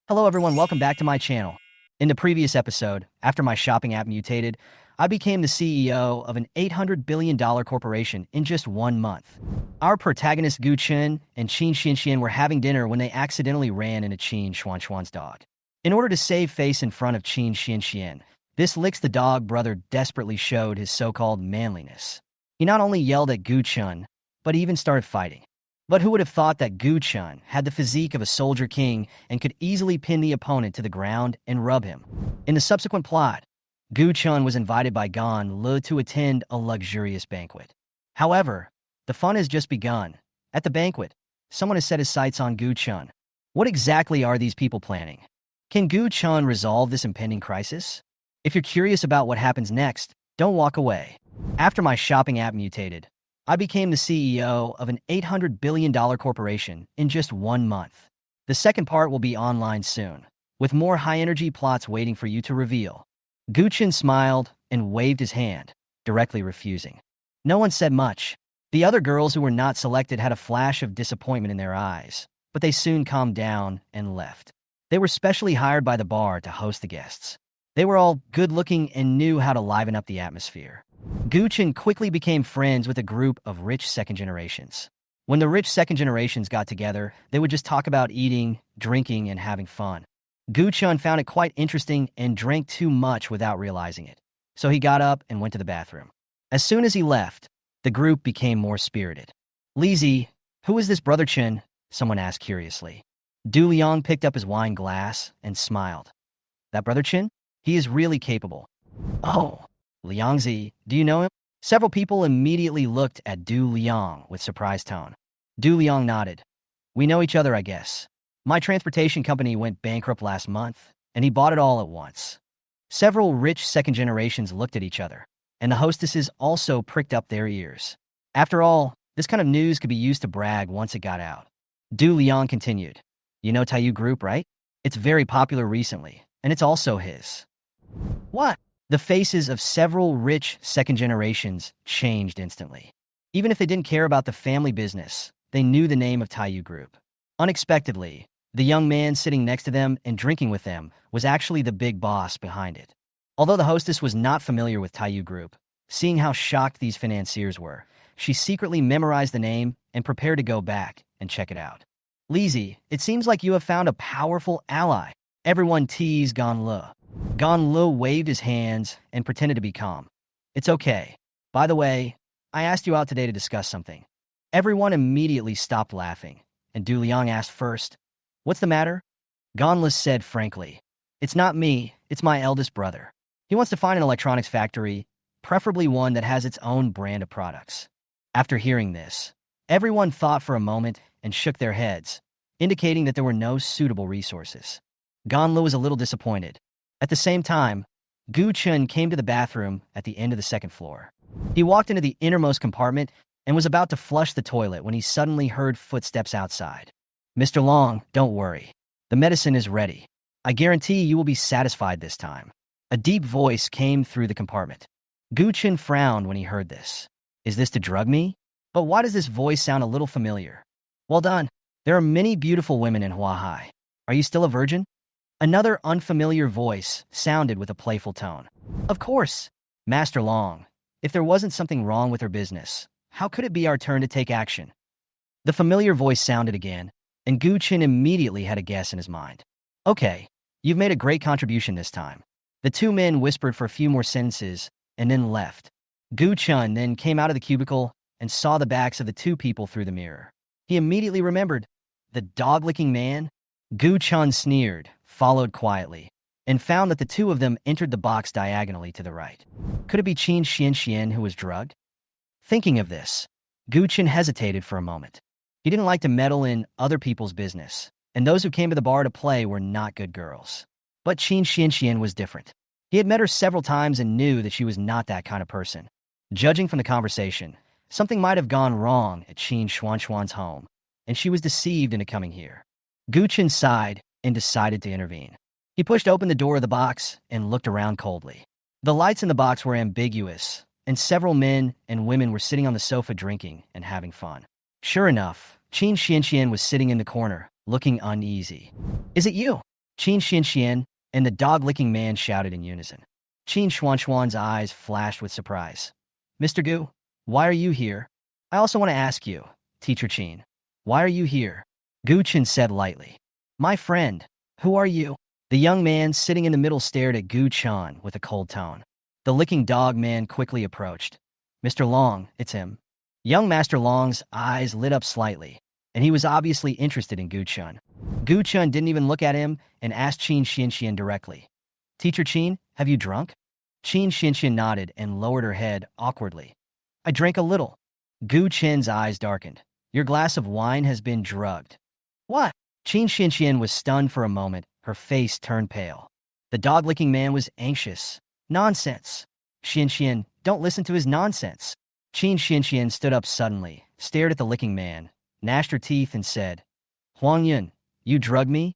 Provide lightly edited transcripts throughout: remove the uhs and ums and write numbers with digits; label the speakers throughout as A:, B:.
A: Hello everyone, welcome back to my channel. In the previous episode, after my shopping app Mutated, I became the CEO of an $800 billion corporation in just 1 month. Our protagonists Gu Chen and Qin Xianxian were having dinner when they accidentally ran into Qin Xuanxuan's dog. In order to save face in front of Qin Xianxian, this licks the dog brother desperately showed his so-called manliness. He not only yelled at Gu Chen, but even started fighting. But who would have thought that Gu Chen had the physique of a soldier king and could easily pin the opponent to the ground and rub him? In the subsequent plot, Gu Chen was invited by Gan Le to attend a luxurious banquet. However, the fun has just begun. At the banquet, someone has set his sights on Gu Chen. What exactly are these people planning? Can Gu Chen resolve this impending crisis? If you're curious about what happens next, don't walk away. After my shopping app Mutated, I became the CEO of an $800 billion corporation in just 1 month. The second part will be online soon, with more high-energy plots waiting for you to reveal. Gu Chen smiled and waved his hand, directly refusing. No one said much. The other girls who were not selected had a flash of disappointment in their eyes, but they soon calmed down and left. They were specially hired by the bar to host the guests. They were all good-looking and knew how to liven up the atmosphere. Gu Chen quickly became friends with a group of rich second generations. When the rich second generations got together, they would just talk about eating, drinking, and having fun. Gu Chen found it quite interesting and drank too much without realizing it. So he got up and went to the bathroom. As soon as he left, the group became more spirited. Lizzie, who is this brother Chen? Someone asked curiously. Du Liang picked up his wine glass and smiled. That brother Chen? He is really capable. Oh. Liangzi, do you know him? Several people immediately looked at Du Liang with surprised tone. Du Liang nodded. We know each other, I guess. My transportation company went bankrupt last month, and he bought it all at once. Several rich second generations looked at each other, and the hostesses also pricked up their ears. After all, this kind of news could be used to brag once it got out. Du Liang continued. You know Taiyu Group, right? It's very popular recently, and it's also his. What? The faces of several rich second generations changed instantly. Even if they didn't care about the family business, they knew the name of Taiyu Group. Unexpectedly, the young man sitting next to them and drinking with them was actually the big boss behind it. Although the hostess was not familiar with Taiyu Group, seeing how shocked these financiers were, she secretly memorized the name and prepared to go back and check it out. Lizzie, it seems like you have found a powerful ally. Everyone teased Gan Le. Gan Le waved his hands and pretended to be calm. It's okay. By the way, I asked you out today to discuss something. Everyone immediately stopped laughing, and Du Liang asked first, What's the matter? Gan Le said frankly, It's not me, it's my eldest brother. He wants to find an electronics factory, preferably one that has its own brand of products. After hearing this, everyone thought for a moment and shook their heads, indicating that there were no suitable resources. Gan Le was a little disappointed. At the same time, Gu Chen came to the bathroom at the end of the second floor. He walked into the innermost compartment and was about to flush the toilet when he suddenly heard footsteps outside. Mr. Long, don't worry. The medicine is ready. I guarantee you will be satisfied this time. A deep voice came through the compartment. Gu Chen frowned when he heard this. Is this to drug me? But why does this voice sound a little familiar? Well done. There are many beautiful women in Huahai. Are you still a virgin? Another unfamiliar voice sounded with a playful tone. Of course, Master Long. If there wasn't something wrong with her business, how could it be our turn to take action? The familiar voice sounded again, and Gu Chen immediately had a guess in his mind. Okay, you've made a great contribution this time. The two men whispered for a few more sentences and then left. Gu Chen then came out of the cubicle and saw the backs of the two people through the mirror. He immediately remembered. The dog-licking man? Gu Chen sneered, followed quietly, and found that the two of them entered the box diagonally to the right. Could it be Qin Xianxian who was drugged? Thinking of this, Gu Chen hesitated for a moment. He didn't like to meddle in other people's business, and those who came to the bar to play were not good girls. But Qin Xianxian was different. He had met her several times and knew that she was not that kind of person. Judging from the conversation, something might have gone wrong at Qin Xuanxuan's home, and she was deceived into coming here. Gu Chen sighed and decided to intervene. He pushed open the door of the box and looked around coldly. The lights in the box were ambiguous, and several men and women were sitting on the sofa drinking and having fun. Sure enough, Qin Xianxian was sitting in the corner, looking uneasy. Is it you? Qin Xian and the dog-licking man shouted in unison. Qin Xuan's eyes flashed with surprise. Mr. Gu, why are you here? I also want to ask you, Teacher Qin. Why are you here? Gu Chen said lightly. My friend, who are you? The young man sitting in the middle stared at Gu Chen with a cold tone. The licking dog man quickly approached. Mr. Long, it's him. Young Master Long's eyes lit up slightly, and he was obviously interested in Gu Chen. Gu Chen didn't even look at him and asked Qin Xian directly. Teacher Qin, have you drunk? Qin Xian nodded and lowered her head awkwardly. I drank a little. Gu Chen's eyes darkened. Your glass of wine has been drugged. What? Qin Xian was stunned for a moment. Her face turned pale. The dog-licking man was anxious. Nonsense. Xian, don't listen to his nonsense. Qin Xian stood up suddenly, stared at the licking man, gnashed her teeth, and said, Huang Yun, you drugged me?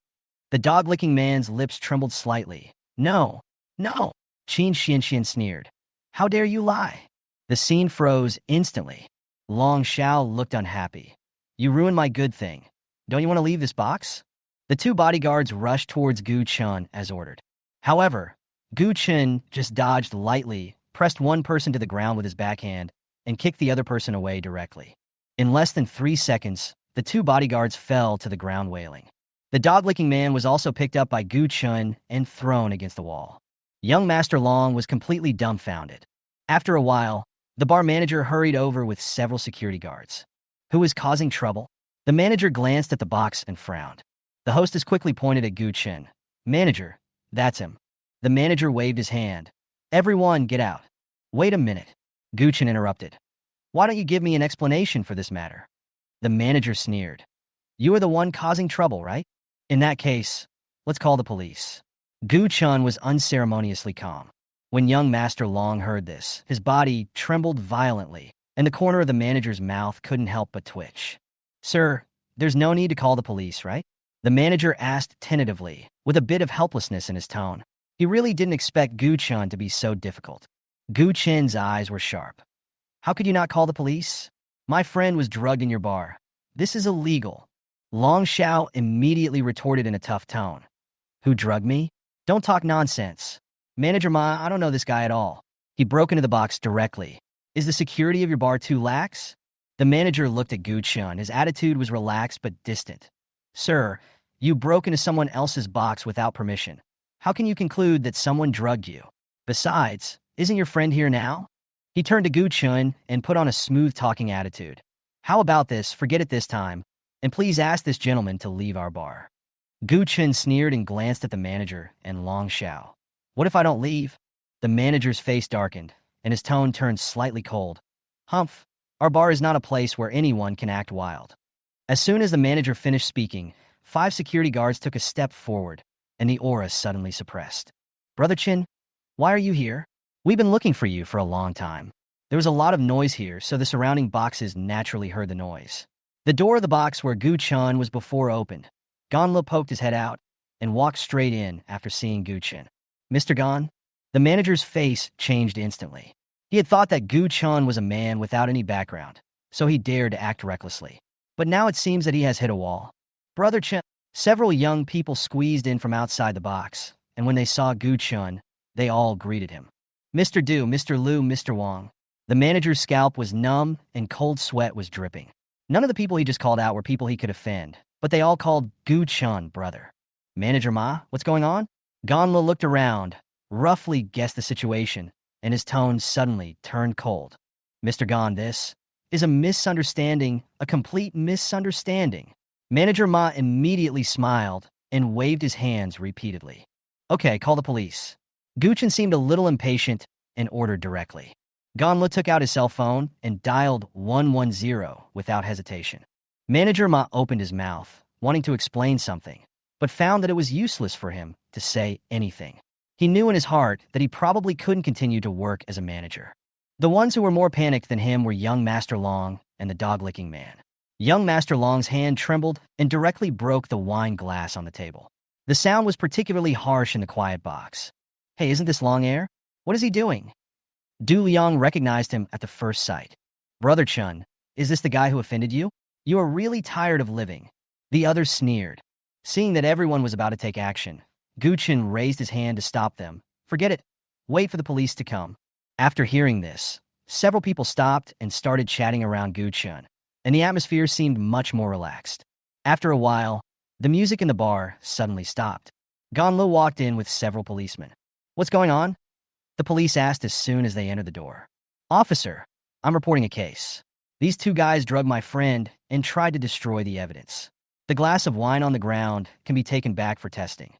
A: The dog-licking man's lips trembled slightly. No. Qin Xian sneered. How dare you lie? The scene froze instantly. Long Xiao looked unhappy. You ruined my good thing. Don't you want to leave this box? The two bodyguards rushed towards Gu Chen as ordered. However, Gu Chen just dodged lightly, pressed one person to the ground with his backhand, and kicked the other person away directly. In less than 3 seconds, the two bodyguards fell to the ground wailing. The dog-licking man was also picked up by Gu Chen and thrown against the wall. Young Master Long was completely dumbfounded. After a while, the bar manager hurried over with several security guards. Who was causing trouble? The manager glanced at the box and frowned. The hostess quickly pointed at Gu Chen. Manager, that's him. The manager waved his hand. Everyone, get out. Wait a minute. Gu Chen interrupted. Why don't you give me an explanation for this matter? The manager sneered. You are the one causing trouble, right? In that case, let's call the police. Gu Chen was unceremoniously calm. When young Master Long heard this, his body trembled violently, and the corner of the manager's mouth couldn't help but twitch. Sir, there's no need to call the police, right? The manager asked tentatively, with a bit of helplessness in his tone. He really didn't expect Gu Chen to be so difficult. Gu Chen's eyes were sharp. How could you not call the police? My friend was drugged in your bar. This is illegal. Long Xiao immediately retorted in a tough tone. Who drugged me? Don't talk nonsense. Manager Ma, I don't know this guy at all. He broke into the box directly. Is the security of your bar too lax? The manager looked at Gu Chen. His attitude was relaxed but distant. Sir, you broke into someone else's box without permission. How can you conclude that someone drugged you? Besides, isn't your friend here now? He turned to Gu Chen and put on a smooth-talking attitude. How about this? Forget it this time, and please ask this gentleman to leave our bar. Gu Chen sneered and glanced at the manager and Long Xiao. What if I don't leave? The manager's face darkened, and his tone turned slightly cold. Humph, our bar is not a place where anyone can act wild. As soon as the manager finished speaking, 5 security guards took a step forward, and the aura suddenly suppressed. Brother Chen, why are you here? We've been looking for you for a long time. There was a lot of noise here, so the surrounding boxes naturally heard the noise. The door of the box where Gu Chen was before opened. Ganle poked his head out and walked straight in after seeing Gu Chen. Mr. Gan? The manager's face changed instantly. He had thought that Gu Chen was a man without any background, so he dared to act recklessly. But now it seems that he has hit a wall. Brother Chen. Several young people squeezed in from outside the box, and when they saw Gu Chen, they all greeted him. Mr. Du, Mr. Lu, Mr. Wang. The manager's scalp was numb and cold sweat was dripping. None of the people he just called out were people he could offend, but they all called Gu Chen brother. Manager Ma, what's going on? Ganle looked around, roughly guessed the situation, and his tone suddenly turned cold. Mr. Gan, this is a misunderstanding, a complete misunderstanding. Manager Ma immediately smiled and waved his hands repeatedly. Okay, call the police. Gu Chen seemed a little impatient and ordered directly. Ganle took out his cell phone and dialed 110 without hesitation. Manager Ma opened his mouth, wanting to explain something, but found that it was useless for him to say anything. He knew in his heart that he probably couldn't continue to work as a manager. The ones who were more panicked than him were young Master Long and the dog-licking man. Young Master Long's hand trembled and directly broke the wine glass on the table. The sound was particularly harsh in the quiet box. Hey, isn't this Long Air? What is he doing? Du Liang recognized him at the first sight. Brother Chen, is this the guy who offended you? You are really tired of living. The others sneered. Seeing that everyone was about to take action, Gu Chen raised his hand to stop them. Forget it. Wait for the police to come. After hearing this, several people stopped and started chatting around Gu Chen, and the atmosphere seemed much more relaxed. After a while, the music in the bar suddenly stopped. Ganlu walked in with several policemen. What's going on? The police asked as soon as they entered the door. Officer, I'm reporting a case. These two guys drugged my friend and tried to destroy the evidence. The glass of wine on the ground can be taken back for testing.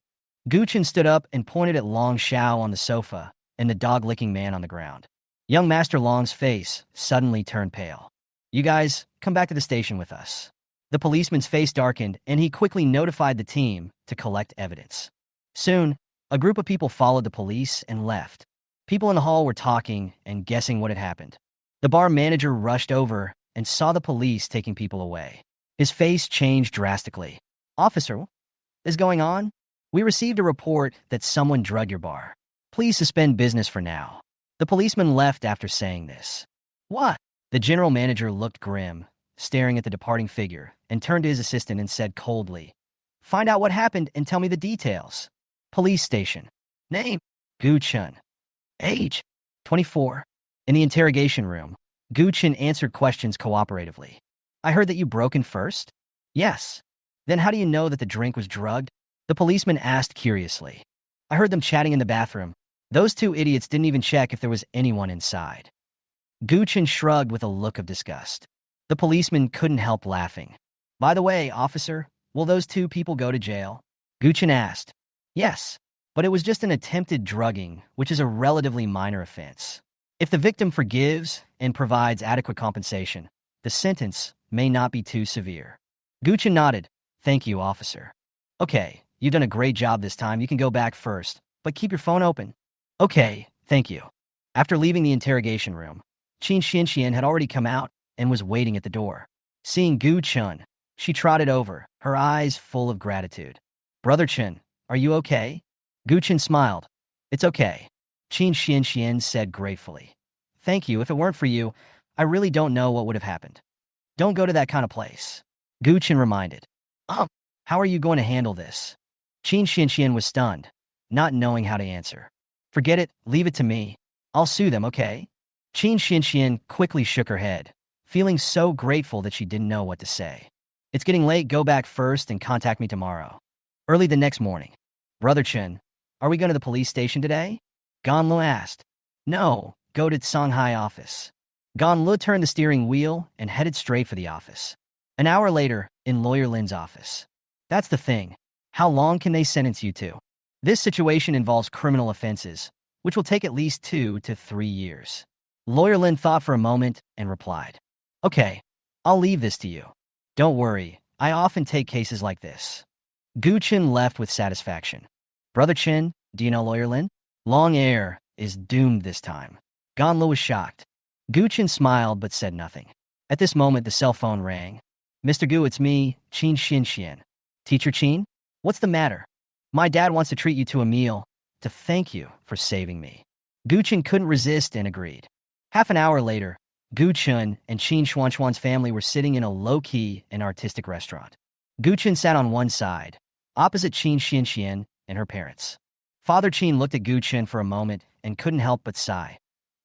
A: Gu Chen stood up and pointed at Long Xiao on the sofa and the dog-licking man on the ground. Young Master Long's face suddenly turned pale. You guys, come back to the station with us. The policeman's face darkened, and he quickly notified the team to collect evidence. Soon, a group of people followed the police and left. People in the hall were talking and guessing what had happened. The bar manager rushed over and saw the police taking people away. His face changed drastically. Officer, what is going on? We received a report that someone drugged your bar. Please suspend business for now. The policeman left after saying this. What? The general manager looked grim, staring at the departing figure, and turned to his assistant and said coldly, Find out what happened and tell me the details. Police station. Name? Gu Chen. Age? 24. In the interrogation room, Gu Chen answered questions cooperatively. I heard that you broke in first? Yes. Then how do you know that the drink was drugged? The policeman asked curiously. I heard them chatting in the bathroom. Those two idiots didn't even check if there was anyone inside. Gu Chen shrugged with a look of disgust. The policeman couldn't help laughing. By the way, officer, will those two people go to jail? Gu Chen asked. Yes, but it was just an attempted drugging, which is a relatively minor offense. If the victim forgives and provides adequate compensation, the sentence may not be too severe. Gu Chen nodded. Thank you, officer. Okay, you've done a great job this time. You can go back first, but keep your phone open. Okay, thank you. After leaving the interrogation room, Qin Xianxian had already come out and was waiting at the door. Seeing Gu Chen, she trotted over, her eyes full of gratitude. Brother Chen, are you okay? Gu Chen smiled. It's okay. Qin Xianxian said gratefully. Thank you. If it weren't for you, I really don't know what would have happened. Don't go to that kind of place. Gu Chen reminded. How are you going to handle this? Qin Xianxian was stunned, not knowing how to answer. Forget it, leave it to me. I'll sue them, okay? Qin Xianxian quickly shook her head, feeling so grateful that she didn't know what to say. It's getting late, go back first and contact me tomorrow. Early the next morning. Brother Chen, are we going to the police station today? Ganlu asked. No, go to Shanghai office. Ganlu turned the steering wheel and headed straight for the office. An hour later, in Lawyer Lin's office. That's the thing. How long can they sentence you to? This situation involves criminal offenses, which will take at least 2 to 3 years. Lawyer Lin thought for a moment and replied, Okay, I'll leave this to you. Don't worry, I often take cases like this. Gu Chen left with satisfaction. Brother Chen, do you know Lawyer Lin? Long Air is doomed this time. Ganlu was shocked. Gu Chen smiled but said nothing. At this moment, the cell phone rang. Mr. Gu, it's me, Qin Xianxian. Teacher Qin? What's the matter? My dad wants to treat you to a meal to thank you for saving me. Gu Chen couldn't resist and agreed. Half an hour later, Gu Chen and Qin Xuanxuan's family were sitting in a low-key and artistic restaurant. Gu Chen sat on one side, opposite Qin Xianxian and her parents. Father Qin looked at Gu Chen for a moment and couldn't help but sigh.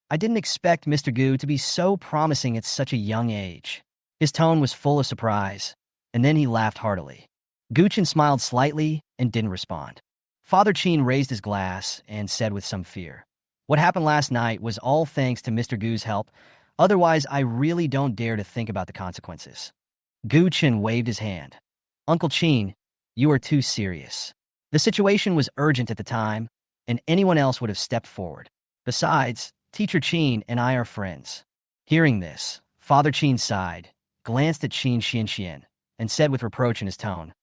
A: I didn't expect Mr. Gu to be so promising at such a young age. His tone was full of surprise, and then he laughed heartily. Gu Chen smiled slightly and didn't respond. Father Qin raised his glass and said with some fear, What happened last night was all thanks to Mr. Gu's help. Otherwise, I really don't dare to think about the consequences. Gu Chen waved his hand. Uncle Qin, you are too serious. The situation was urgent at the time, and anyone else would have stepped forward. Besides, Teacher Qin and I are friends. Hearing this, Father Qin sighed, glanced at Qin Xianxian, and said with reproach in his tone,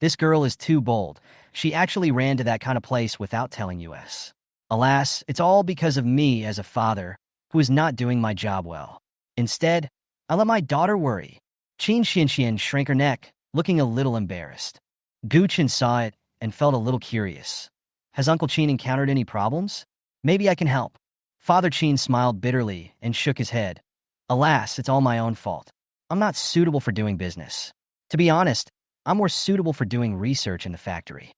A: This girl is too bold. She actually ran to that kind of place without telling us. Alas, it's all because of me as a father, who is not doing my job well. Instead, I let my daughter worry. Qin Xianxian shrank her neck, looking a little embarrassed. Gu Chen saw it and felt a little curious. Has Uncle Qin encountered any problems? Maybe I can help. Father Qin smiled bitterly and shook his head. Alas, it's all my own fault. I'm not suitable for doing business. To be honest, I'm more suitable for doing research in the factory.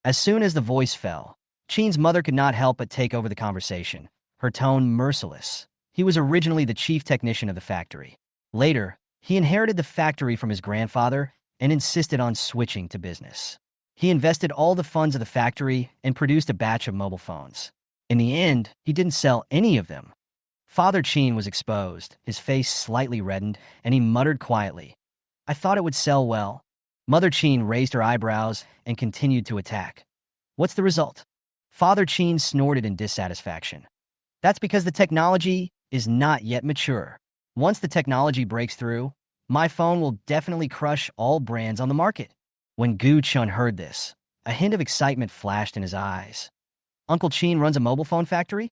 A: As soon as the voice fell, Chen's mother could not help but take over the conversation, her tone merciless. He was originally the chief technician of the factory. Later, he inherited the factory from his grandfather and insisted on switching to business. He invested all the funds of the factory and produced a batch of mobile phones. In the end, he didn't sell any of them. Father Chen was exposed, his face slightly reddened, and he muttered quietly, "I thought it would sell well." Mother Chen raised her eyebrows and continued to attack. "What's the result?" Father Chen snorted in dissatisfaction. "That's because the technology is not yet mature. Once the technology breaks through, my phone will definitely crush all brands on the market." When Gu Chen heard this, a hint of excitement flashed in his eyes. "Uncle Chen runs a mobile phone factory?"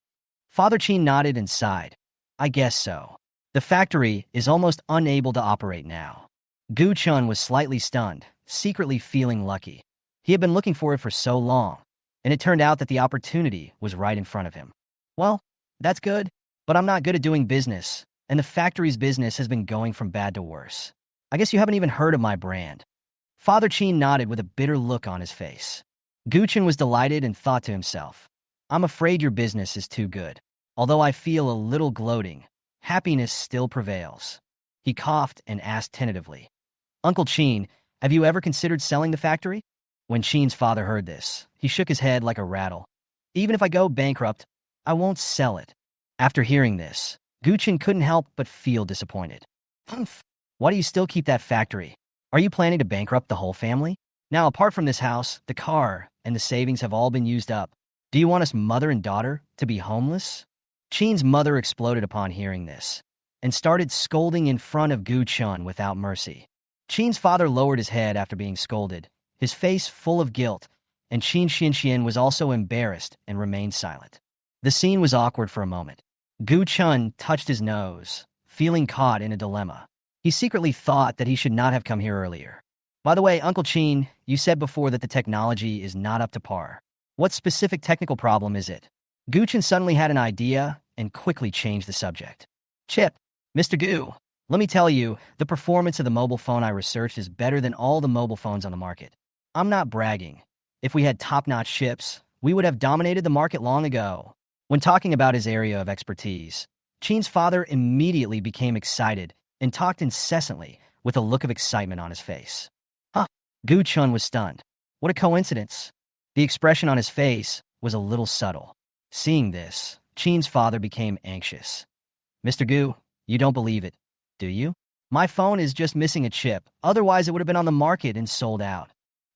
A: Father Chen nodded and sighed. "I guess so. The factory is almost unable to operate now." Gu Chen was slightly stunned, secretly feeling lucky. He had been looking for it for so long, and it turned out that the opportunity was right in front of him. "Well, that's good, but I'm not good at doing business, and the factory's business has been going from bad to worse. I guess you haven't even heard of my brand." Father Chen nodded with a bitter look on his face. Gu Chen was delighted and thought to himself, "I'm afraid your business is too good. Although I feel a little gloating, happiness still prevails." He coughed and asked tentatively, "Uncle Chen, have you ever considered selling the factory?" When Chen's father heard this, he shook his head like a rattle. "Even if I go bankrupt, I won't sell it." After hearing this, Gu Chen couldn't help but feel disappointed. "Humph! Why do you still keep that factory? Are you planning to bankrupt the whole family? Now, apart from this house, the car, and the savings have all been used up. Do you want us mother and daughter to be homeless?" Chen's mother exploded upon hearing this and started scolding in front of Gu Chen without mercy. Chen's father lowered his head after being scolded, his face full of guilt, and Chen Xianxian was also embarrassed and remained silent. The scene was awkward for a moment. Gu Chen touched his nose, feeling caught in a dilemma. He secretly thought that he should not have come here earlier. "By the way, Uncle Chen, you said before that the technology is not up to par. What specific technical problem is it?" Gu Chen suddenly had an idea and quickly changed the subject. "Chip, Mr. Gu, let me tell you, the performance of the mobile phone I researched is better than all the mobile phones on the market. I'm not bragging. If we had top-notch chips, we would have dominated the market long ago." When talking about his area of expertise, Chen's father immediately became excited and talked incessantly with a look of excitement on his face. "Huh." Gu Chen was stunned. What a coincidence. The expression on his face was a little subtle. Seeing this, Chen's father became anxious. "Mr. Gu, you don't believe it, do you? My phone is just missing a chip, otherwise it would have been on the market and sold out."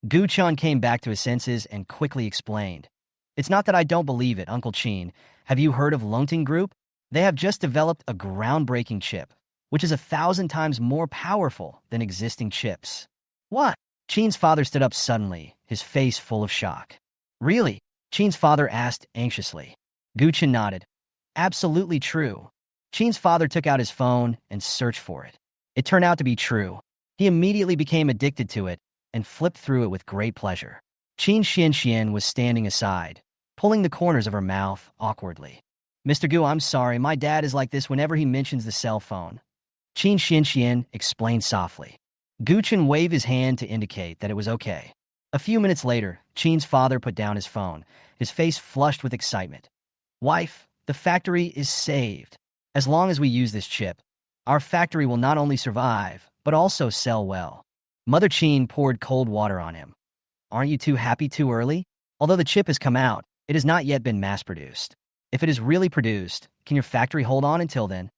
A: Gu Chen came back to his senses and quickly explained. "It's not that I don't believe it, Uncle Chen. Have you heard of Longting Group? They have just developed a groundbreaking chip, which is 1,000 times more powerful than existing chips." "What?" Chen's father stood up suddenly, his face full of shock. "Really?" Chen's father asked anxiously. Gu Chen nodded. "Absolutely true." Chen's father took out his phone and searched for it. It turned out to be true. He immediately became addicted to it and flipped through it with great pleasure. Chen Xianxian was standing aside, pulling the corners of her mouth awkwardly. "Mr. Gu, I'm sorry, my dad is like this whenever he mentions the cell phone." Chen Xianxian explained softly. Gu Chen waved his hand to indicate that it was okay. A few minutes later, Chen's father put down his phone, his face flushed with excitement. "Wife, the factory is saved. As long as we use this chip, our factory will not only survive, but also sell well." Mother Chen poured cold water on him. "Aren't you too happy too early? Although the chip has come out, it has not yet been mass-produced. If it is really produced, can your factory hold on until then?"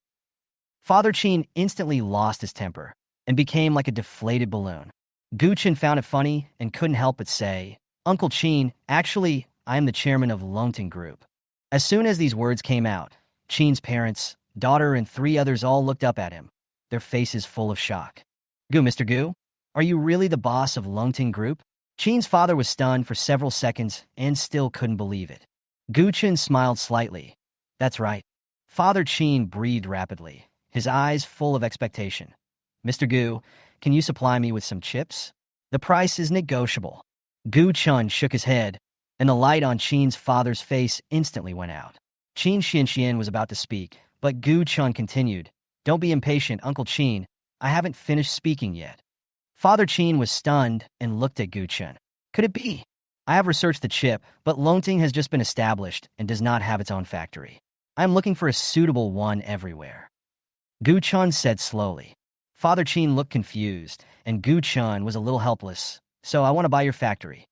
A: Father Chen instantly lost his temper and became like a deflated balloon. Gu Chen found it funny and couldn't help but say, "Uncle Chen, actually, I am the chairman of Longting Group." As soon as these words came out, Chen's parents, daughter, and 3 others all looked up at him, their faces full of shock. "Gu, Mr. Gu, are you really the boss of Longting Group?" Chen's father was stunned for several seconds and still couldn't believe it. Gu Chen smiled slightly. "That's right." Father Chen breathed rapidly, his eyes full of expectation. "Mr. Gu, can you supply me with some chips? The price is negotiable." Gu Chen shook his head, and the light on Chen's father's face instantly went out. Chen Xianxian was about to speak, but Gu Chen continued, "Don't be impatient, Uncle Chen. I haven't finished speaking yet." Father Chen was stunned and looked at Gu Chen. Could it be? I have researched the chip, but Longting has just been established and does not have its own factory. I am looking for a suitable one everywhere. Gu Chen said slowly. Father Qin looked confused, and Gu Chen was a little helpless. So I want to buy your factory.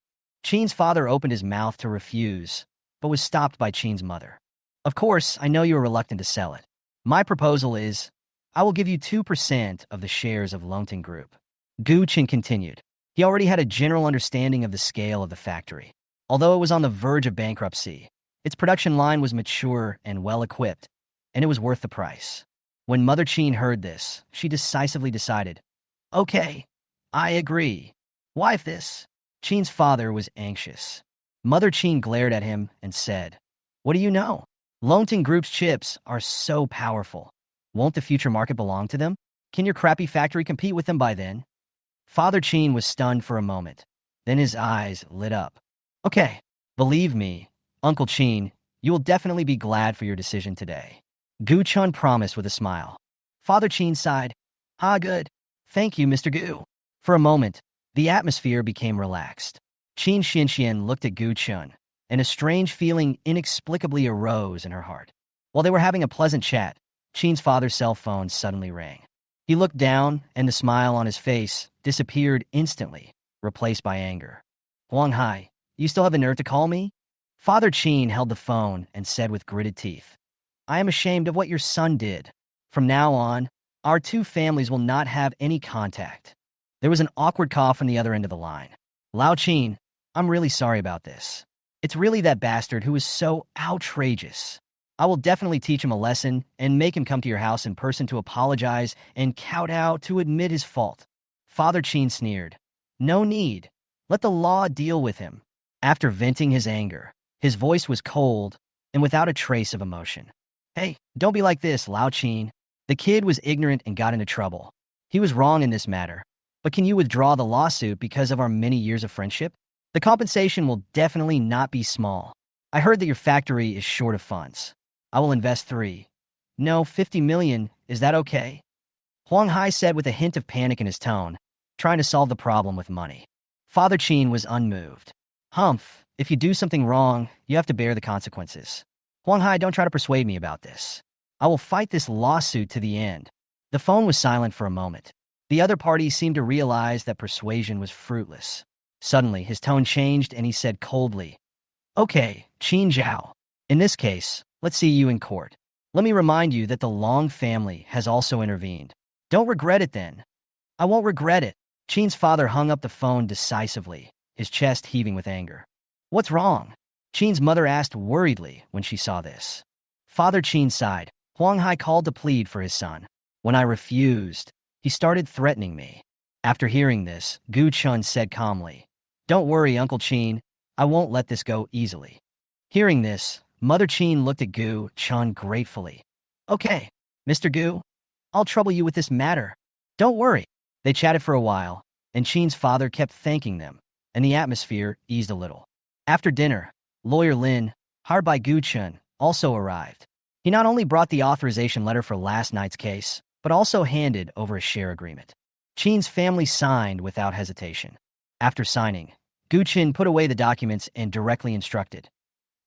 A: Qin's father opened his mouth to refuse, but was stopped by Qin's mother. Of course, I know you are reluctant to sell it. My proposal is, I will give you 2% of the shares of Longting Group. Gu Chen continued. He already had a general understanding of the scale of the factory. Although it was on the verge of bankruptcy, its production line was mature and well-equipped, and it was worth the price. When Mother Qin heard this, she decisively decided, okay, I agree. Wife this. Qin's father was anxious. Mother Qin glared at him and said, what do you know? Longting Group's chips are so powerful. Won't the future market belong to them? Can your crappy factory compete with them by then? Father Qin was stunned for a moment. Then his eyes lit up. Okay, believe me, Uncle Qin, you will definitely be glad for your decision today. Gu Chen promised with a smile. Father Qin sighed. Ah, good. Thank you, Mr. Gu. For a moment, the atmosphere became relaxed. Qin Xianxian looked at Gu Chen, and a strange feeling inexplicably arose in her heart. While they were having a pleasant chat, Qin's father's cell phone suddenly rang. He looked down, and the smile on his face disappeared instantly, replaced by anger. Huang Hai, you still have the nerve to call me? Father Qin held the phone and said with gritted teeth, I am ashamed of what your son did. From now on, our two families will not have any contact. There was an awkward cough on the other end of the line. Lao Qin, I'm really sorry about this. It's really that bastard who is so outrageous. I will definitely teach him a lesson and make him come to your house in person to apologize and kowtow to admit his fault. Father Qin sneered. No need. Let the law deal with him. After venting his anger, his voice was cold and without a trace of emotion. Hey, don't be like this, Lao Qin. The kid was ignorant and got into trouble. He was wrong in this matter. But can you withdraw the lawsuit because of our many years of friendship? The compensation will definitely not be small. I heard that your factory is short of funds. I will invest 50 million. Is that okay? Huang Hai said with a hint of panic in his tone, trying to solve the problem with money. Father Qin was unmoved. Humph, if you do something wrong, you have to bear the consequences. Huang Hai, don't try to persuade me about this. I will fight this lawsuit to the end. The phone was silent for a moment. The other party seemed to realize that persuasion was fruitless. Suddenly, his tone changed and he said coldly, okay, Qin Zhao. In this case, let's see you in court. Let me remind you that the Long family has also intervened. Don't regret it then. I won't regret it. Qin's father hung up the phone decisively, his chest heaving with anger. What's wrong? Qin's mother asked worriedly when she saw this. Father Qin sighed. Huang Hai called to plead for his son. When I refused, he started threatening me. After hearing this, Gu Chen said calmly, don't worry, Uncle Qin. I won't let this go easily. Hearing this, Mother Qin looked at Gu Chen gratefully. Okay, Mr. Gu, I'll trouble you with this matter. Don't worry. They chatted for a while, and Qin's father kept thanking them, and the atmosphere eased a little. After dinner, Lawyer Lin, hired by Gu Chen, also arrived. He not only brought the authorization letter for last night's case, but also handed over a share agreement. Qin's family signed without hesitation. After signing, Gu Chen put away the documents and directly instructed,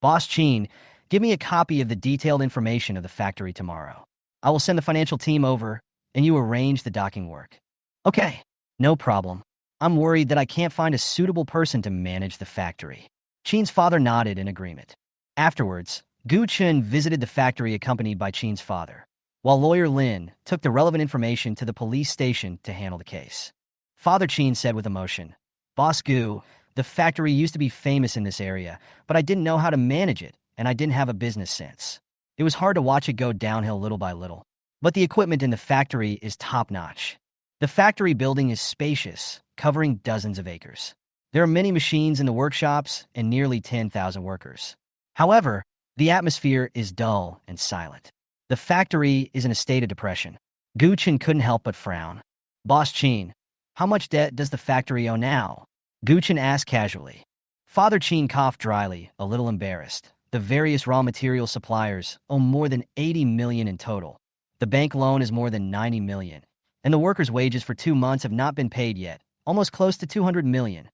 A: Boss Qin, give me a copy of the detailed information of the factory tomorrow. I will send the financial team over, and you arrange the docking work. Okay, no problem. I'm worried that I can't find a suitable person to manage the factory. Qin's father nodded in agreement. Afterwards, Gu Chen visited the factory accompanied by Qin's father, while Lawyer Lin took the relevant information to the police station to handle the case. Father Qin said with emotion, Boss Gu, the factory used to be famous in this area, but I didn't know how to manage it, and I didn't have a business sense. It was hard to watch it go downhill little by little. But the equipment in the factory is top-notch. The factory building is spacious, covering dozens of acres. There are many machines in the workshops and nearly 10,000 workers. However, the atmosphere is dull and silent. The factory is in a state of depression. Gu Chen couldn't help but frown. Boss Qin, how much debt does the factory owe now? Gu Chen asked casually. Father Qin coughed dryly, a little embarrassed. The various raw material suppliers owe more than 80 million in total. The bank loan is more than 90 million. And the workers' wages for 2 months have not been paid yet, almost close to 200 million.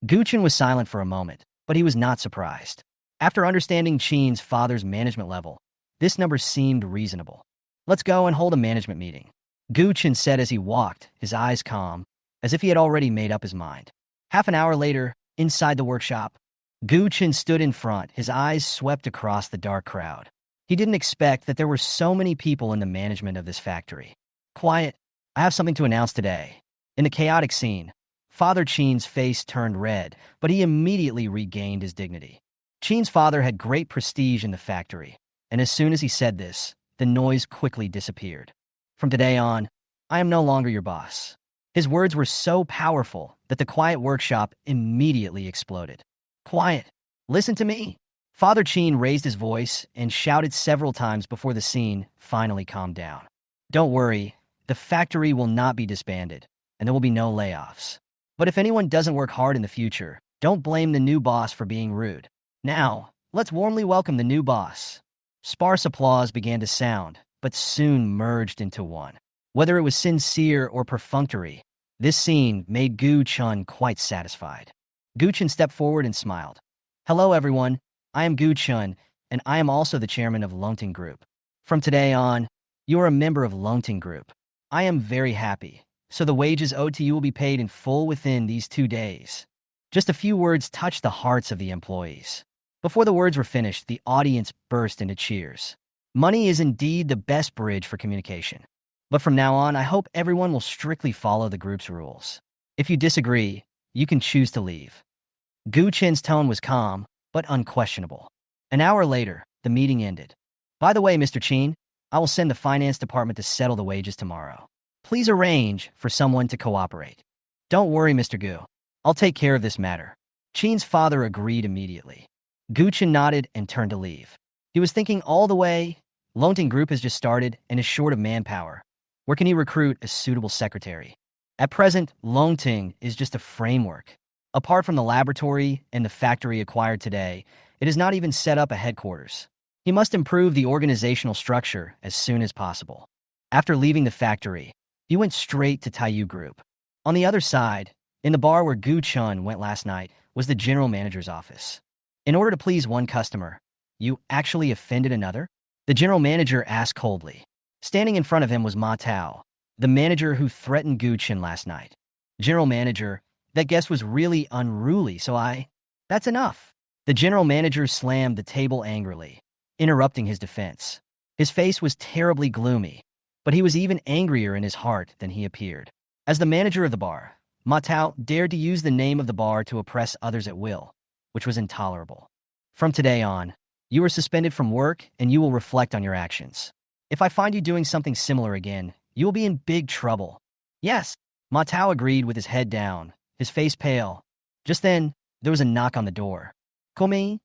A: Gu Chen was silent for a moment, but he was not surprised. After understanding Chen's father's management level, this number seemed reasonable. Let's go and hold a management meeting, Gu Chen said as he walked, his eyes calm, as if he had already made up his mind. Half an hour later, inside the workshop, Gu Chen stood in front, his eyes swept across the dark crowd. He didn't expect that there were so many people in the management of this factory. Quiet, I have something to announce today. In the chaotic scene, Father Chen's face turned red, but he immediately regained his dignity. Chen's father had great prestige in the factory, and as soon as he said this, the noise quickly disappeared. From today on, I am no longer your boss. His words were so powerful that the quiet workshop immediately exploded. Quiet, listen to me. Father Chen raised his voice and shouted several times before the scene finally calmed down. Don't worry, the factory will not be disbanded, and there will be no layoffs. But if anyone doesn't work hard in the future, don't blame the new boss for being rude. Now, let's warmly welcome the new boss. Sparse applause began to sound, but soon merged into one. Whether it was sincere or perfunctory, this scene made Gu Chen quite satisfied. Gu Chen stepped forward and smiled. Hello everyone, I am Gu Chen, and I am also the chairman of Longting Group. From today on, you are a member of Longting Group. I am very happy, so the wages owed to you will be paid in full within these 2 days. Just a few words touched the hearts of the employees. Before the words were finished, the audience burst into cheers. Money is indeed the best bridge for communication. But from now on, I hope everyone will strictly follow the group's rules. If you disagree, you can choose to leave. Gu Chen's tone was calm, but unquestionable. An hour later, the meeting ended. By the way, Mr. Chen, I will send the finance department to settle the wages tomorrow. Please arrange for someone to cooperate. Don't worry, Mr. Gu. I'll take care of this matter. Chen's father agreed immediately. Gu Chen nodded and turned to leave. He was thinking all the way, Longting Group has just started and is short of manpower. Where can he recruit a suitable secretary? At present, Longting is just a framework. Apart from the laboratory and the factory acquired today, it has not even set up a headquarters. He must improve the organizational structure as soon as possible. After leaving the factory, he went straight to Taiyu Group. On the other side, in the bar where Gu Chen went last night, was the general manager's office. In order to please one customer, you actually offended another? The general manager asked coldly. Standing in front of him was Ma Tao, the manager who threatened Gu Chen last night. General manager, that guest was really unruly, That's enough. The general manager slammed the table angrily, interrupting his defense. His face was terribly gloomy, but he was even angrier in his heart than he appeared. As the manager of the bar, Ma Tao dared to use the name of the bar to oppress others at will, which was intolerable. From today on, you are suspended from work and you will reflect on your actions. If I find you doing something similar again, you will be in big trouble. Yes, Ma Tao agreed with his head down, his face pale. Just then, there was a knock on the door. Come?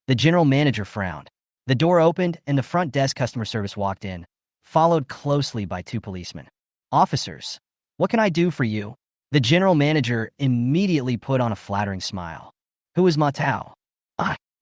A: The general manager frowned. The door opened and the front desk customer service walked in, followed closely by 2 policemen. Officers, what can I do for you? The general manager immediately put on a flattering smile. Who is Ma Tao?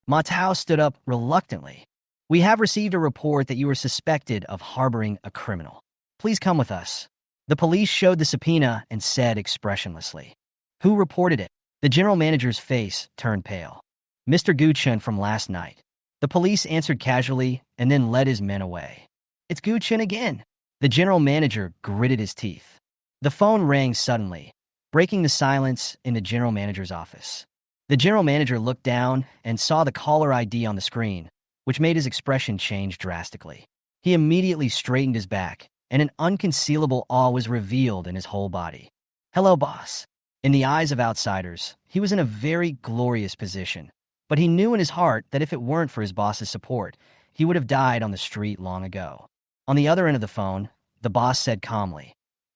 A: Ma Tao stood up reluctantly. We have received a report that you are suspected of harboring a criminal. Please come with us. The police showed the subpoena and said expressionlessly. Who reported it? The general manager's face turned pale. Mr. Gu Chen from last night. The police answered casually and then led his men away. It's Gu Chen again. The general manager gritted his teeth. The phone rang suddenly, breaking the silence in the general manager's office. The general manager looked down and saw the caller ID on the screen, which made his expression change drastically. He immediately straightened his back, and an unconcealable awe was revealed in his whole body. Hello, boss. In the eyes of outsiders, he was in a very glorious position, but he knew in his heart that if it weren't for his boss's support, he would have died on the street long ago. On the other end of the phone, the boss said calmly,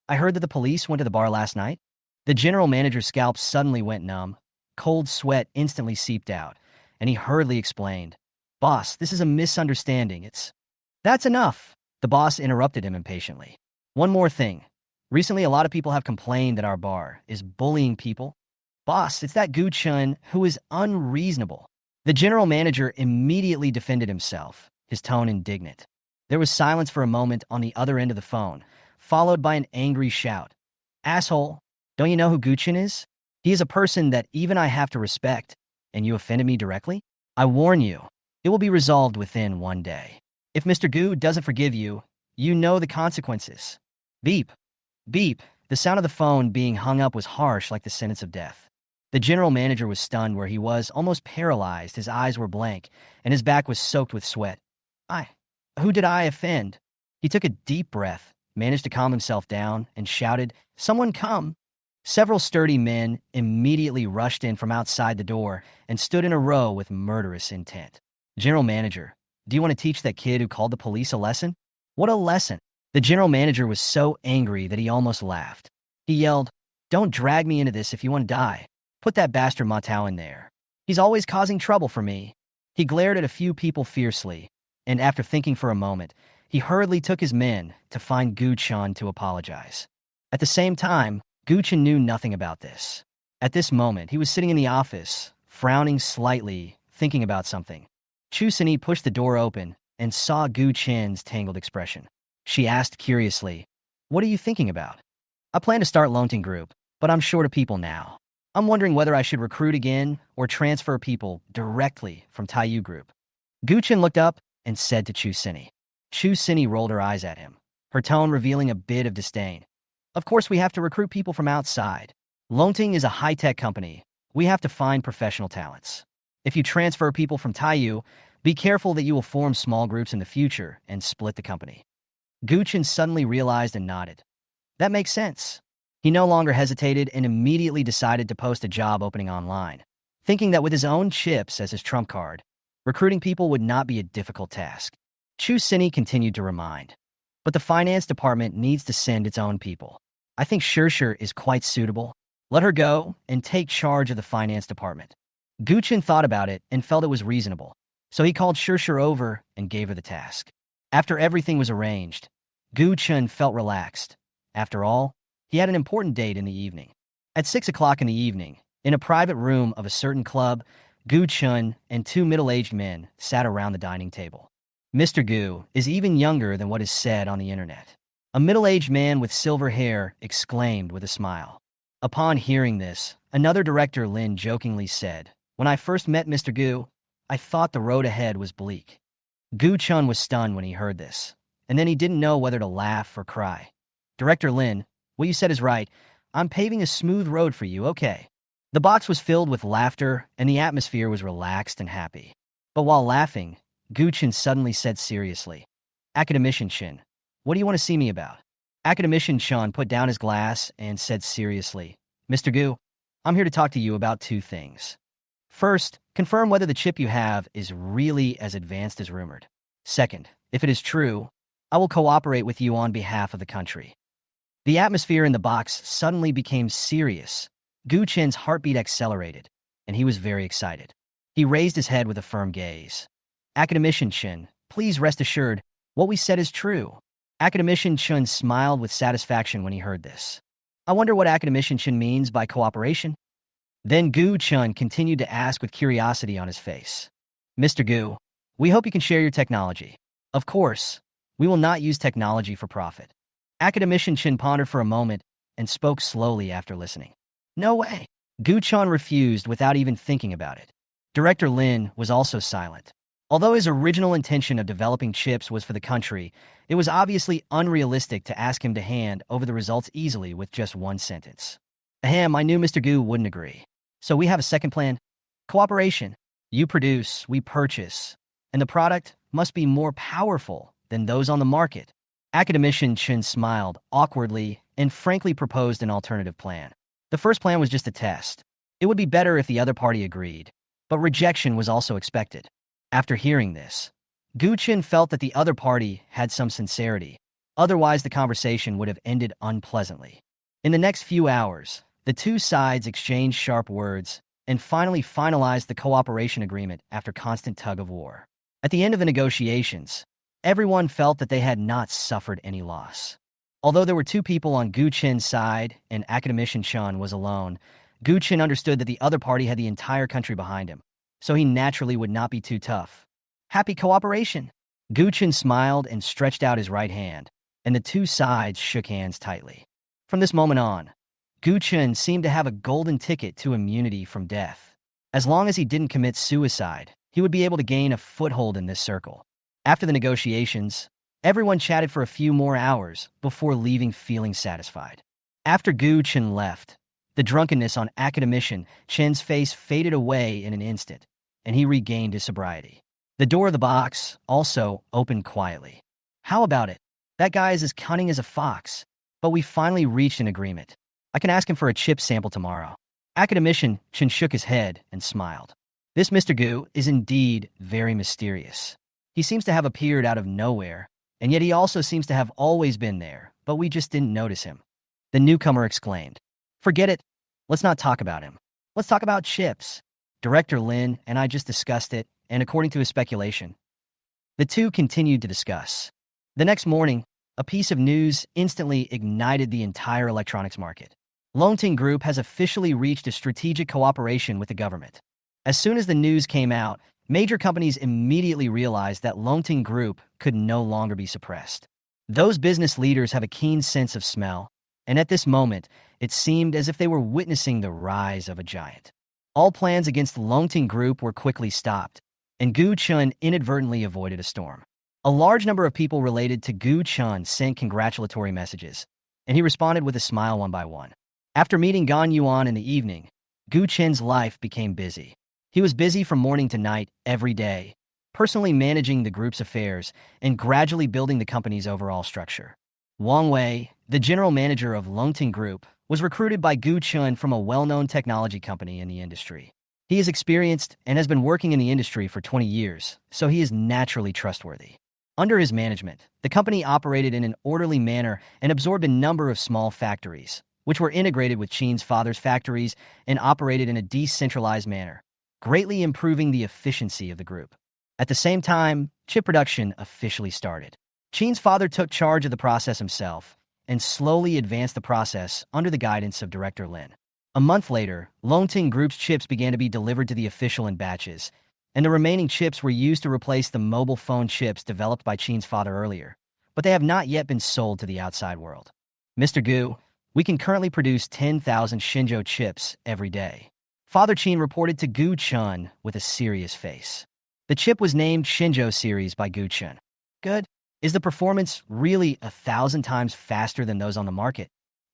A: I heard that the police went to the bar last night. The general manager's scalp suddenly went numb. Cold sweat instantly seeped out, and he hurriedly explained, Boss, this is a misunderstanding. That's enough. The boss interrupted him impatiently. One more thing. Recently, a lot of people have complained that our bar is bullying people. Boss, it's that Gu Chen who is unreasonable. The general manager immediately defended himself, his tone indignant. There was silence for a moment on the other end of the phone, followed by an angry shout. Asshole, don't you know who Gu Chen is? He is a person that even I have to respect, and you offended me directly? I warn you, it will be resolved within one day. If Mr. Gu doesn't forgive you, you know the consequences. Beep. Beep. The sound of the phone being hung up was harsh like the sentence of death. The general manager was stunned where he was, almost paralyzed. His eyes were blank, and his back was soaked with sweat. Who did I offend? He took a deep breath, managed to calm himself down, and shouted, "Someone come!" Several sturdy men immediately rushed in from outside the door and stood in a row with murderous intent. General manager, do you want to teach that kid who called the police a lesson? What a lesson! The general manager was so angry that he almost laughed. He yelled, "Don't drag me into this if you want to die. Put that bastard Matao in there. He's always causing trouble for me." He glared at a few people fiercely, and after thinking for a moment, he hurriedly took his men to find Gu Chen to apologize. At the same time, Gu Chen knew nothing about this. At this moment, he was sitting in the office, frowning slightly, thinking about something. Chu Sini pushed the door open and saw Gu Chen's tangled expression. She asked curiously, "What are you thinking about?" "I plan to start Lonting Group, but I'm short of people now. I'm wondering whether I should recruit again or transfer people directly from Taiyu Group." Gu Chen looked up and said to Chu Sini. Chu Sini rolled her eyes at him, her tone revealing a bit of disdain. "Of course we have to recruit people from outside. Lonting is a high-tech company. We have to find professional talents. If you transfer people from Taiyu, be careful that you will form small groups in the future and split the company." Gu Chen suddenly realized and nodded. That makes sense. He no longer hesitated and immediately decided to post a job opening online, thinking that with his own chips as his trump card, recruiting people would not be a difficult task. Chu Sini continued to remind, "But the finance department needs to send its own people. I think Shir is quite suitable. Let her go and take charge of the finance department." Gu Chen thought about it and felt it was reasonable, so he called Shir over and gave her the task. After everything was arranged, Gu Chen felt relaxed. After all, he had an important date in the evening. At 6 o'clock in the evening, in a private room of a certain club, Gu Chen and two middle-aged men sat around the dining table. Mr. Gu is even younger than what is said on the internet. A middle-aged man with silver hair exclaimed with a smile. Upon hearing this, another director, Lin, jokingly said, "When I first met Mr. Gu, I thought the road ahead was bleak." Gu Chen was stunned when he heard this, and then he didn't know whether to laugh or cry. "Director Lin, what you said is right. I'm paving a smooth road for you, okay?" The box was filled with laughter, and the atmosphere was relaxed and happy. But while laughing, Gu Chen suddenly said seriously, "Academician Shin, what do you want to see me about?" Academician Shin put down his glass and said seriously, "Mr. Gu, I'm here to talk to you about two things. First, confirm whether the chip you have is really as advanced as rumored. Second, if it is true, I will cooperate with you on behalf of the country." The atmosphere in the box suddenly became serious. Gu Chen's heartbeat accelerated, and he was very excited. He raised his head with a firm gaze. "Academician Shin, please rest assured, what we said is true." Academician Shin smiled with satisfaction when he heard this. "I wonder what Academician Shin means by cooperation?" Then Gu Chen continued to ask with curiosity on his face. "Mr. Gu, we hope you can share your technology. Of course, we will not use technology for profit." Academician Shin pondered for a moment and spoke slowly after listening. "No way." Gu Chen refused without even thinking about it. Director Lin was also silent. Although his original intention of developing chips was for the country, it was obviously unrealistic to ask him to hand over the results easily with just one sentence. Ahem, I knew Mr. Gu wouldn't agree. So we have a second plan. Cooperation. You produce, we purchase, and the product must be more powerful than those on the market. Academician Chen smiled awkwardly and frankly proposed an alternative plan. The first plan was just a test. It would be better if the other party agreed, but rejection was also expected. After hearing this, Gu Chen felt that the other party had some sincerity. Otherwise, the conversation would have ended unpleasantly. In the next few hours, the two sides exchanged sharp words and finally finalized the cooperation agreement after constant tug-of-war. At the end of the negotiations, everyone felt that they had not suffered any loss. Although there were two people on Gu Chen's side and Academician Shin was alone, Gu Chen understood that the other party had the entire country behind him, so he naturally would not be too tough. Happy cooperation! Gu Chen smiled and stretched out his right hand, and the two sides shook hands tightly. From this moment on, Gu Chen seemed to have a golden ticket to immunity from death. As long as he didn't commit suicide, he would be able to gain a foothold in this circle. After the negotiations, everyone chatted for a few more hours before leaving feeling satisfied. After Gu Chen left, the drunkenness on academician Chen's face faded away in an instant, and he regained his sobriety. The door of the box also opened quietly. How about it? That guy is as cunning as a fox, but we finally reached an agreement. I can ask him for a chip sample tomorrow. Academician Chen shook his head and smiled. This Mr. Gu is indeed very mysterious. He seems to have appeared out of nowhere, and yet he also seems to have always been there, but we just didn't notice him. The newcomer exclaimed. Forget it. Let's not talk about him. Let's talk about chips. Director Lin and I just discussed it, and according to his speculation, the two continued to discuss. The next morning, a piece of news instantly ignited the entire electronics market. Longting Group has officially reached a strategic cooperation with the government. As soon as the news came out, major companies immediately realized that Longting Group could no longer be suppressed. Those business leaders have a keen sense of smell, and at this moment, it seemed as if they were witnessing the rise of a giant. All plans against Longting Group were quickly stopped, and Gu Chen inadvertently avoided a storm. A large number of people related to Gu Chen sent congratulatory messages, and he responded with a smile one by one. After meeting Gan Yuan in the evening, Gu Chen's life became busy. He was busy from morning to night every day, personally managing the group's affairs and gradually building the company's overall structure. Wang Wei, the general manager of Longting Group, was recruited by Gu Chen from a well-known technology company in the industry. He is experienced and has been working in the industry for 20 years, so he is naturally trustworthy. Under his management, the company operated in an orderly manner and absorbed a number of small factories, which were integrated with Qin's father's factories and operated in a decentralized manner, greatly improving the efficiency of the group. At the same time, chip production officially started. Qin's father took charge of the process himself and slowly advanced the process under the guidance of Director Lin. A month later, Longting Group's chips began to be delivered to the official in batches, and the remaining chips were used to replace the mobile phone chips developed by Qin's father earlier, but they have not yet been sold to the outside world. Mr. Gu, we can currently produce 10,000 Shenzhou chips every day. Father Qin reported to Gu Chen with a serious face. The chip was named Shenzhou series by Gu Chen. Good. Is the performance really 1,000 times faster than those on the market?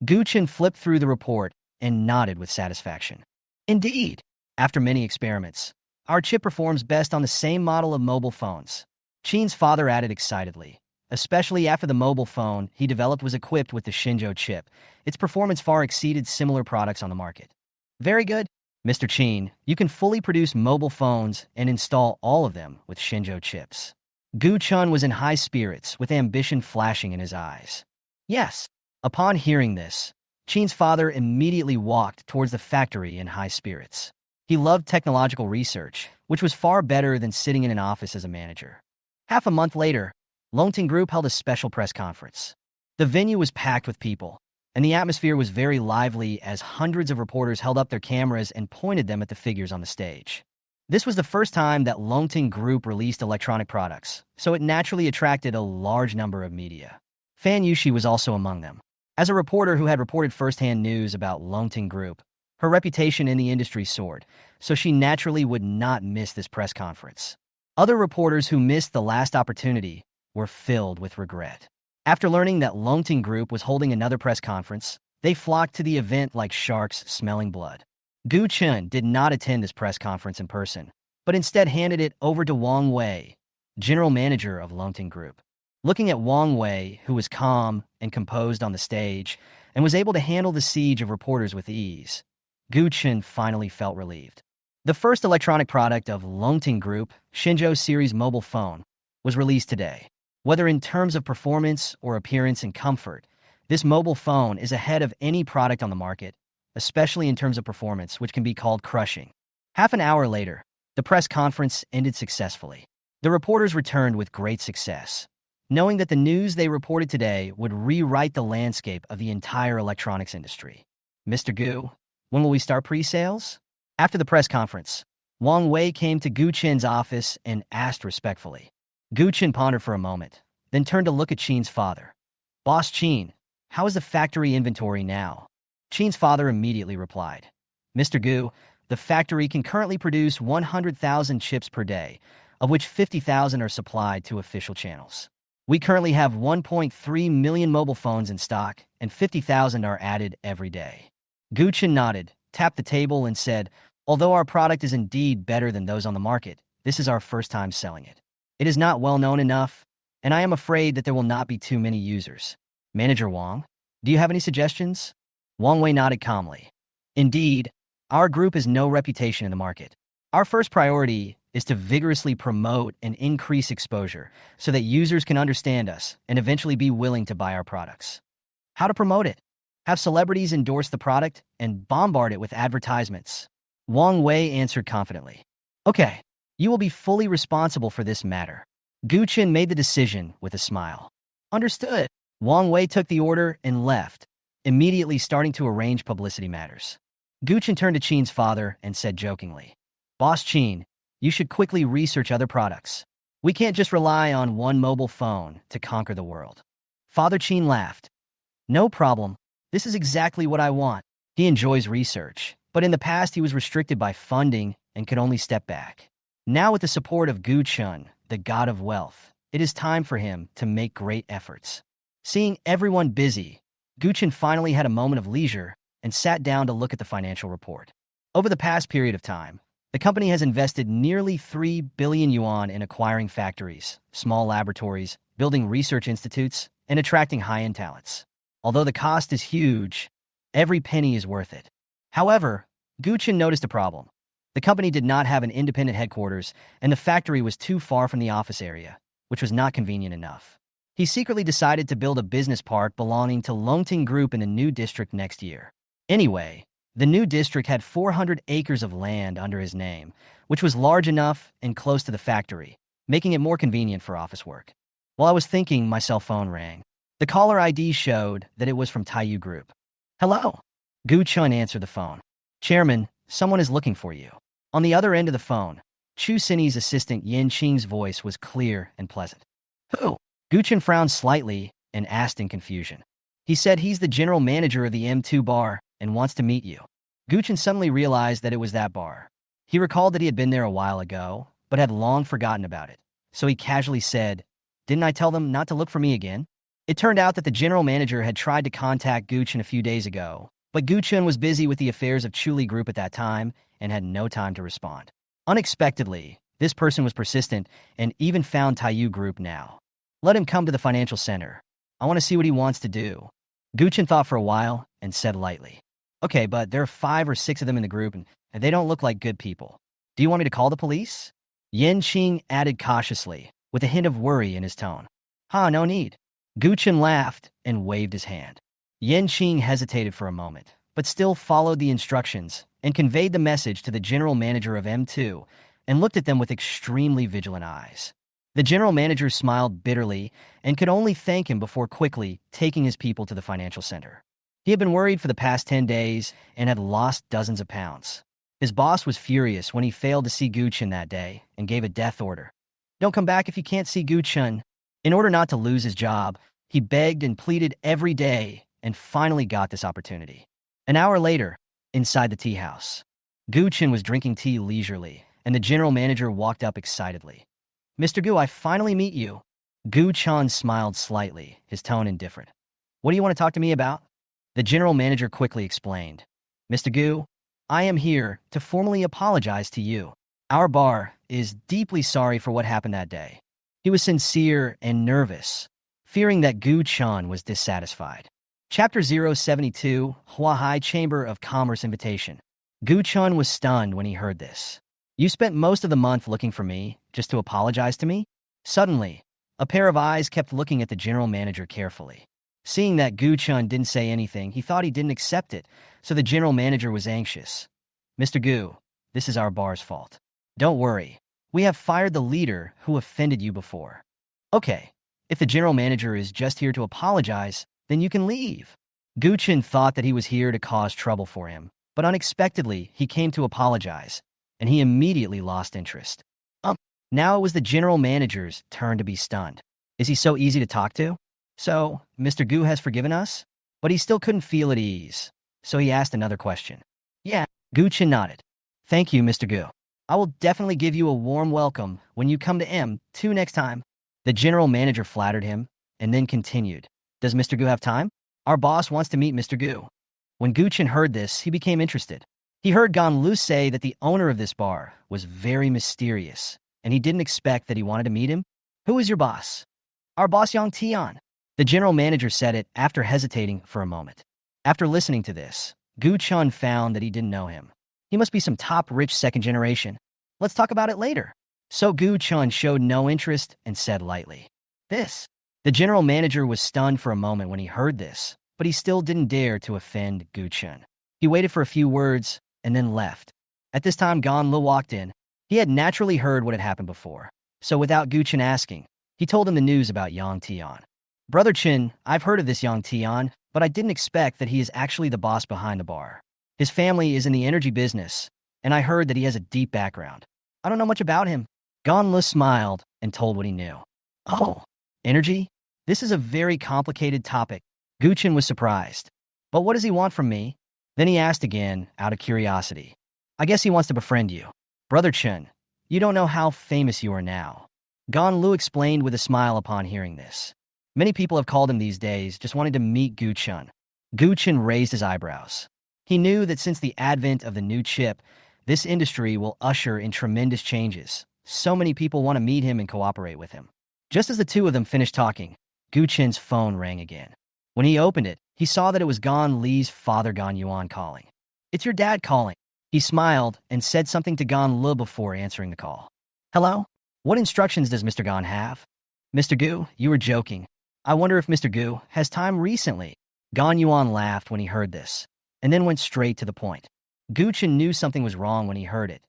A: Gu Chen flipped through the report and nodded with satisfaction. Indeed, after many experiments, our chip performs best on the same model of mobile phones. Qin's father added excitedly. Especially after the mobile phone he developed was equipped with the Shenzhou chip, its performance far exceeded similar products on the market. Very good. Mr. Qin, you can fully produce mobile phones and install all of them with Shenzhou chips. Gu Chen was in high spirits, with ambition flashing in his eyes. Yes. Upon hearing this, Qin's father immediately walked towards the factory in high spirits. He loved technological research, which was far better than sitting in an office as a manager. Half a month later, Longting Group held a special press conference. The venue was packed with people, and the atmosphere was very lively as hundreds of reporters held up their cameras and pointed them at the figures on the stage. This was the first time that Longting Group released electronic products, so it naturally attracted a large number of media. Fan Yushi was also among them. As a reporter who had reported first-hand news about Longting Group, her reputation in the industry soared, so she naturally would not miss this press conference. Other reporters who missed the last opportunity were filled with regret. After learning that Longting Group was holding another press conference, they flocked to the event like sharks smelling blood. Gu Chen did not attend this press conference in person, but instead handed it over to Wang Wei, general manager of Longting Group. Looking at Wang Wei, who was calm and composed on the stage and was able to handle the siege of reporters with ease, Gu Chen finally felt relieved. The first electronic product of Longting Group, Shenzhou series mobile phone, was released today. Whether in terms of performance or appearance and comfort, this mobile phone is ahead of any product on the market, especially in terms of performance, which can be called crushing. Half an hour later, the press conference ended successfully. The reporters returned with great success, knowing that the news they reported today would rewrite the landscape of the entire electronics industry. Mr. Gu, when will we start pre-sales? After the press conference, Wang Wei came to Gu Chen's office and asked respectfully. Gu Chen pondered for a moment, then turned to look at Qin's father. Boss Qin, how is the factory inventory now? Chen's father immediately replied, Mr. Gu, the factory can currently produce 100,000 chips per day, of which 50,000 are supplied to official channels. We currently have 1.3 million mobile phones in stock, and 50,000 are added every day. Gu Chen nodded, tapped the table, and said, although our product is indeed better than those on the market, this is our first time selling it. It is not well known enough, and I am afraid that there will not be too many users. Manager Wang, do you have any suggestions? Wang Wei nodded calmly. Indeed, our group has no reputation in the market. Our first priority is to vigorously promote and increase exposure so that users can understand us and eventually be willing to buy our products. How to promote it? Have celebrities endorse the product and bombard it with advertisements. Wang Wei answered confidently. Okay, you will be fully responsible for this matter. Gu Chen made the decision with a smile. Understood. Wang Wei took the order and left, immediately starting to arrange publicity matters. Gu Chen turned to Chen's father and said jokingly, Boss Chen, you should quickly research other products. We can't just rely on one mobile phone to conquer the world. Father Chen laughed. No problem. This is exactly what I want. He enjoys research, but in the past he was restricted by funding and could only step back. Now with the support of Gu Chen, the god of wealth, it is time for him to make great efforts. Seeing everyone busy, Gu Chen finally had a moment of leisure and sat down to look at the financial report. Over the past period of time, the company has invested nearly 3 billion yuan in acquiring factories, small laboratories, building research institutes, and attracting high-end talents. Although the cost is huge, every penny is worth it. However, Gu Chen noticed a problem. The company did not have an independent headquarters, and the factory was too far from the office area, which was not convenient enough. He secretly decided to build a business park belonging to Longting Group in the new district next year. Anyway, the new district had 400 acres of land under his name, which was large enough and close to the factory, making it more convenient for office work. While I was thinking, my cell phone rang. The caller ID showed that it was from Taiyu Group. Hello? Gu Chen answered the phone. Chairman, someone is looking for you. On the other end of the phone, Chu Sini's assistant Yin Qing's voice was clear and pleasant. Who? Gu Chen frowned slightly and asked in confusion. He said he's the general manager of the M2 bar and wants to meet you. Gu Chen suddenly realized that it was that bar. He recalled that he had been there a while ago, but had long forgotten about it. So he casually said, Didn't I tell them not to look for me again? It turned out that the general manager had tried to contact Gu Chen a few days ago, but Gu Chen was busy with the affairs of Chuli Group at that time and had no time to respond. Unexpectedly, this person was persistent and even found Taiyu Group now. Let him come to the financial center. I want to see what he wants to do. Gu Chen thought for a while and said lightly, Okay, but there are 5 or 6 of them in the group and they don't look like good people. Do you want me to call the police? Yin Qing added cautiously, with a hint of worry in his tone. No need. Gu Chen laughed and waved his hand. Yin Qing hesitated for a moment, but still followed the instructions and conveyed the message to the general manager of M2 and looked at them with extremely vigilant eyes. The general manager smiled bitterly and could only thank him before quickly taking his people to the financial center. He had been worried for the past 10 days and had lost dozens of pounds. His boss was furious when he failed to see Gu Chen that day and gave a death order. Don't come back if you can't see Gu Chen. In order not to lose his job, he begged and pleaded every day and finally got this opportunity. An hour later, inside the tea house, Gu Chen was drinking tea leisurely, and the general manager walked up excitedly. Mr. Gu, I finally meet you. Gu Chen smiled slightly, his tone indifferent. What do you want to talk to me about? The general manager quickly explained. Mr. Gu, I am here to formally apologize to you. Our bar is deeply sorry for what happened that day. He was sincere and nervous, fearing that Gu Chen was dissatisfied. Chapter 072, Huahai Chamber of Commerce Invitation. Gu Chen was stunned when he heard this. You spent most of the month looking for me, just to apologize to me? Suddenly, a pair of eyes kept looking at the general manager carefully. Seeing that Gu Chen didn't say anything, he thought he didn't accept it, so the general manager was anxious. Mr. Gu, this is our bar's fault. Don't worry, we have fired the leader who offended you before. Okay, if the general manager is just here to apologize, then you can leave. Gu Chen thought that he was here to cause trouble for him, but unexpectedly he came to apologize, and he immediately lost interest. Now it was the general manager's turn to be stunned. Is he so easy to talk to? So, Mr. Gu has forgiven us? But he still couldn't feel at ease. so he asked another question. Yeah, Gu Chen nodded. Thank you, Mr. Gu. I will definitely give you a warm welcome when you come to M2 next time. The general manager flattered him and then continued. Does Mr. Gu have time? Our boss wants to meet Mr. Gu. When Gu Chen heard this, he became interested. He heard Gan Lu say that the owner of this bar was very mysterious, and he didn't expect that he wanted to meet him. Who is your boss? Our boss Yang Tian. The general manager said it after hesitating for a moment. After listening to this, Gu Chen found that he didn't know him. He must be some top rich second generation. Let's talk about it later. So Gu Chen showed no interest and said lightly, This. The general manager was stunned for a moment when he heard this, but he still didn't dare to offend Gu Chen. He waited for a few words and then left. At this time, Gan Lu walked in. He had naturally heard what had happened before, so without Gu Chen asking, he told him the news about Yang Tian. Brother Chen, I've heard of this Yang Tian, but I didn't expect that he is actually the boss behind the bar. His family is in the energy business, and I heard that he has a deep background. I don't know much about him. Gan Lu smiled and told what he knew. Oh, energy? This is a very complicated topic. Gu Chen was surprised. But what does he want from me? Then he asked again, out of curiosity. I guess he wants to befriend you. Brother Chen, you don't know how famous you are now. Gan Lu explained with a smile upon hearing this. Many people have called him these days, just wanting to meet Gu Chen. Gu Chen raised his eyebrows. He knew that since the advent of the new chip, this industry will usher in tremendous changes. So many people want to meet him and cooperate with him. Just as the two of them finished talking, Gu Chen's phone rang again. When he opened it, he saw that it was Gan Li's father Gan Yuan calling. It's your dad calling. He smiled and said something to Gan Lu before answering the call. Hello? What instructions does Mr. Gan have? Mr. Gu, you were joking. I wonder if Mr. Gu has time recently. Gan Yuan laughed when he heard this, and then went straight to the point. Gu Chen knew something was wrong when he heard it.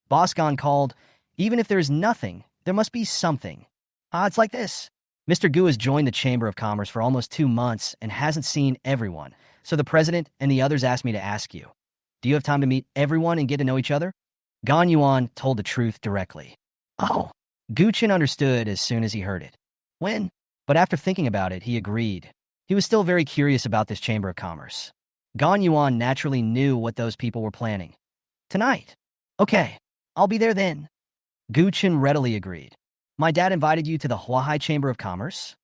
A: Boss Gan called, even if there is nothing, there must be something. It's like this. Mr. Gu has joined the Chamber of Commerce for almost 2 months and hasn't seen everyone, so the president and the others asked me to ask you. Do you have time to meet everyone and get to know each other? Gan Yuan told the truth directly. Oh. Gu Chen understood as soon as he heard it. When? But after thinking about it, he agreed. He was still very curious about this Chamber of Commerce. Gan Yuan naturally knew what those people were planning. Tonight. Okay, I'll be there then. Gu Chen readily agreed. My dad invited you to the Huahai Chamber of Commerce?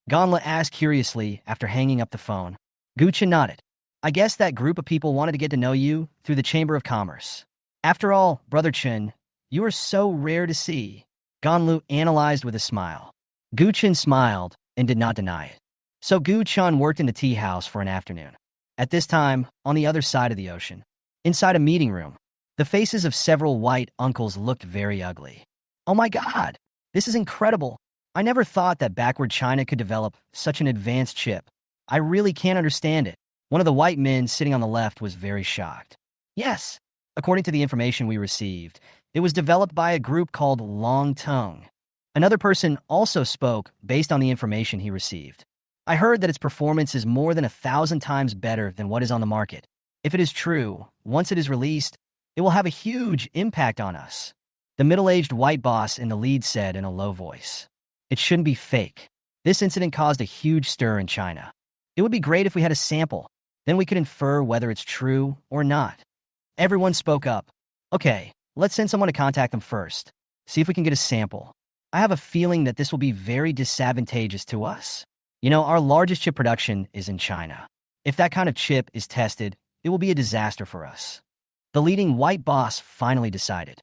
A: Gan Lu asked curiously after hanging up the phone. Gu Chen nodded. I guess that group of people wanted to get to know you through the Chamber of Commerce. After all, Brother Chen, you are so rare to see. Gan Lu analyzed with a smile. Gu Chen smiled and did not deny it. So Gu Chen worked in the tea house for an afternoon. At this time, on the other side of the ocean, inside a meeting room, the faces of several white uncles looked very ugly. Oh my God, this is incredible. I never thought that backward China could develop such an advanced chip. I really can't understand it. One of the white men sitting on the left was very shocked. Yes, according to the information we received, it was developed by a group called Long Tongue. Another person also spoke based on the information he received. I heard that its performance is more than 1,000 times better than what is on the market. If it is true, once it is released, it will have a huge impact on us. The middle-aged white boss in the lead said in a low voice. It shouldn't be fake. This incident caused a huge stir in China. It would be great if we had a sample. Then we could infer whether it's true or not. Everyone spoke up. Okay, let's send someone to contact them first. See if we can get a sample. I have a feeling that this will be very disadvantageous to us. You know, our largest chip production is in China. If that kind of chip is tested, it will be a disaster for us. The leading white boss finally decided.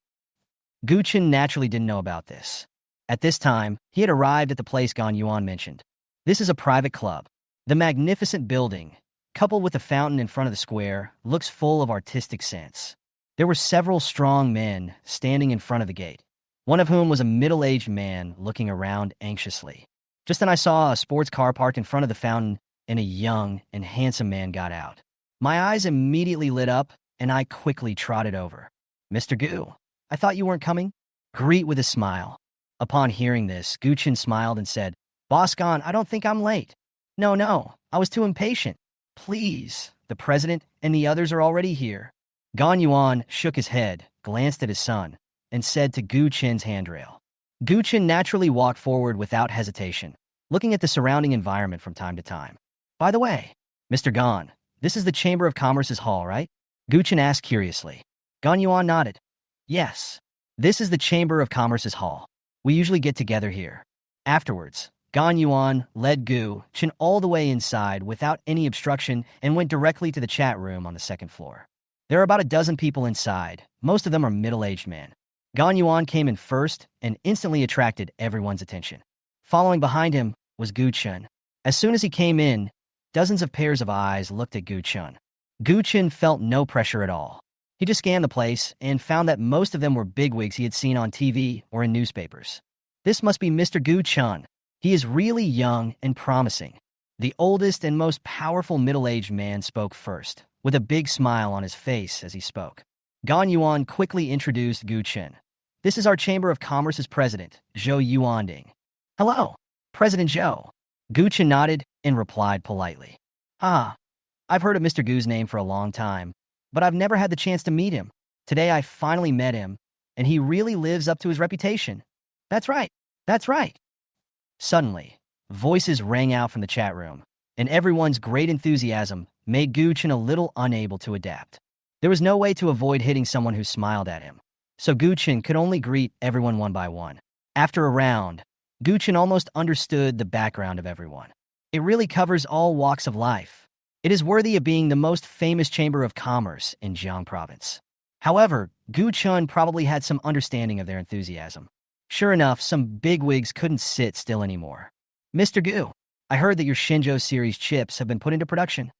A: Gu Chen naturally didn't know about this. At this time, he had arrived at the place Gan Yuan mentioned. This is a private club. The magnificent building, coupled with the fountain in front of the square, looks full of artistic sense. There were several strong men standing in front of the gate, one of whom was a middle-aged man looking around anxiously. Just then I saw a sports car parked in front of the fountain, and a young and handsome man got out. My eyes immediately lit up, and I quickly trotted over. Mr. Gu, I thought you weren't coming? Greet with a smile. Upon hearing this, Gu Chen smiled and said, Boss Gan, I don't think I'm late. No, I was too impatient. Please, the president and the others are already here. Gan Yuan shook his head, glanced at his son, and said to Gu Chen's handrail. Gu Chen naturally walked forward without hesitation, looking at the surrounding environment from time to time. By the way, Mr. Gan, This is the Chamber of Commerce's hall, right? Gu Chen asked curiously. Gan Yuan nodded. Yes. This is the Chamber of Commerce's hall. We usually get together here. Afterwards, Gan Yuan led Gu Chen all the way inside without any obstruction and went directly to the chat room on the second floor. There are about a dozen people inside. Most of them are middle-aged men. Gan Yuan came in first and instantly attracted everyone's attention. Following behind him was Gu Chen. As soon as he came in, dozens of pairs of eyes looked at Gu Chen. Gu Chen felt no pressure at all. He just scanned the place and found that most of them were bigwigs he had seen on TV or in newspapers. This must be Mr. Gu Chen. He is really young and promising. The oldest and most powerful middle-aged man spoke first, with a big smile on his face as he spoke. Gan Yuan quickly introduced Gu Chen. This is our Chamber of Commerce's president, Zhou Yuanding. Hello, President Zhou. Gu Chen nodded and replied politely. Ah, I've heard of Mr. Gu's name for a long time, but I've never had the chance to meet him. Today I finally met him, and he really lives up to his reputation. That's right. That's right. Suddenly, voices rang out from the chat room, and everyone's great enthusiasm made Gu Chen a little unable to adapt. There was no way to avoid hitting someone who smiled at him, so Gu Chen could only greet everyone one by one. After a round, Gu Chen almost understood the background of everyone. It really covers all walks of life. It is worthy of being the most famous chamber of commerce in Jiang province. However, Gu Chen probably had some understanding of their enthusiasm. Sure enough, some bigwigs couldn't sit still anymore. Mr. Gu, I heard that your Shenzhou series chips have been put into production.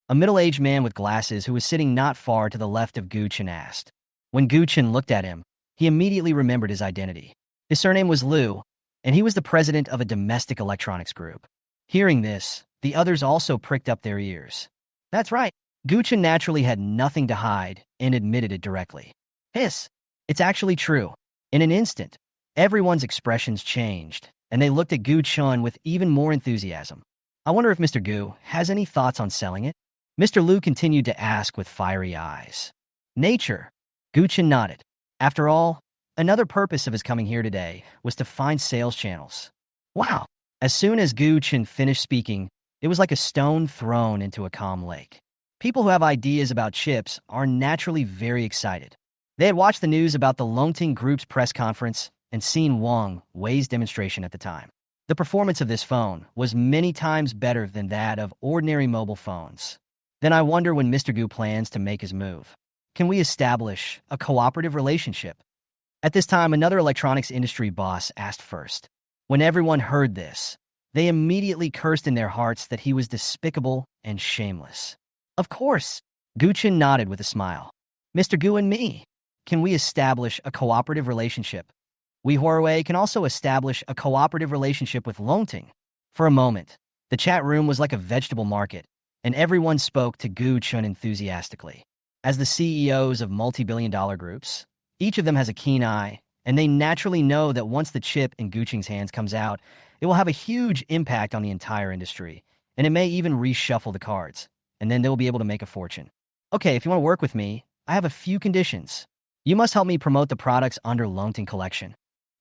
A: A middle-aged man with glasses who was sitting not far to the left of Gu Chen asked. When Gu Chen looked at him, he immediately remembered his identity. His surname was Liu, and he was the president of a domestic electronics group. Hearing this, the others also pricked up their ears. That's right. Gu Chen naturally had nothing to hide and admitted it directly. Hiss. It's actually true. In an instant, everyone's expressions changed, and they looked at Gu Chen with even more enthusiasm. I wonder if Mr. Gu has any thoughts on selling it? Mr. Liu continued to ask with fiery eyes. Nature. Gu Chen nodded. After all, another purpose of his coming here today was to find sales channels. Wow. As soon as Gu Chen finished speaking, it was like a stone thrown into a calm lake. People who have ideas about chips are naturally very excited. They had watched the news about the Longting Group's press conference and seen Wang Wei's demonstration at the time. The performance of this phone was many times better than that of ordinary mobile phones. Then I wonder when Mr. Gu plans to make his move. Can we establish a cooperative relationship? At this time, another electronics industry boss asked first. When everyone heard this, they immediately cursed in their hearts that he was despicable and shameless. Of course, Gu Chen nodded with a smile. Mr. Gu and me, can we establish a cooperative relationship? We Huawei can also establish a cooperative relationship with Longting. For a moment, the chat room was like a vegetable market, and everyone spoke to Gu Chen enthusiastically. As the CEOs of multi-billion-dollar groups, each of them has a keen eye, and they naturally know that once the chip in Gu Chen's hands comes out, it will have a huge impact on the entire industry, and it may even reshuffle the cards, and then they'll be able to make a fortune. Okay, if you want to work with me, I have a few conditions. You must help me promote the products under Longting Collection.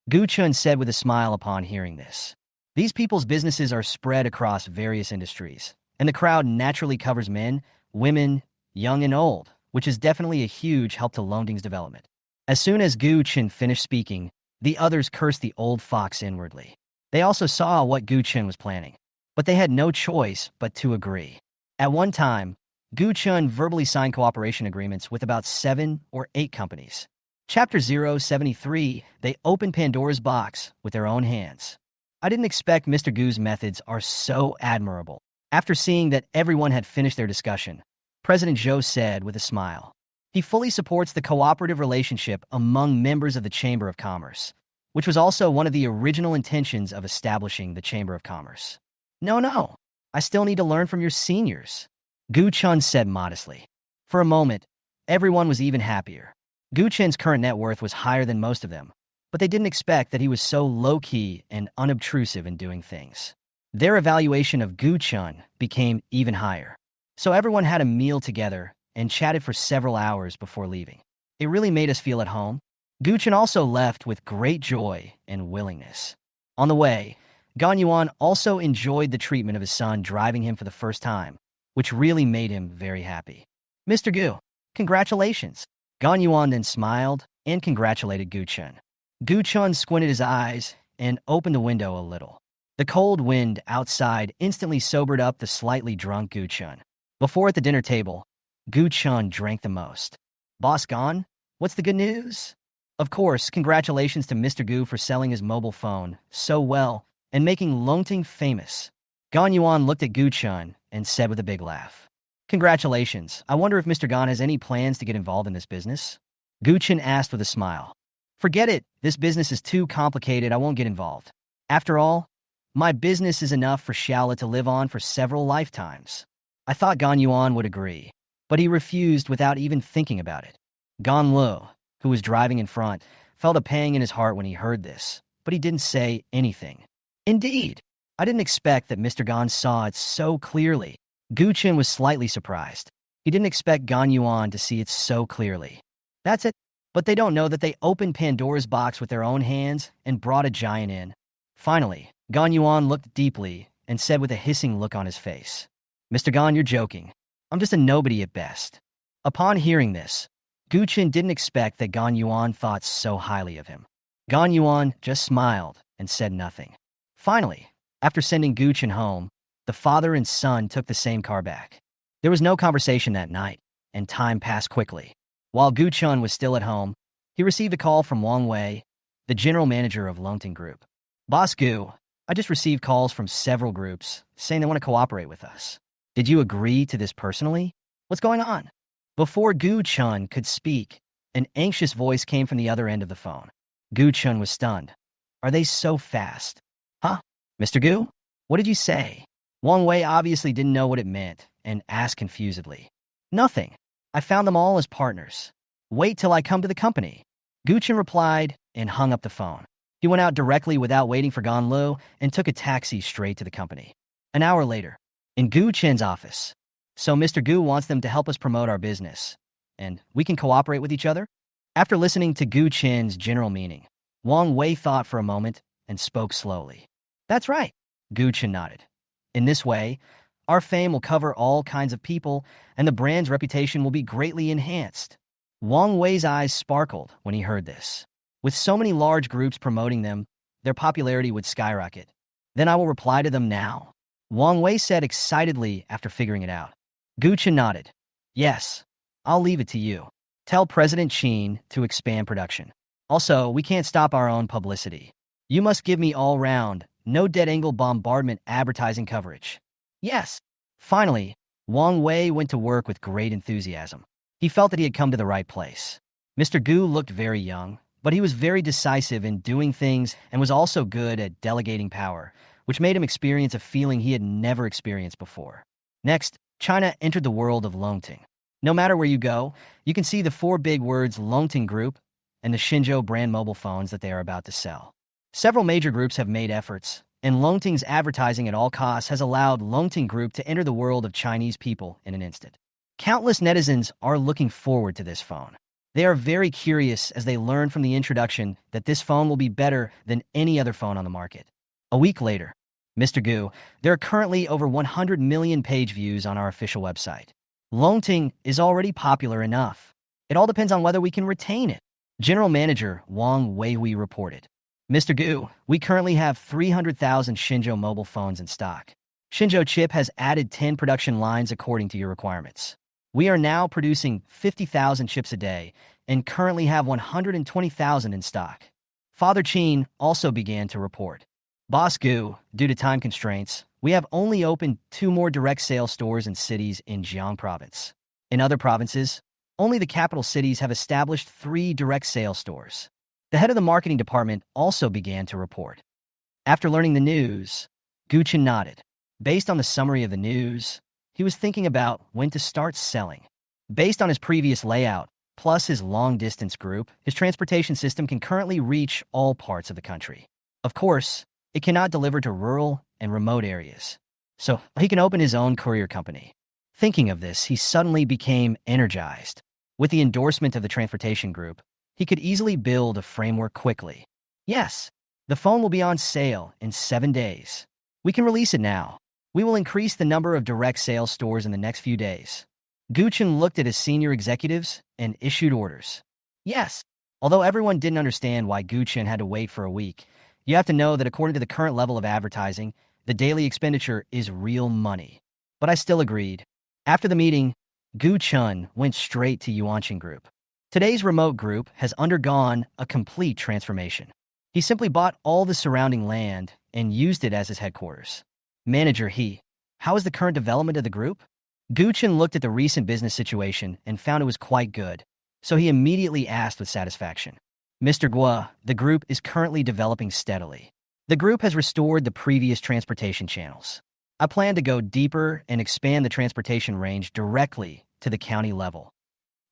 A: Gu Chen said with a smile upon hearing this. These people's businesses are spread across various industries, and the crowd naturally covers men, women, young and old, which is definitely a huge help to Longting's development. As soon as Gu Chen finished speaking, the others cursed the old fox inwardly. They also saw what Gu Chen was planning, but they had no choice but to agree. At one time, Gu Chen verbally signed cooperation agreements with about 7 or 8 companies. Chapter 073, they opened Pandora's box with their own hands. I didn't expect Mr. Gu's methods are so admirable. After seeing that everyone had finished their discussion, President Zhou said with a smile, he fully supports the cooperative relationship among members of the Chamber of Commerce, which was also one of the original intentions of establishing the Chamber of Commerce. No, I still need to learn from your seniors, Gu Chen said modestly. For a moment, everyone was even happier. Gu Chen's current net worth was higher than most of them, but they didn't expect that he was so low-key and unobtrusive in doing things. Their evaluation of Gu Chen became even higher. So everyone had a meal together and chatted for several hours before leaving. It really made us feel at home. Gu Chen also left with great joy and willingness. On the way, Gan Yuan also enjoyed the treatment of his son driving him for the first time, which really made him very happy. Mr. Gu, congratulations. Gan Yuan then smiled and congratulated Gu Chen. Gu Chen squinted his eyes and opened the window a little. The cold wind outside instantly sobered up the slightly drunk Gu Chen. Before at the dinner table, Gu Chen drank the most. Boss Gan, what's the good news? Of course, congratulations to Mr. Gu for selling his mobile phone so well and making Longting famous. Gan Yuan looked at Gu Chen and said with a big laugh, "Congratulations. I wonder if Mr. Gan has any plans to get involved in this business?" Gu Chen asked with a smile. "Forget it. This business is too complicated. I won't get involved. After all, my business is enough for Xiaola to live on for several lifetimes." I thought Gan Yuan would agree, but he refused without even thinking about it. Gan Lu, who was driving in front, felt a pang in his heart when he heard this, but he didn't say anything. Indeed, I didn't expect that Mr. Gan saw it so clearly. Gu Chen was slightly surprised. He didn't expect Gan Yuan to see it so clearly. That's it. But they don't know that they opened Pandora's box with their own hands and brought a giant in. Finally, Gan Yuan looked deeply and said with a hissing look on his face, "Mr. Gan, you're joking. I'm just a nobody at best." Upon hearing this, Gu Chen didn't expect that Gan Yuan thought so highly of him. Gan Yuan just smiled and said nothing. Finally, after sending Gu Chen home, the father and son took the same car back. There was no conversation that night, and time passed quickly. While Gu Chen was still at home, he received a call from Wang Wei, the general manager of Longting Group. "Boss Gu, I just received calls from several groups saying they want to cooperate with us. Did you agree to this personally? What's going on?" Before Gu Chen could speak, an anxious voice came from the other end of the phone. Gu Chen was stunned. "Are they so fast?" "Huh? Mr. Gu? What did you say?" Wang Wei obviously didn't know what it meant and asked confusedly. "Nothing. I found them all as partners. Wait till I come to the company." Gu Chen replied and hung up the phone. He went out directly without waiting for Gan Lu and took a taxi straight to the company. An hour later, in Gu Chen's office. "So Mr. Gu wants them to help us promote our business, and we can cooperate with each other?" After listening to Gu Chen's general meaning, Wang Wei thought for a moment and spoke slowly. "That's right," Gu Chen nodded. "In this way, our fame will cover all kinds of people, and the brand's reputation will be greatly enhanced." Wang Wei's eyes sparkled when he heard this. With so many large groups promoting them, their popularity would skyrocket. "Then I will reply to them now," Wang Wei said excitedly after figuring it out. Gu Chen nodded. "Yes, I'll leave it to you. Tell President Qin to expand production. Also, we can't stop our own publicity. You must give me all-round, no dead-angle bombardment advertising coverage." "Yes." Finally, Wang Wei went to work with great enthusiasm. He felt that he had come to the right place. Mr. Gu looked very young, but he was very decisive in doing things and was also good at delegating power, which made him experience a feeling he had never experienced before. Next, China entered the world of Longting. No matter where you go, you can see the four big words Longting Group and the Shenzhou brand mobile phones that they are about to sell. Several major groups have made efforts, and Longting's advertising at all costs has allowed Longting Group to enter the world of Chinese people in an instant. Countless netizens are looking forward to this phone. They are very curious as they learn from the introduction that this phone will be better than any other phone on the market. A week later, Mr. Gu, there are currently over 100 million page views on our official website. Longting is already popular enough. It all depends on whether we can retain it. General Manager Wang Weihui reported. "Mr. Gu, we currently have 300,000 Shenzhou mobile phones in stock. Shenzhou Chip has added 10 production lines according to your requirements. We are now producing 50,000 chips a day and currently have 120,000 in stock." Father Qin also began to report. "Boss Gu, due to time constraints, we have only opened 2 more direct sales stores in cities in Jiang province. In other provinces, only the capital cities have established 3 direct sales stores." The head of the marketing department also began to report. After learning the news, Gu Chen nodded. Based on the summary of the news, he was thinking about when to start selling. Based on his previous layout, plus his long-distance group, his transportation system can currently reach all parts of the country. Of course, it cannot deliver to rural and remote areas. So he can open his own courier company. Thinking of this, he suddenly became energized. With the endorsement of the transportation group, he could easily build a framework quickly. Yes, the phone will be on sale in 7 days. We can release it now. We will increase the number of direct sales stores in the next few days. Gu Chen looked at his senior executives and issued orders. Yes. Although everyone didn't understand why Gu Chen had to wait for a week, you have to know that according to the current level of advertising, the daily expenditure is real money. But I still agreed. After the meeting, Gu Chen went straight to Yuanqing Group. Today's remote group has undergone a complete transformation. He simply bought all the surrounding land and used it as his headquarters. Manager He, how is the current development of the group? Gu Chen looked at the recent business situation and found it was quite good, so he immediately asked with satisfaction. Mr. Gu, the group is currently developing steadily. The group has restored the previous transportation channels. I plan to go deeper and expand the transportation range directly to the county level.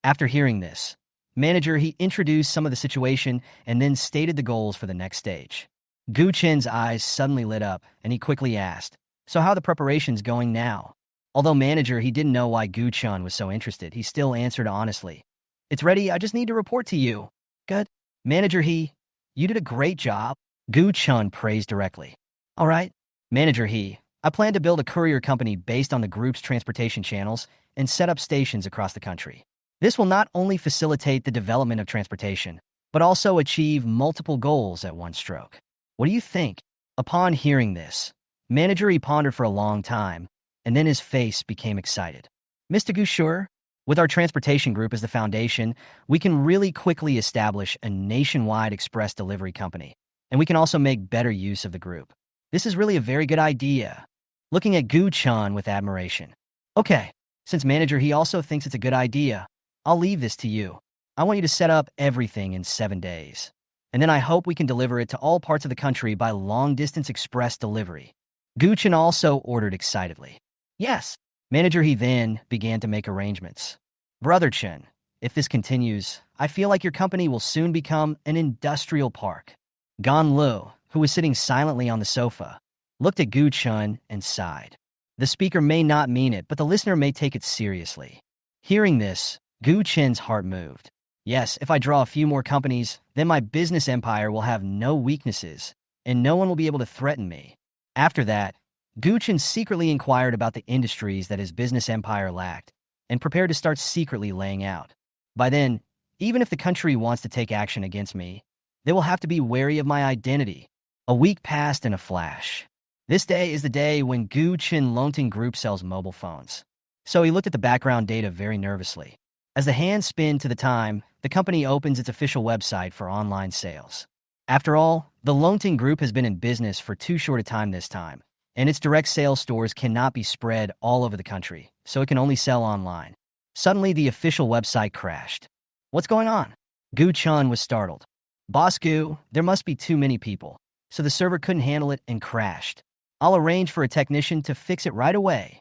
A: After hearing this, Manager He introduced some of the situation and then stated the goals for the next stage. Gu Chen's eyes suddenly lit up and he quickly asked, so how are the preparations going now? Although Manager He didn't know why Gu Chen was so interested, he still answered honestly. It's ready, I just need to report to you. Good. Manager He, you did a great job. Gu Chen praised directly. All right. Manager He, I plan to build a courier company based on the group's transportation channels and set up stations across the country. This will not only facilitate the development of transportation, but also achieve multiple goals at one stroke. What do you think? Upon hearing this, Manager He pondered for a long time, and then his face became excited. Mr. Gu, sure. With our transportation group as the foundation, we can really quickly establish a nationwide express delivery company, and we can also make better use of the group. This is really a very good idea. Looking at Gu Chen with admiration. Okay, since Manager He also thinks it's a good idea, I'll leave this to you. I want you to set up everything in 7 days. And then I hope we can deliver it to all parts of the country by long-distance express delivery. Gu Chen also ordered excitedly. Yes. Manager He then began to make arrangements. Brother Chen, if this continues, I feel like your company will soon become an industrial park. Gan Lu, who was sitting silently on the sofa, looked at Gu Chen and sighed. The speaker may not mean it, but the listener may take it seriously. Hearing this, Gu Chen's heart moved. Yes, if I draw a few more companies, then my business empire will have no weaknesses, and no one will be able to threaten me. After that, Gu Chen secretly inquired about the industries that his business empire lacked, and prepared to start secretly laying out. By then, even if the country wants to take action against me, they will have to be wary of my identity. A week passed in a flash. This day is the day when Gu Chen Longting Group sells mobile phones. So he looked at the background data very nervously. As the hands spin to the time, the company opens its official website for online sales. After all, the Longting Group has been in business for too short a time this time, and its direct sales stores cannot be spread all over the country, so it can only sell online. Suddenly, the official website crashed. What's going on? Gu Chen was startled. Boss Gu, there must be too many people, so the server couldn't handle it and crashed. I'll arrange for a technician to fix it right away.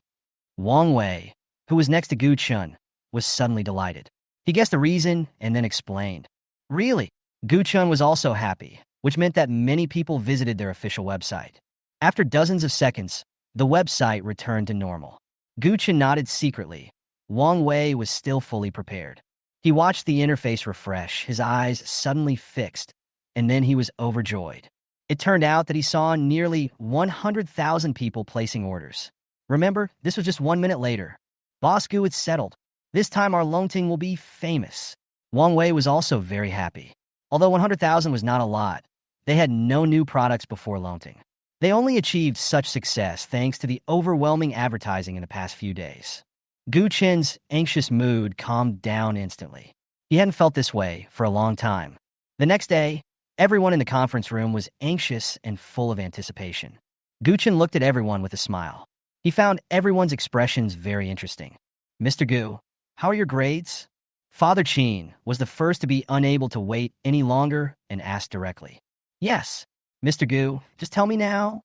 A: Wang Wei, who was next to Gu Chen, was suddenly delighted. He guessed the reason and then explained. Really? Gu Chen was also happy, which meant that many people visited their official website. After dozens of seconds, the website returned to normal. Gu Chen nodded secretly. Wang Wei was still fully prepared. He watched the interface refresh, his eyes suddenly fixed, and then he was overjoyed. It turned out that he saw nearly 100,000 people placing orders. Remember, this was just 1 minute later. Boss Gu had settled. This time our Longting will be famous. Wang Wei was also very happy. Although 100,000 was not a lot, they had no new products before Longting. They only achieved such success thanks to the overwhelming advertising in the past few days. Gu Chen's anxious mood calmed down instantly. He hadn't felt this way for a long time. The next day, everyone in the conference room was anxious and full of anticipation. Gu Chen looked at everyone with a smile. He found everyone's expressions very interesting. Mr. Gu, how are your grades? Father Qin was the first to be unable to wait any longer and asked directly. Yes. Mr. Gu, just tell me now.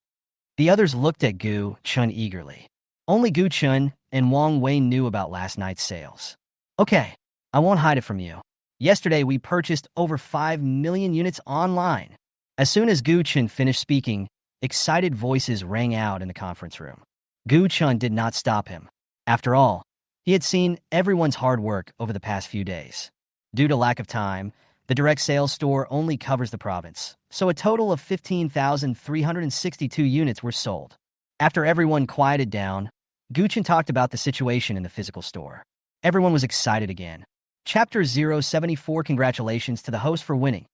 A: The others looked at Gu Chen eagerly. Only Gu Chen and Wang Wei knew about last night's sales. Okay, I won't hide it from you. Yesterday, we purchased over 5 million units online. As soon as Gu Chen finished speaking, excited voices rang out in the conference room. Gu Chen did not stop him. After all, he had seen everyone's hard work over the past few days. Due to lack of time, the direct sales store only covers the province, so a total of 15,362 units were sold. After everyone quieted down, Gu Chen talked about the situation in the physical store. Everyone was excited again. Chapter 074. Congratulations to the host for winning.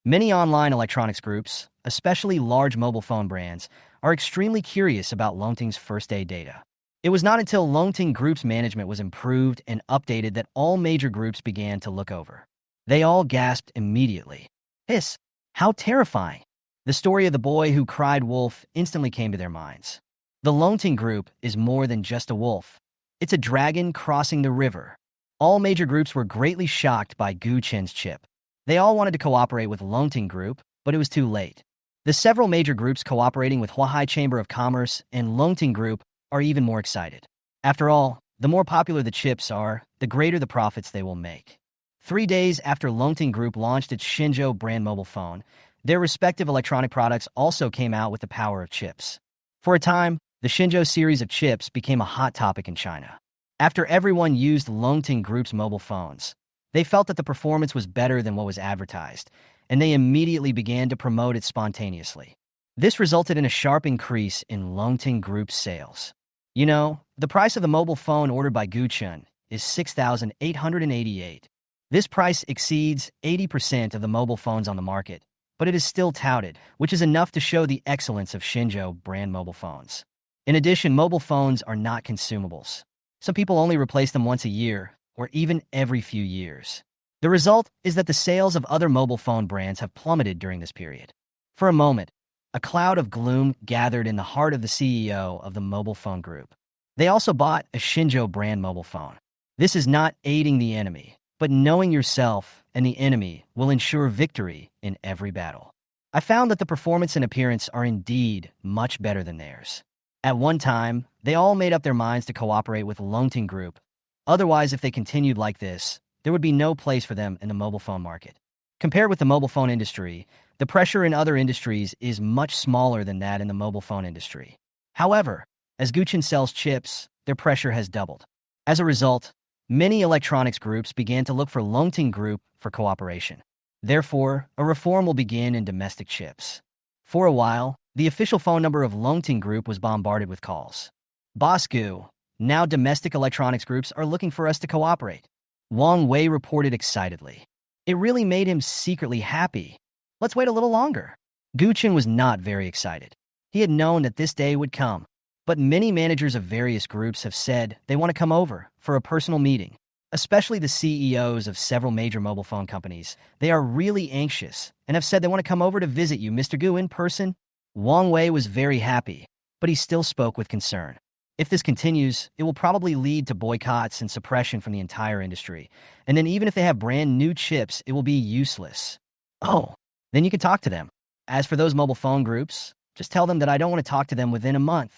A: Many online electronics groups, especially large mobile phone brands, are extremely curious about Longting's first-day data. It was not until Longting Group's management was improved and updated that all major groups began to look over. They all gasped immediately. Hiss! How terrifying! The story of the boy who cried wolf instantly came to their minds. The Longting Group is more than just a wolf. It's a dragon crossing the river. All major groups were greatly shocked by Gu Chen's chip. They all wanted to cooperate with Longting Group, but it was too late. The several major groups cooperating with Huahai Chamber of Commerce and Longting Group are even more excited. After all, the more popular the chips are, the greater the profits they will make. 3 days after Longting Group launched its Shenzhou brand mobile phone, their respective electronic products also came out with the power of chips. For a time, the Shenzhou series of chips became a hot topic in China. After everyone used Longting Group's mobile phones, they felt that the performance was better than what was advertised, and they immediately began to promote it spontaneously. This resulted in a sharp increase in Longting Group's sales. You know, the price of the mobile phone ordered by Gu Chen is 6,888. This price exceeds 80% of the mobile phones on the market, but it is still touted, which is enough to show the excellence of Shenzhou brand mobile phones. In addition, mobile phones are not consumables. Some people only replace them once a year, or even every few years. The result is that the sales of other mobile phone brands have plummeted during this period. For a moment, a cloud of gloom gathered in the heart of the CEO of the mobile phone group. They also bought a Shenzhou brand mobile phone. This is not aiding the enemy, but knowing yourself and the enemy will ensure victory in every battle. I found that the performance and appearance are indeed much better than theirs. At one time, they all made up their minds to cooperate with Longting Group. Otherwise, if they continued like this, there would be no place for them in the mobile phone market. Compared with the mobile phone industry, the pressure in other industries is much smaller than that in the mobile phone industry. However, as Gu Chen sells chips, their pressure has doubled. As a result, many electronics groups began to look for Longting Group for cooperation. Therefore, a reform will begin in domestic chips. For a while, the official phone number of Longting Group was bombarded with calls. Boss Gu, now domestic electronics groups are looking for us to cooperate. Wang Wei reported excitedly. It really made him secretly happy. Let's wait a little longer. Gu Chen was not very excited. He had known that this day would come. But many managers of various groups have said they want to come over for a personal meeting, especially the CEOs of several major mobile phone companies. They are really anxious and have said they want to come over to visit you, Mr. Gu, in person. Wang Wei was very happy, but he still spoke with concern. If this continues, it will probably lead to boycotts and suppression from the entire industry. And then even if they have brand new chips, it will be useless. Oh, then you can talk to them. As for those mobile phone groups, just tell them that I don't want to talk to them within a month.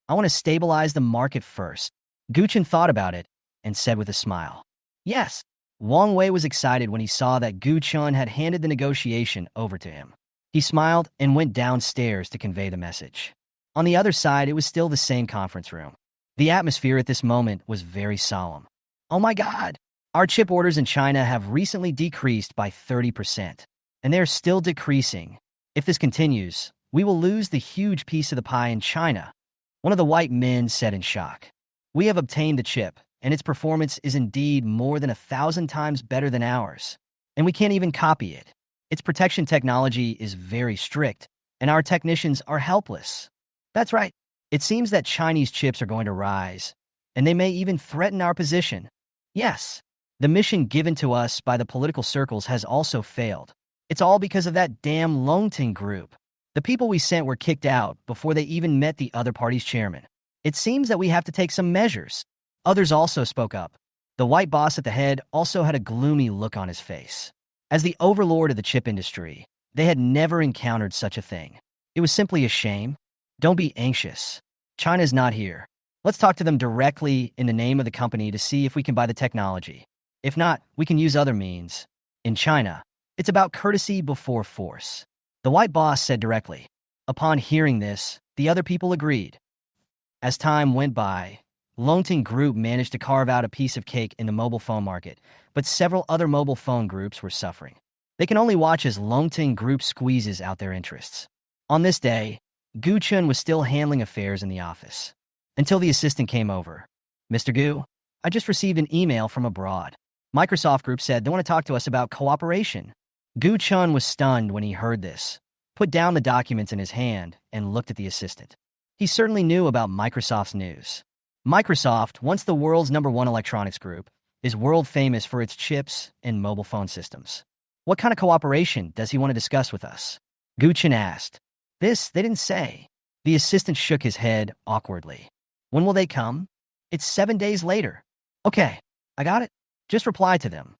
A: I want to stabilize the market first. Gu Chen thought about it and said with a smile, yes. Wang Wei was excited when he saw that Gu Chen had handed the negotiation over to him. He smiled and went downstairs to convey the message. On the other side, it was still the same conference room. The atmosphere at this moment was very solemn. Oh my God! Our chip orders in China have recently decreased by 30%, and they are still decreasing. If this continues, we will lose the huge piece of the pie in China. One of the white men said in shock. We have obtained the chip, and its performance is indeed more than 1,000 times better than ours. And we can't even copy it. Its protection technology is very strict, and our technicians are helpless. That's right. It seems that Chinese chips are going to rise, and they may even threaten our position. Yes, the mission given to us by the political circles has also failed. It's all because of that damn Longting Group. The people we sent were kicked out before they even met the other party's chairman. It seems that we have to take some measures. Others also spoke up. The white boss at the head also had a gloomy look on his face. As the overlord of the chip industry, they had never encountered such a thing. It was simply a shame. Don't be anxious. China's not here. Let's talk to them directly in the name of the company to see if we can buy the technology. If not, we can use other means. In China, it's about courtesy before force. The white boss said directly. Upon hearing this, the other people agreed. As time went by, Longting Group managed to carve out a piece of cake in the mobile phone market, but several other mobile phone groups were suffering. They can only watch as Longting Group squeezes out their interests. On this day, Gu Chen was still handling affairs in the office. Until the assistant came over. Mr. Gu, I just received an email from abroad. Microsoft Group said they want to talk to us about cooperation. Gu Chen was stunned when he heard this, put down the documents in his hand, and looked at the assistant. He certainly knew about Microsoft's news. Microsoft, once the world's #1 electronics group, is world famous for its chips and mobile phone systems. What kind of cooperation does he want to discuss with us? Gu Chen asked. This, they didn't say. The assistant shook his head awkwardly. When will they come? It's 7 days later. Okay, I got it. Just reply to them.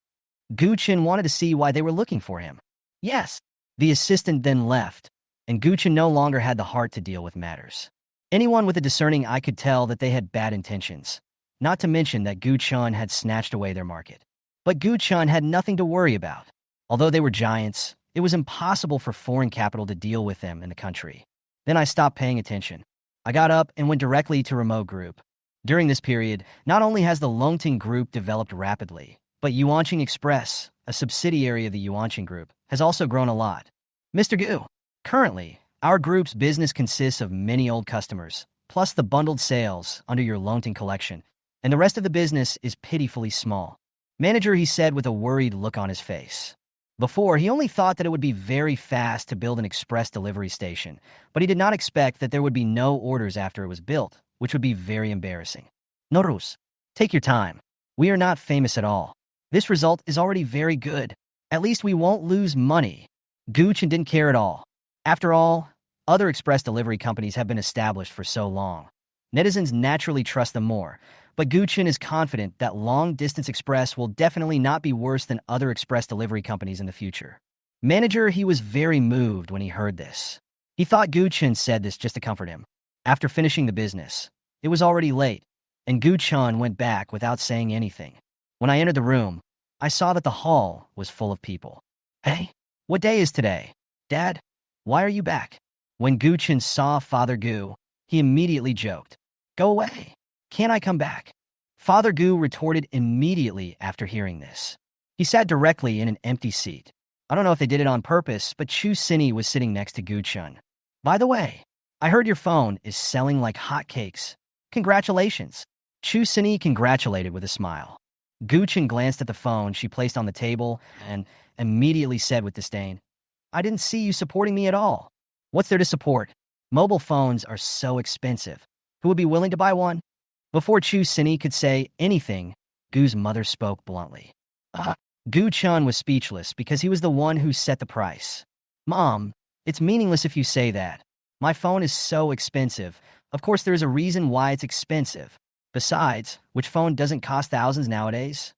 A: Gu Chen wanted to see why they were looking for him. Yes. The assistant then left, and Gu Chen no longer had the heart to deal with matters. Anyone with a discerning eye could tell that they had bad intentions, not to mention that Gu Chen had snatched away their market. But Gu Chen had nothing to worry about. Although they were giants, it was impossible for foreign capital to deal with them in the country. Then I stopped paying attention. I got up and went directly to Remote Group. During this period, not only has the Longting Group developed rapidly, but Yuanqing Express, a subsidiary of the Yuanqing Group, has also grown a lot. Mr. Gu, currently, our group's business consists of many old customers, plus the bundled sales under your Longting collection, and the rest of the business is pitifully small. Manager, he said with a worried look on his face. Before, he only thought that it would be very fast to build an express delivery station, but he did not expect that there would be no orders after it was built, which would be very embarrassing. Norus, take your time. We are not famous at all. This result is already very good. At least we won't lose money. Gu Chen didn't care at all. After all, other express delivery companies have been established for so long. Netizens naturally trust them more, but Gu Chen is confident that long-distance express will definitely not be worse than other express delivery companies in the future. Manager, he was very moved when he heard this. He thought Gu Chen said this just to comfort him. After finishing the business, it was already late, and Gu Chen went back without saying anything. When I entered the room, I saw that the hall was full of people. Hey, what day is today? Dad, why are you back? When Gu Chen saw Father Gu, he immediately joked. Go away. Can't I come back? Father Gu retorted immediately after hearing this. He sat directly in an empty seat. I don't know if they did it on purpose, but Chu Sini was sitting next to Gu Chen. By the way, I heard your phone is selling like hotcakes. Congratulations. Chu Sini congratulated with a smile. Gu Chen glanced at the phone she placed on the table and immediately said with disdain, I didn't see you supporting me at all. What's there to support? Mobile phones are so expensive. Who would be willing to buy one? Before Chu Sini could say anything, Gu's mother spoke bluntly. Gu Chen was speechless because he was the one who set the price. Mom, it's meaningless if you say that. My phone is so expensive. Of course, there is a reason why it's expensive. Besides, which phone doesn't cost thousands nowadays?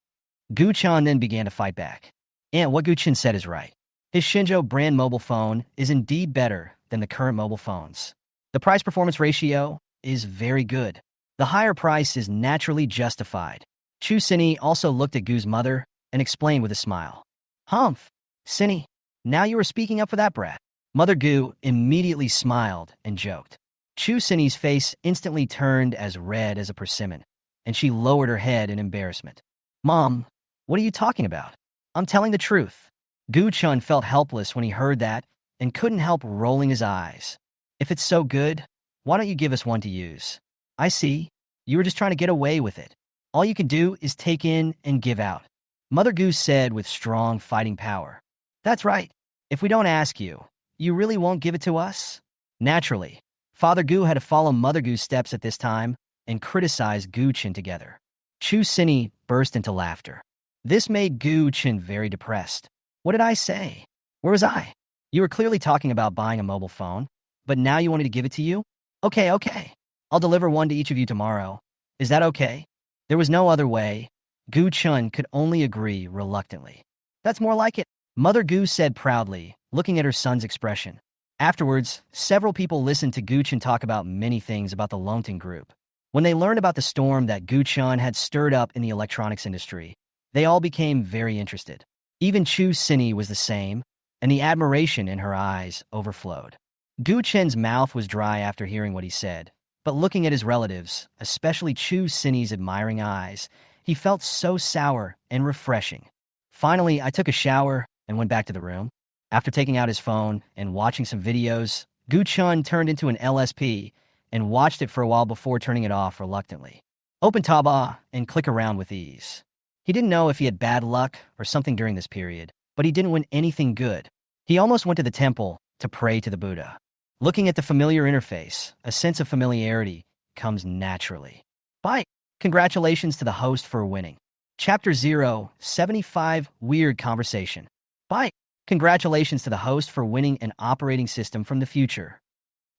A: Gu Chen then began to fight back. And what Gu Chen said is right. His Shenzhou brand mobile phone is indeed better than the current mobile phones. The price-performance ratio is very good. The higher price is naturally justified. Chu Sini also looked at Gu's mother and explained with a smile. Humph, Sini, now you are speaking up for that brat. Mother Gu immediately smiled and joked. Chu Sini's face instantly turned as red as a persimmon, and she lowered her head in embarrassment. Mom, what are you talking about? I'm telling the truth. Gu Chen felt helpless when he heard that and couldn't help rolling his eyes. If it's so good, why don't you give us one to use? I see. You were just trying to get away with it. All you can do is take in and give out. Mother Gu said with strong fighting power. That's right. If we don't ask you, you really won't give it to us? Naturally, Father Gu had to follow Mother Gu's steps at this time and criticize Gu Chen together. Chu Sini burst into laughter. This made Gu Chen very depressed. What did I say? Where was I? You were clearly talking about buying a mobile phone, but now you want me to give it to you? Okay. I'll deliver one to each of you tomorrow. Is that okay? There was no other way. Gu Chen could only agree reluctantly. That's more like it, Mother Gu said proudly, looking at her son's expression. Afterwards, several people listened to Gu Chen talk about many things about the Longting Group. When they learned about the storm that Gu Chen had stirred up in the electronics industry, they all became very interested. Even Chu Sini was the same, and the admiration in her eyes overflowed. Gu Chen's mouth was dry after hearing what he said, but looking at his relatives, especially Chu Sini's admiring eyes, he felt so sour and refreshing. Finally, I took a shower and went back to the room. After taking out his phone and watching some videos, Gu Chen turned into an LSP and watched it for a while before turning it off reluctantly. Open Taba and click around with ease. He didn't know if he had bad luck or something during this period, but he didn't win anything good. He almost went to the temple to pray to the Buddha. Looking at the familiar interface, a sense of familiarity comes naturally. Bye. Congratulations to the host for winning. Chapter 0, 75 Weird Conversation. Bye. Congratulations to the host for winning an operating system from the future.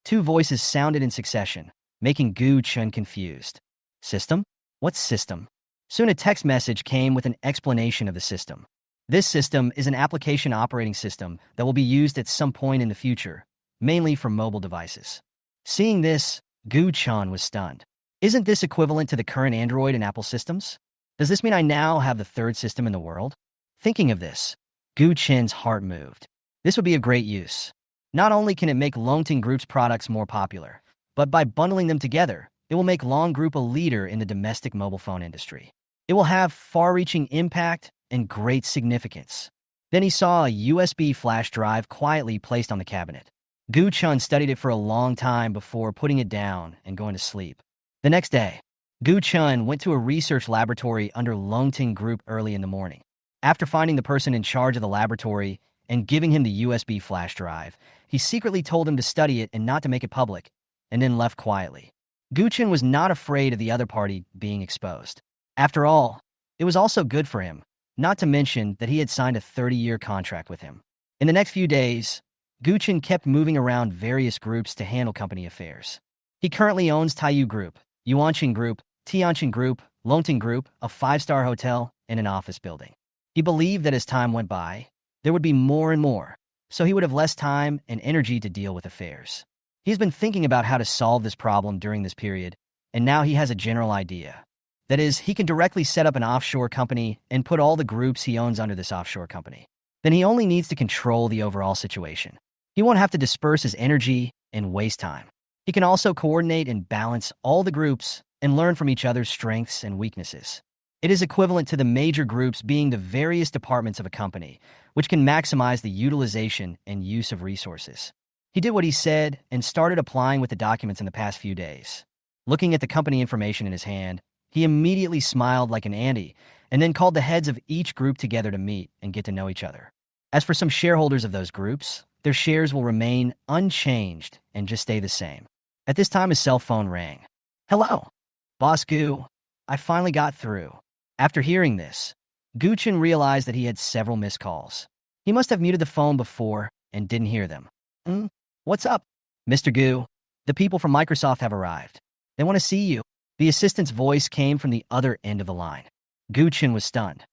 A: Two voices sounded in succession, making Gu Chen confused. System? What system? Soon a text message came with an explanation of the system. This system is an application operating system that will be used at some point in the future, mainly for mobile devices. Seeing this, Gu Chen was stunned. Isn't this equivalent to the current Android and Apple systems? Does this mean I now have the third system in the world? Thinking of this, Gu Chen's heart moved. This would be of great use. Not only can it make Longting Group's products more popular, but by bundling them together, it will make Long Group a leader in the domestic mobile phone industry. It will have far-reaching impact and great significance. Then he saw a USB flash drive quietly placed on the cabinet. Gu Chen studied it for a long time before putting it down and going to sleep. The next day, Gu Chen went to a research laboratory under Longting Group early in the morning. After finding the person in charge of the laboratory and giving him the USB flash drive, he secretly told him to study it and not to make it public, and then left quietly. Gu Chen was not afraid of the other party being exposed. After all, it was also good for him, not to mention that he had signed a 30-year contract with him. In the next few days, Gu Chen kept moving around various groups to handle company affairs. He currently owns Taiyu Group, Yuanqing Group, Tianqing Group, Longting Group, a 5-star hotel, and an office building. He believed that as time went by, there would be more and more, so he would have less time and energy to deal with affairs. He's been thinking about how to solve this problem during this period, and now he has a general idea. That is, he can directly set up an offshore company and put all the groups he owns under this offshore company. Then he only needs to control the overall situation. He won't have to disperse his energy and waste time. He can also coordinate and balance all the groups and learn from each other's strengths and weaknesses. It is equivalent to the major groups being the various departments of a company, which can maximize the utilization and use of resources. He did what he said and started applying with the documents in the past few days. Looking at the company information in his hand, he immediately smiled like an Andy and then called the heads of each group together to meet and get to know each other. As for some shareholders of those groups, their shares will remain unchanged and just stay the same. At this time, his cell phone rang. Hello, Boss Gu. I finally got through. After hearing this, Gu Chen realized that he had several missed calls. He must have muted the phone before and didn't hear them. What's up? Mr. Gu, the people from Microsoft have arrived. They want to see you. The assistant's voice came from the other end of the line. Gu Chen was stunned.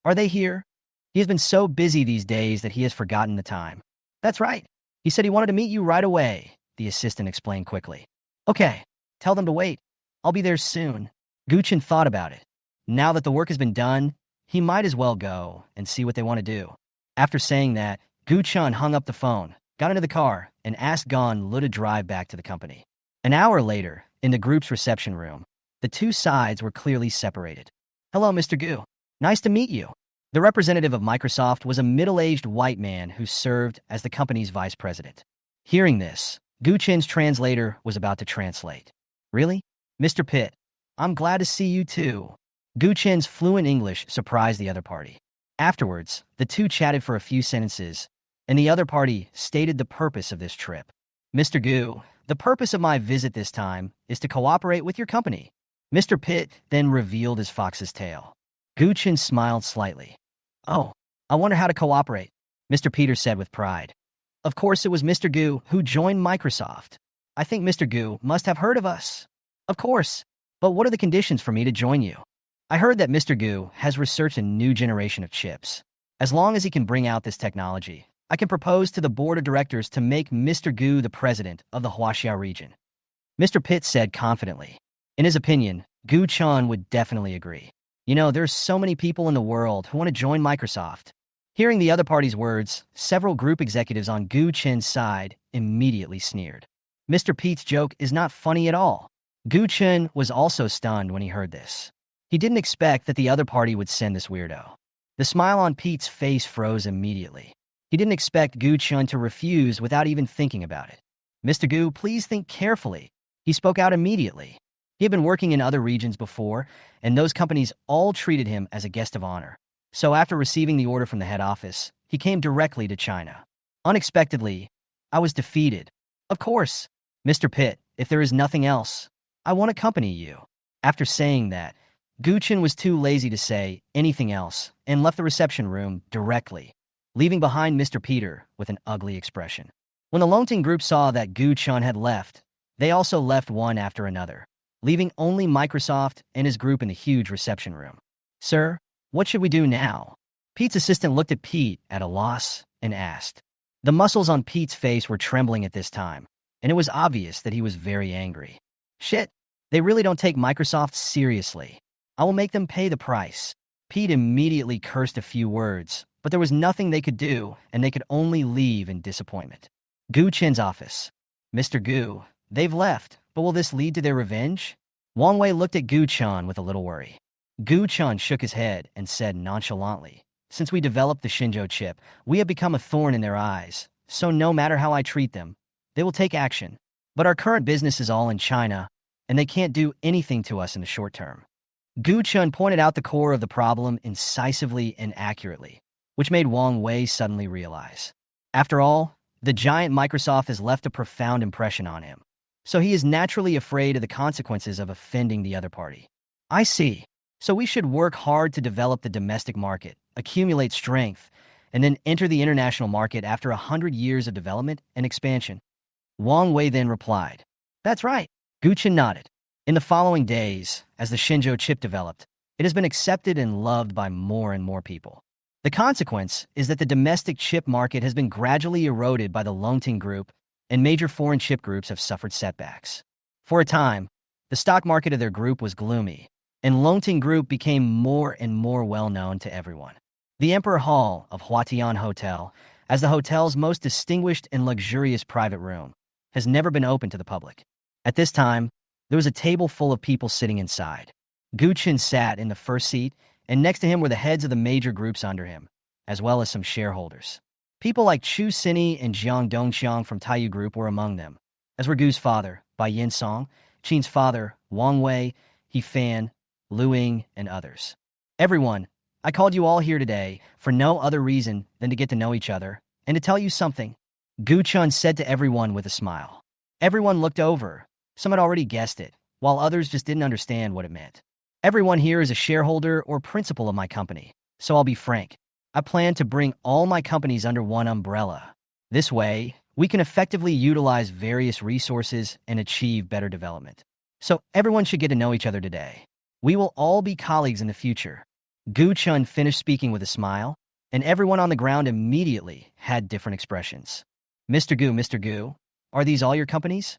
A: Are they here? He has been so busy these days that he has forgotten the time. That's right. He said he wanted to meet you right away, the assistant explained quickly. Okay, tell them to wait. I'll be there soon. Gu Chen thought about it. Now that the work has been done, he might as well go and see what they want to do. After saying that, Gu Chen hung up the phone, got into the car, and asked Gan Lu to drive back to the company. An hour later, in the group's reception room, the two sides were clearly separated. Hello, Mr. Gu. Nice to meet you. The representative of Microsoft was a middle-aged white man who served as the company's vice president. Hearing this, Gu Chen's translator was about to translate. Really? Mr. Pitt, I'm glad to see you too. Gu Chen's fluent English surprised the other party. Afterwards, the two chatted for a few sentences, and the other party stated the purpose of this trip. Mr. Gu, the purpose of my visit this time is to cooperate with your company. Mr. Pitt then revealed his fox's tail. Gu Chen smiled slightly. Oh, I wonder how to cooperate, Mr. Peter said with pride. Of course, it was Mr. Gu who joined Microsoft. I think Mr. Gu must have heard of us. Of course, but what are the conditions for me to join you? I heard that Mr. Gu has researched a new generation of chips. As long as he can bring out this technology, I can propose to the board of directors to make Mr. Gu the president of the Huaxia region. Mr. Pitt said confidently. In his opinion, Gu Chen would definitely agree. You know, there's so many people in the world who want to join Microsoft. Hearing the other party's words, several group executives on Gu Chen's side immediately sneered. Mr. Pete's joke is not funny at all. Gu Chen was also stunned when he heard this. He didn't expect that the other party would send this weirdo. The smile on Pete's face froze immediately. He didn't expect Gu Chen to refuse without even thinking about it. Mr. Gu, please think carefully. He spoke out immediately. He had been working in other regions before, and those companies all treated him as a guest of honor. So after receiving the order from the head office, he came directly to China. Unexpectedly, I was defeated. Of course, Mr. Pitt, if there is nothing else, I won't accompany you. After saying that, Gu Chen was too lazy to say anything else and left the reception room directly, leaving behind Mr. Peter with an ugly expression. When the Longting group saw that Gu Chen had left, they also left one after another, leaving only Microsoft and his group in the huge reception room. Sir, what should we do now? Pete's assistant looked at Pete at a loss and asked. The muscles on Pete's face were trembling at this time, and it was obvious that he was very angry. Shit, they really don't take Microsoft seriously. I will make them pay the price. Pete immediately cursed a few words, but there was nothing they could do, and they could only leave in disappointment. Gu Chen's office. Mr. Gu, they've left, but will this lead to their revenge? Wang Wei looked at Gu Chen with a little worry. Gu Chen shook his head and said nonchalantly, since we developed the Shenzhou chip, we have become a thorn in their eyes, so no matter how I treat them, they will take action. But our current business is all in China, and they can't do anything to us in the short term. Gu Chen pointed out the core of the problem incisively and accurately, which made Wang Wei suddenly realize. After all, the giant Microsoft has left a profound impression on him, so he is naturally afraid of the consequences of offending the other party. I see. So we should work hard to develop the domestic market, accumulate strength, and then enter the international market after 100 years of development and expansion. Wang Wei then replied. That's right. Gu Chen nodded. In the following days, as the Shenzhou chip developed, it has been accepted and loved by more and more people. The consequence is that the domestic chip market has been gradually eroded by the Longting Group, and major foreign chip groups have suffered setbacks. For a time, the stock market of their group was gloomy, and Longting Group became more and more well-known to everyone. The Emperor Hall of Huatian Hotel, as the hotel's most distinguished and luxurious private room, has never been open to the public. At this time, there was a table full of people sitting inside. Gu Chen sat in the first seat, and next to him were the heads of the major groups under him, as well as some shareholders. People like Chu Sini and Jiang Dongxiang from Taiyu Group were among them, as were Gu's father, Bai Yinsong, Qin's father, Wang Wei, He Fan, Lu Ying, and others. Everyone, I called you all here today for no other reason than to get to know each other and to tell you something. Gu Chen said to everyone with a smile. Everyone looked over. Some had already guessed it, while others just didn't understand what it meant. Everyone here is a shareholder or principal of my company, so I'll be frank. I plan to bring all my companies under one umbrella. This way, we can effectively utilize various resources and achieve better development. So everyone should get to know each other today. We will all be colleagues in the future. Gu Chen finished speaking with a smile, and everyone on the ground immediately had different expressions. Mr. Gu, are these all your companies?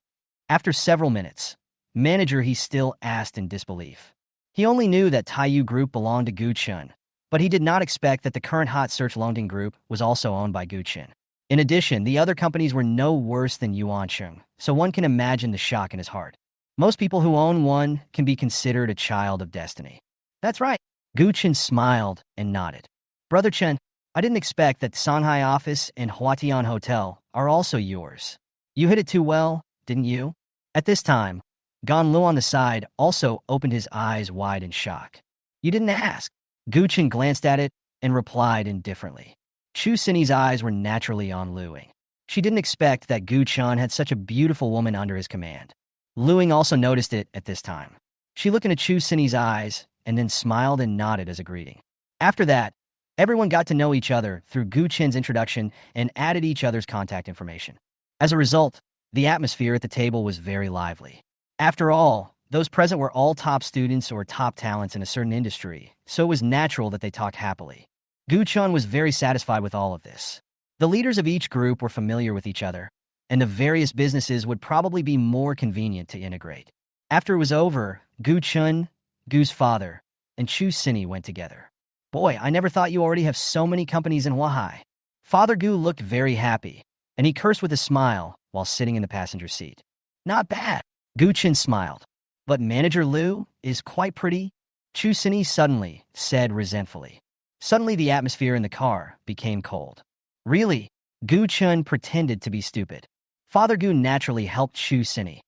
A: After several minutes, manager he still asked in disbelief. He only knew that Taiyu Group belonged to Gu Chen, but he did not expect that the current hot search Longting Group was also owned by Gu Chen. In addition, the other companies were no worse than Yuancheng, so one can imagine the shock in his heart. Most people who own one can be considered a child of destiny. That's right. Gu Chen smiled and nodded. Brother Chen, I didn't expect that Shanghai office and Huatian Hotel are also yours. You hit it too well, didn't you? At this time, Gan Lu on the side also opened his eyes wide in shock. You didn't ask. Gu Chen glanced at it and replied indifferently. Chu Sini's eyes were naturally on Lu Ying. She didn't expect that Gu Chen had such a beautiful woman under his command. Lu Ying also noticed it at this time. She looked into Chu Sini's eyes and then smiled and nodded as a greeting. After that, everyone got to know each other through Gu Chen's introduction and added each other's contact information. As a result, the atmosphere at the table was very lively. After all, those present were all top students or top talents in a certain industry, so it was natural that they talked happily. Gu Chen was very satisfied with all of this. The leaders of each group were familiar with each other, and the various businesses would probably be more convenient to integrate. After it was over, Gu Chen, Gu's father, and Chu Sini went together. Boy, I never thought you already have so many companies in Huahai. Father Gu looked very happy, and he cursed with a smile while sitting in the passenger seat. Not bad. Gu Chen smiled. But Manager Liu is quite pretty, Chu Sini suddenly said resentfully. Suddenly the atmosphere in the car became cold. Really? Gu Chen pretended to be stupid. Father Gu naturally helped Chu Sini.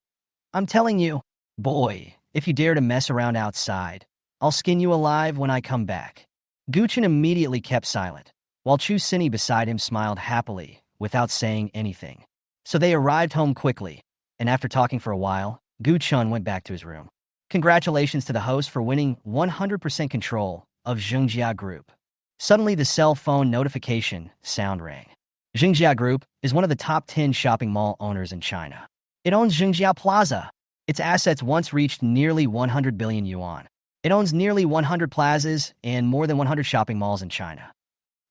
A: I'm telling you, boy, if you dare to mess around outside, I'll skin you alive when I come back. Gu Chen immediately kept silent, while Chu Sini beside him smiled happily, without saying anything. So they arrived home quickly, and after talking for a while, Gu Chen went back to his room. Congratulations to the host for winning 100% control of Zhengjia Group. Suddenly, the cell phone notification sound rang. Zhengjia Group is one of the top 10 shopping mall owners in China. It owns Zhengjia Plaza. Its assets once reached nearly 100 billion yuan. It owns nearly 100 plazas and more than 100 shopping malls in China.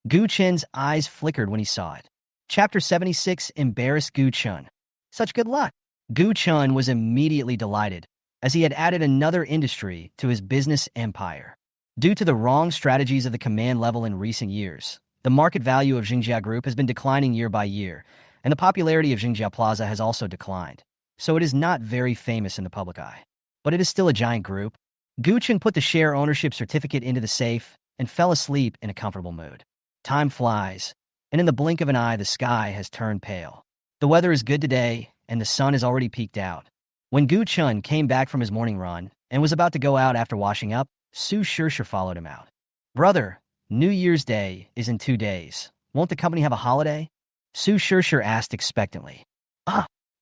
A: Gu Chen's eyes flickered when he saw it. Chapter 76 embarrassed Gu Chen. Such good luck. Gu Chen was immediately delighted, as he had added another industry to his business empire. Due to the wrong strategies of the command level in recent years, the market value of Zhengjia Group has been declining year by year, and the popularity of Zhengjia Plaza has also declined, so it is not very famous in the public eye. But it is still a giant group. Gu Chen put the share ownership certificate into the safe and fell asleep in a comfortable mood. Time flies, and in the blink of an eye, the sky has turned pale. The weather is good today, and the sun is already peeked out. When Gu Chen came back from his morning run and was about to go out after washing up, Su Shirsher followed him out. Brother, New Year's Day is in 2 days. Won't the company have a holiday? Su Shirsher asked expectantly.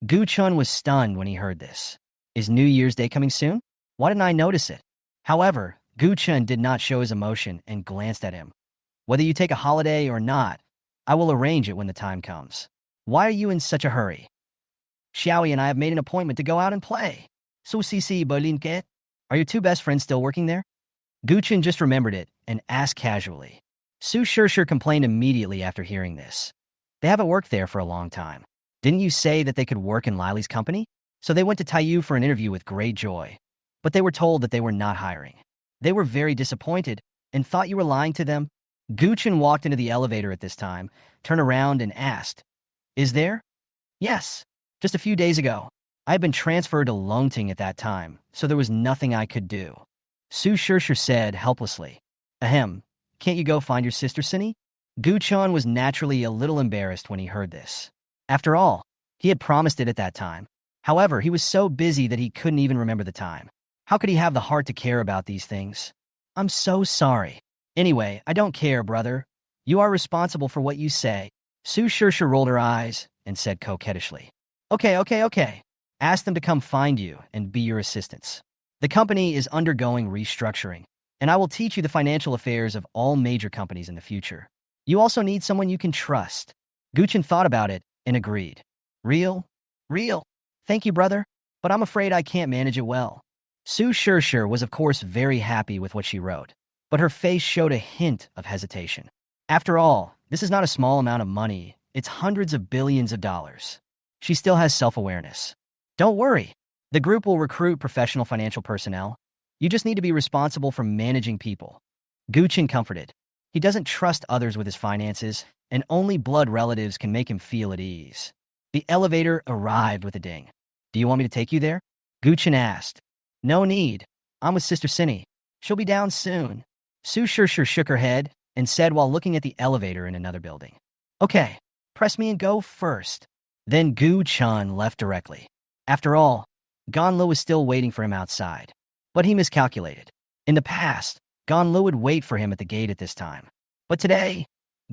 A: Gu Chen was stunned when he heard this. Is New Year's Day coming soon? Why didn't I notice it? However, Gu Chen did not show his emotion and glanced at him. Whether you take a holiday or not, I will arrange it when the time comes. Why are you in such a hurry? Xiaoyi and I have made an appointment to go out and play. So Cici Berlin get? Are your two best friends still working there? Gu Chen just remembered it and asked casually. Su Shirsher complained immediately after hearing this. They haven't worked there for a long time. Didn't you say that they could work in Lily's company? So they went to Taiyu for an interview with great joy. But they were told that they were not hiring. They were very disappointed and thought you were lying to them. Gu Chen walked into the elevator at this time, turned around and asked, Is there? Yes. Just a few days ago. I had been transferred to Longting at that time, so there was nothing I could do. Su Shirsher said helplessly. Ahem, can't you go find your sister, Cindy? Gu Chen was naturally a little embarrassed when he heard this. After all, he had promised it at that time. However, he was so busy that he couldn't even remember the time. How could he have the heart to care about these things? I'm so sorry. Anyway, I don't care, brother. You are responsible for what you say. Su Shirsher rolled her eyes and said coquettishly. Okay. Ask them to come find you and be your assistants. The company is undergoing restructuring, and I will teach you the financial affairs of all major companies in the future. You also need someone you can trust. Gu Chen thought about it and agreed. Real? Thank you, brother, but I'm afraid I can't manage it well. Su Shirsher was of course very happy with what she wrote, but her face showed a hint of hesitation. After all, this is not a small amount of money, it's hundreds of billions of dollars. She still has self-awareness. Don't worry, the group will recruit professional financial personnel. You just need to be responsible for managing people. Gu Chen comforted. He doesn't trust others with his finances, and only blood relatives can make him feel at ease. The elevator arrived with a ding. Do you want me to take you there? Gu Chen asked. No need. I'm with Sister Cindy. She'll be down soon. Su Shirsher shook her head and said while looking at the elevator in another building. Okay, press me and go first. Then Gu Chen left directly. After all, Ganlu was still waiting for him outside. But he miscalculated. In the past, Ganlu would wait for him at the gate at this time. But today,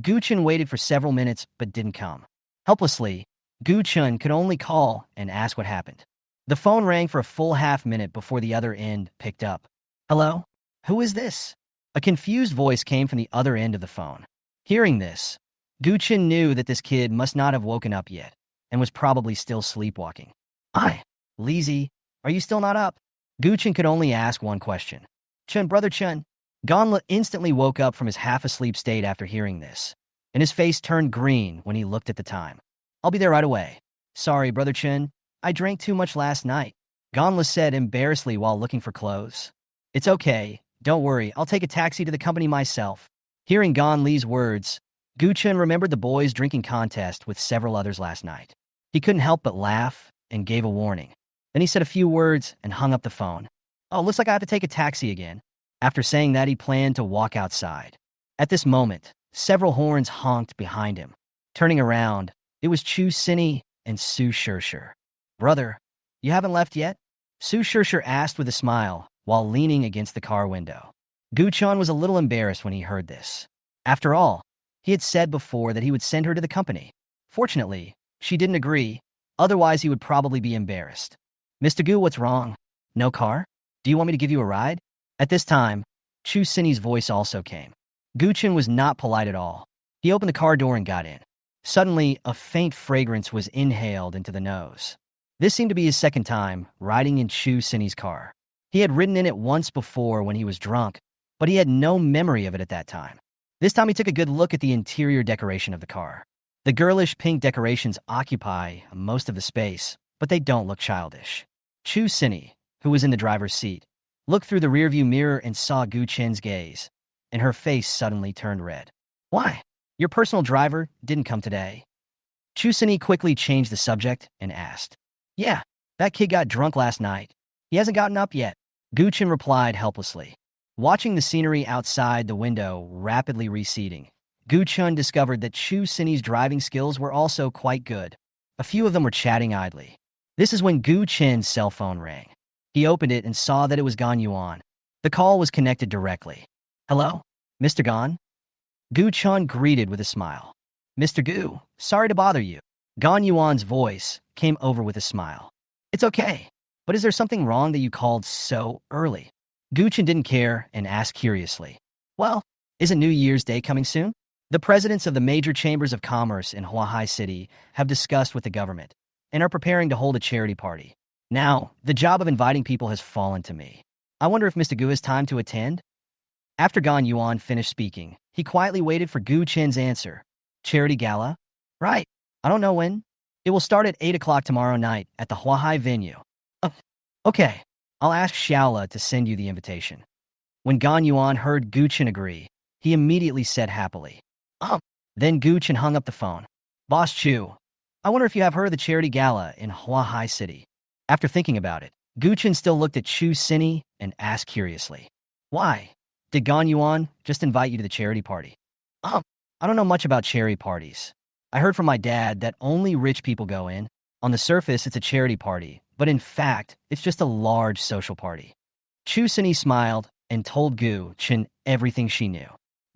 A: Gu Chen waited for several minutes but didn't come. Helplessly, Gu Chen could only call and ask what happened. The phone rang for a full half-minute before the other end picked up. Hello? Who is this? A confused voice came from the other end of the phone. Hearing this, Gu Chen knew that this kid must not have woken up yet and was probably still sleepwalking. Hi, Lizzie, are you still not up? Gu Chen could only ask one question. Chen, brother Chen. Ganla instantly woke up from his half-asleep state after hearing this, and his face turned green when he looked at the time. I'll be there right away. Sorry, brother Chen. I drank too much last night. Ganla said embarrassedly while looking for clothes. It's okay. Don't worry. I'll take a taxi to the company myself. Hearing Gan Li's words, Gu Chen remembered the boys' drinking contest with several others last night. He couldn't help but laugh and gave a warning. Then he said a few words and hung up the phone. Oh, looks like I have to take a taxi again. After saying that, he planned to walk outside. At this moment, several horns honked behind him. Turning around, it was Chu Sini and Su Shirshir. Brother, you haven't left yet? Su Shirshir asked with a smile while leaning against the car window. Gu Chen was a little embarrassed when he heard this. After all, he had said before that he would send her to the company. Fortunately, she didn't agree, otherwise he would probably be embarrassed. Mr. Gu, what's wrong? No car? Do you want me to give you a ride? At this time, Chu Sini's voice also came. Gu Chen was not polite at all. He opened the car door and got in. Suddenly, a faint fragrance was inhaled into the nose. This seemed to be his second time riding in Chu Sini's car. He had ridden in it once before when he was drunk, but he had no memory of it at that time. This time he took a good look at the interior decoration of the car. The girlish pink decorations occupy most of the space, but they don't look childish. Chu Sini, who was in the driver's seat, looked through the rearview mirror and saw Gu Chen's gaze, and her face suddenly turned red. Why? Your personal driver didn't come today. Chu Sini quickly changed the subject and asked. Yeah, that kid got drunk last night. He hasn't gotten up yet. Gu Chen replied helplessly. Watching the scenery outside the window rapidly receding, Gu Chen discovered that Chu Sini's driving skills were also quite good. A few of them were chatting idly. This is when Gu Chen's cell phone rang. He opened it and saw that it was Gan Yuan. The call was connected directly. Hello? Mr. Gan? Gu Chen greeted with a smile. Mr. Gu, sorry to bother you. Gan Yuan's voice came over with a smile. It's okay, but is there something wrong that you called so early? Gu Chen didn't care and asked curiously. Well, isn't New Year's Day coming soon? The presidents of the major chambers of commerce in Huahai City have discussed with the government and are preparing to hold a charity party. Now, the job of inviting people has fallen to me. I wonder if Mr. Gu has time to attend? After Gan Yuan finished speaking, he quietly waited for Gu Chen's answer. Charity gala? Right. I don't know when. It will start at 8 o'clock tomorrow night at the Huahai venue. Okay. I'll ask Xiaola to send you the invitation. When Gan Yuan heard Gu Chen agree, he immediately said happily. Then Gu Chen hung up the phone. Boss Chu, I wonder if you have heard of the charity gala in Huahai City. After thinking about it, Gu Chen still looked at Chu Sini and asked curiously. Why? Did Gan Yuan just invite you to the charity party? I don't know much about charity parties. I heard from my dad that only rich people go in. On the surface, it's a charity party, but in fact, it's just a large social party. Chu Sini smiled and told Gu Chen everything she knew.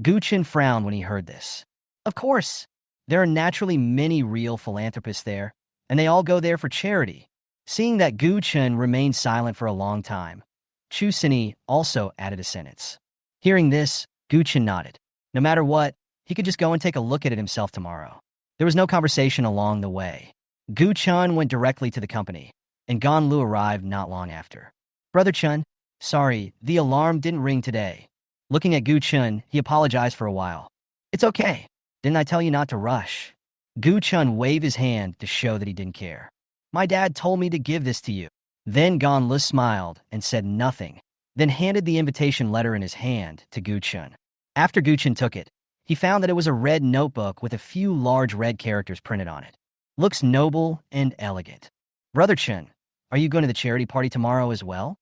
A: Gu Chen frowned when he heard this. Of course, there are naturally many real philanthropists there, and they all go there for charity. Seeing that Gu Chen remained silent for a long time, Chu Sini also added a sentence. Hearing this, Gu Chen nodded. No matter what, he could just go and take a look at it himself tomorrow. There was no conversation along the way. Gu Chen went directly to the company, and Gan Lu arrived not long after. Brother Chen, sorry, the alarm didn't ring today. Looking at Gu Chen, he apologized for a while. It's okay. Didn't I tell you not to rush? Gu Chen waved his hand to show that he didn't care. My dad told me to give this to you. Then Gan Lu smiled and said nothing, then handed the invitation letter in his hand to Gu Chen. After Gu Chen took it, he found that it was a red notebook with a few large red characters printed on it. Looks noble and elegant. Brother Chen, are you going to the charity party tomorrow as well?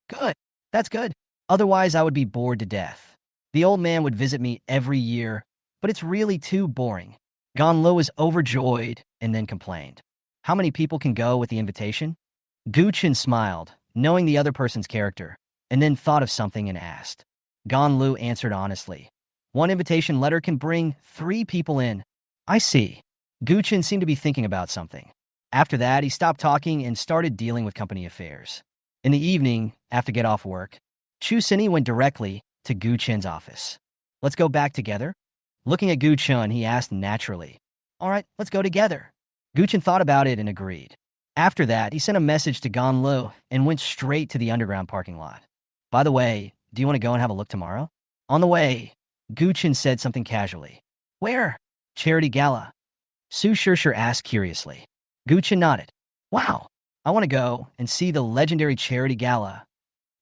A: Good. That's good. Otherwise, I would be bored to death. The old man would visit me every year, but it's really too boring. Gan Lu was overjoyed and then complained. How many people can go with the invitation? Gu Chen smiled, knowing the other person's character, and then thought of something and asked. Gan Lu answered honestly. One invitation letter can bring 3 people in. I see. Gu Chen seemed to be thinking about something. After that, he stopped talking and started dealing with company affairs. In the evening, after get off work, Chu Sini went directly to Gu Chen's office. Let's go back together? Looking at Gu Chen, he asked naturally. All right, let's go together. Gu Chen thought about it and agreed. After that, he sent a message to Gan Lu and went straight to the underground parking lot. By the way, do you want to go and have a look tomorrow? On the way, Gu Chen said something casually. Where? Charity gala. Su Shirshir asked curiously. Gu Chen nodded. Wow, I want to go and see the legendary charity gala.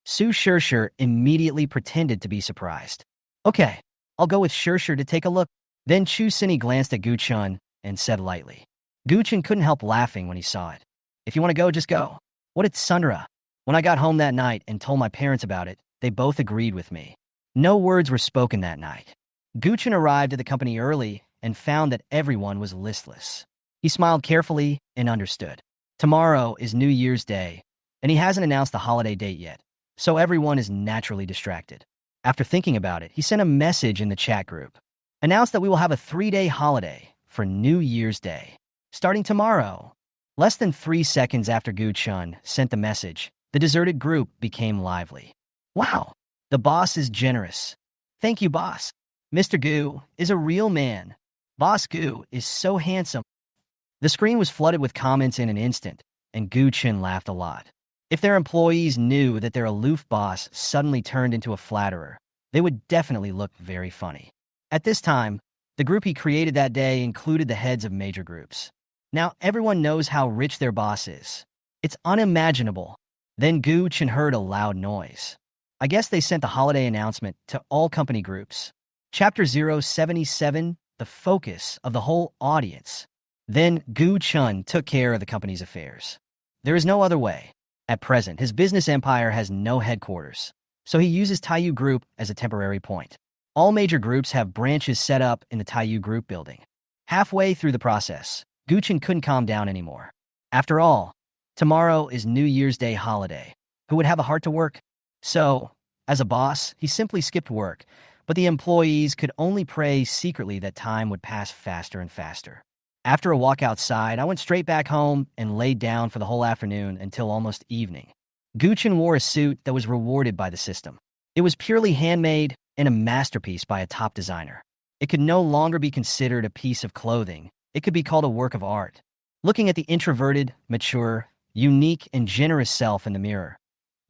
A: Su Shirshir immediately pretended to be surprised. Okay, I'll go with Shirshir to take a look. Then Chu Sini glanced at Gu Chen and said lightly. Gu Chen couldn't help laughing when he saw it. If you want to go, just go. What did Sundra? When I got home that night and told my parents about it, they both agreed with me. No words were spoken that night. Gu Chen arrived at the company early and found that everyone was listless. He smiled carefully and understood. Tomorrow is New Year's Day, and he hasn't announced the holiday date yet, so everyone is naturally distracted. After thinking about it, he sent a message in the chat group. Announced that we will have a 3-day holiday for New Year's Day, starting tomorrow. Less than 3 seconds after Gu Chen sent the message, the deserted group became lively. Wow, the boss is generous. Thank you, boss. Mr. Gu is a real man. Boss Gu is so handsome. The screen was flooded with comments in an instant, and Gu Chen laughed a lot. If their employees knew that their aloof boss suddenly turned into a flatterer, they would definitely look very funny. At this time, the group he created that day included the heads of major groups. Now everyone knows how rich their boss is. It's unimaginable. Then Gu Chen heard a loud noise. I guess they sent the holiday announcement to all company groups. Chapter 077, the focus of the whole audience. Then Gu Chen took care of the company's affairs. There is no other way. At present, his business empire has no headquarters, so he uses Taiyu Group as a temporary point. All major groups have branches set up in the Taiyu Group building. Halfway through the process, Gu Chen couldn't calm down anymore. After all, tomorrow is New Year's Day holiday. Who would have a heart to work? So, as a boss, he simply skipped work, but the employees could only pray secretly that time would pass faster and faster. After a walk outside, I went straight back home and laid down for the whole afternoon until almost evening. Gu Chen wore a suit that was rewarded by the system. It was purely handmade and a masterpiece by a top designer. It could no longer be considered a piece of clothing. It could be called a work of art. Looking at the introverted, mature, unique, and generous self in the mirror,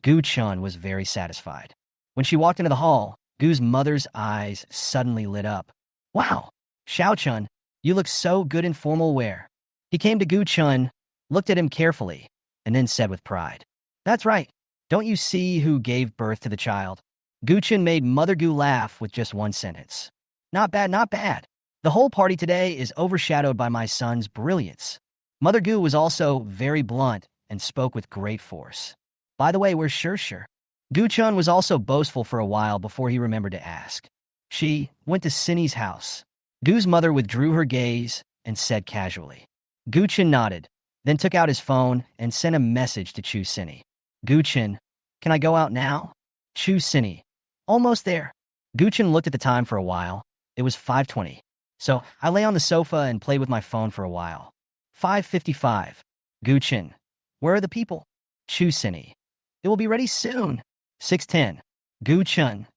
A: Gu Chen was very satisfied. When she walked into the hall, Gu's mother's eyes suddenly lit up. Wow, Xiao Chun, you look so good in formal wear. He came to Gu Chen, looked at him carefully, and then said with pride, "That's right. Don't you see who gave birth to the child?" Gu Chen made Mother Gu laugh with just one sentence. Not bad, not bad. The whole party today is overshadowed by my son's brilliance. Mother Gu was also very blunt and spoke with great force. By the way, where's Shir? Gu Chen was also boastful for a while before he remembered to ask. She went to Cinny's house. Gu's mother withdrew her gaze and said casually. Gu Chen nodded, then took out his phone and sent a message to Chu Cinny. Gu Chen, can I go out now? Chu Cinny, almost there. Gu Chen looked at the time for a while. It was 5:20. So I lay on the sofa and played with my phone for a while. 5:55. Gu Chen, where are the people? Chu Cinny, it will be ready soon. 6:10. Gu Chen.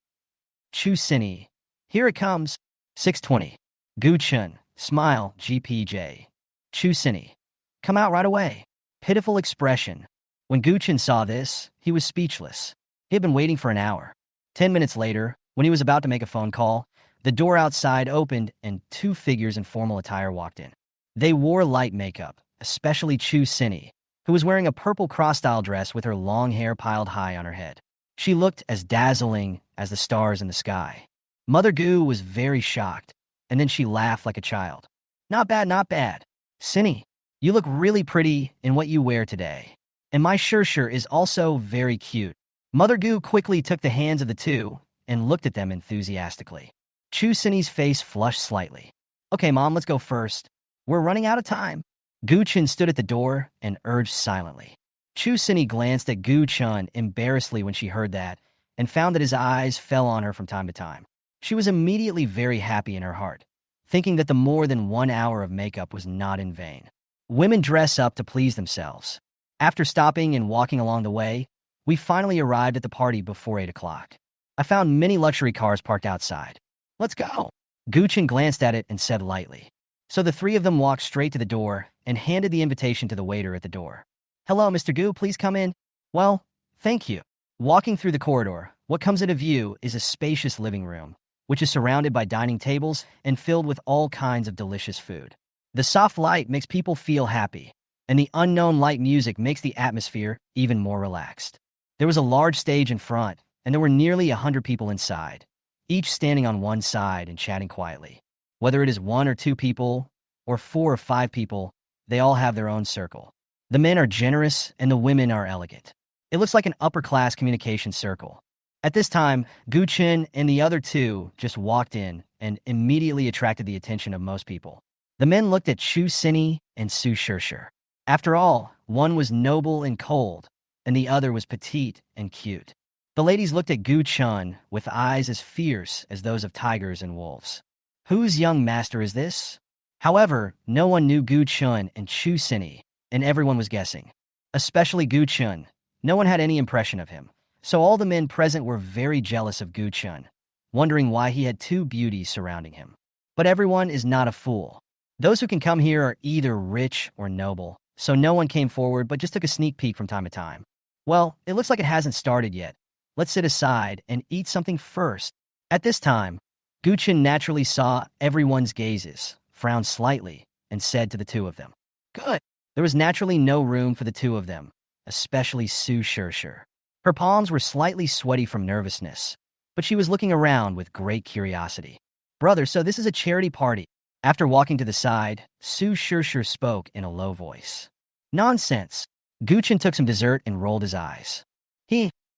A: Chu Cinny, here it comes. 6:20. Gu Chen, smile, GPJ. Chu Cinny, come out right away. Pitiful expression. When Gu Chen saw this, he was speechless. He had been waiting for an hour. 10 minutes later, when he was about to make a phone call, the door outside opened and 2 figures in formal attire walked in. They wore light makeup, especially Chu Cinny, who was wearing a purple cross-style dress with her long hair piled high on her head. She looked as dazzling as the stars in the sky. Mother Gu was very shocked, and then she laughed like a child. Not bad, not bad. Cinny, you look really pretty in what you wear today. And my Shir is also very cute. Mother Gu quickly took the hands of the two and looked at them enthusiastically. Chu Cinny's face flushed slightly. Okay, Mom, let's go first. We're running out of time. Gu Chen stood at the door and urged silently. Chu Cinny glanced at Gu Chen embarrassedly when she heard that and found that his eyes fell on her from time to time. She was immediately very happy in her heart, thinking that the more than 1 hour of makeup was not in vain. Women dress up to please themselves. After stopping and walking along the way, we finally arrived at the party before 8 o'clock. I found many luxury cars parked outside. Let's go. Gu Chen glanced at it and said lightly. So the 3 of them walked straight to the door and handed the invitation to the waiter at the door. Hello, Mr. Gu, please come in. Well, thank you. Walking through the corridor, what comes into view is a spacious living room, which is surrounded by dining tables and filled with all kinds of delicious food. The soft light makes people feel happy, and the unknown light music makes the atmosphere even more relaxed. There was a large stage in front, and there were nearly 100 people inside, each standing on one side and chatting quietly. Whether it is 1 or 2 people, or 4 or 5 people, they all have their own circle. The men are generous, and the women are elegant. It looks like an upper-class communication circle. At this time, Gu Chen and the other 2 just walked in and immediately attracted the attention of most people. The men looked at Chu Cinny and Su Shirshir. After all, one was noble and cold, and the other was petite and cute. The ladies looked at Gu Chen with eyes as fierce as those of tigers and wolves. Whose young master is this? However, no one knew Gu Chen and Chu Sini, and everyone was guessing. Especially Gu Chen. No one had any impression of him. So all the men present were very jealous of Gu Chen, wondering why he had two beauties surrounding him. But everyone is not a fool. Those who can come here are either rich or noble, so no one came forward but just took a sneak peek from time to time. Well, it looks like it hasn't started yet. Let's sit aside and eat something first. At this time, Gu Chen naturally saw everyone's gazes, frowned slightly, and said to the two of them, "Good." There was naturally no room for the two of them, especially Su Shirshir. Her palms were slightly sweaty from nervousness, but she was looking around with great curiosity. "Brother, so this is a charity party." After walking to the side, Su Shirshir spoke in a low voice. "Nonsense." Gu Chen took some dessert and rolled his eyes.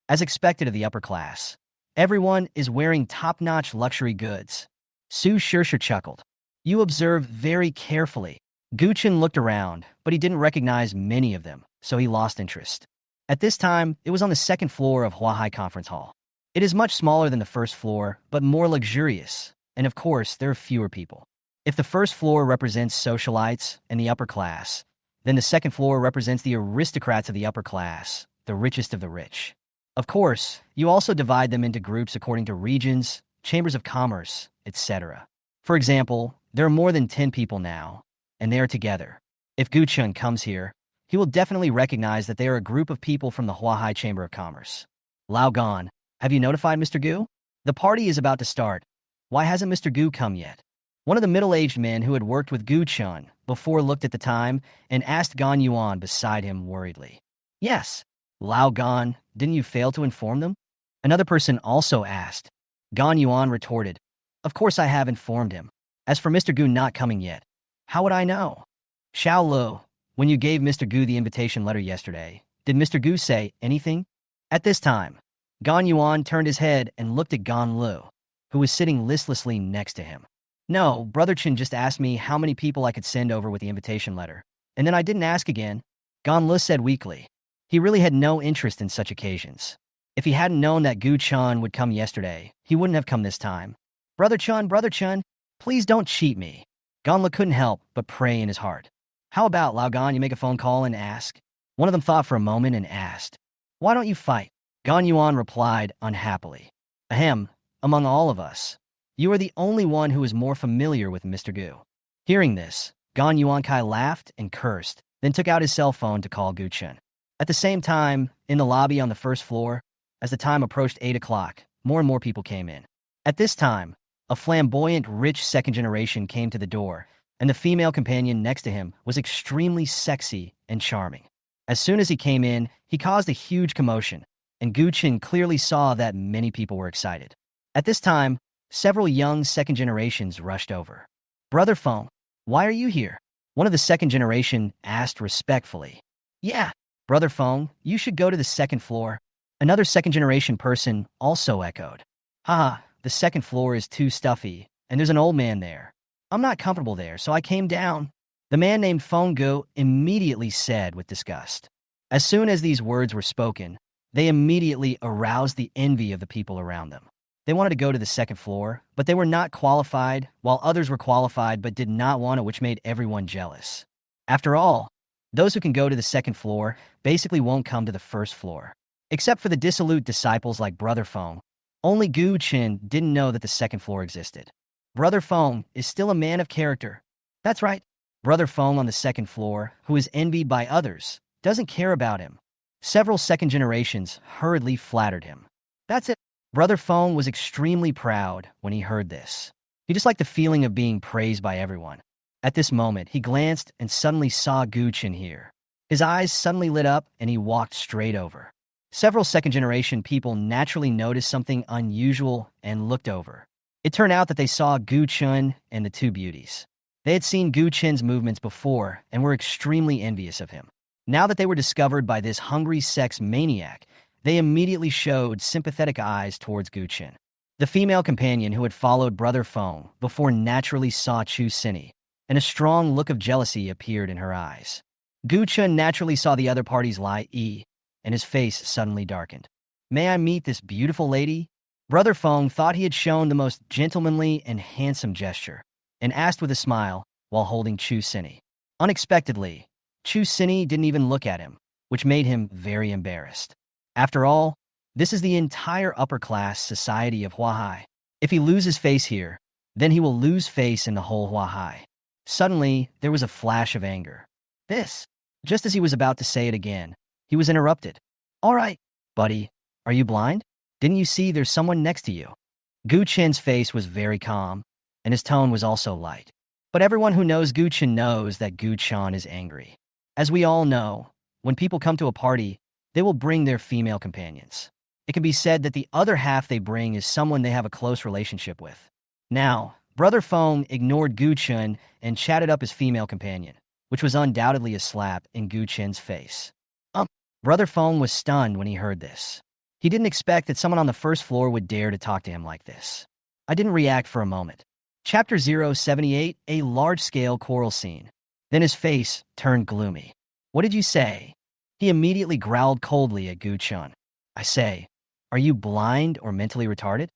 A: As expected of the upper class, everyone is wearing top-notch luxury goods. Su Shirshir chuckled. "You observe very carefully." Gu Chen looked around, but he didn't recognize many of them, so he lost interest. At this time, it was on the second floor of Huahai Conference Hall. It is much smaller than the first floor, but more luxurious, and of course, there are fewer people. If the first floor represents socialites and the upper class, then the second floor represents the aristocrats of the upper class, the richest of the rich. Of course, you also divide them into groups according to regions, chambers of commerce, etc. For example, there are more than 10 people now, and they are together. If Gu Chen comes here, he will definitely recognize that they are a group of people from the Huahai Chamber of Commerce. "Lao Gan, have you notified Mr. Gu? The party is about to start. Why hasn't Mr. Gu come yet?" One of the middle-aged men who had worked with Gu Chen before looked at the time and asked Gan Yuan beside him worriedly. "Yes. Lao Gan, didn't you fail to inform them?" Another person also asked. Gan Yuan retorted, "Of course I have informed him. As for Mr. Gu not coming yet, how would I know?" "Xiao Lu, when you gave Mr. Gu the invitation letter yesterday, did Mr. Gu say anything?" At this time, Gan Yuan turned his head and looked at Gan Lu, who was sitting listlessly next to him. "No, Brother Chen just asked me how many people I could send over with the invitation letter, and then I didn't ask again," Gan Lu said weakly. He really had no interest in such occasions. If he hadn't known that Gu Chen would come yesterday, he wouldn't have come this time. Brother Chen, please don't cheat me." Gan Lu couldn't help but pray in his heart. "How about, Lao Gan, you make a phone call and ask?" One of them thought for a moment and asked, "Why don't you fight?" Gan Yuan replied unhappily, "Ahem, among all of us, you are the only one who is more familiar with Mr. Gu." Hearing this, Gan Yuan Kai laughed and cursed, then took out his cell phone to call Gu Chen. At the same time, in the lobby on the first floor, as the time approached 8 o'clock, more and more people came in. At this time, a flamboyant, rich second generation came to the door, and the female companion next to him was extremely sexy and charming. As soon as he came in, he caused a huge commotion, and Gu Chen clearly saw that many people were excited. At this time, several young second generations rushed over. "Brother Feng, why are you here?" One of the second generation asked respectfully. "Yeah, Brother Feng, you should go to the second floor." Another second generation person also echoed. "Haha, the second floor is too stuffy, and there's an old man there. I'm not comfortable there, so I came down." The man named Feng Gu immediately said with disgust. As soon as these words were spoken, they immediately aroused the envy of the people around them. They wanted to go to the second floor, but they were not qualified, while others were qualified but did not want it, which made everyone jealous. After all, those who can go to the second floor basically won't come to the first floor. Except for the dissolute disciples like Brother Feng, only Gu Chen didn't know that the second floor existed. Brother Feng is still a man of character. That's right. Brother Feng on the second floor, who is envied by others, doesn't care about him. Several second generations hurriedly flattered him. That's it. Brother Feng was extremely proud when he heard this. He just liked the feeling of being praised by everyone. At this moment, he glanced and suddenly saw Gu Chen here. His eyes suddenly lit up and he walked straight over. Several second-generation people naturally noticed something unusual and looked over. It turned out that they saw Gu Chen and the two beauties. They had seen Gu Chen's movements before and were extremely envious of him. Now that they were discovered by this hungry sex maniac, they immediately showed sympathetic eyes towards Gu Chen. The female companion who had followed Brother Feng before naturally saw Chu Sini, and a strong look of jealousy appeared in her eyes. Gu Chen naturally saw the other party's lie, and his face suddenly darkened. May I meet this beautiful lady? Brother Feng thought he had shown the most gentlemanly and handsome gesture, and asked with a smile while holding Chu Sini. Unexpectedly, Chu Sini didn't even look at him, which made him very embarrassed. After all, this is the entire upper-class society of Huahai. If he loses face here, then he will lose face in the whole Huahai. Suddenly, there was a flash of anger. Just as he was about to say it again, he was interrupted. All right, buddy, are you blind? Didn't you see there's someone next to you? Gu Chen's face was very calm, and his tone was also light. But everyone who knows Gu Chen knows that Gu Chen is angry. As we all know, when people come to a party, they will bring their female companions. It can be said that the other half they bring is someone they have a close relationship with. Now, Brother Feng ignored Gu Chen and chatted up his female companion, which was undoubtedly a slap in Gu Chen's face. Brother Feng was stunned when he heard this. He didn't expect that someone on the first floor would dare to talk to him like this. I didn't react for a moment. Chapter 078, a large-scale quarrel scene. Then his face turned gloomy. What did you say? He immediately growled coldly at Gu Chen. I say, are you blind or mentally retarded?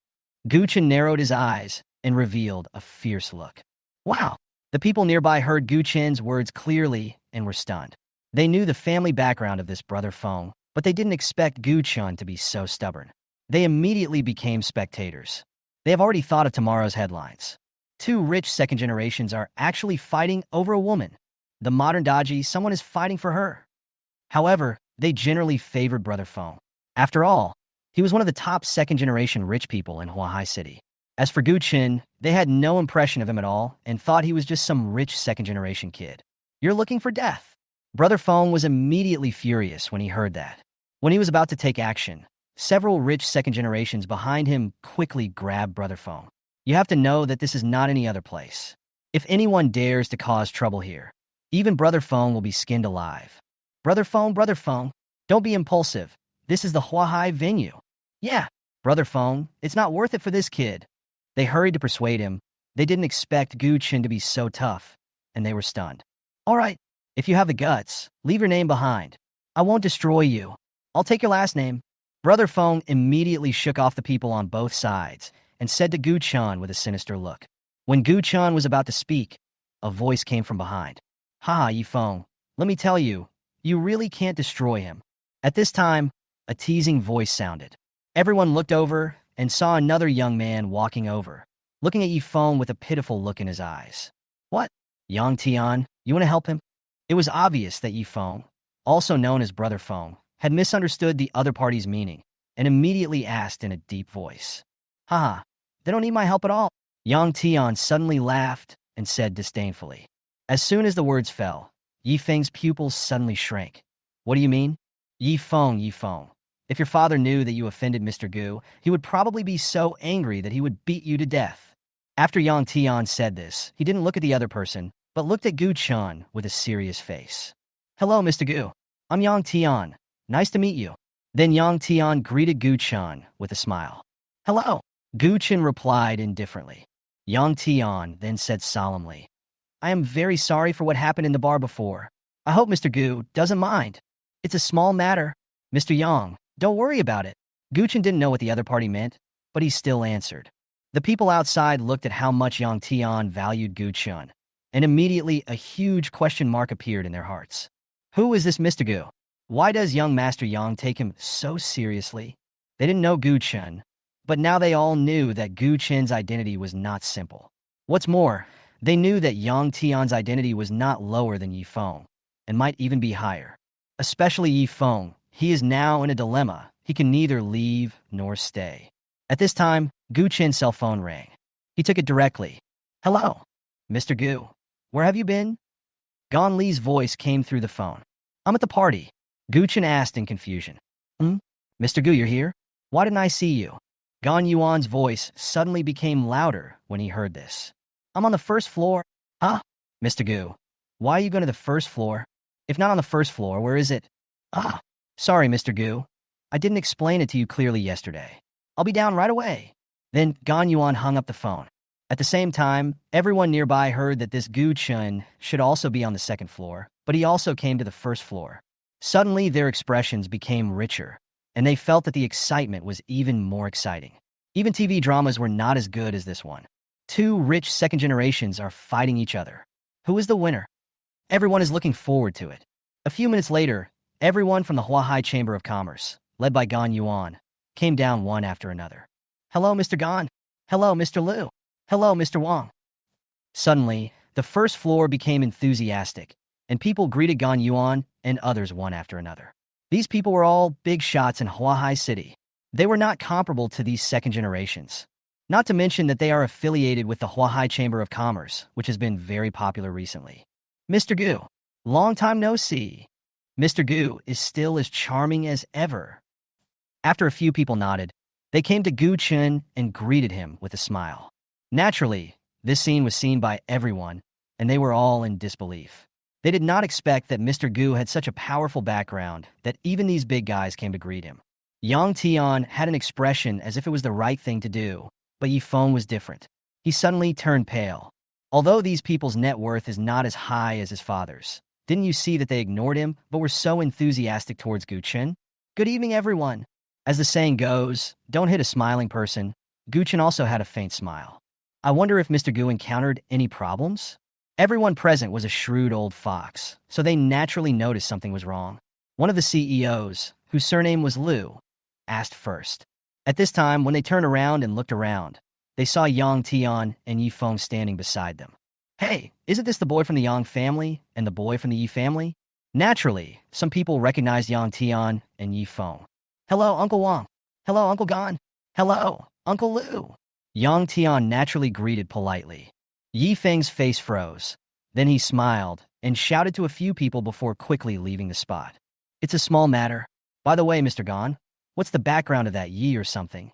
A: Gu Chen narrowed his eyes and revealed a fierce look. Wow! The people nearby heard Gu Chen's words clearly and were stunned. They knew the family background of this Brother Feng, but they didn't expect Gu Chen to be so stubborn. They immediately became spectators. They have already thought of tomorrow's headlines. Two rich second generations are actually fighting over a woman. The modern Daji, someone is fighting for her. However, they generally favored Brother Feng. After all, he was one of the top second-generation rich people in Huahai City. As for Gu Chen, they had no impression of him at all and thought he was just some rich second-generation kid. You're looking for death. Brother Feng was immediately furious when he heard that. When he was about to take action, several rich second generations behind him quickly grabbed Brother Feng. You have to know that this is not any other place. If anyone dares to cause trouble here, even Brother Feng will be skinned alive. Brother Feng, don't be impulsive. This is the Huahai venue. Yeah, Brother Feng, it's not worth it for this kid. They hurried to persuade him. They didn't expect Gu Chen to be so tough, and they were stunned. All right, if you have the guts, leave your name behind. I won't destroy you. I'll take your last name. Brother Feng immediately shook off the people on both sides and said to Gu Chen with a sinister look. When Gu Chen was about to speak, a voice came from behind. Ha, Yi Feng, let me tell you, you really can't destroy him. At this time, a teasing voice sounded. Everyone looked over and saw another young man walking over, looking at Yi Feng with a pitiful look in his eyes. What? Yang Tian, you want to help him? It was obvious that Yi Feng, also known as Brother Feng, had misunderstood the other party's meaning and immediately asked in a deep voice. Haha, they don't need my help at all. Yang Tian suddenly laughed and said disdainfully. As soon as the words fell, Yi Feng's pupils suddenly shrank. What do you mean? Yi Feng, if your father knew that you offended Mr. Gu, he would probably be so angry that he would beat you to death. After Yang Tian said this, he didn't look at the other person, but looked at Gu Chen with a serious face. Hello, Mr. Gu. I'm Yang Tian. Nice to meet you. Then Yang Tian greeted Gu Chen with a smile. Hello. Gu Chen replied indifferently. Yang Tian then said solemnly, I am very sorry for what happened in the bar before. I hope Mr. Gu doesn't mind. It's a small matter. Mr. Yang, don't worry about it. Gu Chen didn't know what the other party meant, but he still answered. The people outside looked at how much Yang Tian valued Gu Chen, and immediately a huge question mark appeared in their hearts. Who is this Mr. Gu? Why does young Master Yang take him so seriously? They didn't know Gu Chen, but now they all knew that Gu Chen's identity was not simple. What's more, they knew that Yang Tian's identity was not lower than Yi Feng, and might even be higher. Especially Yi Feng, he is now in a dilemma. He can neither leave nor stay. At this time, Gu Chen's cell phone rang. He took it directly. Hello, Mr. Gu. Where have you been? Gan Li's voice came through the phone. I'm at the party. Gu Chen asked in confusion. Mr. Gu, you're here? Why didn't I see you? Gan Yuan's voice suddenly became louder when he heard this. I'm on the first floor. Huh? Mr. Gu, why are you going to the first floor? If not on the first floor, where is it? Sorry, Mr. Gu. I didn't explain it to you clearly yesterday. I'll be down right away. Then Gan Yuan hung up the phone. At the same time, everyone nearby heard that this Gu Chen should also be on the second floor, but he also came to the first floor. Suddenly, their expressions became richer, and they felt that the excitement was even more exciting. Even TV dramas were not as good as this one. Two rich second generations are fighting each other. Who is the winner? Everyone is looking forward to it. A few minutes later, everyone from the Huahai Chamber of Commerce, led by Gan Yuan, came down one after another. Hello, Mr. Gan. Hello, Mr. Liu. Hello, Mr. Wang. Suddenly, the first floor became enthusiastic, and people greeted Gan Yuan and others one after another. These people were all big shots in Huahai City. They were not comparable to these second generations. Not to mention that they are affiliated with the Huahai Chamber of Commerce, which has been very popular recently. Mr. Gu, long time no see. Mr. Gu is still as charming as ever. After a few people nodded, they came to Gu Chen and greeted him with a smile. Naturally, this scene was seen by everyone, and they were all in disbelief. They did not expect that Mr. Gu had such a powerful background that even these big guys came to greet him. Yang Tian had an expression as if it was the right thing to do, but Yifeng was different. He suddenly turned pale. Although these people's net worth is not as high as his father's, didn't you see that they ignored him but were so enthusiastic towards Gu Chen? Good evening, everyone. As the saying goes, don't hit a smiling person. Gu Chen also had a faint smile. I wonder if Mr. Gu encountered any problems? Everyone present was a shrewd old fox, so they naturally noticed something was wrong. One of the CEOs, whose surname was Liu, asked first. At this time, when they turned around and looked around, they saw Yang Tian and Yifeng standing beside them. Hey, isn't this the boy from the Yang family and the boy from the Yi family? Naturally, some people recognized Yang Tian and Yifeng. Hello, Uncle Wang. Hello, Uncle Gan. Hello, Uncle Liu. Yang Tian naturally greeted politely. Yifeng's face froze. Then he smiled and shouted to a few people before quickly leaving the spot. It's a small matter. By the way, Mr. Gan, what's the background of that Yi or something?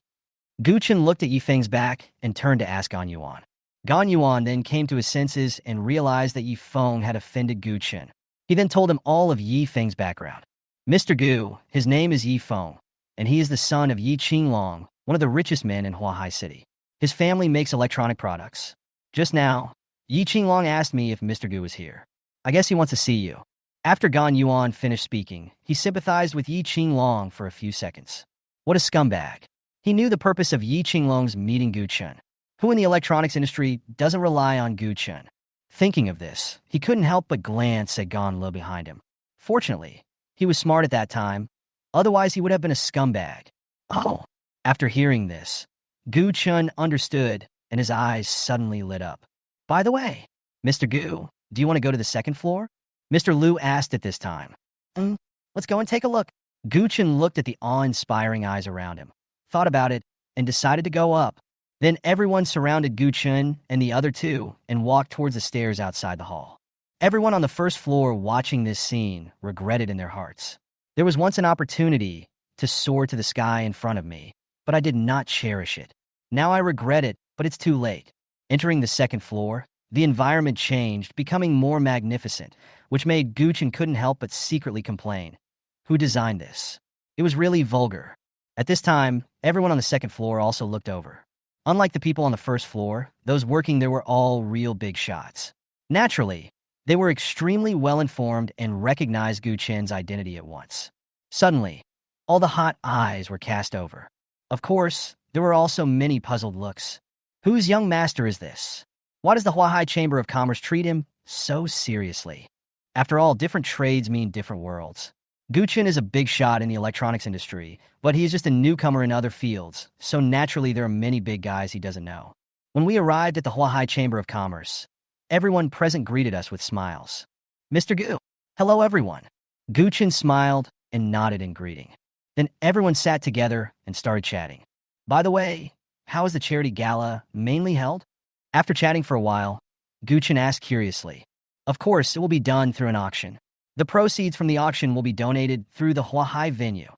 A: Gu Chen looked at Yifeng's back and turned to ask Gan Yuan. Gan Yuan then came to his senses and realized that Yifeng had offended Gu Chen. He then told him all of Yifeng's background. Mr. Gu, his name is Yifeng, and he is the son of Yi Qinglong, one of the richest men in Huahai City. His family makes electronic products. Just now, Yi Qinglong asked me if Mr. Gu was here. I guess he wants to see you. After Gan Yuan finished speaking, he sympathized with Yi Qinglong for a few seconds. What a scumbag. He knew the purpose of Yi Qinglong's meeting Gu Chen, who in the electronics industry doesn't rely on Gu Chen. Thinking of this, he couldn't help but glance at Gan Lu behind him. Fortunately, he was smart at that time, otherwise he would have been a scumbag. Oh, after hearing this, Gu Chen understood and his eyes suddenly lit up. By the way, Mr. Gu, do you want to go to the second floor? Mr. Liu asked at this time. Let's go and take a look. Gu Chen looked at the awe-inspiring eyes around him, thought about it, and decided to go up. Then everyone surrounded Gu Chen and the other two and walked towards the stairs outside the hall. Everyone on the first floor watching this scene regretted in their hearts. There was once an opportunity to soar to the sky in front of me, but I did not cherish it. Now I regret it, but it's too late. Entering the second floor, the environment changed, becoming more magnificent, which made Gu Chen couldn't help but secretly complain. Who designed this? It was really vulgar. At this time, everyone on the second floor also looked over. Unlike the people on the first floor, those working there were all real big shots. Naturally, they were extremely well-informed and recognized Gu Chen's identity at once. Suddenly, all the hot eyes were cast over. Of course, there were also many puzzled looks. Whose young master is this? Why does the Huahai Chamber of Commerce treat him so seriously? After all, different trades mean different worlds. Gu Chen is a big shot in the electronics industry, but he is just a newcomer in other fields, so naturally there are many big guys he doesn't know. When we arrived at the Huahai Chamber of Commerce, everyone present greeted us with smiles. Mr. Gu, hello everyone. Gu Chen smiled and nodded in greeting. Then everyone sat together and started chatting. By the way, how is the charity gala mainly held? After chatting for a while, Gu Chen asked curiously. Of course, it will be done through an auction. The proceeds from the auction will be donated through the Huahai venue.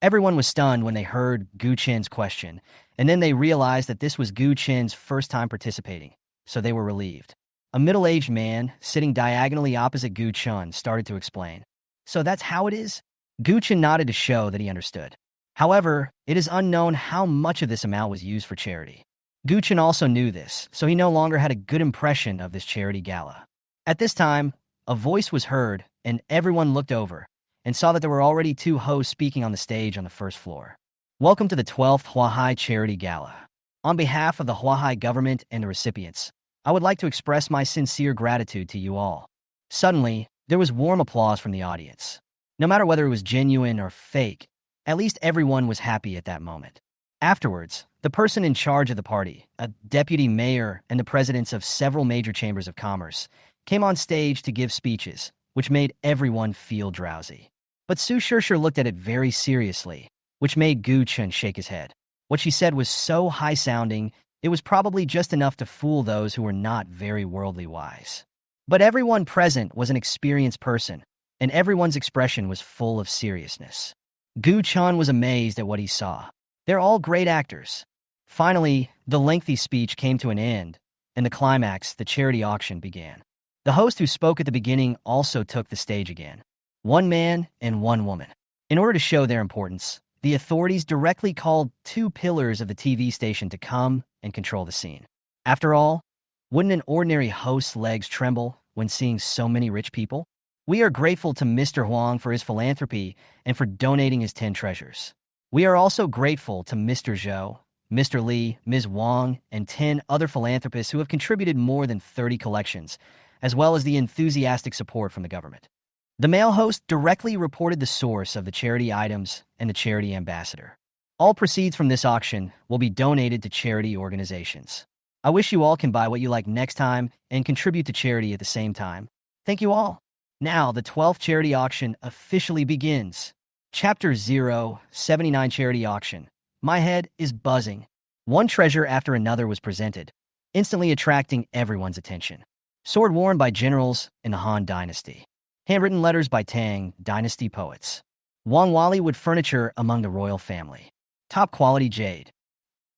A: Everyone was stunned when they heard Gu Chen's question, and then they realized that this was Gu Chen's first time participating, so they were relieved. A middle-aged man, sitting diagonally opposite Gu Chen, started to explain. So that's how it is? Gu Chen nodded to show that he understood. However, it is unknown how much of this amount was used for charity. Gu Chen also knew this, so he no longer had a good impression of this charity gala. At this time, a voice was heard, and everyone looked over and saw that there were already two hosts speaking on the stage on the first floor. Welcome to the 12th Huahai Charity Gala. On behalf of the Huahai government and the recipients, I would like to express my sincere gratitude to you all. Suddenly, there was warm applause from the audience. No matter whether it was genuine or fake, at least everyone was happy at that moment. Afterwards, the person in charge of the party, a deputy mayor and the presidents of several major chambers of commerce, came on stage to give speeches, which made everyone feel drowsy. But Su Shishir looked at it very seriously, which made Gu Chen shake his head. What she said was so high-sounding, it was probably just enough to fool those who were not very worldly wise. But everyone present was an experienced person, and everyone's expression was full of seriousness. Gu Chen was amazed at what he saw. They're all great actors. Finally, the lengthy speech came to an end, and the climax, the charity auction, began. The host who spoke at the beginning also took the stage again. One man and one woman. In order to show their importance, the authorities directly called two pillars of the TV station to come and control the scene. After all, wouldn't an ordinary host's legs tremble when seeing so many rich people? We are grateful to Mr. Huang for his philanthropy and for donating his 10 treasures. We are also grateful to Mr. Zhou, Mr. Li, Ms. Wang, and 10 other philanthropists who have contributed more than 30 collections, as well as the enthusiastic support from the government. The male host directly reported the source of the charity items and the charity ambassador. All proceeds from this auction will be donated to charity organizations. I wish you all can buy what you like next time and contribute to charity at the same time. Thank you all. Now, the 12th charity auction officially begins. Chapter 079 Charity Auction. My head is buzzing. One treasure after another was presented, instantly attracting everyone's attention. Sword worn by generals in the Han Dynasty. Handwritten letters by Tang Dynasty poets. Wang Wali wood furniture among the royal family. Top quality jade.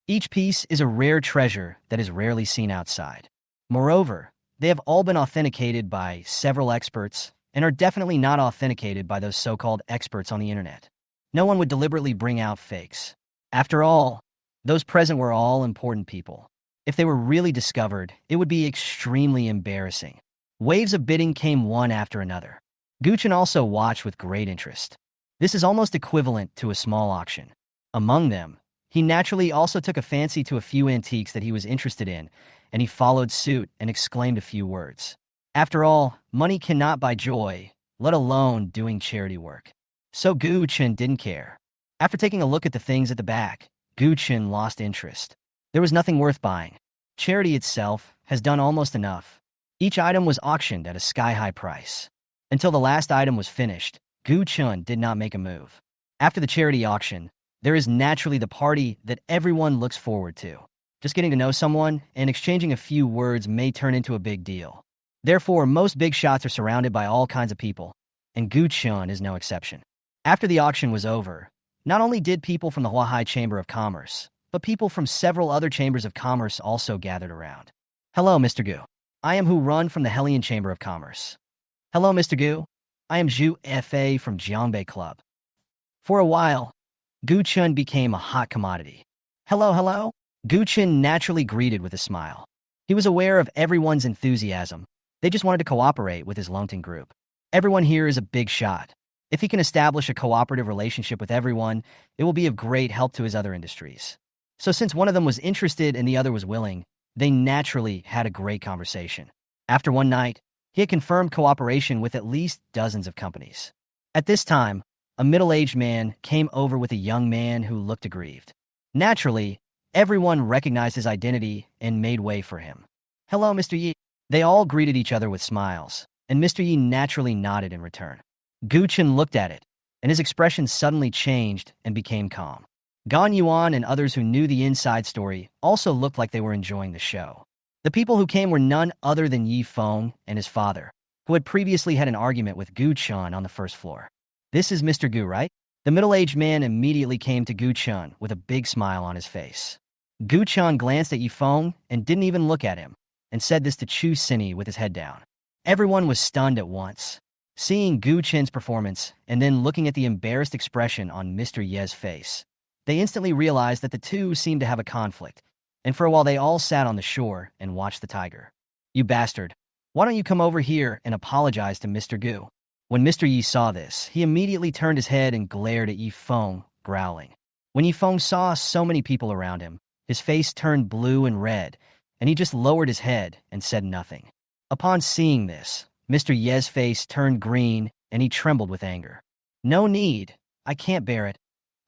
A: Each piece is a rare treasure that is rarely seen outside. Moreover, they have all been authenticated by several experts and are definitely not authenticated by those so-called experts on the internet. No one would deliberately bring out fakes. After all, those present were all important people. If they were really discovered, it would be extremely embarrassing. Waves of bidding came one after another. Gu Chen also watched with great interest. This is almost equivalent to a small auction. Among them, he naturally also took a fancy to a few antiques that he was interested in, and he followed suit and exclaimed a few words. After all, money cannot buy joy, let alone doing charity work. So Gu Chen didn't care. After taking a look at the things at the back, Gu Chen lost interest. There was nothing worth buying. Charity itself has done almost enough. Each item was auctioned at a sky-high price. Until the last item was finished, Gu Chen did not make a move. After the charity auction, there is naturally the party that everyone looks forward to. Just getting to know someone and exchanging a few words may turn into a big deal. Therefore, most big shots are surrounded by all kinds of people, and Gu Chen is no exception. After the auction was over, not only did people from the Huahai Chamber of Commerce, but people from several other chambers of commerce also gathered around. Hello, Mr. Gu. I am Hu Run from the Hellion Chamber of Commerce. Hello, Mr. Gu. I am Zhu Fa from Jiangbei Club. For a while, Gu Chen became a hot commodity. Hello. Gu Chen naturally greeted with a smile. He was aware of everyone's enthusiasm. They just wanted to cooperate with his Longting group. Everyone here is a big shot. If he can establish a cooperative relationship with everyone, it will be of great help to his other industries. So since one of them was interested and the other was willing, they naturally had a great conversation. After one night, he had confirmed cooperation with at least dozens of companies. At this time, a middle-aged man came over with a young man who looked aggrieved. Naturally, everyone recognized his identity and made way for him. Hello, Mr. Yi. They all greeted each other with smiles, and Mr. Yi naturally nodded in return. Gu Chen looked at it, and his expression suddenly changed and became calm. Gan Yuan and others who knew the inside story also looked like they were enjoying the show. The people who came were none other than Yi Feng and his father, who had previously had an argument with Gu Chen on the first floor. This is Mr. Gu, right? The middle-aged man immediately came to Gu Chen with a big smile on his face. Gu Chen glanced at Yi Feng and didn't even look at him, and said this to Chu Sini with his head down. Everyone was stunned at once. Seeing Gu Chen's performance and then looking at the embarrassed expression on Mr. Ye's face, they instantly realized that the two seemed to have a conflict, And for a while they all sat on the shore and watched the tiger. "You bastard. Why don't you come over here and apologize to Mr. Gu?" When Mr. Yi saw this, he immediately turned his head and glared at Yi Feng, growling. When Yi Feng saw so many people around him, his face turned blue and red, and he just lowered his head and said nothing. Upon seeing this, Mr. Ye's face turned green and he trembled with anger. "No need. I can't bear it.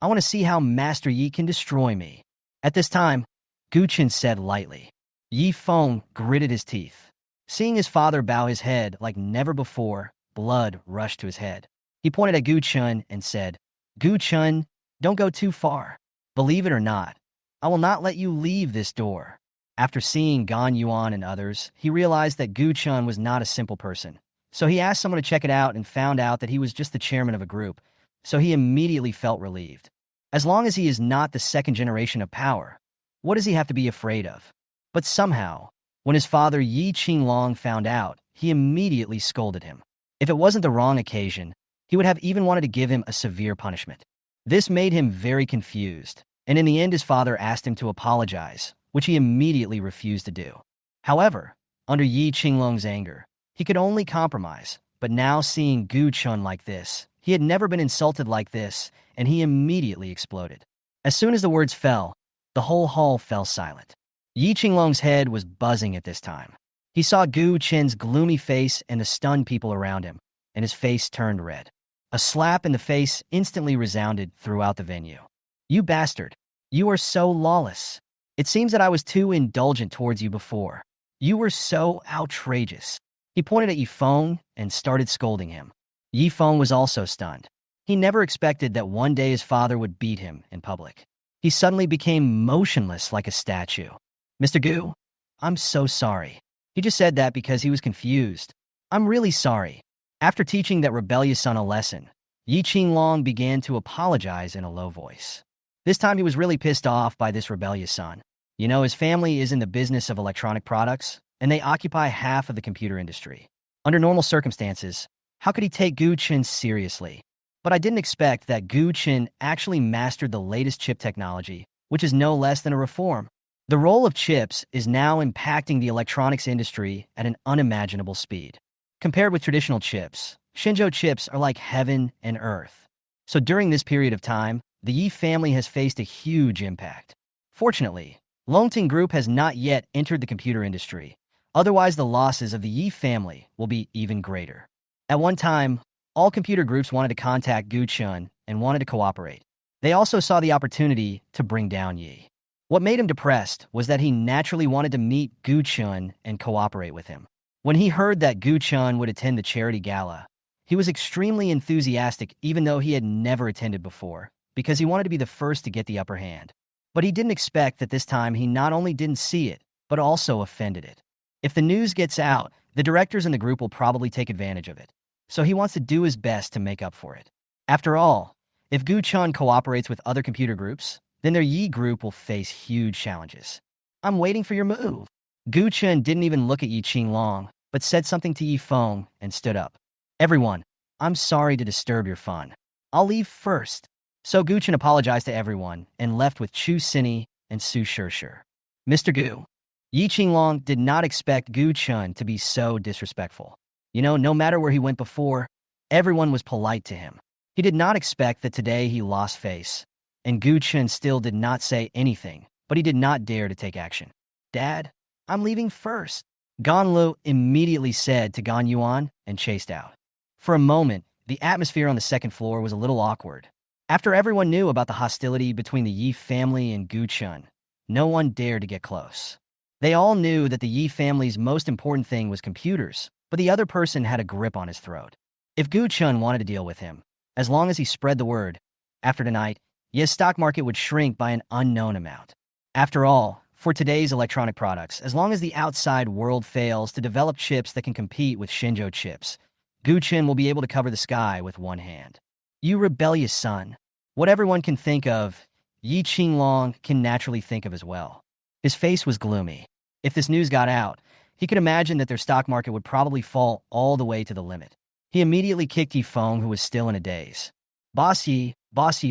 A: I want to see how Master Yi can destroy me." At this time, Gu Chen said lightly. Yi Feng gritted his teeth. Seeing his father bow his head like never before, blood rushed to his head. He pointed at Gu Chen and said, "Gu Chen, don't go too far. Believe it or not, I will not let you leave this door." After seeing Gan Yuan and others, he realized that Gu Chen was not a simple person. So he asked someone to check it out and found out that he was just the chairman of a group, so he immediately felt relieved. As long as he is not the second generation of power, what does he have to be afraid of? But somehow, when his father Yi Qinglong found out, he immediately scolded him. If it wasn't the wrong occasion, he would have even wanted to give him a severe punishment. This made him very confused, and in the end his father asked him to apologize, which he immediately refused to do. However, under Yi Qinglong's anger, he could only compromise, but now seeing Gu Chen like this, he had never been insulted like this, and he immediately exploded. As soon as the words fell, the whole hall fell silent. Yi Qinglong's head was buzzing at this time. He saw Gu Chen's gloomy face and the stunned people around him, and his face turned red. A slap in the face instantly resounded throughout the venue. "You bastard! You are so lawless. It seems that I was too indulgent towards you before. You were so outrageous." He pointed at Yi Feng and started scolding him. Yi Feng was also stunned. He never expected that one day his father would beat him in public. He suddenly became motionless like a statue. "Mr. Gu, I'm so sorry." He just said that because he was confused. "I'm really sorry." After teaching that rebellious son a lesson, Yi Qinglong began to apologize in a low voice. This time he was really pissed off by this rebellious son. You know, his family is in the business of electronic products, and they occupy half of the computer industry. Under normal circumstances, how could he take Gu Chen seriously? But I didn't expect that Gu Chen actually mastered the latest chip technology, which is no less than a reform. The role of chips is now impacting the electronics industry at an unimaginable speed. Compared with traditional chips, Shenzhou chips are like heaven and earth. So during this period of time, the Yi family has faced a huge impact. Fortunately, Longting Group has not yet entered the computer industry. Otherwise, the losses of the Yi family will be even greater. At one time, all computer groups wanted to contact Gu Chen and wanted to cooperate. They also saw the opportunity to bring down Yi. What made him depressed was that he naturally wanted to meet Gu Chen and cooperate with him. When he heard that Gu Chen would attend the charity gala, he was extremely enthusiastic even though he had never attended before, because he wanted to be the first to get the upper hand. But he didn't expect that this time he not only didn't see it, but also offended it. If the news gets out, the directors in the group will probably take advantage of it. So he wants to do his best to make up for it. After all, if Gu Chen cooperates with other computer groups, then their Yi group will face huge challenges. "I'm waiting for your move." Gu Chen didn't even look at Yi Qinglong, but said something to Yi Feng and stood up. "Everyone, I'm sorry to disturb your fun. I'll leave first." So Gu Chen apologized to everyone and left with Chu Sini and Su Shishir. "Mr. Gu." Yi Qinglong did not expect Gu Chen to be so disrespectful. You know, no matter where he went before, everyone was polite to him. He did not expect that today he lost face, and Gu Chen still did not say anything, but he did not dare to take action. "Dad, I'm leaving first," Gan Lu immediately said to Gan Yuan and chased out. For a moment, the atmosphere on the second floor was a little awkward. After everyone knew about the hostility between the Yi family and Gu Chen, no one dared to get close. They all knew that the Yi family's most important thing was computers, but the other person had a grip on his throat. If Gu Chen wanted to deal with him, as long as he spread the word, after tonight, Yi's stock market would shrink by an unknown amount. After all, for today's electronic products, as long as the outside world fails to develop chips that can compete with Shenzhou chips, Gu Chen will be able to cover the sky with one hand. "You rebellious son." What everyone can think of, Yi Qinglong can naturally think of as well. His face was gloomy. If this news got out, he could imagine that their stock market would probably fall all the way to the limit. He immediately kicked Yi Feng, who was still in a daze. Boss Yi,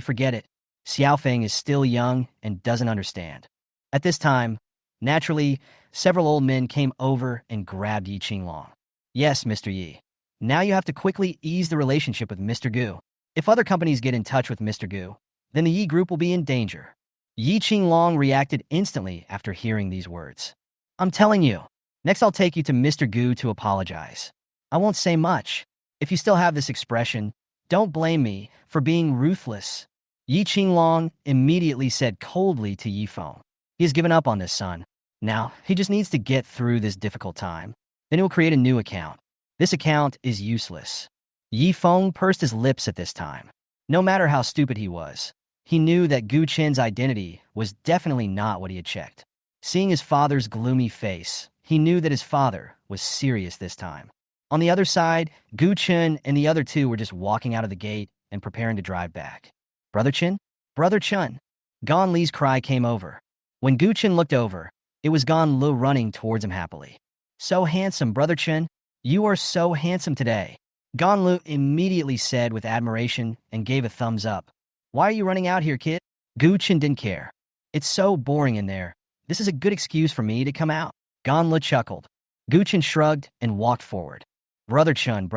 A: forget it. Xiaofeng is still young and doesn't understand." At this time, Naturally, several old men came over and grabbed Yi Qinglong. Yes, Mr. Yi. Now you have to quickly ease the relationship with Mr. Gu. If other companies get in touch with Mr. Gu, then the Yi group will be in danger. Yi Qinglong reacted instantly after hearing these words. I'm telling you. Next I'll take you to Mr. Gu to apologize. I won't say much. If you still have this expression, don't blame me for being ruthless. Yi Qinglong immediately said coldly to Yi Feng. He has given up on this, son. Now, he just needs to get through this difficult time. Then he will create a new account. This account is useless. Yi Feng pursed his lips at this time. No matter how stupid he was, he knew that Gu Chen's identity was definitely not what he had checked. Seeing his father's gloomy face, he knew that his father was serious this time. On the other side, Gu Chen and the other two were just walking out of the gate and preparing to drive back. Brother Chen? Brother Chen. Gan Li's cry came over. When Gu Chen looked over, it was Gan Li running towards him happily. So handsome, Brother Chen. You are so handsome today. Gan Li immediately said with admiration and gave a thumbs up. Why are you running out here, kid? Gu Chen didn't care. It's so boring in there. This is a good excuse for me to come out. Gan Li chuckled. Gu Chen shrugged and walked forward. Brother Chen,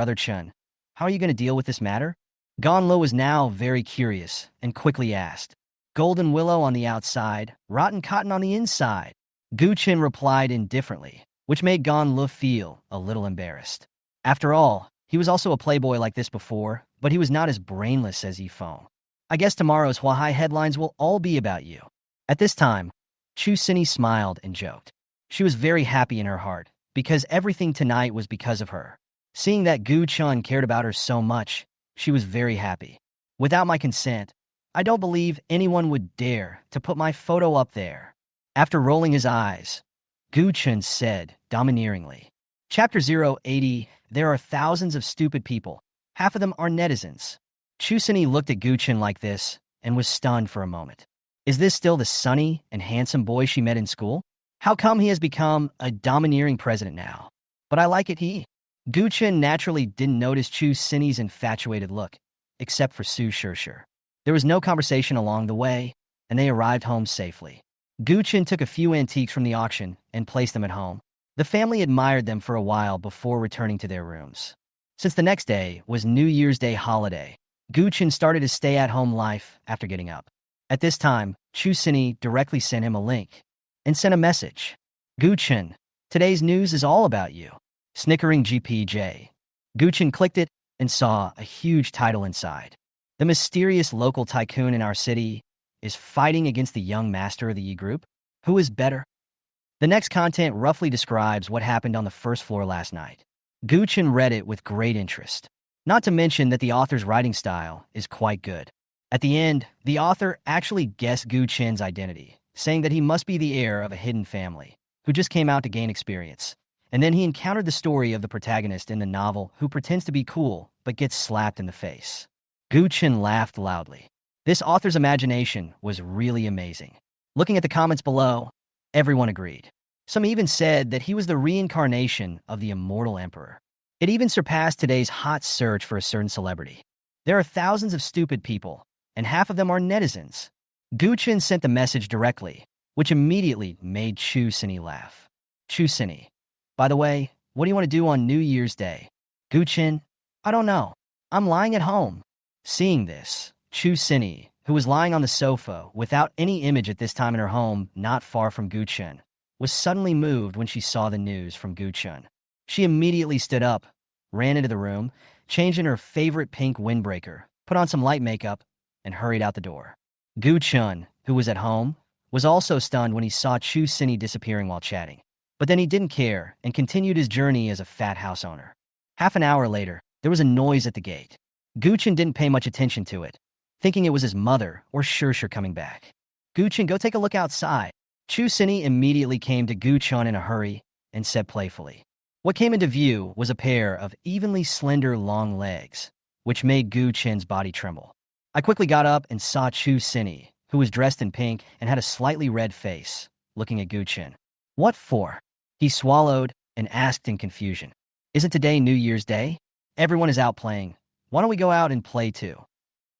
A: how are you going to deal with this matter? Gan Li was now very curious and quickly asked. Golden willow on the outside, rotten cotton on the inside. Gu Chen replied indifferently, which made Gan Li feel a little embarrassed. After all, he was also a playboy like this before, but he was not as brainless as Yi Feng. I guess tomorrow's Huahai headlines will all be about you. At this time, Chu Sini smiled and joked. She was very happy in her heart, because everything tonight was because of her. Seeing that Gu Chen cared about her so much, she was very happy. Without my consent, I don't believe anyone would dare to put my photo up there. After rolling his eyes, Gu Chen said domineeringly. Chapter 080, there are thousands of stupid people. Half of them are netizens. Chu Sini looked at Gu Chen like this and was stunned for a moment. Is this still the sunny and handsome boy she met in school? How come he has become a domineering president now? But I like it Gu Chen naturally didn't notice Chu Sini's infatuated look, except for Su Shishir. There was no conversation along the way, and they arrived home safely. Gu Chen took a few antiques from the auction and placed them at home. The family admired them for a while before returning to their rooms. Since the next day was New Year's Day holiday, Gu Chen started his stay-at-home life after getting up. At this time, Chu Sini directly sent him a link and sent a message. Gu Chen, today's news is all about you. Snickering GPJ. Gu Chen clicked it and saw a huge title inside. The mysterious local tycoon in our city is fighting against the young master of the Yi Group. Who is better? The next content roughly describes what happened on the first floor last night. Gu Chen read it with great interest. Not to mention that the author's writing style is quite good. At the end, the author actually guessed Gu Chen's identity, saying that he must be the heir of a hidden family, who just came out to gain experience. And then he encountered the story of the protagonist in the novel who pretends to be cool, but gets slapped in the face. Gu Chen laughed loudly. This author's imagination was really amazing. Looking at the comments below, everyone agreed. Some even said that he was the reincarnation of the immortal emperor. It even surpassed today's hot search for a certain celebrity. There are thousands of stupid people, and half of them are netizens. Gu Chen sent the message directly, which immediately made Chu Sini laugh. Chu Sini, by the way, what do you want to do on New Year's Day? Gu Chen, I don't know. I'm lying at home. Seeing this, Chu Sini, who was lying on the sofa without any image at this time in her home not far from Gu Chen, was suddenly moved when she saw the news from Gu Chen. She immediately stood up, ran into the room, changed in her favorite pink windbreaker, put on some light makeup, and hurried out the door. Gu Chen, who was at home, was also stunned when he saw Chu Sini disappearing while chatting. But then he didn't care and continued his journey as a fat house owner. Half an hour later, there was a noise at the gate. Gu Chen didn't pay much attention to it, thinking it was his mother or Shishir coming back. Gu Chen, go take a look outside. Chu Sini immediately came to Gu Chen in a hurry and said playfully. What came into view was a pair of evenly slender long legs, which made Gu Chen's body tremble. I quickly got up and saw Chu Sini, who was dressed in pink and had a slightly red face, looking at Gu Chen. What for? He swallowed and asked in confusion. Isn't today New Year's Day? Everyone is out playing. Why don't we go out and play too?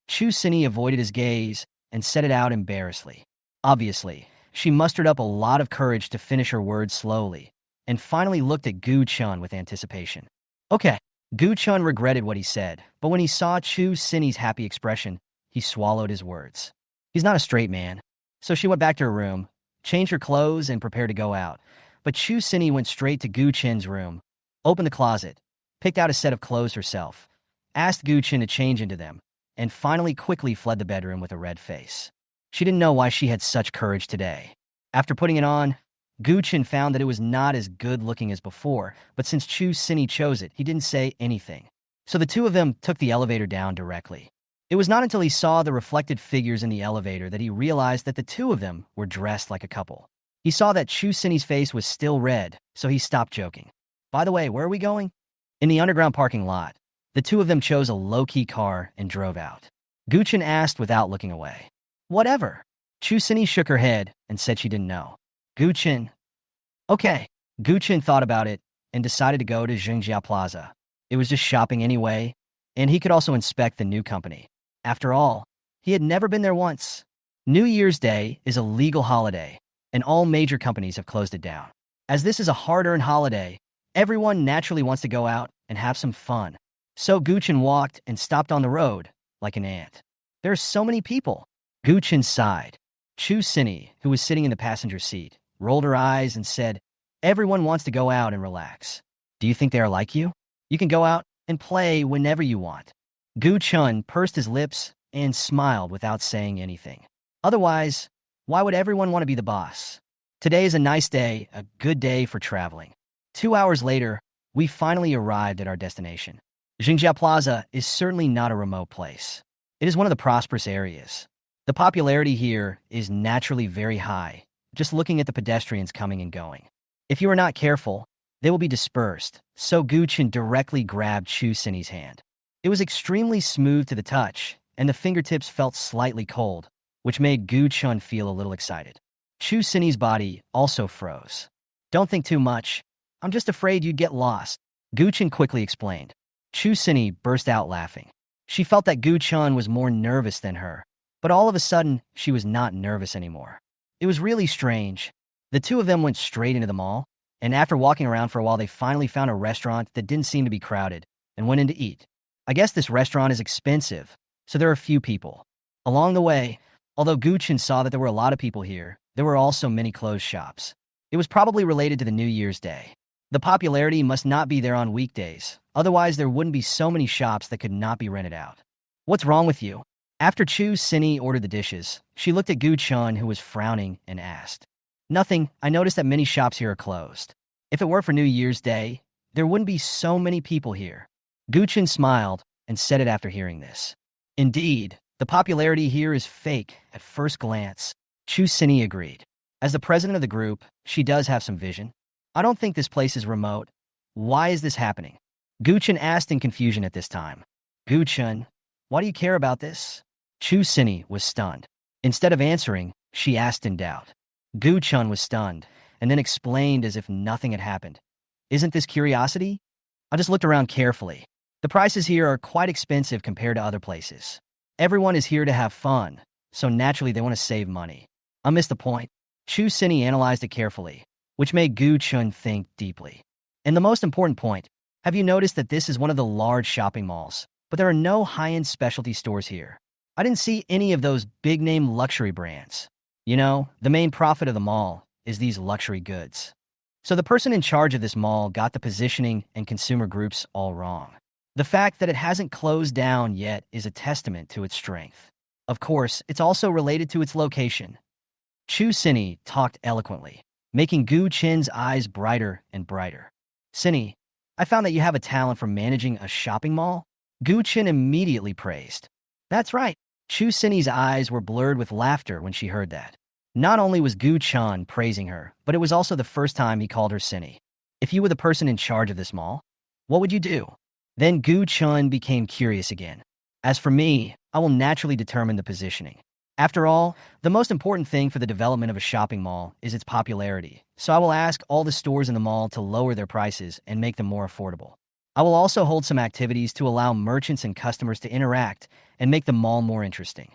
A: Chu Sini avoided his gaze and said it out embarrassedly. Obviously, she mustered up a lot of courage to finish her words slowly, and finally looked at Gu Chen with anticipation. Okay. Gu Chen regretted what he said, but when he saw Chu Sinny's happy expression, he swallowed his words. He's not a straight man. So she went back to her room, changed her clothes, and prepared to go out. But Chu Sinny went straight to Gu Chen's room, opened the closet, picked out a set of clothes herself, asked Gu Chen to change into them, and finally quickly fled the bedroom with a red face. She didn't know why she had such courage today. After putting it on, Gu Chen found that it was not as good-looking as before, but since Chu Sinny chose it, he didn't say anything. So the two of them took the elevator down directly. It was not until he saw the reflected figures in the elevator that he realized that the two of them were dressed like a couple. He saw that Chu Sinny's face was still red, so he stopped joking. By the way, where are we going? In the underground parking lot. The two of them chose a low-key car and drove out. Gu Chen asked without looking away. Whatever. Chu Sinny shook her head and said she didn't know. Gu Chen. Okay. Gu Chen thought about it and decided to go to Xingjia Plaza. It was just shopping anyway, and he could also inspect the new company. After all, he had never been there once. New Year's Day is a legal holiday, and all major companies have closed it down. As this is a hard-earned holiday, everyone naturally wants to go out and have some fun. So Gu Chen walked and stopped on the road like an ant. There are so many people. Gu Chen sighed. Chu Sinny, who was sitting in the passenger seat, rolled her eyes and said, "Everyone wants to go out and relax. Do you think they are like you? You can go out and play whenever you want." Gu Chen pursed his lips and smiled without saying anything. Otherwise, why would everyone want to be the boss? Today is a nice day, a good day for traveling. 2 hours later, we finally arrived at our destination. Xingjia Plaza is certainly not a remote place. It is one of the prosperous areas. The popularity here is naturally very high, just looking at the pedestrians coming and going. If you are not careful, they will be dispersed, so Gu Chen directly grabbed Chu Sinny's hand. It was extremely smooth to the touch, and the fingertips felt slightly cold, which made Gu Chen feel a little excited. Chu Sinny's body also froze. "Don't think too much. I'm just afraid you'd get lost," Gu Chen quickly explained. Chu Sinny burst out laughing. She felt that Gu Chen was more nervous than her, but all of a sudden, she was not nervous anymore. It was really strange. The two of them went straight into the mall, and after walking around for a while, they finally found a restaurant that didn't seem to be crowded and went in to eat. I guess this restaurant is expensive, so there are few people. Along the way, although Gu Chen saw that there were a lot of people here, there were also many closed shops. It was probably related to the New Year's Day. The popularity must not be there on weekdays, otherwise there wouldn't be so many shops that could not be rented out. "What's wrong with you?" After Chu Sinny ordered the dishes, she looked at Gu Chen, who was frowning, and asked. "Nothing. I noticed that many shops here are closed. If it were for New Year's Day, there wouldn't be so many people here." Gu Chen smiled and said it after hearing this. "Indeed, the popularity here is fake at first glance." Chu Sinny agreed. As the president of the group, she does have some vision. "I don't think this place is remote. Why is this happening?" Gu Chen asked in confusion at this time. "Gu Chen, why do you care about this?" Chu Sinny was stunned. Instead of answering, she asked in doubt. Gu Chen was stunned, and then explained as if nothing had happened. "Isn't this curiosity? I just looked around carefully. The prices here are quite expensive compared to other places. Everyone is here to have fun, so naturally they want to save money. I missed the point." Chu Sinny analyzed it carefully, which made Gu Chen think deeply. "And the most important point, have you noticed that this is one of the large shopping malls, but there are no high-end specialty stores here? I didn't see any of those big-name luxury brands. You know, the main profit of the mall is these luxury goods." So the person in charge of this mall got the positioning and consumer groups all wrong. The fact that it hasn't closed down yet is a testament to its strength. Of course, it's also related to its location. Chu Sinny talked eloquently, making Gu Chen's eyes brighter and brighter. "Sinny, I found that you have a talent for managing a shopping mall." Gu Chen immediately praised. "That's right." Chu Sinny's eyes were blurred with laughter when she heard that. Not only was Gu Chen praising her, but it was also the first time he called her Sinny. "If you were the person in charge of this mall, what would you do?" Then Gu Chen became curious again. "As for me, I will naturally determine the positioning. After all, the most important thing for the development of a shopping mall is its popularity, so I will ask all the stores in the mall to lower their prices and make them more affordable. I will also hold some activities to allow merchants and customers to interact and make the mall more interesting."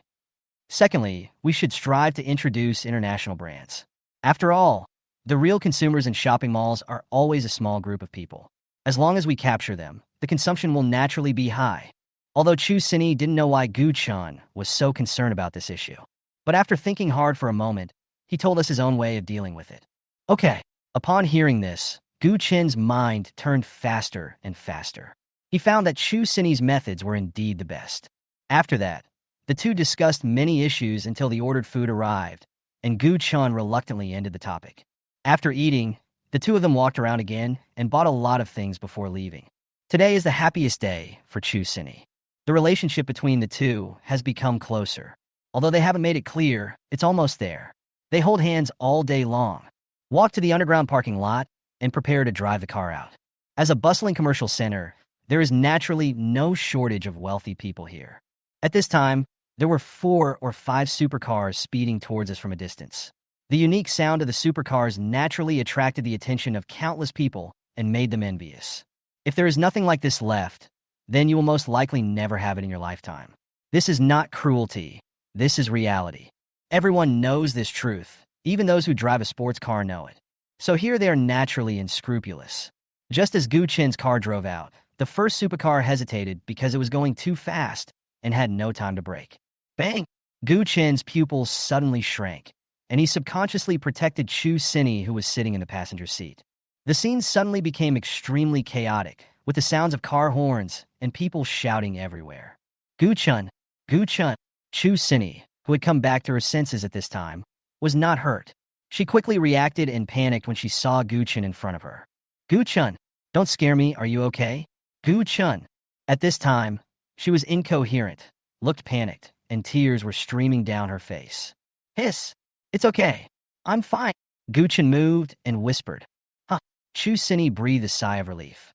A: Secondly, we should strive to introduce international brands. After all, the real consumers in shopping malls are always a small group of people. As long as we capture them, the consumption will naturally be high. Although Chu Sini didn't know why Gu Chen was so concerned about this issue. But after thinking hard for a moment, he told us his own way of dealing with it. Okay. Upon hearing this, Gu Chen's mind turned faster and faster. He found that Chu Sini's methods were indeed the best. After that, the two discussed many issues until the ordered food arrived, and Gu Chen reluctantly ended the topic. After eating, the two of them walked around again and bought a lot of things before leaving. Today is the happiest day for Chu Sini. The relationship between the two has become closer. Although they haven't made it clear, it's almost there. They hold hands all day long, walk to the underground parking lot, and prepare to drive the car out. As a bustling commercial center, there is naturally no shortage of wealthy people here. At this time, there were 4 or 5 supercars speeding towards us from a distance. The unique sound of the supercars naturally attracted the attention of countless people and made them envious. If there is nothing like this left, then you will most likely never have it in your lifetime. This is not cruelty. This is reality. Everyone knows this truth. Even those who drive a sports car know it. So here they are naturally unscrupulous. Just as Gu Chen's car drove out, the first supercar hesitated because it was going too fast and had no time to brake. Bang! Gu Chen's pupils suddenly shrank, and he subconsciously protected Chu Sini, who was sitting in the passenger seat. The scene suddenly became extremely chaotic, with the sounds of car horns and people shouting everywhere. Gu Chen, Gu Chen, Chu Sini, who had come back to her senses at this time, was not hurt. She quickly reacted and panicked when she saw Gu Chen in front of her. Gu Chen, don't scare me, are you okay? Gu Chen. At this time, she was incoherent, looked panicked, and tears were streaming down her face. Hiss! It's okay. I'm fine. Gu Chen moved and whispered. Huh. Chu Sini breathed a sigh of relief.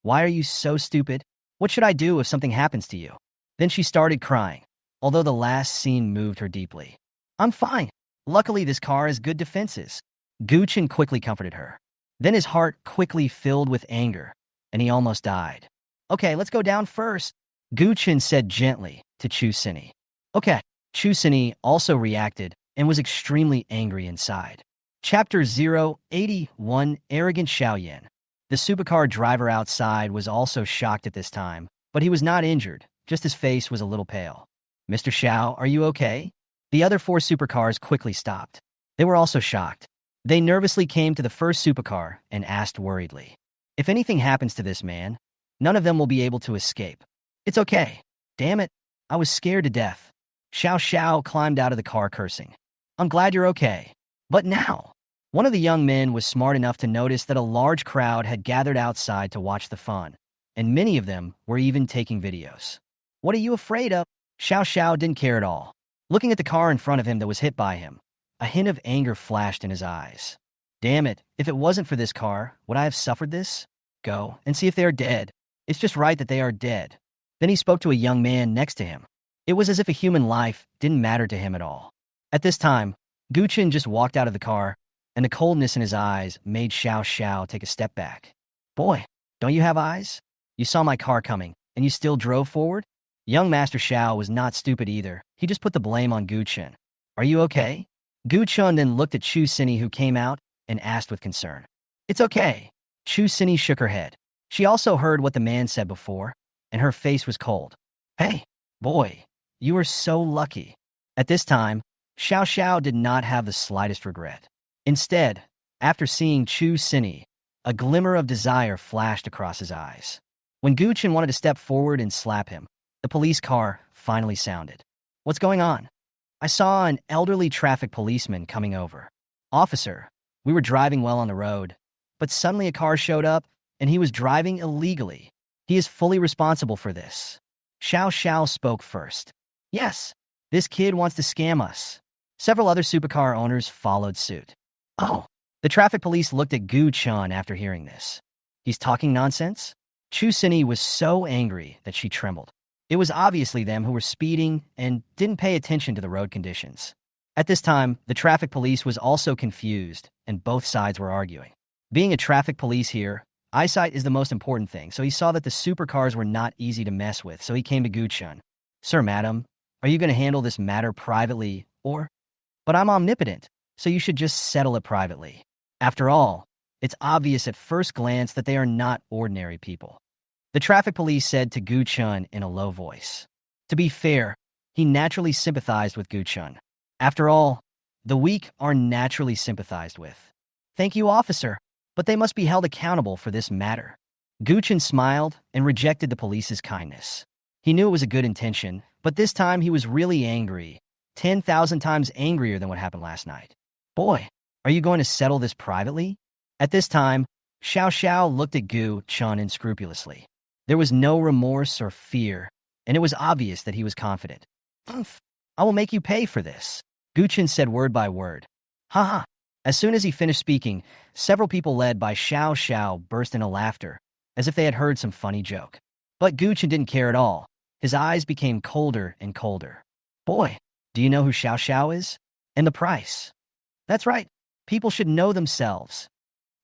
A: Why are you so stupid? What should I do if something happens to you? Then she started crying, although the last scene moved her deeply. I'm fine. Luckily, this car has good defenses. Gu Chen quickly comforted her. Then his heart quickly filled with anger, and he almost died. Okay, let's go down first, Gu Chen said gently to Chu Sini. Okay. Chu Sini also reacted and was extremely angry inside. Chapter 081, Arrogant Xiaoyan. The supercar driver outside was also shocked at this time, but he was not injured, just his face was a little pale. Mr. Xiao, are you okay? The other 4 supercars quickly stopped. They were also shocked. They nervously came to the first supercar and asked worriedly, if anything happens to this man, none of them will be able to escape. It's okay. Damn it. I was scared to death. Xiao Xiao climbed out of the car cursing. I'm glad you're okay. But now, one of the young men was smart enough to notice that a large crowd had gathered outside to watch the fun, and many of them were even taking videos. What are you afraid of? Xiao Xiao didn't care at all. Looking at the car in front of him that was hit by him, a hint of anger flashed in his eyes. Damn it, if it wasn't for this car, would I have suffered this? Go and see if they are dead. It's just right that they are dead. Then he spoke to a young man next to him. It was as if a human life didn't matter to him at all. At this time, Gu Chen just walked out of the car, and the coldness in his eyes made Xiao Xiao take a step back. Boy, don't you have eyes? You saw my car coming, and you still drove forward? Young Master Xiao was not stupid either. He just put the blame on Gu Chen. Are you okay? Gu Chen then looked at Chu Sini, who came out, and asked with concern. It's okay. Chu Sini shook her head. She also heard what the man said before, and her face was cold. Hey, boy, you are so lucky. At this time, Xiao Xiao did not have the slightest regret. Instead, after seeing Chu Sini, a glimmer of desire flashed across his eyes. When Gu Chen wanted to step forward and slap him, the police car finally sounded. What's going on? I saw an elderly traffic policeman coming over. Officer, we were driving well on the road, but suddenly a car showed up, and he was driving illegally. He is fully responsible for this. Xiao Xiao spoke first. Yes, this kid wants to scam us. Several other supercar owners followed suit. Oh, the traffic police looked at Gu Chen after hearing this. He's talking nonsense? Chu Sini was so angry that she trembled. It was obviously them who were speeding and didn't pay attention to the road conditions. At this time, the traffic police was also confused, and both sides were arguing. Being a traffic police here, eyesight is the most important thing, so he saw that the supercars were not easy to mess with, so he came to Gu Chen. Sir, madam, Are you going to handle this matter privately or? But I'm omnipotent, so you should just settle it privately. After all, it's obvious at first glance that they are not ordinary people. The traffic police said to Gu Chen in a low voice. To be fair, he naturally sympathized with Gu Chen. After all, the weak are naturally sympathized with. Thank you, officer, but they must be held accountable for this matter. Gu Chen smiled and rejected the police's kindness. He knew it was a good intention, but this time he was really angry, 10,000 times angrier than what happened last night. Boy, are you going to settle this privately? At this time, Xiao Xiao looked at Gu Chen unscrupulously. There was no remorse or fear, and it was obvious that he was confident. Umph, I will make you pay for this, Gu Chen said word by word. Ha ha. As soon as he finished speaking, several people led by Xiao Xiao burst into laughter, as if they had heard some funny joke. But Gu Chen didn't care at all. His eyes became colder and colder. Boy, do you know who Xiao Xiao is? And the price. That's right. People should know themselves.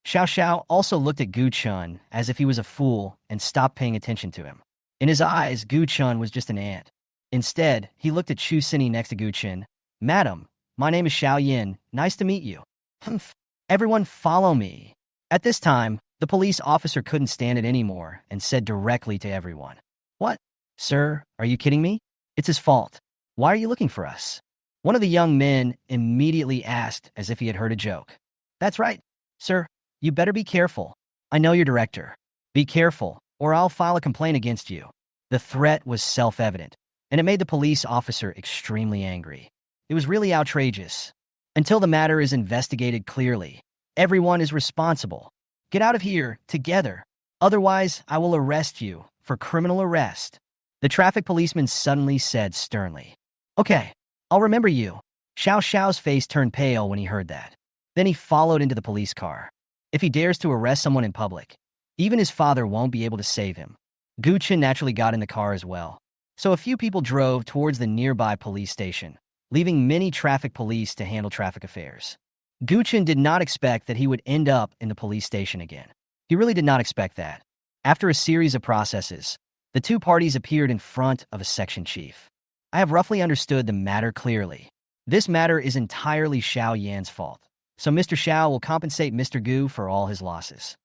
A: Xiao Xiao also looked at Gu Chen as if he was a fool and stopped paying attention to him. In his eyes, Gu Chen was just an ant. Instead, he looked at Chu Sini next to Gu Chen. Madam, my name is Xiao Yin. Nice to meet you. Humph. Everyone follow me. At this time, the police officer couldn't stand it anymore and said directly to everyone. What? Sir, are you kidding me? It's his fault. Why are you looking for us? One of the young men immediately asked as if he had heard a joke. That's right. Sir, you better be careful. I know your director. Be careful, or I'll file a complaint against you. The threat was self-evident, and it made the police officer extremely angry. It was really outrageous. Until the matter is investigated clearly, everyone is responsible. Get out of here, together. Otherwise, I will arrest you for criminal arrest. The traffic policeman suddenly said sternly. Okay, I'll remember you. Xiao Xiao's face turned pale when he heard that. Then he followed into the police car. If he dares to arrest someone in public, even his father won't be able to save him. Gu Chen naturally got in the car as well. So a few people drove towards the nearby police station, leaving many traffic police to handle traffic affairs. Gu Chen did not expect that he would end up in the police station again. He really did not expect that. After a series of processes, the two parties appeared in front of a section chief. I have roughly understood the matter clearly. This matter is entirely Xiao Yan's fault, so Mr. Xiao will compensate Mr. Gu for all his losses.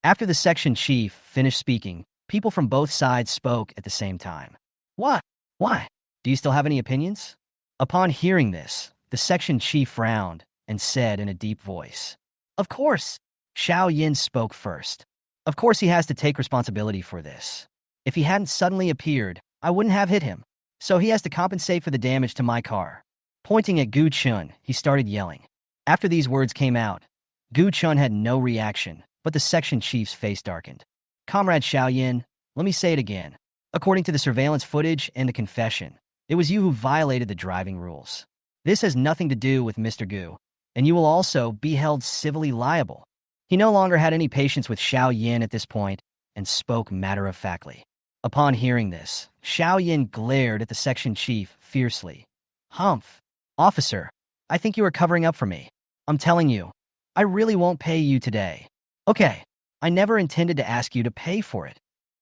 A: After the section chief finished speaking, people from both sides spoke at the same time. What? Why? Do you still have any opinions? Upon hearing this, the section chief frowned and said in a deep voice, Of course. Xiao Yin spoke first. Of course he has to take responsibility for this. If he hadn't suddenly appeared, I wouldn't have hit him. So he has to compensate for the damage to my car. Pointing at Gu Chen, he started yelling. After these words came out, Gu Chen had no reaction, but the section chief's face darkened. Comrade Xiao Yin, let me say it again. According to the surveillance footage and the confession, it was you who violated the driving rules. This has nothing to do with Mr. Gu, and you will also be held civilly liable. He no longer had any patience with Xiao Yin at this point and spoke matter-of-factly. Upon hearing this, Xiao Yin glared at the section chief fiercely. Humph. Officer, I think you are covering up for me. I'm telling you, I really won't pay you today. Okay, I never intended to ask you to pay for it.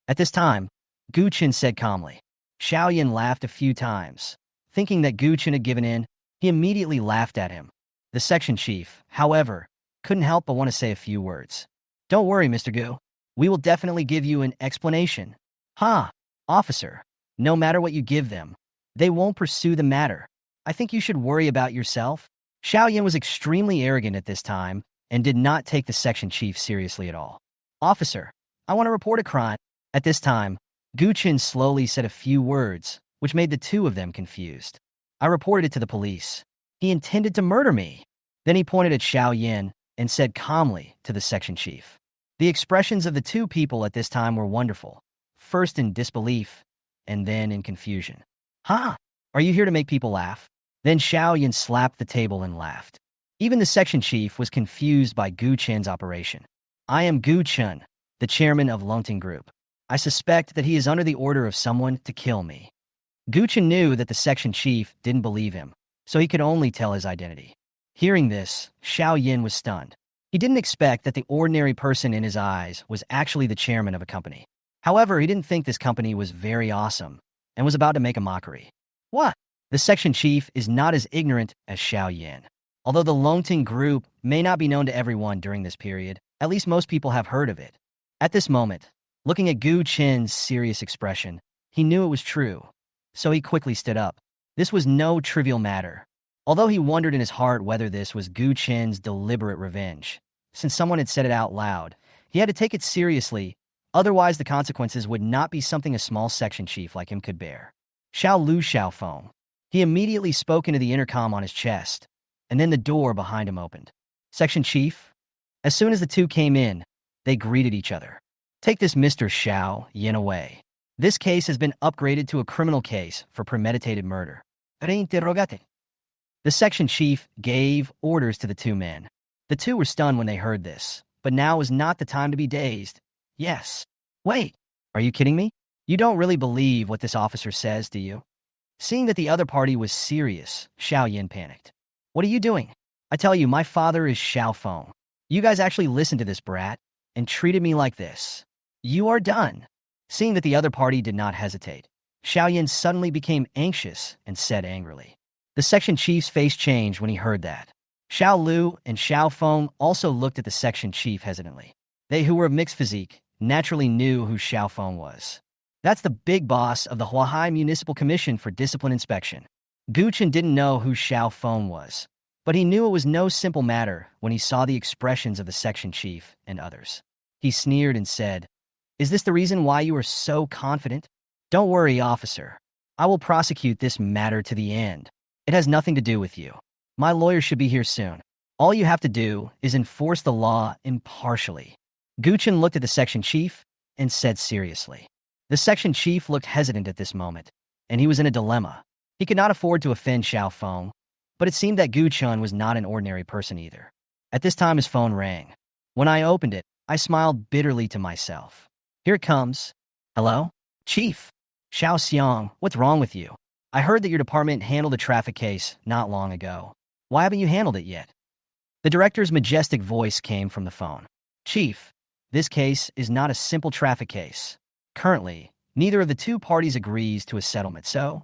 A: At this time, Gu Chen said calmly. Xiao Yin laughed a few times. Thinking that Gu Chen had given in, he immediately laughed at him. The section chief, however, couldn't help but want to say a few words. Don't worry, Mr. Gu. We will definitely give you an explanation. Ha! Officer, no matter what you give them, they won't pursue the matter. I think you should worry about yourself. Xiao Yin was extremely arrogant at this time and did not take the section chief seriously at all. Officer, I want to report a crime. At this time, Gu Chen slowly said a few words, which made the two of them confused. I reported it to the police. He intended to murder me. Then he pointed at Xiao Yin and said calmly to the section chief. The expressions of the two people at this time were wonderful, first in disbelief and then in confusion. Ha! Are you here to make people laugh? Then Xiao Yin slapped the table and laughed. Even the section chief was confused by Gu Chen's operation. I am Gu Chen, the chairman of Longting Group. I suspect that he is under the order of someone to kill me. Gu Chen knew that the section chief didn't believe him, so he could only tell his identity. Hearing this, Xiao Yin was stunned. He didn't expect that the ordinary person in his eyes was actually the chairman of a company. However, he didn't think this company was very awesome and was about to make a mockery. What? The section chief is not as ignorant as Xiao Yin. Although the Longting group may not be known to everyone during this period, at least most people have heard of it. At this moment, looking at Gu Chen's serious expression, he knew it was true. So he quickly stood up. This was no trivial matter. Although he wondered in his heart whether this was Gu Chen's deliberate revenge, since someone had said it out loud, he had to take it seriously, otherwise the consequences would not be something a small section chief like him could bear. Xiao Lu Xiaofeng. He immediately spoke into the intercom on his chest, and then the door behind him opened. Section chief? As soon as the two came in, they greeted each other. Take this Mr. Xiao Yin away. This case has been upgraded to a criminal case for premeditated murder. Reinterrogate. The section chief gave orders to the two men. The two were stunned when they heard this, but now was not the time to be dazed. Yes. Wait, are you kidding me? You don't really believe what this officer says, do you? Seeing that the other party was serious, Xiao Yin panicked. What are you doing? I tell you, my father is Xiao Feng. You guys actually listened to this brat and treated me like this. You are done. Seeing that the other party did not hesitate, Xiao Yin suddenly became anxious and said angrily. The section chief's face changed when he heard that. Xiao Lu and Xiao Feng also looked at the section chief hesitantly. They, who were of mixed physique, naturally knew who Xiao Feng was. That's the big boss of the Huahai Municipal Commission for Discipline Inspection. Gu Chen didn't know who Xiao Feng was, but he knew it was no simple matter when he saw the expressions of the section chief and others. He sneered and said, "Is this the reason why you are so confident? Don't worry, officer. I will prosecute this matter to the end. It has nothing to do with you. My lawyer should be here soon. All you have to do is enforce the law impartially." Gu Chen looked at the section chief and said seriously. The section chief looked hesitant at this moment, and he was in a dilemma. He could not afford to offend Xiao Feng, but it seemed that Gu Chen was not an ordinary person either. At this time his phone rang. When I opened it, I smiled bitterly to myself. Here it comes. Hello? Chief. Xiao Xiang, what's wrong with you? I heard that your department handled a traffic case not long ago. Why haven't you handled it yet? The director's majestic voice came from the phone. Chief, this case is not a simple traffic case. Currently, neither of the two parties agrees to a settlement, so?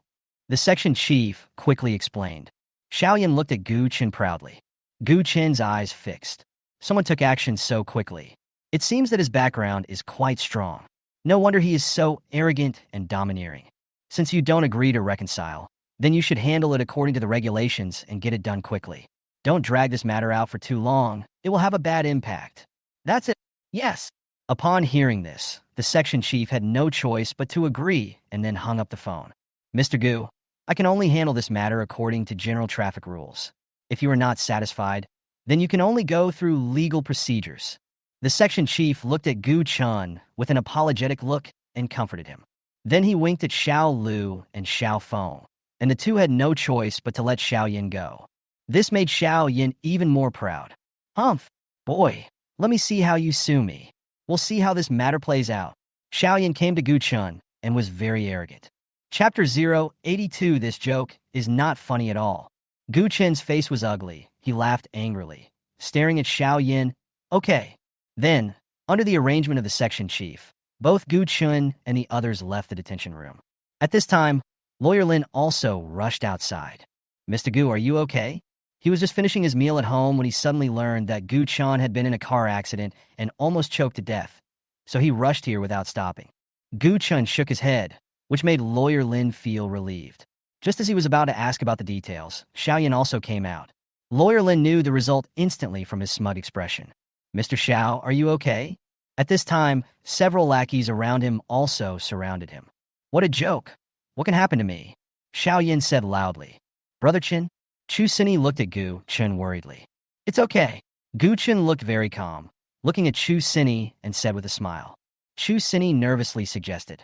A: The section chief quickly explained. Xiao Yin looked at Gu Chen proudly. Gu Chen's eyes fixed. Someone took action so quickly. It seems that his background is quite strong. No wonder he is so arrogant and domineering. Since you don't agree to reconcile, then you should handle it according to the regulations and get it done quickly. Don't drag this matter out for too long. It will have a bad impact. That's it. Yes. Upon hearing this, the section chief had no choice but to agree and then hung up the phone. Mr. Gu, I can only handle this matter according to general traffic rules. If you are not satisfied, then you can only go through legal procedures. The section chief looked at Gu Chen with an apologetic look and comforted him. Then he winked at Xiao Lu and Xiao Feng, and the two had no choice but to let Xiao Yin go. This made Xiao Yin even more proud. Humph, boy, let me see how you sue me. We'll see how this matter plays out. Xiao Yin came to Gu Chen and was very arrogant. Chapter 082. This joke is not funny at all. Gu Chen's face was ugly. He laughed angrily, staring at Xiao Yin. Okay. Then, under the arrangement of the section chief, both Gu Chen and the others left the detention room. At this time, Lawyer Lin also rushed outside. Mr. Gu, are you okay? He was just finishing his meal at home when he suddenly learned that Gu Chen had been in a car accident and almost choked to death, so he rushed here without stopping. Gu Chen shook his head, which made Lawyer Lin feel relieved. Just as he was about to ask about the details, Xiao Yin also came out. Lawyer Lin knew the result instantly from his smug expression. Mr. Xiao, are you okay? At this time, several lackeys around him also surrounded him. What a joke. What can happen to me? Xiao Yin said loudly. Brother Chen? Chu Sini looked at Gu Chen worriedly. It's okay. Gu Chen looked very calm, looking at Chu Sini and said with a smile. Chu Sini nervously suggested.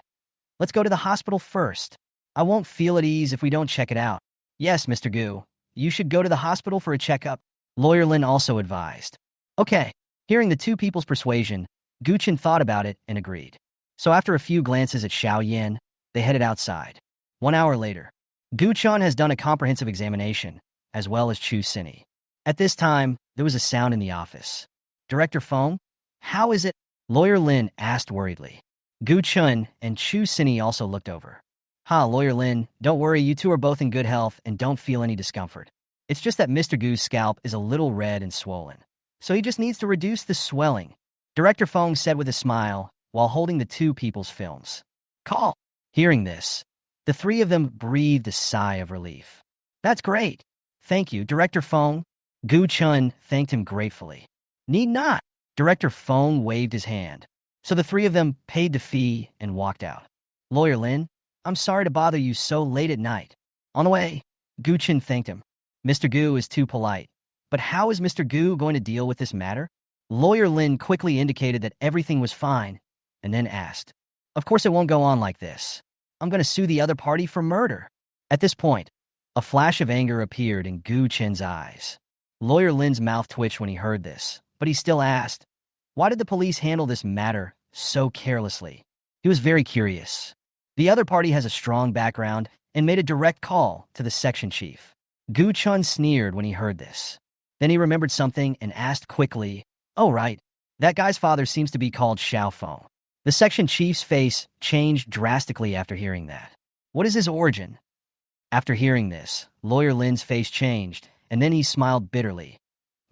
A: Let's go to the hospital first. I won't feel at ease if we don't check it out. Yes, Mr. Gu. You should go to the hospital for a checkup. Lawyer Lin also advised. Okay. Hearing the two people's persuasion, Gu Chen thought about it and agreed. So after a few glances at Xiao Yin, they headed outside. 1 hour later, Gu Chen has done a comprehensive examination, as well as Chu Sini. At this time, there was a sound in the office. Director Feng? How is it? Lawyer Lin asked worriedly. Gu Chen and Chu Sini also looked over. Ha, Lawyer Lin, don't worry, you two are both in good health and don't feel any discomfort. It's just that Mr. Gu's scalp is a little red and swollen, so he just needs to reduce the swelling. Director Fong said with a smile while holding the two people's films. Call. Hearing this, the three of them breathed a sigh of relief. That's great. Thank you, Director Fong. Gu Chen thanked him gratefully. Need not. Director Fong waved his hand. So the three of them paid the fee and walked out. Lawyer Lin, I'm sorry to bother you so late at night. On the way, Gu Chen thanked him. Mr. Gu is too polite. But how is Mr. Gu going to deal with this matter? Lawyer Lin quickly indicated that everything was fine, and then asked, Of course it won't go on like this. I'm going to sue the other party for murder. At this point, a flash of anger appeared in Gu Chen's eyes. Lawyer Lin's mouth twitched when he heard this, but he still asked, Why did the police handle this matter so carelessly? He was very curious. The other party has a strong background and made a direct call to the section chief. Gu Chen sneered when he heard this. Then he remembered something and asked quickly, Oh, right. That guy's father seems to be called Xiao Feng. The section chief's face changed drastically after hearing that. What is his origin? After hearing this, Lawyer Lin's face changed, and then he smiled bitterly.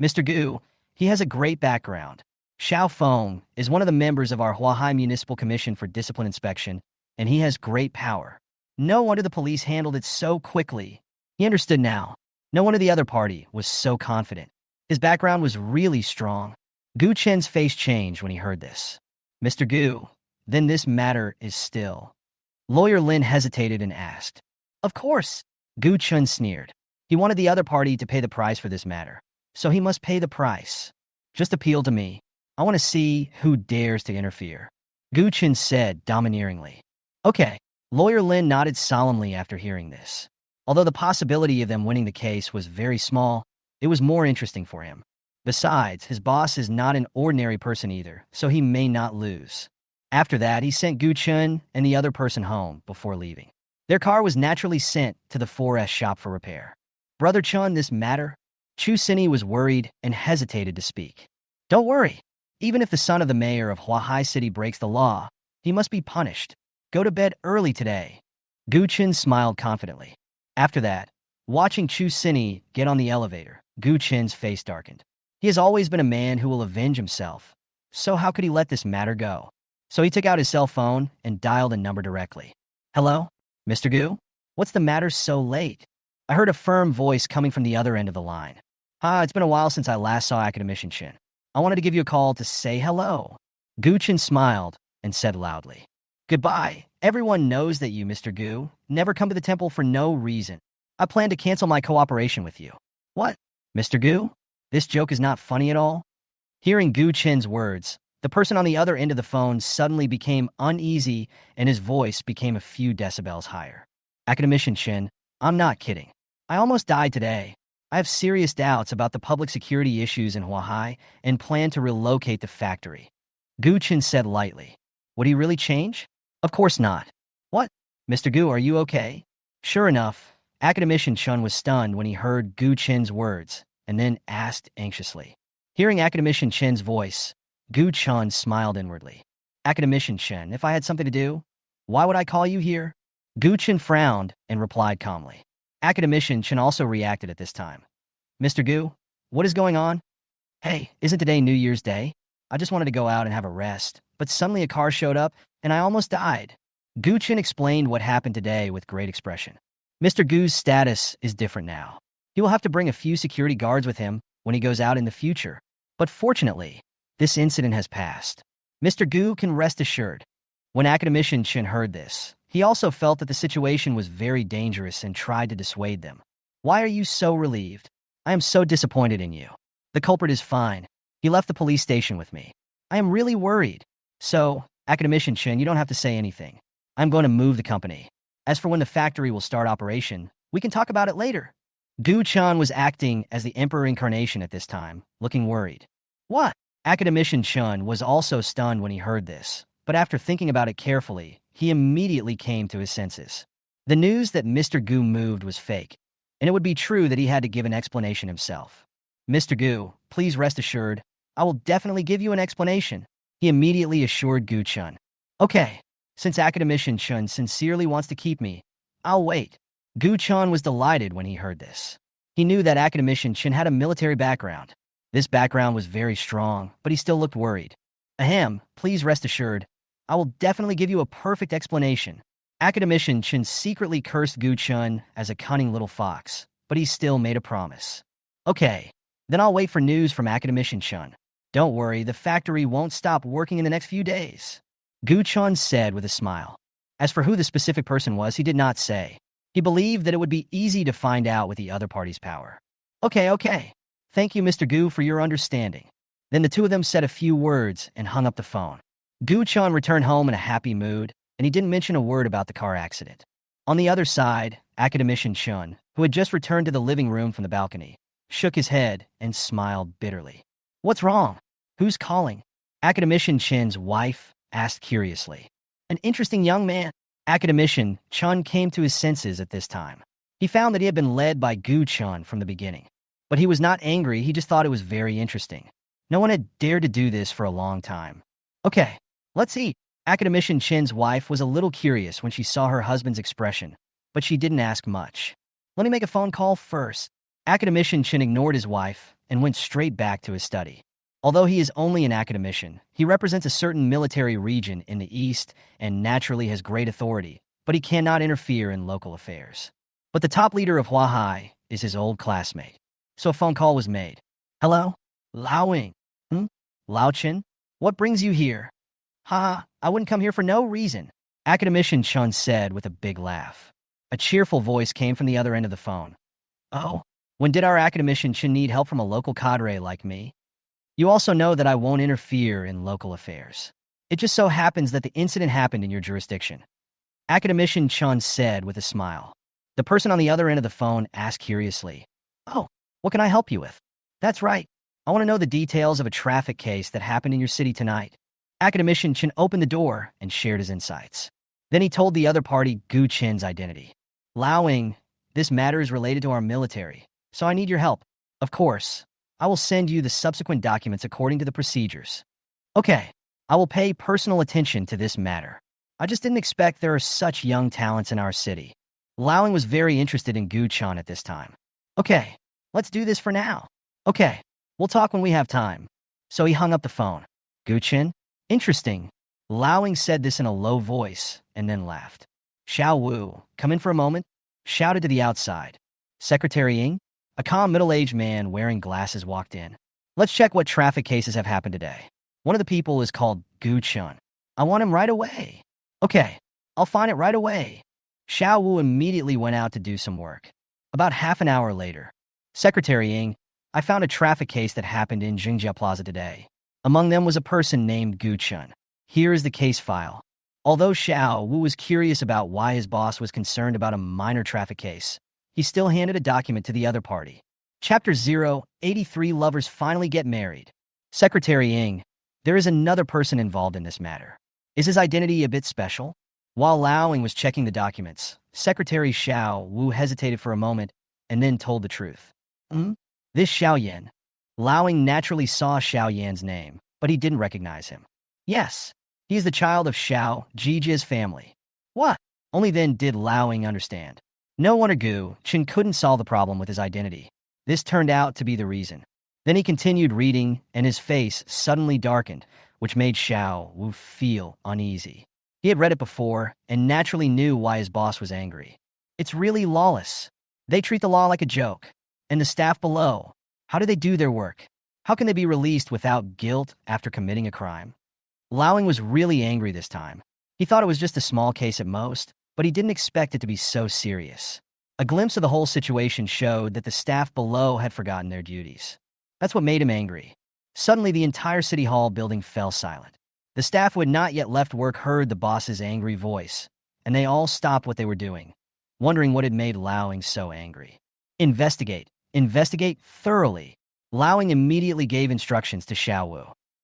A: Mr. Gu, he has a great background. Xiao Feng is one of the members of our Huahai Municipal Commission for Discipline Inspection, and he has great power. No wonder the police handled it so quickly. He understood now. No one of the other party was so confident. His background was really strong. Gu Chen's face changed when he heard this. Mr. Gu, then this matter is still. Lawyer Lin hesitated and asked. Of course. Gu Chen sneered. He wanted the other party to pay the price for this matter, so he must pay the price. Just appeal to me. I want to see who dares to interfere. Gu Chen said domineeringly. Okay. Lawyer Lin nodded solemnly after hearing this. Although the possibility of them winning the case was very small, it was more interesting for him. Besides, his boss is not an ordinary person either, so he may not lose. After that, he sent Gu Chen and the other person home before leaving. Their car was naturally sent to the 4S shop for repair. Brother Chun, this matter? Chu Sini was worried and hesitated to speak. Don't worry. Even if the son of the mayor of Huahai City breaks the law, he must be punished. Go to bed early today. Gu Chen smiled confidently. After that, watching Chu Sini get on the elevator, Gu Chen's face darkened. He has always been a man who will avenge himself. So how could he let this matter go? So he took out his cell phone and dialed a number directly. Hello? Mr. Gu? What's the matter so late? I heard a firm voice coming from the other end of the line. It's been a while since I last saw Academician Chen. I wanted to give you a call to say hello. Gu Chen smiled and said loudly. Goodbye. Everyone knows that you, Mr. Gu, never come to the temple for no reason. I plan to cancel my cooperation with you. What? Mr. Gu? This joke is not funny at all? Hearing Gu Chen's words, the person on the other end of the phone suddenly became uneasy and his voice became a few decibels higher. Academician Chen, I'm not kidding. I almost died today. I have serious doubts about the public security issues in Huahai and plan to relocate the factory. Gu Chen said lightly. Would he really change? Of course not. What? Mr. Gu, are you okay? Sure enough, Academician Chen was stunned when he heard Gu Chen's words and then asked anxiously. Hearing Academician Chen's voice, Gu Chen smiled inwardly. Academician Chen, if I had something to do, why would I call you here? Gu Chen frowned and replied calmly. Academician Chen also reacted at this time. Mr. Gu, what is going on? Hey, isn't today New Year's Day? I just wanted to go out and have a rest, but suddenly a car showed up and I almost died. Gu Chen explained what happened today with great expression. Mr. Gu's status is different now. He will have to bring a few security guards with him when he goes out in the future. But fortunately, this incident has passed. Mr. Gu can rest assured. When Academician Chen heard this, he also felt that the situation was very dangerous and tried to dissuade them. Why are you so relieved? I am so disappointed in you. The culprit is fine. He left the police station with me. I am really worried. So, Academician Chen, you don't have to say anything. I'm going to move the company. As for when the factory will start operation, we can talk about it later. Gu Chen was acting as the Emperor Incarnation at this time, looking worried. What? Academician Chen was also stunned when he heard this, but after thinking about it carefully, he immediately came to his senses. The news that Mr. Gu moved was fake, and it would be true that he had to give an explanation himself. Mr. Gu, please rest assured, I will definitely give you an explanation. He immediately assured Gu Chen. Okay, Since academician Chun sincerely wants to keep me, I'll wait. Gu Chen was delighted when he heard this. He knew that academician Chen had a military background. This background was very strong, but he still looked worried. Ahem, please rest assured, I will definitely give you a perfect explanation. Academician Chen secretly cursed Gu Chen as a cunning little fox, but he still made a promise. Okay, then I'll wait for news from academician Chen. Don't worry, the factory won't stop working in the next few days. Gu Chen said with a smile. As for who the specific person was, he did not say. He believed that it would be easy to find out with the other party's power. Okay. Thank you, Mr. Gu, for your understanding. Then the two of them said a few words and hung up the phone. Gu Chen returned home in a happy mood, and he didn't mention a word about the car accident. On the other side, academician Chen, who had just returned to the living room from the balcony, shook his head and smiled bitterly. What's wrong? Who's calling? Academician Chen's wife asked curiously. An interesting young man. Academician Chen came to his senses at this time. He found that he had been led by Gu Chen from the beginning. But he was not angry, he just thought it was very interesting. No one had dared to do this for a long time. Okay, let's eat. Academician Chen's wife was a little curious when she saw her husband's expression, but she didn't ask much. Let me make a phone call first. Academician Chen ignored his wife and went straight back to his study. Although he is only an academician, he represents a certain military region in the East and naturally has great authority, but he cannot interfere in local affairs. But the top leader of Huahai is his old classmate. So a phone call was made. Hello? Laoing. Lao Chen? What brings you here? I wouldn't come here for no reason. Academician Chen said with a big laugh. A cheerful voice came from the other end of the phone. Oh, when did our academician Chen need help from a local cadre like me? You also know that I won't interfere in local affairs. It just so happens that the incident happened in your jurisdiction. Academician Chen said with a smile. The person on the other end of the phone asked curiously. Oh, what can I help you with? That's right. I want to know the details of a traffic case that happened in your city tonight. Academician Chen opened the door and shared his insights. Then he told the other party Gu Chen's identity. Laoing, this matter is related to our military, so I need your help. Of course, I will send you the subsequent documents according to the procedures. Okay, I will pay personal attention to this matter. I just didn't expect there are such young talents in our city. Laoing was very interested in Gu Chen at this time. Okay, let's do this for now. Okay, we'll talk when we have time. So he hung up the phone. Gu Chen? Interesting. Laoing said this in a low voice and then laughed. Xiao Wu, come in for a moment, shouted to the outside. Secretary Ying? A calm middle-aged man wearing glasses walked in. Let's check what traffic cases have happened today. One of the people is called Gu Chen. I want him right away. Okay, I'll find it right away. Xiao Wu immediately went out to do some work. About half an hour later, Secretary Ying, I found a traffic case that happened in Jingjia Plaza today. Among them was a person named Gu Chen. Here is the case file. Although Xiao Wu was curious about why his boss was concerned about a minor traffic case, he still handed a document to the other party. Chapter 083 Lovers Finally Get Married. Secretary Ying, there is another person involved in this matter. Is his identity a bit special? While Laoing was checking the documents, Secretary Xiao Wu hesitated for a moment and then told the truth. This Xiao Yan. Laoing naturally saw Xiao Yan's name, but he didn't recognize him. Yes, he is the child of Xiao Jijia's family. What? Only then did Laoing understand. No wonder Gu Chen couldn't solve the problem with his identity. This turned out to be the reason. Then he continued reading, and his face suddenly darkened, which made Xiao Wu feel uneasy. He had read it before, and naturally knew why his boss was angry. It's really lawless. They treat the law like a joke. And the staff below, how do they do their work? How can they be released without guilt after committing a crime? Laoing was really angry this time. He thought it was just a small case at most, but he didn't expect it to be so serious. A glimpse of the whole situation showed that the staff below had forgotten their duties. That's what made him angry. Suddenly, the entire City Hall building fell silent. The staff who had not yet left work heard the boss's angry voice, and they all stopped what they were doing, wondering what had made Laoing so angry. Investigate. Investigate thoroughly. Laoing immediately gave instructions to Xiao Wu.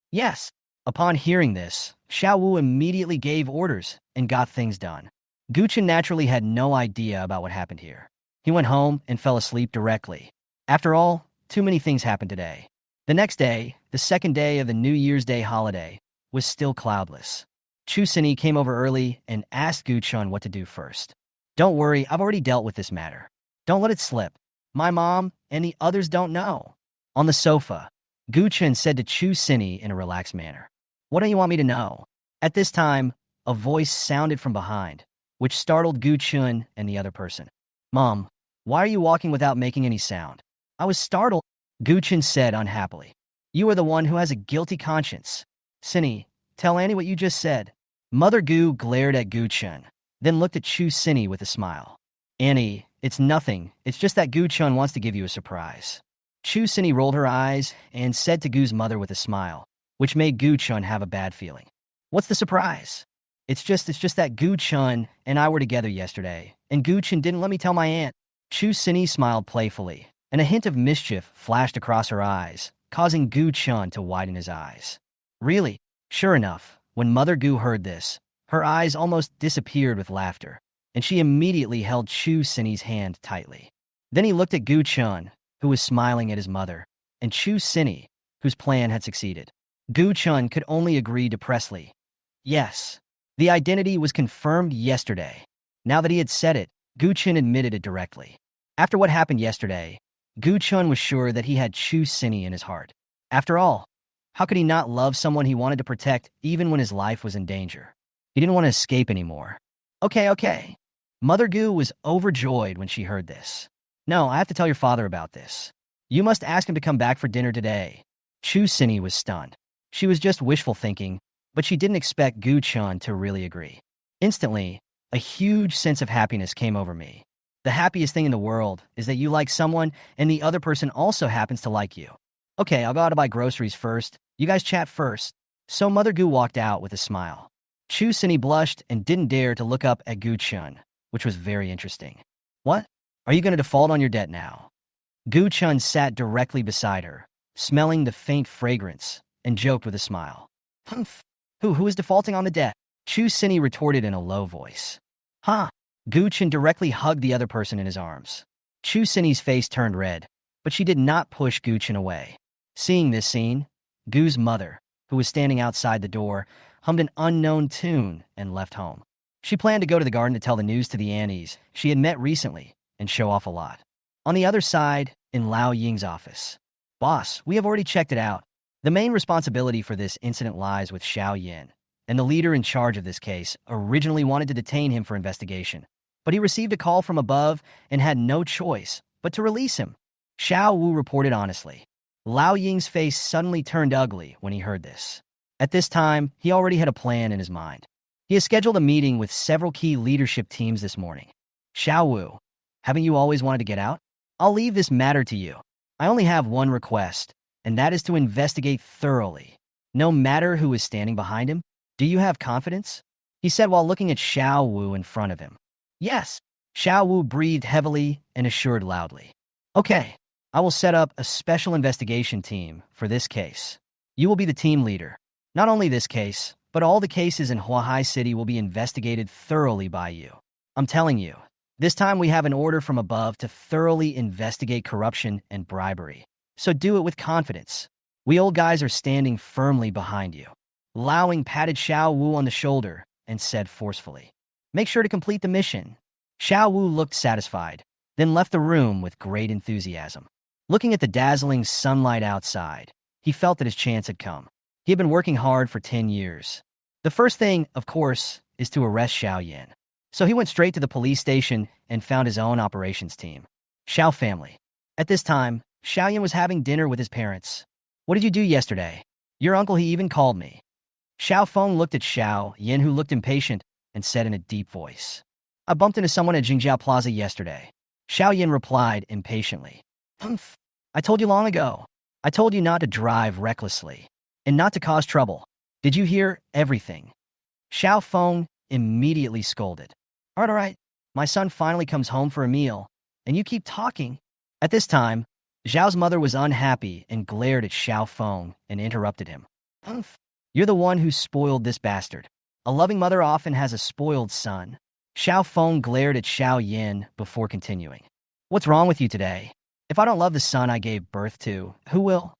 A: Yes. Upon hearing this, Xiao Wu immediately gave orders and got things done. Gu Chen naturally had no idea about what happened here. He went home and fell asleep directly. After all, too many things happened today. The next day, the second day of the New Year's Day holiday, was still cloudless. Chu Sini came over early and asked Gu Chen what to do first. Don't worry, I've already dealt with this matter. Don't let it slip. My mom and the others don't know. On the sofa, Gu Chen said to Chu Sini in a relaxed manner, What do you want me to know? At this time, a voice sounded from behind, which startled Gu Chen and the other person. Mom, why are you walking without making any sound? I was startled, Gu Chen said unhappily. You are the one who has a guilty conscience. Sini, tell Annie what you just said. Mother Gu glared at Gu Chen, then looked at Chu Sini with a smile. Annie, it's nothing. It's just that Gu Chen wants to give you a surprise. Chu Sini rolled her eyes and said to Gu's mother with a smile, which made Gu Chen have a bad feeling. What's the surprise? It's just that Gu Chen and I were together yesterday, and Gu Chen didn't let me tell my aunt. Chu Sini smiled playfully, and a hint of mischief flashed across her eyes, causing Gu Chen to widen his eyes. Really? Sure enough, when Mother Gu heard this, her eyes almost disappeared with laughter, and she immediately held Chu Sini's hand tightly. Then he looked at Gu Chen, who was smiling at his mother, and Chu Sini, whose plan had succeeded. Gu Chen could only agree depressedly. Yes, the identity was confirmed yesterday. Now that he had said it, Gu Chen admitted it directly. After what happened yesterday, Gu Chen was sure that he had Chu Sini in his heart. After all, how could he not love someone he wanted to protect even when his life was in danger? He didn't want to escape anymore. Okay. Mother Gu was overjoyed when she heard this. No, I have to tell your father about this. You must ask him to come back for dinner today. Chu Sini was stunned. She was just wishful thinking, but she didn't expect Gu Chen to really agree. Instantly, a huge sense of happiness came over me. The happiest thing in the world is that you like someone and the other person also happens to like you. Okay, I'll go out to buy groceries first. You guys chat first. So Mother Gu walked out with a smile. Chu Sini blushed and didn't dare to look up at Gu Chen, which was very interesting. What? Are you going to default on your debt now? Gu Chen sat directly beside her, smelling the faint fragrance, and joked with a smile. Humph. Who is defaulting on the debt? Chu Sini retorted in a low voice. Huh? Gu Chen directly hugged the other person in his arms. Chu Sini's face turned red, but she did not push Gu Chen away. Seeing this scene, Gu's mother, who was standing outside the door, hummed an unknown tune and left home. She planned to go to the garden to tell the news to the Annies she had met recently and show off a lot. On the other side, in Lao Ying's office. Boss, we have already checked it out. The main responsibility for this incident lies with Xiao Yin, and the leader in charge of this case originally wanted to detain him for investigation, but he received a call from above and had no choice but to release him. Xiao Wu reported honestly. Lao Ying's face suddenly turned ugly when he heard this. At this time, he already had a plan in his mind. He has scheduled a meeting with several key leadership teams this morning. Xiao Wu, haven't you always wanted to get out? I'll leave this matter to you. I only have one request, and that is to investigate thoroughly, no matter who is standing behind him. Do you have confidence? He said while looking at Xiao Wu in front of him. Yes. Xiao Wu breathed heavily and assured loudly. Okay, I will set up a special investigation team for this case. You will be the team leader. Not only this case, but all the cases in Huahai City will be investigated thoroughly by you. I'm telling you, this time we have an order from above to thoroughly investigate corruption and bribery. So do it with confidence. We old guys are standing firmly behind you. Lao Ying patted Xiao Wu on the shoulder and said forcefully, Make sure to complete the mission. Xiao Wu looked satisfied, then left the room with great enthusiasm. Looking at the dazzling sunlight outside, he felt that his chance had come. He had been working hard for 10 years. The first thing, of course, is to arrest Xiao Yin. So he went straight to the police station and found his own operations team. Xiao family. At this time, Xiao Yin was having dinner with his parents. What did you do yesterday? Your uncle, he even called me. Xiao Feng looked at Xiao Yin, who looked impatient, and said in a deep voice, I bumped into someone at Jingjiao Plaza yesterday. Xiao Yin replied impatiently, Humph. I told you long ago. I told you not to drive recklessly and not to cause trouble. Did you hear everything? Xiao Feng immediately scolded. All right. My son finally comes home for a meal, and you keep talking. At this time, Zhao's mother was unhappy and glared at Xiao Feng and interrupted him. Humph. You're the one who spoiled this bastard. A loving mother often has a spoiled son. Xiao Feng glared at Xiao Yin before continuing. What's wrong with you today? If I don't love the son I gave birth to, who will?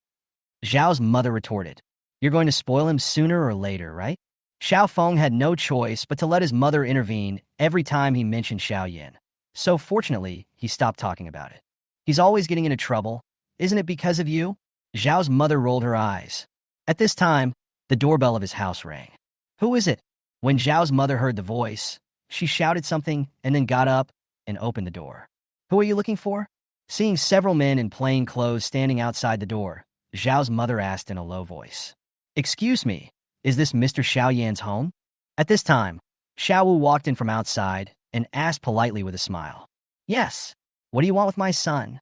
A: Zhao's mother retorted. You're going to spoil him sooner or later, right? Xiao Feng had no choice but to let his mother intervene every time he mentioned Xiao Yin. So fortunately, he stopped talking about it. He's always getting into trouble. Isn't it because of you? Zhao's mother rolled her eyes. At this time, the doorbell of his house rang. Who is it? When Zhao's mother heard the voice, she shouted something and then got up and opened the door. Who are you looking for? Seeing several men in plain clothes standing outside the door, Zhao's mother asked in a low voice. Excuse me, is this Mr. Xiao Yan's home? At this time, Xiao Wu walked in from outside and asked politely with a smile. Yes. What do you want with my son?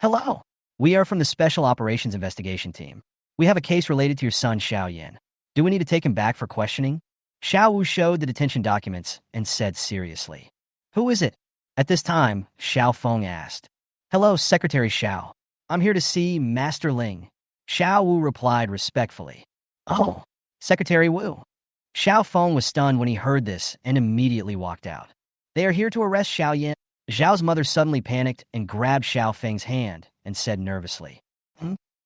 A: Hello. We are from the Special Operations Investigation Team. We have a case related to your son, Xiao Yan. Do we need to take him back for questioning? Xiao Wu showed the detention documents and said seriously. Who is it? At this time, Xiao Feng asked. Hello, Secretary Xiao. I'm here to see Master Ling. Xiao Wu replied respectfully. Oh, Secretary Wu. Xiao Feng was stunned when he heard this and immediately walked out. They are here to arrest Xiao Yan. Zhao's mother suddenly panicked and grabbed Xiao Feng's hand and said nervously,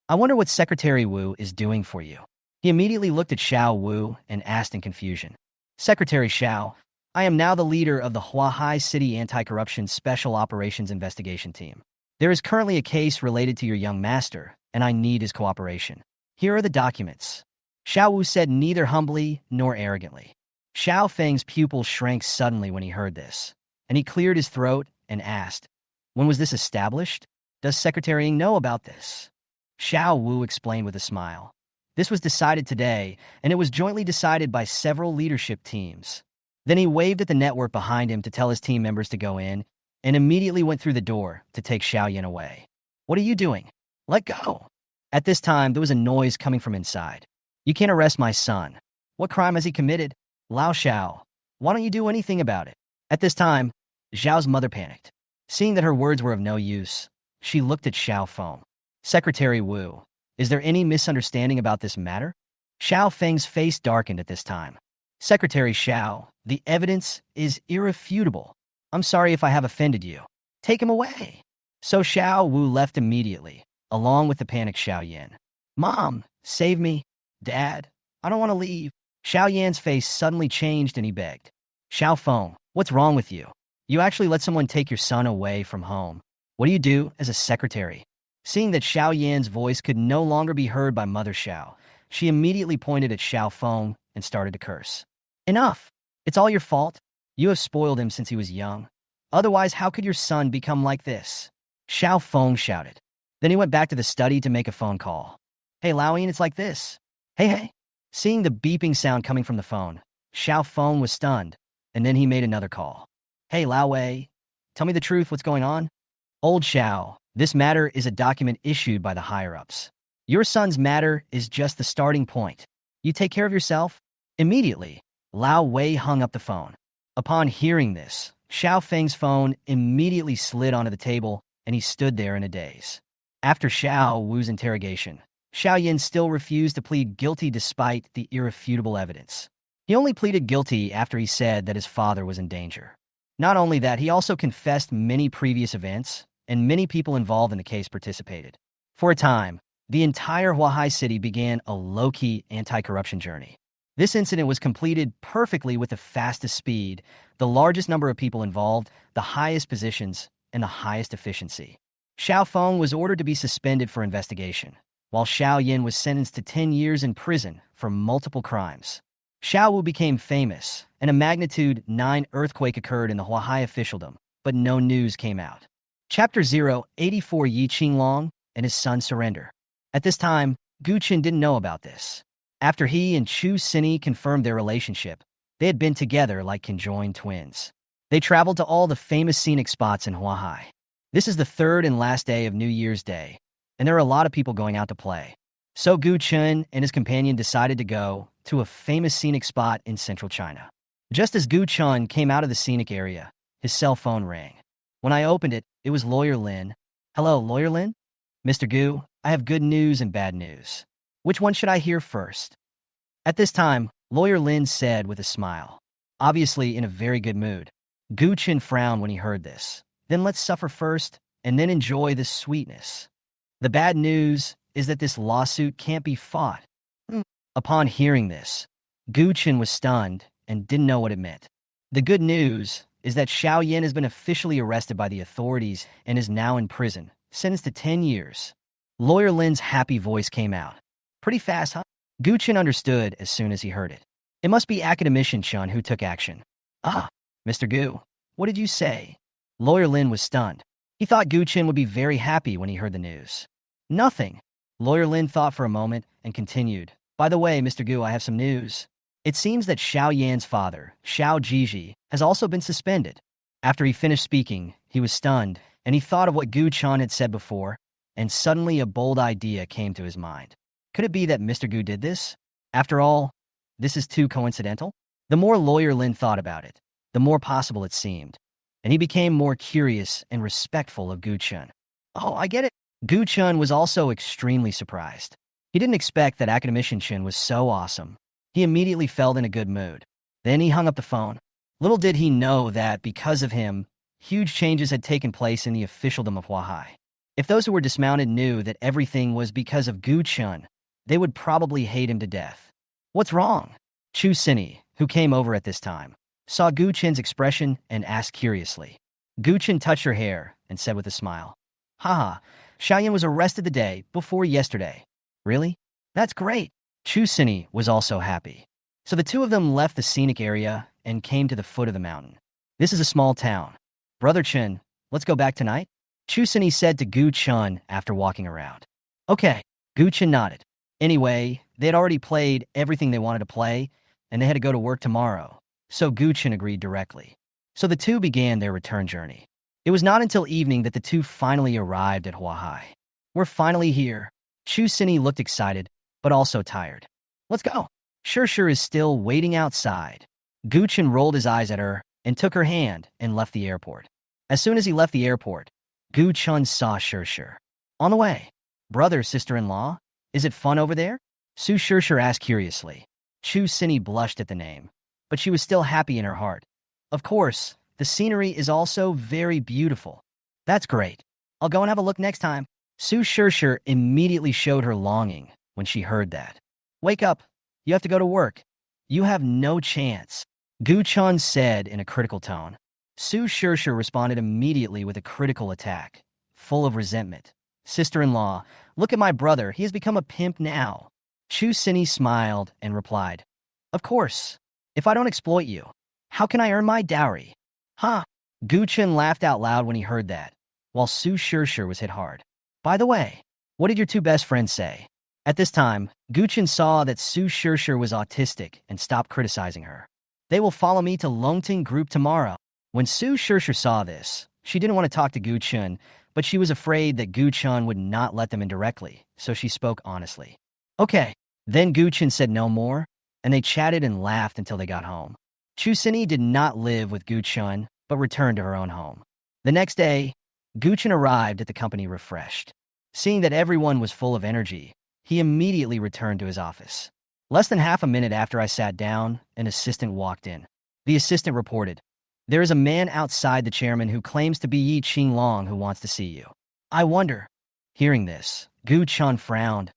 A: I wonder what Secretary Wu is doing for you. He immediately looked at Xiao Wu and asked in confusion, Secretary Xiao, I am now the leader of the Huahai City Anti-Corruption Special Operations Investigation Team. There is currently a case related to your young master, and I need his cooperation. Here are the documents. Xiao Wu said neither humbly nor arrogantly. Xiao Feng's pupil shrank suddenly when he heard this, and he cleared his throat and asked, When was this established? Does Secretary Ng know about this? Xiao Wu explained with a smile. This was decided today, and it was jointly decided by several leadership teams. Then he waved at the network behind him to tell his team members to go in, and immediately went through the door to take Xiao Yan away. What are you doing? Let go. At this time, there was a noise coming from inside. You can't arrest my son. What crime has he committed? Lao Xiao, why don't you do anything about it? At this time, Zhao's mother panicked. Seeing that her words were of no use, she looked at Xiao Feng. Secretary Wu, is there any misunderstanding about this matter? Xiao Feng's face darkened at this time. Secretary Xiao, the evidence is irrefutable. I'm sorry if I have offended you. Take him away. So Xiao Wu left immediately, along with the panicked Xiao Yan. Mom, save me. Dad, I don't want to leave. Xiao Yan's face suddenly changed and he begged. Xiao Feng, what's wrong with you? You actually let someone take your son away from home. What do you do as a secretary? Seeing that Xiao Yan's voice could no longer be heard by Mother Xiao, she immediately pointed at Xiao Feng and started to curse. Enough! It's all your fault. You have spoiled him since he was young. Otherwise, how could your son become like this? Xiao Feng shouted. Then he went back to the study to make a phone call. Hey, Laoyin, it's like this. Hey. Seeing the beeping sound coming from the phone, Xiao Feng was stunned, and then he made another call. Hey, Lao Wei, tell me the truth, what's going on? Old Xiao, this matter is a document issued by the higher-ups. Your son's matter is just the starting point. You take care of yourself? Immediately, Lao Wei hung up the phone. Upon hearing this, Xiao Feng's phone immediately slid onto the table, and he stood there in a daze. After Xiao Wu's interrogation, Xiao Yan still refused to plead guilty despite the irrefutable evidence. He only pleaded guilty after he said that his father was in danger. Not only that, he also confessed many previous events, and many people involved in the case participated. For a time, the entire Huahai city began a low-key anti-corruption journey. This incident was completed perfectly with the fastest speed, the largest number of people involved, the highest positions, and the highest efficiency. Xiao Feng was ordered to be suspended for investigation, while Xiao Yan was sentenced to 10 years in prison for multiple crimes. Xiao Wu became famous, and a magnitude 9 earthquake occurred in the Huahai officialdom, but no news came out. Chapter 084 Yi Qinglong and his son surrender. At this time, Gu Chen didn't know about this. After he and Chu Sini confirmed their relationship, they had been together like conjoined twins. They traveled to all the famous scenic spots in Huahai. This is the third and last day of New Year's Day, and there are a lot of people going out to play. So Gu Chen and his companion decided to go to a famous scenic spot in central China. Just as Gu Chen came out of the scenic area, his cell phone rang. When I opened it, it was Lawyer Lin. Hello, Lawyer Lin? Mr. Gu, I have good news and bad news. Which one should I hear first? At this time, Lawyer Lin said with a smile, obviously in a very good mood. Gu Chen frowned when he heard this. Then let's suffer first, and then enjoy the sweetness. The bad news is that this lawsuit can't be fought. Upon hearing this, Gu Chen was stunned and didn't know what it meant. The good news is that Xiao Yan has been officially arrested by the authorities and is now in prison, sentenced to 10 years. Lawyer Lin's happy voice came out. Pretty fast, huh? Gu Chen understood as soon as he heard it. It must be Academician Chun who took action. Ah, Mr. Gu, what did you say? Lawyer Lin was stunned. He thought Gu Chen would be very happy when he heard the news. Nothing. Lawyer Lin thought for a moment and continued. By the way, Mr. Gu, I have some news. It seems that Xiao Yan's father, Xiao Jiji, has also been suspended. After he finished speaking, he was stunned, and he thought of what Gu Chen had said before, and suddenly a bold idea came to his mind. Could it be that Mr. Gu did this? After all, this is too coincidental? The more Lawyer Lin thought about it, the more possible it seemed, and he became more curious and respectful of Gu Chen. Oh, I get it. Gu Chen was also extremely surprised. He didn't expect that Academician Chen was so awesome. He immediately felt in a good mood. Then he hung up the phone. Little did he know that, because of him, huge changes had taken place in the officialdom of Huahai. If those who were dismounted knew that everything was because of Gu Chen, they would probably hate him to death. What's wrong? Chu Sini, who came over at this time, saw Gu Chen's expression and asked curiously. Gu Chen touched her hair and said with a smile, Haha, Xiaoyan was arrested the day before yesterday. Really? That's great. Chu Sini was also happy. So the two of them left the scenic area and came to the foot of the mountain. This is a small town. Brother Chen, let's go back tonight? Chu Sini said to Gu Chen after walking around. Okay, Gu Chen nodded. Anyway, they had already played everything they wanted to play, and they had to go to work tomorrow, so Gu Chen agreed directly. So the two began their return journey. It was not until evening that the two finally arrived at Huahai. We're finally here. Chu Sini looked excited, but also tired. Let's go. Sure is still waiting outside. Gu Chen rolled his eyes at her and took her hand and left the airport. As soon as he left the airport, Gu Chen saw Sure. On the way. Brother, sister-in-law, is it fun over there? Su Sure asked curiously. Chu Sini blushed at the name, but she was still happy in her heart. Of course, the scenery is also very beautiful. That's great. I'll go and have a look next time. Su Sure immediately showed her longing when she heard that. Wake up. You have to go to work. You have no chance, Gu Chen said in a critical tone. Su Sure responded immediately with a critical attack, full of resentment. Sister-in-law, look at my brother. He has become a pimp now. Chu Sini smiled and replied, Of course. If I don't exploit you, how can I earn my dowry? Huh? Gu Chen laughed out loud when he heard that, while Su Sure was hit hard. By the way, what did your two best friends say? At this time, Gu Chen saw that Su Sure was autistic and stopped criticizing her. They will follow me to Longting Group tomorrow. When Su Sure saw this, she didn't want to talk to Gu Chen, but she was afraid that Gu Chen would not let them in directly, so she spoke honestly. Okay. Then Gu Chen said no more, and they chatted and laughed until they got home. Chu Sini did not live with Gu Chen, but returned to her own home. The next day, Gu Chen arrived at the company refreshed. Seeing that everyone was full of energy, he immediately returned to his office. Less than half a minute after I sat down, an assistant walked in. The assistant reported, There is a man outside the chairman who claims to be Yi Qinglong who wants to see you. I wonder. Hearing this, Gu Chen frowned.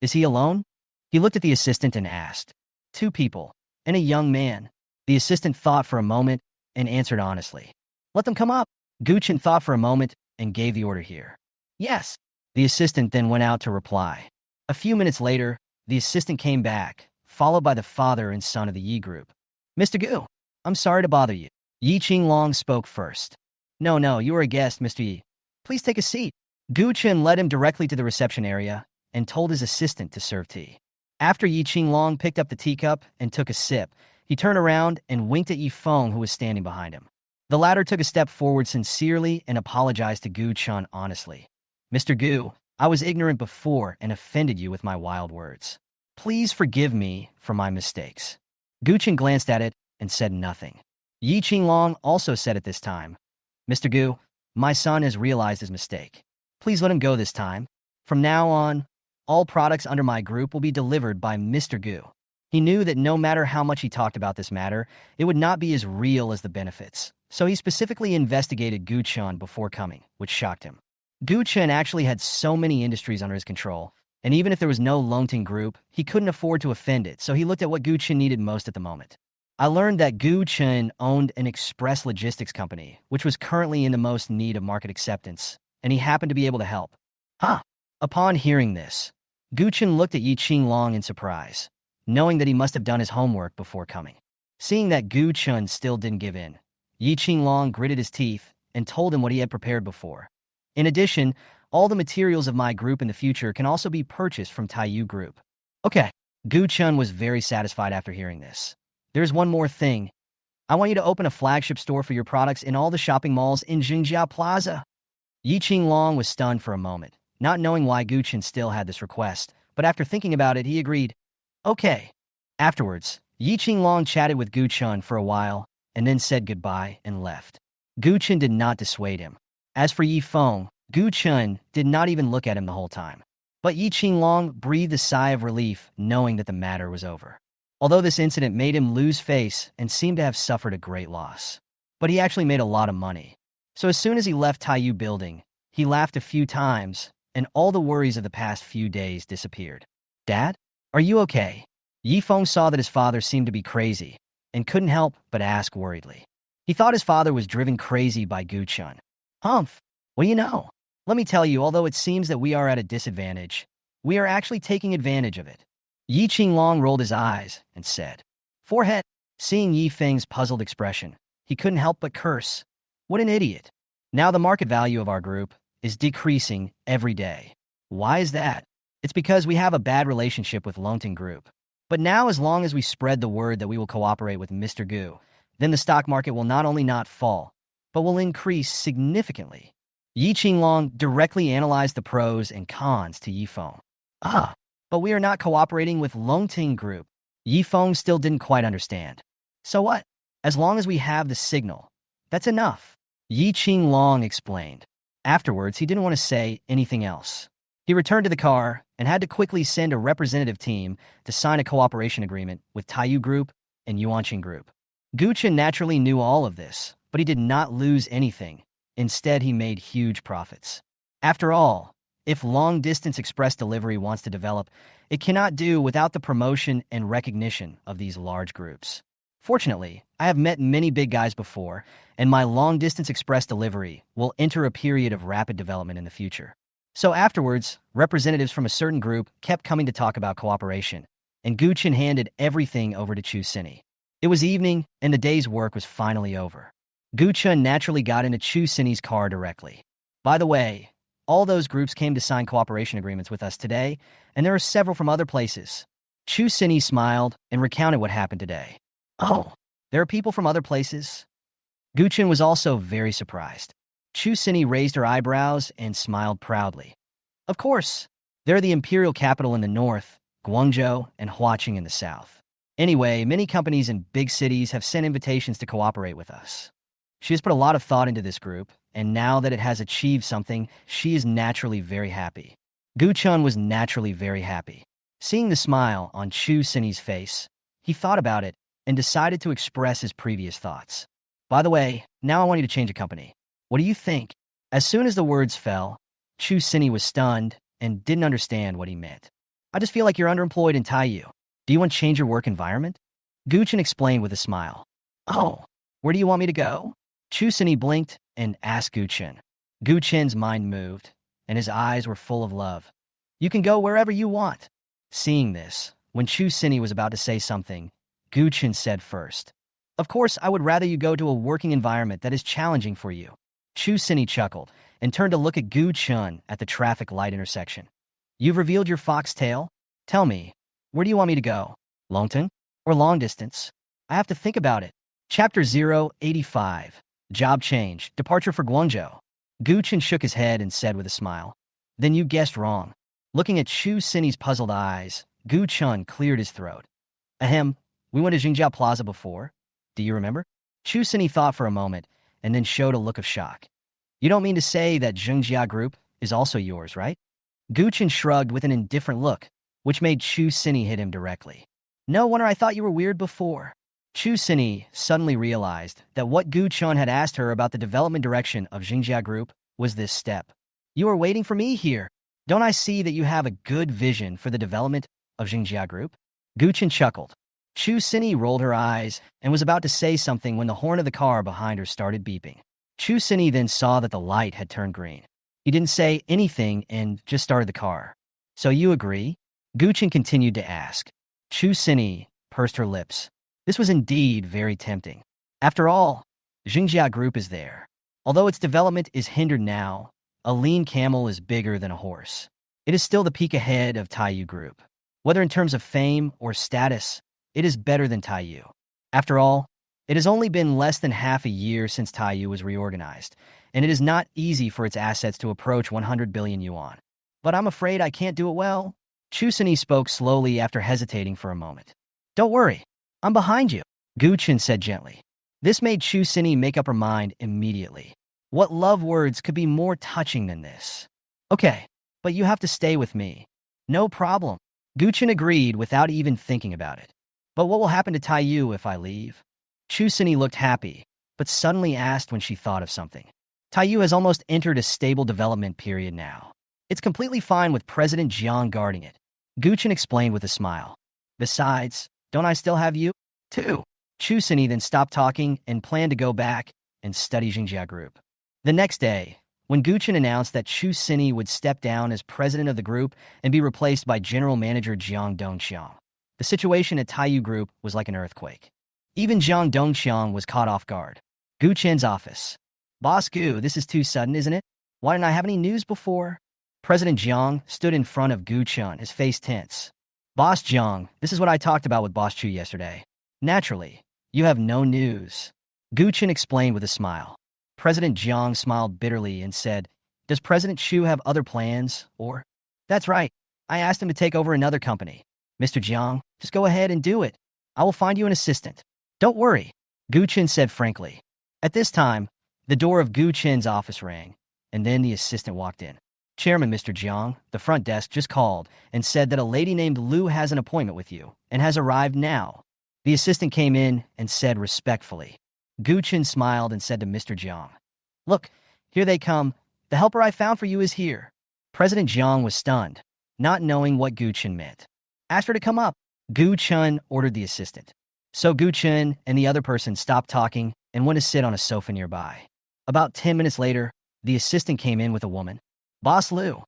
A: Is he alone? He looked at the assistant and asked. 2 people, and a young man. The assistant thought for a moment and answered honestly. Let them come up. Gu Chen thought for a moment and gave the order here. Yes. The assistant then went out to reply. A few minutes later, the assistant came back, followed by the father and son of the Yi group. Mr. Gu, I'm sorry to bother you. Yi Qinglong spoke first. No, you are a guest, Mr. Yi. Please take a seat. Gu Chen led him directly to the reception area and told his assistant to serve tea. After Yi Qinglong picked up the teacup and took a sip, he turned around and winked at Yi Feng, who was standing behind him. The latter took a step forward sincerely and apologized to Gu Chen honestly. Mr. Gu, I was ignorant before and offended you with my wild words. Please forgive me for my mistakes. Gu Chen glanced at it and said nothing. Yi Qinglong also said at this time, Mr. Gu, my son has realized his mistake. Please let him go this time. From now on, all products under my group will be delivered by Mr. Gu. He knew that no matter how much he talked about this matter, it would not be as real as the benefits. So he specifically investigated Gu Chen before coming, which shocked him. Gu Chen actually had so many industries under his control, And even if there was no Longting Group, he couldn't afford to offend it, so he looked at what Gu Chen needed most at the moment. I learned that Gu Chen owned an express logistics company, which was currently in the most need of market acceptance, and he happened to be able to help. Huh. Upon hearing this, Gu Chen looked at Yi Qinglong in surprise, knowing that he must have done his homework before coming. Seeing that Gu Chen still didn't give in, Yi Qinglong gritted his teeth and told him what he had prepared before. In addition, all the materials of my group in the future can also be purchased from Taiyu Group. Okay. Gu Chen was very satisfied after hearing this. There's one more thing. I want you to open a flagship store for your products in all the shopping malls in Jingjia Plaza. Yi Qinglong was stunned for a moment, not knowing why Gu Chen still had this request, but after thinking about it, he agreed. Okay. Afterwards, Yi Qinglong chatted with Gu Chen for a while, and then said goodbye and left. Gu Chen did not dissuade him. As for Yi Feng, Gu Chen did not even look at him the whole time. But Yi Qinglong breathed a sigh of relief, knowing that the matter was over. Although this incident made him lose face and seemed to have suffered a great loss. But he actually made a lot of money. So as soon as he left Taiyu Building, he laughed a few times, and all the worries of the past few days disappeared. Dad? Are you okay? Yi Feng saw that his father seemed to be crazy, and couldn't help but ask worriedly. He thought his father was driven crazy by Gu Chen. Humph, what do you know? Let me tell you, although it seems that we are at a disadvantage, we are actually taking advantage of it. Yi Qinglong rolled his eyes and said, Forehead. Seeing Yi Feng's puzzled expression, he couldn't help but curse. What an idiot. Now the market value of our group is decreasing every day. Why is that? It's because we have a bad relationship with Longting Group. But now as long as we spread the word that we will cooperate with Mr. Gu, then the stock market will not only not fall, but will increase significantly. Yi Qinglong directly analyzed the pros and cons to Yi Feng. But we are not cooperating with Longting Group. Yi Feng still didn't quite understand. So what? As long as we have the signal, that's enough. Yi Qinglong explained. Afterwards, he didn't want to say anything else. He returned to the car and had to quickly send a representative team to sign a cooperation agreement with Taiyu Group and Yuanqing Group. Gu Chen naturally knew all of this, but he did not lose anything. Instead, he made huge profits. After all, if long-distance express delivery wants to develop, it cannot do without the promotion and recognition of these large groups. Fortunately, I have met many big guys before, and my long-distance express delivery will enter a period of rapid development in the future. So afterwards, representatives from a certain group kept coming to talk about cooperation, and Gu Chen handed everything over to Chu Cini. It was evening, and the day's work was finally over. Gu Chen naturally got into Chu Cini's car directly. By the way, all those groups came to sign cooperation agreements with us today, and there are several from other places. Chu Cini smiled and recounted what happened today. Oh, there are people from other places? Gu Chen was also very surprised. Chu Cini raised her eyebrows and smiled proudly. Of course, they're the imperial capital in the north, Guangzhou, and Huaqing in the south. Anyway, many companies in big cities have sent invitations to cooperate with us. She has put a lot of thought into this group, and now that it has achieved something, she is naturally very happy. Gu Chen was naturally very happy. Seeing the smile on Chu Cini's face, he thought about it and decided to express his previous thoughts. By the way, now I want you to change a company. What do you think? As soon as the words fell, Chu Cini was stunned and didn't understand what he meant. I just feel like you're underemployed in Taiyu. Do you want to change your work environment? Gu Chen explained with a smile. Oh, where do you want me to go? Chu Cini blinked and asked Gu Chen. Gu Chen's mind moved, and his eyes were full of love. You can go wherever you want. Seeing this, when Chu Cini was about to say something, Gu Chen said first. Of course, I would rather you go to a working environment that is challenging for you. Chu Cini chuckled and turned to look at Gu Chen at the traffic light intersection. You've revealed your foxtail? Tell me, where do you want me to go? Longton? Or long distance? I have to think about it. Chapter 085. Job change. Departure for Guangzhou. Gu Chen shook his head and said with a smile. Then you guessed wrong. Looking at Chu Cini's puzzled eyes, Gu Chen cleared his throat. Ahem, we went to Jingjia Plaza before. Do you remember? Chu Cini thought for a moment and then showed a look of shock. You don't mean to say that Jingjia Group is also yours, right? Gu Chen shrugged with an indifferent look, which made Chu Cini hit him directly. No wonder I thought you were weird before. Chu Cini suddenly realized that what Gu Chen had asked her about the development direction of Jingjia Group was this step. You are waiting for me here. Don't I see that you have a good vision for the development of Xingjia Group? Gu Chen chuckled. Chu Sini rolled her eyes and was about to say something when the horn of the car behind her started beeping. Chu Sini then saw that the light had turned green. He didn't say anything and just started the car. So you agree? Gu Chen continued to ask. Chu Sini pursed her lips. This was indeed very tempting. After all, Xingjia Group is there. Although its development is hindered now, a lean camel is bigger than a horse. It is still the peak ahead of Taiyu Group. Whether in terms of fame or status, it is better than Taiyu. After all, it has only been less than half a year since Taiyu was reorganized, and it is not easy for its assets to approach 100 billion yuan. But I'm afraid I can't do it well. Chu Sini spoke slowly after hesitating for a moment. Don't worry, I'm behind you, Gu Chen said gently. This made Chu Sini make up her mind immediately. What love words could be more touching than this? Okay, but you have to stay with me. No problem. Gu Chen agreed without even thinking about it. But what will happen to Taiyu if I leave? Chu Sini looked happy, but suddenly asked when she thought of something. Taiyu has almost entered a stable development period now. It's completely fine with President Jiang guarding it. Gu Chen explained with a smile. Besides, don't I still have you, too? Chu Sini then stopped talking and planned to go back and study Xingjia Group. The next day, when Gu Chen announced that Chu Sini would step down as president of the group and be replaced by general manager Jiang Dongxiang, the situation at Taiyu Group was like an earthquake. Even Jiang Dongxiang was caught off guard. Gu Chen's office. Boss Gu, this is too sudden, isn't it? Why didn't I have any news before? President Jiang stood in front of Gu Chen, his face tense. Boss Jiang, this is what I talked about with Boss Chu yesterday. Naturally, you have no news. Gu Chen explained with a smile. President Jiang smiled bitterly and said, Does President Chu have other plans, or? That's right. I asked him to take over another company. Mr. Jiang, just go ahead and do it. I will find you an assistant. Don't worry, Gu Chen said frankly. At this time, the door of Gu Chen's office rang, and then the assistant walked in. Chairman Mr. Jiang, the front desk just called and said that a lady named Lu has an appointment with you and has arrived now. The assistant came in and said respectfully. Gu Chen smiled and said to Mr. Jiang, Look, here they come. The helper I found for you is here. President Jiang was stunned, not knowing what Gu Chen meant. Ask her to come up, Gu Chen ordered the assistant. So Gu Chen and the other person stopped talking and went to sit on a sofa nearby. About 10 minutes later, the assistant came in with a woman. Boss Lu.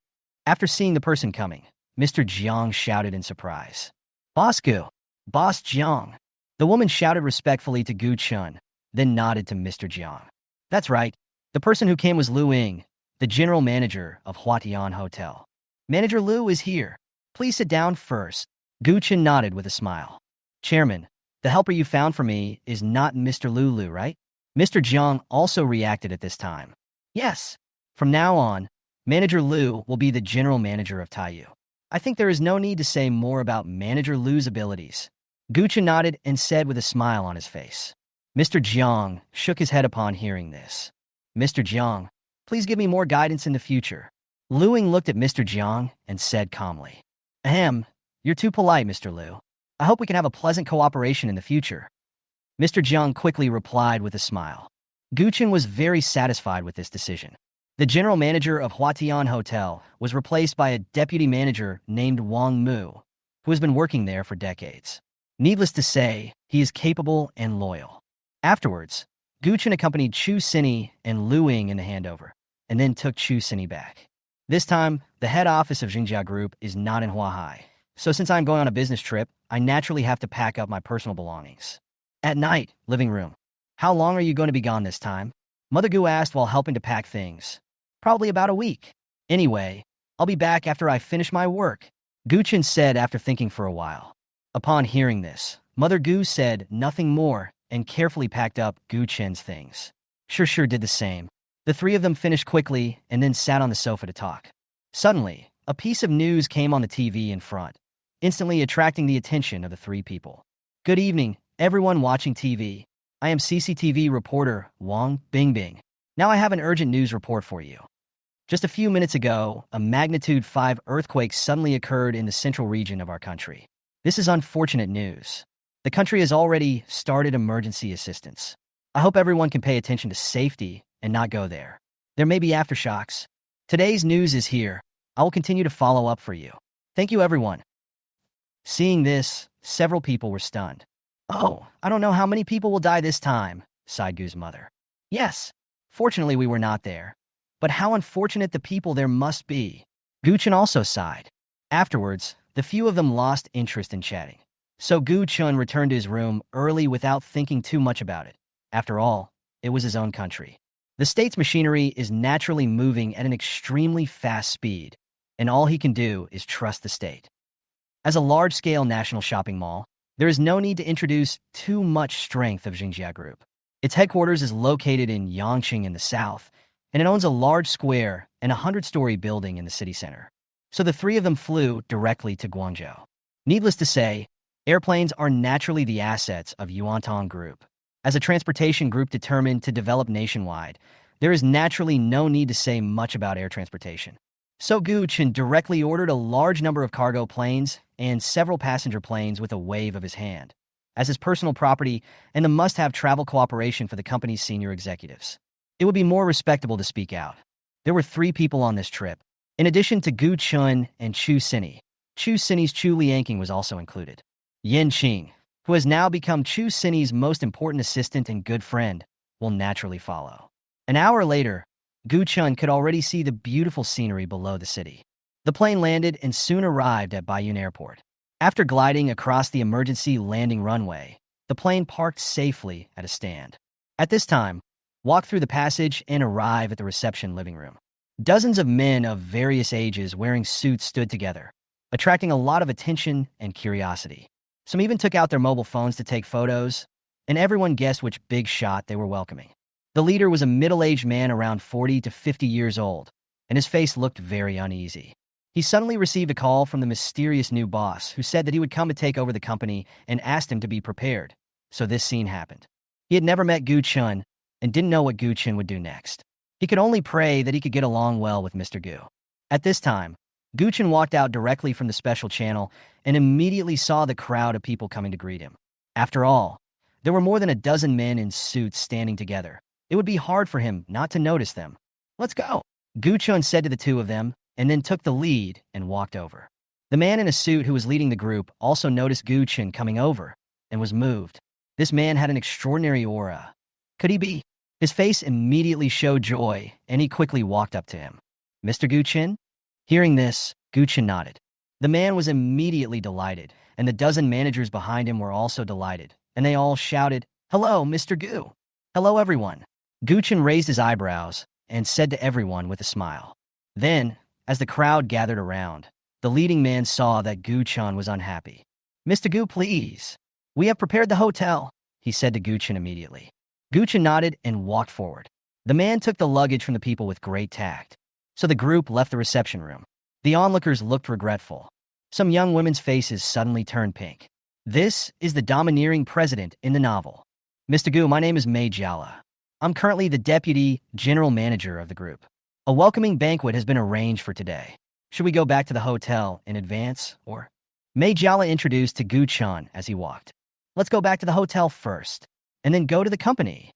A: After seeing the person coming, Mr. Jiang shouted in surprise. Boss Gu. Boss Jiang. The woman shouted respectfully to Gu Chen, then nodded to Mr. Jiang. That's right. The person who came was Lu Ying, the general manager of Huatian Hotel. Manager Lu is here. Please sit down first. Gu Chen nodded with a smile. Chairman, the helper you found for me is not Mr. Lu, right? Mr. Jiang also reacted at this time. Yes. From now on, Manager Lu will be the general manager of Taiyu. I think there is no need to say more about Manager Lu's abilities. Gu Chen nodded and said with a smile on his face. Mr. Jiang shook his head upon hearing this. Mr. Jiang, please give me more guidance in the future. Lu Ying looked at Mr. Jiang and said calmly. Ahem, you're too polite, Mr. Lu. I hope we can have a pleasant cooperation in the future. Mr. Jiang quickly replied with a smile. Gu Chen was very satisfied with this decision. The general manager of Huatian Hotel was replaced by a deputy manager named Wang Mu, who has been working there for decades. Needless to say, he is capable and loyal. Afterwards, Gu Chen accompanied Chu Sini and Lu Ying in the handover, and then took Chu Sini back. This time, the head office of Xingjia Group is not in Huahai, so since I'm going on a business trip, I naturally have to pack up my personal belongings. At night, living room. How long are you going to be gone this time? Mother Gu asked while helping to pack things. Probably about a week. Anyway, I'll be back after I finish my work, Gu Chen said after thinking for a while. Upon hearing this, Mother Gu said nothing more and carefully packed up Gu Chen's things. Sure did the same. The three of them finished quickly and then sat on the sofa to talk. Suddenly, a piece of news came on the TV in front, instantly attracting the attention of the three people. Good evening, everyone watching TV. I am CCTV reporter Wang Bingbing. Now I have an urgent news report for you. Just a few minutes ago, a magnitude 5 earthquake suddenly occurred in the central region of our country. This is unfortunate news. The country has already started emergency assistance. I hope everyone can pay attention to safety and not go there. There may be aftershocks. Today's news is here. I will continue to follow up for you. Thank you, everyone. Seeing this, several people were stunned. Oh, I don't know how many people will die this time, sighed Gu's mother. Yes, fortunately we were not there. But how unfortunate the people there must be. Gu Chen also sighed. Afterwards, the few of them lost interest in chatting. So Gu Chen returned to his room early without thinking too much about it. After all, it was his own country. The state's machinery is naturally moving at an extremely fast speed, and all he can do is trust the state. As a large-scale national shopping mall, there is no need to introduce too much strength of Xinjia Group. Its headquarters is located in Yangqing in the south, and it owns a large square and a 100-story building in the city center. So the three of them flew directly to Guangzhou. Needless to say, airplanes are naturally the assets of Yuantong Group. As a transportation group determined to develop nationwide, there is naturally no need to say much about air transportation. So Gu Chen directly ordered a large number of cargo planes and several passenger planes with a wave of his hand, as his personal property and the must-have travel cooperation for the company's senior executives. It would be more respectable to speak out. There were 3 people on this trip. In addition to Gu Chen and Chu Sinny's Chu Lianqing was also included. Yin Qing, who has now become Chu Sinny's most important assistant and good friend, will naturally follow. An hour later, Gu Chen could already see the beautiful scenery below the city. The plane landed and soon arrived at Baiyun Airport. After gliding across the emergency landing runway, the plane parked safely at a stand. At this time, walk through the passage and arrive at the reception living room. Dozens of men of various ages wearing suits stood together, attracting a lot of attention and curiosity. Some even took out their mobile phones to take photos, and everyone guessed which big shot they were welcoming. The leader was a middle-aged man around 40 to 50 years old, and his face looked very uneasy. He suddenly received a call from the mysterious new boss who said that he would come to take over the company and asked him to be prepared. So this scene happened. He had never met Gu Chen and didn't know what Gu Chen would do next. He could only pray that he could get along well with Mr. Gu. At this time, Gu Chen walked out directly from the special channel and immediately saw the crowd of people coming to greet him. After all, there were more than a dozen men in suits standing together. It would be hard for him not to notice them. Let's go, Gu Chen said to the 2 of them, and then took the lead and walked over. The man in a suit who was leading the group also noticed Gu Chen coming over and was moved. This man had an extraordinary aura. Could he be? His face immediately showed joy, and he quickly walked up to him. Mr. Gu Chen? Hearing this, Gu Chen nodded. The man was immediately delighted, and the dozen managers behind him were also delighted, and they all shouted, "Hello, Mr. Gu." "Hello, everyone." Gu Chen raised his eyebrows and said to everyone with a smile. Then, as the crowd gathered around, the leading man saw that Gu Chen was unhappy. "Mr. Gu, please. We have prepared the hotel," he said to Gu Chen immediately. Gu Chen nodded and walked forward. The man took the luggage from the people with great tact. So the group left the reception room. The onlookers looked regretful. Some young women's faces suddenly turned pink. This is the domineering president in the novel. "Mr. Gu, my name is Mei Jiala. I'm currently the deputy general manager of the group. A welcoming banquet has been arranged for today. Should we go back to the hotel in advance, or?" Mei Jiala introduced to Gu Chen as he walked. "Let's go back to the hotel first, and then go to the company."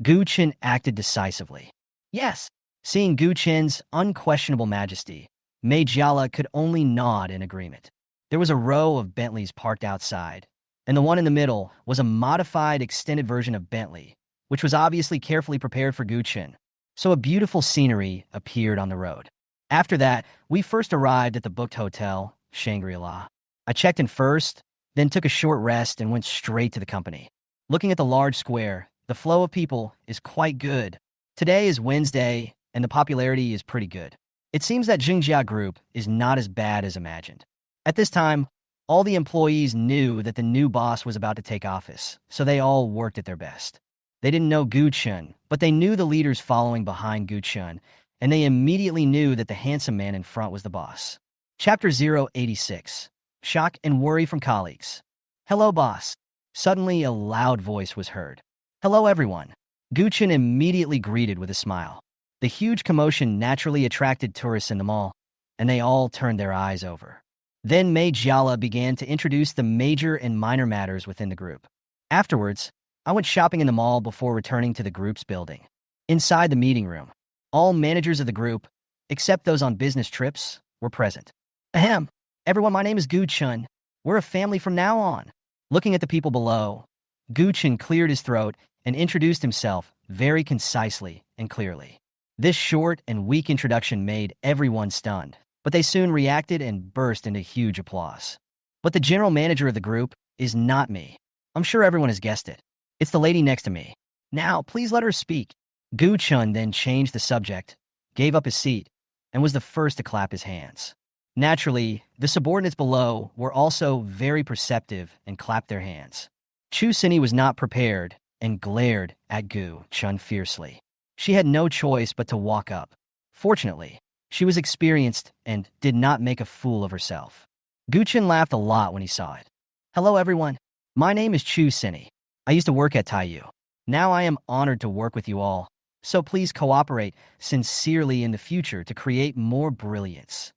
A: Gu Chen acted decisively. "Yes." Seeing Gu Chen's unquestionable majesty, Mei Jiala could only nod in agreement. There was a row of Bentleys parked outside, and the one in the middle was a modified extended version of Bentley, which was obviously carefully prepared for Gu Chen. So a beautiful scenery appeared on the road. After that, we first arrived at the booked hotel, Shangri-La. I checked in first, then took a short rest and went straight to the company. Looking at the large square, the flow of people is quite good. Today is Wednesday, and the popularity is pretty good. It seems that Xinjia Group is not as bad as imagined. At this time, all the employees knew that the new boss was about to take office, so they all worked at their best. They didn't know Gu Chen, but they knew the leaders following behind Gu Chen, and they immediately knew that the handsome man in front was the boss. Chapter 086. Shock and Worry from Colleagues. "Hello, boss." Suddenly, a loud voice was heard. "Hello, everyone." Gu Chen immediately greeted with a smile. The huge commotion naturally attracted tourists in the mall, and they all turned their eyes over. Then Mei Jiala began to introduce the major and minor matters within the group. Afterwards, I went shopping in the mall before returning to the group's building. Inside the meeting room, all managers of the group, except those on business trips, were present. Ahem. Everyone, my name is Gu Chen. We're a family from now on. Looking at the people below, Gu Chen cleared his throat and introduced himself very concisely and clearly. This short and weak introduction made everyone stunned, but they soon reacted and burst into huge applause. But the general manager of the group is not me. I'm sure everyone has guessed it. It's the lady next to me. Now, please let her speak. Gu Chen then changed the subject, gave up his seat, and was the first to clap his hands. Naturally, the subordinates below were also very perceptive and clapped their hands. Chu Sini was not prepared and glared at Gu Chen fiercely. She had no choice but to walk up. Fortunately, she was experienced and did not make a fool of herself. Gu Chen laughed a lot when he saw it. Hello everyone, my name is Chu Sini. I used to work at Taiyu. Now I am honored to work with you all, so please cooperate sincerely in the future to create more brilliance.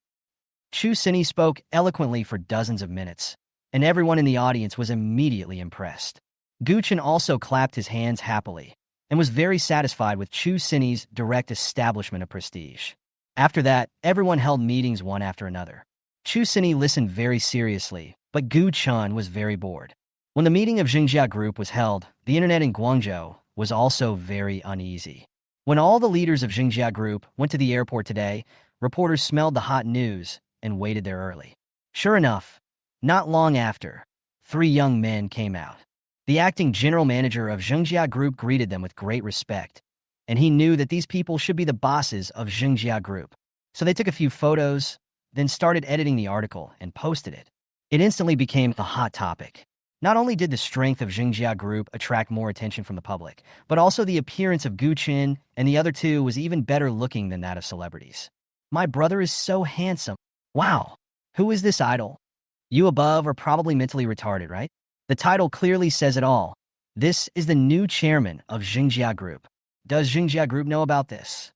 A: Chu Sini spoke eloquently for dozens of minutes, and everyone in the audience was immediately impressed. Gu Chen also clapped his hands happily and was very satisfied with Chu Sini's direct establishment of prestige. After that, everyone held meetings one after another. Chu Sini listened very seriously, but Gu Chen was very bored. When the meeting of Xingjia Group was held, the internet in Guangzhou was also very uneasy. When all the leaders of Xingjia Group went to the airport today, reporters smelled the hot news and waited there early. Sure enough, not long after, 3 young men came out. The acting general manager of Xingjia Group greeted them with great respect, and he knew that these people should be the bosses of Xingjia Group. So they took a few photos, then started editing the article and posted it. It instantly became a hot topic. Not only did the strength of Xingjia Group attract more attention from the public, but also the appearance of Gu Chen and the other two was even better looking than that of celebrities. My brother is so handsome. Wow, who is this idol? You above are probably mentally retarded, right? The title clearly says it all. This is the new chairman of Xingjia Group. Does Xingjia Group know about this?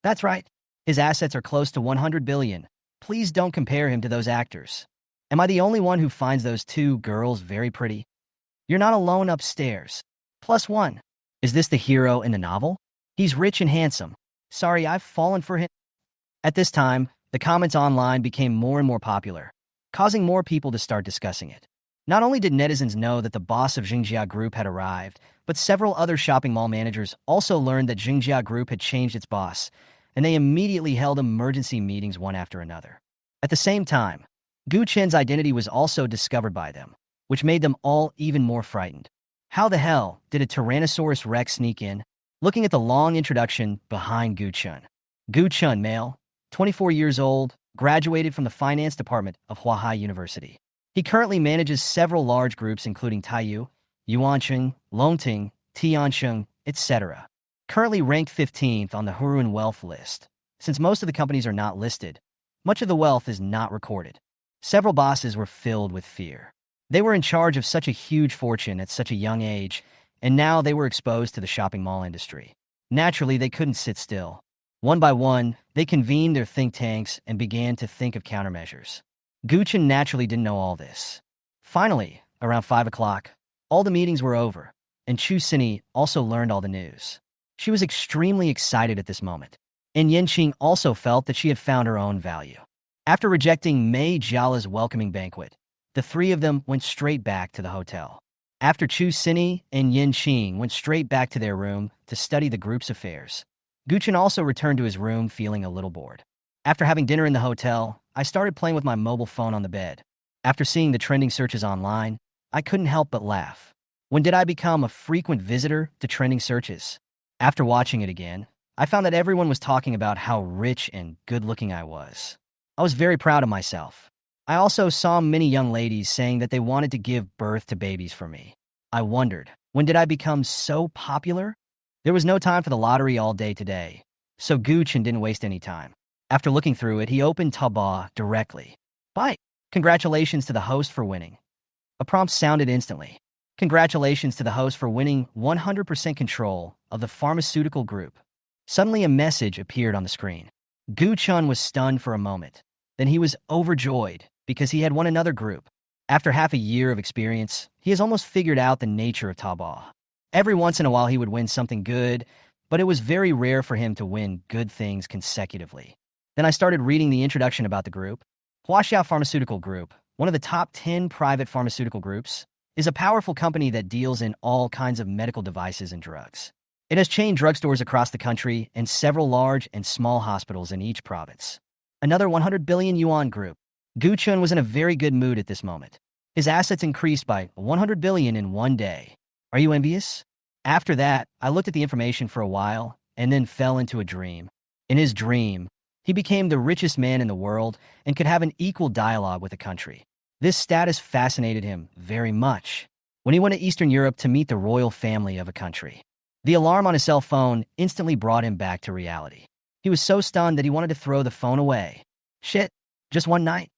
A: That's right. His assets are close to 100 billion. Please don't compare him to those actors. Am I the only one who finds those 2 girls very pretty? You're not alone upstairs. +1. Is this the hero in the novel? He's rich and handsome. Sorry, I've fallen for him. At this time, the comments online became more and more popular, causing more people to start discussing it. Not only did netizens know that the boss of Xingjia Group had arrived, but several other shopping mall managers also learned that Xingjia Group had changed its boss, and they immediately held emergency meetings one after another. At the same time, Gu Chen's identity was also discovered by them, which made them all even more frightened. How the hell did a Tyrannosaurus Rex sneak in? Looking at the long introduction behind Gu Chen. Gu Chen, male, 24 years old, graduated from the finance department of Huahai University. He currently manages several large groups including Taiyu, Yuancheng, Longting, Tiancheng, etc. Currently ranked 15th on the Hurun wealth list. Since most of the companies are not listed, much of the wealth is not recorded. Several bosses were filled with fear. They were in charge of such a huge fortune at such a young age, and now they were exposed to the shopping mall industry. Naturally, they couldn't sit still. One by one, they convened their think tanks and began to think of countermeasures. Gu Chen naturally didn't know all this. Finally, around 5 o'clock, all the meetings were over, and Chu Sini also learned all the news. She was extremely excited at this moment, and Yanqing also felt that she had found her own value. After rejecting Mei Jiala's welcoming banquet, the 3 of them went straight back to the hotel. After Chu Sini and Yanqing went straight back to their room to study the group's affairs, Gu Chen also returned to his room feeling a little bored. After having dinner in the hotel, I started playing with my mobile phone on the bed. After seeing the trending searches online, I couldn't help but laugh. When did I become a frequent visitor to trending searches? After watching it again, I found that everyone was talking about how rich and good-looking I was. I was very proud of myself. I also saw many young ladies saying that they wanted to give birth to babies for me. I wondered, when did I become so popular? There was no time for the lottery all day today, so Gu Chen didn't waste any time. After looking through it, he opened Taobao directly. Bye. Congratulations to the host for winning. A prompt sounded instantly. Congratulations to the host for winning 100% control of the pharmaceutical group. Suddenly a message appeared on the screen. Gu Chen was stunned for a moment. Then he was overjoyed because he had won another group. After half a year of experience, he has almost figured out the nature of Taobao. Every once in a while he would win something good, but it was very rare for him to win good things consecutively. Then I started reading the introduction about the group. Huaxia Pharmaceutical Group, one of the top 10 private pharmaceutical groups, is a powerful company that deals in all kinds of medical devices and drugs. It has chain drugstores across the country and several large and small hospitals in each province. Another 100 billion yuan group. Gu Chen was in a very good mood at this moment. His assets increased by 100 billion in one day. Are you envious? After that, I looked at the information for a while and then fell into a dream. In his dream, he became the richest man in the world and could have an equal dialogue with the country. This status fascinated him very much. When he went to Eastern Europe to meet the royal family of a country, the alarm on his cell phone instantly brought him back to reality. He was so stunned that he wanted to throw the phone away. Shit, just one night.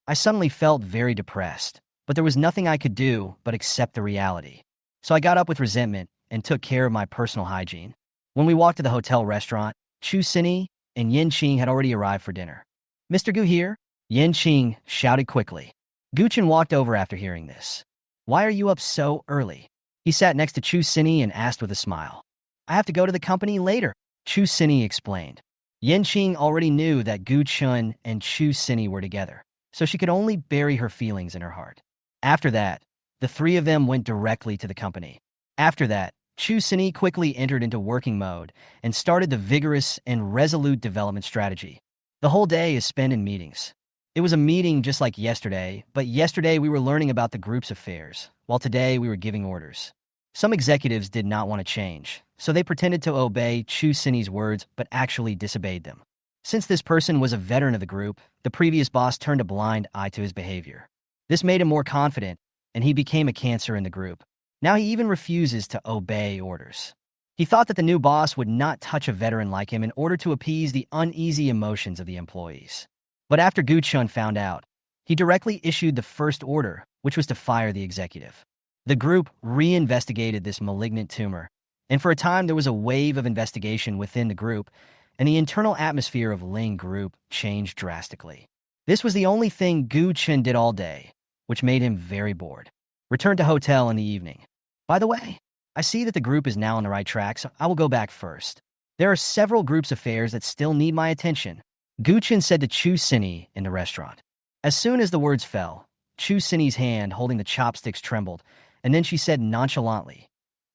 A: I suddenly felt very depressed, but there was nothing I could do but accept the reality. So I got up with resentment and took care of my personal hygiene. When we walked to the hotel restaurant, Chu Xini and Yin Qing had already arrived for dinner. Mr. Gu here? Yin Qing shouted quickly. Gu Chen walked over after hearing this. Why are you up so early? He sat next to Chu Xini and asked with a smile. I have to go to the company later, Chu Xini explained. Yin Qing already knew that Gu Chen and Chu Xini were together, so she could only bury her feelings in her heart. After that, the three of them went directly to the company. After that, Chu Xini quickly entered into working mode and started the vigorous and resolute development strategy. The whole day is spent in meetings. It was a meeting just like yesterday, but yesterday we were learning about the group's affairs, while today we were giving orders. Some executives did not want to change, so they pretended to obey Chu Xini's words but actually disobeyed them. Since this person was a veteran of the group, the previous boss turned a blind eye to his behavior. This made him more confident, and he became a cancer in the group. Now he even refuses to obey orders. He thought that the new boss would not touch a veteran like him in order to appease the uneasy emotions of the employees. But after Gu Chen found out, he directly issued the first order, which was to fire the executive. The group reinvestigated this malignant tumor, and for a time there was a wave of investigation within the group, and the internal atmosphere of Ling Group changed drastically. This was the only thing Gu Chen did all day, which made him very bored. Returned to hotel in the evening. By the way, I see that the group is now on the right track, so I will go back first. There are several group's affairs that still need my attention, Gu Chen said to Chu Xini in the restaurant. As soon as the words fell, Chu Xini's hand holding the chopsticks trembled, and then she said nonchalantly,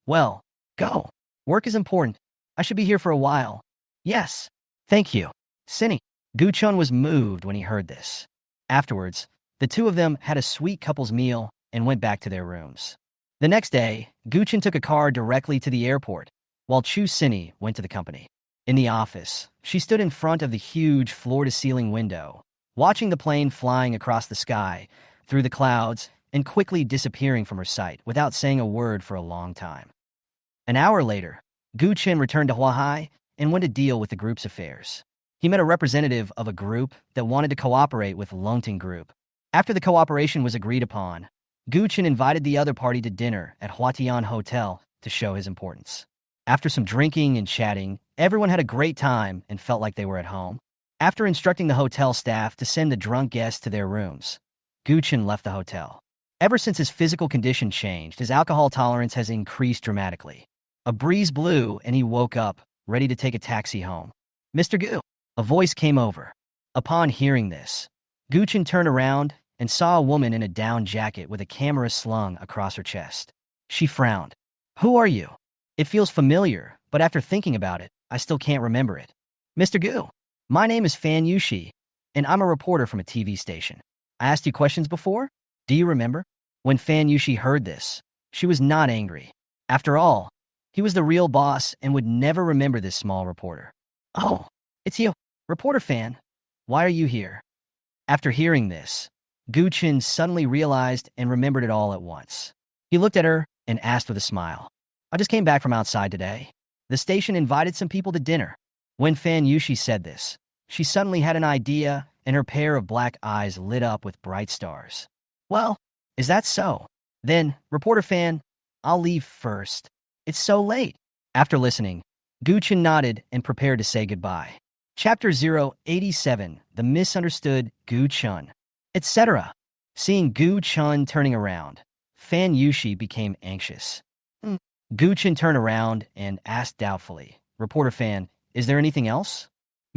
A: Well, go. Work is important. I should be here for a while. Yes. Thank you. Xini. Gu Chen was moved when he heard this. Afterwards, the two of them had a sweet couple's meal and went back to their rooms. The next day, Gu Chen took a car directly to the airport, while Chu Xini went to the company. In the office, she stood in front of the huge floor-to-ceiling window, watching the plane flying across the sky, through the clouds, and quickly disappearing from her sight without saying a word for a long time. An hour later, Gu Chen returned to Huahai and went to deal with the group's affairs. He met a representative of a group that wanted to cooperate with Longting Group. After the cooperation was agreed upon, Gu Chen invited the other party to dinner at Huatian Hotel to show his importance. After some drinking and chatting, everyone had a great time and felt like they were at home. After instructing the hotel staff to send the drunk guests to their rooms, Gu Chen left the hotel. Ever since his physical condition changed, his alcohol tolerance has increased dramatically. A breeze blew and he woke up, ready to take a taxi home. Mr. Gu, a voice came over. Upon hearing this, Gu Chen turned around and saw a woman in a down jacket with a camera slung across her chest. She frowned. Who are you? It feels familiar, but after thinking about it, I still can't remember it. Mr. Gu, my name is Fan Yushi, and I'm a reporter from a TV station. I asked you questions before? Do you remember? When Fan Yushi heard this, she was not angry. After all, he was the real boss and would never remember this small reporter. Oh, it's you, reporter Fan. Why are you here? After hearing this, Gu Chen suddenly realized and remembered it all at once. He looked at her and asked with a smile. I just came back from outside today. The station invited some people to dinner. When Fan Yushi said this, she suddenly had an idea and her pair of black eyes lit up with bright stars. Well, is that so? Then, reporter Fan, I'll leave first. It's so late. After listening, Gu Chen nodded and prepared to say goodbye. Chapter 087, The Misunderstood Gu Chen, etc. Seeing Gu Chen turning around, Fan Yushi became anxious. Gu Chen turned around and asked doubtfully, Reporter Fan, is there anything else?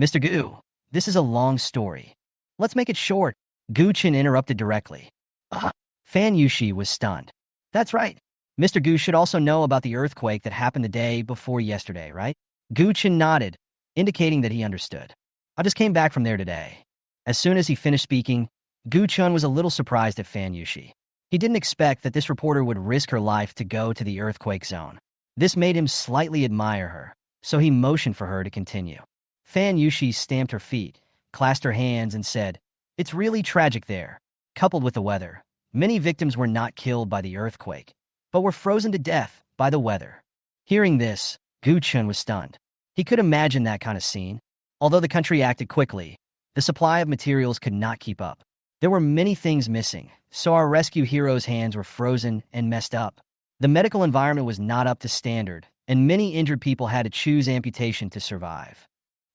A: Mr. Gu, This is a long story. Let's make it short. Gu Chen interrupted directly. Ah, Fan Yushi was stunned. That's right. Mr. Gu should also know about the earthquake that happened the day before yesterday, right? Gu Chen nodded, indicating that he understood. I just came back from there today. As soon as he finished speaking, Gu Chen was a little surprised at Fan Yushi. He didn't expect that this reporter would risk her life to go to the earthquake zone. This made him slightly admire her, so he motioned for her to continue. Fan Yushi stamped her feet, clasped her hands, and said, "It's really tragic there." Coupled with the weather, many victims were not killed by the earthquake, but were frozen to death by the weather. Hearing this, Gu Chen was stunned. He could imagine that kind of scene. Although the country acted quickly, the supply of materials could not keep up. There were many things missing, so our rescue heroes' hands were frozen and messed up. The medical environment was not up to standard, and many injured people had to choose amputation to survive.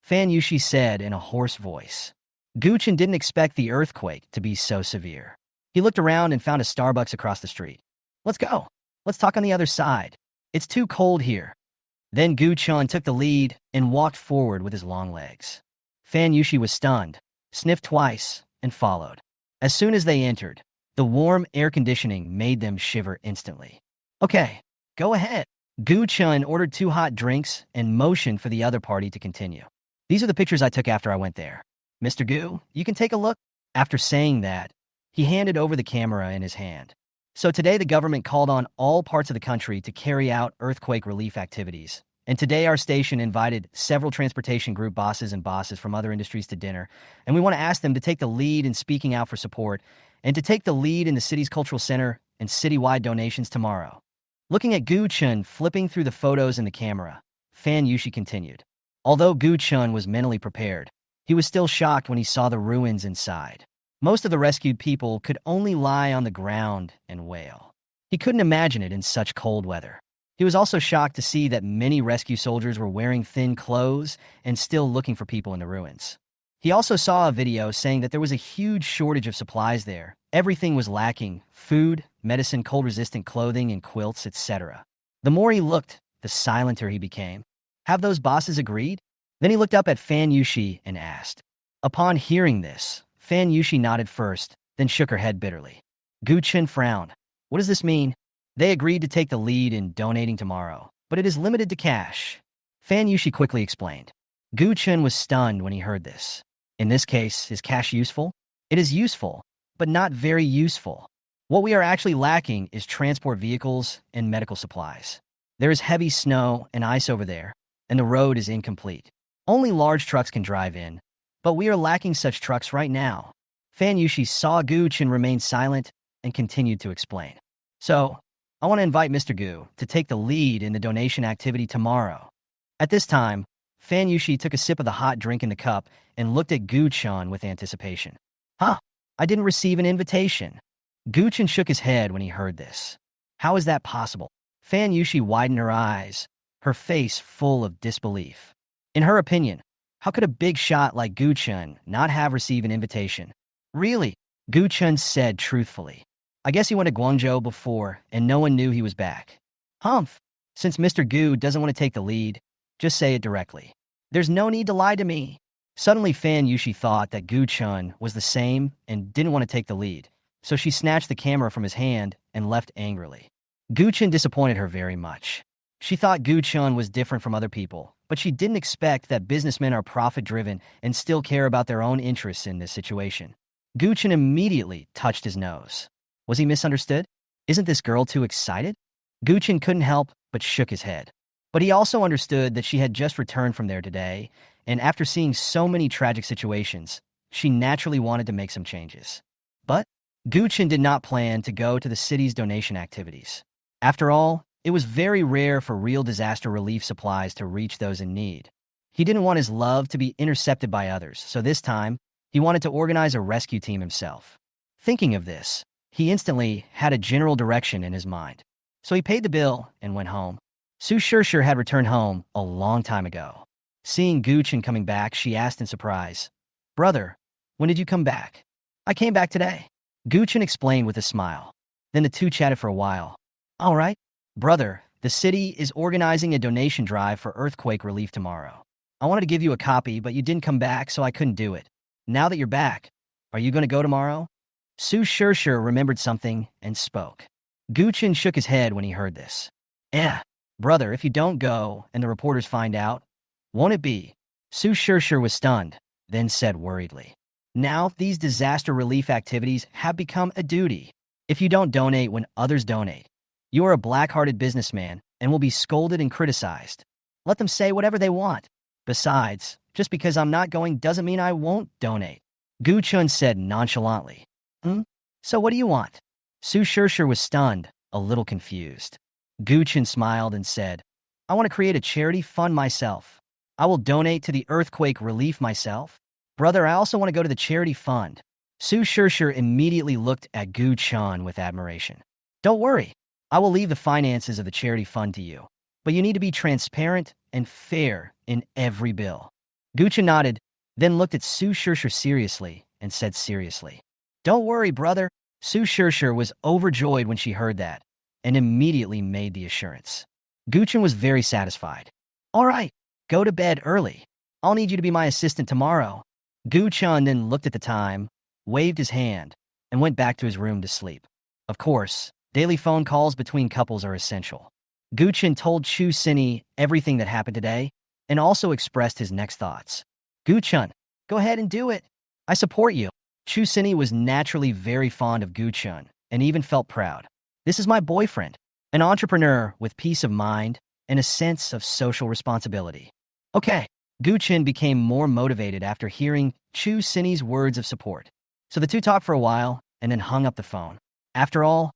A: Fan Yushi said in a hoarse voice. Gu Chen didn't expect the earthquake to be so severe. He looked around and found a Starbucks across the street. "Let's go. Let's talk on the other side. It's too cold here." Then Gu Chen took the lead and walked forward with his long legs. Fan Yushi was stunned, sniffed twice, and followed. As soon as they entered, the warm air conditioning made them shiver instantly. "Okay, go ahead." Gu Chen ordered 2 hot drinks and motioned for the other party to continue. "These are the pictures I took after I went there. Mr. Gu, you can take a look." After saying that, he handed over the camera in his hand. So today the government called on all parts of the country to carry out earthquake relief activities. And today our station invited several transportation group bosses and bosses from other industries to dinner. And we want to ask them to take the lead in speaking out for support and to take the lead in the city's cultural center and citywide donations tomorrow. Looking at Gu Chen flipping through the photos in the camera, Fan Yushi continued. Although Gu Chen was mentally prepared, he was still shocked when he saw the ruins inside. Most of the rescued people could only lie on the ground and wail. He couldn't imagine it in such cold weather. He was also shocked to see that many rescue soldiers were wearing thin clothes and still looking for people in the ruins. He also saw a video saying that there was a huge shortage of supplies there. Everything was lacking: food, medicine, cold-resistant clothing, and quilts, etc. The more he looked, the silenter he became. Have those bosses agreed? Then he looked up at Fan Yushi and asked. Upon hearing this, Fan Yushi nodded first, then shook her head bitterly. Gu Chen frowned. What does this mean? They agreed to take the lead in donating tomorrow, but it is limited to cash. Fan Yushi quickly explained. Gu Chen was stunned when he heard this. In this case, is cash useful? It is useful, but not very useful. What we are actually lacking is transport vehicles and medical supplies. There is heavy snow and ice over there, and the road is incomplete. Only large trucks can drive in, but we are lacking such trucks right now. Fan Yushi saw Gu Chen remain silent and continued to explain. So, I want to invite Mr. Gu to take the lead in the donation activity tomorrow. At this time, Fan Yushi took a sip of the hot drink in the cup and looked at Gu Chen with anticipation. Huh, I didn't receive an invitation. Gu Chen shook his head when he heard this. How is that possible? Fan Yushi widened her eyes, her face full of disbelief. In her opinion, how could a big shot like Gu Chen not have received an invitation? Really? Gu Chen said truthfully. I guess he went to Guangzhou before, and no one knew he was back. Humph. Since Mr. Gu doesn't want to take the lead, just say it directly. There's no need to lie to me. Suddenly Fan Yushi thought that Gu Chen was the same and didn't want to take the lead, so she snatched the camera from his hand and left angrily. Gu Chen disappointed her very much. She thought Gu Chen was different from other people, but she didn't expect that businessmen are profit-driven and still care about their own interests in this situation. Gu Chen immediately touched his nose. Was he misunderstood? Isn't this girl too excited? Gu Chen couldn't help but shook his head. But he also understood that she had just returned from there today, and after seeing so many tragic situations, she naturally wanted to make some changes. But Gu Chen did not plan to go to the city's donation activities. After all, it was very rare for real disaster relief supplies to reach those in need. He didn't want his love to be intercepted by others, so this time, he wanted to organize a rescue team himself. Thinking of this, he instantly had a general direction in his mind. So he paid the bill and went home. Su Shishir had returned home a long time ago. Seeing Gu Chen coming back, she asked in surprise, Brother, when did you come back? I came back today. Gu Chen explained with a smile. Then the two chatted for a while. All right, brother, the city is organizing a donation drive for earthquake relief tomorrow. I wanted to give you a copy, but you didn't come back, so I couldn't do it. Now that you're back, are you going to go tomorrow? Su Shishir remembered something and spoke. Gu Chen shook his head when he heard this. Brother, if you don't go and the reporters find out, won't it be? Su Shishir was stunned, then said worriedly. Now, these disaster relief activities have become a duty. If you don't donate when others donate, you are a black-hearted businessman and will be scolded and criticized. Let them say whatever they want. Besides, just because I'm not going doesn't mean I won't donate. Gu Chen said nonchalantly. So what do you want? Su Shishir was stunned, a little confused. Gu Chen smiled and said, I want to create a charity fund myself. I will donate to the earthquake relief myself. Brother, I also want to go to the charity fund. Su Shishir immediately looked at Gu Chen with admiration. Don't worry, I will leave the finances of the charity fund to you. But you need to be transparent and fair in every bill. Gu Chen nodded, then looked at Su Shishir seriously and said seriously, Don't worry, brother. Su Shishir was overjoyed when she heard that and immediately made the assurance. Gu Chen was very satisfied. All right, go to bed early. I'll need you to be my assistant tomorrow. Gu Chen then looked at the time, waved his hand, and went back to his room to sleep. Of course, daily phone calls between couples are essential. Gu Chen told Chu Sini everything that happened today and also expressed his next thoughts. Gu Chen, go ahead and do it. I support you. Chu Sini was naturally very fond of Gu Chen and even felt proud. This is my boyfriend, an entrepreneur with peace of mind and a sense of social responsibility. Okay, Gu Chen became more motivated after hearing Chu Sini's words of support. So the two talked for a while and then hung up the phone. After all,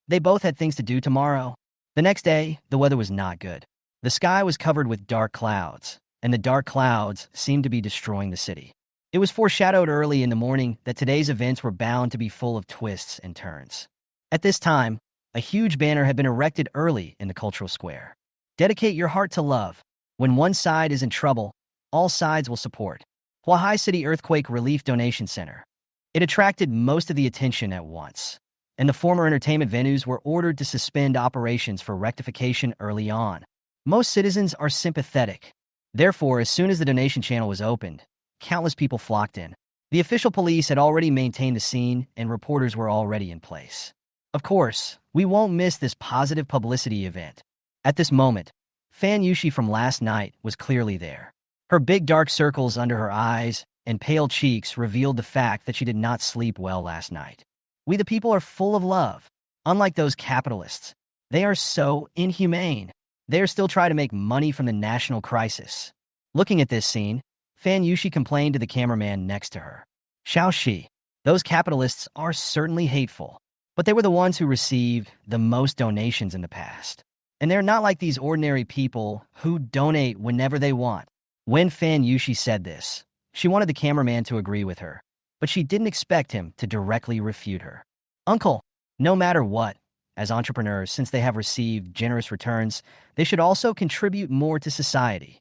A: they both had things to do tomorrow. The next day, the weather was not good. The sky was covered with dark clouds, and the dark clouds seemed to be destroying the city. It was foreshadowed early in the morning that today's events were bound to be full of twists and turns. At this time, a huge banner had been erected early in the cultural square. Dedicate your heart to love. When one side is in trouble, all sides will support. Huahai City Earthquake Relief Donation Center. It attracted most of the attention at once, and the former entertainment venues were ordered to suspend operations for rectification early on. Most citizens are sympathetic. Therefore, as soon as the donation channel was opened, countless people flocked in. The official police had already maintained the scene, and reporters were already in place. Of course, we won't miss this positive publicity event. At this moment, Fan Yushi from last night was clearly there. Her big dark circles under her eyes and pale cheeks revealed the fact that she did not sleep well last night. We the people are full of love. Unlike those capitalists, they are so inhumane. They are still trying to make money from the national crisis. Looking at this scene, Fan Yushi complained to the cameraman next to her. Xiaoxi, those capitalists are certainly hateful, but they were the ones who received the most donations in the past. And they're not like these ordinary people who donate whenever they want. When Fan Yushi said this, she wanted the cameraman to agree with her, but she didn't expect him to directly refute her. Uncle, no matter what, as entrepreneurs, since they have received generous returns, they should also contribute more to society.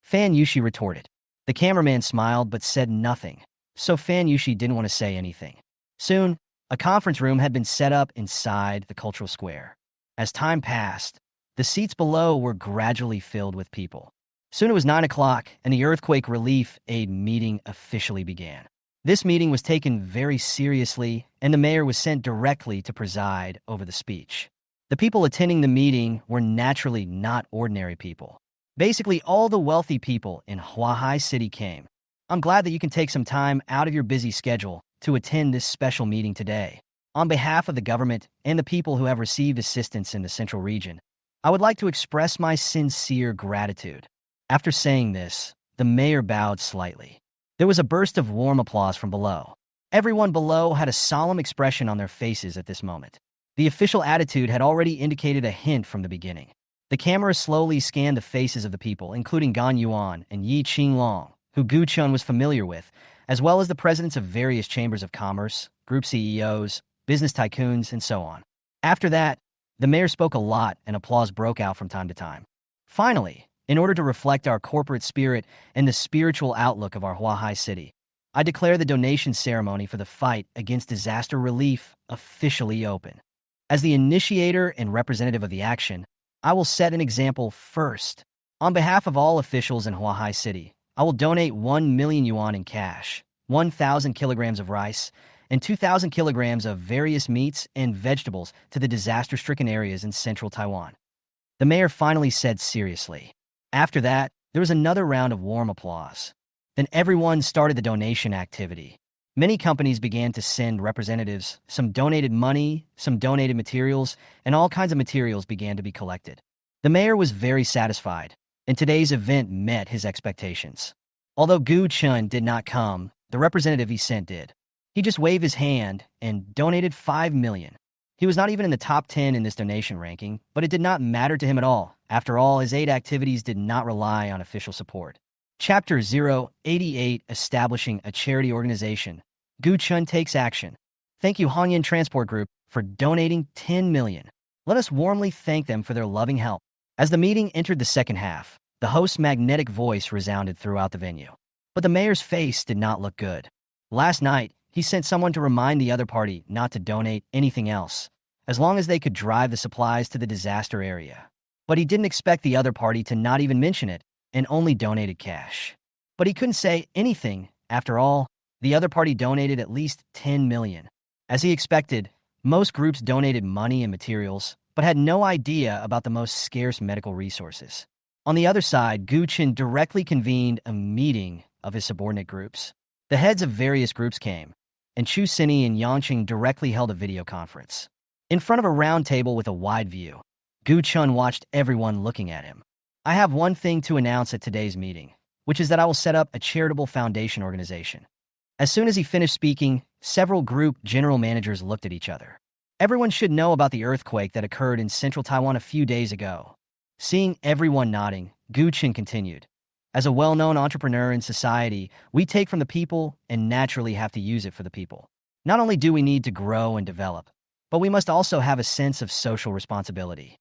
A: Fan Yushi retorted. The cameraman smiled but said nothing, so Fan Yushi didn't want to say anything. Soon, a conference room had been set up inside the cultural square. As time passed, the seats below were gradually filled with people. Soon it was 9 o'clock, and the Earthquake Relief Aid meeting officially began. This meeting was taken very seriously, and the mayor was sent directly to preside over the speech. The people attending the meeting were naturally not ordinary people. Basically, all the wealthy people in Huahai City came. I'm glad that you can take some time out of your busy schedule to attend this special meeting today. On behalf of the government and the people who have received assistance in the central region, I would like to express my sincere gratitude. After saying this, the mayor bowed slightly. There was a burst of warm applause from below. Everyone below had a solemn expression on their faces at this moment. The official attitude had already indicated a hint from the beginning. The camera slowly scanned the faces of the people, including Gan Yuan and Yi Qinglong, who Gu Chen was familiar with, as well as the presidents of various chambers of commerce, group CEOs, business tycoons, and so on. After that, the mayor spoke a lot and applause broke out from time to time. Finally, in order to reflect our corporate spirit and the spiritual outlook of our Huahai City, I declare the donation ceremony for the fight against disaster relief officially open. As the initiator and representative of the action, I will set an example first. On behalf of all officials in Huahai City, I will donate 1 million yuan in cash, 1,000 kilograms of rice, and 2,000 kilograms of various meats and vegetables to the disaster-stricken areas in central Taiwan. The mayor finally said seriously. After that, there was another round of warm applause. Then everyone started the donation activity. Many companies began to send representatives. Some donated money, some donated materials, and all kinds of materials began to be collected. The mayor was very satisfied, and today's event met his expectations. Although Gu Chen did not come, the representative he sent did. He just waved his hand and donated 5 million. He was not even in the top 10 in this donation ranking, but it did not matter to him at all. After all, his aid activities did not rely on official support. Chapter 088, Establishing a Charity Organization. Gu Chen takes action. Thank you Hongyan Transport Group for donating 10 million. Let us warmly thank them for their loving help. As the meeting entered the second half, the host's magnetic voice resounded throughout the venue. But the mayor's face did not look good. Last night, he sent someone to remind the other party not to donate anything else, as long as they could drive the supplies to the disaster area. But he didn't expect the other party to not even mention it and only donated cash. But he couldn't say anything. After all, the other party donated at least 10 million. As he expected, most groups donated money and materials, but had no idea about the most scarce medical resources. On the other side, Gu Chen directly convened a meeting of his subordinate groups. The heads of various groups came, and Chu Sini and Yangqing directly held a video conference. In front of a round table with a wide view, Gu Chen watched everyone looking at him. I have one thing to announce at today's meeting, which is that I will set up a charitable foundation organization. As soon as he finished speaking, several group general managers looked at each other. Everyone should know about the earthquake that occurred in central Taiwan a few days ago. Seeing everyone nodding, Gu Chen continued. As a well-known entrepreneur in society, we take from the people and naturally have to use it for the people. Not only do we need to grow and develop, but we must also have a sense of social responsibility.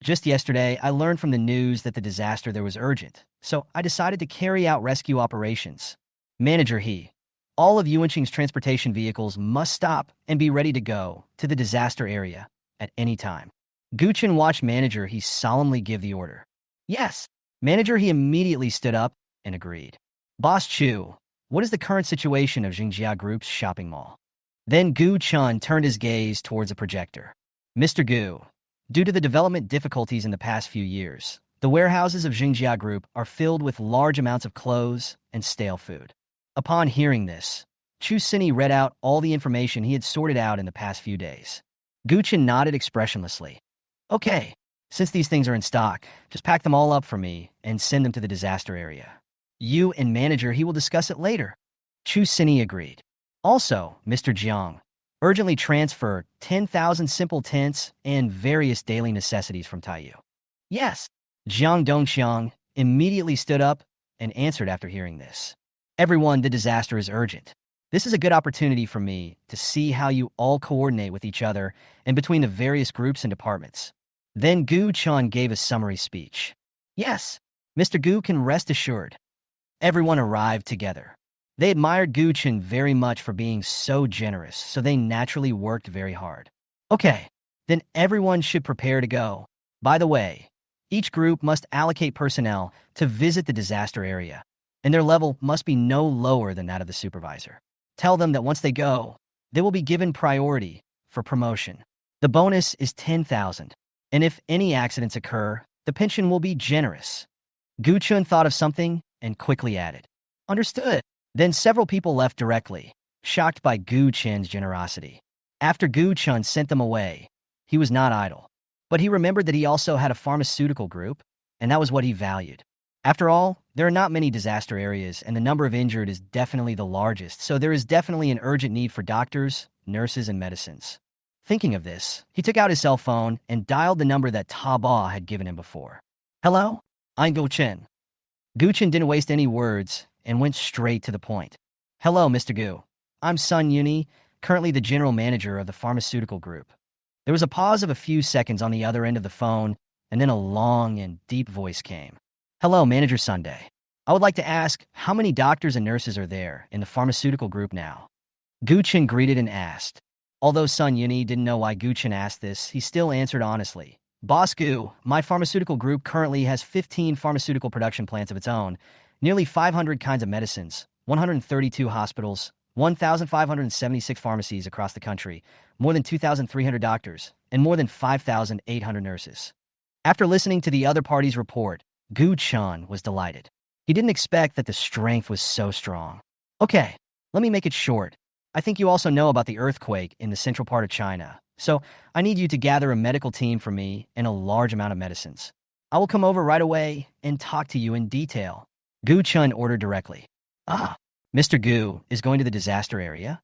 A: Just yesterday, I learned from the news that the disaster there was urgent, so I decided to carry out rescue operations. Manager He, all of Yuanqing's transportation vehicles must stop and be ready to go to the disaster area at any time. Gu Chen watched Manager He solemnly give the order. Yes. Manager He immediately stood up and agreed. Boss Chu, what is the current situation of Xingjia Group's shopping mall? Then Gu Chen turned his gaze towards a projector. Mr. Gu, due to the development difficulties in the past few years, the warehouses of Xingjia Group are filled with large amounts of clothes and stale food. Upon hearing this, Chu Sini read out all the information he had sorted out in the past few days. Gu Chen nodded expressionlessly. Okay. Since these things are in stock, just pack them all up for me and send them to the disaster area. You and Manager He will discuss it later. Chu Sini agreed. Also, Mr. Jiang, urgently transfer 10,000 simple tents and various daily necessities from Taiyu. Yes. Jiang Dongxiang immediately stood up and answered after hearing this. Everyone, the disaster is urgent. This is a good opportunity for me to see how you all coordinate with each other and between the various groups and departments. Then Gu Chen gave a summary speech. Yes, Mr. Gu can rest assured. Everyone arrived together. They admired Gu Chen very much for being so generous, so they naturally worked very hard. Okay, then everyone should prepare to go. By the way, each group must allocate personnel to visit the disaster area, and their level must be no lower than that of the supervisor. Tell them that once they go, they will be given priority for promotion. The bonus is 10,000. And if any accidents occur, the pension will be generous. Gu Chen thought of something and quickly added. Understood. Then several people left directly, shocked by Gu Chen's generosity. After Gu Chen sent them away, he was not idle. But he remembered that he also had a pharmaceutical group, and that was what he valued. After all, there are not many disaster areas, and the number of injured is definitely the largest, so there is definitely an urgent need for doctors, nurses, and medicines. Thinking of this, he took out his cell phone and dialed the number that Ta Ba had given him before. Hello? I'm Gu Chen. Gu Chen didn't waste any words and went straight to the point. Hello, Mr. Gu. I'm Sun Yuni, currently the general manager of the pharmaceutical group. There was a pause of a few seconds on the other end of the phone, and then a long and deep voice came. Hello, Manager Sunday. I would like to ask, how many doctors and nurses are there in the pharmaceutical group now? Gu Chen greeted and asked. Although Sun Yuni didn't know why Gu Chen asked this, he still answered honestly. Boss Gu, my pharmaceutical group currently has 15 pharmaceutical production plants of its own, nearly 500 kinds of medicines, 132 hospitals, 1,576 pharmacies across the country, more than 2,300 doctors, and more than 5,800 nurses. After listening to the other party's report, Gu Chen was delighted. He didn't expect that the strength was so strong. Okay, let me make it short. I think you also know about the earthquake in the central part of China, so I need you to gather a medical team for me and a large amount of medicines. I will come over right away and talk to you in detail. Gu Chen ordered directly. Ah, Mr. Gu is going to the disaster area?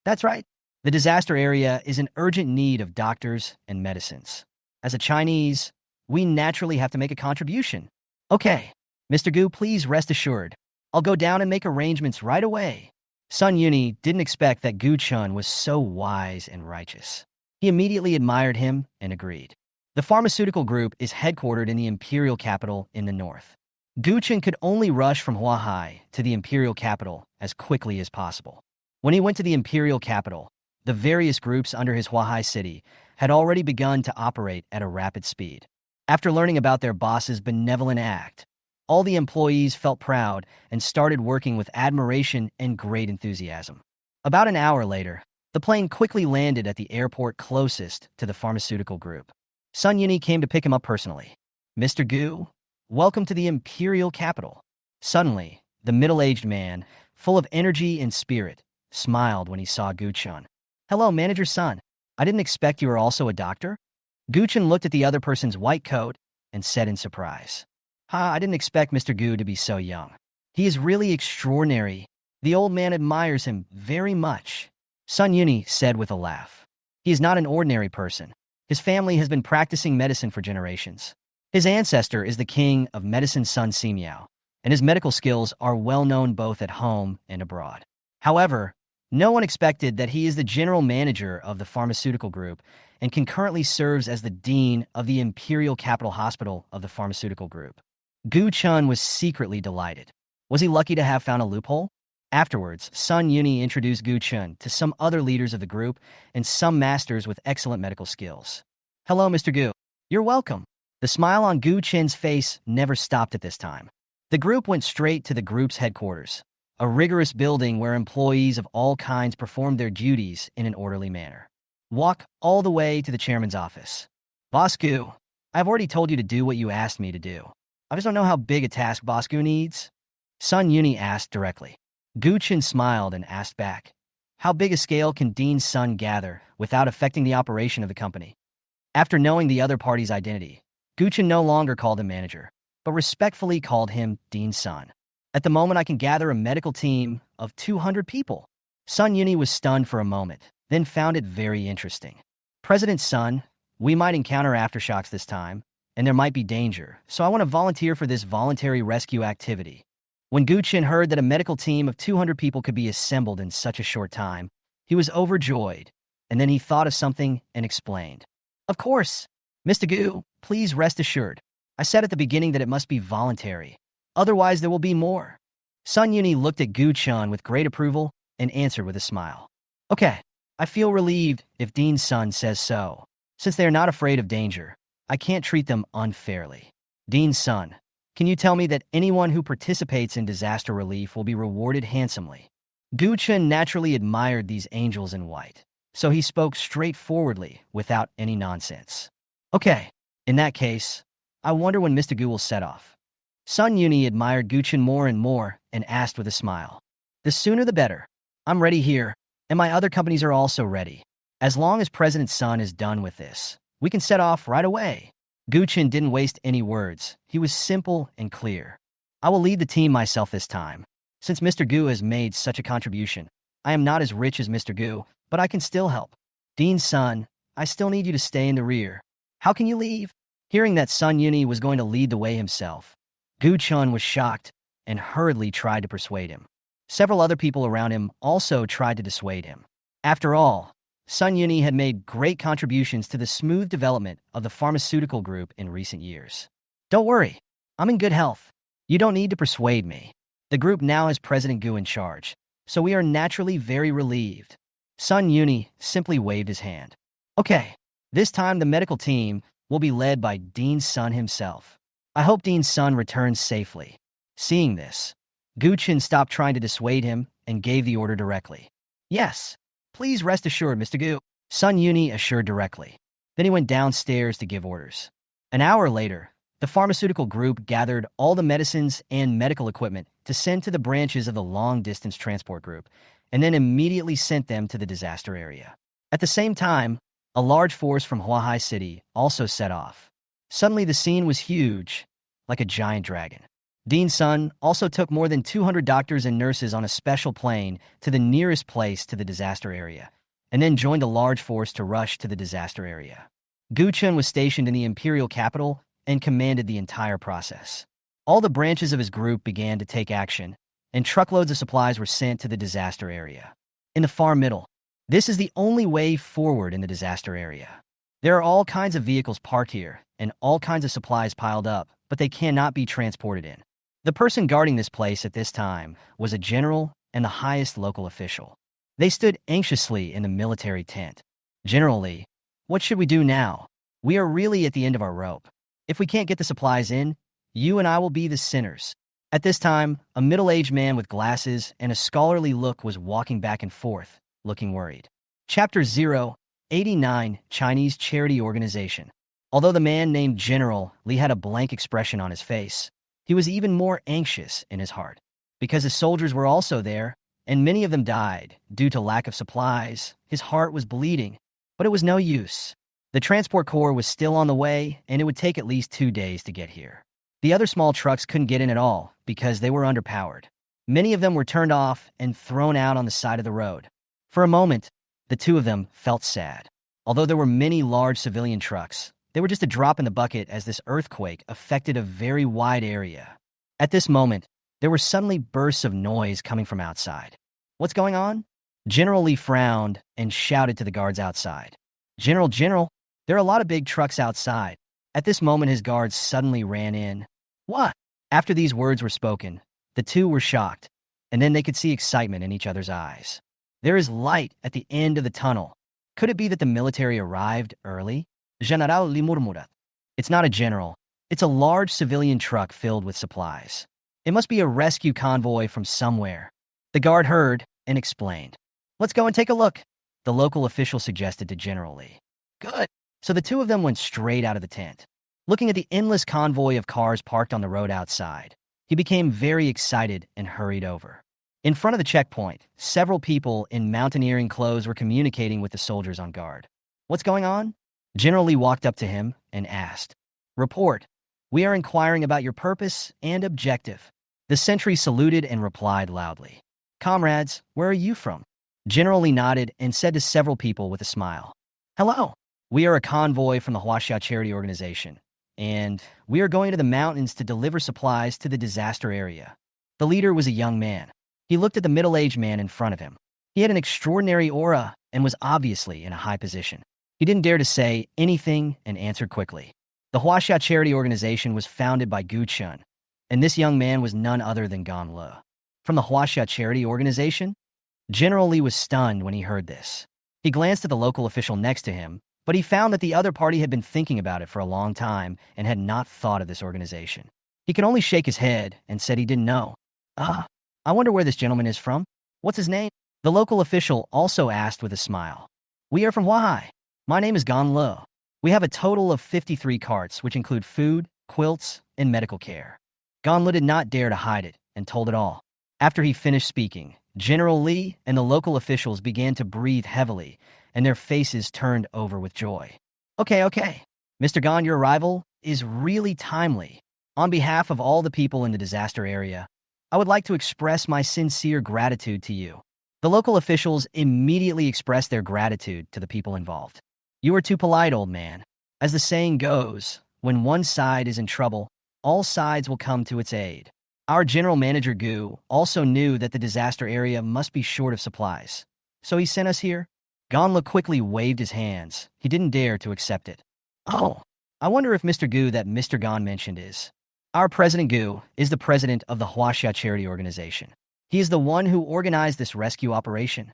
A: That's right. The disaster area is in urgent need of doctors and medicines. As a Chinese, we naturally have to make a contribution. Okay, Mr. Gu, please rest assured. I'll go down and make arrangements right away. Sun Yuni didn't expect that Gu Chen was so wise and righteous. He immediately admired him and agreed. The pharmaceutical group is headquartered in the imperial capital in the north. Gu Chen could only rush from Huahai to the imperial capital as quickly as possible. When he went to the imperial capital, the various groups under his Huahai city had already begun to operate at a rapid speed. After learning about their boss's benevolent act, all the employees felt proud and started working with admiration and great enthusiasm. About an hour later, the plane quickly landed at the airport closest to the pharmaceutical group. Sun Yuni came to pick him up personally. Mr. Gu, welcome to the imperial capital. Suddenly, the middle-aged man, full of energy and spirit, smiled when he saw Gu Chen. Hello, manager's son. I didn't expect you were also a doctor. Gu Chen looked at the other person's white coat and said in surprise, I didn't expect Mr. Gu to be so young. He is really extraordinary. The old man admires him very much. Sun Yuni said with a laugh. He is not an ordinary person. His family has been practicing medicine for generations. His ancestor is the king of medicine Sun Simiao, and his medical skills are well known both at home and abroad. However, no one expected that he is the general manager of the pharmaceutical group and concurrently serves as the dean of the Imperial Capital Hospital of the pharmaceutical group. Gu Chen was secretly delighted. Was he lucky to have found a loophole? Afterwards, Sun Yuni introduced Gu Chen to some other leaders of the group and some masters with excellent medical skills. Hello, Mr. Gu. You're welcome. The smile on Gu Chen's face never stopped at this time. The group went straight to the group's headquarters, a rigorous building where employees of all kinds performed their duties in an orderly manner. Walk all the way to the chairman's office. Boss Gu, I've already told you to do what you asked me to do. I just don't know how big a task Boss Gu needs. Sun Yuni asked directly. Gu Chen smiled and asked back, how big a scale can Dean's son gather without affecting the operation of the company? After knowing the other party's identity, Gu Chen no longer called him manager, but respectfully called him Dean's son. At the moment, I can gather a medical team of 200 people. Sun Yuni was stunned for a moment, then found it very interesting. President Sun, we might encounter aftershocks this time, and there might be danger, so I want to volunteer for this voluntary rescue activity. When Gu Chen heard that a medical team of 200 people could be assembled in such a short time, he was overjoyed, and then he thought of something and explained. Of course, Mr. Gu, please rest assured. I said at the beginning that it must be voluntary. Otherwise, there will be more. Sun Yuni looked at Gu Chen with great approval and answered with a smile. Okay, I feel relieved if Dean's son says so. Since they are not afraid of danger, I can't treat them unfairly. Dean's son, can you tell me that anyone who participates in disaster relief will be rewarded handsomely? Gu Chen naturally admired these angels in white, so he spoke straightforwardly without any nonsense. Okay, in that case, I wonder when Mr. Gu will set off. Sun Yuni admired Gu Chen more and more and asked with a smile. The sooner the better. I'm ready here, and my other companies are also ready. As long as President Sun is done with this, we can set off right away. Gu Chen didn't waste any words. He was simple and clear. I will lead the team myself this time. Since Mr. Gu has made such a contribution, I am not as rich as Mr. Gu, but I can still help. Dean's son, I still need you to stay in the rear. How can you leave? Hearing that Sun Yuni was going to lead the way himself, Gu Chen was shocked and hurriedly tried to persuade him. Several other people around him also tried to dissuade him. After all, Sun Yuni had made great contributions to the smooth development of the pharmaceutical group in recent years. Don't worry, I'm in good health. You don't need to persuade me. The group now has President Gu in charge, so we are naturally very relieved. Sun Yuni simply waved his hand. Okay, this time the medical team will be led by Dean's son himself. I hope Dean's son returns safely. Seeing this, Gu Chen stopped trying to dissuade him and gave the order directly. Yes, please rest assured, Mr. Gu, Sun Yuni assured directly. Then he went downstairs to give orders. An hour later, the pharmaceutical group gathered all the medicines and medical equipment to send to the branches of the long-distance transport group, and then immediately sent them to the disaster area. At the same time, a large force from Huahai City also set off. Suddenly the scene was huge, like a giant dragon. Dean Sun also took more than 200 doctors and nurses on a special plane to the nearest place to the disaster area, and then joined a large force to rush to the disaster area. Gu Chen was stationed in the imperial capital and commanded the entire process. All the branches of his group began to take action, and truckloads of supplies were sent to the disaster area. In the far middle, this is the only way forward in the disaster area. There are all kinds of vehicles parked here, and all kinds of supplies piled up, but they cannot be transported in. The person guarding this place at this time was a general and the highest local official. They stood anxiously in the military tent. General Lee, what should we do now? We are really at the end of our rope. If we can't get the supplies in, you and I will be the sinners. At this time, a middle-aged man with glasses and a scholarly look was walking back and forth, looking worried. Chapter 089, Chinese Charity Organization. Although the man named General Lee had a blank expression on his face, he was even more anxious in his heart. Because his soldiers were also there, and many of them died due to lack of supplies, his heart was bleeding, but it was no use. The transport corps was still on the way, and it would take at least 2 days to get here. The other small trucks couldn't get in at all because they were underpowered. Many of them were turned off and thrown out on the side of the road. For a moment, the two of them felt sad. Although there were many large civilian trucks, they were just a drop in the bucket as this earthquake affected a very wide area. At this moment, there were suddenly bursts of noise coming from outside. What's going on? General Lee frowned and shouted to the guards outside. General, there are a lot of big trucks outside. At this moment, his guards suddenly ran in. What? After these words were spoken, the two were shocked, and then they could see excitement in each other's eyes. There is light at the end of the tunnel. Could it be that the military arrived early? General Lee murmurat. It's not a general. It's a large civilian truck filled with supplies. It must be a rescue convoy from somewhere. The guard heard and explained. Let's go and take a look, the local official suggested to General Lee. Good. So the two of them went straight out of the tent. Looking at the endless convoy of cars parked on the road outside, he became very excited and hurried over. In front of the checkpoint, several people in mountaineering clothes were communicating with the soldiers on guard. What's going on? General Lee walked up to him and asked. Report. We are inquiring about your purpose and objective. The sentry saluted and replied loudly. Comrades, where are you from? General Lee nodded and said to several people with a smile. Hello. We are a convoy from the Huaxia Charity Organization, and we are going to the mountains to deliver supplies to the disaster area. The leader was a young man. He looked at the middle-aged man in front of him. He had an extraordinary aura and was obviously in a high position. He didn't dare to say anything and answered quickly. The Huaxia Charity Organization was founded by Gu Chen, and this young man was none other than Gan Le. From the Huaxia Charity Organization? General Lee was stunned when he heard this. He glanced at the local official next to him, but he found that the other party had been thinking about it for a long time and had not thought of this organization. He could only shake his head and said he didn't know. I wonder where this gentleman is from. What's his name? The local official also asked with a smile. We are from Huahai. My name is Gan Le. We have a total of 53 carts, which include food, quilts, and medical care. Gan Le did not dare to hide it and told it all. After he finished speaking, General Lee and the local officials began to breathe heavily, and their faces turned over with joy. Okay. Mr. Gan, your arrival is really timely. On behalf of all the people in the disaster area, I would like to express my sincere gratitude to you. The local officials immediately expressed their gratitude to the people involved. You are too polite, old man. As the saying goes, when one side is in trouble, all sides will come to its aid. Our general manager Gu also knew that the disaster area must be short of supplies. So he sent us here. Ganla quickly waved his hands. He didn't dare to accept it. Oh, I wonder if Mr. Gu that Mr. Gan mentioned is. Our President Gu is the president of the Huaxia Charity Organization. He is the one who organized this rescue operation.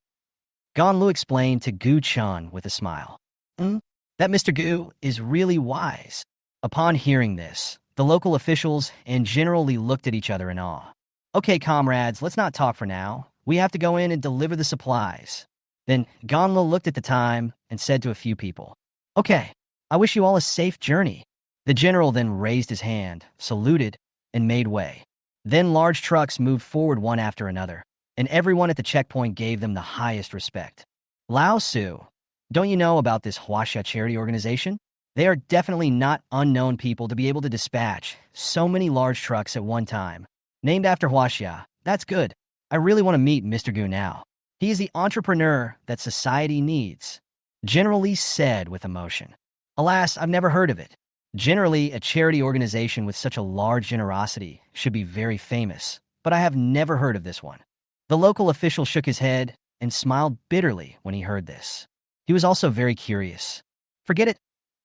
A: Gan Lu explained to Gu Chen with a smile. That Mr. Gu is really wise. Upon hearing this, The local officials and General Lee looked at each other in awe. Okay, comrades, let's not talk for now. We have to go in and deliver the supplies. Then Ganla looked at the time and said to a few people, Okay, I wish you all a safe journey. The general then raised his hand, saluted, and made way. Then large trucks moved forward one after another, and everyone at the checkpoint gave them the highest respect. Lao Su, don't you know about this Huaxia charity organization? They are definitely not unknown people to be able to dispatch so many large trucks at one time. Named after Huaxia, that's good. I really want to meet Mr. Gu now. He is the entrepreneur that society needs. General Lee said with emotion. Alas, I've never heard of it. Generally, a charity organization with such a large generosity should be very famous, but I have never heard of this one. The local official shook his head and smiled bitterly when he heard this. He was also very curious. Forget it.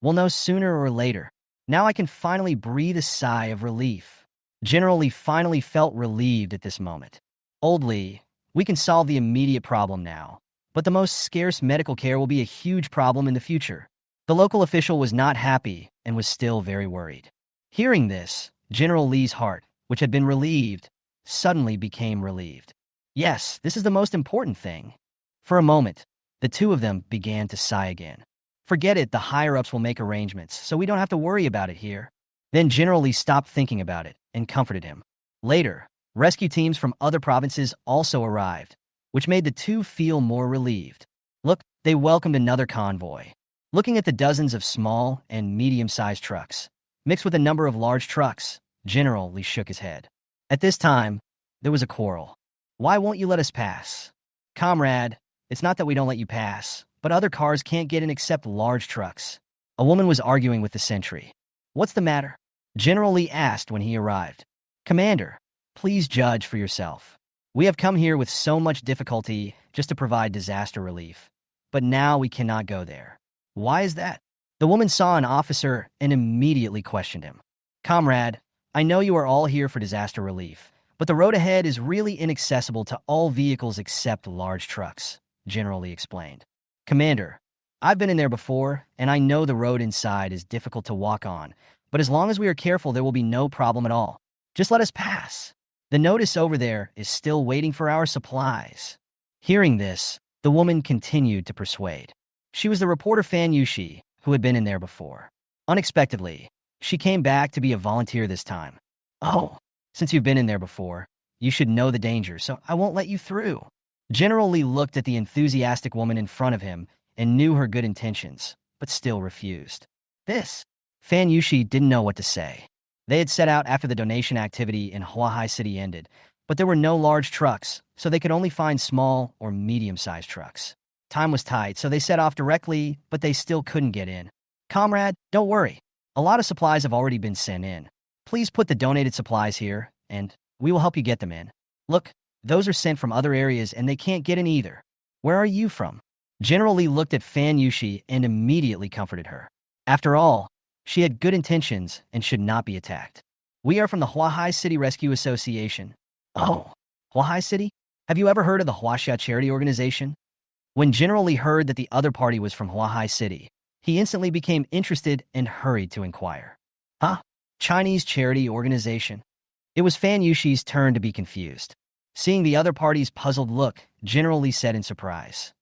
A: We'll know sooner or later. Now I can finally breathe a sigh of relief. General Lee finally felt relieved at this moment. Old Lee, we can solve the immediate problem now, but the most scarce medical care will be a huge problem in the future. The local official was not happy and was still very worried. Hearing this, General Lee's heart, which had been relieved, suddenly became relieved. Yes, this is the most important thing. For a moment, the two of them began to sigh again. Forget it, the higher-ups will make arrangements, so we don't have to worry about it here. Then General Lee stopped thinking about it and comforted him. Later, rescue teams from other provinces also arrived, which made the two feel more relieved. Look, they welcomed another convoy. Looking at the dozens of small and medium-sized trucks, mixed with a number of large trucks, General Lee shook his head. At this time, there was a quarrel. Why won't you let us pass? Comrade, it's not that we don't let you pass, but other cars can't get in except large trucks. A woman was arguing with the sentry. What's the matter? General Lee asked when he arrived. Commander, please judge for yourself. We have come here with so much difficulty just to provide disaster relief, but now we cannot go there. Why is that? The woman saw an officer and immediately questioned him. Comrade, I know you are all here for disaster relief, but the road ahead is really inaccessible to all vehicles except large trucks, General Lee explained. Commander, I've been in there before, and I know the road inside is difficult to walk on, but as long as we are careful, there will be no problem at all. Just let us pass. The notice over there is still waiting for our supplies. Hearing this, the woman continued to persuade. She was the reporter Fan Yushi, who had been in there before. Unexpectedly, she came back to be a volunteer this time. Oh, since you've been in there before, you should know the danger, so I won't let you through. General Lee looked at the enthusiastic woman in front of him and knew her good intentions, but still refused. Fan Yushi didn't know what to say. They had set out after the donation activity in Huahai City ended, but there were no large trucks, so they could only find small or medium-sized trucks. Time was tight, so they set off directly, but they still couldn't get in. Comrade, don't worry. A lot of supplies have already been sent in. Please put the donated supplies here, and we will help you get them in. Look, those are sent from other areas and they can't get in either. Where are you from? General Lee looked at Fan Yushi and immediately comforted her. After all, she had good intentions and should not be attacked. We are from the Huahai City Rescue Association. Oh, Huahai City? Have you ever heard of the Huaxia Charity Organization? When General Lee heard that the other party was from Huahai City, he instantly became interested and hurried to inquire. Huh? Chinese Charity Organization? It was Fan Yushi's turn to be confused. Seeing the other party's puzzled look, General Lee said in surprise,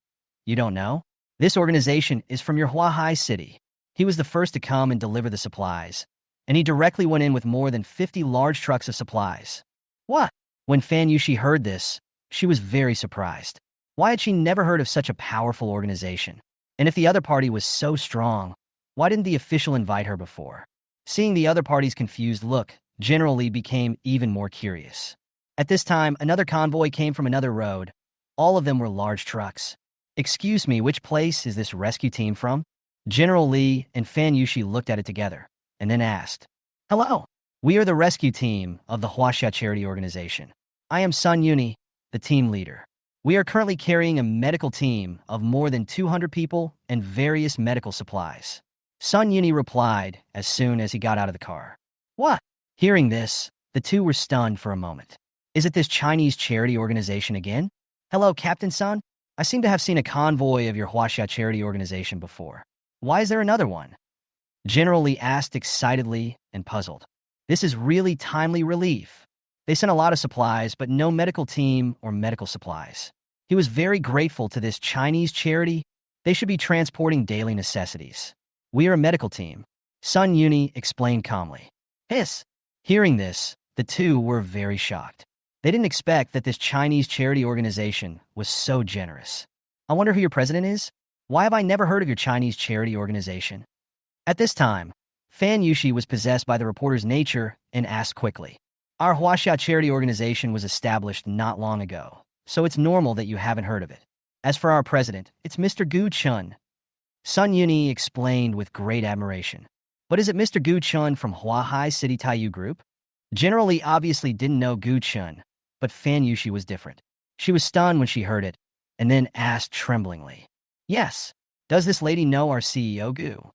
A: You don't know? This organization is from your Huahai City. He was the first to come and deliver the supplies, and he directly went in with more than 50 large trucks of supplies. What? When Fan Yushi heard this, she was very surprised. Why had she never heard of such a powerful organization? And if the other party was so strong, why didn't the official invite her before? Seeing the other party's confused look, General Lee became even more curious. At this time, another convoy came from another road. All of them were large trucks. Excuse me, which place is this rescue team from? General Lee and Fan Yushi looked at it together, and then asked, Hello, we are the rescue team of the Huaxia Charity Organization. I am Sun Yuni, the team leader. We are currently carrying a medical team of more than 200 people and various medical supplies. Sun Yuni replied as soon as he got out of the car. What? Hearing this, the two were stunned for a moment. Is it this Chinese charity organization again? Hello, Captain Sun. I seem to have seen a convoy of your Huaxia Charity Organization before. Why is there another one? General Lee asked excitedly and puzzled. This is really timely relief. They sent a lot of supplies, but no medical team or medical supplies. He was very grateful to this Chinese charity. They should be transporting daily necessities. We are a medical team, Sun Yuni explained calmly. Hiss. Hearing this, the two were very shocked. They didn't expect that this Chinese charity organization was so generous. I wonder who your president is? Why have I never heard of your Chinese charity organization? At this time, Fan Yushi was possessed by the reporter's nature and asked quickly. Our Huaxia charity organization was established not long ago, so it's normal that you haven't heard of it. As for our president, it's Mr. Gu Chen. Sun Yuni explained with great admiration. But is it Mr. Gu Chen from Huahai City Taiyu Group? General Lee obviously didn't know Gu Chen, but Fan Yushi was different. She was stunned when she heard it, and then asked tremblingly, Yes, does this lady know our CEO Gu?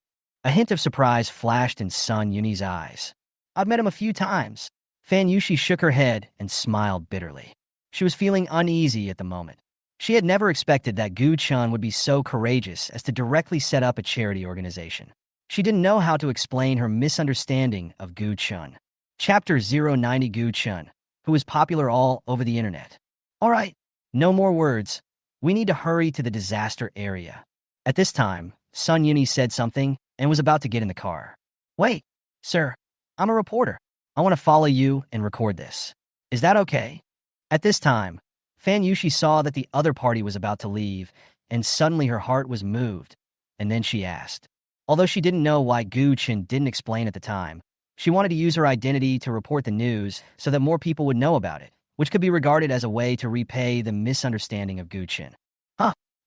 A: A hint of surprise flashed in Sun Yuni's eyes. I've met him a few times. Fan Yushi shook her head and smiled bitterly. She was feeling uneasy at the moment. She had never expected that Gu Chen would be so courageous as to directly set up a charity organization. She didn't know how to explain her misunderstanding of Gu Chen. Chapter 090 Gu Chen, who was popular all over the internet. All right, no more words. We need to hurry to the disaster area. At this time, Sun Yuni said something and was about to get in the car. Wait, sir, I'm a reporter. I want to follow you and record this. Is that okay? At this time, Fan Yushi saw that the other party was about to leave, and suddenly her heart was moved. And then she asked. Although she didn't know why Gu Chen didn't explain at the time, she wanted to use her identity to report the news so that more people would know about it, which could be regarded as a way to repay the misunderstanding of Gu Chen.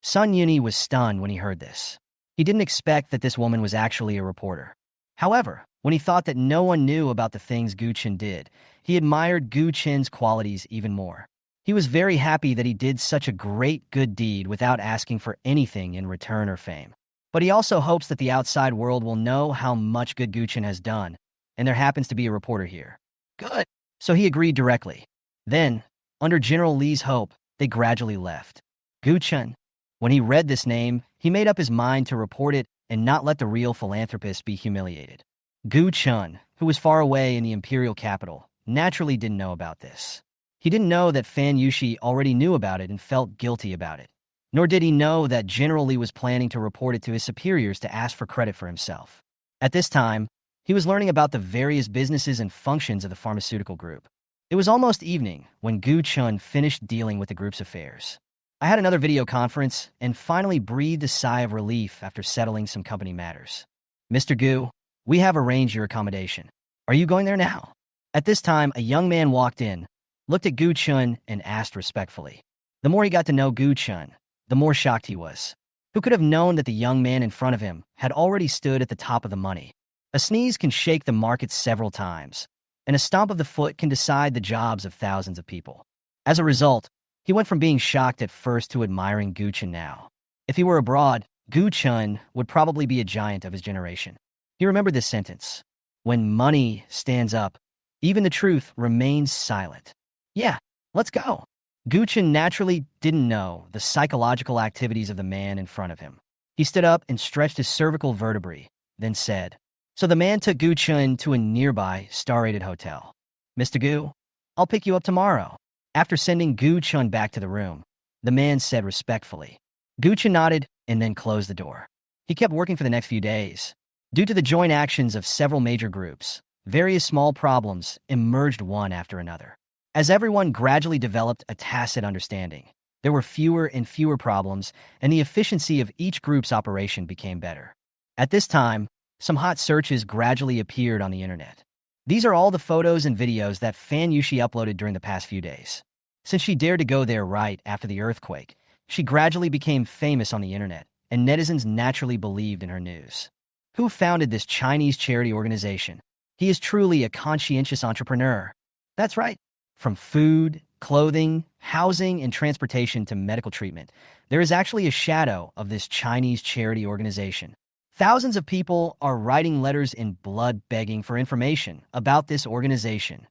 A: Sun Yuni was stunned when he heard this. He didn't expect that this woman was actually a reporter. However, when he thought that no one knew about the things Gu Chen did, he admired Gu Chen's qualities even more. He was very happy that he did such a great good deed without asking for anything in return or fame. But he also hopes that the outside world will know how much good Gu Chen has done, and there happens to be a reporter here. Good. So he agreed directly. Then, under General Lee's hope, they gradually left. Gu Chen. When he read this name, he made up his mind to report it and not let the real philanthropist be humiliated. Gu Chen, who was far away in the imperial capital, naturally didn't know about this. He didn't know that Fan Yushi already knew about it and felt guilty about it. Nor did he know that General Lee was planning to report it to his superiors to ask for credit for himself. At this time, he was learning about the various businesses and functions of the pharmaceutical group. It was almost evening when Gu Chen finished dealing with the group's affairs. I had another video conference and finally breathed a sigh of relief after settling some company matters. Mr. Gu, we have arranged your accommodation. Are you going there now? At this time, a young man walked in, looked at Gu Chen, and asked respectfully. The more he got to know Gu Chen, the more shocked he was. Who could have known that the young man in front of him had already stood at the top of the money? A sneeze can shake the market several times, and a stomp of the foot can decide the jobs of thousands of people. As a result, he went from being shocked at first to admiring Gu Chen now. If he were abroad, Gu Chen would probably be a giant of his generation. He remembered this sentence. When money stands up, even the truth remains silent. Yeah, let's go. Gu Chen naturally didn't know the psychological activities of the man in front of him. He stood up and stretched his cervical vertebrae, then said. So the man took Gu Chen to a nearby star-rated hotel. Mr. Gu, I'll pick you up tomorrow. After sending Gu Chen back to the room, the man said respectfully. Gu Chen nodded and then closed the door. He kept working for the next few days. Due to the joint actions of several major groups, various small problems emerged one after another. As everyone gradually developed a tacit understanding, there were fewer and fewer problems, and the efficiency of each group's operation became better. At this time, some hot searches gradually appeared on the internet. These are all the photos and videos that Fan Yushi uploaded during the past few days. Since she dared to go there right after the earthquake, she gradually became famous on the internet, and netizens naturally believed in her news. Who founded this Chinese charity organization? He is truly a conscientious entrepreneur. That's right. From food, clothing, housing, and transportation to medical treatment, there is actually a shadow of this Chinese charity organization. Thousands of people are writing letters in blood begging for information about this organization.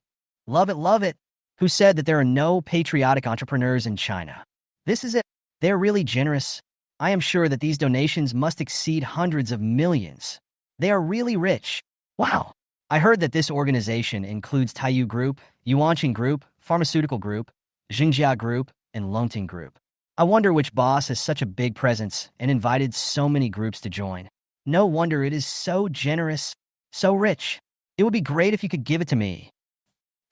A: Love it, love it. Who said that there are no patriotic entrepreneurs in China? This is it. They're really generous. I am sure that these donations must exceed hundreds of millions. They are really rich. Wow. I heard that this organization includes Taiyu Group, Yuanqing Group, Pharmaceutical Group, Xingjia Group, and Longting Group. I wonder which boss has such a big presence and invited so many groups to join. No wonder it is so generous, so rich. It would be great if you could give it to me.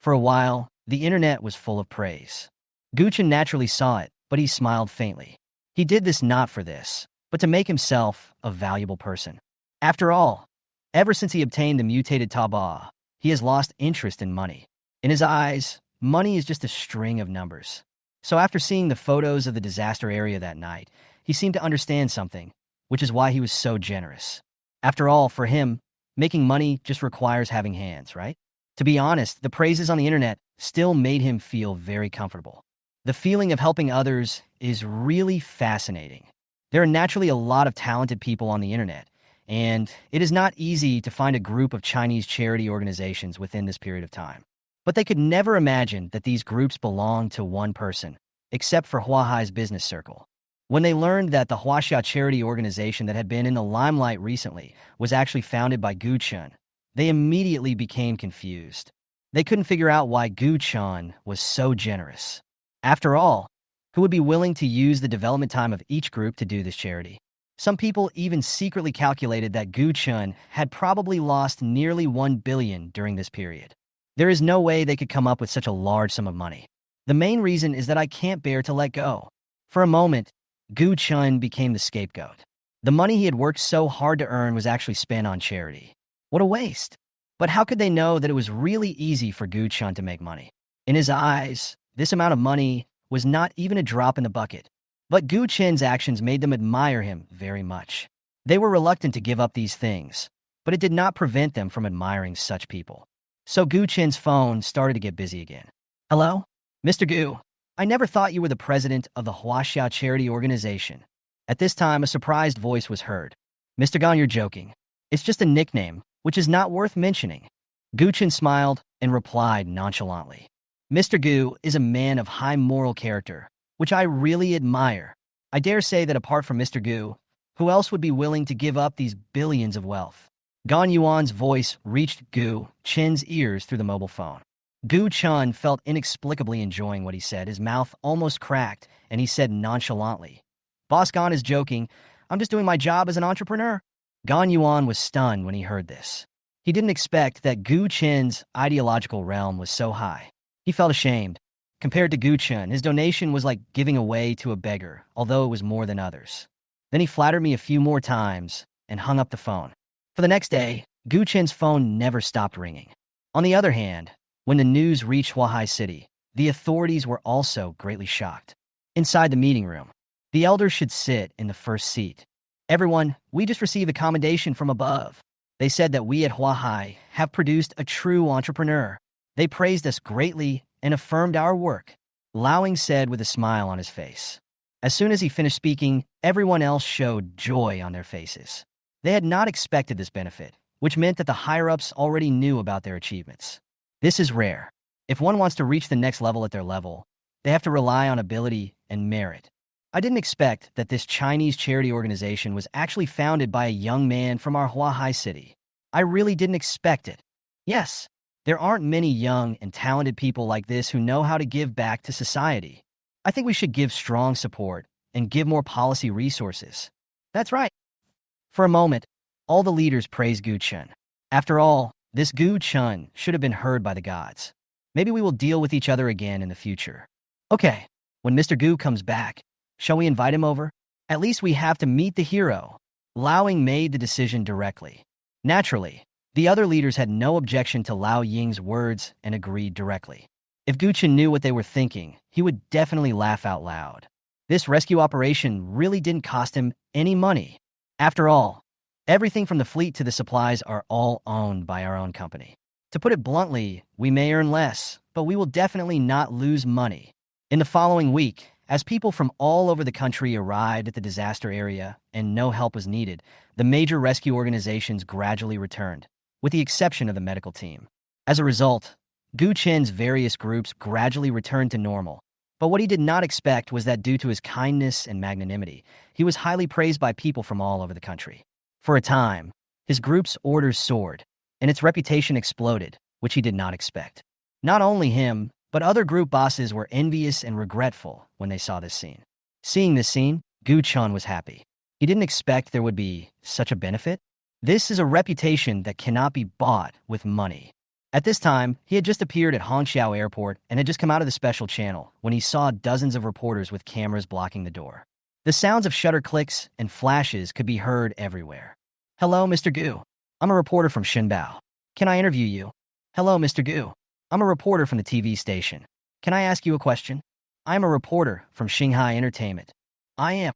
A: For a while, the internet was full of praise. Gu Chen naturally saw it, but he smiled faintly. He did this not for this, but to make himself a valuable person. After all, ever since he obtained the mutated Taba, he has lost interest in money. In his eyes, money is just a string of numbers. So after seeing the photos of the disaster area that night, he seemed to understand something, which is why he was so generous. After all, for him, making money just requires having hands, right? To be honest, the praises on the internet still made him feel very comfortable. The feeling of helping others is really fascinating. There are naturally a lot of talented people on the internet, and it is not easy to find a group of Chinese charity organizations within this period of time. But they could never imagine that these groups belonged to one person, except for Huahai's business circle. When they learned that the Huaxia charity organization that had been in the limelight recently was actually founded by Gu Chen, they immediately became confused. They couldn't figure out why Gu Chen was so generous. After all, who would be willing to use the development time of each group to do this charity? Some people even secretly calculated that Gu Chen had probably lost nearly 1 billion during this period. There is no way they could come up with such a large sum of money. The main reason is that I can't bear to let go. For a moment, Gu Chen became the scapegoat. The money he had worked so hard to earn was actually spent on charity. What a waste. But how could they know that it was really easy for Gu Chen to make money? In his eyes, this amount of money was not even a drop in the bucket. But Gu Chen's actions made them admire him very much. They were reluctant to give up these things, but it did not prevent them from admiring such people. So Gu Chen's phone started to get busy again. Hello? Mr. Gu, I never thought you were the president of the Huaxia charity organization. At this time, a surprised voice was heard. Mr. Gan, you're joking. It's just a nickname, which is not worth mentioning. Gu Chen smiled and replied nonchalantly. Mr. Gu is a man of high moral character, which I really admire. I dare say that apart from Mr. Gu, who else would be willing to give up these billions of wealth? Gan Yuan's voice reached Gu Chen's ears through the mobile phone. Gu Chen felt inexplicably enjoying what he said. His mouth almost cracked, and he said nonchalantly, Boss Gan is joking. I'm just doing my job as an entrepreneur. Gan Yuan was stunned when he heard this. He didn't expect that Gu Chen's ideological realm was so high. He felt ashamed. Compared to Gu Chen, his donation was like giving away to a beggar, although it was more than others. Then he flattered me a few more times and hung up the phone. For the next day, Gu Chen's phone never stopped ringing. On the other hand, when the news reached Huahai City, the authorities were also greatly shocked. Inside the meeting room, the elders should sit in the first seat. Everyone, we just received a commendation from above. They said that we at Huahai have produced a true entrepreneur. They praised us greatly and affirmed our work, Lowing said with a smile on his face. As soon as he finished speaking, everyone else showed joy on their faces. They had not expected this benefit, which meant that the higher-ups already knew about their achievements. This is rare. If one wants to reach the next level at their level, they have to rely on ability and merit. I didn't expect that this Chinese charity organization was actually founded by a young man from our Huahai city. I really didn't expect it. Yes, there aren't many young and talented people like this who know how to give back to society. I think we should give strong support and give more policy resources. That's right. For a moment, all the leaders praised Gu Chen. After all, this Gu Chen should have been heard by the gods. Maybe we will deal with each other again in the future. Okay, when Mr. Gu comes back, shall we invite him over? At least we have to meet the hero. Lowing made the decision directly. Naturally, the other leaders had no objection to Lao Ying's words and agreed directly. If Gu Chen knew what they were thinking, he would definitely laugh out loud. This rescue operation really didn't cost him any money. After all, everything from the fleet to the supplies are all owned by our own company. To put it bluntly, we may earn less, but we will definitely not lose money. In the following week, as people from all over the country arrived at the disaster area and no help was needed, the major rescue organizations gradually returned, with the exception of the medical team. As a result, Gu Chen's various groups gradually returned to normal. But what he did not expect was that due to his kindness and magnanimity, he was highly praised by people from all over the country. For a time, his group's orders soared, and its reputation exploded, which he did not expect. Not only him, but other group bosses were envious and regretful when they saw this scene. Seeing this scene, Gu Chen was happy. He didn't expect there would be such a benefit. This is a reputation that cannot be bought with money. At this time, he had just appeared at Hangzhou Airport and had just come out of the special channel when he saw dozens of reporters with cameras blocking the door. The sounds of shutter clicks and flashes could be heard everywhere. "Hello, Mr. Gu. I'm a reporter from Shinbao. Can I interview you?" "Hello, Mr. Gu. I'm a reporter from the TV station. Can I ask you a question?" "I am a reporter from Shanghai Entertainment." "I am."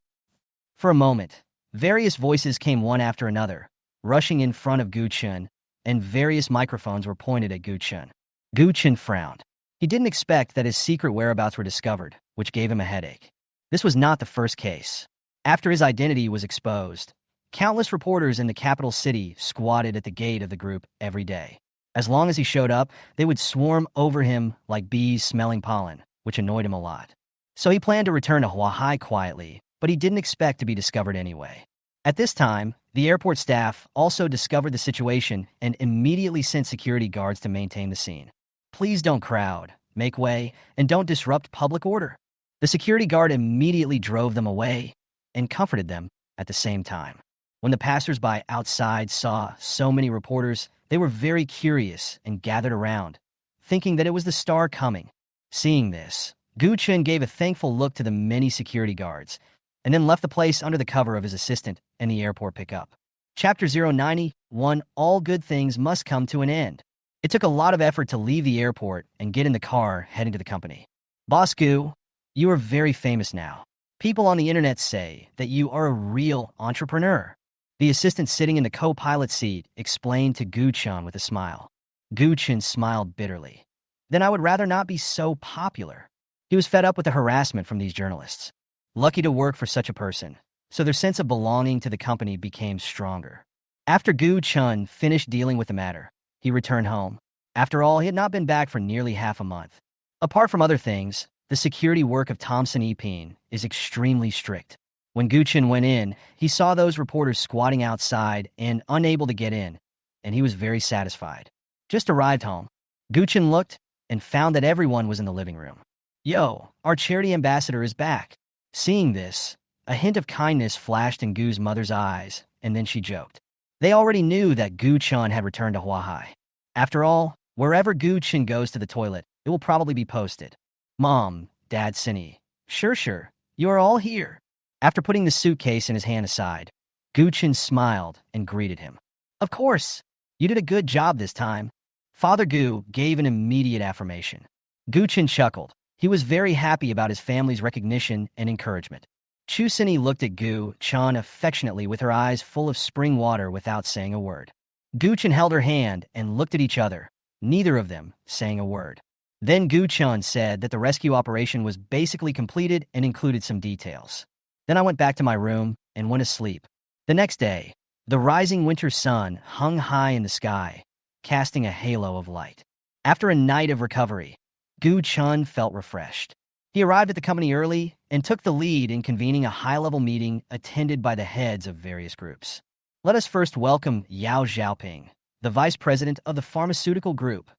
A: For a moment, various voices came one after another, rushing in front of Gu Chen, and various microphones were pointed at Gu Chen. Gu Chen frowned. He didn't expect that his secret whereabouts were discovered, which gave him a headache. This was not the first case. After his identity was exposed, countless reporters in the capital city squatted at the gate of the group every day. As long as he showed up, they would swarm over him like bees smelling pollen, which annoyed him a lot. So he planned to return to Huahai quietly, but he didn't expect to be discovered anyway. At this time, the airport staff also discovered the situation and immediately sent security guards to maintain the scene. "Please don't crowd, make way, and don't disrupt public order." The security guard immediately drove them away and comforted them at the same time. When the passersby outside saw so many reporters, they were very curious and gathered around, thinking that it was the star coming. Seeing this, Gu Chen gave a thankful look to the many security guards and then left the place under the cover of his assistant and the airport pickup. Chapter 091, All Good Things Must Come to an End. It took a lot of effort to leave the airport and get in the car heading to the company. "Boss Gu, you are very famous now. People on the internet say that you are a real entrepreneur." The assistant sitting in the co-pilot seat explained to Gu Chen with a smile. Gu Chen smiled bitterly. "Then I would rather not be so popular." He was fed up with the harassment from these journalists. Lucky to work for such a person, so their sense of belonging to the company became stronger. After Gu Chen finished dealing with the matter, he returned home. After all, he had not been back for nearly half a month. Apart from other things, the security work of Thompson Epine is extremely strict. When Gu Chen went in, he saw those reporters squatting outside and unable to get in, and he was very satisfied. Just arrived home, Gu Chen looked and found that everyone was in the living room. "Yo, our charity ambassador is back." Seeing this, a hint of kindness flashed in Gu's mother's eyes, and then she joked. They already knew that Gu Chen had returned to Huahai. After all, wherever Gu Chen goes to the toilet, it will probably be posted. "Mom, Dad, Cindy. Sure, you are all here." After putting the suitcase in his hand aside, Gu Chen smiled and greeted him. "Of course, you did a good job this time." Father Gu gave an immediate affirmation. Gu Chen chuckled. He was very happy about his family's recognition and encouragement. Chu Cindy looked at Gu Chen affectionately with her eyes full of spring water without saying a word. Gu Chen held her hand and looked at each other, neither of them saying a word. Then Gu Chen said that the rescue operation was basically completed and included some details. Then I went back to my room and went to sleep. The next day, the rising winter sun hung high in the sky, casting a halo of light. After a night of recovery, Gu Chen felt refreshed. He arrived at the company early and took the lead in convening a high-level meeting attended by the heads of various groups. Let us first welcome Yao Xiaoping, the vice president of the pharmaceutical group.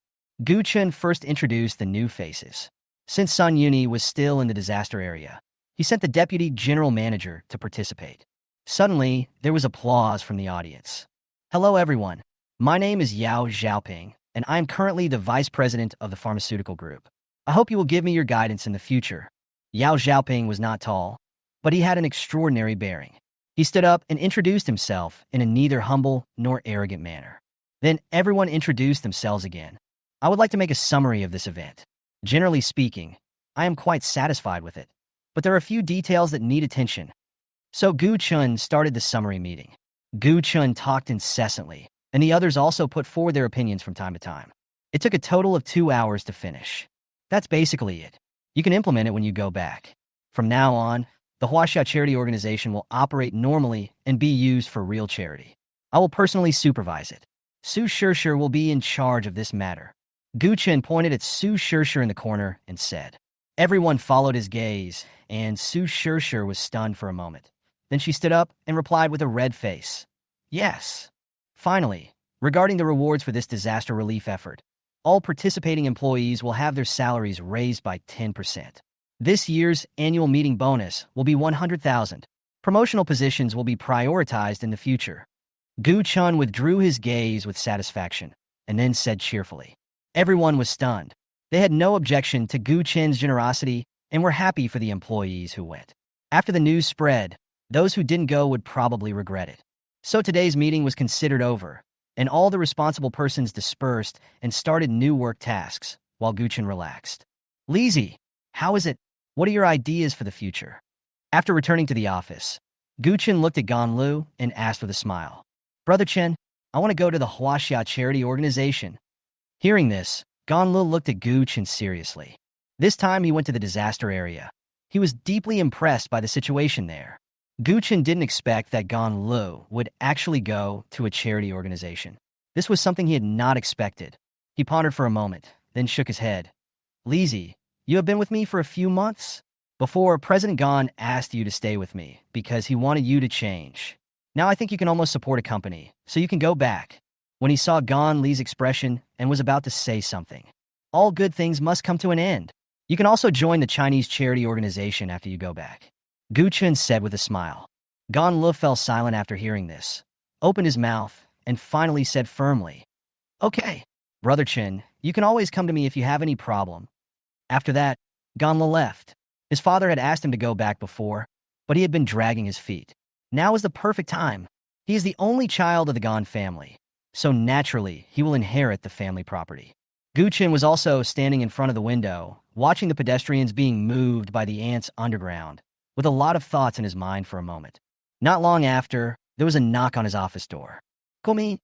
A: Gu Chen first introduced the new faces. Since Sun Yuni was still in the disaster area, he sent the deputy general manager to participate. Suddenly, there was applause from the audience. "Hello, everyone. My name is Yao Xiaoping, and I am currently the vice president of the pharmaceutical group. I hope you will give me your guidance in the future." Yao Xiaoping was not tall, but he had an extraordinary bearing. He stood up and introduced himself in a neither humble nor arrogant manner. Then everyone introduced themselves again. I would like to make a summary of this event. Generally speaking, I am quite satisfied with it, but there are a few details that need attention. So Gu Chen started the summary meeting. Gu Chen talked incessantly, and the others also put forward their opinions from time to time. It took a total of 2 hours to finish. That's basically it. You can implement it when you go back. From now on, the Huaxia Charity Organization will operate normally and be used for real charity. I will personally supervise it. Su Shishir will be in charge of this matter. Gu Chen pointed at Su Shishir in the corner and said. Everyone followed his gaze, and Su Shishir was stunned for a moment. Then she stood up and replied with a red face. Yes. Finally, Regarding the rewards for this disaster relief effort, all participating employees will have their salaries raised by 10%. This year's annual meeting bonus will be 100,000. Promotional positions will be prioritized in the future. Gu Chen withdrew his gaze with satisfaction and then said cheerfully. Everyone was stunned. They had no objection to Gu Chen's generosity and were happy for the employees who went. After the news spread, those who didn't go would probably regret it. So today's meeting was considered over, and all the responsible persons dispersed and started new work tasks, while Gu Chen relaxed. Lizzie, how is it? What are your ideas for the future? After returning to the office, Gu Chen looked at Gan Lu and asked with a smile. Brother Chen, I want to go to the Huaxia charity organization. Hearing this, Gan Lu looked at Gu Chen seriously. This time he went to the disaster area. He was deeply impressed by the situation there. Gu Chen didn't expect that Gan Lu would actually go to a charity organization. This was something he had not expected. He pondered for a moment, then shook his head. Lizzie, you have been with me for a few months? Before, President Gan asked you to stay with me because he wanted you to change. Now I think you can almost support a company, so you can go back. When he saw Gan Li's expression and was about to say something, all good things must come to an end. You can also join the Chinese charity organization after you go back. Gu Chen said with a smile. Gan Lu fell silent after hearing this, opened his mouth, and finally said firmly, Okay, Brother Chen, you can always come to me if you have any problem. After that, Gan Lu left. His father had asked him to go back before, but he had been dragging his feet. Now is the perfect time. He is the only child of the Gan family, so naturally he will inherit the family property. Gu Chen was also standing in front of the window, watching the pedestrians being moved by the ants underground, with a lot of thoughts in his mind for a moment. Not long after, there was a knock on his office door. Come in.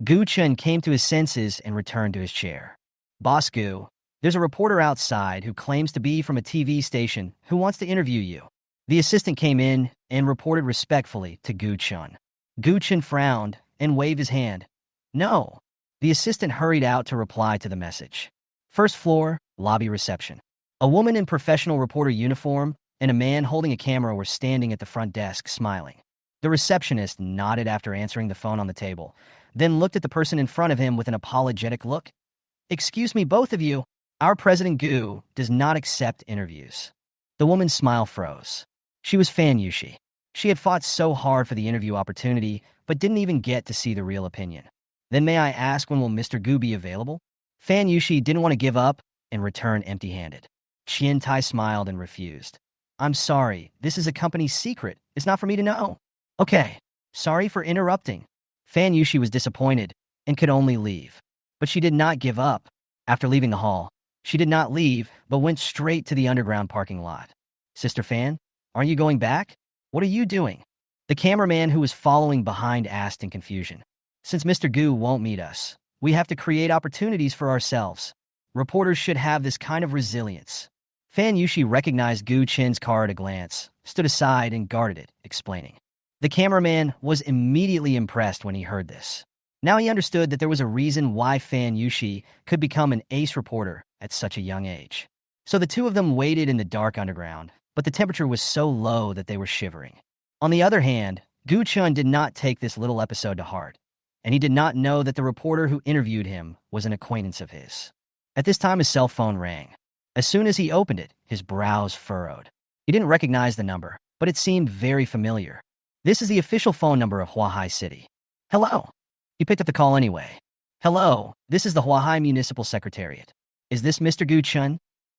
A: Gu Chen came to his senses and returned to his chair. Boss Gu, there's a reporter outside who claims to be from a TV station who wants to interview you. The assistant came in and reported respectfully to Gu Chen. Gu Chen frowned and waved his hand. No. The assistant hurried out to reply to the message. First floor, lobby reception. A woman in professional reporter uniform and a man holding a camera were standing at the front desk, smiling. The receptionist nodded after answering the phone on the table, then looked at the person in front of him with an apologetic look. Excuse me, both of you. Our President Gu does not accept interviews. The woman's smile froze. She was Fan Yushi. She had fought so hard for the interview opportunity, but didn't even get to see the real opinion. Then may I ask, when will Mr. Gu be available? Fan Yushi didn't want to give up and return empty-handed. Qian Tai smiled and refused. I'm sorry, this is a company secret. It's not for me to know. Okay, sorry for interrupting. Fan Yushi was disappointed and could only leave. But she did not give up. After leaving the hall, she did not leave, but went straight to the underground parking lot. Sister Fan, aren't you going back? What are you doing? The cameraman who was following behind asked in confusion. Since Mr. Gu won't meet us, we have to create opportunities for ourselves. Reporters should have this kind of resilience. Fan Yushi recognized Gu Chen's car at a glance, stood aside and guarded it, explaining. The cameraman was immediately impressed when he heard this. Now he understood that there was a reason why Fan Yushi could become an ace reporter at such a young age. So the two of them waited in the dark underground, but the temperature was so low that they were shivering. On the other hand, Gu Chen did not take this little episode to heart, and he did not know that the reporter who interviewed him was an acquaintance of his. At this time, his cell phone rang. As soon as he opened it, his brows furrowed. He didn't recognize the number, but it seemed very familiar. This is the official phone number of Huahai City. Hello. He picked up the call anyway. Hello, this is the Huahai Municipal Secretariat. Is this Mr. Gu Chen?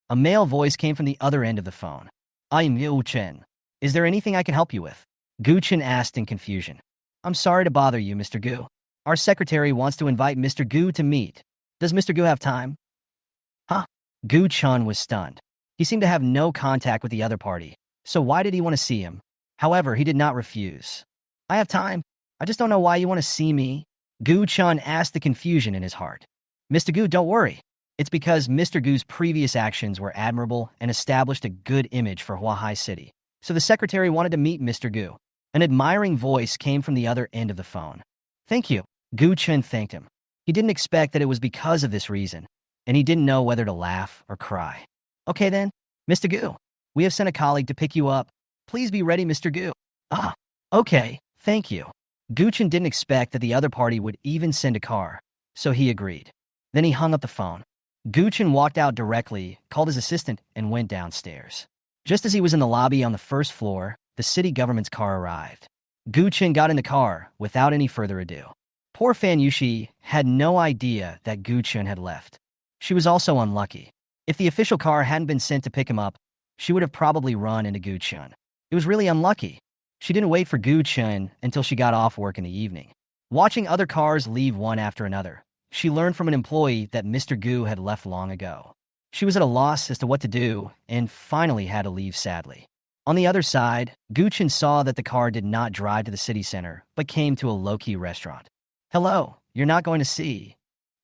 A: A male voice came from the other end of the phone. I'm Gu Chen. Is there anything I can help you with? Gu Chen asked in confusion. I'm sorry to bother you, Mr. Gu. Our secretary wants to invite Mr. Gu to meet. Does Mr. Gu have time? Huh? Gu Chen was stunned. He seemed to have no contact with the other party, so why did he want to see him? However, he did not refuse. I have time. I just don't know why you want to see me. Gu Chen asked the confusion in his heart. Mr. Gu, don't worry. It's because Mr. Gu's previous actions were admirable and established a good image for Huahai City. So the secretary wanted to meet Mr. Gu. An admiring voice came from the other end of the phone. Thank you. Gu Chen thanked him. He didn't expect that it was because of this reason, and he didn't know whether to laugh or cry. Okay then, Mr. Gu, we have sent a colleague to pick you up. Please be ready, Mr. Gu. Ah, okay, thank you. Gu Chen didn't expect that the other party would even send a car, so he agreed. Then he hung up the phone. Gu Chen walked out directly, called his assistant, and went downstairs. Just as he was in the lobby on the first floor, the city government's car arrived. Gu Chen got in the car without any further ado. Poor Fan Yushi had no idea that Gu Chen had left. She was also unlucky. If the official car hadn't been sent to pick him up, she would have probably run into Gu Chen. It was really unlucky. She didn't wait for Gu Chen until she got off work in the evening. Watching other cars leave one after another, she learned from an employee that Mr. Gu had left long ago. She was at a loss as to what to do and finally had to leave sadly. On the other side, Gu Chen saw that the car did not drive to the city center, but came to a low-key restaurant. "Hello, you're not going to see."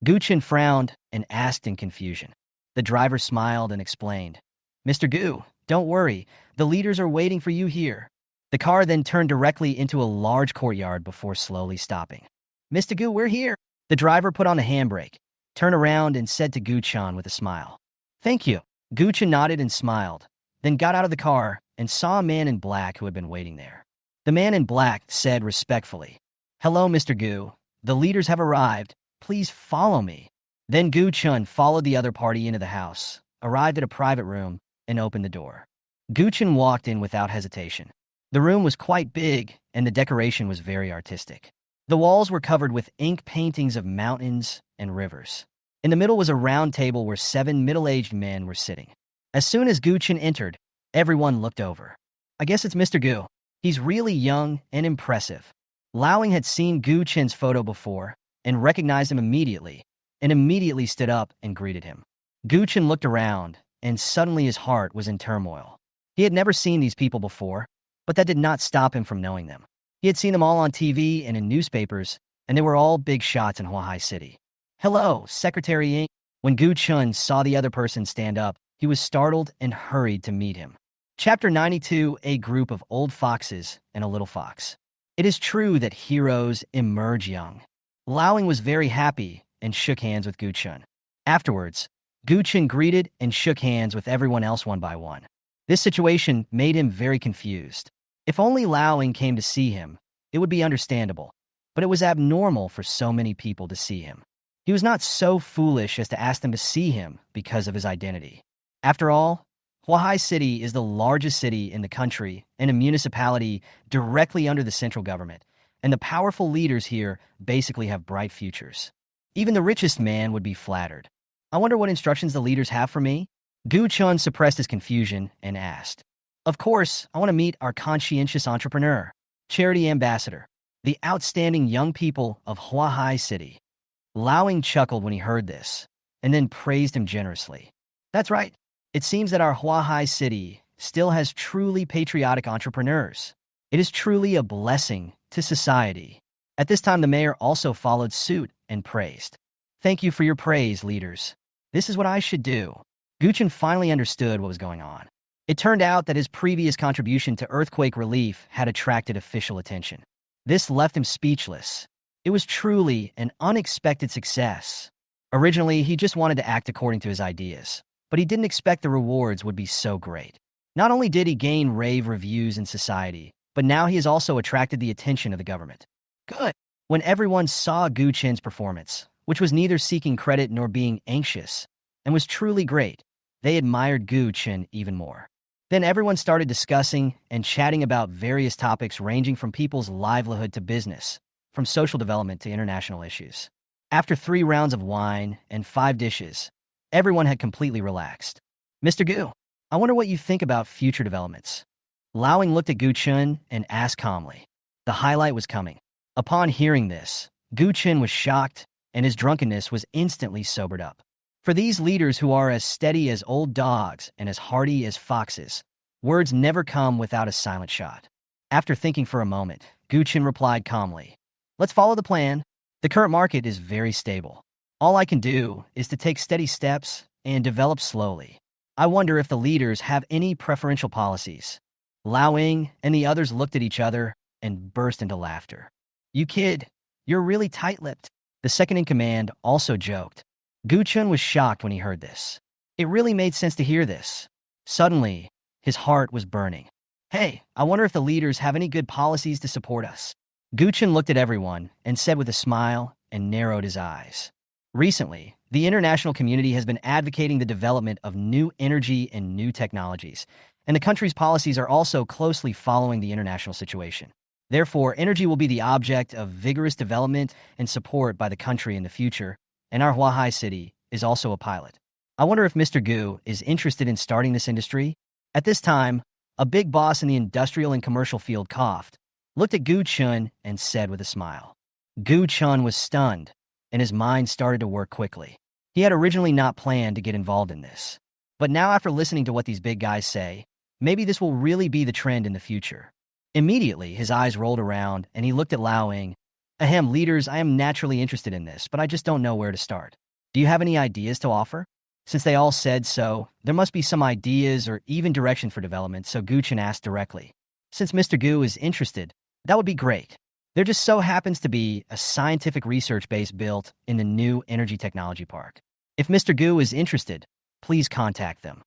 A: Gu Chen frowned and asked in confusion. The driver smiled and explained, "Mr. Gu, don't worry, the leaders are waiting for you here." The car then turned directly into a large courtyard before slowly stopping. "Mr. Gu, we're here." The driver put on the handbrake, turned around and said to Gu Chen with a smile, "Thank you." Gu Chen nodded and smiled, then got out of the car and saw a man in black who had been waiting there. The man in black said respectfully, "Hello, Mr. Gu. The leaders have arrived. Please follow me." Then Gu Chen followed the other party into the house, arrived at a private room, and opened the door. Gu Chen walked in without hesitation. The room was quite big, and the decoration was very artistic. The walls were covered with ink paintings of mountains and rivers. In the middle was a round table where 7 middle-aged men were sitting. As soon as Gu Chen entered, everyone looked over. "I guess it's Mr. Gu. He's really young and impressive." Laoing had seen Gu Chen's photo before and recognized him immediately, and immediately stood up and greeted him. Gu Chen looked around, and suddenly his heart was in turmoil. He had never seen these people before, but that did not stop him from knowing them. He had seen them all on TV and in newspapers, and they were all big shots in Huahai City. "Hello, Secretary Ying." When Gu Chen saw the other person stand up, he was startled and hurried to meet him. Chapter 92, A Group of Old Foxes and a Little Fox. It is true that heroes emerge young. Laoing was very happy and shook hands with Gu Chen. Afterwards, Gu Chen greeted and shook hands with everyone else one by one. This situation made him very confused. If only Laoing came to see him, it would be understandable, but it was abnormal for so many people to see him. He was not so foolish as to ask them to see him because of his identity. After all, Huahai City is the largest city in the country and a municipality directly under the central government, and the powerful leaders here basically have bright futures. Even the richest man would be flattered. "I wonder what instructions the leaders have for me?" Gu Chen suppressed his confusion and asked. "Of course, I want to meet our conscientious entrepreneur, charity ambassador, the outstanding young people of Huahai City." Laoing chuckled when he heard this, and then praised him generously. "That's right. It seems that our Huahai City still has truly patriotic entrepreneurs. It is truly a blessing to society." At this time, the mayor also followed suit and praised. "Thank you for your praise, leaders. This is what I should do." Gu Chen finally understood what was going on. It turned out that his previous contribution to earthquake relief had attracted official attention. This left him speechless. It was truly an unexpected success. Originally, he just wanted to act according to his ideas, but he didn't expect the rewards would be so great. Not only did he gain rave reviews in society, but now he has also attracted the attention of the government. Good. When everyone saw Gu Chen's performance, which was neither seeking credit nor being anxious, and was truly great, they admired Gu Chen even more. Then everyone started discussing and chatting about various topics ranging from people's livelihood to business, from social development to international issues. After 3 rounds of wine and 5 dishes, everyone had completely relaxed. "Mr. Gu, I wonder what you think about future developments." Laoing looked at Gu Chen and asked calmly. The highlight was coming. Upon hearing this, Gu Chen was shocked, and his drunkenness was instantly sobered up. For these leaders who are as steady as old dogs and as hardy as foxes, words never come without a silent shot. After thinking for a moment, Gu Chen replied calmly, "Let's follow the plan. The current market is very stable. All I can do is to take steady steps and develop slowly. I wonder if the leaders have any preferential policies." Laoing and the others looked at each other and burst into laughter. "You kid, you're really tight-lipped." The second-in-command also joked. Gu Chen was shocked when he heard this. It really made sense to hear this. Suddenly, his heart was burning. "Hey, I wonder if the leaders have any good policies to support us." Gu Chen looked at everyone and said with a smile and narrowed his eyes. Recently, the international community has been advocating the development of new energy and new technologies, and the country's policies are also closely following the international situation. Therefore, energy will be the object of vigorous development and support by the country in the future, and our Huahai city is also a pilot. I wonder if Mr. Gu is interested in starting this industry? At this time, a big boss in the industrial and commercial field coughed, looked at Gu Chen, and said with a smile. Gu Chen was stunned, and his mind started to work quickly. He had originally not planned to get involved in this. But now after listening to what these big guys say, maybe this will really be the trend in the future. Immediately, his eyes rolled around, and he looked at Lao Ying. Ahem, leaders, I am naturally interested in this, but I just don't know where to start. Do you have any ideas to offer? Since they all said so, there must be some ideas or even direction for development, so Gu Chen asked directly. Since Mr. Gu is interested, that would be great. There just so happens to be a scientific research base built in the new energy technology park. If Mr. Gu is interested, please contact them.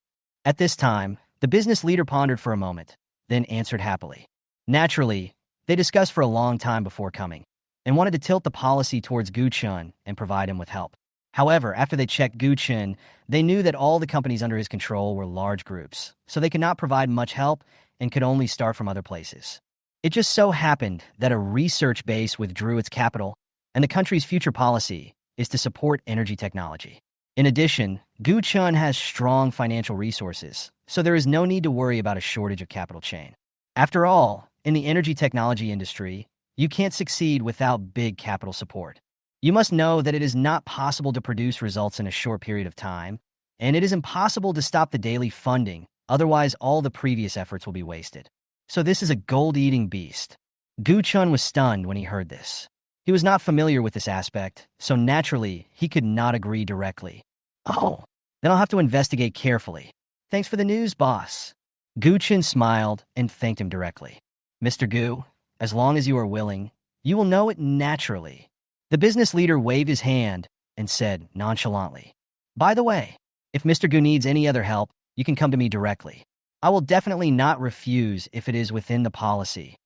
A: At this time, the business leader pondered for a moment, then answered happily. Naturally, they discussed for a long time before coming, and wanted to tilt the policy towards Gu Chen and provide him with help. However, after they checked Gu Chen, they knew that all the companies under his control were large groups, so they could not provide much help and could only start from other places. It just so happened that a research base withdrew its capital, and the country's future policy is to support energy technology. In addition, Gu Chen has strong financial resources, so there is no need to worry about a shortage of capital chain. After all, in the energy technology industry, you can't succeed without big capital support. You must know that it is not possible to produce results in a short period of time, and it is impossible to stop the daily funding, otherwise all the previous efforts will be wasted. So this is a gold-eating beast. Gu Chen was stunned when he heard this. He was not familiar with this aspect, so naturally, he could not agree directly. Oh, then I'll have to investigate carefully. Thanks for the news, boss. Gu Chen smiled and thanked him directly. Mr. Gu, as long as you are willing, you will know it naturally. The business leader waved his hand and said nonchalantly, by the way, if Mr. Gu needs any other help, you can come to me directly. I will definitely not refuse if it is within the policy.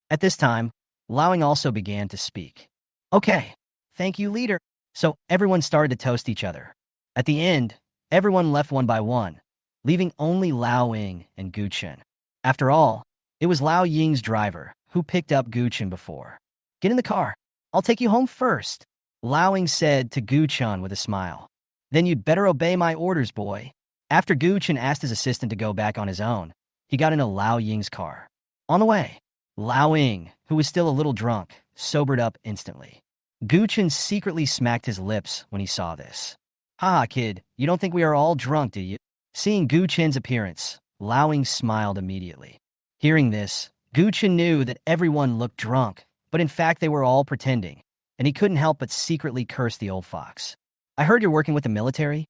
A: At this time, Lowing also began to speak. Okay, thank you, leader. So everyone started to toast each other. At the end, everyone left one by one, leaving only Lao Ying and Gu Chen. After all, it was Lao Ying's driver who picked up Gu Chen before. Get in the car. I'll take you home first, Lao Ying said to Gu Chen with a smile. Then you'd better obey my orders, boy. After Gu Chen asked his assistant to go back on his own, he got into Lao Ying's car. On the way, Lao Ying, who was still a little drunk, sobered up instantly. Gu Chen secretly smacked his lips when he saw this. Haha, kid, you don't think we are all drunk, do you? Seeing Gu Chen's appearance, Lao Ying smiled immediately. Hearing this, Gu Chen knew that everyone looked drunk, but in fact they were all pretending, and he couldn't help but secretly curse the old fox. I heard you're working with the military?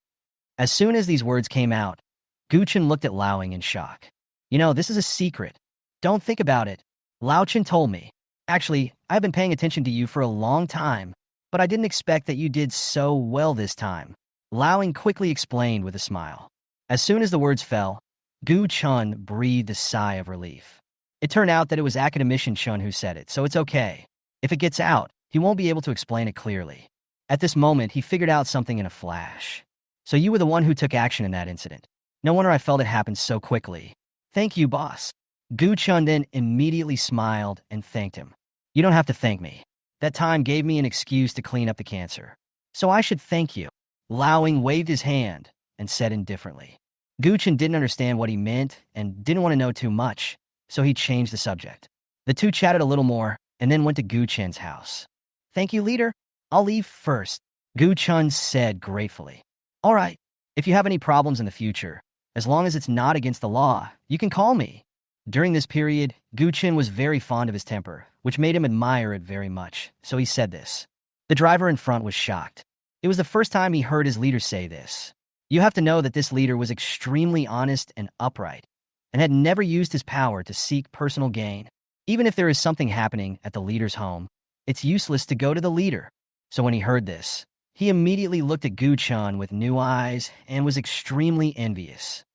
A: As soon as these words came out, Gu Chen looked at Lao Ying in shock. You know, this is a secret. Don't think about it. Lao Chen told me. Actually, I've been paying attention to you for a long time, but I didn't expect that you did so well this time. Lao Ying quickly explained with a smile. As soon as the words fell, Gu Chen breathed a sigh of relief. It turned out that it was Academician Chen who said it, so it's okay. If it gets out, he won't be able to explain it clearly. At this moment, he figured out something in a flash. So you were the one who took action in that incident. No wonder I felt it happen so quickly. Thank you, boss. Gu Chen then immediately smiled and thanked him. You don't have to thank me. That time gave me an excuse to clean up the cancer. So I should thank you. Lao Ying waved his hand and said indifferently. Gu Chen didn't understand what he meant and didn't want to know too much, so he changed the subject. The two chatted a little more and then went to Gu Chen's house. Thank you, leader. I'll leave first, Gu Chen said gratefully. All right, if you have any problems in the future, as long as it's not against the law, you can call me. During this period, Gu Chen was very fond of his temper, which made him admire it very much, so he said this. The driver in front was shocked. It was the first time he heard his leader say this. You have to know that this leader was extremely honest and upright, and had never used his power to seek personal gain. Even if there is something happening at the leader's home, it's useless to go to the leader. So when he heard this, he immediately looked at Gu Chen with new eyes and was extremely envious.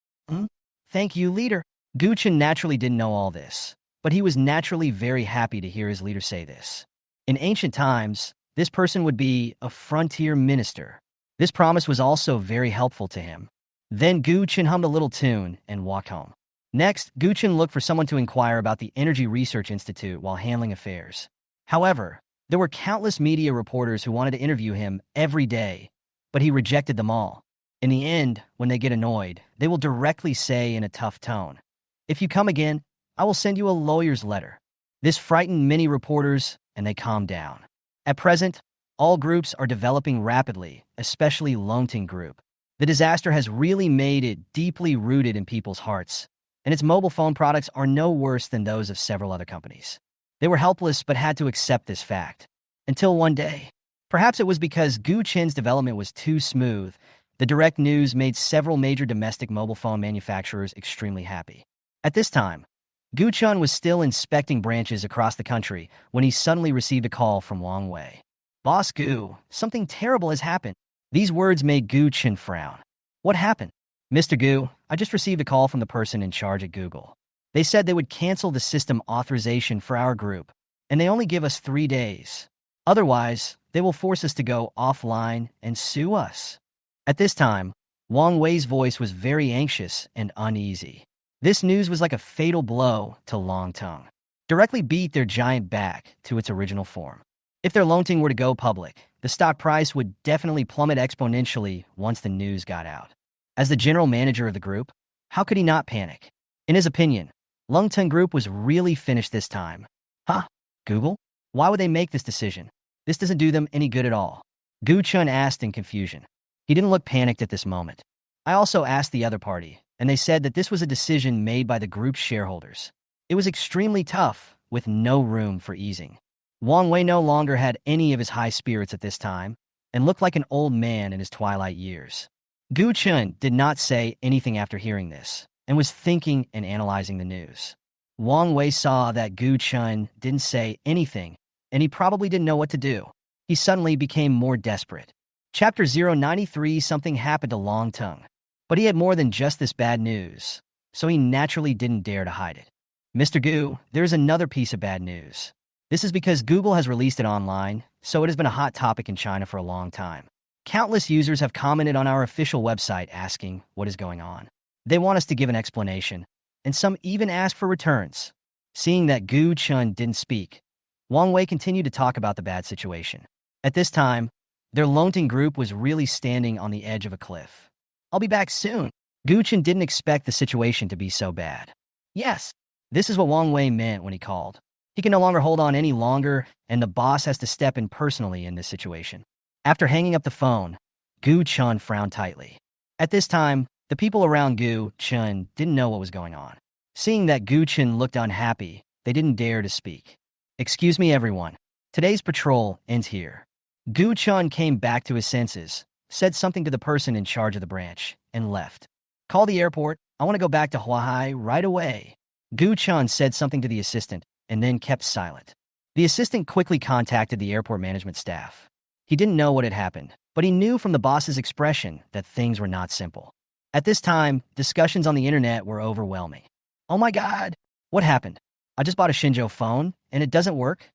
A: Thank you, leader. Gu Chen naturally didn't know all this, but he was naturally very happy to hear his leader say this. In ancient times, this person would be a frontier minister. This promise was also very helpful to him. Then Gu Chen hummed a little tune and walked home. Next, Gu Chen looked for someone to inquire about the Energy Research Institute while handling affairs. However, there were countless media reporters who wanted to interview him every day, but he rejected them all. In the end, when they get annoyed, they will directly say in a tough tone, "If you come again, I will send you a lawyer's letter." This frightened many reporters, and they calmed down. At present, all groups are developing rapidly, especially Longting Group. The disaster has really made it deeply rooted in people's hearts, and its mobile phone products are no worse than those of several other companies. They were helpless but had to accept this fact. Until one day. Perhaps it was because Gu Chen's development was too smooth, the direct news made several major domestic mobile phone manufacturers extremely happy. At this time, Gu Chen was still inspecting branches across the country when he suddenly received a call from Wang Wei. "Boss Gu, something terrible has happened." These words made Gu Chen frown. "What happened?" "Mr. Gu, I just received a call from the person in charge at Google. They said they would cancel the system authorization for our group, and they only give us 3 days. Otherwise, they will force us to go offline and sue us." At this time, Wang Wei's voice was very anxious and uneasy. This news was like a fatal blow to Longtung. Directly beat their giant back to its original form. If their Longting were to go public, the stock price would definitely plummet exponentially once the news got out. As the general manager of the group, how could he not panic? In his opinion, Longting Group was really finished this time. Huh? Google? Why would they make this decision? This doesn't do them any good at all. Gu Chen asked in confusion. He didn't look panicked at this moment. I also asked the other party, and they said that this was a decision made by the group's shareholders. It was extremely tough, with no room for easing. Wang Wei no longer had any of his high spirits at this time, and looked like an old man in his twilight years. Gu Chen did not say anything after hearing this, and was thinking and analyzing the news. Wang Wei saw that Gu Chen didn't say anything, and he probably didn't know what to do. He suddenly became more desperate. Chapter 093. Something happened to Longtung. But he had more than just this bad news, so he naturally didn't dare to hide it. "Mr. Gu, there's another piece of bad news. This is because Google has released it online, so it has been a hot topic in China for a long time. Countless users have commented on our official website asking what is going on. They want us to give an explanation, and some even ask for returns." Seeing that Gu Chen didn't speak, Wang Wei continued to talk about the bad situation. At this time, their Longting Group was really standing on the edge of a cliff. "I'll be back soon." Gu Chen didn't expect the situation to be so bad. Yes, this is what Wang Wei meant when he called. He can no longer hold on any longer, and the boss has to step in personally in this situation. After hanging up the phone, Gu Chen frowned tightly. At this time, the people around Gu Chen didn't know what was going on. Seeing that Gu Chen looked unhappy, they didn't dare to speak. "Excuse me, everyone. Today's patrol ends here." Gu Chen came back to his senses, said something to the person in charge of the branch, and left. "Call the airport. I want to go back to Huahai right away." Gu Chen said something to the assistant, and then kept silent. The assistant quickly contacted the airport management staff. He didn't know what had happened, but he knew from the boss's expression that things were not simple. At this time, discussions on the internet were overwhelming. "Oh my god! What happened? I just bought a Shenzhou phone, and it doesn't work?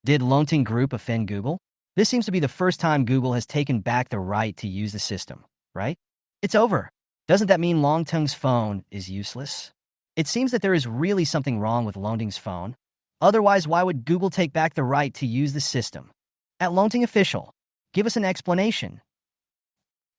A: Did Longting Group offend Google? This seems to be the first time Google has taken back the right to use the system, right? It's over. Doesn't that mean Longtung's phone is useless? It seems that there is really something wrong with Longting's phone. Otherwise, why would Google take back the right to use the system? At Longting official, give us an explanation."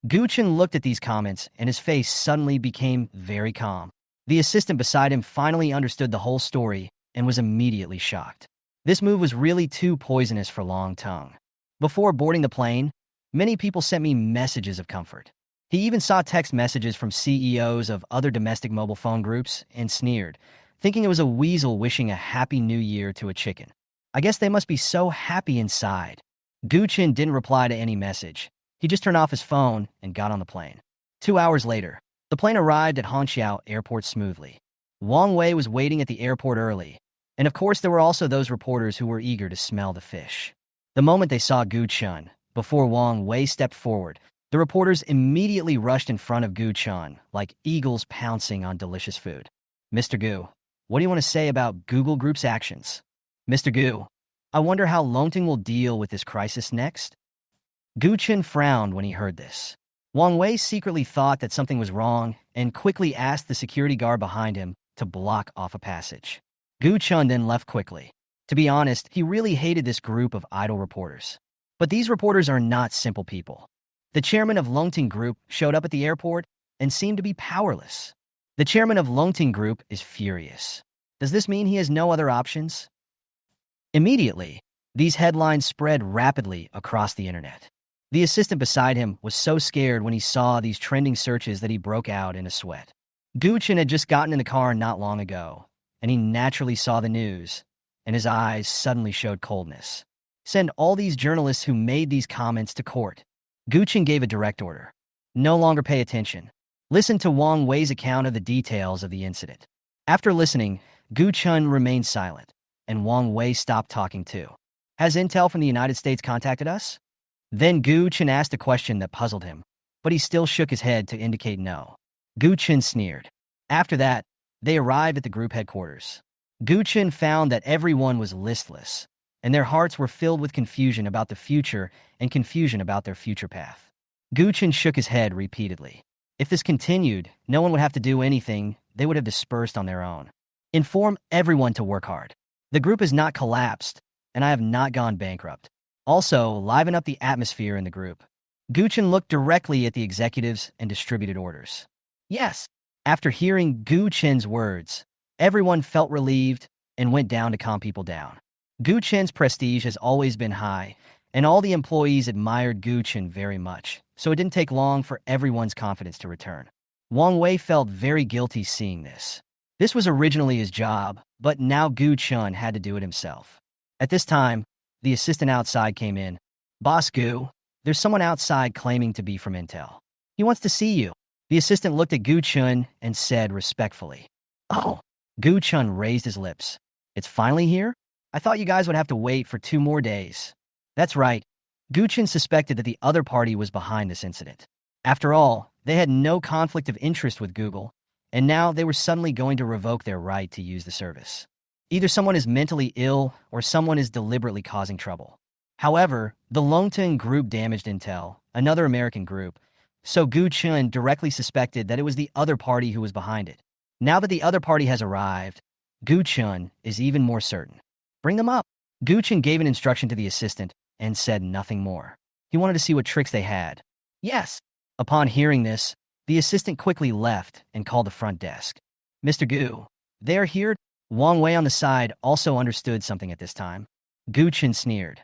A: Gu Chen looked at these comments, and his face suddenly became very calm. The assistant beside him finally understood the whole story and was immediately shocked. This move was really too poisonous for Longtung. Before boarding the plane, many people sent me messages of comfort. He even saw text messages from CEOs of other domestic mobile phone groups and sneered, thinking it was a weasel wishing a happy new year to a chicken. I guess they must be so happy inside. Gu Chen didn't reply to any message. He just turned off his phone and got on the plane. 2 hours later, the plane arrived at Hangzhou Airport smoothly. Wang Wei was waiting at the airport early, and of course there were also those reporters who were eager to smell the fish. The moment they saw Gu Chen, before Wang Wei stepped forward, the reporters immediately rushed in front of Gu Chen like eagles pouncing on delicious food. "Mr. Gu, what do you want to say about Google Group's actions?" "Mr. Gu, I wonder how Longting will deal with this crisis next? Gu Chen frowned when he heard this. Wang Wei secretly thought that something was wrong and quickly asked the security guard behind him to block off a passage. Gu Chen then left quickly. To be honest, he really hated this group of idle reporters. But these reporters are not simple people. The chairman of Longting Group showed up at the airport and seemed to be powerless. The chairman of Longting Group is furious. Does this mean he has no other options? Immediately, these headlines spread rapidly across the internet. The assistant beside him was so scared when he saw these trending searches that he broke out in a sweat. Gu Chen had just gotten in the car not long ago, and he naturally saw the news, and his eyes suddenly showed coldness. Send all these journalists who made these comments to court. Gu Chen gave a direct order. No longer pay attention. Listen to Wang Wei's account of the details of the incident. After listening, Gu Chen remained silent, and Wang Wei stopped talking too. Has intel from the United States contacted us? Then Gu Chen asked a question that puzzled him, but he still shook his head to indicate no. Gu Chen sneered. After that, they arrived at the group headquarters. Gu Chen found that everyone was listless, and their hearts were filled with confusion about the future and confusion about their future path. Gu Chen shook his head repeatedly. If this continued, no one would have to do anything, they would have dispersed on their own. Inform everyone to work hard. The group has not collapsed, and I have not gone bankrupt. Also, liven up the atmosphere in the group. Gu Chen looked directly at the executives and distributed orders. Yes. After hearing Gu Chen's words, everyone felt relieved and went down to calm people down. Gu Chen's prestige has always been high, and all the employees admired Gu Chen very much, so it didn't take long for everyone's confidence to return. Wang Wei felt very guilty seeing this. This was originally his job, but now Gu Chen had to do it himself. At this time, the assistant outside came in. Boss Gu, there's someone outside claiming to be from Intel. He wants to see you. The assistant looked at Gu Chen and said respectfully. Oh. Gu Chen raised his lips. It's finally here? I thought you guys would have to wait for 2 more days. That's right. Gu Chen suspected that the other party was behind this incident. After all, they had no conflict of interest with Google, and now they were suddenly going to revoke their right to use the service. Either someone is mentally ill or someone is deliberately causing trouble. However, the Longting Group damaged Intel, another American group, so Gu Chen directly suspected that it was the other party who was behind it. Now that the other party has arrived, Gu Chen is even more certain. Bring them up. Gu Chen gave an instruction to the assistant and said nothing more. He wanted to see what tricks they had. Yes. Upon hearing this, the assistant quickly left and called the front desk. Mr. Gu, they are here. Wang Wei on the side also understood something at this time. Gu Chen sneered.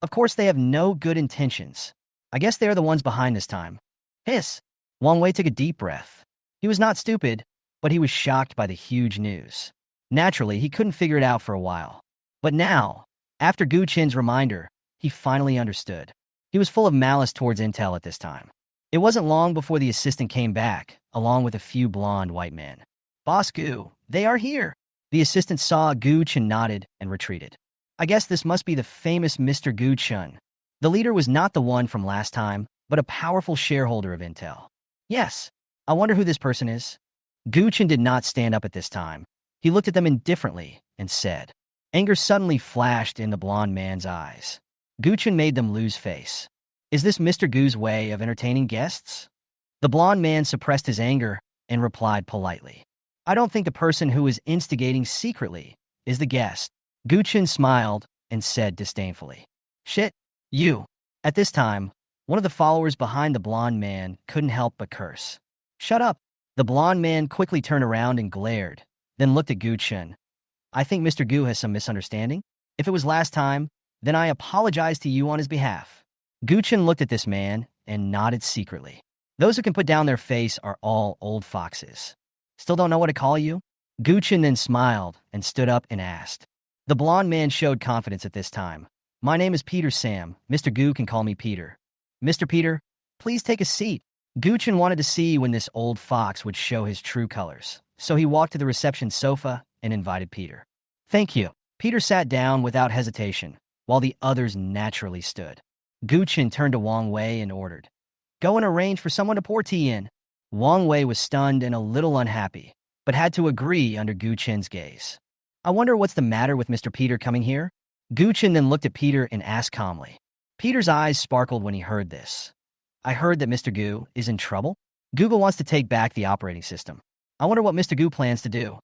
A: Of course they have no good intentions. I guess they are the ones behind this time. Hiss. Wang Wei took a deep breath. He was not stupid, but he was shocked by the huge news. Naturally, he couldn't figure it out for a while. But now, after Gu Chen's reminder, he finally understood. He was full of malice towards Intel at this time. It wasn't long before the assistant came back, along with a few blonde white men. Boss Gu, they are here. The assistant saw Gu Chen nodded and retreated. I guess this must be the famous Mr. Gu Chen. The leader was not the one from last time, but a powerful shareholder of Intel. Yes, I wonder who this person is. Gu Chen did not stand up at this time. He looked at them indifferently and said. Anger suddenly flashed in the blonde man's eyes. Gu Chen made them lose face. Is this Mr. Gu's way of entertaining guests? The blonde man suppressed his anger and replied politely. I don't think the person who is instigating secretly is the guest. Gu Chen smiled and said disdainfully. Shit, you. At this time, one of the followers behind the blonde man couldn't help but curse. Shut up. The blonde man quickly turned around and glared, then looked at Gu Chen. I think Mr. Gu has some misunderstanding. If it was last time, then I apologize to you on his behalf. Gu Chen looked at this man and nodded secretly. Those who can put down their face are all old foxes. Still don't know what to call you? Gu Chen then smiled and stood up and asked. The blonde man showed confidence at this time. My name is Peter Sam. Mr. Gu can call me Peter. Mr. Peter, please take a seat. Gu Chen wanted to see when this old fox would show his true colors, so he walked to the reception sofa and invited Peter. Thank you. Peter sat down without hesitation, while the others naturally stood. Gu Chen turned to Wang Wei and ordered, Go and arrange for someone to pour tea in. Wang Wei was stunned and a little unhappy, but had to agree under Gu Chen's gaze. I wonder what's the matter with Mr. Peter coming here? Gu Chen then looked at Peter and asked calmly. Peter's eyes sparkled when he heard this. I heard that Mr. Gu is in trouble? Google wants to take back the operating system. I wonder what Mr. Gu plans to do.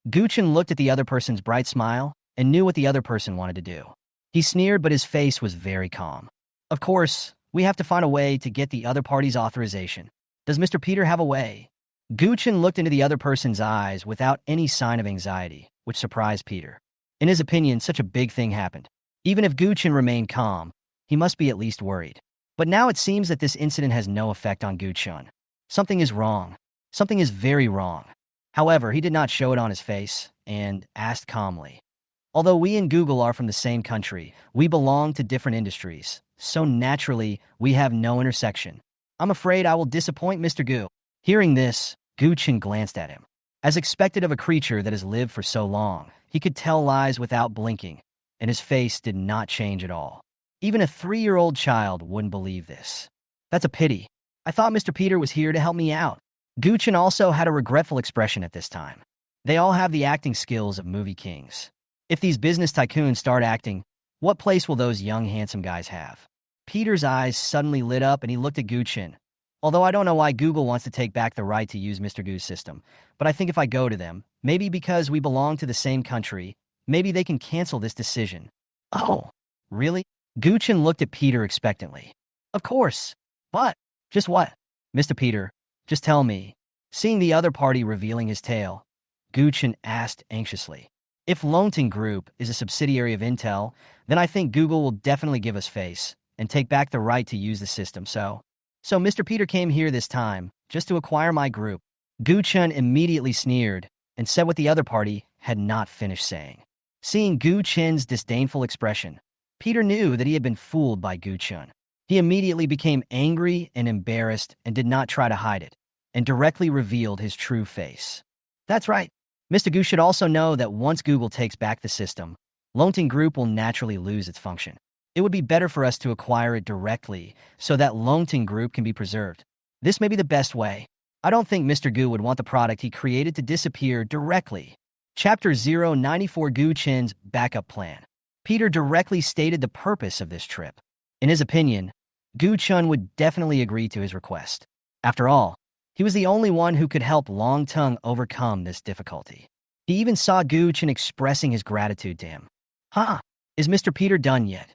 A: Gu Chen looked at the other person's bright smile and knew what the other person wanted to do. He sneered, but his face was very calm. Of course, we have to find a way to get the other party's authorization. Does Mr. Peter have a way? Gu Chen looked into the other person's eyes without any sign of anxiety, which surprised Peter. In his opinion, such a big thing happened. Even if Gu Chen remained calm, he must be at least worried. But now it seems that this incident has no effect on Gu Chen. Something is wrong. Something is very wrong. However, he did not show it on his face and asked calmly. Although we and Google are from the same country, we belong to different industries, so naturally, we have no intersection. I'm afraid I will disappoint Mr. Gu. Hearing this, Gu Chen glanced at him. As expected of a creature that has lived for so long, he could tell lies without blinking, and his face did not change at all. Even a 3-year-old child wouldn't believe this. That's a pity. I thought Mr. Peter was here to help me out. Gu Chen also had a regretful expression at this time. They all have the acting skills of movie kings. If these business tycoons start acting, what place will those young, handsome guys have? Peter's eyes suddenly lit up and he looked at Gu Chen. Although I don't know why Google wants to take back the right to use Mr. Gu's system, but I think if I go to them, maybe because we belong to the same country, maybe they can cancel this decision. Oh, really? Gu Chen looked at Peter expectantly. Of course. But, just what? Mr. Peter, just tell me. Seeing the other party revealing his tale, Gu Chen asked anxiously. If Longting Group is a subsidiary of Intel, then I think Google will definitely give us face and take back the right to use the system, so Mr. Peter came here this time, just to acquire my group. Gu Chen immediately sneered and said what the other party had not finished saying. Seeing Gu Chen's disdainful expression, Peter knew that he had been fooled by Gu Chen. He immediately became angry and embarrassed and did not try to hide it, and directly revealed his true face. That's right. Mr. Gu should also know that once Google takes back the system, Longting Group will naturally lose its function. It would be better for us to acquire it directly so that Longting Group can be preserved. This may be the best way. I don't think Mr. Gu would want the product he created to disappear directly. Chapter 094 Gu Chen's Backup Plan. Peter directly stated the purpose of this trip. In his opinion, Gu Chen would definitely agree to his request. After all, he was the only one who could help Long Tongue overcome this difficulty. He even saw Gu Chen expressing his gratitude to him. Is Mr. Peter done yet?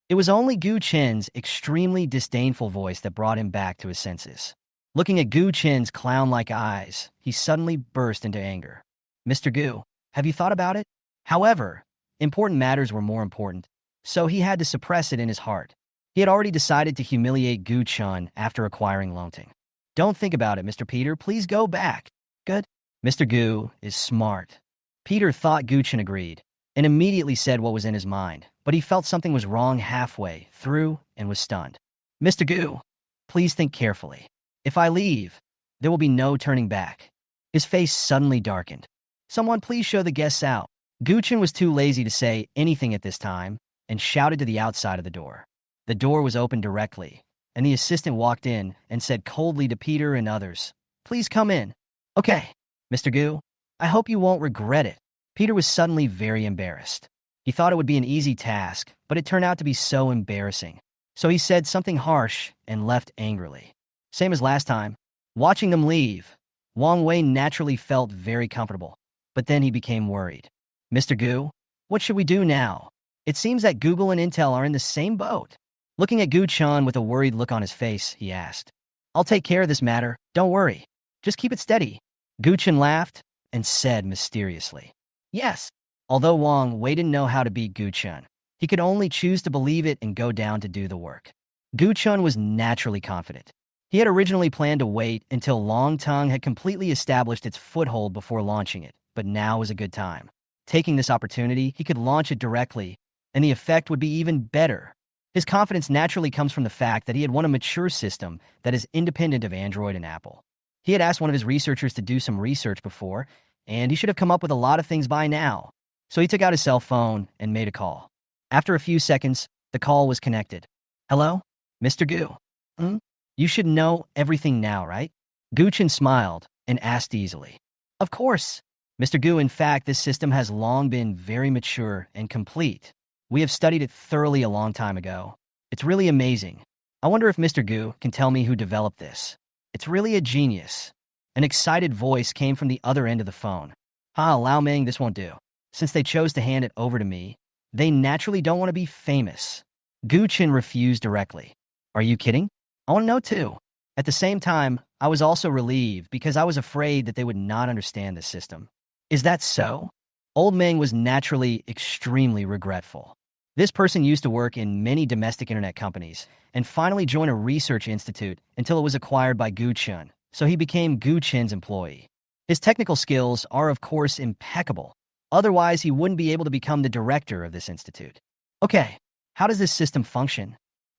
A: It was only Gu Chen's extremely disdainful voice that brought him back to his senses. Looking at Gu Chen's clown-like eyes, he suddenly burst into anger. Mr. Gu, have you thought about it? However, important matters were more important, so he had to suppress it in his heart. He had already decided to humiliate Gu Chen after acquiring Longting. Don't think about it, Mr. Peter. Please go back. Good. Mr. Gu is smart. Peter thought Gu Chen agreed, and immediately said what was in his mind, but he felt something was wrong halfway through and was stunned. Mr. Gu, please think carefully. If I leave, there will be no turning back. His face suddenly darkened. Someone please show the guests out. Gu Chen was too lazy to say anything at this time and shouted to the outside of the door. The door was opened directly, and the assistant walked in and said coldly to Peter and others, "Please come in." "Okay, Mr. Gu, I hope you won't regret it." Peter was suddenly very embarrassed. He thought it would be an easy task, but it turned out to be so embarrassing. So he said something harsh and left angrily. Same as last time. Watching them leave, Wang Wei naturally felt very comfortable, but then he became worried. "Mr. Gu, what should we do now? It seems that Google and Intel are in the same boat." Looking at Gu Chen with a worried look on his face, he asked, "I'll take care of this matter, don't worry. Just keep it steady." Gu Chen laughed and said mysteriously, "Yes." Although Wang Wei didn't know how to beat Gu Chen, he could only choose to believe it and go down to do the work. Gu Chen was naturally confident. He had originally planned to wait until Long Tongue had completely established its foothold before launching it, but now was a good time. Taking this opportunity, he could launch it directly, and the effect would be even better. His confidence naturally comes from the fact that he had won a mature system that is independent of Android and Apple. He had asked one of his researchers to do some research before, and he should have come up with a lot of things by now. So he took out his cell phone and made a call. After a few seconds, the call was connected. "Hello? Mr. Gu? You should know everything now, right?" Gu Chen smiled and asked easily. "Of course. Mr. Gu, in fact, this system has long been very mature and complete. We have studied it thoroughly a long time ago. It's really amazing. I wonder if Mr. Gu can tell me who developed this. It's really a genius. An excited voice came from the other end of the phone. Lao Ming, this won't do. Since they chose to hand it over to me, they naturally don't want to be famous. Gu Chen refused directly. Are you kidding? I want to know too. At the same time, I was also relieved because I was afraid that they would not understand the system. Is that so? Old Ming was naturally extremely regretful. This person used to work in many domestic internet companies and finally joined a research institute until it was acquired by Gu Chen, so he became Gu Chen's employee. His technical skills are, of course, impeccable. Otherwise, he wouldn't be able to become the director of this institute. Okay, how does this system function?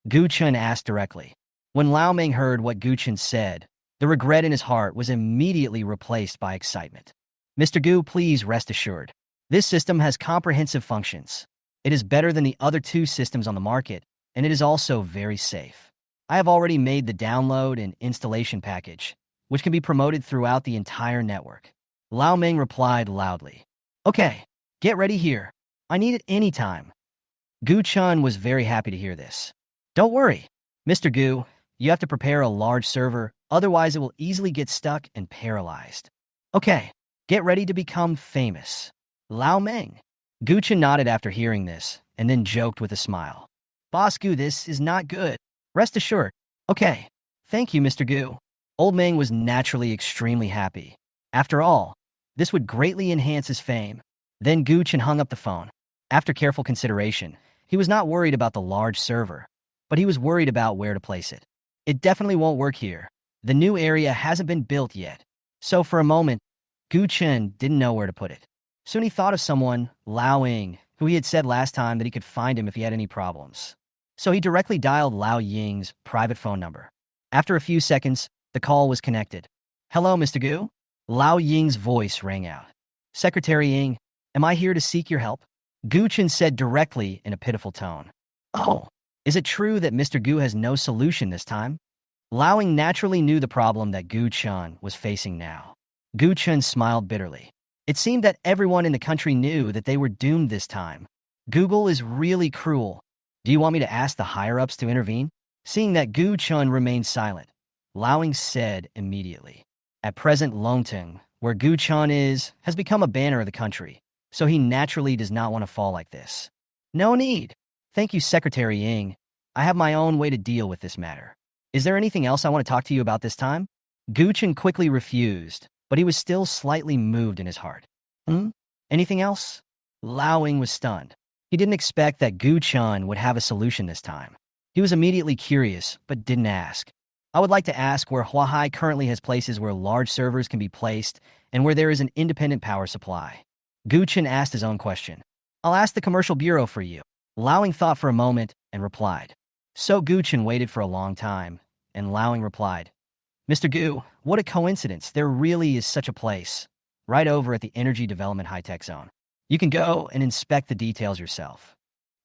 A: Gu Chen asked directly. When Lao Ming heard what Gu Chen said, the regret in his heart was immediately replaced by excitement. Mr. Gu, please rest assured. This system has comprehensive functions. It is better than the other two systems on the market, and it is also very safe. I have already made the download and installation package, which can be promoted throughout the entire network. Lao Ming replied loudly. Okay, get ready here. I need it anytime. Gu Chen was very happy to hear this. Don't worry, Mr. Gu, you have to prepare a large server, otherwise it will easily get stuck and paralyzed. Okay, get ready to become famous. Lao Ming. Gu Chen nodded after hearing this, and then joked with a smile. Boss Gu, this is not good. Rest assured. Okay, thank you, Mr. Gu. Old Ming was naturally extremely happy. After all, this would greatly enhance his fame. Then Gu Chen hung up the phone. After careful consideration, he was not worried about the large server, but he was worried about where to place it. It definitely won't work here. The new area hasn't been built yet. So for a moment, Gu Chen didn't know where to put it. Soon he thought of someone, Lao Ying, who he had said last time that he could find him if he had any problems. So he directly dialed Lao Ying's private phone number. After a few seconds, the call was connected. Hello, Mr. Gu? Lao Ying's voice rang out. Secretary Ying, am I here to seek your help? Gu Chen said directly in a pitiful tone. Oh, is it true that Mr. Gu has no solution this time? Lao Ying naturally knew the problem that Gu Chen was facing now. Gu Chen smiled bitterly. It seemed that everyone in the country knew that they were doomed this time. Google is really cruel. Do you want me to ask the higher-ups to intervene? Seeing that Gu Chen remained silent, Lao Ying said immediately. At present, Longting, where Gu Chen is, has become a banner of the country, so he naturally does not want to fall like this. No need. Thank you, Secretary Ying. I have my own way to deal with this matter. Is there anything else I want to talk to you about this time? Gu Chen quickly refused, but he was still slightly moved in his heart. Anything else? Lao Ying was stunned. He didn't expect that Gu Chen would have a solution this time. He was immediately curious, but didn't ask. I would like to ask where Huahai currently has places where large servers can be placed and where there is an independent power supply. Gu Chen asked his own question. I'll ask the Commercial Bureau for you. Lao Ying thought for a moment and replied. So Gu Chen waited for a long time, and Lao Ying replied, Mr. Gu, what a coincidence. There really is such a place, right over at the Energy Development High-Tech Zone. You can go and inspect the details yourself.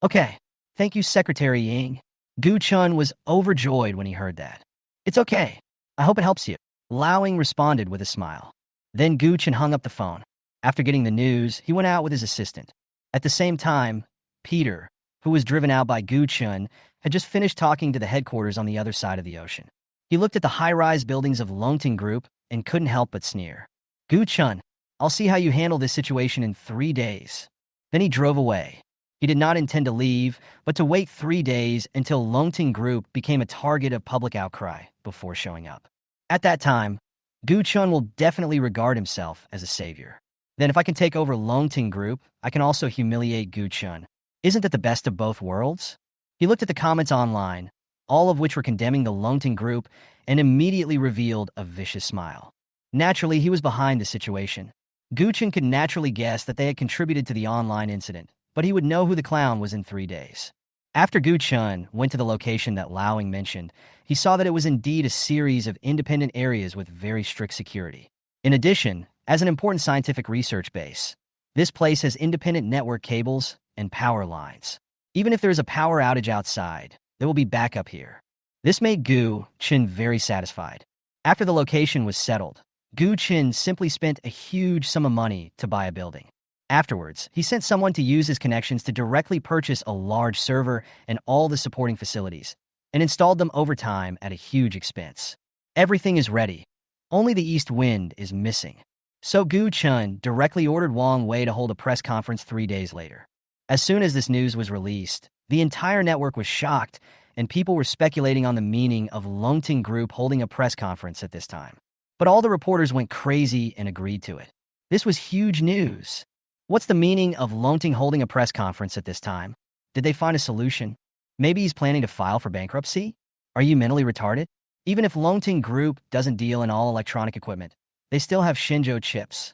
A: Okay, thank you, Secretary Ying. Gu Chen was overjoyed when he heard that. It's okay. I hope it helps you. Lao Ying responded with a smile. Then Gu Chen hung up the phone. After getting the news, he went out with his assistant. At the same time, Peter, who was driven out by Gu Chen, had just finished talking to the headquarters on the other side of the ocean. He looked at the high-rise buildings of Longting Group and couldn't help but sneer. Gu Chen, I'll see how you handle this situation in 3 days. Then he drove away. He did not intend to leave, but to wait 3 days until Longting Group became a target of public outcry before showing up. At that time, Gu Chen will definitely regard himself as a savior. Then if I can take over Longting Group, I can also humiliate Gu Chen. Isn't that the best of both worlds? He looked at the comments online, all of which were condemning the Longting Group, and immediately revealed a vicious smile. Naturally, he was behind the situation. Gu Chen could naturally guess that they had contributed to the online incident, but he would know who the clown was in 3 days. After Gu Chen went to the location that Lao Ying mentioned, he saw that it was indeed a series of independent areas with very strict security. In addition, as an important scientific research base, this place has independent network cables and power lines. Even if there is a power outage outside, there will be backup here. This made Gu Chen very satisfied. After the location was settled, Gu Chen simply spent a huge sum of money to buy a building. Afterwards, he sent someone to use his connections to directly purchase a large server and all the supporting facilities, and installed them over time at a huge expense. Everything is ready. Only the east wind is missing. So Gu Chen directly ordered Wang Wei to hold a press conference 3 days later. As soon as this news was released, the entire network was shocked, and people were speculating on the meaning of Longting Group holding a press conference at this time. But all the reporters went crazy and agreed to it. This was huge news. What's the meaning of Longting holding a press conference at this time? Did they find a solution? Maybe he's planning to file for bankruptcy? Are you mentally retarded? Even if Longting Group doesn't deal in all electronic equipment, they still have Shenzhou chips.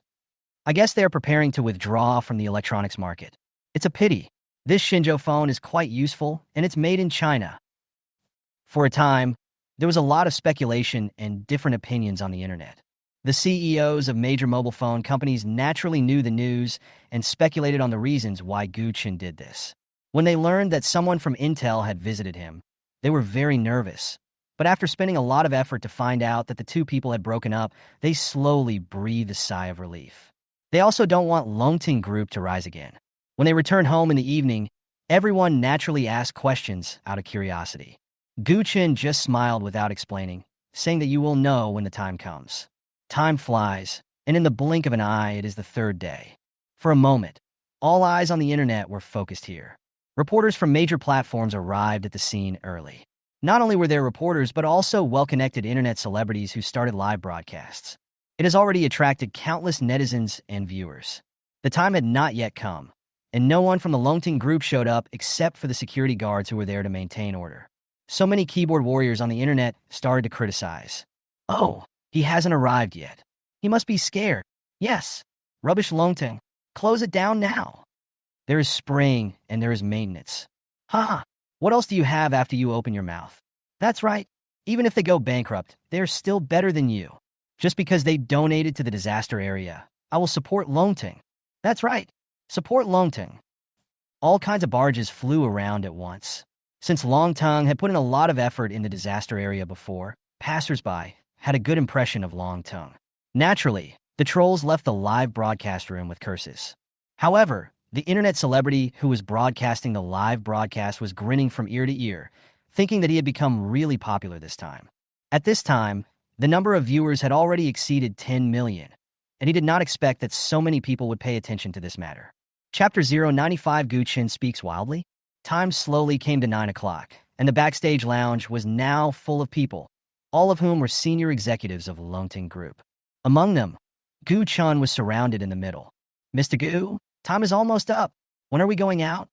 A: I guess they are preparing to withdraw from the electronics market. It's a pity. This Shenzhou phone is quite useful, and it's made in China. For a time, there was a lot of speculation and different opinions on the internet. The CEOs of major mobile phone companies naturally knew the news and speculated on the reasons why Gu Chen did this. When they learned that someone from Intel had visited him, they were very nervous. But after spending a lot of effort to find out that the two people had broken up, they slowly breathed a sigh of relief. They also don't want Longting Group to rise again. When they returned home in the evening, everyone naturally asked questions out of curiosity. Gu Chen just smiled without explaining, saying that you will know when the time comes. Time flies, and in the blink of an eye, it is the third day. For a moment, all eyes on the internet were focused here. Reporters from major platforms arrived at the scene early. Not only were there reporters, but also well-connected internet celebrities who started live broadcasts. It has already attracted countless netizens and viewers. The time had not yet come, and no one from the Longting Group showed up except for the security guards who were there to maintain order. So many keyboard warriors on the internet started to criticize. Oh, he hasn't arrived yet. He must be scared. Yes. Rubbish Longting. Close it down now. There is spraying and there is maintenance. Ha! What else do you have after you open your mouth? That's right. Even if they go bankrupt, they are still better than you. Just because they donated to the disaster area, I will support Longting. That's right. Support Longting. All kinds of barges flew around at once. Since Longtung had put in a lot of effort in the disaster area before, passersby had a good impression of Longtung. Naturally, the trolls left the live broadcast room with curses. However, the internet celebrity who was broadcasting the live broadcast was grinning from ear to ear, thinking that he had become really popular this time. At this time, the number of viewers had already exceeded 10 million, and he did not expect that so many people would pay attention to this matter. Chapter 095 Gu Chen speaks wildly. Time slowly came to 9 o'clock, and the backstage lounge was now full of people, all of whom were senior executives of Longting Group. Among them, Gu Chen was surrounded in the middle. Mr. Gu, time is almost up. When are we going out?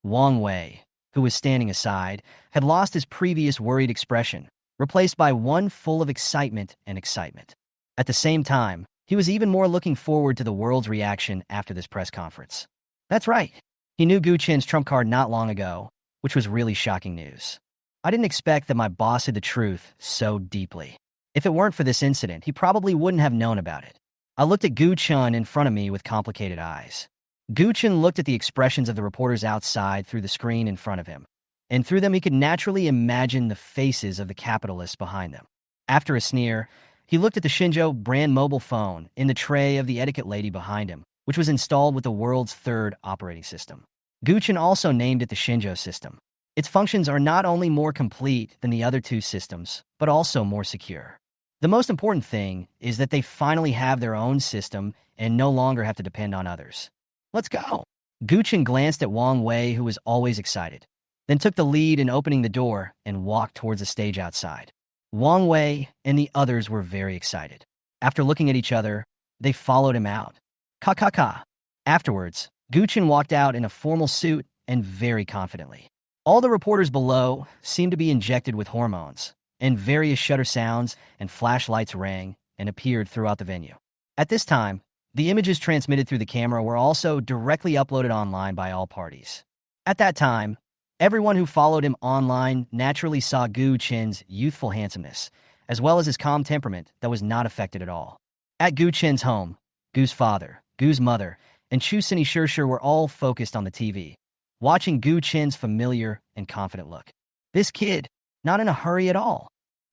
A: Wang Wei, who was standing aside, had lost his previous worried expression, replaced by one full of excitement and excitement. At the same time, he was even more looking forward to the world's reaction after this press conference. That's right. He knew Gu Chen's trump card not long ago, which was really shocking news. I didn't expect that my boss hid the truth so deeply. If it weren't for this incident, he probably wouldn't have known about it. I looked at Gu Chen in front of me with complicated eyes. Gu Chen looked at the expressions of the reporters outside through the screen in front of him, and through them he could naturally imagine the faces of the capitalists behind them. After a sneer, he looked at the Shenzhou brand mobile phone in the tray of the etiquette lady behind him, which was installed with the world's third operating system. Gu Chen also named it the Shenzhou system. Its functions are not only more complete than the other two systems, but also more secure. The most important thing is that they finally have their own system and no longer have to depend on others. Let's go. Gu Chen glanced at Wang Wei, who was always excited, then took the lead in opening the door and walked towards the stage outside. Wang Wei and the others were very excited. After looking at each other, they followed him out. Ka. Afterwards, Gu Chen walked out in a formal suit and very confidently. All the reporters below seemed to be injected with hormones, and various shutter sounds and flashlights rang and appeared throughout the venue. At this time, the images transmitted through the camera were also directly uploaded online by all parties. At that time, everyone who followed him online naturally saw Gu Chen's youthful handsomeness, as well as his calm temperament that was not affected at all. At Gu Chen's home, Gu's father, Gu's mother, and Chu Sini were all focused on the TV, watching Gu Chen's familiar and confident look. This kid, not in a hurry at all.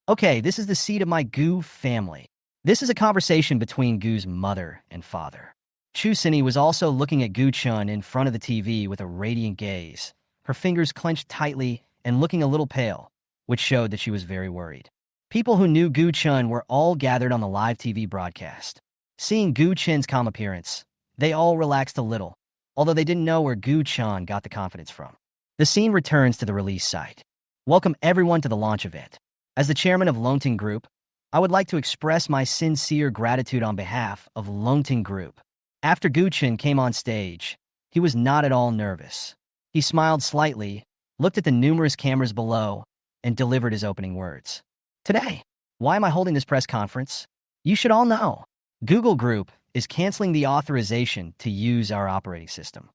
A: Okay, this is the seat of my Gu family. This is a conversation between Gu's mother and father. Chu Sini was also looking at Gu Chen in front of the TV with a radiant gaze, her fingers clenched tightly and looking a little pale, which showed that she was very worried. People who knew Gu Chen were all gathered on the live TV broadcast. Seeing Gu Chen's calm appearance, they all relaxed a little, although they didn't know where Gu Chen got the confidence from. The scene returns to the release site. Welcome everyone to the launch event. As the chairman of Longting Group, I would like to express my sincere gratitude on behalf of Longting Group. After Gu Chen came on stage, he was not at all nervous. He smiled slightly, looked at the numerous cameras below, and delivered his opening words. Today, why am I holding this press conference? You should all know. Google Group is canceling the authorization to use our operating system.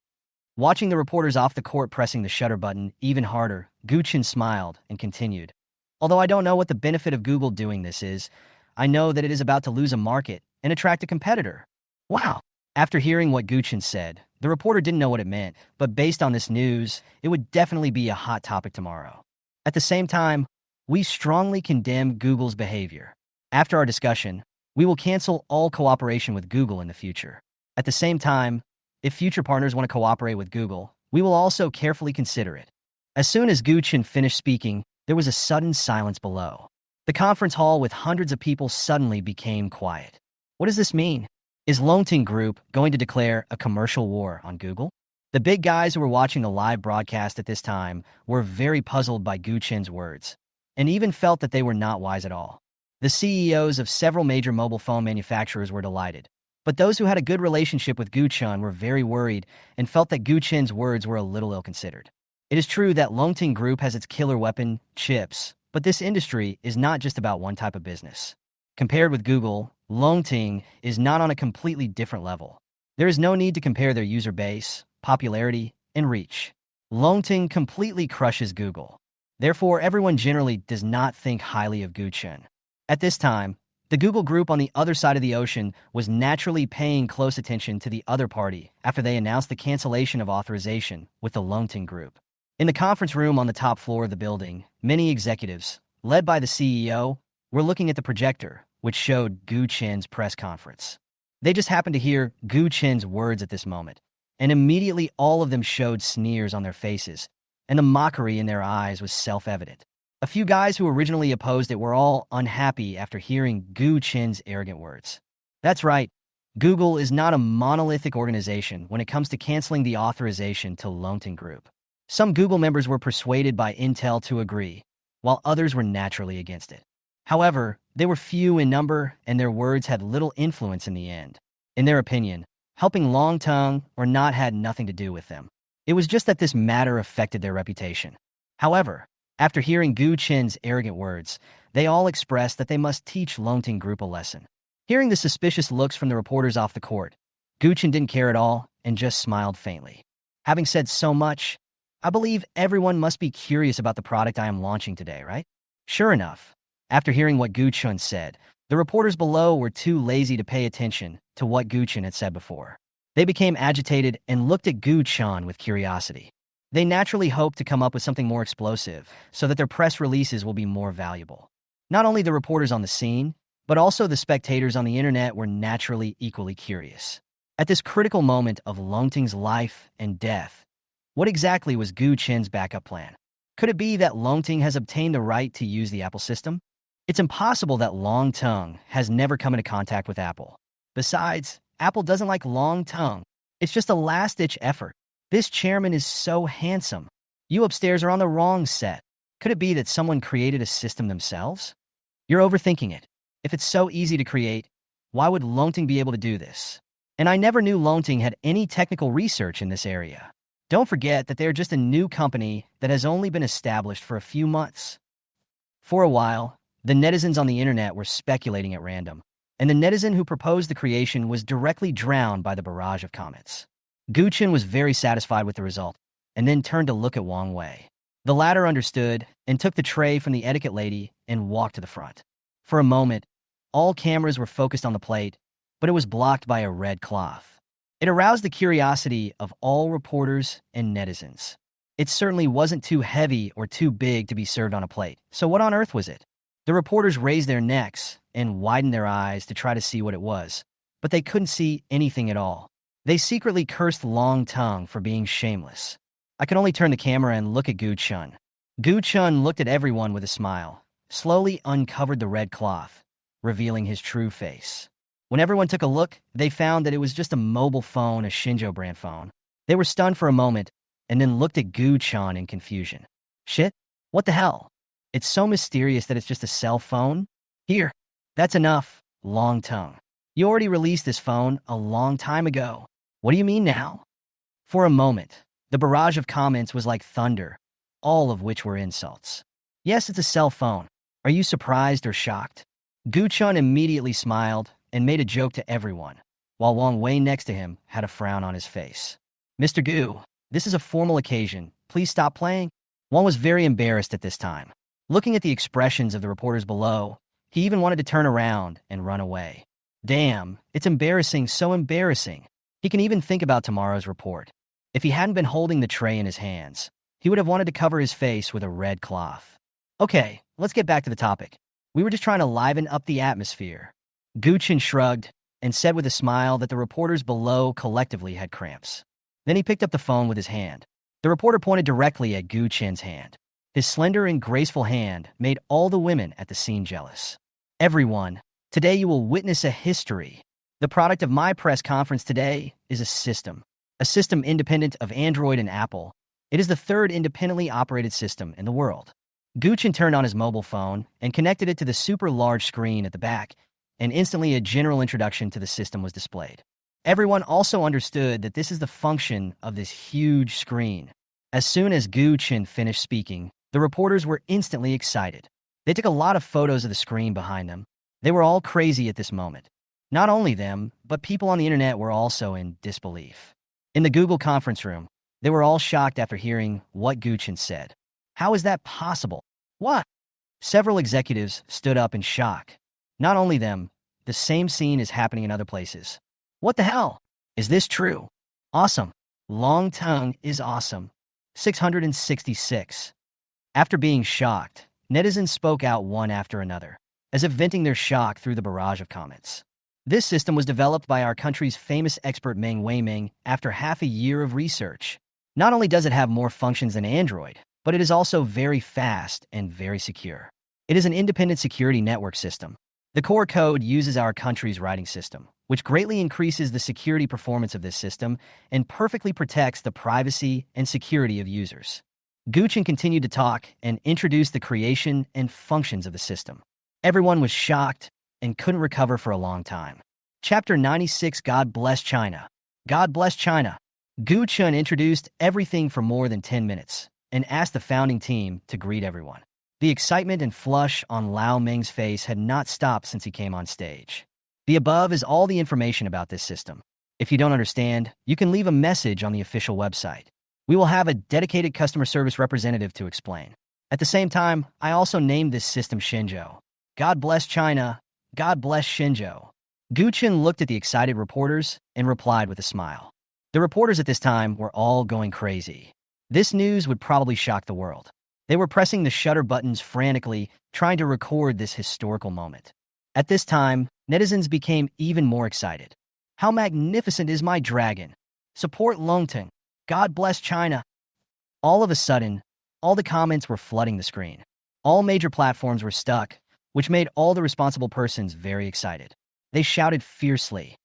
A: Watching the reporters off the court pressing the shutter button even harder, Gu Chen smiled and continued. Although I don't know what the benefit of Google doing this is, I know that it is about to lose a market and attract a competitor. Wow. After hearing what Gu Chen said, the reporter didn't know what it meant, but based on this news, it would definitely be a hot topic tomorrow. At the same time, we strongly condemn Google's behavior. After our discussion, we will cancel all cooperation with Google in the future. At the same time, if future partners want to cooperate with Google, we will also carefully consider it. As soon as Gu Chen finished speaking, there was a sudden silence below. The conference hall with hundreds of people suddenly became quiet. What does this mean? Is Longting Group going to declare a commercial war on Google? The big guys who were watching the live broadcast at this time were very puzzled by Gu Chen's words, and even felt that they were not wise at all. The CEOs of several major mobile phone manufacturers were delighted, but those who had a good relationship with Gu Chen were very worried and felt that Gu Chen's words were a little ill-considered. It is true that Longting Group has its killer weapon, chips, but this industry is not just about one type of business. Compared with Google, Longting is not on a completely different level. There is no need to compare their user base, popularity, and reach. Longting completely crushes Google. Therefore, everyone generally does not think highly of Gu Chen. At this time, the Google Group on the other side of the ocean was naturally paying close attention to the other party after they announced the cancellation of authorization with the Longting Group. In the conference room on the top floor of the building, many executives, led by the CEO, were looking at the projector, which showed Gu Chen's press conference. They just happened to hear Gu Chen's words at this moment, and immediately all of them showed sneers on their faces, and the mockery in their eyes was self-evident. A few guys who originally opposed it were all unhappy after hearing Gu Chen's arrogant words. That's right, Google is not a monolithic organization when it comes to canceling the authorization to Longting Group. Some Google members were persuaded by Intel to agree, while others were naturally against it. However, they were few in number, and their words had little influence in the end. In their opinion, helping Longting or not had nothing to do with them. It was just that this matter affected their reputation. However, after hearing Gu Chen's arrogant words, they all expressed that they must teach Longting Group a lesson. Hearing the suspicious looks from the reporters off the court, Gu Chen didn't care at all and just smiled faintly. Having said so much, I believe everyone must be curious about the product I am launching today, right? Sure enough, after hearing what Gu Chen said, the reporters below were too lazy to pay attention to what Gu Chen had said before. They became agitated and looked at Gu Chen with curiosity. They naturally hoped to come up with something more explosive so that their press releases will be more valuable. Not only the reporters on the scene, but also the spectators on the internet were naturally equally curious. At this critical moment of Longting's life and death, what exactly was Gu Chen's backup plan? Could it be that Longting has obtained the right to use the Apple system? It's impossible that Longting has never come into contact with Apple. Besides, Apple doesn't like Longting. It's just a last-ditch effort. This chairman is so handsome. You upstairs are on the wrong set. Could it be that someone created a system themselves? You're overthinking it. If it's so easy to create, why would Longting be able to do this? And I never knew Longting had any technical research in this area. Don't forget that they're just a new company that has only been established for a few months. For a while, the netizens on the internet were speculating at random, and the netizen who proposed the creation was directly drowned by the barrage of comments. Gu Chen was very satisfied with the result, and then turned to look at Wang Wei. The latter understood and took the tray from the etiquette lady and walked to the front. For a moment, all cameras were focused on the plate, but it was blocked by a red cloth. It aroused the curiosity of all reporters and netizens. It certainly wasn't too heavy or too big to be served on a plate, so what on earth was it? The reporters raised their necks and widened their eyes to try to see what it was, but they couldn't see anything at all. They secretly cursed Long Tongue for being shameless. I could only turn the camera and look at Gu Chen. Gu Chen looked at everyone with a smile, slowly uncovered the red cloth, revealing his true face. When everyone took a look, they found that it was just a mobile phone, a Shinjo brand phone. They were stunned for a moment, and then looked at Gu Chen in confusion. Shit? What the hell? It's so mysterious that it's just a cell phone? Here. That's enough, Long Tongue. You already released this phone a long time ago. What do you mean now? For a moment, the barrage of comments was like thunder, all of which were insults. Yes, it's a cell phone. Are you surprised or shocked? Gu Chen immediately smiled and made a joke to everyone, while Wang Wei next to him had a frown on his face. Mr. Gu, this is a formal occasion. Please stop playing. Wang was very embarrassed at this time. Looking at the expressions of the reporters below, he even wanted to turn around and run away. Damn, it's embarrassing, so embarrassing. He can even think about tomorrow's report. If he hadn't been holding the tray in his hands, he would have wanted to cover his face with a red cloth. Okay, let's get back to the topic. We were just trying to liven up the atmosphere. Gu Chen shrugged and said with a smile that the reporters below collectively had cramps. Then he picked up the phone with his hand. The reporter pointed directly at Gu Chen's hand. His slender and graceful hand made all the women at the scene jealous. Everyone, today you will witness a history. The product of my press conference today is a system independent of Android and Apple. It is the third independently operated system in the world. Gu Chen turned on his mobile phone and connected it to the super large screen at the back, and instantly a general introduction to the system was displayed. Everyone also understood that this is the function of this huge screen. As soon as Gu Chen finished speaking, the reporters were instantly excited. They took a lot of photos of the screen behind them. They were all crazy at this moment. Not only them, but people on the internet were also in disbelief. In the Google conference room, they were all shocked after hearing what Gu Chen said. How is that possible? What? Several executives stood up in shock. Not only them, the same scene is happening in other places. What the hell? Is this true? Awesome. Long Tongue is awesome. 666. After being shocked, netizens spoke out one after another, as if venting their shock through the barrage of comments. This system was developed by our country's famous expert Meng Weiming after half a year of research. Not only does it have more functions than Android, but it is also very fast and very secure. It is an independent security network system. The core code uses our country's writing system, which greatly increases the security performance of this system and perfectly protects the privacy and security of users. Gu Chen continued to talk and introduced the creation and functions of the system. Everyone was shocked and couldn't recover for a long time. Chapter 96, God Bless China. God Bless China. Gu Chen introduced everything for more than 10 minutes and asked the founding team to greet everyone. The excitement and flush on Lao Ming's face had not stopped since he came on stage. The above is all the information about this system. If you don't understand, you can leave a message on the official website. We will have a dedicated customer service representative to explain. At the same time, I also named this system Shinjo. God bless China. God bless Shinjo. Gu Chen looked at the excited reporters and replied with a smile. The reporters at this time were all going crazy. This news would probably shock the world. They were pressing the shutter buttons frantically, trying to record this historical moment. At this time, netizens became even more excited. How magnificent is my dragon? Support Longting. God bless China. All of a sudden, all the comments were flooding the screen. All major platforms were stuck, which made all the responsible persons very excited. They shouted fiercely,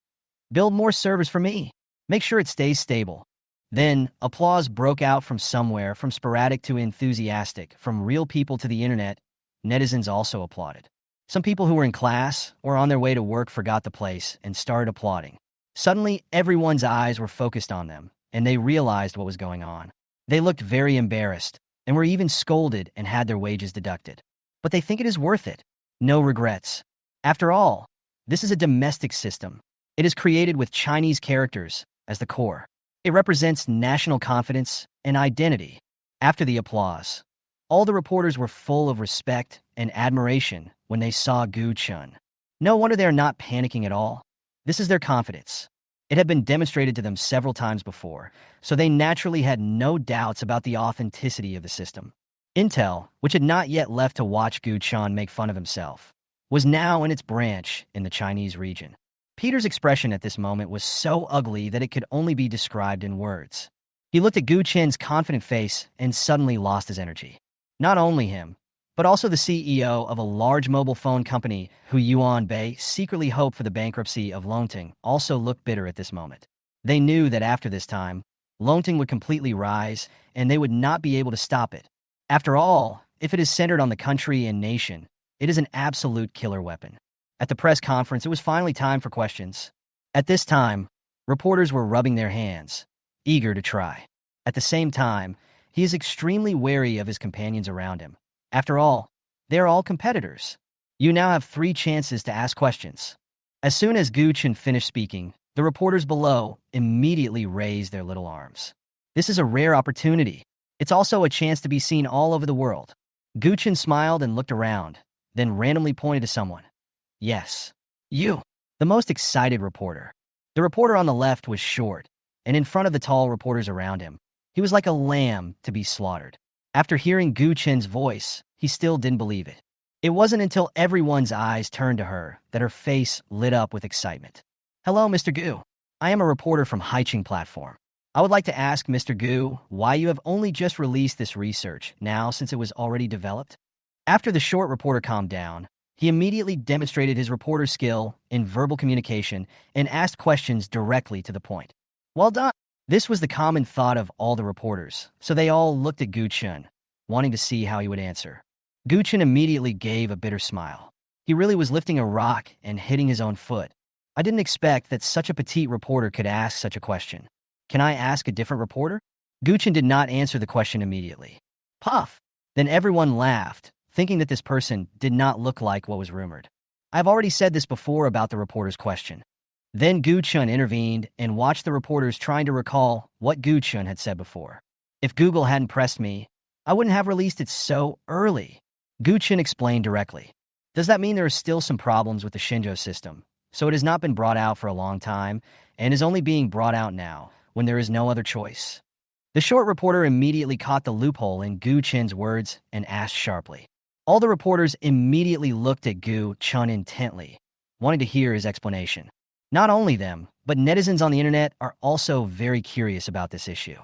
A: "Build more servers for me. Make sure it stays stable." Then, applause broke out from somewhere, from sporadic to enthusiastic, from real people to the internet. Netizens also applauded. Some people who were in class or on their way to work forgot the place and started applauding. Suddenly, everyone's eyes were focused on them, and they realized what was going on. They looked very embarrassed and were even scolded and had their wages deducted. But they think it is worth it. No regrets. After all, this is a domestic system. It is created with Chinese characters as the core. It represents national confidence and identity. After the applause, all the reporters were full of respect and admiration when they saw Gu Chen. No wonder they are not panicking at all. This is their confidence. It had been demonstrated to them several times before, so they naturally had no doubts about the authenticity of the system. Intel, which had not yet left to watch Gu Chen make fun of himself, was now in its branch in the Chinese region. Peter's expression at this moment was so ugly that it could only be described in words. He looked at Gu Chen's confident face and suddenly lost his energy. Not only him, but also the CEO of a large mobile phone company who Yuan Bei secretly hoped for the bankruptcy of Longting also looked bitter at this moment. They knew that after this time, Longting would completely rise and they would not be able to stop it. After all, if it is centered on the country and nation, it is an absolute killer weapon. At the press conference, it was finally time for questions. At this time, reporters were rubbing their hands, eager to try. At the same time, he is extremely wary of his companions around him. After all, they are all competitors. You now have 3 chances to ask questions. As soon as Gu Chen finished speaking, the reporters below immediately raised their little arms. This is a rare opportunity. It's also a chance to be seen all over the world. Gu Chen smiled and looked around, then randomly pointed to someone. Yes, you, the most excited reporter. The reporter on the left was short, and in front of the tall reporters around him, he was like a lamb to be slaughtered. After hearing Gu Chen's voice, he still didn't believe it. It wasn't until everyone's eyes turned to her that her face lit up with excitement. Hello, Mr. Gu. I am a reporter from Haiching Platform. I would like to ask Mr. Gu why you have only just released this research now since it was already developed. After the short reporter calmed down, he immediately demonstrated his reporter skill in verbal communication and asked questions directly to the point. Well done. This was the common thought of all the reporters, so they all looked at Gu Chen, wanting to see how he would answer. Gu Chen immediately gave a bitter smile. He really was lifting a rock and hitting his own foot. I didn't expect that such a petite reporter could ask such a question. Can I ask a different reporter? Gu Chen did not answer the question immediately. Puff! Then everyone laughed, thinking that this person did not look like what was rumored. I've already said this before about the reporter's question. Then Gu Chen intervened and watched the reporters trying to recall what Gu Chen had said before. If Google hadn't pressed me, I wouldn't have released it so early. Gu Chen explained directly. Does that mean there are still some problems with the Shenzhou system, so it has not been brought out for a long time and is only being brought out now when there is no other choice? The short reporter immediately caught the loophole in Gu Chen's words and asked sharply. All the reporters immediately looked at Gu Chen intently, wanting to hear his explanation. Not only them, but netizens on the internet are also very curious about this issue.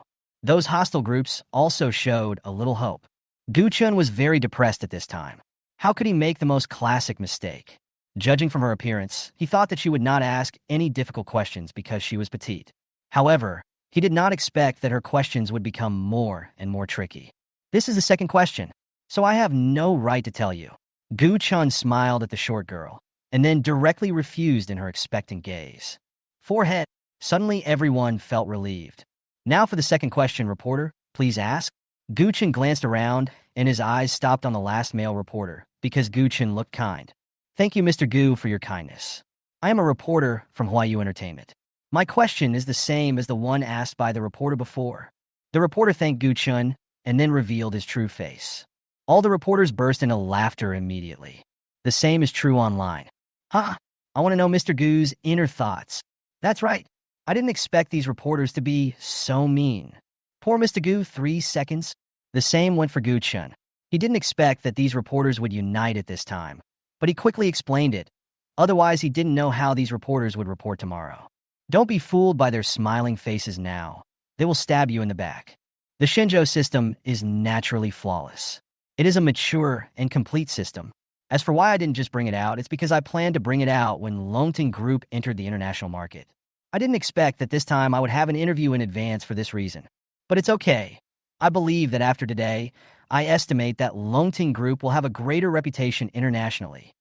A: Those hostile groups also showed a little hope. Gu Chen was very depressed at this time. How could he make the most classic mistake? Judging from her appearance, he thought that she would not ask any difficult questions because she was petite. However, he did not expect that her questions would become more and more tricky. This is the second question, so I have no right to tell you. Gu Chen smiled at the short girl, and then directly refused in her expectant gaze. Forehead. Suddenly everyone felt relieved. Now for the second question, reporter, please ask. Gu Chen glanced around, and his eyes stopped on the last male reporter, because Gu Chen looked kind. Thank you, Mr. Gu, for your kindness. I am a reporter from Huayu Entertainment. My question is the same as the one asked by the reporter before. The reporter thanked Gu Chen, and then revealed his true face. All the reporters burst into laughter immediately. The same is true online. I want to know Mr. Gu's inner thoughts. That's right. I didn't expect these reporters to be so mean. Poor Mr. Gu, 3 seconds. The same went for Gu Chen. He didn't expect that these reporters would unite at this time, but he quickly explained it. Otherwise, he didn't know how these reporters would report tomorrow. Don't be fooled by their smiling faces now. They will stab you in the back. The Shenzhou system is naturally flawless. It is a mature and complete system. As for why I didn't just bring it out, it's because I planned to bring it out when Longting Group entered the international market. I didn't expect that this time I would have an interview in advance for this reason. But it's okay. I believe that after today, I estimate that Longting Group will have a greater reputation internationally.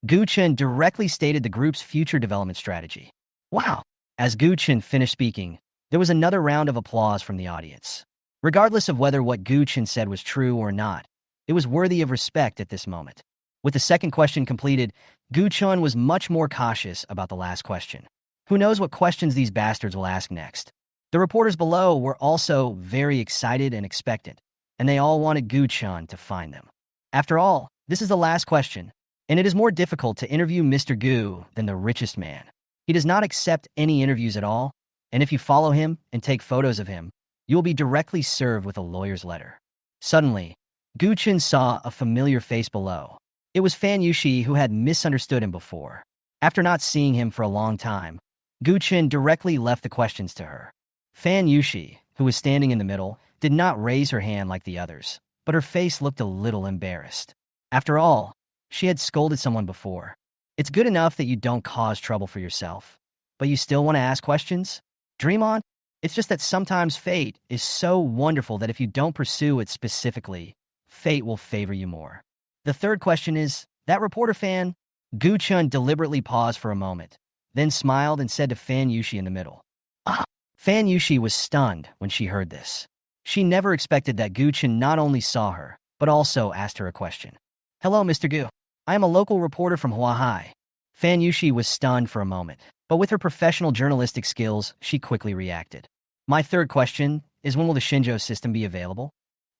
A: Gu Chen directly stated the group's future development strategy. Wow! As Gu Chen finished speaking, there was another round of applause from the audience. Regardless of whether what Gu Chen said was true or not, it was worthy of respect at this moment. With the second question completed, Gu Chen was much more cautious about the last question. Who knows what questions these bastards will ask next? The reporters below were also very excited and expectant, and they all wanted Gu Chen to find them. After all, this is the last question, and it is more difficult to interview Mr. Gu than the richest man. He does not accept any interviews at all, and if you follow him and take photos of him, you will be directly served with a lawyer's letter. Suddenly, Gu Chen saw a familiar face below. It was Fan Yushi, who had misunderstood him before. After not seeing him for a long time, Gu Chen directly left the questions to her. Fan Yushi, who was standing in the middle, did not raise her hand like the others, but her face looked a little embarrassed. After all, she had scolded someone before. It's good enough that you don't cause trouble for yourself, but you still want to ask questions? Dream on? It's just that sometimes fate is so wonderful that if you don't pursue it specifically, fate will favor you more. The third question is, that reporter fan? Gu Chen deliberately paused for a moment, then smiled and said to Fan Yushi in the middle. Ah! Fan Yushi was stunned when she heard this. She never expected that Gu Chen not only saw her, but also asked her a question. Hello, Mr. Gu. I am a local reporter from Huahai. Fan Yushi was stunned for a moment, but with her professional journalistic skills, she quickly reacted. My third question is, when will the Shinjo system be available?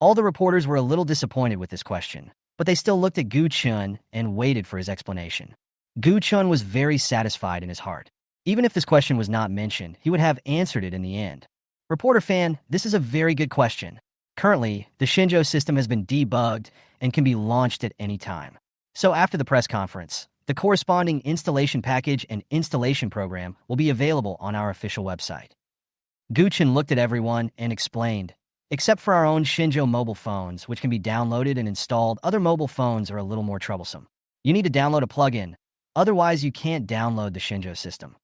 A: All the reporters were a little disappointed with this question, but they still looked at Gu Chen and waited for his explanation. Gu Chen was very satisfied in his heart. Even if this question was not mentioned, he would have answered it in the end. Reporter fan, this is a very good question. Currently, the Shinjo system has been debugged and can be launched at any time. So after the press conference, the corresponding installation package and installation program will be available on our official website. Gu Chen looked at everyone and explained, except for our own Shinjo mobile phones, which can be downloaded and installed, other mobile phones are a little more troublesome. You need to download a plugin, otherwise you can't download the Shinjo system.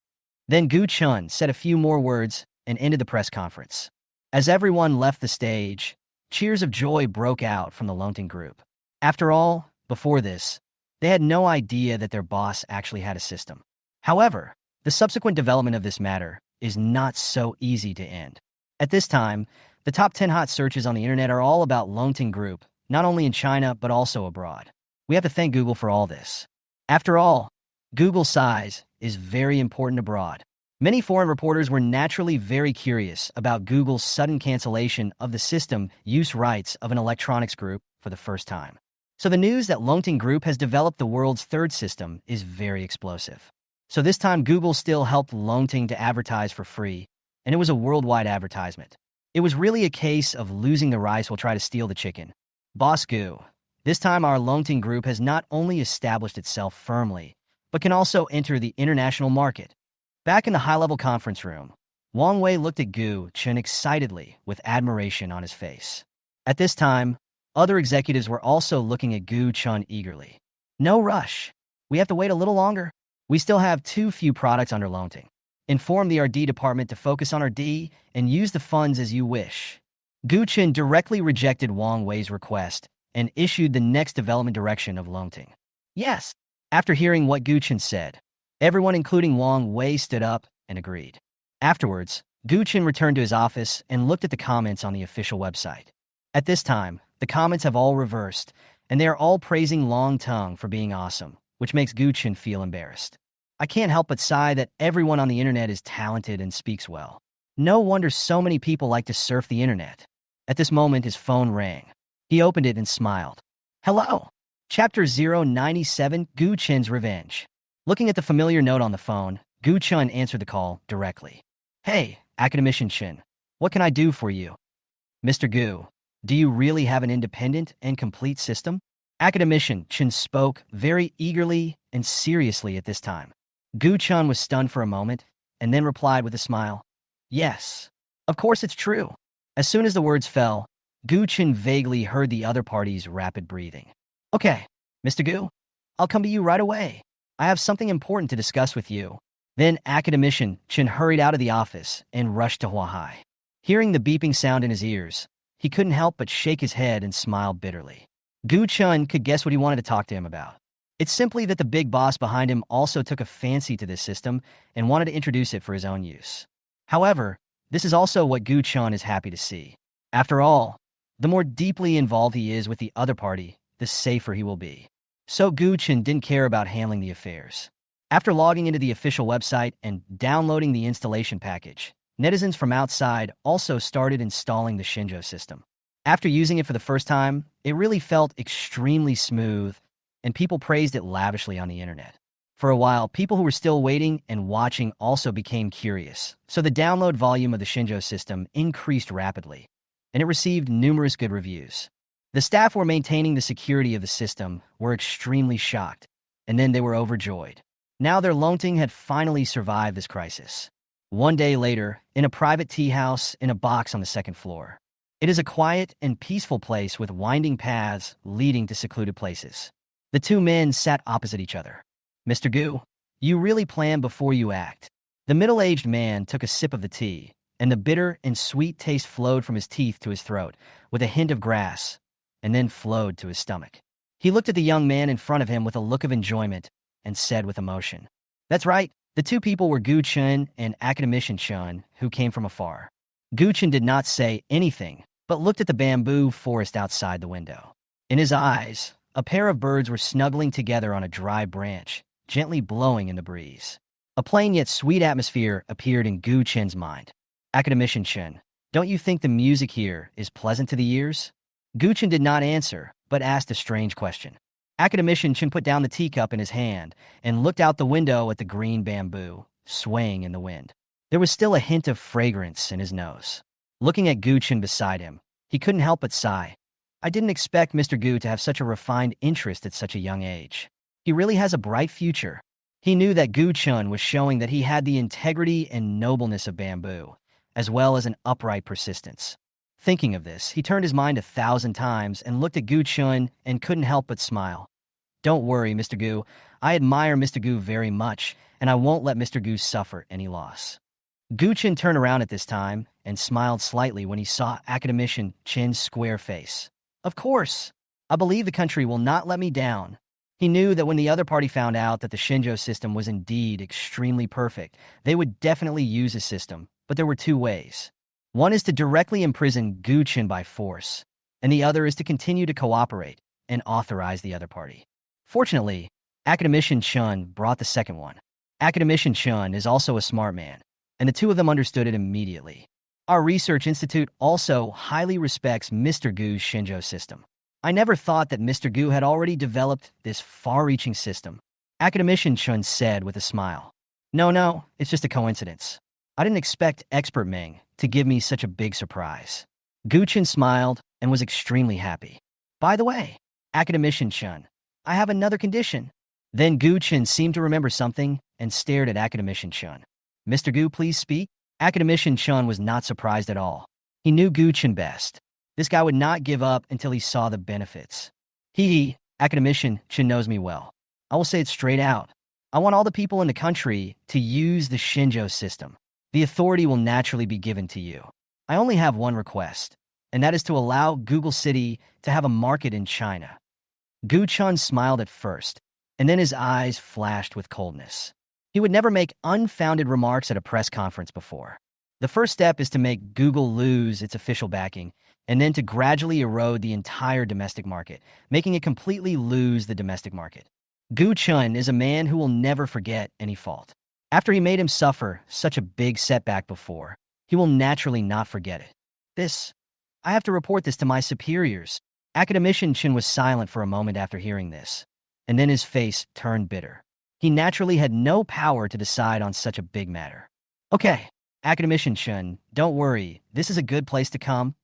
A: Then Gu Chen said a few more words and ended the press conference. As everyone left the stage, cheers of joy broke out from the Longting group. After all, before this, they had no idea that their boss actually had a system. However, the subsequent development of this matter is not so easy to end. At this time, the top 10 hot searches on the internet are all about Longting group, not only in China but also abroad. We have to thank Google for all this. After all, Google's size is very important abroad. Many foreign reporters were naturally very curious about Google's sudden cancellation of the system use rights of an electronics group for the first time. So the news that Longting Group has developed the world's third system is very explosive. So this time Google still helped Longting to advertise for free, and it was a worldwide advertisement. It was really a case of losing the rice will try to steal the chicken. Boss Gu, this time our Longting Group has not only established itself firmly, but can also enter the international market. Back in the high-level conference room, Wang Wei looked at Gu Chen excitedly with admiration on his face. At this time, other executives were also looking at Gu Chen eagerly. No rush. We have to wait a little longer. We still have too few products under Longting. Inform the RD department to focus on RD and use the funds as you wish. Gu Chen directly rejected Wang Wei's request and issued the next development direction of Longting. Yes. After hearing what Gu Chen said, everyone including Wang Wei stood up and agreed. Afterwards, Gu Chen returned to his office and looked at the comments on the official website. At this time, the comments have all reversed, and they are all praising Longting for being awesome, which makes Gu Chen feel embarrassed. I can't help but sigh that everyone on the internet is talented and speaks well. No wonder so many people like to surf the internet. At this moment, his phone rang. He opened it and smiled. Hello! Chapter 097, Gu Chen's Revenge. Looking at the familiar note on the phone, Gu Chen answered the call directly. Hey, Academician Chen, what can I do for you? Mr. Gu, do you really have an independent and complete system? Academician Chen spoke very eagerly and seriously at this time. Gu Chen was stunned for a moment and then replied with a smile. Yes, of course it's true. As soon as the words fell, Gu Chen vaguely heard the other party's rapid breathing. Okay, Mr. Gu, I'll come to you right away. I have something important to discuss with you. Then Academician Chen hurried out of the office and rushed to Huahai. Hearing the beeping sound in his ears, he couldn't help but shake his head and smile bitterly. Gu Chen could guess what he wanted to talk to him about. It's simply that the big boss behind him also took a fancy to this system and wanted to introduce it for his own use. However, this is also what Gu Chen is happy to see. After all, the more deeply involved he is with the other party, the safer he will be. So Gu Chen didn't care about handling the affairs. After logging into the official website and downloading the installation package, netizens from outside also started installing the Shinjo system. After using it for the first time, it really felt extremely smooth, and people praised it lavishly on the internet. For a while, people who were still waiting and watching also became curious, so the download volume of the Shinjo system increased rapidly, and it received numerous good reviews. The staff who were maintaining the security of the system were extremely shocked, and then they were overjoyed. Now their Longting had finally survived this crisis. One day later, in a private tea house in a box on the second floor. It is a quiet and peaceful place with winding paths leading to secluded places. The two men sat opposite each other. Mr. Gu, you really plan before you act. The middle-aged man took a sip of the tea, and the bitter and sweet taste flowed from his teeth to his throat, with a hint of grass, and then flowed to his stomach. He looked at the young man in front of him with a look of enjoyment and said with emotion, "That's right, the two people were Gu Chen and academician Chen, who came from afar." Gu Chen did not say anything, but looked at the bamboo forest outside the window. In his eyes, a pair of birds were snuggling together on a dry branch, gently blowing in the breeze. A plain yet sweet atmosphere appeared in Gu Chen's mind. "Academician Chen, don't you think the music here is pleasant to the ears?" Gu Chen did not answer, but asked a strange question. Academician Chen put down the teacup in his hand and looked out the window at the green bamboo, swaying in the wind. There was still a hint of fragrance in his nose. Looking at Gu Chen beside him, he couldn't help but sigh. "I didn't expect Mr. Gu to have such a refined interest at such a young age. He really has a bright future." He knew that Gu Chen was showing that he had the integrity and nobleness of bamboo, as well as an upright persistence. Thinking of this, he turned his mind 1,000 times and looked at Gu Chen and couldn't help but smile. "Don't worry, Mr. Gu. I admire Mr. Gu very much, and I won't let Mr. Gu suffer any loss." Gu Chen turned around at this time and smiled slightly when he saw academician Chen's square face. "Of course. I believe the country will not let me down." He knew that when the other party found out that the Shinjo system was indeed extremely perfect, they would definitely use his system, but there were two ways. One is to directly imprison Gu Chen by force, and the other is to continue to cooperate and authorize the other party. Fortunately, academician Chen brought the second one. Academician Chen is also a smart man, and the two of them understood it immediately. Our research institute also highly respects Mr. Gu's Shinjo system. I never thought that Mr. Gu had already developed this far-reaching system, academician Chen said with a smile. No, it's just a coincidence. I didn't expect expert Meng to give me such a big surprise." Gu Chen smiled and was extremely happy. "By the way, academician Chen, I have another condition." Then Gu Chen seemed to remember something and stared at academician Chen. "Mr. Gu, please speak." Academician Chen was not surprised at all. He knew Gu Chen best. This guy would not give up until he saw the benefits. Academician Chen knows me well. I will say it straight out. I want all the people in the country to use the Shinjo system. The authority will naturally be given to you. I only have one request, and that is to allow Google City to have a market in China." Gu Chen smiled at first, and then his eyes flashed with coldness. He would never make unfounded remarks at a press conference before. The first step is to make Google lose its official backing, and then to gradually erode the entire domestic market, making it completely lose the domestic market. Gu Chen is a man who will never forget any fault. After he made him suffer such a big setback before, he will naturally not forget it. I have to report this to my superiors." Academician Chen was silent for a moment after hearing this, and then his face turned bitter. He naturally had no power to decide on such a big matter. "Okay, academician Chen, don't worry, this is a good place to come."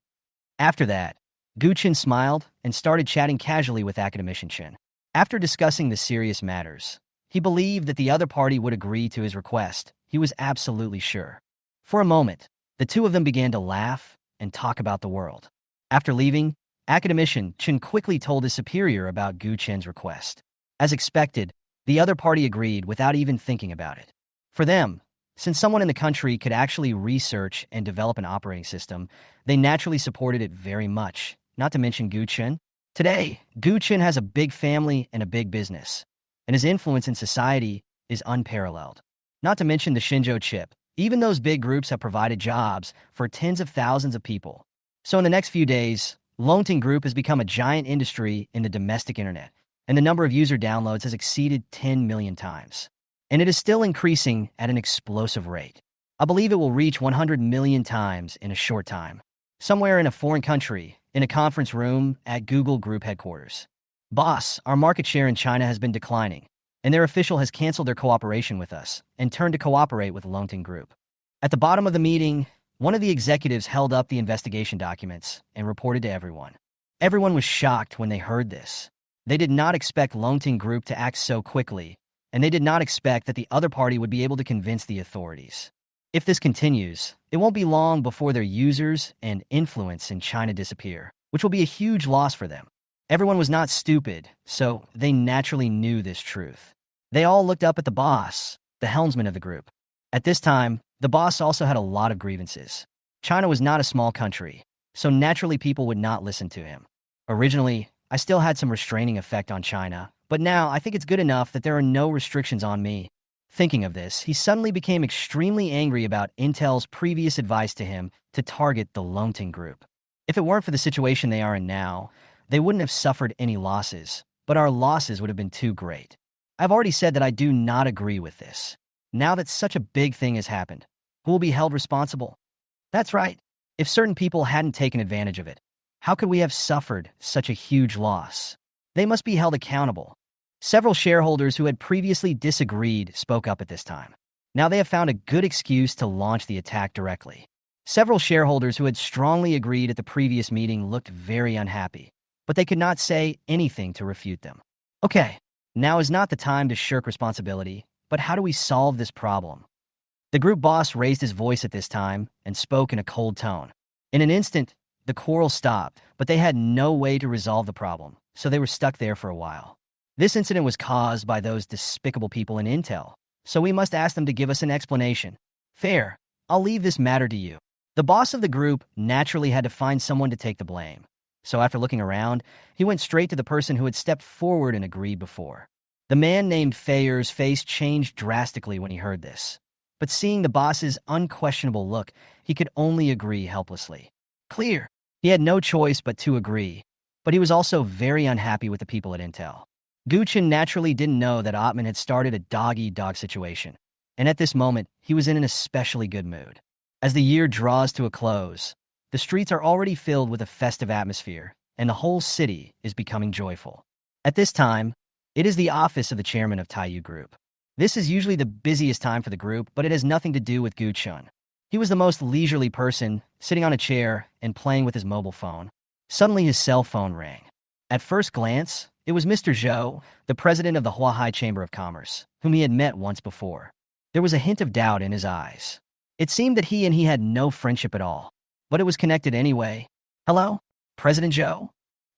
A: After that, Gu Chen smiled and started chatting casually with academician Chen. After discussing the serious matters, he believed that the other party would agree to his request. He was absolutely sure. For a moment, the two of them began to laugh and talk about the world. After leaving, academician Chen quickly told his superior about Gu Chen's request. As expected, the other party agreed without even thinking about it. For them, since someone in the country could actually research and develop an operating system, they naturally supported it very much, not to mention Gu Chen. Today, Gu Chen has a big family and a big business, and his influence in society is unparalleled. Not to mention the Shinjo chip. Even those big groups have provided jobs for tens of thousands of people. So in the next few days, Longting Group has become a giant industry in the domestic internet, and the number of user downloads has exceeded 10 million times. And it is still increasing at an explosive rate. I believe it will reach 100 million times in a short time. Somewhere in a foreign country, in a conference room at Google Group headquarters. "Boss, our market share in China has been declining, and their official has canceled their cooperation with us and turned to cooperate with Longting Group." At the bottom of the meeting, one of the executives held up the investigation documents and reported to everyone. Everyone was shocked when they heard this. They did not expect Longting Group to act so quickly, and they did not expect that the other party would be able to convince the authorities. If this continues, it won't be long before their users and influence in China disappear, which will be a huge loss for them. Everyone was not stupid, so they naturally knew this truth. They all looked up at the boss, the helmsman of the group. At this time, the boss also had a lot of grievances. China was not a small country, so naturally people would not listen to him. Originally, I still had some restraining effect on China, but now I think it's good enough that there are no restrictions on me. Thinking of this, he suddenly became extremely angry about Intel's previous advice to him to target the Longting group. If it weren't for the situation they are in now, they wouldn't have suffered any losses, but our losses would have been too great. I've already said that I do not agree with this. Now that such a big thing has happened, who will be held responsible? That's right. If certain people hadn't taken advantage of it, how could we have suffered such a huge loss? They must be held accountable. Several shareholders who had previously disagreed spoke up at this time. Now they have found a good excuse to launch the attack directly. Several shareholders who had strongly agreed at the previous meeting looked very unhappy, but they could not say anything to refute them. Okay, now is not the time to shirk responsibility, but how do we solve this problem? The group boss raised his voice at this time and spoke in a cold tone. In an instant, the quarrel stopped, but they had no way to resolve the problem, so they were stuck there for a while. This incident was caused by those despicable people in Intel, so we must ask them to give us an explanation. Fair, I'll leave this matter to you. The boss of the group naturally had to find someone to take the blame. So after looking around, he went straight to the person who had stepped forward and agreed before. The man named Fayer's face changed drastically when he heard this. But seeing the boss's unquestionable look, he could only agree helplessly. Clear. He had no choice but to agree. But he was also very unhappy with the people at Intel. Gu Chen naturally didn't know that Ottman had started a dog-eat-dog situation. And at this moment, he was in an especially good mood. As the year draws to a close, the streets are already filled with a festive atmosphere, and the whole city is becoming joyful. At this time, it is the office of the chairman of Taiyu Group. This is usually the busiest time for the group, but it has nothing to do with Gu Chen. He was the most leisurely person, sitting on a chair and playing with his mobile phone. Suddenly his cell phone rang. At first glance, it was Mr. Zhou, the president of the Huahai Chamber of Commerce, whom he had met once before. There was a hint of doubt in his eyes. It seemed that he had no friendship at all, but it was connected anyway. Hello, President Zhou?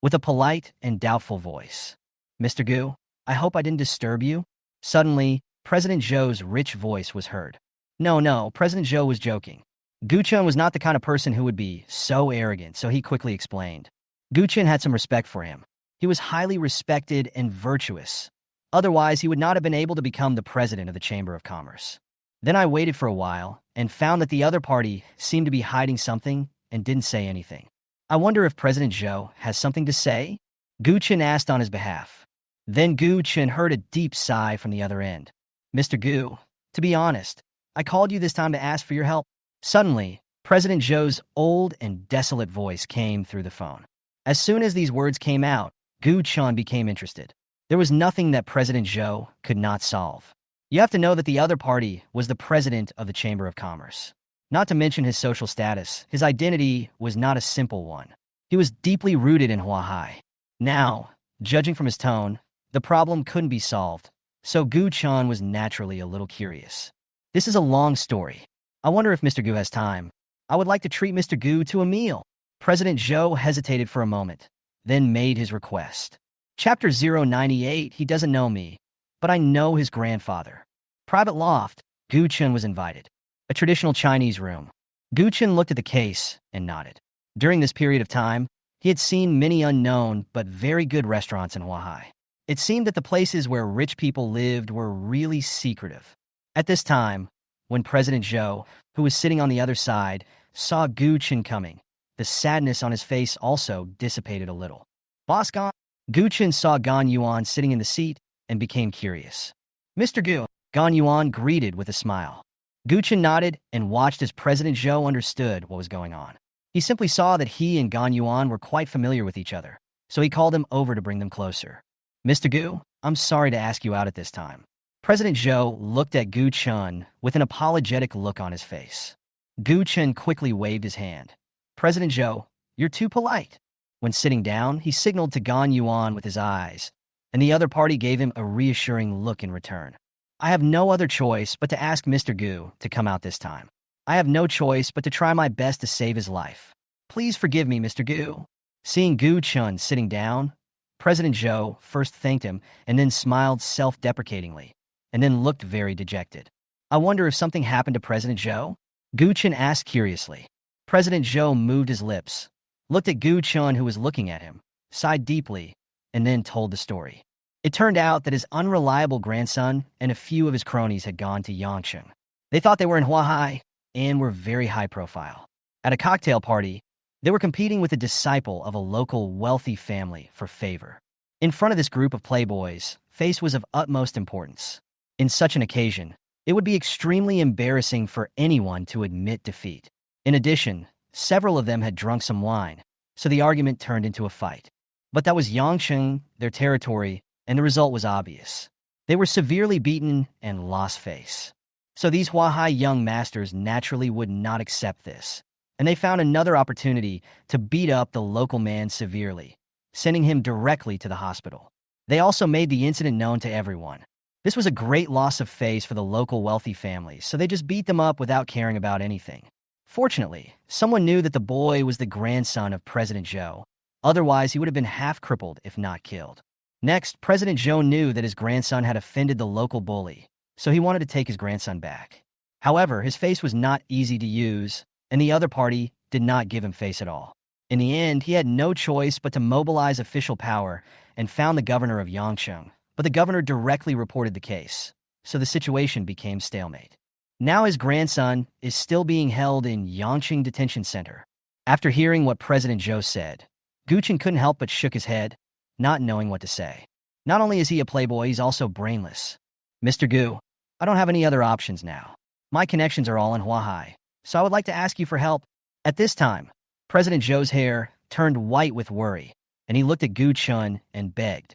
A: With a polite and doubtful voice. Mr. Gu, I hope I didn't disturb you. Suddenly, President Zhou's rich voice was heard. No, President Zhou was joking. Gu Chen was not the kind of person who would be so arrogant, so he quickly explained. Gu Chen had some respect for him. He was highly respected and virtuous. Otherwise, he would not have been able to become the president of the Chamber of Commerce. Then I waited for a while and found that the other party seemed to be hiding something and didn't say anything. I wonder if President Zhou has something to say? Gu Chen asked on his behalf. Then Gu Chen heard a deep sigh from the other end. Mr. Gu, to be honest, I called you this time to ask for your help. Suddenly, President Zhou's old and desolate voice came through the phone. As soon as these words came out, Gu Chen became interested. There was nothing that President Zhou could not solve. You have to know that the other party was the president of the Chamber of Commerce. Not to mention his social status, his identity was not a simple one. He was deeply rooted in Huahai. Now, judging from his tone, the problem couldn't be solved, so Gu Chen was naturally a little curious. This is a long story. I wonder if Mr. Gu has time. I would like to treat Mr. Gu to a meal. President Zhou hesitated for a moment, then made his request. Chapter 098, he doesn't know me, but I know his grandfather. Private loft, Gu Chen was invited. A traditional Chinese room. Gu Chen looked at the case and nodded. During this period of time, he had seen many unknown but very good restaurants in Huahai. It seemed that the places where rich people lived were really secretive. At this time, when President Zhou, who was sitting on the other side, saw Gu Chen coming, the sadness on his face also dissipated a little. Boss Gan? Gu Chen saw Gan Yuan sitting in the seat and became curious. Mr. Gu, Gan Yuan greeted with a smile. Gu Chen nodded and watched as President Zhou understood what was going on. He simply saw that he and Gan Yuan were quite familiar with each other, so he called him over to bring them closer. Mr. Gu, I'm sorry to ask you out at this time. President Zhou looked at Gu Chen with an apologetic look on his face. Gu Chen quickly waved his hand. President Zhou, you're too polite. When sitting down, he signaled to Gan Yuan with his eyes, and the other party gave him a reassuring look in return. I have no other choice but to ask Mr. Gu to come out this time. I have no choice but to try my best to save his life. Please forgive me, Mr. Gu. Seeing Gu Chen sitting down, President Zhou first thanked him and then smiled self-deprecatingly, and then looked very dejected. I wonder if something happened to President Zhou? Gu Chen asked curiously. President Zhou moved his lips, looked at Gu Chen who was looking at him, sighed deeply, and then told the story. It turned out that his unreliable grandson and a few of his cronies had gone to Yangcheng. They thought they were in Huahai and were very high profile. At a cocktail party, they were competing with a disciple of a local wealthy family for favor. In front of this group of playboys, face was of utmost importance. In such an occasion, it would be extremely embarrassing for anyone to admit defeat. In addition, several of them had drunk some wine, so the argument turned into a fight. But that was Yangcheng, their territory, and the result was obvious. They were severely beaten and lost face. So these Huahai young masters naturally would not accept this, and they found another opportunity to beat up the local man severely, sending him directly to the hospital. They also made the incident known to everyone. This was a great loss of face for the local wealthy families, so they just beat them up without caring about anything. Fortunately, someone knew that the boy was the grandson of President Zhou. Otherwise, he would have been half crippled if not killed. Next, President Zhou knew that his grandson had offended the local bully, so he wanted to take his grandson back. However, his face was not easy to use, and the other party did not give him face at all. In the end, he had no choice but to mobilize official power and found the governor of Yangcheng, but the governor directly reported the case, so the situation became stalemate. Now his grandson is still being held in Yangcheng Detention Center. After hearing what President Zhou said, Gu Chen couldn't help but shook his head, not knowing what to say. Not only is he a playboy, he's also brainless. Mr. Gu, I don't have any other options now. My connections are all in Huahai, so I would like to ask you for help. At this time, President Zhou's hair turned white with worry, and he looked at Gu Chen and begged.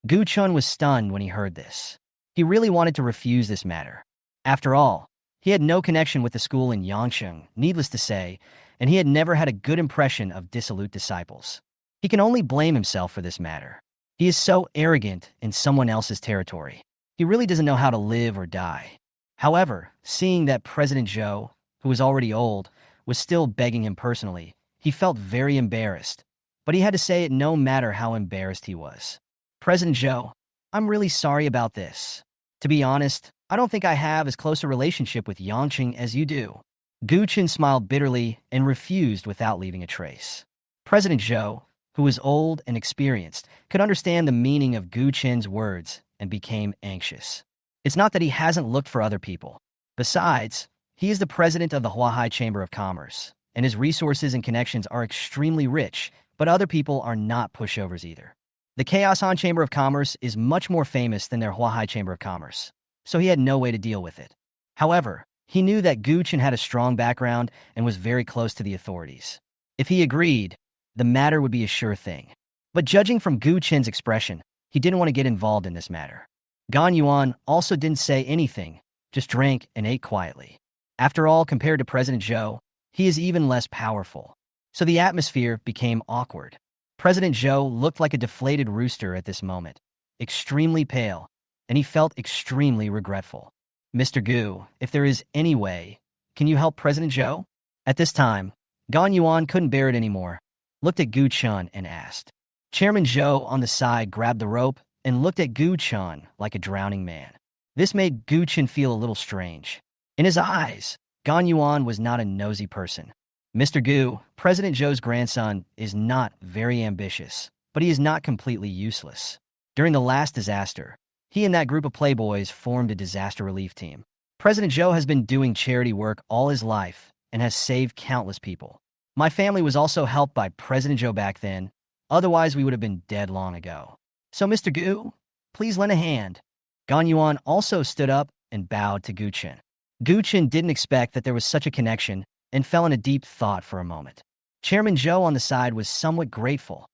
A: Gu Chen was stunned when he heard this. He really wanted to refuse this matter. After all, he had no connection with the school in Yangcheng, needless to say, and he had never had a good impression of dissolute disciples. He can only blame himself for this matter. He is so arrogant in someone else's territory. He really doesn't know how to live or die. However, seeing that President Zhou, who was already old, was still begging him personally, he felt very embarrassed. But he had to say it no matter how embarrassed he was. President Zhou, I'm really sorry about this. To be honest, I don't think I have as close a relationship with Yangcheng as you do. Gu Chen smiled bitterly and refused without leaving a trace. President Zhou, who was old and experienced, could understand the meaning of Gu Chen's words and became anxious. It's not that he hasn't looked for other people. Besides, he is the president of the Huahai Chamber of Commerce, and his resources and connections are extremely rich, but other people are not pushovers either. The Chaos-Han Chamber of Commerce is much more famous than their Huahai Chamber of Commerce, so he had no way to deal with it. However, he knew that Gu Chen had a strong background and was very close to the authorities. If he agreed, the matter would be a sure thing. But judging from Gu Chen's expression, he didn't want to get involved in this matter. Gan Yuan also didn't say anything, just drank and ate quietly. After all, compared to President Zhou, he is even less powerful. So the atmosphere became awkward. President Zhou looked like a deflated rooster at this moment, extremely pale, and he felt extremely regretful. Mr. Gu, if there is any way, can you help President Zhou? At this time, Gan Yuan couldn't bear it anymore, looked at Gu Chen and asked. Chairman Zhou on the side grabbed the rope and looked at Gu Chen like a drowning man. This made Gu Chen feel a little strange. In his eyes, Gan Yuan was not a nosy person. Mr. Gu, President Zhou's grandson, is not very ambitious, but he is not completely useless. During the last disaster, he and that group of playboys formed a disaster relief team. President Zhou has been doing charity work all his life and has saved countless people. My family was also helped by President Zhou back then, otherwise we would have been dead long ago. So Mr. Gu, please lend a hand. Gan Yuan also stood up and bowed to Gu Chen. Gu Chen didn't expect that there was such a connection and fell in a deep thought for a moment. Chairman Zhou on the side was somewhat grateful.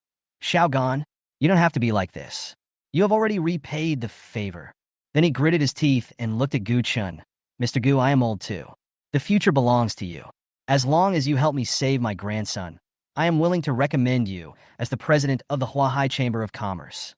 A: Xiao Gan, you don't have to be like this. You have already repaid the favor. Then he gritted his teeth and looked at Gu Chen. Mr. Gu, I am old too. The future belongs to you. As long as you help me save my grandson, I am willing to recommend you as the president of the Huahai Chamber of Commerce.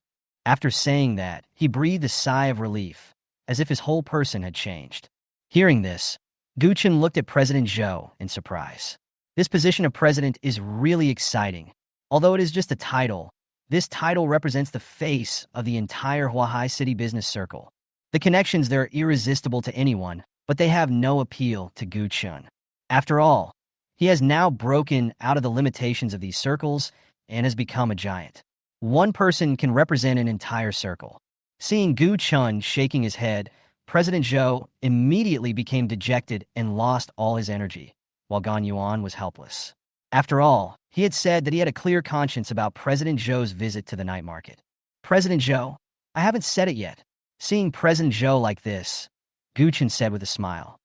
A: After saying that, he breathed a sigh of relief, as if his whole person had changed. Hearing this, Gu Chen looked at President Zhou in surprise. This position of president is really exciting. Although it is just a title, this title represents the face of the entire Huahai City business circle. The connections there are irresistible to anyone, but they have no appeal to Gu Chen. After all, he has now broken out of the limitations of these circles and has become a giant. One person can represent an entire circle. Seeing Gu Chen shaking his head, President Zhou immediately became dejected and lost all his energy, while Gan Yuan was helpless. After all, he had said that he had a clear conscience about President Zhou's visit to the night market. President Zhou, I haven't said it yet. Seeing President Zhou like this, Gu Chen said with a smile.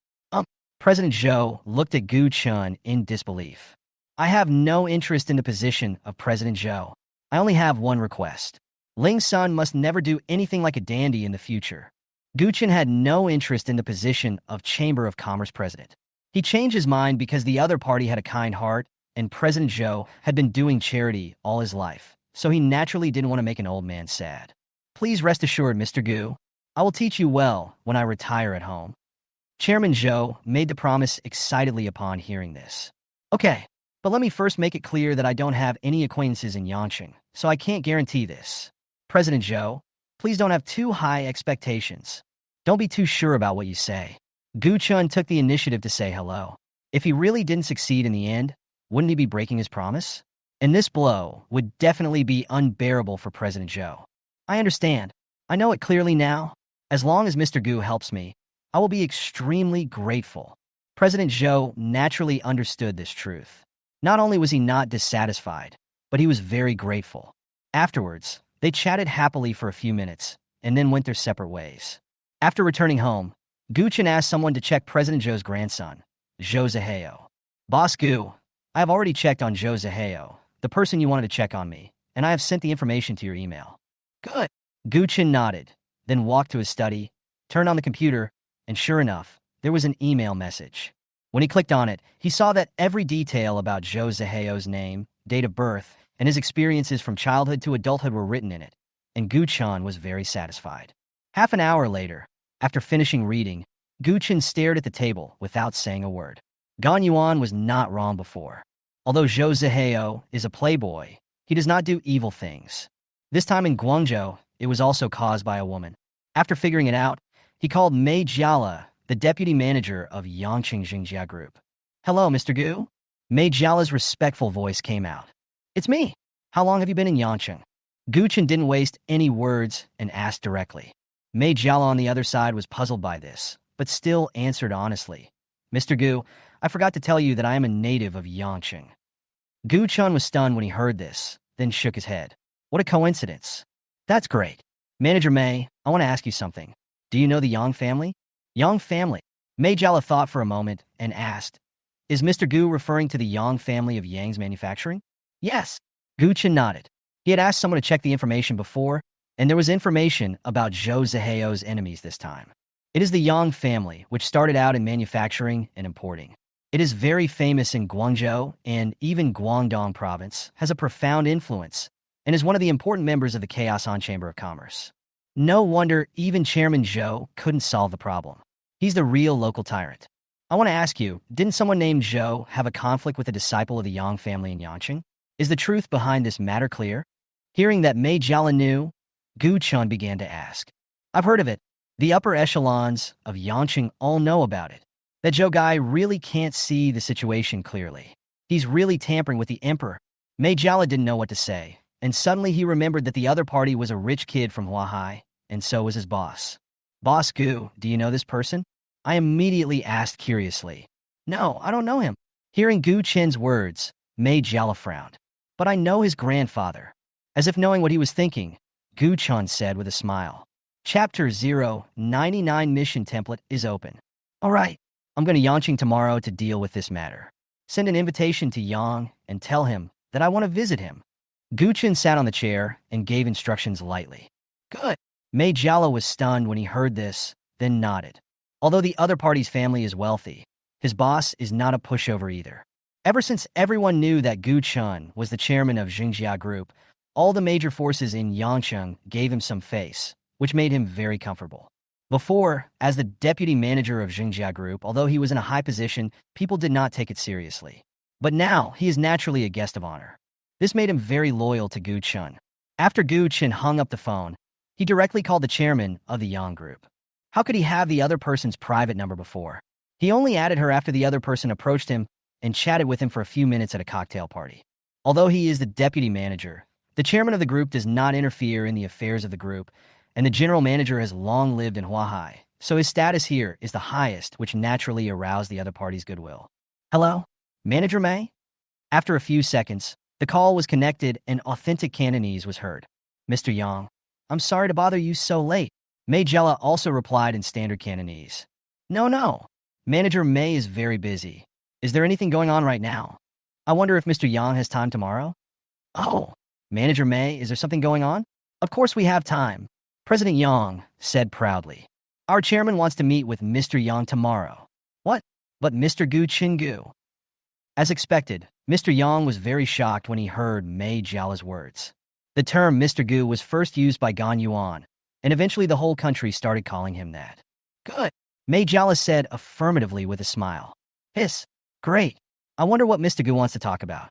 A: President Zhou looked at Gu Chen in disbelief. I have no interest in the position of President Zhou. I only have one request. Ling Sun must never do anything like a dandy in the future. Gu Chen had no interest in the position of Chamber of Commerce president. He changed his mind because the other party had a kind heart, and President Zhou had been doing charity all his life, so he naturally didn't want to make an old man sad. Please rest assured, Mr. Gu, I will teach you well when I retire at home. Chairman Zhou made the promise excitedly upon hearing this. Okay, but let me first make it clear that I don't have any acquaintances in Yangqing, so I can't guarantee this. President Zhou, please don't have too high expectations. Don't be too sure about what you say. Gu Chen took the initiative to say hello. If he really didn't succeed in the end, wouldn't he be breaking his promise? And this blow would definitely be unbearable for President Zhou. I understand. I know it clearly now. As long as Mr. Gu helps me, I will be extremely grateful. President Zhou naturally understood this truth. Not only was he not dissatisfied, but he was very grateful. Afterwards, they chatted happily for a few minutes, and then went their separate ways. After returning home, Gu Chen asked someone to check President Zhou's grandson, Zhou Zihao. Boss Gu, I have already checked on Zhou Zihao, the person you wanted to check on me, and I have sent the information to your email. Good. Gu Chen nodded, then walked to his study, turned on the computer, and sure enough, there was an email message. When he clicked on it, he saw that every detail about Zhou Zihao's name, date of birth, and his experiences from childhood to adulthood were written in it, and Gu Chen was very satisfied. Half an hour later, after finishing reading, Gu Chen stared at the table without saying a word. Gan Yuan was not wrong before. Although Zhou Zihao is a playboy, he does not do evil things. This time in Guangzhou, it was also caused by a woman. After figuring it out, he called Mei Jiala, the deputy manager of Yangqing Xingjia Group. Hello, Mr. Gu? Mei Jiala's respectful voice came out. It's me. How long have you been in Yangqing? Gu Chen didn't waste any words and asked directly. Mei Jiala on the other side was puzzled by this, but still answered honestly. Mr. Gu, I forgot to tell you that I am a native of Yangqing. Gu Chen was stunned when he heard this, then shook his head. What a coincidence. That's great. Manager Mei, I want to ask you something. Do you know the Yang family? Yang family. Mei Jiala thought for a moment and asked, Is Mr. Gu referring to the Yang family of Yang's manufacturing? Yes. Gu Chen nodded. He had asked someone to check the information before, and there was information about Zhou Zihao's enemies this time. It is the Yang family, which started out in manufacturing and importing. It is very famous in Guangzhou and even Guangdong province, has a profound influence, and is one of the important members of the Chaos On Chamber of Commerce. No wonder even Chairman Zhou couldn't solve the problem. He's the real local tyrant. I want to ask you, didn't someone named Zhou have a conflict with a disciple of the Yang family in Yangqing? Is the truth behind this matter clear? Hearing that Mei Jiala knew, Gu Chen began to ask. I've heard of it. The upper echelons of Yangqing all know about it. That Zhou guy really can't see the situation clearly. He's really tampering with the emperor. Mei Jiala didn't know what to say, and suddenly he remembered that the other party was a rich kid from Huahai, and so was his boss. Boss Gu, do you know this person? I immediately asked curiously. No, I don't know him. Hearing Gu Chen's words, Mei Jiala frowned. But I know his grandfather. As if knowing what he was thinking, Gu Chen said with a smile. Chapter 099 mission template is open. All right, I'm going to Yangqing tomorrow to deal with this matter. Send an invitation to Yang and tell him that I want to visit him. Gu Chen sat on the chair and gave instructions lightly. Good. Mei Jiala was stunned when he heard this, then nodded. Although the other party's family is wealthy, his boss is not a pushover either. Ever since everyone knew that Gu Chen was the chairman of Xingjia Group, All the major forces in Yangcheng gave him some face, which made him very comfortable. Before, as the deputy manager of Xingjia Group, although he was in a high position, people did not take it seriously. But now, he is naturally a guest of honor. This made him very loyal to Gu Chen. After Gu Chen hung up the phone, he directly called the chairman of the Yang Group. How could he have the other person's private number before? He only added her after the other person approached him and chatted with him for a few minutes at a cocktail party. Although he is the deputy manager, the chairman of the group does not interfere in the affairs of the group, and the general manager has long lived in Huahai, so his status here is the highest, which naturally aroused the other party's goodwill. Hello? Manager May? After a few seconds, the call was connected and authentic Cantonese was heard. Mr. Yang, I'm sorry to bother you so late. May Jella also replied in standard Cantonese. No. Manager May is very busy. Is there anything going on right now? I wonder if Mr. Yang has time tomorrow? Oh, Manager May, is there something going on? Of course we have time. President Yang said proudly. Our chairman wants to meet with Mr. Yang tomorrow. What? But Mr. Gu Chen Gu. As expected, Mr. Yang was very shocked when he heard Mei Jiala's words. The term Mr. Gu was first used by Gan Yuan, and eventually the whole country started calling him that. Good. Mei Jiala said affirmatively with a smile. Hiss. Great. I wonder what Mr. Gu wants to talk about.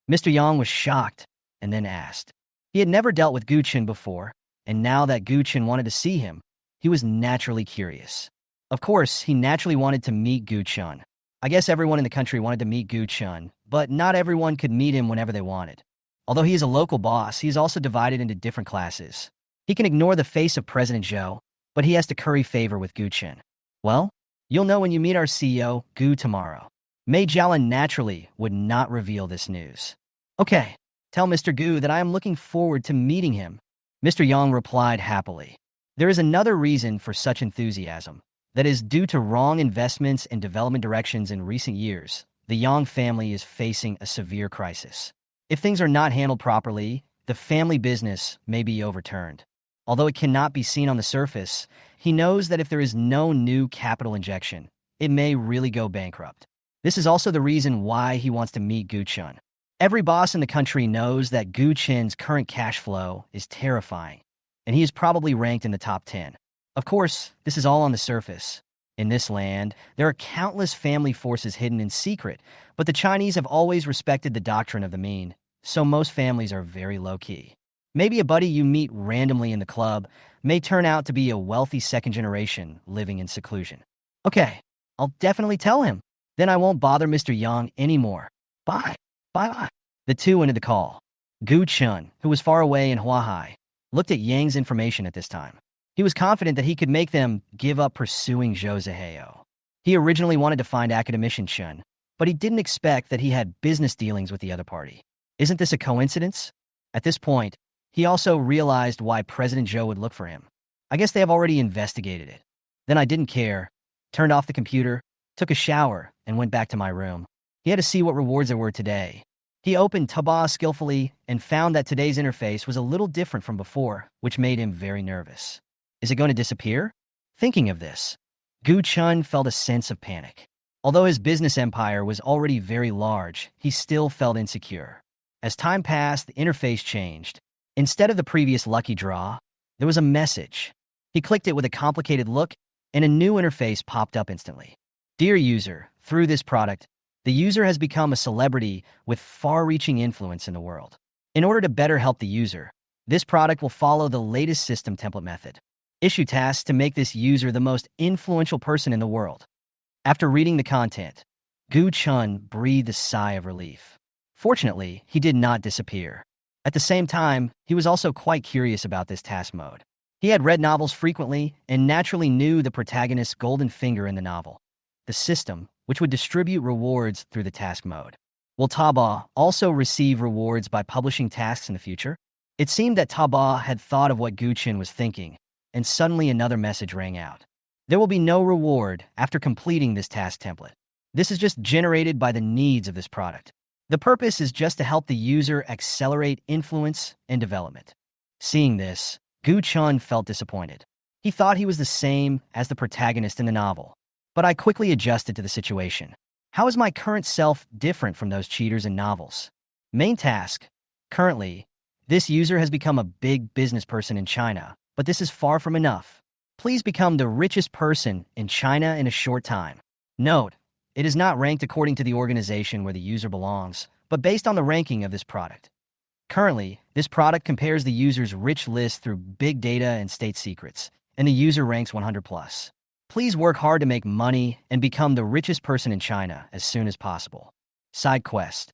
A: Mr. Yang was shocked and then asked. He had never dealt with Gu Chen before, and now that Gu Chen wanted to see him, he was naturally curious. Of course, he naturally wanted to meet Gu Chen. I guess everyone in the country wanted to meet Gu Chen, but not everyone could meet him whenever they wanted. Although he is a local boss, he is also divided into different classes. He can ignore the face of President Zhou, but he has to curry favor with Gu Chen. Well, you'll know when you meet our CEO, Gu, tomorrow. Mei Jiala naturally would not reveal this news. Okay, tell Mr. Gu that I am looking forward to meeting him. Mr. Yang replied happily. There is another reason for such enthusiasm. That is due to wrong investments and development directions in recent years. The Yang family is facing a severe crisis. If things are not handled properly, the family business may be overturned. Although it cannot be seen on the surface, he knows that if there is no new capital injection, it may really go bankrupt. This is also the reason why he wants to meet Gu Chen. Every boss in the country knows that Gu Chen's current cash flow is terrifying, and he is probably ranked in the top 10. Of course, this is all on the surface. In this land, there are countless family forces hidden in secret, but the Chinese have always respected the doctrine of the mean, so most families are very low-key. Maybe a buddy you meet randomly in the club may turn out to be a wealthy second generation living in seclusion. Okay, I'll definitely tell him. Then I won't bother Mr. Yang anymore. Bye. Bye. The two ended the call. Gu Chen, who was far away in Huahai, looked at Yang's information at this time. He was confident that he could make them give up pursuing Zhou Zihao. He originally wanted to find academician Chen, but he didn't expect that he had business dealings with the other party. Isn't this a coincidence? At this point, he also realized why President Zhou would look for him. I guess they have already investigated it. Then I didn't care, turned off the computer, took a shower, and went back to my room. He had to see what rewards there were today. He opened Taba skillfully and found that today's interface was a little different from before, which made him very nervous. Is it going to disappear? Thinking of this, Gu Chen felt a sense of panic. Although his business empire was already very large, he still felt insecure. As time passed, the interface changed. Instead of the previous lucky draw, there was a message. He clicked it with a complicated look, and a new interface popped up instantly. Dear user, through this product, the user has become a celebrity with far-reaching influence in the world. In order to better help the user, this product will follow the latest system template method. Issue tasks to make this user the most influential person in the world. After reading the content, Gu Chen breathed a sigh of relief. Fortunately, he did not disappear. At the same time, he was also quite curious about this task mode. He had read novels frequently and naturally knew the protagonist's golden finger in the novel, the system, which would distribute rewards through the task mode. Will Taba also receive rewards by publishing tasks in the future? It seemed that Taba had thought of what Gu Chen was thinking, and suddenly another message rang out. There will be no reward after completing this task template. This is just generated by the needs of this product. The purpose is just to help the user accelerate influence and development. Seeing this, Gu Chen felt disappointed. He thought he was the same as the protagonist in the novel. But I quickly adjusted to the situation. How is my current self different from those cheaters in novels? Main task, currently, This user has become a big business person in China, but this is far from enough. Please become the richest person in China in a short time. Note, it is not ranked according to the organization where the user belongs, but based on the ranking of this product. Currently, this product compares the user's rich list through big data and state secrets, and the user ranks 100 plus. Please work hard to make money and become the richest person in China as soon as possible. Side quest.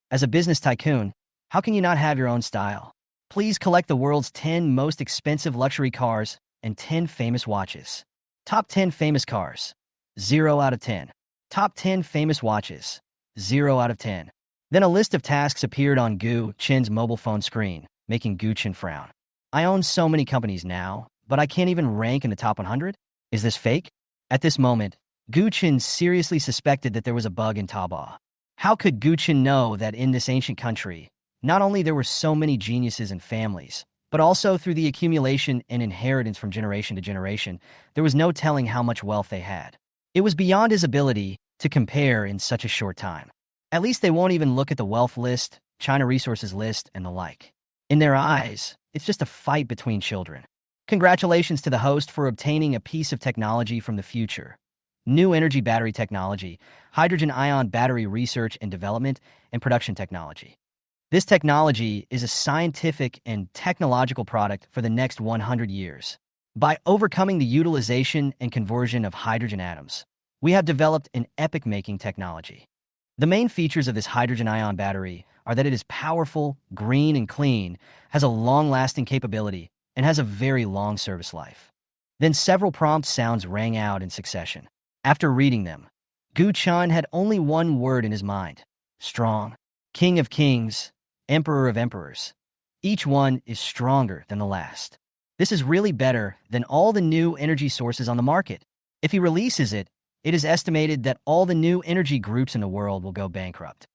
A: As a business tycoon, how can you not have your own style? Please collect the world's 10 most expensive luxury cars and 10 famous watches. Top 10 famous cars. 0 out of 10. Top 10 famous watches. 0 out of 10. Then a list of tasks appeared on Gu Chen's mobile phone screen, making Gu Chen frown. I own so many companies now, but I can't even rank in the top 100? Is this fake? At this moment, Gu Chen seriously suspected that there was a bug in Taobao. How could Gu Chen know that in this ancient country, not only there were so many geniuses and families, but also through the accumulation and inheritance from generation to generation, there was no telling how much wealth they had. It was beyond his ability to compare in such a short time. At least they won't even look at the wealth list, China resources list, and the like. In their eyes, it's just a fight between children. Congratulations to the host for obtaining a piece of technology from the future. New energy battery technology, hydrogen ion battery research and development, and production technology. This technology is a scientific and technological product for the next 100 years. By overcoming the utilization and conversion of hydrogen atoms, we have developed an epoch-making technology. The main features of this hydrogen ion battery are that it is powerful, green, and clean, has a long-lasting capability, and has a very long service life. Then several prompt sounds rang out in succession. After reading them, Gu Chen had only one word in his mind: strong. King of kings, emperor of emperors. Each one is stronger than the last. This is really better than all the new energy sources on the market. If he releases it, it is estimated that all the new energy groups in the world will go bankrupt.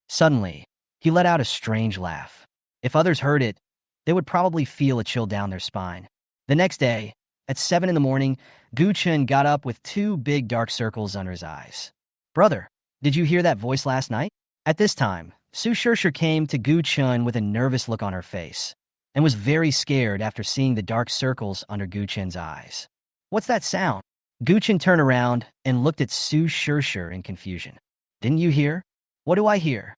A: Suddenly, he let out a strange laugh. If others heard it, they would probably feel a chill down their spine. The next day, at 7 in the morning, Gu Chen got up with 2 big dark circles under his eyes. Brother, did you hear that voice last night? At this time, Su Shirsher came to Gu Chen with a nervous look on her face, and was very scared after seeing the dark circles under Gu Chen's eyes. What's that sound? Gu Chen turned around and looked at Su Shirsher in confusion. Didn't you hear? What do I hear?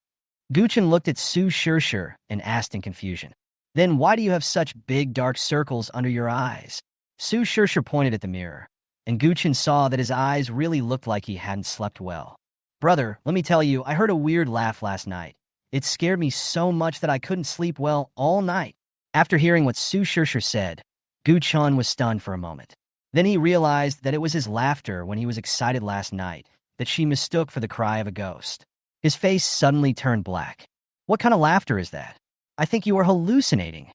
A: Gu Chen looked at Su Shirsher and asked in confusion. Then why do you have such big dark circles under your eyes? Su Shirsher pointed at the mirror, and Gu Chen saw that his eyes really looked like he hadn't slept well. Brother, let me tell you, I heard a weird laugh last night. It scared me so much that I couldn't sleep well all night. After hearing what Su Shirsher said, Gu Chen was stunned for a moment. Then he realized that it was his laughter when he was excited last night that she mistook for the cry of a ghost. His face suddenly turned black. What kind of laughter is that? I think you are hallucinating.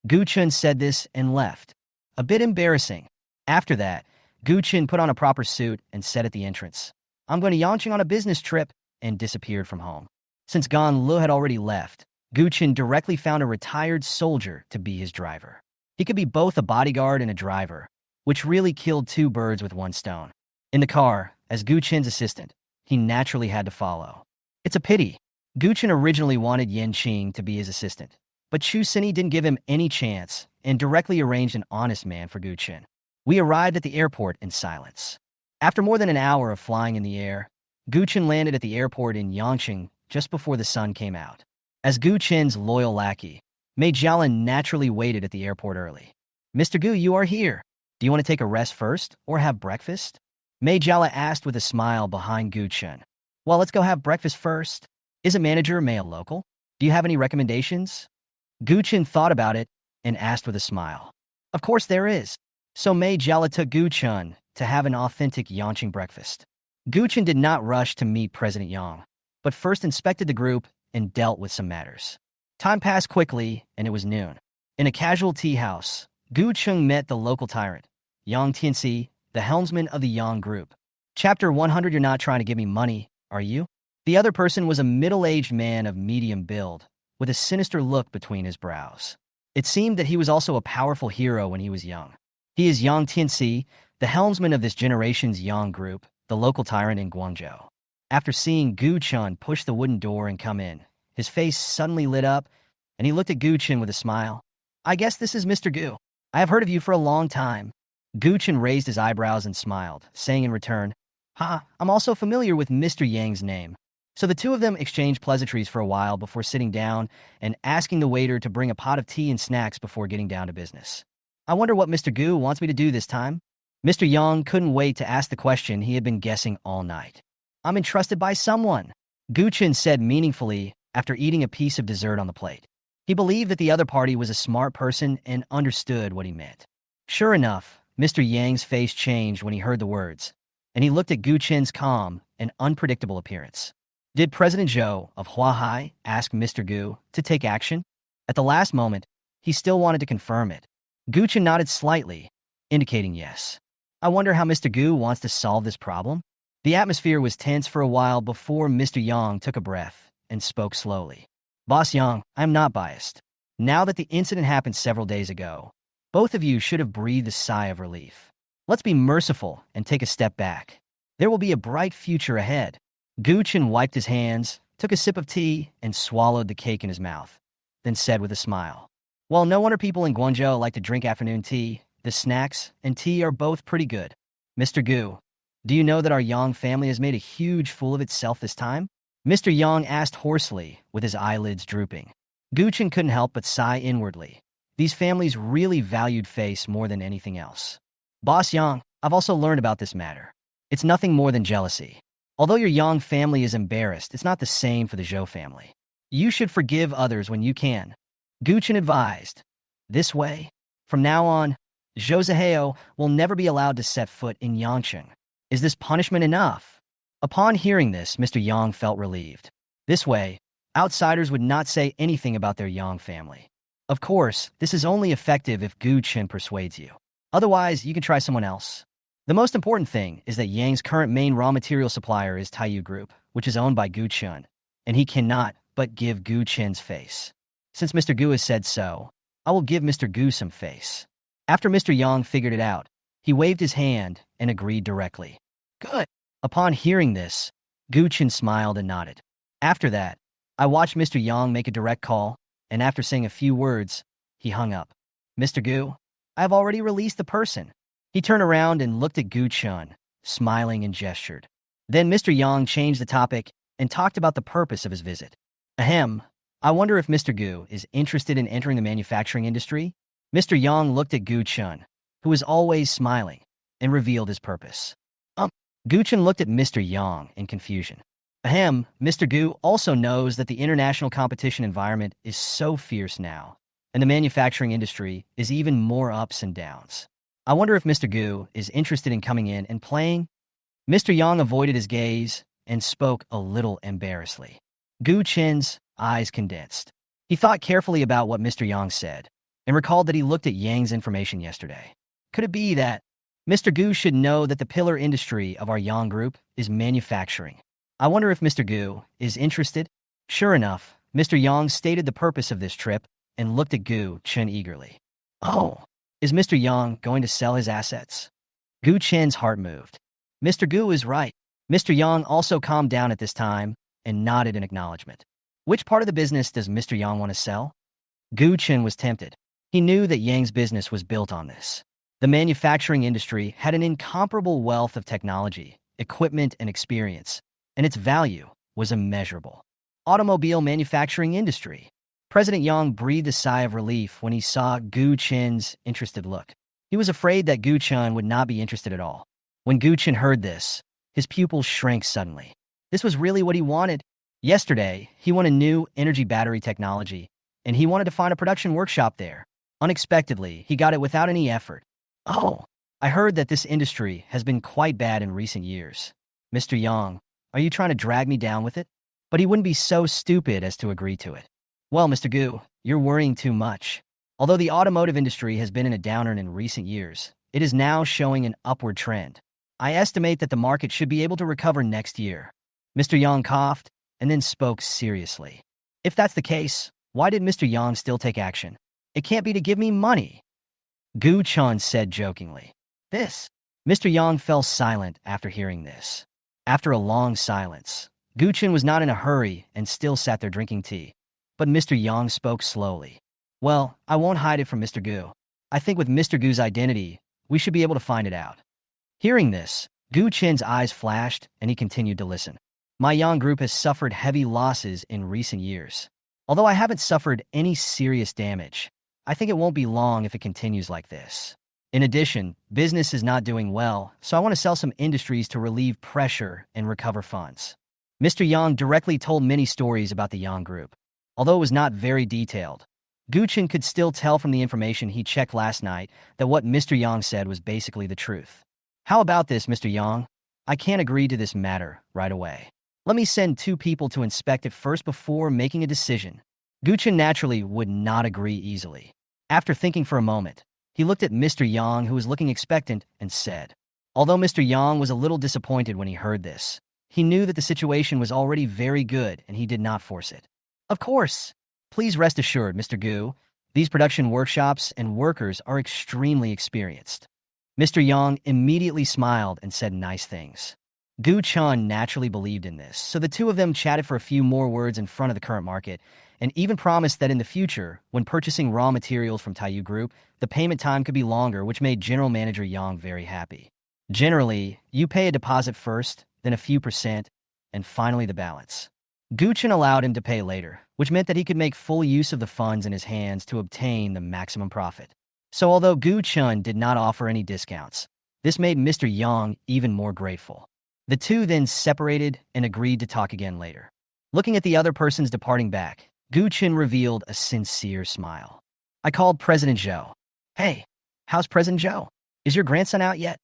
A: Gu Chen said this and left. A bit embarrassing. After that, Gu Chen put on a proper suit and said at the entrance, I'm going to Yangqing on a business trip, and disappeared from home. Since Gan Lu had already left, Gu Chen directly found a retired soldier to be his driver. He could be both a bodyguard and a driver, which really killed 2 birds with 1 stone. In the car, as Gu Chen's assistant, he naturally had to follow. It's a pity. Gu Chen originally wanted Yan Qing to be his assistant, but Chu Sini didn't give him any chance and directly arranged an honest man for Gu Chen. We arrived at the airport in silence. After more than an hour of flying in the air, Gu Chen landed at the airport in Yangqing just before the sun came out. As Gu Chen's loyal lackey, Mei Jialan naturally waited at the airport early. Mr. Gu, you are here. Do you want to take a rest first or have breakfast? Mei Jialan asked with a smile behind Gu Chen. Well, let's go have breakfast first. Isn't manager Mei a local? Do you have any recommendations? Gu Chen thought about it and asked with a smile. Of course there is. So Mei Jialan took Gu Chen to have an authentic Yangqing breakfast. Gu Chen did not rush to meet President Yang, but first inspected the group and dealt with some matters. Time passed quickly, and it was noon. In a casual tea house, Gu Chen met the local tyrant, Yang Tianxi, the helmsman of the Yang group. Chapter 100. You're not trying to give me money, are you? The other person was a middle-aged man of medium build, with a sinister look between his brows. It seemed that he was also a powerful hero when he was young. He is Yang Tianxi, the helmsman of this generation's Yang group, the local tyrant in Guangzhou. After seeing Gu Chen push the wooden door and come in, his face suddenly lit up, and he looked at Gu Chen with a smile. I guess this is Mr. Gu. I have heard of you for a long time. Gu Chen raised his eyebrows and smiled, saying in return, I'm also familiar with Mr. Yang's name. So the two of them exchanged pleasantries for a while before sitting down and asking the waiter to bring a pot of tea and snacks before getting down to business. I wonder what Mr. Gu wants me to do this time? Mr. Yang couldn't wait to ask the question he had been guessing all night. I'm entrusted by someone, Gu Chen said meaningfully after eating a piece of dessert on the plate. He believed that the other party was a smart person and understood what he meant. Sure enough, Mr. Yang's face changed when he heard the words, and he looked at Gu Chen's calm and unpredictable appearance. Did President Zhou of Huahai ask Mr. Gu to take action? At the last moment, he still wanted to confirm it. Gu Chen nodded slightly, indicating yes. I wonder how Mr. Gu wants to solve this problem? The atmosphere was tense for a while before Mr. Yang took a breath and spoke slowly. Boss Yang, I'm not biased. Now that the incident happened several days ago, both of you should have breathed a sigh of relief. Let's be merciful and take a step back. There will be a bright future ahead. Gu Chen wiped his hands, took a sip of tea, and swallowed the cake in his mouth, then said with a smile, while no wonder people in Guangzhou like to drink afternoon tea, the snacks and tea are both pretty good. Mr. Gu, do you know that our Yang family has made a huge fool of itself this time? Mr. Yang asked hoarsely, with his eyelids drooping. Gu Chen couldn't help but sigh inwardly. These families really valued face more than anything else. Boss Yang, I've also learned about this matter. It's nothing more than jealousy. Although your Yang family is embarrassed, it's not the same for the Zhou family. You should forgive others when you can. Gu Chen advised. This way, from now on, Zhou Zihao will never be allowed to set foot in Yangcheng. Is this punishment enough? Upon hearing this, Mr. Yang felt relieved. This way, outsiders would not say anything about their Yang family. Of course, this is only effective if Gu Chen persuades you. Otherwise, you can try someone else. The most important thing is that Yang's current main raw material supplier is Taiyu Group, which is owned by Gu Chen, and he cannot but give Gu Chen's face. Since Mr. Gu has said so, I will give Mr. Gu some face. After Mr. Yang figured it out, he waved his hand and agreed directly. Good. Upon hearing this, Gu Chen smiled and nodded. After that, I watched Mr. Yang make a direct call, and after saying a few words, he hung up. Mr. Gu, I have already released the person. He turned around and looked at Gu Chen, smiling and gestured. Then Mr. Yang changed the topic and talked about the purpose of his visit. Ahem, I wonder if Mr. Gu is interested in entering the manufacturing industry? Mr. Yang looked at Gu Chen, who was always smiling, and revealed his purpose. Gu Chen looked at Mr. Yang in confusion. Ahem, Mr. Gu also knows that the international competition environment is so fierce now, and the manufacturing industry is even more ups and downs. I wonder if Mr. Gu is interested in coming in and playing? Mr. Yang avoided his gaze and spoke a little embarrassedly. Gu Chen's eyes condensed. He thought carefully about what Mr. Yang said and recalled that he looked at Yang's information yesterday. Could it be that Mr. Gu should know that the pillar industry of our Yang group is manufacturing? I wonder if Mr. Gu is interested? Sure enough, Mr. Yang stated the purpose of this trip and looked at Gu Chen eagerly. Oh, is Mr. Yang going to sell his assets? Gu Chen's heart moved. Mr. Gu is right. Mr. Yang also calmed down at this time and nodded in acknowledgement. Which part of the business does Mr. Yang want to sell? Gu Chen was tempted. He knew that Yang's business was built on this. The manufacturing industry had an incomparable wealth of technology, equipment, and experience, and its value was immeasurable. Automobile manufacturing industry. President Yang breathed a sigh of relief when he saw Gu Chen's interested look. He was afraid that Gu Chen would not be interested at all. When Gu Chen heard this, his pupils shrank suddenly. This was really what he wanted. Yesterday, he wanted new energy battery technology, and he wanted to find a production workshop there. Unexpectedly, he got it without any effort. Oh, I heard that this industry has been quite bad in recent years. Mr. Yang, are you trying to drag me down with it? But he wouldn't be so stupid as to agree to it. Well, Mr. Gu, you're worrying too much. Although the automotive industry has been in a downturn in recent years, it is now showing an upward trend. I estimate that the market should be able to recover next year. Mr. Yang coughed and then spoke seriously. If that's the case, why did Mr. Yang still take action? It can't be to give me money. Gu Chen said jokingly. This. Mr. Yang fell silent after hearing this. After a long silence, Gu Chen was not in a hurry and still sat there drinking tea. But Mr. Yang spoke slowly. Well, I won't hide it from Mr. Gu. I think with Mr. Gu's identity, we should be able to find it out. Hearing this, Gu Chen's eyes flashed and he continued to listen. My Yang group has suffered heavy losses in recent years. Although I haven't suffered any serious damage, I think it won't be long if it continues like this. In addition, business is not doing well, so I want to sell some industries to relieve pressure and recover funds. Mr. Yang directly told many stories about the Yang group. Although it was not very detailed, Gu Chen could still tell from the information he checked last night that what Mr. Yang said was basically the truth. How about this, Mr. Yang? I can't agree to this matter right away. Let me send 2 people to inspect it first before making a decision. Gu Chen naturally would not agree easily. After thinking for a moment, he looked at Mr. Yang, who was looking expectant, and said. Although Mr. Yang was a little disappointed when he heard this, he knew that the situation was already very good and he did not force it. Of course. Please rest assured, Mr. Gu, these production workshops and workers are extremely experienced. Mr. Yang immediately smiled and said nice things. Gu Chen naturally believed in this, so the 2 of them chatted for a few more words in front of the current market, and even promised that in the future, when purchasing raw materials from Taiyu Group, the payment time could be longer, which made General Manager Yang very happy. Generally, you pay a deposit first, then a few percent, and finally the balance. Gu Chen allowed him to pay later, which meant that he could make full use of the funds in his hands to obtain the maximum profit. So although Gu Chen did not offer any discounts, this made Mr. Yang even more grateful. The 2 then separated and agreed to talk again later. Looking at the other persons departing back, Gu Chen revealed a sincere smile. I called President Zhou. Hey, how's President Zhou? Is your grandson out yet?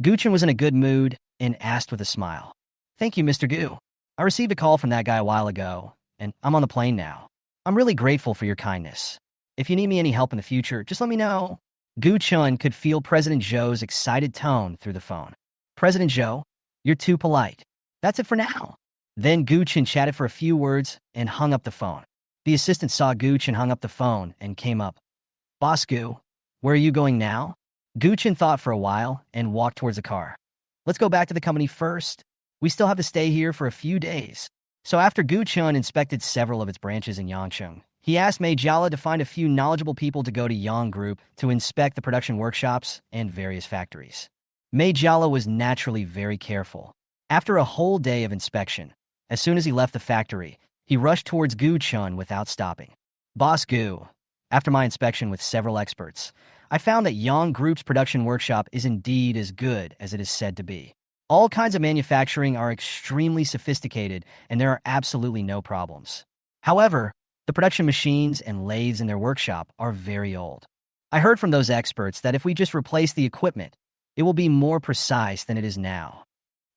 A: Gu Chen was in a good mood and asked with a smile. Thank you, Mr. Gu. I received a call from that guy a while ago, and I'm on the plane now. I'm really grateful for your kindness. If you need me any help in the future, just let me know. Gu Chen could feel President Zhou's excited tone through the phone. President Zhou, you're too polite. That's it for now. Then Gu Chen chatted for a few words and hung up the phone. The assistant saw Gu Chen hung up the phone and came up. Boss Gu, where are you going now? Gu Chen thought for a while and walked towards the car. Let's go back to the company first. We still have to stay here for a few days. So after Gu Chen inspected several of its branches in Yangcheng, he asked Mei Jiala to find a few knowledgeable people to go to Yang Group to inspect the production workshops and various factories. Mei Jiala was naturally very careful. After a whole day of inspection, as soon as he left the factory, he rushed towards Gu Chen without stopping. Boss Gu, after my inspection with several experts, I found that Yang Group's production workshop is indeed as good as it is said to be. All kinds of manufacturing are extremely sophisticated and there are absolutely no problems. However, the production machines and lathes in their workshop are very old. I heard from those experts that if we just replace the equipment, it will be more precise than it is now.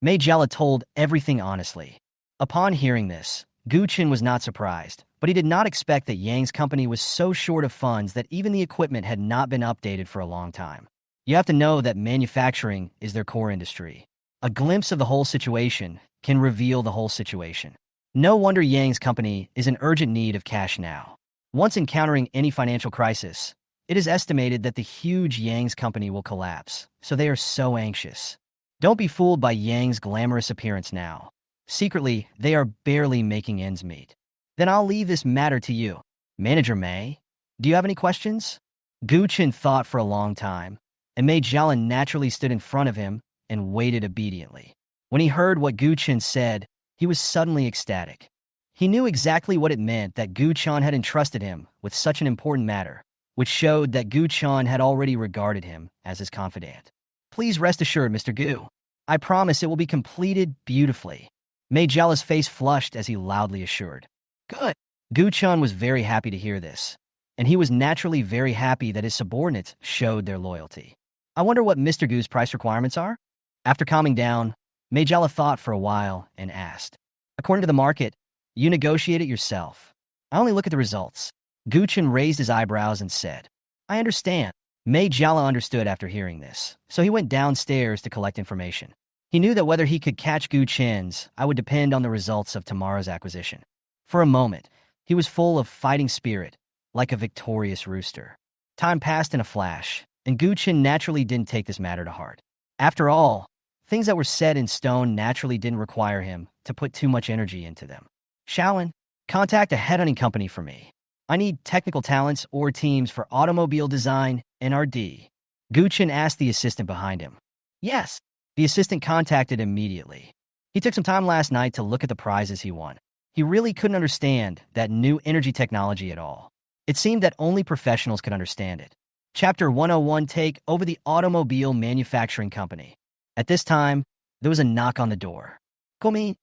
A: Mei Jiala told everything honestly. Upon hearing this, Gu Chen was not surprised, but he did not expect that Yang's company was so short of funds that even the equipment had not been updated for a long time. You have to know that manufacturing is their core industry. A glimpse of the whole situation can reveal the whole situation. No wonder Yang's company is in urgent need of cash now. Once encountering any financial crisis, it is estimated that the huge Yang's company will collapse, so they are so anxious. Don't be fooled by Yang's glamorous appearance now. Secretly, they are barely making ends meet. Then I'll leave this matter to you. Manager Mei, do you have any questions? Gu Chen thought for a long time, and Mei Jiala naturally stood in front of him and waited obediently. When he heard what Gu Chen said, he was suddenly ecstatic. He knew exactly what it meant that Gu Chen had entrusted him with such an important matter, which showed that Gu Chen had already regarded him as his confidant. Please rest assured, Mr. Gu. I promise it will be completed beautifully. Mei Jiala's face flushed as he loudly assured. Good. Gu Chen was very happy to hear this, and he was naturally very happy that his subordinates showed their loyalty. I wonder what Mr. Gu's price requirements are? After calming down, Mei Jiala thought for a while and asked. According to the market, you negotiate it yourself. I only look at the results. Gu Chen raised his eyebrows and said, I understand. Mei Jiala understood after hearing this, so he went downstairs to collect information. He knew that whether he could catch Gu Chen's, I would depend on the results of tomorrow's acquisition. For a moment, he was full of fighting spirit, like a victorious rooster. Time passed in a flash, and Gu Chen naturally didn't take this matter to heart. After all, things that were set in stone naturally didn't require him to put too much energy into them. Shaolin, Contact a headhunting company for me. I need technical talents or teams for automobile design and R&D. Gu Chen asked the assistant behind him. Yes. The assistant contacted immediately. He took some time last night to look at the prizes he won. He really couldn't understand that new energy technology at all. It seemed that only professionals could understand it. Chapter 101 Take over the automobile manufacturing company. At this time, there was a knock on the door. Come in.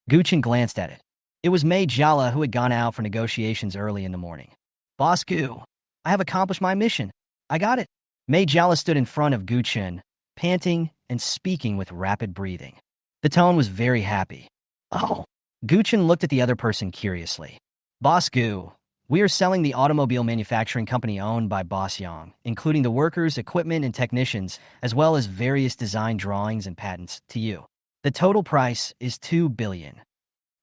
A: Gu Chen glanced at it. It was Mei Jiala who had gone out for negotiations early in the morning. Boss Gu, I have accomplished my mission. I got it. Mei Jiala stood in front of Gu Chen, panting and speaking with rapid breathing. The tone was very happy. Oh. Gu Chen looked at the other person curiously. Boss Gu, we are selling the automobile manufacturing company owned by Boss Yang, including the workers, equipment, and technicians, as well as various design drawings and patents, to you. The total price is 2 billion.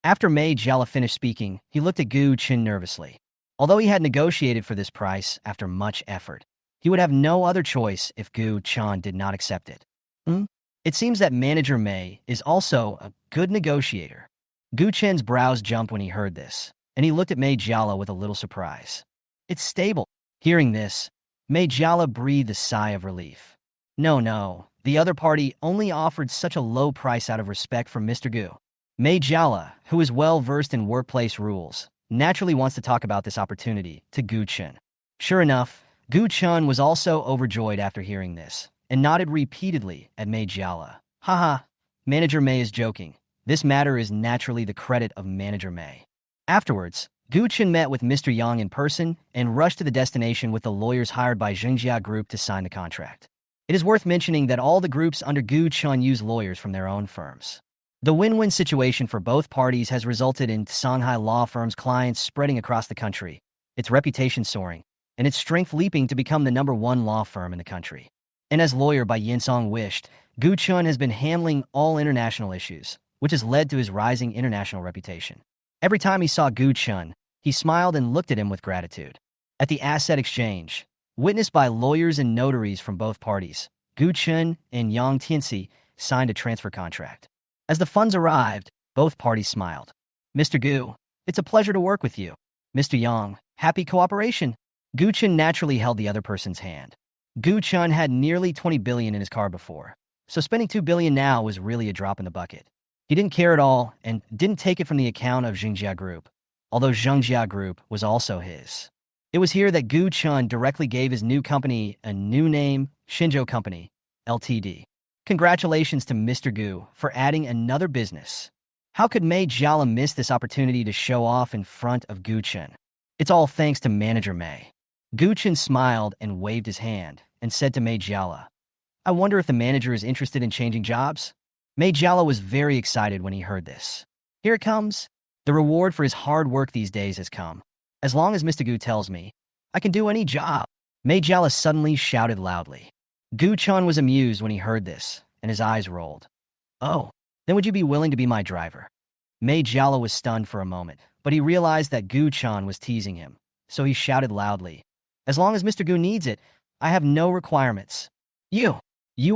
A: After Mei Jiala finished speaking, he looked at Gu Chen nervously. Although he had negotiated for this price after much effort, he would have no other choice if Gu Chen did not accept it. It seems that Manager Mei is also a good negotiator. Gu Chen's brows jumped when he heard this, and he looked at Mei Jiala with a little surprise. It's stable. Hearing this, Mei Jiala breathed a sigh of relief. No, the other party only offered such a low price out of respect for Mr. Gu. Mei Jiala, who is well versed in workplace rules, naturally wants to talk about this opportunity to Gu Chen. Sure enough, Gu Chen was also overjoyed after hearing this, and nodded repeatedly at Mei Jiala. Haha, Manager Mei is joking. This matter is naturally the credit of Manager Mei. Afterwards, Gu Chen met with Mr. Yang in person and rushed to the destination with the lawyers hired by Xingjia Group to sign the contract. It is worth mentioning that all the groups under Gu Chen use lawyers from their own firms. The win-win situation for both parties has resulted in Shanghai law firm's clients spreading across the country, its reputation soaring, and its strength leaping to become the #1 law firm in the country. And as lawyer by Yinsong wished, Gu Chen has been handling all international issues, which has led to his rising international reputation. Every time he saw Gu Chen, he smiled and looked at him with gratitude. At the asset exchange, witnessed by lawyers and notaries from both parties, Gu Chen and Yang Tianxi signed a transfer contract. As the funds arrived, both parties smiled. Mr. Gu, it's a pleasure to work with you. Mr. Yang, happy cooperation. Gu Chen naturally held the other person's hand. Gu Chen had nearly 20 billion in his car before, so spending 2 billion now was really a drop in the bucket. He didn't care at all and didn't take it from the account of Xingjia Group, although Xingjia Group was also his. It was here that Gu Chen directly gave his new company a new name, Xinzhou Company, Ltd. Congratulations to Mr. Gu for adding another business. How could Mei Jiala miss this opportunity to show off in front of Gu Chen? It's all thanks to Manager Mei. Gu Chen smiled and waved his hand and said to Mei Jiala, I wonder if the manager is interested in changing jobs? Mei Jiala was very excited when he heard this. Here it comes. The reward for his hard work these days has come. As long as Mr. Gu tells me, I can do any job. Mei Jiala suddenly shouted loudly. Gu Chen was amused when he heard this, and his eyes rolled. Oh, then would you be willing to be my driver? Mei Jiala was stunned for a moment, but he realized that Gu Chen was teasing him, so he shouted loudly. As long as Mr. Gu needs it, I have no requirements. You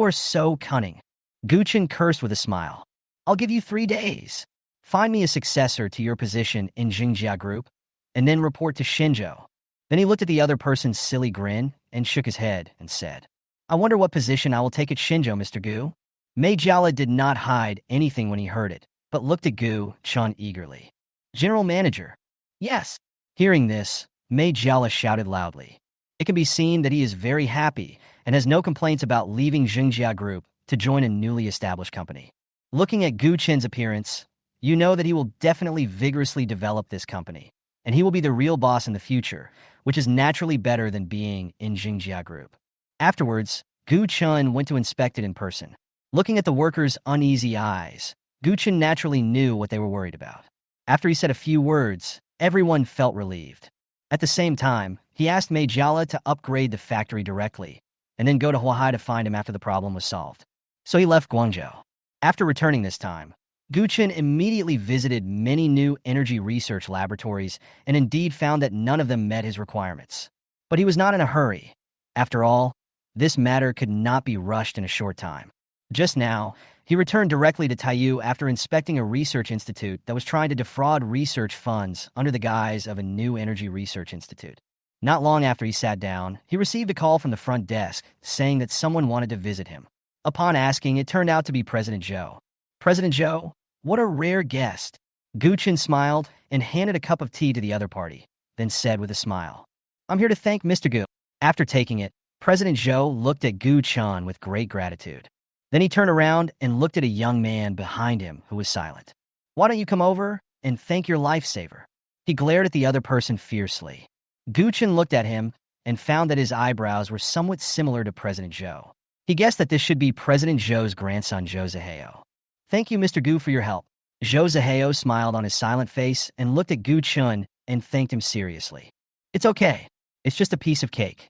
A: are so cunning. Gu Chen cursed with a smile. I'll give you 3 days. Find me a successor to your position in Xingjia Group, and then report to Shenzhou. Then he looked at the other person's silly grin and shook his head and said, I wonder what position I will take at Shenzhou, Mr. Gu. Mei Jiala did not hide anything when he heard it, but looked at Gu Chen eagerly. General Manager. Yes. Hearing this, Mei Jiala shouted loudly. It can be seen that he is very happy and has no complaints about leaving Xingjia Group to join a newly established company. Looking at Gu Chen's appearance, you know that he will definitely vigorously develop this company, and he will be the real boss in the future, which is naturally better than being in Xingjia Group. Afterwards, Gu Chen went to inspect it in person. Looking at the workers' uneasy eyes, Gu Chen naturally knew what they were worried about. After he said a few words, everyone felt relieved. At the same time, he asked Mei Jiala to upgrade the factory directly, and then go to Huahai to find him after the problem was solved. So he left Guangzhou. After returning this time, Gu Chen immediately visited many new energy research laboratories and indeed found that none of them met his requirements. But he was not in a hurry. After all, this matter could not be rushed in a short time. Just now, He returned directly to Taiyu after inspecting a research institute that was trying to defraud research funds under the guise of a new energy research institute. Not long after he sat down, he received a call from the front desk saying that someone wanted to visit him. Upon asking, it turned out to be President Zhou. President Zhou? What a rare guest. Gu Chen smiled and handed a cup of tea to the other party, then said with a smile, "I'm here to thank Mr. Gu." After taking it, President Zhou looked at Gu Chen with great gratitude. Then he turned around and looked at a young man behind him who was silent. "Why don't you come over and thank your lifesaver?" He glared at the other person fiercely. Gu Chen looked at him and found that his eyebrows were somewhat similar to President Zhou. He guessed that this should be President Zhou's grandson, Zhou Zihao. "Thank you, Mr. Gu, for your help." Zhou Zihao smiled on his silent face and looked at Gu Chen and thanked him seriously. "It's okay. It's just a piece of cake."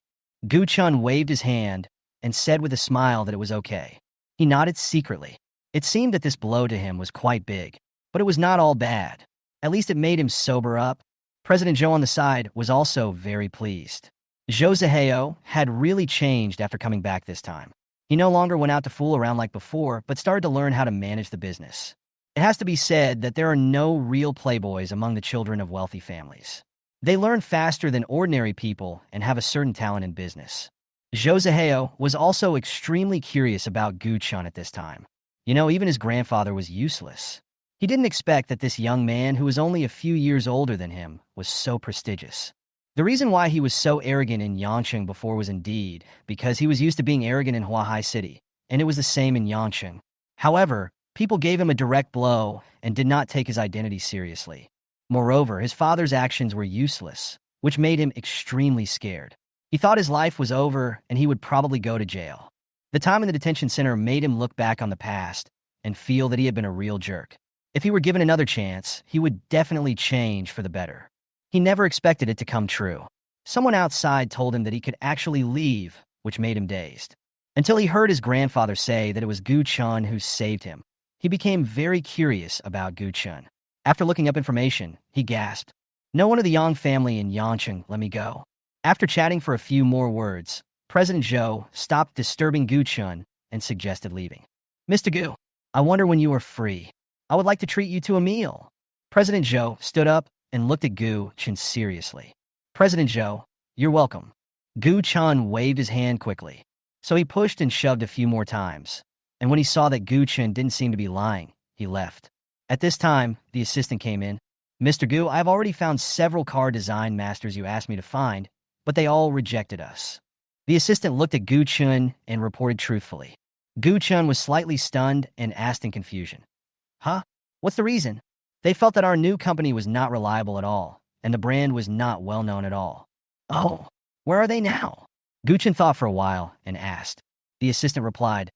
A: Gu Chen waved his hand and said with a smile that it was okay. He nodded secretly. It seemed that this blow to him was quite big, but it was not all bad. At least it made him sober up. President Zhou on the side was also very pleased. Zhou Zihao had really changed after coming back this time. He no longer went out to fool around like before, but started to learn how to manage the business. It has to be said that there are no real playboys among the children of wealthy families. They learn faster than ordinary people and have a certain talent in business. Zhou Zihao was also extremely curious about Gu Chen at this time. Even his grandfather was useless. He didn't expect that this young man, who was only a few years older than him, was so prestigious. The reason why he was so arrogant in Yangcheng before was indeed because he was used to being arrogant in Huahai City, and it was the same in Yangcheng. However, people gave him a direct blow and did not take his identity seriously. Moreover, his father's actions were useless, which made him extremely scared. He thought his life was over and he would probably go to jail. The time in the detention center made him look back on the past and feel that he had been a real jerk. If he were given another chance, he would definitely change for the better. He never expected it to come true. Someone outside told him that he could actually leave, which made him dazed. Until he heard his grandfather say that it was Gu Chen who saved him. He became very curious about Gu Chen. After looking up information, he gasped, "No one of the Yang family in Yangcheng let me go." After chatting for a few more words, President Zhou stopped disturbing Gu Chen and suggested leaving. "Mr. Gu, I wonder when you are free. I would like to treat you to a meal." President Zhou stood up and looked at Gu Chen seriously. "President Zhou, you're welcome." Gu Chen waved his hand quickly. So he pushed and shoved a few more times. And when he saw that Gu Chen didn't seem to be lying, he left. At this time, the assistant came in. "Mr. Gu, I've already found several car design masters you asked me to find, but they all rejected us." The assistant looked at Gu Chen and reported truthfully. Gu Chen was slightly stunned and asked in confusion, "Huh? What's the reason?" "They felt that our new company was not reliable at all, and the brand was not well known at all." "Oh, where are they now?" Gu Chen thought for a while and asked. The assistant replied,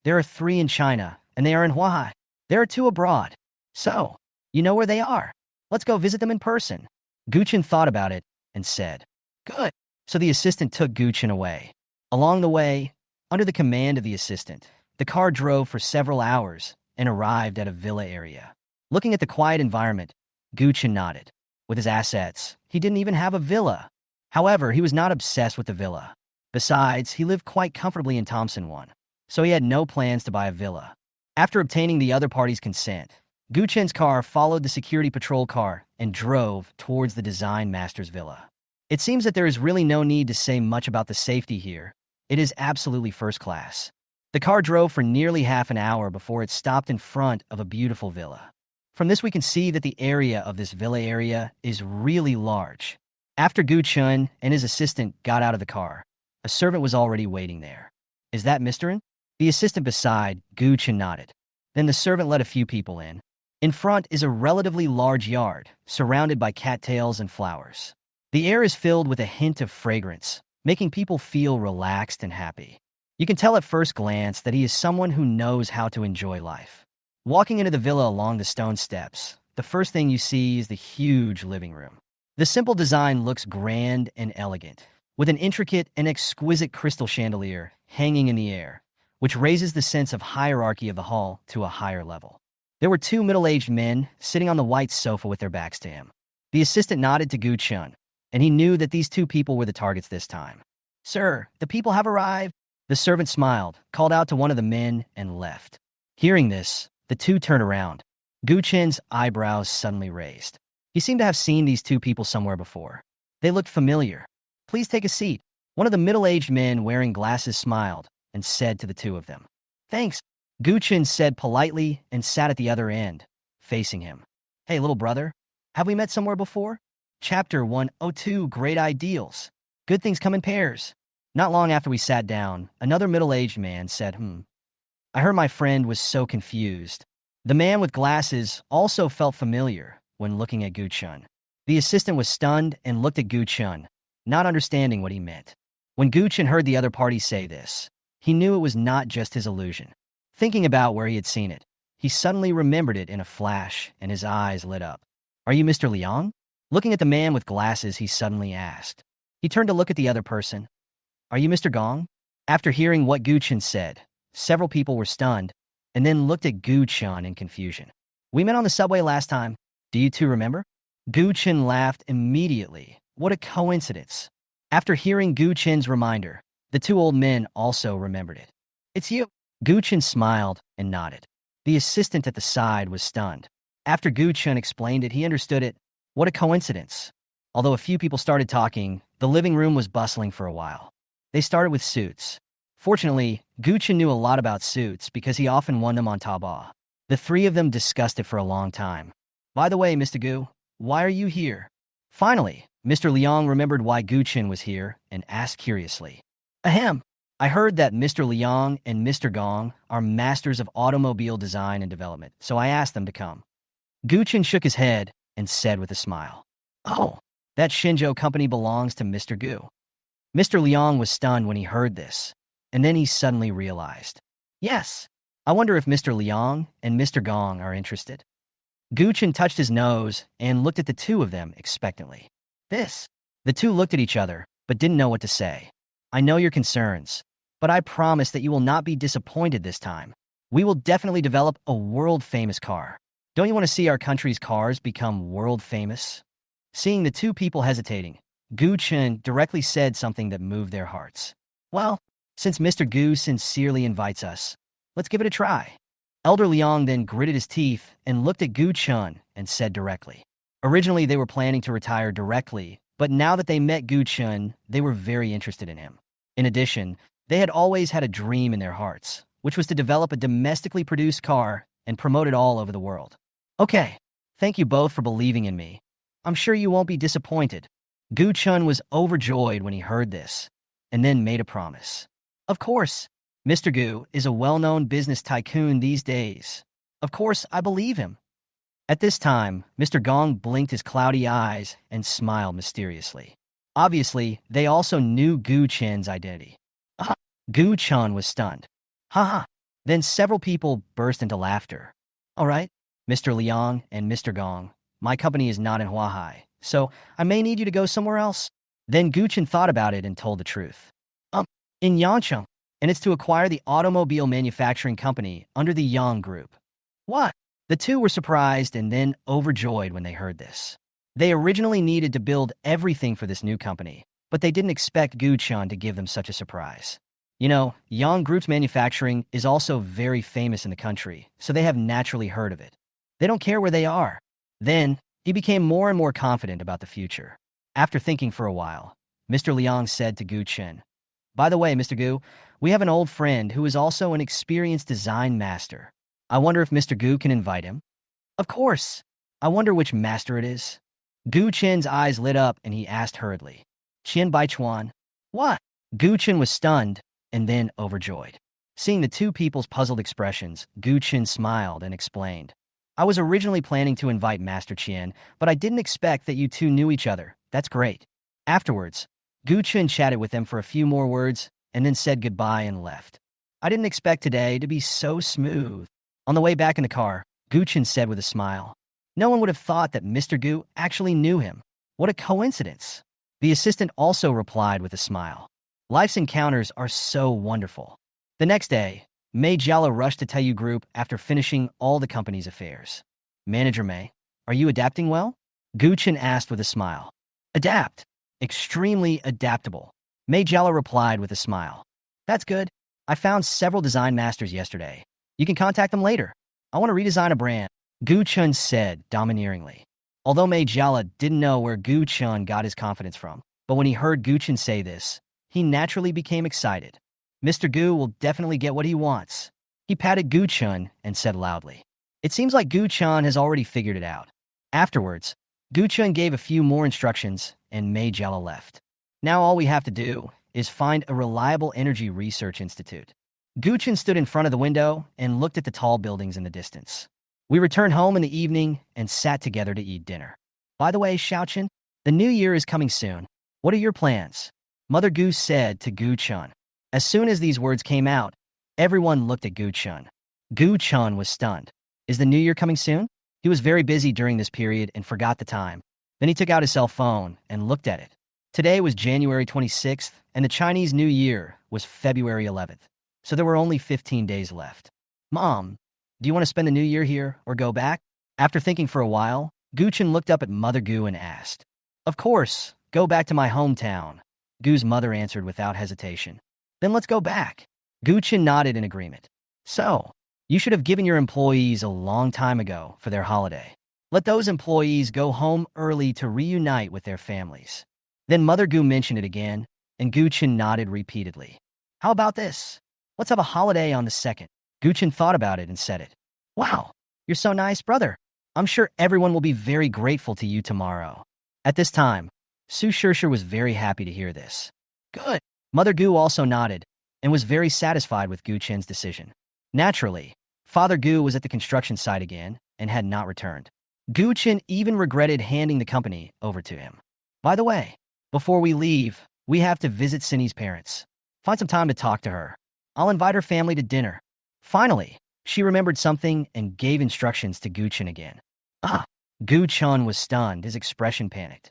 A: "There are 3 in China, and they are in Huahai. There are 2 abroad. So, you know where they are. Let's go visit them in person." Gu Chen thought about it and said, "Good." So the assistant took Gu Chen away. Along the way, under the command of the assistant, the car drove for several hours and arrived at a villa area. Looking at the quiet environment, Gu Chen nodded. With his assets, he didn't even have a villa. However, he was not obsessed with the villa. Besides, he lived quite comfortably in Thompson 1, so he had no plans to buy a villa. After obtaining the other party's consent, Gu Chen's car followed the security patrol car and drove towards the design master's villa. It seems that there is really no need to say much about the safety here. It is absolutely first class. The car drove for nearly half an hour before it stopped in front of a beautiful villa. From this we can see that the area of this villa area is really large. After Gu Chen and his assistant got out of the car, a servant was already waiting there. "Is that Mr. In?" The assistant beside Gu Chen nodded. Then the servant let a few people in. In front is a relatively large yard, surrounded by cattails and flowers. The air is filled with a hint of fragrance, making people feel relaxed and happy. You can tell at first glance that he is someone who knows how to enjoy life. Walking into the villa along the stone steps, the first thing you see is the huge living room. The simple design looks grand and elegant, with an intricate and exquisite crystal chandelier hanging in the air, which raises the sense of hierarchy of the hall to a higher level. There were 2 middle-aged men sitting on the white sofa with their backs to him. The assistant nodded to Gu Chen, and he knew that these 2 people were the targets this time. "Sir, the people have arrived." The servant smiled, called out to one of the men, and left. Hearing this, the two turned around. Gu Chen's eyebrows suddenly raised. He seemed to have seen these two people somewhere before. They looked familiar. Please take a seat. One of the middle-aged men wearing glasses smiled and said to the two of them, Thanks. Gu Chen said politely and sat at the other end, facing him. Hey, little brother, have we met somewhere before? Chapter 102, Great Ideals. Good things come in pairs. Not long after we sat down, another middle-aged man said, I heard my friend was so confused. The man with glasses also felt familiar when looking at Gu Chen. The assistant was stunned and looked at Gu Chen, not understanding what he meant. When Gu Chen heard the other party say this, he knew it was not just his illusion. Thinking about where he had seen it, he suddenly remembered it in a flash and his eyes lit up. Are you Mr. Liang? Looking at the man with glasses, he suddenly asked. He turned to look at the other person. Are you Mr. Gong? After hearing what Gu Chen said, several people were stunned and then looked at Gu Chen in confusion. We met on the subway last time. Do you two remember? Gu Chen laughed immediately. What a coincidence. After hearing Gu Chen's reminder, the two old men also remembered it. It's you. Gu Chen smiled and nodded. The assistant at the side was stunned. After Gu Chen explained it, he understood it. What a coincidence. Although a few people started talking, the living room was bustling for a while. They started with suits. Fortunately, Gu Chen knew a lot about suits because he often won them on Taobao. The three of them discussed it for a long time. By the way, Mr. Gu, why are you here? Finally, Mr. Liang remembered why Gu Chen was here and asked curiously. Ahem. I heard that Mr. Liang and Mr. Gong are masters of automobile design and development, so I asked them to come. Gu Chen shook his head and said with a smile, Oh, that Shenzhou company belongs to Mr. Gu. Mr. Liang was stunned when he heard this, and then he suddenly realized. Yes, I wonder if Mr. Liang and Mr. Gong are interested. Gu Chen touched his nose and looked at the two of them expectantly. The two looked at each other, but didn't know what to say. I know your concerns, but I promise that you will not be disappointed this time. We will definitely develop a world-famous car. Don't you want to see our country's cars become world-famous? Seeing the two people hesitating, Gu Chen directly said something that moved their hearts. Well, since Mr. Gu sincerely invites us, let's give it a try. Elder Liang then gritted his teeth and looked at Gu Chen and said directly. Originally, they were planning to retire directly, but now that they met Gu Chen, they were very interested in him. In addition, they had always had a dream in their hearts, which was to develop a domestically produced car and promote it all over the world. Okay, thank you both for believing in me. I'm sure you won't be disappointed. Gu Chen was overjoyed when he heard this, and then made a promise. Of course, Mr. Gu is a well-known business tycoon these days. Of course, I believe him. At this time, Mr. Gong blinked his cloudy eyes and smiled mysteriously. Obviously, they also knew Gu Chen's identity. Gu Chen was stunned. Ha. Then several people burst into laughter. All right, Mr. Liang and Mr. Gong, my company is not in Huahai, so I may need you to go somewhere else. Then Gu Chen thought about it and told the truth. In Yangcheng, and it's to acquire the automobile manufacturing company under the Yang Group. What? The two were surprised and then overjoyed when they heard this. They originally needed to build everything for this new company, but they didn't expect Gu Chen to give them such a surprise. You know, Yang Group's manufacturing is also very famous in the country, so they have naturally heard of it. They don't care where they are. Then, he became more and more confident about the future. After thinking for a while, Mr. Liang said to Gu Chen, By the way, Mr. Gu, we have an old friend who is also an experienced design master. I wonder if Mr. Gu can invite him? Of course. I wonder which master it is. Gu Chen's eyes lit up and he asked hurriedly, Qian Baichuan? What? Gu Chen was stunned and then overjoyed. Seeing the two people's puzzled expressions, Gu Chen smiled and explained, I was originally planning to invite Master Qian, but I didn't expect that you two knew each other. That's great. Afterwards, Gu Chen chatted with them for a few more words and then said goodbye and left. I didn't expect today to be so smooth. On the way back in the car, Gu Chen said with a smile, No one would have thought that Mr. Gu actually knew him. What a coincidence. The assistant also replied with a smile. Life's encounters are so wonderful. The next day, Mei Jiala rushed to Taiyu Group after finishing all the company's affairs. Manager Mei, are you adapting well? Gu Chen asked with a smile. Adapt. Extremely adaptable. Mei Jiala replied with a smile. That's good. I found several design masters yesterday. You can contact them later. I want to redesign a brand, Gu Chen said domineeringly. Although Mei Jiala didn't know where Gu Chen got his confidence from, but when he heard Gu Chen say this, he naturally became excited. Mr. Gu will definitely get what he wants. He patted Gu Chen and said loudly. It seems like Gu Chen has already figured it out. Afterwards, Gu Chen gave a few more instructions and Mei Jiala left. Now all we have to do is find a reliable energy research institute. Gu Chen stood in front of the window and looked at the tall buildings in the distance. We returned home in the evening and sat together to eat dinner. By the way, Xiaochen, the new year is coming soon. What are your plans? Mother Gu said to Gu Chen. As soon as these words came out, everyone looked at Gu Chen. Gu Chen was stunned. Is the new year coming soon? He was very busy during this period and forgot the time. Then he took out his cell phone and looked at it. Today was January 26th, and the Chinese New Year was February 11th. So there were only 15 days left. Mom, do you want to spend the new year here or go back? After thinking for a while, Gu Chen looked up at Mother Gu and asked. Of course, go back to my hometown. Gu's mother answered without hesitation. Then let's go back. Gu Chen nodded in agreement. So, you should have given your employees a long time ago for their holiday. Let those employees go home early to reunite with their families. Then Mother Gu mentioned it again, and Gu Chen nodded repeatedly. How about this? Let's have a holiday on the 2nd. Gu Chen thought about it and said it. Wow, you're so nice, brother. I'm sure everyone will be very grateful to you tomorrow. At this time, Su Shishir was very happy to hear this. Good. Mother Gu also nodded and was very satisfied with Gu Chen's decision. Naturally, Father Gu was at the construction site again and had not returned. Gu Chen even regretted handing the company over to him. By the way, before we leave, we have to visit Cindy's parents. Find some time to talk to her. I'll invite her family to dinner. Finally, she remembered something and gave instructions to Gu Chen again. Gu Chen was stunned, his expression panicked.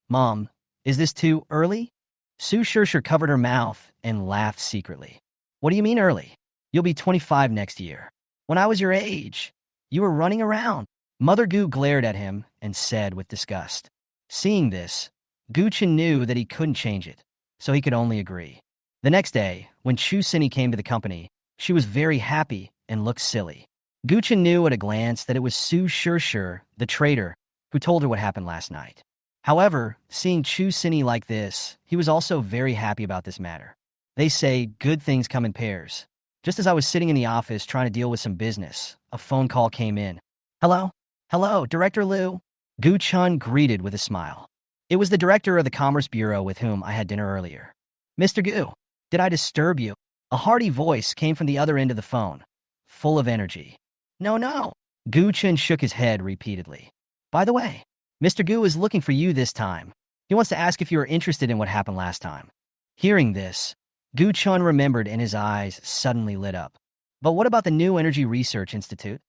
A: Mom, is this too early? Su Shishir covered her mouth and laughed secretly. What do you mean early? You'll be 25 next year. When I was your age, you were running around. Mother Gu glared at him and said with disgust. Seeing this, Gu Chen knew that he couldn't change it, so he could only agree. The next day, when Chu Cindy came to the company, she was very happy and looked silly. Gu Chen knew at a glance that it was Su Shishir, the traitor, who told her what happened last night. However, seeing Chu Cindy like this, he was also very happy about this matter. They say good things come in pairs. Just as I was sitting in the office trying to deal with some business, a phone call came in. Hello? Hello, Director Liu? Gu Chen greeted with a smile. It was the director of the Commerce Bureau with whom I had dinner earlier. Mr. Gu, did I disturb you? A hearty voice came from the other end of the phone, full of energy. No. Gu Chen shook his head repeatedly. By the way, Mr. Gu is looking for you this time. He wants to ask if you are interested in what happened last time. Hearing this, Gu Chen remembered and his eyes suddenly lit up. But what about the new Energy Research Institute?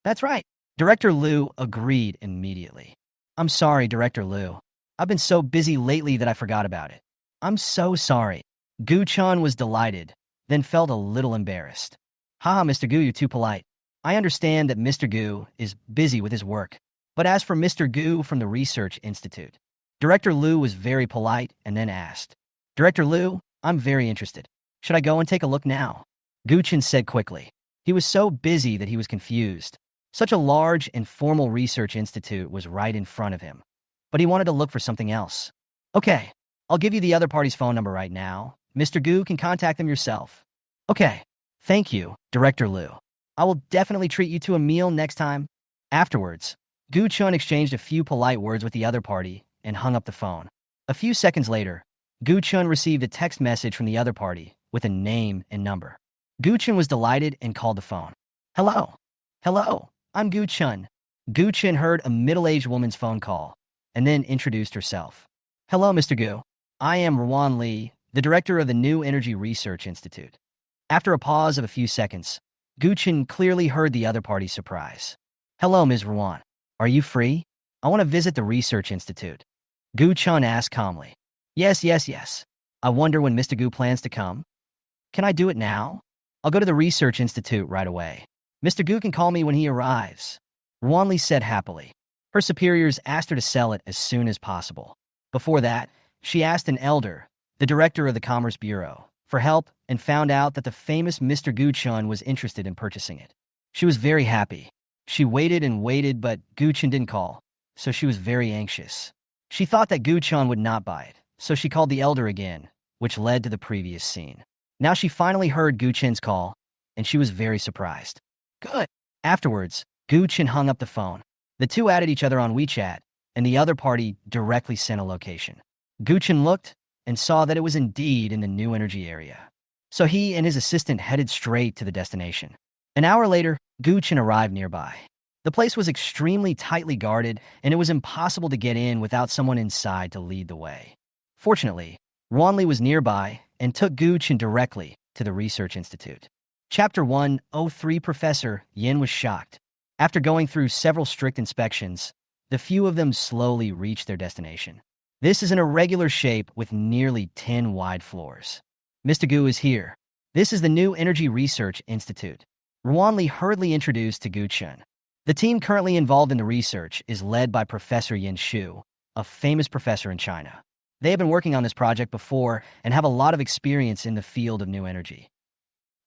A: That's right. Director Liu agreed immediately. I'm sorry, Director Liu. I've been so busy lately that I forgot about it. I'm so sorry. Gu Chen was delighted, then felt a little embarrassed. Haha, Mr. Gu, you're too polite. I understand that Mr. Gu is busy with his work. But as for Mr. Gu from the Research Institute, Director Liu was very polite and then asked, Director Liu, I'm very interested. Should I go and take a look now? Gu Chen said quickly. He was so busy that he was confused. Such a large and formal research institute was right in front of him. But he wanted to look for something else. Okay, I'll give you the other party's phone number right now. Mr. Gu can contact them yourself. Okay, thank you, Director Liu. I will definitely treat you to a meal next time. Afterwards, Gu Chen exchanged a few polite words with the other party and hung up the phone. A few seconds later, Gu Chen received a text message from the other party with a name and number. Gu Chen was delighted and called the phone. Hello, I'm Gu Chen. Gu Chen heard a middle-aged woman's phone call and then introduced herself. Hello, Mr. Gu. I am Ruan Li, the director of the New Energy Research Institute. After a pause of a few seconds, Gu Chen clearly heard the other party's surprise. Hello, Ms. Ruan. Are you free? I want to visit the Research Institute. Gu Chen asked calmly. Yes. I wonder when Mr. Gu plans to come. Can I do it now? I'll go to the Research Institute right away. Mr. Gu can call me when he arrives. Ruan Li said happily. Her superiors asked her to sell it as soon as possible. Before that, she asked an elder, the director of the Commerce Bureau, for help and found out that the famous Mr. Gu Chen was interested in purchasing it. She was very happy. She waited and waited, but Gu Chen didn't call, so she was very anxious. She thought that Gu Chen would not buy it, so she called the elder again, which led to the previous scene. Now she finally heard Gu Chen's call, and she was very surprised. Good. Afterwards, Gu Chen hung up the phone. The two added each other on WeChat, and the other party directly sent a location. Gu Chen looked and saw that it was indeed in the new energy area. So he and his assistant headed straight to the destination. An hour later, Gu Chen arrived nearby. The place was extremely tightly guarded, and it was impossible to get in without someone inside to lead the way. Fortunately, Wanli was nearby and took Gu Chen directly to the research institute. Chapter 103 Professor Yin was shocked. After going through several strict inspections, the few of them slowly reached their destination. This is an irregular shape with nearly 10 wide floors. Mr. Gu is here. This is the new Energy Research Institute. Wanli hurriedly introduced to Gu Chen. The team currently involved in the research is led by Professor Yin Shu, a famous professor in China. They have been working on this project before and have a lot of experience in the field of new energy.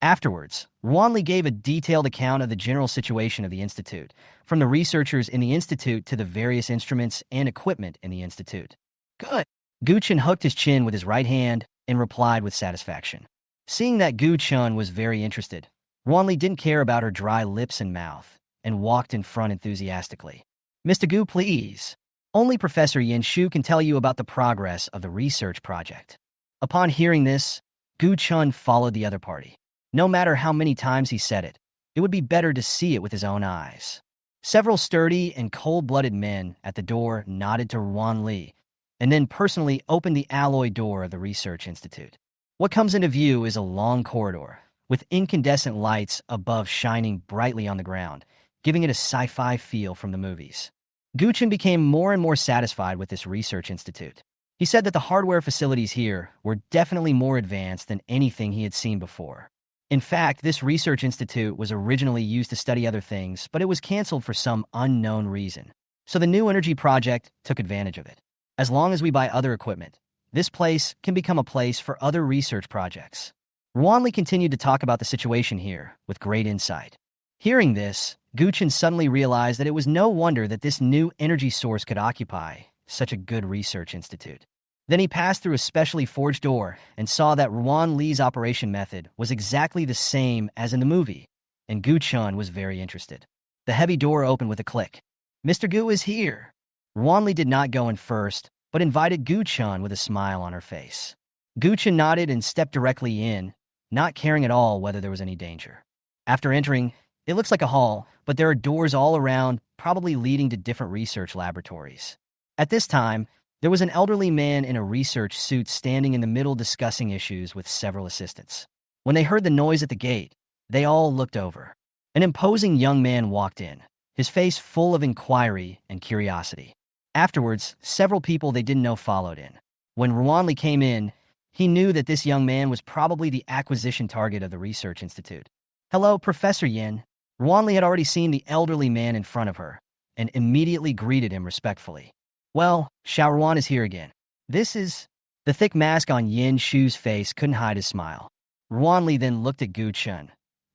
A: Afterwards, Wanli gave a detailed account of the general situation of the institute, from the researchers in the institute to the various instruments and equipment in the institute. Good. Gu Chen hooked his chin with his right hand and replied with satisfaction. Seeing that Gu Chen was very interested, Wanli didn't care about her dry lips and mouth and walked in front enthusiastically. Mr. Gu, please. Only Professor Yin Shu can tell you about the progress of the research project. Upon hearing this, Gu Chen followed the other party. No matter how many times he said it, it would be better to see it with his own eyes. Several sturdy and cold-blooded men at the door nodded to Wanli and then personally opened the alloy door of the Research Institute. What comes into view is a long corridor with incandescent lights above shining brightly on the ground, giving it a sci-fi feel from the movies. Gu Chen became more and more satisfied with this research institute. He said that the hardware facilities here were definitely more advanced than anything he had seen before. In fact, this research institute was originally used to study other things, but it was canceled for some unknown reason. So the new energy project took advantage of it. As long as we buy other equipment, this place can become a place for other research projects. Wanli continued to talk about the situation here with great insight. Hearing this, Gu Chen suddenly realized that it was no wonder that this new energy source could occupy such a good research institute. Then he passed through a specially forged door and saw that Ruan Li's operation method was exactly the same as in the movie, and Gu Chen was very interested. The heavy door opened with a click. Mr. Gu is here. Ruan Li did not go in first, but invited Gu Chen with a smile on her face. Gu Chen nodded and stepped directly in, not caring at all whether there was any danger. After entering, it looks like a hall, but there are doors all around, probably leading to different research laboratories. At this time, there was an elderly man in a research suit standing in the middle discussing issues with several assistants. When they heard the noise at the gate, they all looked over. An imposing young man walked in, his face full of inquiry and curiosity. Afterwards, several people they didn't know followed in. When Ruan Li came in, he knew that this young man was probably the acquisition target of the research institute. Hello, Professor Yin. Ruan Li had already seen the elderly man in front of her and immediately greeted him respectfully. Well, Xiaoruan is here again. This is... The thick mask on Yin Shu's face couldn't hide his smile. Ruan Li then looked at Gu Chen.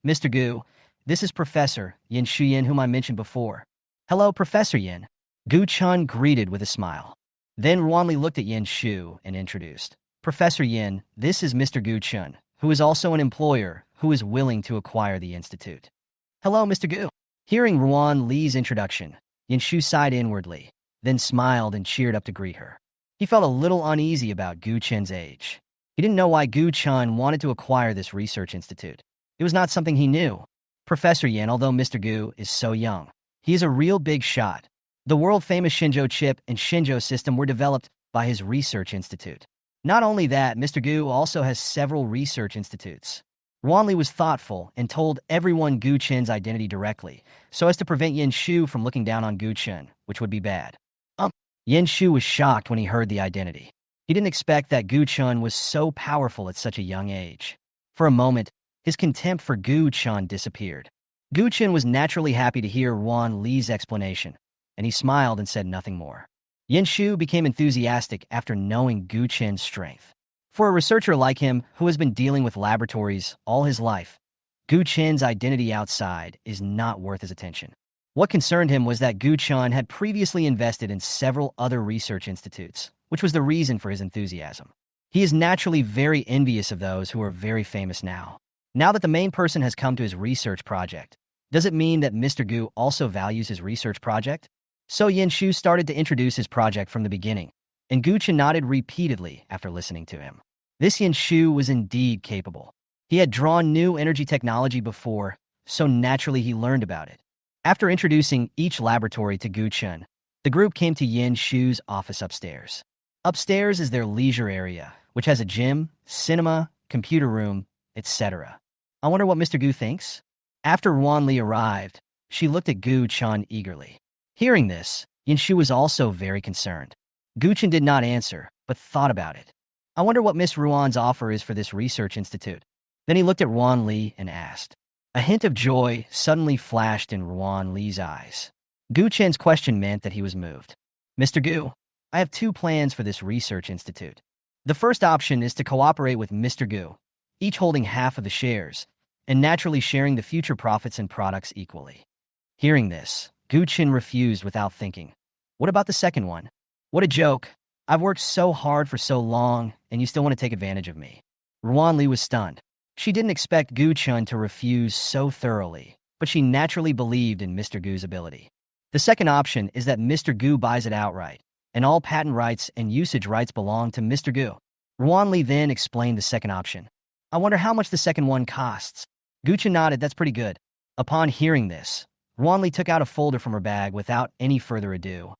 A: Mr. Gu, this is Professor Yin Shu Yin, whom I mentioned before. Hello, Professor Yin. Gu Chen greeted with a smile. Then Ruan Li looked at Yin Shu and introduced. Professor Yin, this is Mr. Gu Chen, who is also an employer who is willing to acquire the institute. Hello, Mr. Gu. Hearing Ruan Li's introduction, Yin Shu sighed inwardly, then smiled and cheered up to greet her. He felt a little uneasy about Gu Chen's age. He didn't know why Gu Chen wanted to acquire this research institute. It was not something he knew. Professor Yin, although Mr. Gu is so young, he is a real big shot. The world-famous Shenzhou chip and Shenzhou system were developed by his research institute. Not only that, Mr. Gu also has several research institutes. Ruan Li was thoughtful and told everyone Gu Chen's identity directly, so as to prevent Yin Shu from looking down on Gu Chen, which would be bad. Yin Shu was shocked when he heard the identity. He didn't expect that Gu Chen was so powerful at such a young age. For a moment, his contempt for Gu Chen disappeared. Gu Chen was naturally happy to hear Ruan Li's explanation, and he smiled and said nothing more. Yin Shu became enthusiastic after knowing Gu Chen's strength. For a researcher like him, who has been dealing with laboratories all his life, Gu Chen's identity outside is not worth his attention. What concerned him was that Gu Chen had previously invested in several other research institutes, which was the reason for his enthusiasm. He is naturally very envious of those who are very famous now. Now that the main person has come to his research project, does it mean that Mr. Gu also values his research project? So Yin Shu started to introduce his project from the beginning, and Gu Chen nodded repeatedly after listening to him. This Yin Shu was indeed capable. He had drawn new energy technology before, so naturally he learned about it. After introducing each laboratory to Gu Chen, the group came to Yin Shu's office upstairs. Upstairs is their leisure area, which has a gym, cinema, computer room, etc. I wonder what Mr. Gu thinks? After Wan Li arrived, she looked at Gu Chen eagerly. Hearing this, Yin Shu was also very concerned. Gu Chen did not answer, but thought about it. I wonder what Miss Ruan's offer is for this research institute. Then he looked at Wan Li and asked. A hint of joy suddenly flashed in Wan Li's eyes. Gu Chen's question meant that he was moved. Mr. Gu, I have two plans for this research institute. The first option is to cooperate with Mr. Gu, each holding half of the shares, and naturally sharing the future profits and products equally. Hearing this, Gu Chen refused without thinking. What about the second one? What a joke. I've worked so hard for so long, and you still want to take advantage of me. Ruan Li was stunned. She didn't expect Gu Chen to refuse so thoroughly, but she naturally believed in Mr. Gu's ability. The second option is that Mr. Gu buys it outright, and all patent rights and usage rights belong to Mr. Gu. Ruan Li then explained the second option. I wonder how much the second one costs. Gu Chen nodded, that's pretty good. Upon hearing this, Ruan Li took out a folder from her bag without any further ado,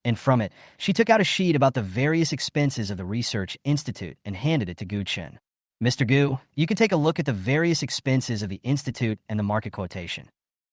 A: and from it, she took out a sheet about the various expenses of the research institute and handed it to Gu Chen. Mr. Gu, you can take a look at the various expenses of the institute and the market quotation.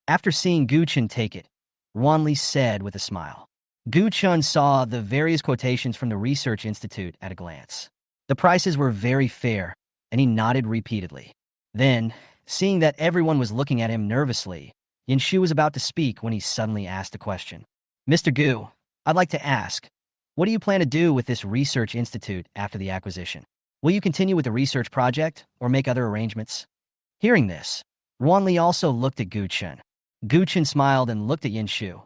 A: After seeing Gu Chen take it, Ruan Li said with a smile. Gu Chen saw the various quotations from the research institute at a glance. The prices were very fair, and he nodded repeatedly. Then, seeing that everyone was looking at him nervously, Yin Shu was about to speak when he suddenly asked a question. Mr. Gu, I'd like to ask, what do you plan to do with this research institute after the acquisition? Will you continue with the research project or make other arrangements? Hearing this, Ruan Li also looked at Gu Chen. Gu Chen smiled and looked at Yin Shu.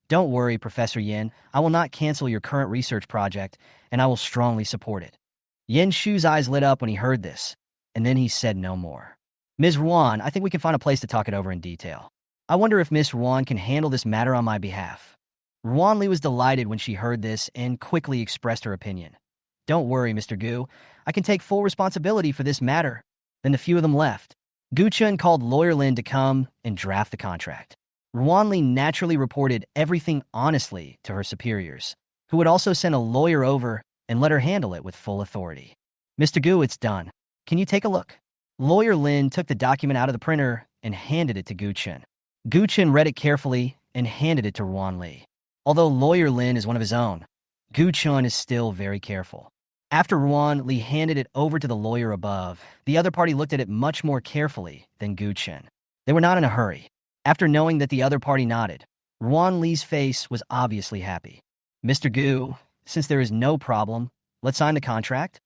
A: Don't worry, Professor Yin, I will not cancel your current research project, and I will strongly support it. Yin Shu's eyes lit up when he heard this, and then he said no more. Ms. Ruan, I think we can find a place to talk it over in detail. I wonder if Miss Ruan can handle this matter on my behalf. Ruan Li was delighted when she heard this and quickly expressed her opinion. Don't worry, Mr. Gu. I can take full responsibility for this matter. Then the few of them left. Gu Chen called Lawyer Lin to come and draft the contract. Ruan Li naturally reported everything honestly to her superiors, who would also send a lawyer over and let her handle it with full authority. Mr. Gu, it's done. Can you take a look? Lawyer Lin took the document out of the printer and handed it to Gu Chen. Gu Chen read it carefully and handed it to Ruan Li. Although Lawyer Lin is one of his own, Gu Chen is still very careful. After Ruan Li handed it over to the lawyer above, the other party looked at it much more carefully than Gu Chen. They were not in a hurry. After knowing that the other party nodded, Ruan Li's face was obviously happy. Mr. Gu, since there is no problem, let's sign the contract.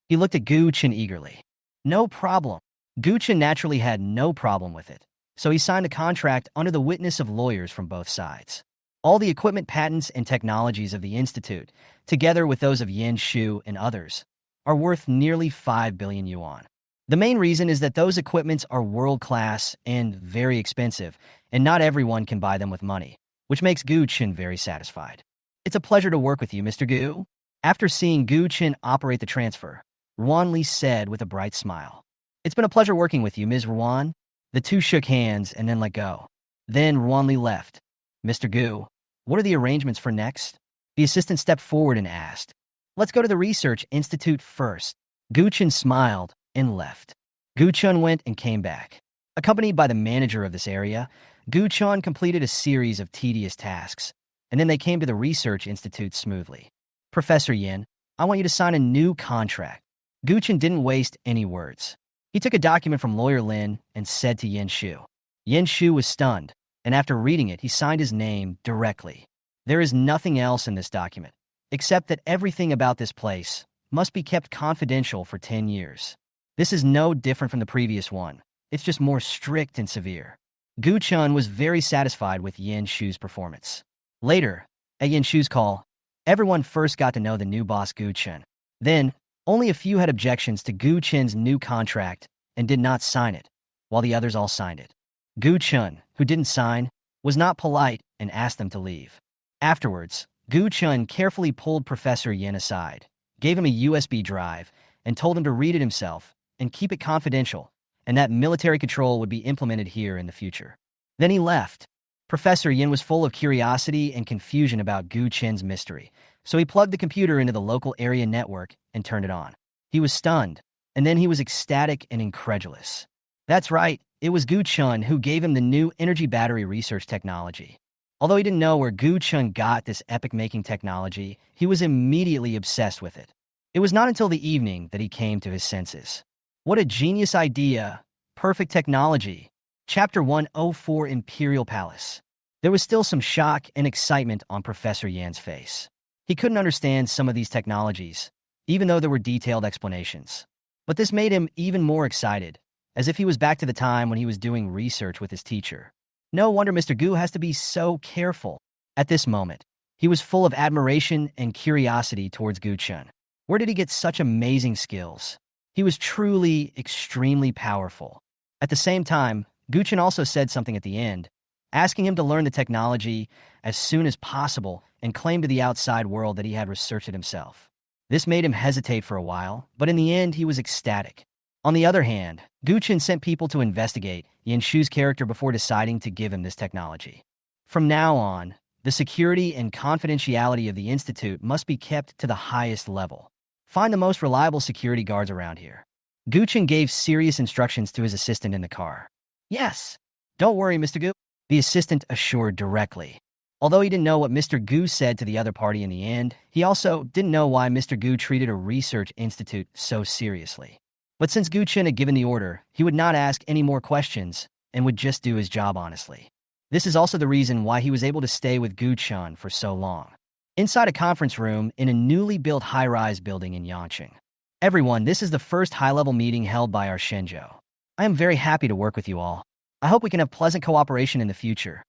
A: He looked at Gu Chen eagerly. No problem. Gu Chen naturally had no problem with it, so he signed a contract under the witness of lawyers from both sides. All the equipment patents and technologies of the institute, together with those of Yin Shu and others, are worth nearly 5 billion yuan. The main reason is that those equipments are world-class and very expensive, and not everyone can buy them with money, which makes Gu Chen very satisfied. It's a pleasure to work with you, Mr. Gu. After seeing Gu Chen operate the transfer, Ruan Li said with a bright smile. It's been a pleasure working with you, Ms. Ruan. The two shook hands and then let go. Then Ruan Li left. Mr. Gu, what are the arrangements for next? The assistant stepped forward and asked. Let's go to the research institute first. Gu Chen smiled and left. Gu Chen went and came back. Accompanied by the manager of this area, Gu Chen completed a series of tedious tasks, and then they came to the research institute smoothly. Professor Yin, I want you to sign a new contract. Gu Chen didn't waste any words. He took a document from Lawyer Lin and said to Yin Shu. Yin Shu was stunned, and after reading it, he signed his name directly. There is nothing else in this document, except that everything about this place must be kept confidential for 10 years. This is no different from the previous one, It's just more strict and severe. Gu Chen was very satisfied with Yin Shu's performance. Later, at Yin Shu's call, everyone first got to know the new boss Gu Chen. Then, only a few had objections to Gu Chen's new contract and did not sign it, while the others all signed it. Gu Chen, who didn't sign, was not polite and asked them to leave. Afterwards, Gu Chen carefully pulled Professor Yin aside, gave him a USB drive, and told him to read it himself and keep it confidential, and that military control would be implemented here in the future. Then he left. Professor Yin was full of curiosity and confusion about Gu Chen's mystery, so he plugged the computer into the local area network and turned it on. He was stunned, and then he was ecstatic and incredulous. That's right, it was Gu Chen who gave him the new energy battery research technology. Although he didn't know where Gu Chen got this epic-making technology, he was immediately obsessed with it. It was not until the evening that he came to his senses. What a genius idea! Perfect technology! Chapter 104 Imperial Palace. There was still some shock and excitement on Professor Yan's face. He couldn't understand some of these technologies, even though there were detailed explanations. But this made him even more excited, as if he was back to the time when he was doing research with his teacher. No wonder Mr. Gu has to be so careful. At this moment, he was full of admiration and curiosity towards Gu Chen. Where did he get such amazing skills? He was truly extremely powerful. At the same time, Gu Chen also said something at the end, asking him to learn the technology as soon as possible and claim to the outside world that he had researched it himself. This made him hesitate for a while, but in the end he was ecstatic. On the other hand, Gu Chen sent people to investigate Yin Shu's character before deciding to give him this technology. From now on, the security and confidentiality of the Institute must be kept to the highest level. Find the most reliable security guards around here. Gu Chen gave serious instructions to his assistant in the car. Yes. Don't worry, Mr. Gu, the assistant assured directly. Although he didn't know what Mr. Gu said to the other party in the end, he also didn't know why Mr. Gu treated a research institute so seriously. But since Gu Chen had given the order, he would not ask any more questions and would just do his job honestly. This is also the reason why he was able to stay with Gu Chen for so long. Inside a conference room in a newly built high-rise building in Yangqing. Everyone, this is the first high-level meeting held by our Shenzhou. I am very happy to work with you all. I hope we can have pleasant cooperation in the future.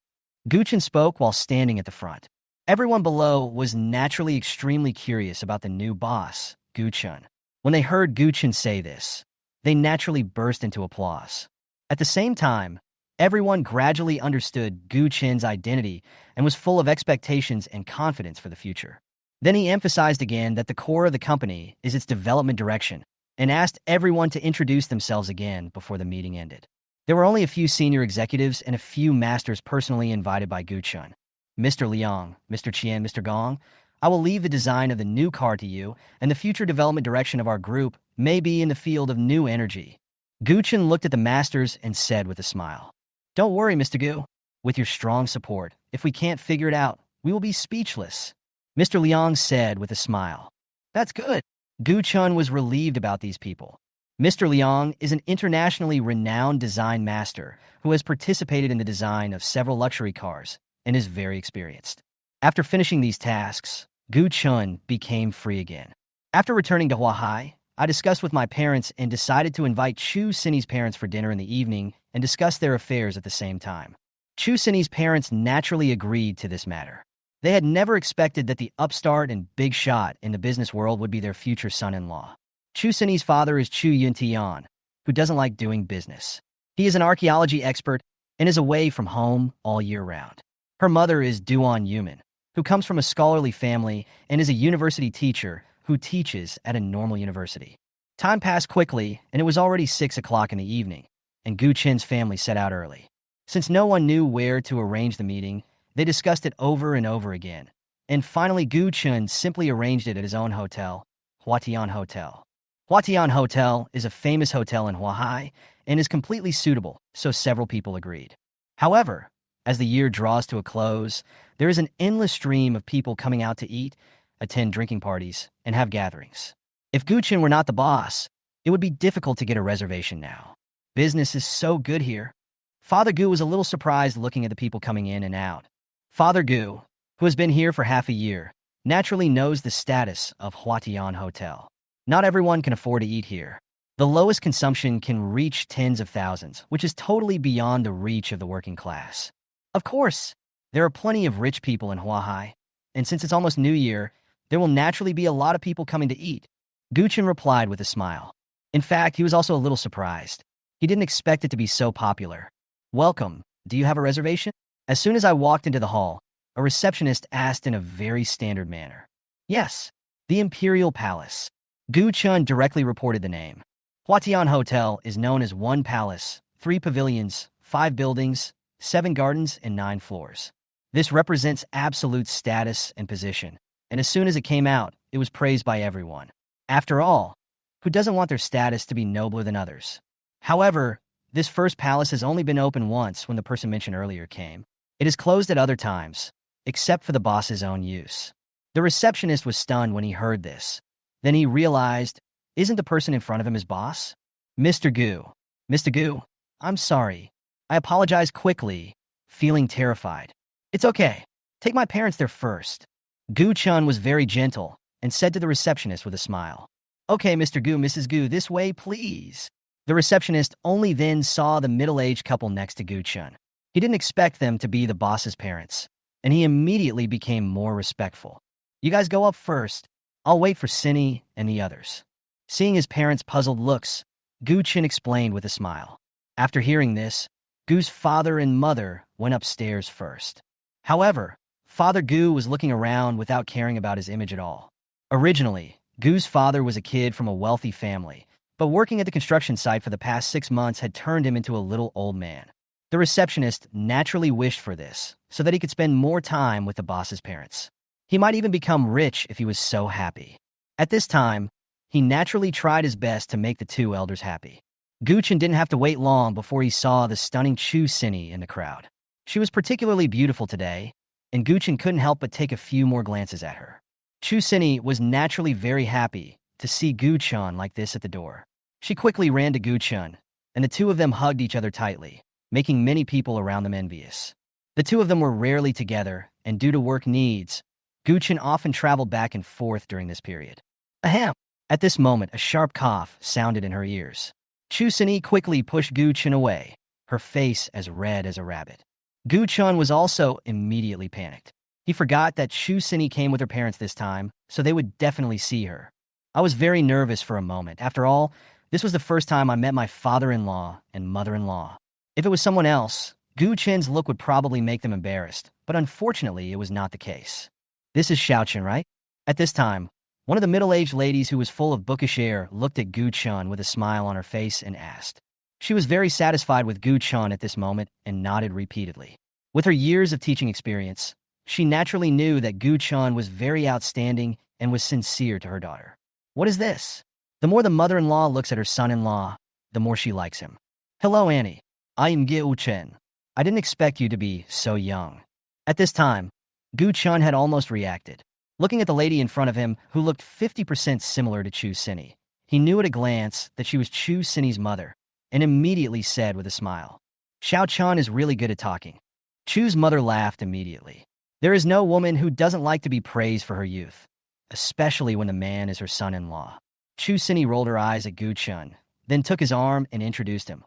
A: Gu Chen spoke while standing at the front. Everyone below was naturally extremely curious about the new boss, Gu Chen. When they heard Gu Chen say this, they naturally burst into applause. At the same time, everyone gradually understood Gu Chen's identity and was full of expectations and confidence for the future. Then he emphasized again that the core of the company is its development direction and asked everyone to introduce themselves again before the meeting ended. There were only a few senior executives and a few masters personally invited by Gu Chen. Mr. Liang, Mr. Qian, Mr. Gong, I will leave the design of the new car to you, and the future development direction of our group may be in the field of new energy. Gu Chen looked at the masters and said with a smile, Don't worry, Mr. Gu. With your strong support, if we can't figure it out, we will be speechless. Mr. Liang said with a smile. That's good. Gu Chen was relieved about these people. Mr. Liang is an internationally renowned design master who has participated in the design of several luxury cars and is very experienced. After finishing these tasks, Gu Chen became free again. After returning to Huahai, I discussed with my parents and decided to invite Chu Sinny's parents for dinner in the evening and discuss their affairs at the same time. Chu Sinny's parents naturally agreed to this matter. They had never expected that the upstart and big shot in the business world would be their future son-in-law. Chu Sinny's father is Chu Yuntian, who doesn't like doing business. He is an archaeology expert and is away from home all year round. Her mother is Duan Yuman, who comes from a scholarly family and is a university teacher who teaches at a normal university. Time passed quickly, and it was already 6 o'clock in the evening, and Gu Chen's family set out early. Since no one knew where to arrange the meeting, they discussed it over and over again, and finally Gu Chen simply arranged it at his own hotel, Huatian Hotel. Huatian Hotel is a famous hotel in Huahai and is completely suitable, so several people agreed. However, as the year draws to a close, there is an endless stream of people coming out to eat, attend drinking parties, and have gatherings. If Gu Chen were not the boss, it would be difficult to get a reservation now. Business is so good here. Father Gu was a little surprised looking at the people coming in and out. Father Gu, who has been here for half a year, naturally knows the status of Huatian Hotel. Not everyone can afford to eat here. The lowest consumption can reach tens of thousands, which is totally beyond the reach of the working class. Of course, there are plenty of rich people in Huahai, and since it's almost New Year, there will naturally be a lot of people coming to eat. Gu Chen replied with a smile. In fact, he was also a little surprised. He didn't expect it to be so popular. Welcome. Do you have a reservation? As soon as I walked into the hall, a receptionist asked in a very standard manner. Yes, the Imperial Palace. Gu Chen directly reported the name. Huatian Hotel is known as one palace, 3 pavilions, 5 buildings, 7 gardens, and 9 floors. This represents absolute status and position, and as soon as it came out, it was praised by everyone. After all, who doesn't want their status to be nobler than others? However, this first palace has only been open once when the person mentioned earlier came. It is closed at other times, except for the boss's own use. The receptionist was stunned when he heard this. Then he realized, isn't the person in front of him his boss? Mr. Gu. Mr. Gu, I'm sorry. I apologized quickly, feeling terrified. It's okay. Take my parents there first. Gu Chen was very gentle and said to the receptionist with a smile. Okay, Mr. Gu, Mrs. Gu, this way, please. The receptionist only then saw the middle-aged couple next to Gu Chen. He didn't expect them to be the boss's parents, and he immediately became more respectful. You guys go up first. I'll wait for Cindy and the others. Seeing his parents' puzzled looks, Gu Chen explained with a smile. After hearing this, Gu's father and mother went upstairs first. However, Father Gu was looking around without caring about his image at all. Originally, Gu's father was a kid from a wealthy family, but working at the construction site for the past 6 months had turned him into a little old man. The receptionist naturally wished for this, so that he could spend more time with the boss's parents. He might even become rich if he was so happy. At this time, he naturally tried his best to make the 2 elders happy. Gu Chen didn't have to wait long before he saw the stunning Chu Cindy in the crowd. She was particularly beautiful today, and Gu Chen couldn't help but take a few more glances at her. Chu Cindy was naturally very happy to see Gu Chen like this at the door. She quickly ran to Gu Chen, and the 2 of them hugged each other tightly, making many people around them envious. The 2 of them were rarely together, and due to work needs, Gu Chen often traveled back and forth during this period. Ahem! At this moment, a sharp cough sounded in her ears. Chu Cindy quickly pushed Gu Chen away, her face as red as a rabbit. Gu Chen was also immediately panicked. He forgot that Chu Cindy came with her parents this time, so they would definitely see her. I was very nervous for a moment. After all, this was the first time I met my father-in-law and mother-in-law. If it was someone else, Gu Chen's look would probably make them embarrassed, but unfortunately, it was not the case. This is Xiao Chen, right? At this time, one of the middle-aged ladies who was full of bookish air looked at Gu Chen with a smile on her face and asked. She was very satisfied with Gu Chen at this moment and nodded repeatedly. With her years of teaching experience, she naturally knew that Gu Chen was very outstanding and was sincere to her daughter. What is this? The more the mother-in-law looks at her son-in-law, the more she likes him. Hello, Annie. I am Gu Chen. I didn't expect you to be so young. At this time, Gu Chen had almost reacted. Looking at the lady in front of him, who looked 50% similar to Chu Cindy, he knew at a glance that she was Chu Cindy's mother, and immediately said with a smile, Xiao Chen is really good at talking. Chu's mother laughed immediately. There is no woman who doesn't like to be praised for her youth, especially when the man is her son-in-law. Chu Cindy rolled her eyes at Gu Chen, then took his arm and introduced him.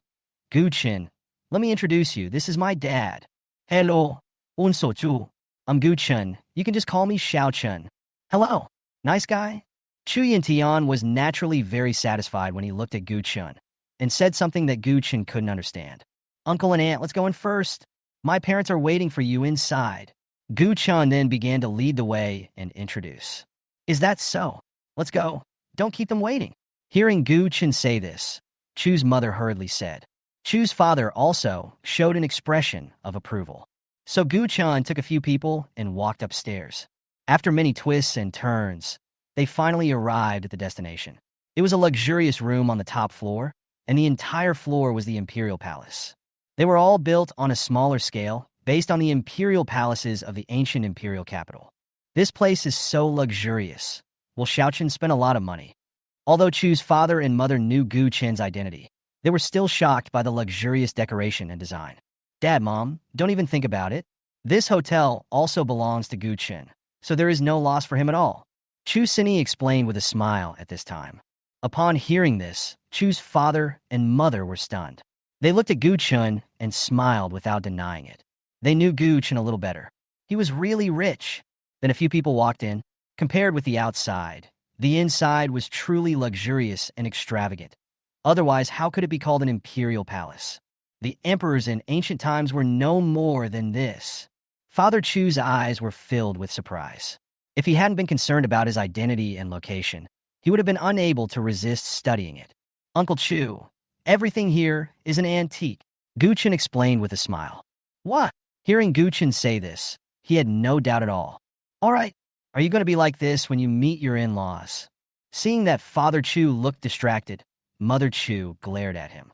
A: Gu Chen, let me introduce you. This is my dad. Hello, unso chu. I'm Gu Chen. You can just call me Xiao Chen. Hello. Nice guy? Chu Yintian was naturally very satisfied when he looked at Gu Chen and said something that Gu Chen couldn't understand. Uncle and Aunt, let's go in first. My parents are waiting for you inside. Gu Chen then began to lead the way and introduce. Is that so? Let's go. Don't keep them waiting. Hearing Gu Chen say this, Chu's mother hurriedly said. Chu's father also showed an expression of approval. So Gu Chen took a few people and walked upstairs. After many twists and turns, they finally arrived at the destination. It was a luxurious room on the top floor, and the entire floor was the Imperial Palace. They were all built on a smaller scale, based on the imperial palaces of the ancient imperial capital. This place is so luxurious. Well, Xiaochen spent a lot of money. Although Chu's father and mother knew Gu Chen's identity, they were still shocked by the luxurious decoration and design. Dad, Mom, don't even think about it. This hotel also belongs to Gu Chen, so there is no loss for him at all. Chu Cindy explained with a smile at this time. Upon hearing this, Chu's father and mother were stunned. They looked at Gu Chen and smiled without denying it. They knew Gu Chen a little better. He was really rich. Then a few people walked in. Compared with the outside, the inside was truly luxurious and extravagant. Otherwise, how could it be called an imperial palace? The emperors in ancient times were no more than this. Father Chu's eyes were filled with surprise. If he hadn't been concerned about his identity and location, he would have been unable to resist studying it. Uncle Chu, everything here is an antique, Gu Chen explained with a smile. What? Hearing Gu Chen say this, he had no doubt at all. All right, are you going to be like this when you meet your in-laws? Seeing that Father Chu looked distracted, Mother Chu glared at him.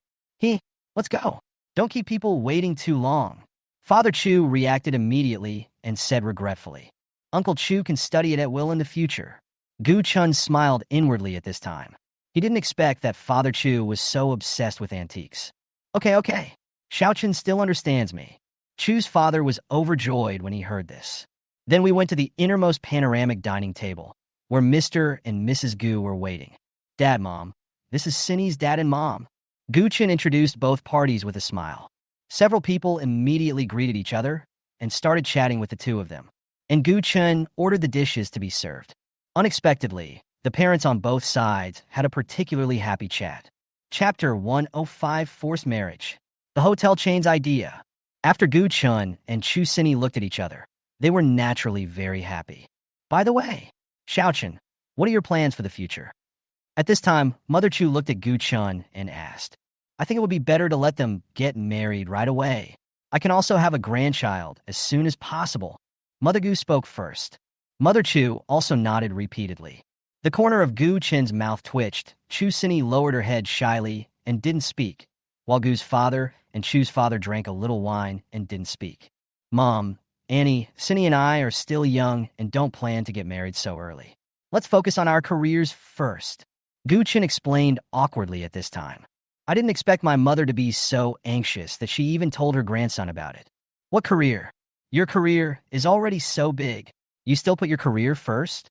A: Let's go. Don't keep people waiting too long. Father Chu reacted immediately and said regretfully, Uncle Chu can study it at will in the future. Gu Chen smiled inwardly at this time. He didn't expect that Father Chu was so obsessed with antiques. Okay. Xiao Chen still understands me. Chu's father was overjoyed when he heard this. Then we went to the innermost panoramic dining table, where Mr. and Mrs. Gu were waiting. Dad, Mom. This is Cindy's dad and mom. Gu Chen introduced both parties with a smile. Several people immediately greeted each other and started chatting with the two of them. And Gu Chen ordered the dishes to be served. Unexpectedly, the parents on both sides had a particularly happy chat. Chapter 105 Forced Marriage. The hotel chain's idea. After Gu Chen and Chu Cindy looked at each other, they were naturally very happy. By the way, Xiao Chen, what are your plans for the future? At this time, Mother Chu looked at Gu Chen and asked, I think it would be better to let them get married right away. I can also have a grandchild as soon as possible. Mother Gu spoke first. Mother Chu also nodded repeatedly. The corner of Gu Chen's mouth twitched. Chu Cindy lowered her head shyly and didn't speak, while Gu's father and Chu's father drank a little wine and didn't speak. Mom, Annie, Cindy and I are still young and don't plan to get married so early. Let's focus on our careers first. Gu Chen explained awkwardly at this time. I didn't expect my mother to be so anxious that she even told her grandson about it. What career? Your career is already so big. You still put your career first?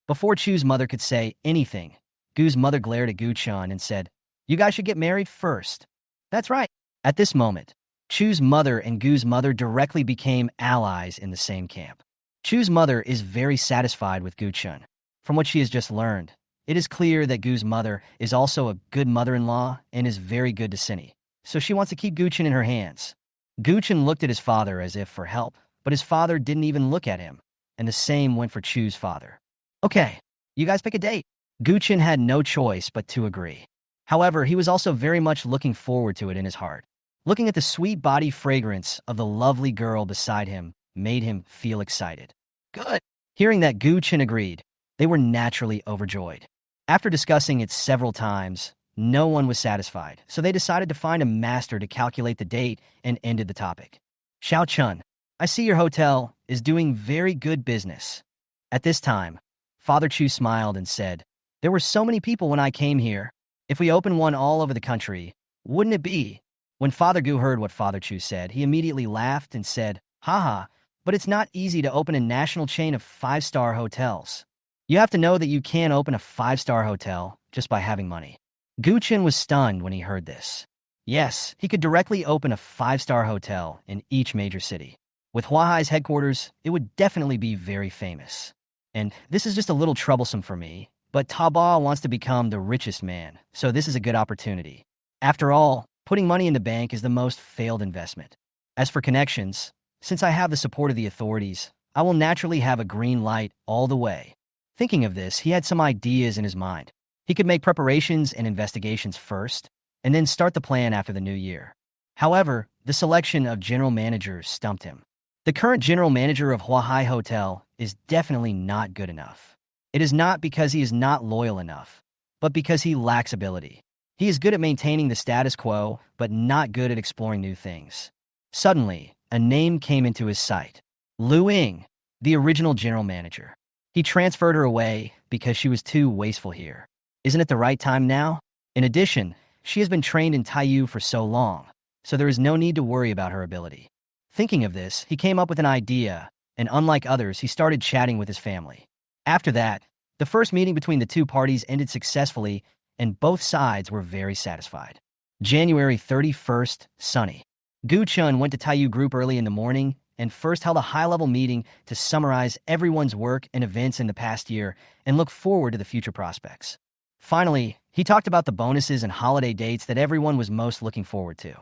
A: Before Chu's mother could say anything, Gu's mother glared at Gu Chen and said, You guys should get married first. That's right. At this moment, Chu's mother and Gu's mother directly became allies in the same camp. Chu's mother is very satisfied with Gu Chen. From what she has just learned, it is clear that Gu's mother is also a good mother-in-law and is very good to Cindy, so she wants to keep Gu Chen in her hands. Gu Chen looked at his father as if for help, but his father didn't even look at him, and the same went for Chu's father. Okay, you guys pick a date. Gu Chen had no choice but to agree. However, he was also very much looking forward to it in his heart. Looking at the sweet body fragrance of the lovely girl beside him made him feel excited. Good. Hearing that Gu Chen agreed, they were naturally overjoyed. After discussing it several times, no one was satisfied, so they decided to find a master to calculate the date and ended the topic. Xiao Chen, I see your hotel is doing very good business. At this time, Father Chu smiled and said, There were so many people when I came here. If we open one all over the country, wouldn't it be? When Father Gu heard what Father Chu said, he immediately laughed and said, Haha, but it's not easy to open a national chain of 5-star hotels. You have to know that you can't open a 5-star hotel just by having money. Gu Chen was stunned when he heard this. Yes, he could directly open a 5-star hotel in each major city. With Huahai's headquarters, it would definitely be very famous. And this is just a little troublesome for me, but Taba wants to become the richest man, so this is a good opportunity. After all, putting money in the bank is the most failed investment. As for connections, since I have the support of the authorities, I will naturally have a green light all the way. Thinking of this, he had some ideas in his mind. He could make preparations and investigations first, and then start the plan after the new year. However, the selection of general managers stumped him. The current general manager of Huahai Hotel is definitely not good enough. It is not because he is not loyal enough, but because he lacks ability. He is good at maintaining the status quo, but not good at exploring new things. Suddenly, a name came into his sight. Lu Ying, the original general manager. He transferred her away because she was too wasteful here. Isn't it the right time now? In addition, she has been trained in Taiyu for so long, so there is no need to worry about her ability. Thinking of this, he came up with an idea, and unlike others, he started chatting with his family. After that, the first meeting between the two parties ended successfully, and both sides were very satisfied. January 31st, sunny. Gu Chen went to Taiyu Group early in the morning and first held a high-level meeting to summarize everyone's work and events in the past year and look forward to the future prospects. Finally, he talked about the bonuses and holiday dates that everyone was most looking forward to.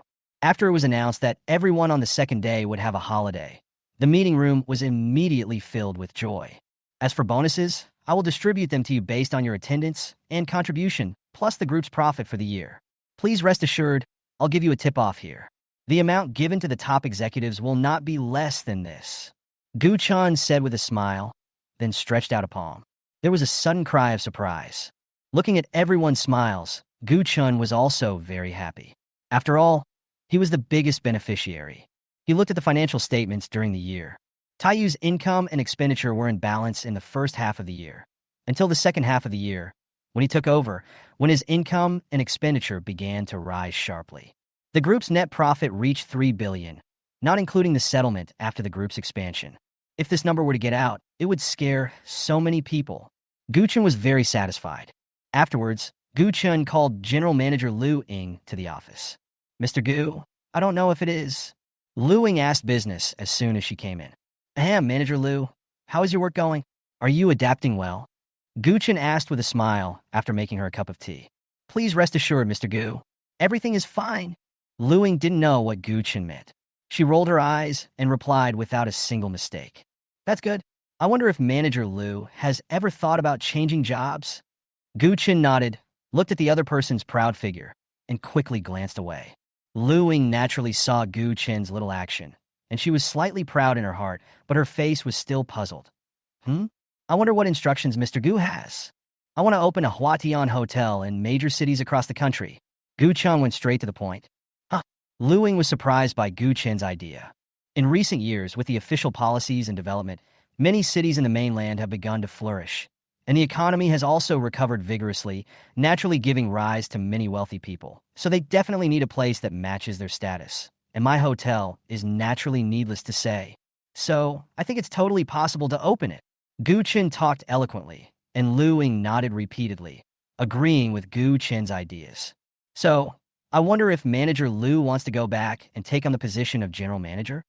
A: After it was announced that everyone on the second day would have a holiday, the meeting room was immediately filled with joy. As for bonuses, I will distribute them to you based on your attendance and contribution, plus the group's profit for the year. Please rest assured, I'll give you a tip-off here. The amount given to the top executives will not be less than this. Gu Chen said with a smile, then stretched out a palm. There was a sudden cry of surprise. Looking at everyone's smiles, Gu Chen was also very happy. After all, he was the biggest beneficiary. He looked at the financial statements during the year. Taiyu's income and expenditure were in balance in the first half of the year, until the second half of the year, when he took over, when his income and expenditure began to rise sharply. The group's net profit reached 3 billion, not including the settlement after the group's expansion. If this number were to get out, it would scare so many people. Gu Chen was very satisfied. Afterwards, Gu Chen called General Manager Lu Ying to the office. Mr. Gu, I don't know if it is. Lu Ying asked business as soon as she came in. Ahem, Manager Lu. How is your work going? Are you adapting well? Gu Chen asked with a smile after making her a cup of tea. Please rest assured, Mr. Gu. Everything is fine. Lu Ying didn't know what Gu Chen meant. She rolled her eyes and replied without a single mistake. That's good. I wonder if Manager Lu has ever thought about changing jobs? Gu Chen nodded, looked at the other person's proud figure, and quickly glanced away. Lu Ying naturally saw Gu Chen's little action, and she was slightly proud in her heart, but her face was still puzzled. I wonder what instructions Mr. Gu has. I want to open a Huatian hotel in major cities across the country. Gu Chen went straight to the point. Lu Ying was surprised by Gu Chen's idea. In recent years, with the official policies and development, many cities in the mainland have begun to flourish, and the economy has also recovered vigorously, naturally giving rise to many wealthy people. So they definitely need a place that matches their status, and my hotel is naturally needless to say. So I think it's totally possible to open it. Gu Chen talked eloquently, and Lu Ying nodded repeatedly, agreeing with Gu Chen's ideas. So, I wonder if Manager Lu wants to go back and take on the position of General Manager?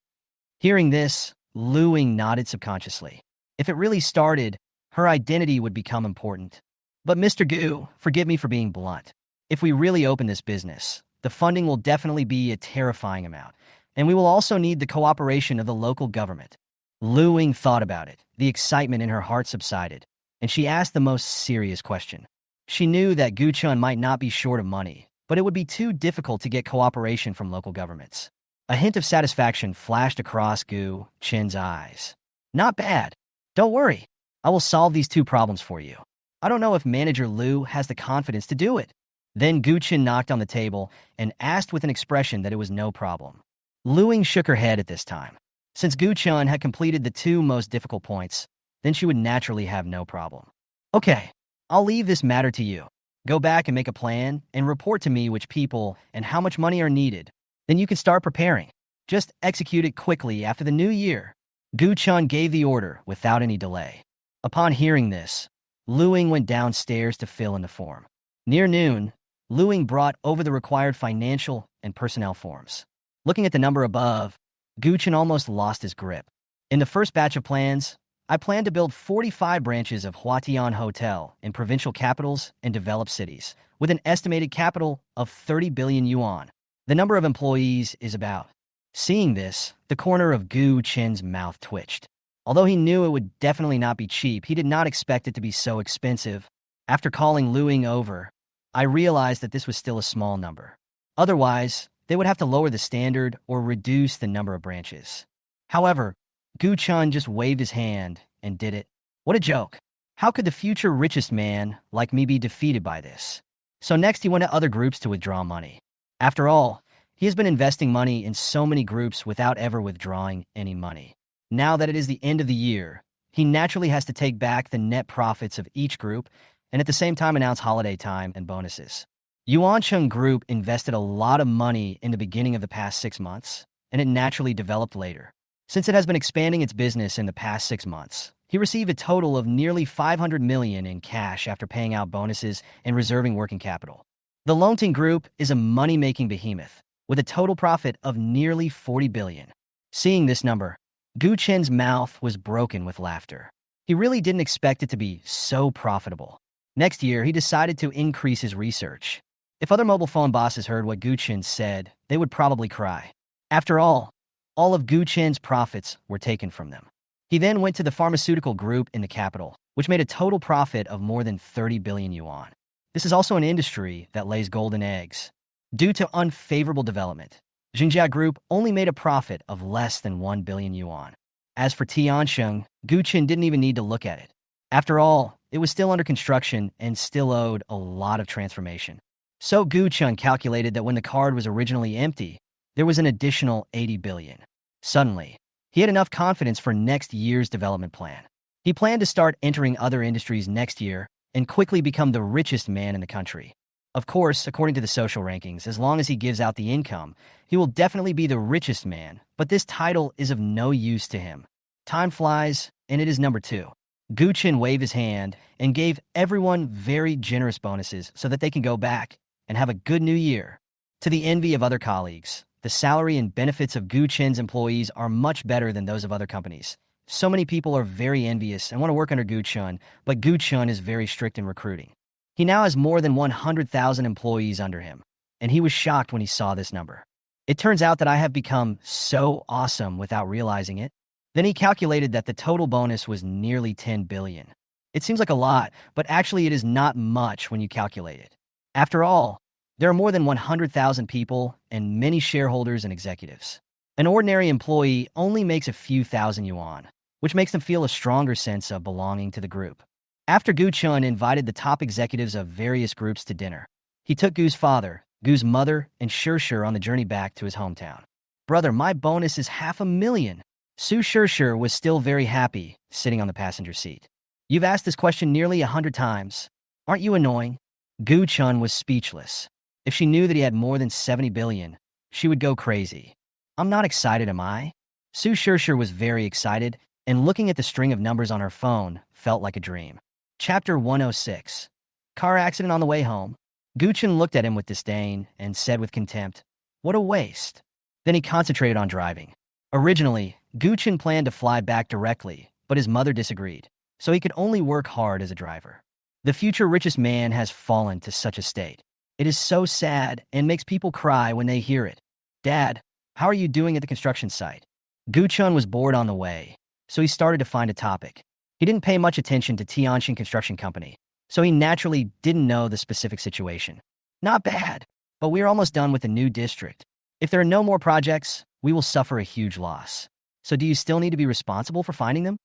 A: Hearing this, Lu Ying nodded subconsciously. If it really started, her identity would become important. But Mr. Gu, forgive me for being blunt. If we really open this business, the funding will definitely be a terrifying amount, and we will also need the cooperation of the local government. Lu Ying thought about it. The excitement in her heart subsided, and she asked the most serious question. She knew that Gu Chen might not be short of money, but it would be too difficult to get cooperation from local governments. A hint of satisfaction flashed across Gu Chen's eyes. Not bad. Don't worry. I will solve these two problems for you. I don't know if Manager Lu has the confidence to do it. Then Gu Chen knocked on the table and asked with an expression that it was no problem. Lu Ying shook her head at this time. Since Gu Chen had completed the two most difficult points, then she would naturally have no problem. Okay, I'll leave this matter to you. Go back and make a plan and report to me which people and how much money are needed. Then you can start preparing. Just execute it quickly after the new year. Gu Chen gave the order without any delay. Upon hearing this, Lu Ying went downstairs to fill in the form. Near noon, Lu Ying brought over the required financial and personnel forms. Looking at the number above, Gu Chen almost lost his grip. In the first batch of plans, I plan to build 45 branches of Huatian Hotel in provincial capitals and developed cities, with an estimated capital of 30 billion yuan. The number of employees is about. Seeing this, the corner of Gu Chen's mouth twitched. Although he knew it would definitely not be cheap, he did not expect it to be so expensive. After calling Lu Ying over, I realized that this was still a small number. Otherwise, they would have to lower the standard or reduce the number of branches. However, Gu Chen just waved his hand and did it. What a joke. How could the future richest man like me be defeated by this? So next he went to other groups to withdraw money. After all, he has been investing money in so many groups without ever withdrawing any money. Now that it is the end of the year, he naturally has to take back the net profits of each group and at the same time announce holiday time and bonuses. Yuancheng Group invested a lot of money in the beginning of the past 6 months, and it naturally developed later. Since it has been expanding its business in the past 6 months, He received a total of nearly 500 million in cash after paying out bonuses and reserving working capital. The Longting Group is a money-making behemoth with a total profit of nearly 40 billion. Seeing this number, Gu Chen's mouth was broken with laughter. He really didn't expect it to be so profitable. Next year, he decided to increase his research. If other mobile phone bosses heard what Gu Chen said, they would probably cry. After all of Gu Chen's profits were taken from them. He then went to the pharmaceutical group in the capital, which made a total profit of more than 30 billion yuan. This is also an industry that lays golden eggs. Due to unfavorable development, Xinjia Group only made a profit of less than 1 billion yuan. As for Tiansheng, Gu Chen didn't even need to look at it. After all, it was still under construction and still owed a lot of transformation. So Gu Chen calculated that when the card was originally empty, there was an additional 80 billion. Suddenly, he had enough confidence for next year's development plan. He planned to start entering other industries next year and quickly become the richest man in the country. Of course, according to the social rankings, as long as he gives out the income, he will definitely be the richest man, but this title is of no use to him. Time flies, and it is number 2. Gu Chen waved his hand and gave everyone very generous bonuses so that they can go back and have a good new year. To the envy of other colleagues, the salary and benefits of Gu Chen's employees are much better than those of other companies. So many people are very envious and want to work under Gu Chen, but Gu Chen is very strict in recruiting. He now has more than 100,000 employees under him, and he was shocked when he saw this number. It turns out that I have become so awesome without realizing it. Then he calculated that the total bonus was nearly 10 billion. It seems like a lot, but actually it is not much when you calculate it. After all, there are more than 100,000 people and many shareholders and executives. An ordinary employee only makes a few thousand yuan, which makes them feel a stronger sense of belonging to the group. After Gu Chen invited the top executives of various groups to dinner, he took Gu's father, Gu's mother, and Shishir on the journey back to his hometown. "Brother, my bonus is 500,000. Su Shishir was still very happy, sitting on the passenger seat. "You've asked this question nearly 100 times. Aren't you annoying?" Gu Chen was speechless. If she knew that he had more than 70 billion, she would go crazy. "I'm not excited, am I?" Su Shishir was very excited, and looking at the string of numbers on her phone felt like a dream. Chapter 106. Car accident on the way home. Gu Chen looked at him with disdain and said with contempt, "What a waste." Then he concentrated on driving. Originally, Gu Chen planned to fly back directly, but his mother disagreed, so he could only work hard as a driver. The future richest man has fallen to such a state. It is so sad and makes people cry when they hear it. "Dad, how are you doing at the construction site?" Gu Chen was bored on the way, so he started to find a topic. He didn't pay much attention to Tianjin Construction Company, so he naturally didn't know the specific situation. "Not bad, but we're almost done with the new district. If there are no more projects, we will suffer a huge loss. So do you still need to be responsible for finding them?"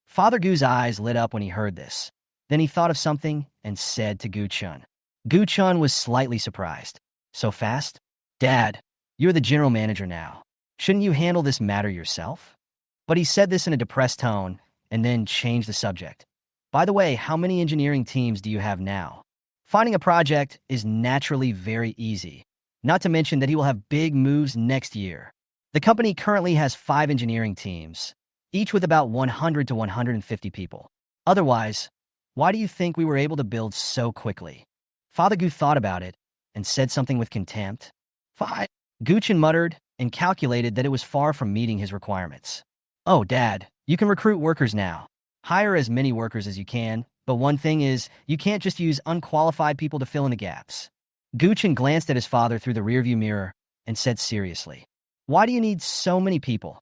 A: Father Gu's eyes lit up when he heard this. Then he thought of something and said to Gu Chen. Gu Chen was slightly surprised. "So fast?" "Dad, you're the general manager now. Shouldn't you handle this matter yourself?" But he said this in a depressed tone and then changed the subject. "By the way, how many engineering teams do you have now?" Finding a project is naturally very easy, not to mention that he will have big moves next year. The company currently has 5 engineering teams, each with about 100 to 150 people. Otherwise, why do you think we were able to build so quickly? Father Gu thought about it and said something with contempt. "5." Gu Chen muttered and calculated that it was far from meeting his requirements. "Oh, Dad, you can recruit workers now. Hire as many workers as you can, but one thing is, you can't just use unqualified people to fill in the gaps." Gu Chen glanced at his father through the rearview mirror and said seriously, "Why do you need so many people?"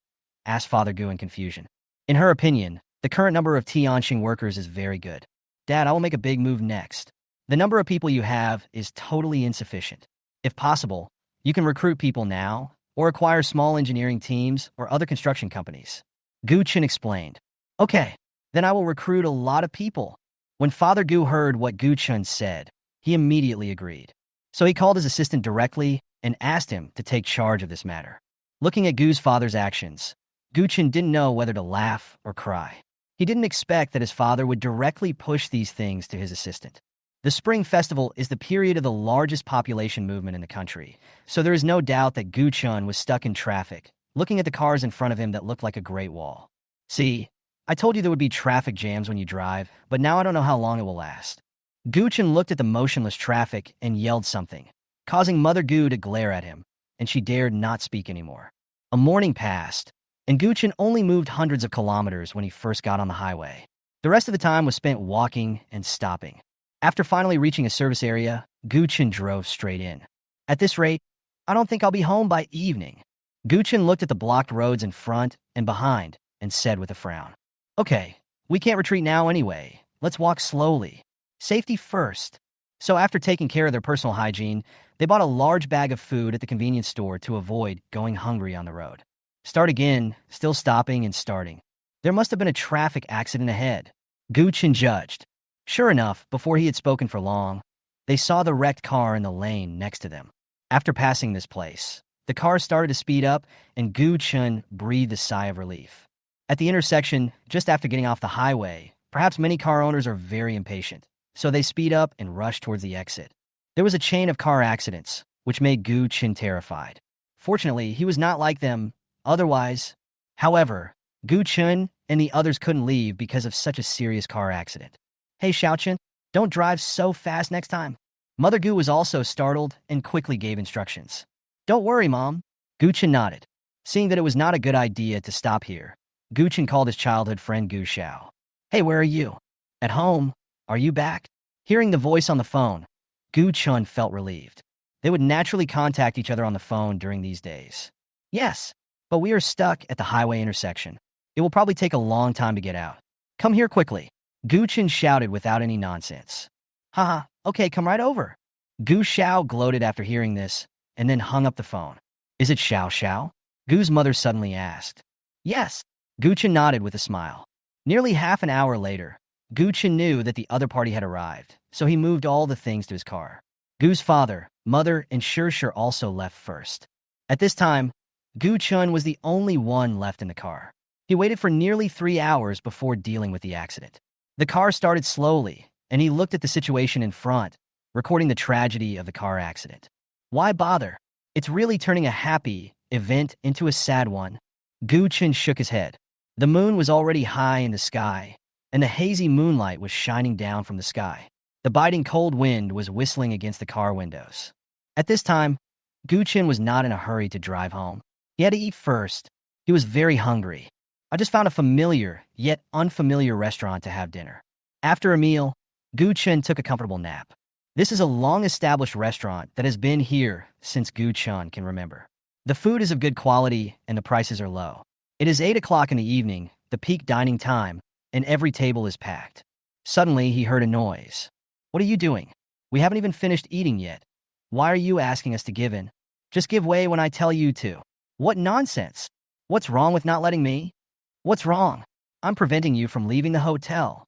A: asked Father Gu in confusion. In her opinion, the current number of Tianjin workers is very good. "Dad, I will make a big move next. The number of people you have is totally insufficient. If possible, you can recruit people now or acquire small engineering teams or other construction companies." Gu Chen explained. "Okay, then I will recruit a lot of people." When Father Gu heard what Gu Chen said, he immediately agreed. So he called his assistant directly and asked him to take charge of this matter. Looking at Gu's father's actions, Gu Chen didn't know whether to laugh or cry. He didn't expect that his father would directly push these things to his assistant. The Spring Festival is the period of the largest population movement in the country, so there is no doubt that Gu Chen was stuck in traffic, looking at the cars in front of him that looked like a Great Wall. See, I told you there would be traffic jams when you drive, but now I don't know how long it will last. Gu Chen looked at the motionless traffic and yelled something, causing Mother Gu to glare at him, and she dared not speak anymore. A morning passed, and Gu Chen only moved hundreds of kilometers when he first got on the highway. The rest of the time was spent walking and stopping. After finally reaching a service area, Gu Chen drove straight in. At this rate, I don't think I'll be home by evening. Gu Chen looked at the blocked roads in front and behind and said with a frown, "Okay, we can't retreat now anyway. Let's walk slowly. Safety first." So after taking care of their personal hygiene, they bought a large bag of food at the convenience store to avoid going hungry on the road. Start again, still stopping and starting. There must have been a traffic accident ahead. Gu Chen judged. Sure enough, before he had spoken for long, they saw the wrecked car in the lane next to them. After passing this place, the car started to speed up, and Gu Chen breathed a sigh of relief. At the intersection, just after getting off the highway, perhaps many car owners are very impatient, so they speed up and rush towards the exit. There was a chain of car accidents, which made Gu Chen terrified. Fortunately, he was not like them otherwise. However, Gu Chen and the others couldn't leave because of such a serious car accident. "Hey, Xiaochen, don't drive so fast next time." Mother Gu was also startled and quickly gave instructions. "Don't worry, Mom." Gu Chen nodded. Seeing that it was not a good idea to stop here, Gu Chen called his childhood friend Gu Xiao. "Hey, where are you?" "At home. Are you back?" Hearing the voice on the phone, Gu Chen felt relieved. They would naturally contact each other on the phone during these days. "Yes, but we are stuck at the highway intersection. It will probably take a long time to get out. Come here quickly." Gu Chen shouted without any nonsense. "Haha, okay, come right over." Gu Xiao gloated after hearing this, and then hung up the phone. "Is it Xiao Xiao?" Gu's mother suddenly asked. "Yes." Gu Chen nodded with a smile. Nearly half an hour later, Gu Chen knew that the other party had arrived, so he moved all the things to his car. Gu's father, mother, and Shir also left first. At this time, Gu Chen was the only one left in the car. He waited for nearly 3 hours before dealing with the accident. The car started slowly, and he looked at the situation in front, recording the tragedy of the car accident. Why bother? It's really turning a happy event into a sad one. Gu Chen shook his head. The moon was already high in the sky, and the hazy moonlight was shining down from the sky. The biting cold wind was whistling against the car windows. At this time, Gu Chen was not in a hurry to drive home. He had to eat first. He was very hungry. I just found a familiar, yet unfamiliar restaurant to have dinner. After a meal, Gu Chen took a comfortable nap. This is a long-established restaurant that has been here since Gu Chen can remember. The food is of good quality and the prices are low. It is 8 o'clock in the evening, the peak dining time, and every table is packed. Suddenly, he heard a noise. "What are you doing? We haven't even finished eating yet. Why are you asking us to give in? Just give way when I tell you to." "What nonsense! What's wrong with not letting me?" "What's wrong? I'm preventing you from leaving the hotel."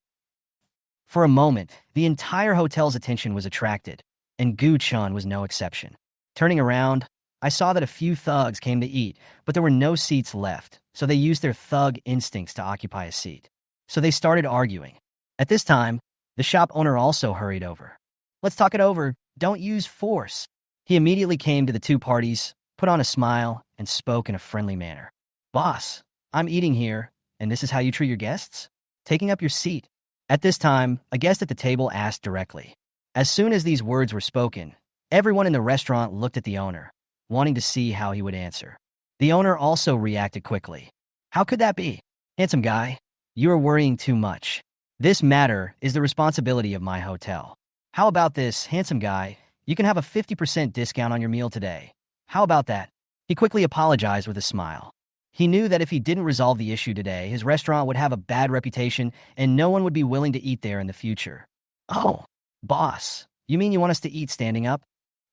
A: For a moment, the entire hotel's attention was attracted, and Gu Chen was no exception. Turning around, I saw that a few thugs came to eat, but there were no seats left, so they used their thug instincts to occupy a seat. So they started arguing. At this time, the shop owner also hurried over. "Let's talk it over. Don't use force." He immediately came to the two parties, put on a smile, and spoke in a friendly manner. "Boss, I'm eating here, and this is how you treat your guests? Taking up your seat." At this time, a guest at the table asked directly. As soon as these words were spoken, everyone in the restaurant looked at the owner, wanting to see how he would answer. The owner also reacted quickly. "How could that be? Handsome guy, you are worrying too much. This matter is the responsibility of my hotel. How about this, handsome guy? You can have a 50% discount on your meal today. How about that?" He quickly apologized with a smile. He knew that if he didn't resolve the issue today, his restaurant would have a bad reputation and no one would be willing to eat there in the future. "Oh, boss, you mean you want us to eat standing up?"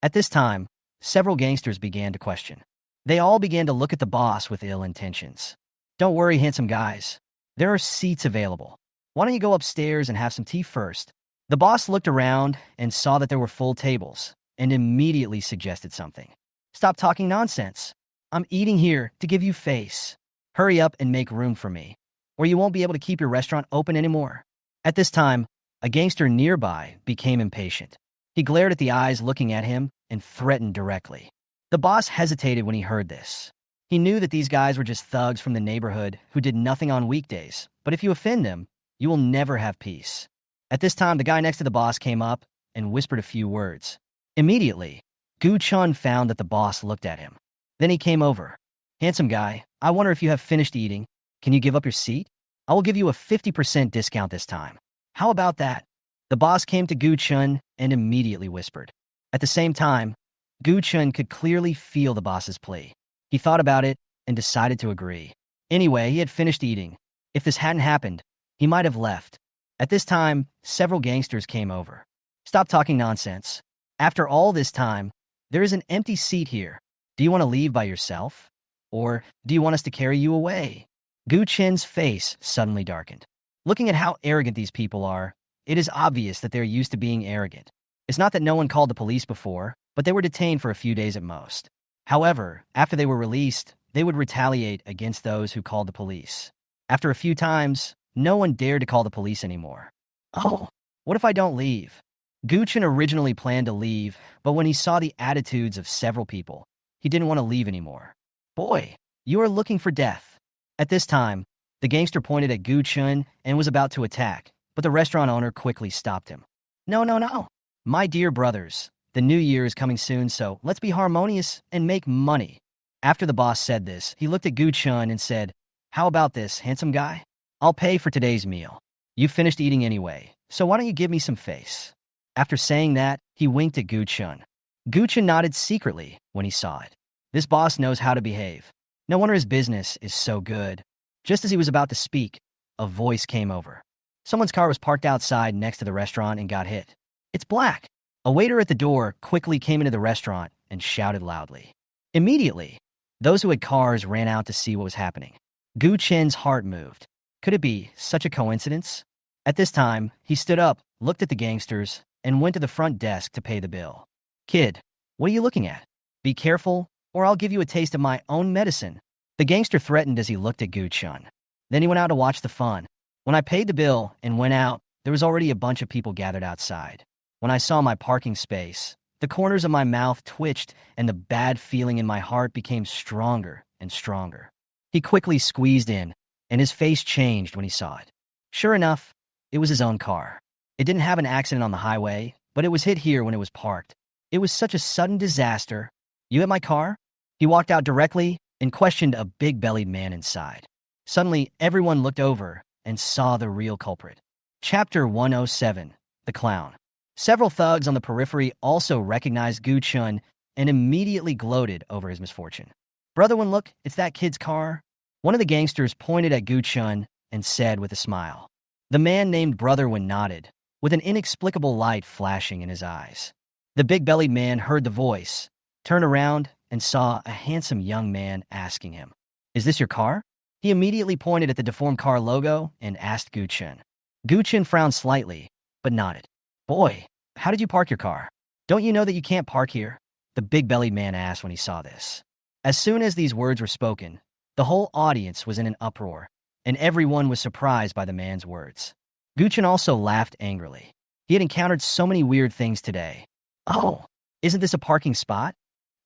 A: At this time, several gangsters began to question. They all began to look at the boss with ill intentions. "Don't worry, handsome guys. There are seats available. Why don't you go upstairs and have some tea first?" The boss looked around and saw that there were full tables and immediately suggested something. "Stop talking nonsense. I'm eating here to give you face. Hurry up and make room for me, or you won't be able to keep your restaurant open anymore." At this time, a gangster nearby became impatient. He glared at the eyes looking at him and threatened directly. The boss hesitated when he heard this. He knew that these guys were just thugs from the neighborhood who did nothing on weekdays, But if you offend them, you will never have peace. At this time, the guy next to the boss came up and whispered a few words. Immediately, Gu Chen found that the boss looked at him. Then he came over. Handsome guy, I wonder if you have finished eating. Can you give up your seat? I will give you a 50% discount this time. How about that? The boss came to Gu Chen and immediately whispered. At the same time, Gu Chen could clearly feel the boss's plea. He thought about it and decided to agree. Anyway, he had finished eating. If this hadn't happened, he might have left. At this time, several gangsters came over. Stop talking nonsense. After all this time, there is an empty seat here. Do you want to leave by yourself? Or do you want us to carry you away? Gu Chen's face suddenly darkened. Looking at how arrogant these people are, it is obvious that they're used to being arrogant. It's not that no one called the police before, but they were detained for a few days at most. However, after they were released, they would retaliate against those who called the police. After a few times, no one dared to call the police anymore. Oh, what if I don't leave? Gu Chen originally planned to leave, but when he saw the attitudes of several people, he didn't want to leave anymore. Boy, you are looking for death. At this time, the gangster pointed at Gu Chen and was about to attack, but the restaurant owner quickly stopped him. No. My dear brothers, the new year is coming soon, so let's be harmonious and make money. After the boss said this, he looked at Gu Chen and said, how about this, handsome guy? I'll pay for today's meal. You finished eating anyway, so why don't you give me some face? After saying that, he winked at Gu Chen. Gu Chen nodded secretly when he saw it. This boss knows how to behave. No wonder his business is so good. Just as he was about to speak, a voice came over. Someone's car was parked outside next to the restaurant and got hit. It's black. A waiter at the door quickly came into the restaurant and shouted loudly. Immediately, those who had cars ran out to see what was happening. Gu Chen's heart moved. Could it be such a coincidence? At this time, he stood up, looked at the gangsters, and went to the front desk to pay the bill. Kid, what are you looking at? Be careful, or I'll give you a taste of my own medicine. The gangster threatened as he looked at Gu Chen. Then he went out to watch the fun. When I paid the bill and went out, there was already a bunch of people gathered outside. When I saw my parking space, the corners of my mouth twitched and the bad feeling in my heart became stronger and stronger. He quickly squeezed in, and his face changed when he saw it. Sure enough, it was his own car. It didn't have an accident on the highway, but it was hit here when it was parked. It was such a sudden disaster. You hit my car? He walked out directly and questioned a big-bellied man inside. Suddenly, everyone looked over and saw the real culprit. Chapter 107, The Clown. Several thugs on the periphery also recognized Gu Chen and immediately gloated over his misfortune. Brother One, look, it's that kid's car. One of the gangsters pointed at Gu Chen and said with a smile. The man named Brother One nodded, with an inexplicable light flashing in his eyes. The big-bellied man heard the voice, turned around, and saw a handsome young man asking him, "Is this your car?" He immediately pointed at the deformed car logo and asked Gu Chen. Gu Chen frowned slightly, but nodded. Boy, how did you park your car? Don't you know that you can't park here? The big-bellied man asked when he saw this. As soon as these words were spoken, the whole audience was in an uproar, and everyone was surprised by the man's words. Gu Chen also laughed angrily. He had encountered so many weird things today. Oh, isn't this a parking spot?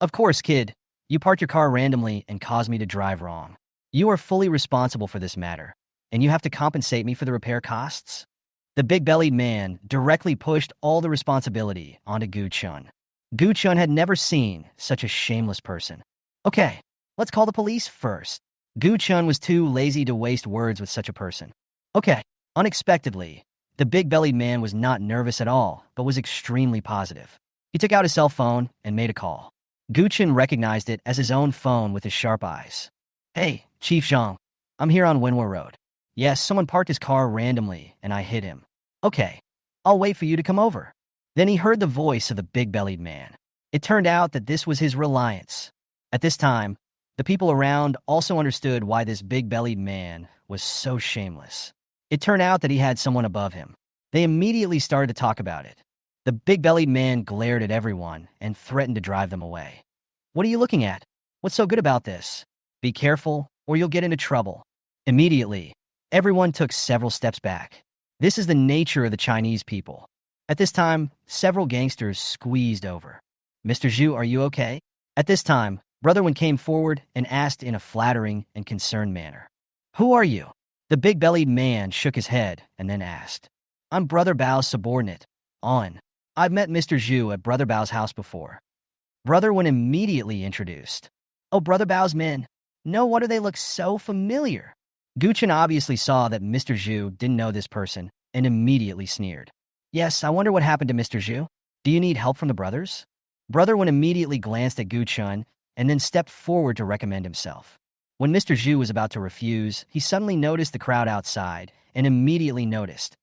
A: Of course, kid. You parked your car randomly and caused me to drive wrong. You are fully responsible for this matter, and you have to compensate me for the repair costs. The big-bellied man directly pushed all the responsibility onto Gu Chen. Gu Chen had never seen such a shameless person. Okay, let's call the police first. Gu Chen was too lazy to waste words with such a person. Okay, unexpectedly, the big-bellied man was not nervous at all, but was extremely positive. He took out his cell phone and made a call. Gu Chen recognized it as his own phone with his sharp eyes. Hey, Chief Zhang, I'm here on Wenhua Road. Yes, someone parked his car randomly, and I hit him. Okay, I'll wait for you to come over. Then he heard the voice of the big-bellied man. It turned out that this was his reliance. At this time, the people around also understood why this big-bellied man was so shameless. It turned out that he had someone above him. They immediately started to talk about it. The big-bellied man glared at everyone and threatened to drive them away. What are you looking at? What's so good about this? Be careful, or you'll get into trouble. Immediately, everyone took several steps back. This is the nature of the Chinese people. At this time, several gangsters squeezed over. Mr. Zhu, are you okay? At this time, Brother One came forward and asked in a flattering and concerned manner. Who are you? The big-bellied man shook his head and then asked, I'm Brother Bao's subordinate. On. I've met Mr. Zhu at Brother Bao's house before. Brother Wen immediately introduced. Oh, Brother Bao's men. No wonder they look so familiar. Gu Chen obviously saw that Mr. Zhu didn't know this person and immediately sneered. Yes, I wonder what happened to Mr. Zhu. Do you need help from the brothers? Brother Wen immediately glanced at Gu Chen and then stepped forward to recommend himself. When Mr. Zhu was about to refuse, he suddenly noticed the crowd outside and immediately noticed.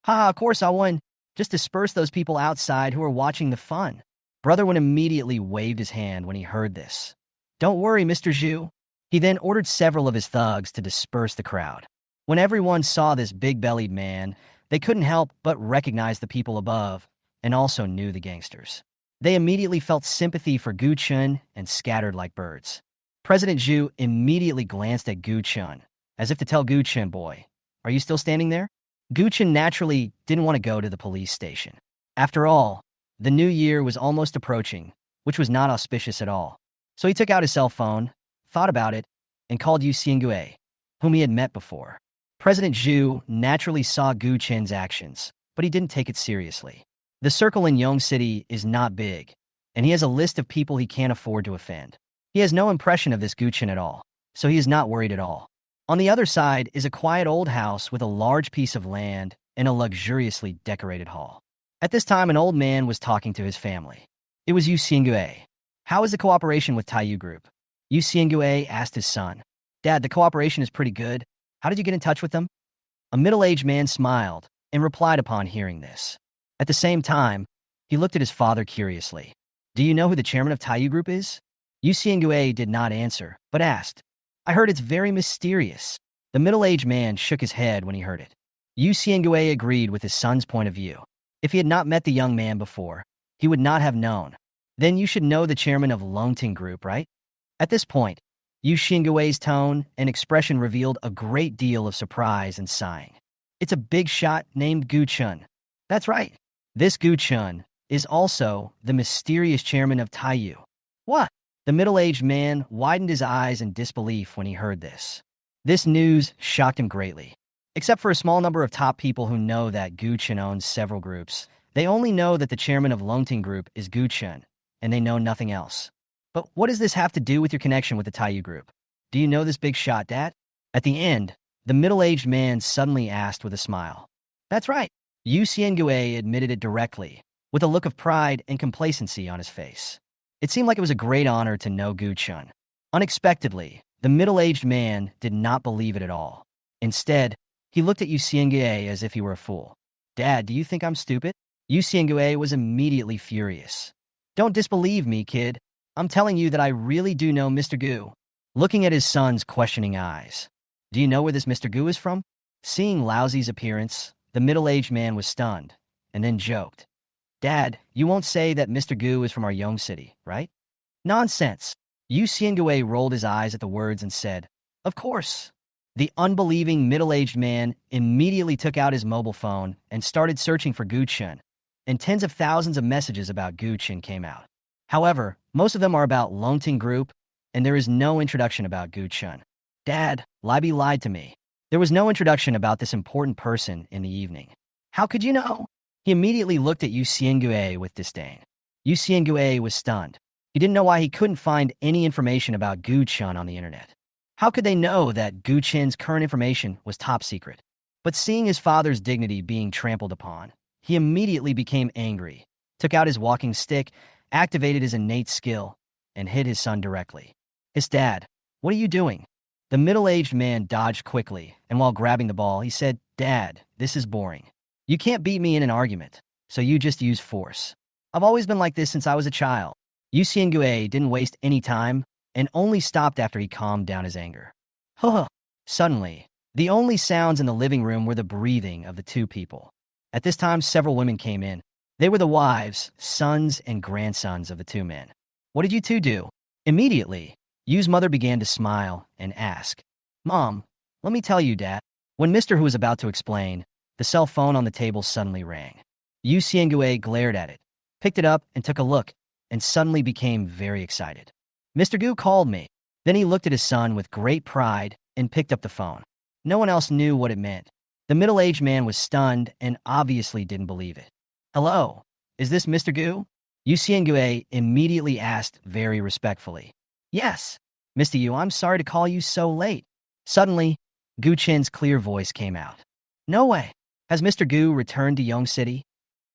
A: Haha, of course I won. Just disperse those people outside who are watching the fun. Brother Wen immediately waved his hand when he heard this. Don't worry, Mr. Zhu. He then ordered several of his thugs to disperse the crowd. When everyone saw this big-bellied man, they couldn't help but recognize the people above and also knew the gangsters. They immediately felt sympathy for Gu Chen and scattered like birds. President Zhu immediately glanced at Gu Chen, as if to tell Gu Chen, boy, are you still standing there? Gu Chen naturally didn't want to go to the police station. After all, the new year was almost approaching, which was not auspicious at all. So he took out his cell phone, thought about it, and called Yu Xiangue, whom he had met before. President Zhu naturally saw Gu Chen's actions, but he didn't take it seriously. The circle in Yong City is not big, and he has a list of people he can't afford to offend. He has no impression of this Gu Chen at all, so he is not worried at all. On the other side is a quiet old house with a large piece of land and a luxuriously decorated hall. At this time, an old man was talking to his family. It was Yu Xiangue. How is the cooperation with Taiyu Group? Yu Xiangue asked his son. Dad, the cooperation is pretty good. How did you get in touch with them? A middle-aged man smiled and replied upon hearing this. At the same time, he looked at his father curiously. Do you know who the chairman of Taiyu Group is? Yu Xiangue did not answer, but asked. I heard it's very mysterious. The middle-aged man shook his head when he heard it. Yu Xiangue agreed with his son's point of view. If he had not met the young man before, he would not have known. Then you should know the chairman of Longting Group, right? At this point, Yu Xiangue's tone and expression revealed a great deal of surprise and sighing. It's a big shot named Gu Chen. That's right. This Gu Chen is also the mysterious chairman of Taiyu. What? The middle-aged man widened his eyes in disbelief when he heard this. This news shocked him greatly. Except for a small number of top people who know that Gu Chen owns several groups, they only know that the chairman of Longting Group is Gu Chen, and they know nothing else. But what does this have to do with your connection with the Taiyu Group? Do you know this big shot, Dad? At the end, the middle-aged man suddenly asked with a smile. That's right. Yu Xiangue admitted it directly, with a look of pride and complacency on his face. It seemed like it was a great honor to know Gu Chen. Unexpectedly, the middle-aged man did not believe it at all. Instead, he looked at Yu Xiangue as if he were a fool. Dad, do you think I'm stupid? Yu Xiangue was immediately furious. Don't disbelieve me, kid. I'm telling you that I really do know Mr. Gu. Looking at his son's questioning eyes. Do you know where this Mr. Gu is from? Seeing Laozi's appearance, the middle-aged man was stunned, and then joked. Dad, you won't say that Mr. Gu is from our Yong City, right? Nonsense. Yu Xiangue rolled his eyes at the words and said, Of course. The unbelieving middle-aged man immediately took out his mobile phone and started searching for Gu Chen, and tens of thousands of messages about Gu Chen came out. However, most of them are about Longting Group, and there is no introduction about Gu Chen. Dad, Libby lied to me. There was no introduction about this important person in the evening. How could you know? He immediately looked at Yu Xiangue with disdain. Yu Xiangue was stunned. He didn't know why he couldn't find any information about Gu Chen on the internet. How could they know that Gu Chen's current information was top secret? But seeing his father's dignity being trampled upon, he immediately became angry, took out his walking stick, activated his innate skill, and hit his son directly. His dad, what are you doing? The middle-aged man dodged quickly, and while grabbing the ball, he said, Dad, this is boring. You can't beat me in an argument, so you just use force. I've always been like this since I was a child. Yu Xiangue didn't waste any time and only stopped after he calmed down his anger. Huh. Suddenly, the only sounds in the living room were the breathing of the two people. At this time, several women came in. They were the wives, sons, and grandsons of the two men. What did you two do? Immediately, Yu's mother began to smile and ask, Mom, let me tell you, Dad. When Mr. Hu was about to explain, the cell phone on the table suddenly rang. Yu Xiangue glared at it, picked it up, and took a look, and suddenly became very excited. Mr. Gu called me. Then he looked at his son with great pride and picked up the phone. No one else knew what it meant. The middle-aged man was stunned and obviously didn't believe it. Hello, is this Mr. Gu? Yu Xiangue immediately asked very respectfully. Yes, Mr. Yu, I'm sorry to call you so late. Suddenly, Gu Chen's clear voice came out. No way. Has Mr. Gu returned to Yong City?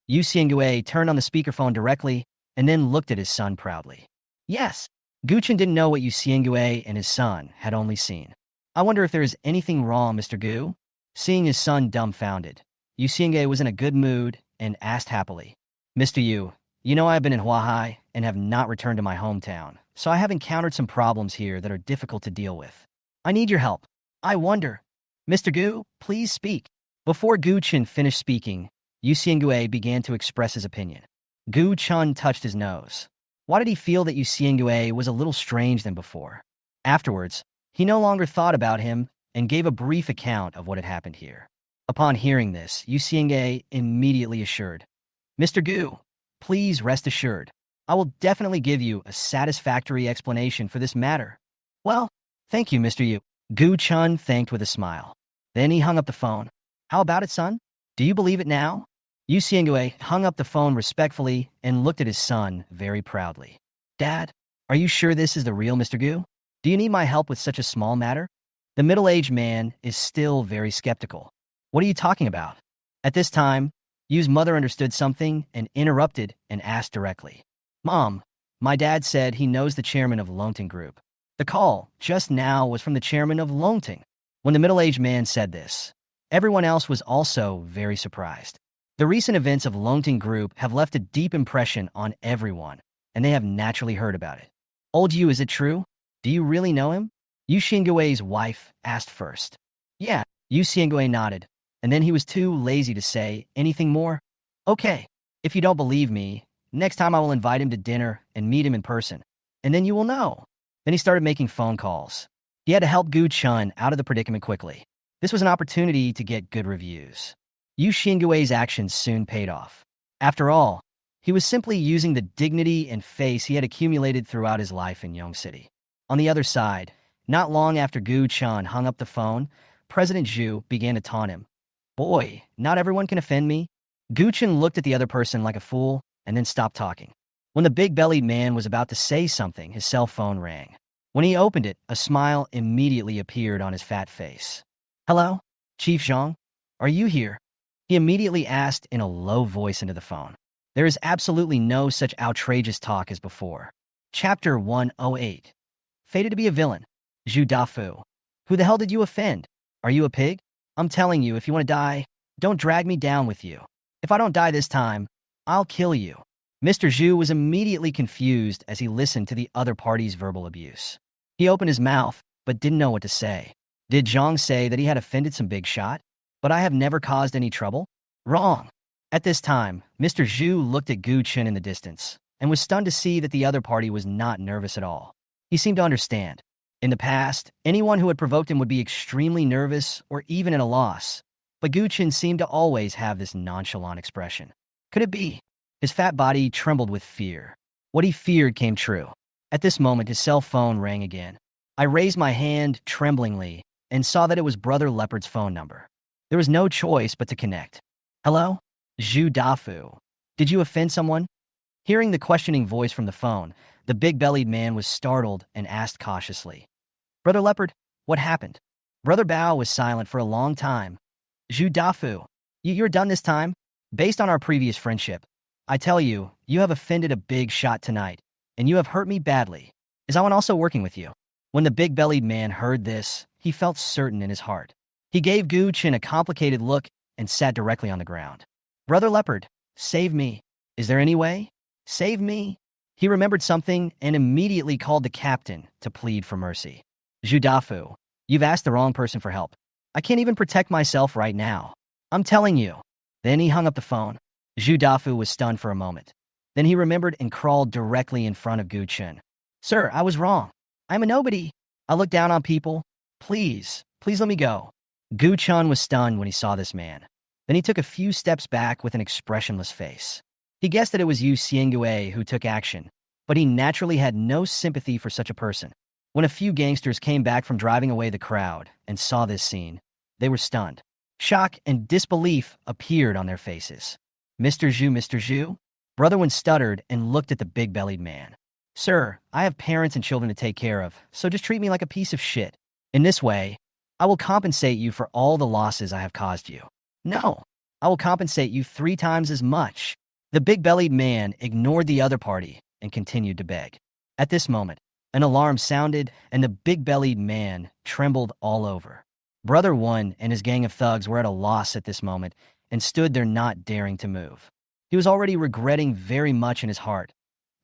A: Yu Xiangue turned on the speakerphone directly and then looked at his son proudly. Yes. Gu Chen didn't know what Yu Xiangue and his son had only seen. I wonder if there is anything wrong, Mr. Gu? Seeing his son dumbfounded, Yu Xiangue was in a good mood and asked happily. Mr. Yu, you know I've been in Huahai and have not returned to my hometown, so I have encountered some problems here that are difficult to deal with. I need your help. I wonder. Mr. Gu, please speak. Before Gu Chen finished speaking, Yu Xiangue began to express his opinion. Gu Chen touched his nose. Why did he feel that Yu Xiangue was a little strange than before? Afterwards, he no longer thought about him and gave a brief account of what had happened here. Upon hearing this, Yu Xiangue immediately assured, Mr. Gu, please rest assured. I will definitely give you a satisfactory explanation for this matter. Well, thank you, Mr. Yu. Gu Chen thanked with a smile. Then he hung up the phone. How about it, son? Do you believe it now? Yu Xiangue hung up the phone respectfully and looked at his son very proudly. Dad, are you sure this is the real Mr. Gu? Do you need my help with such a small matter? The middle-aged man is still very skeptical. What are you talking about? At this time, Yu's mother understood something and interrupted and asked directly. Mom, my dad said he knows the chairman of Longting Group. The call just now was from the chairman of Longting. When the middle-aged man said this, everyone else was also very surprised. The recent events of Longting Group have left a deep impression on everyone, and they have naturally heard about it. Old Yu, is it true? Do you really know him? Yu Xingue's wife asked first. Yeah, Yu Xingue nodded, and then he was too lazy to say anything more. Okay, if you don't believe me, next time I will invite him to dinner and meet him in person, and then you will know. Then he started making phone calls. He had to help Gu Chen out of the predicament quickly. This was an opportunity to get good reviews. Yu Xingue's actions soon paid off. After all, he was simply using the dignity and face he had accumulated throughout his life in Yong City. On the other side, not long after Gu Chen hung up the phone, President Zhu began to taunt him. Boy, not everyone can offend me. Gu Chen looked at the other person like a fool and then stopped talking. When the big-bellied man was about to say something, his cell phone rang. When he opened it, a smile immediately appeared on his fat face. Hello, Chief Zhang? Are you here? He immediately asked in a low voice into the phone. There is absolutely no such outrageous talk as before. Chapter 108. Fated to be a villain. Zhu Dafu. Who the hell did you offend? Are you a pig? I'm telling you, if you want to die, don't drag me down with you. If I don't die this time, I'll kill you. Mr. Zhu was immediately confused as he listened to the other party's verbal abuse. He opened his mouth, but didn't know what to say. Did Zhang say that he had offended some big shot? But I have never caused any trouble? Wrong. At this time, Mr. Zhu looked at Gu Chen in the distance and was stunned to see that the other party was not nervous at all. He seemed to understand. In the past, anyone who had provoked him would be extremely nervous or even at a loss, but Gu Chen seemed to always have this nonchalant expression. Could it be? His fat body trembled with fear. What he feared came true. At this moment, his cell phone rang again. I raised my hand tremblingly and saw that it was Brother Leopard's phone number. There was no choice but to connect. Hello? Zhu Dafu. Did you offend someone? Hearing the questioning voice from the phone, the big-bellied man was startled and asked cautiously. Brother Leopard, what happened? Brother Bao was silent for a long time. Zhu Dafu, you're done this time? Based on our previous friendship, I tell you, you have offended a big shot tonight, and you have hurt me badly. Is Awan also working with you? When the big-bellied man heard this, he felt certain in his heart. He gave Gu Chen a complicated look and sat directly on the ground. Brother Leopard, save me. Is there any way? Save me. He remembered something and immediately called the captain to plead for mercy. Zhu Dafu, you've asked the wrong person for help. I can't even protect myself right now. I'm telling you. Then he hung up the phone. Zhu Dafu was stunned for a moment. Then he remembered and crawled directly in front of Gu Chen. Sir, I was wrong. I'm a nobody. I look down on people. Please let me go. Gu Chen was stunned when he saw this man. Then he took a few steps back with an expressionless face. He guessed that it was Yu Xiangue who took action, but he naturally had no sympathy for such a person. When a few gangsters came back from driving away the crowd and saw this scene, They were stunned. Shock and disbelief appeared on their faces. Mr. Zhu, Mr. Zhu? Brother Wen stuttered and looked at the big-bellied man. Sir, I have parents and children to take care of, so just treat me like a piece of shit. In this way, I will compensate you for all the losses I have caused you. No, I will compensate you 3 times as much. The big-bellied man ignored the other party and continued to beg. At this moment, an alarm sounded and the big-bellied man trembled all over. Brother Wen and his gang of thugs were at a loss at this moment and stood there not daring to move. He was already regretting very much in his heart,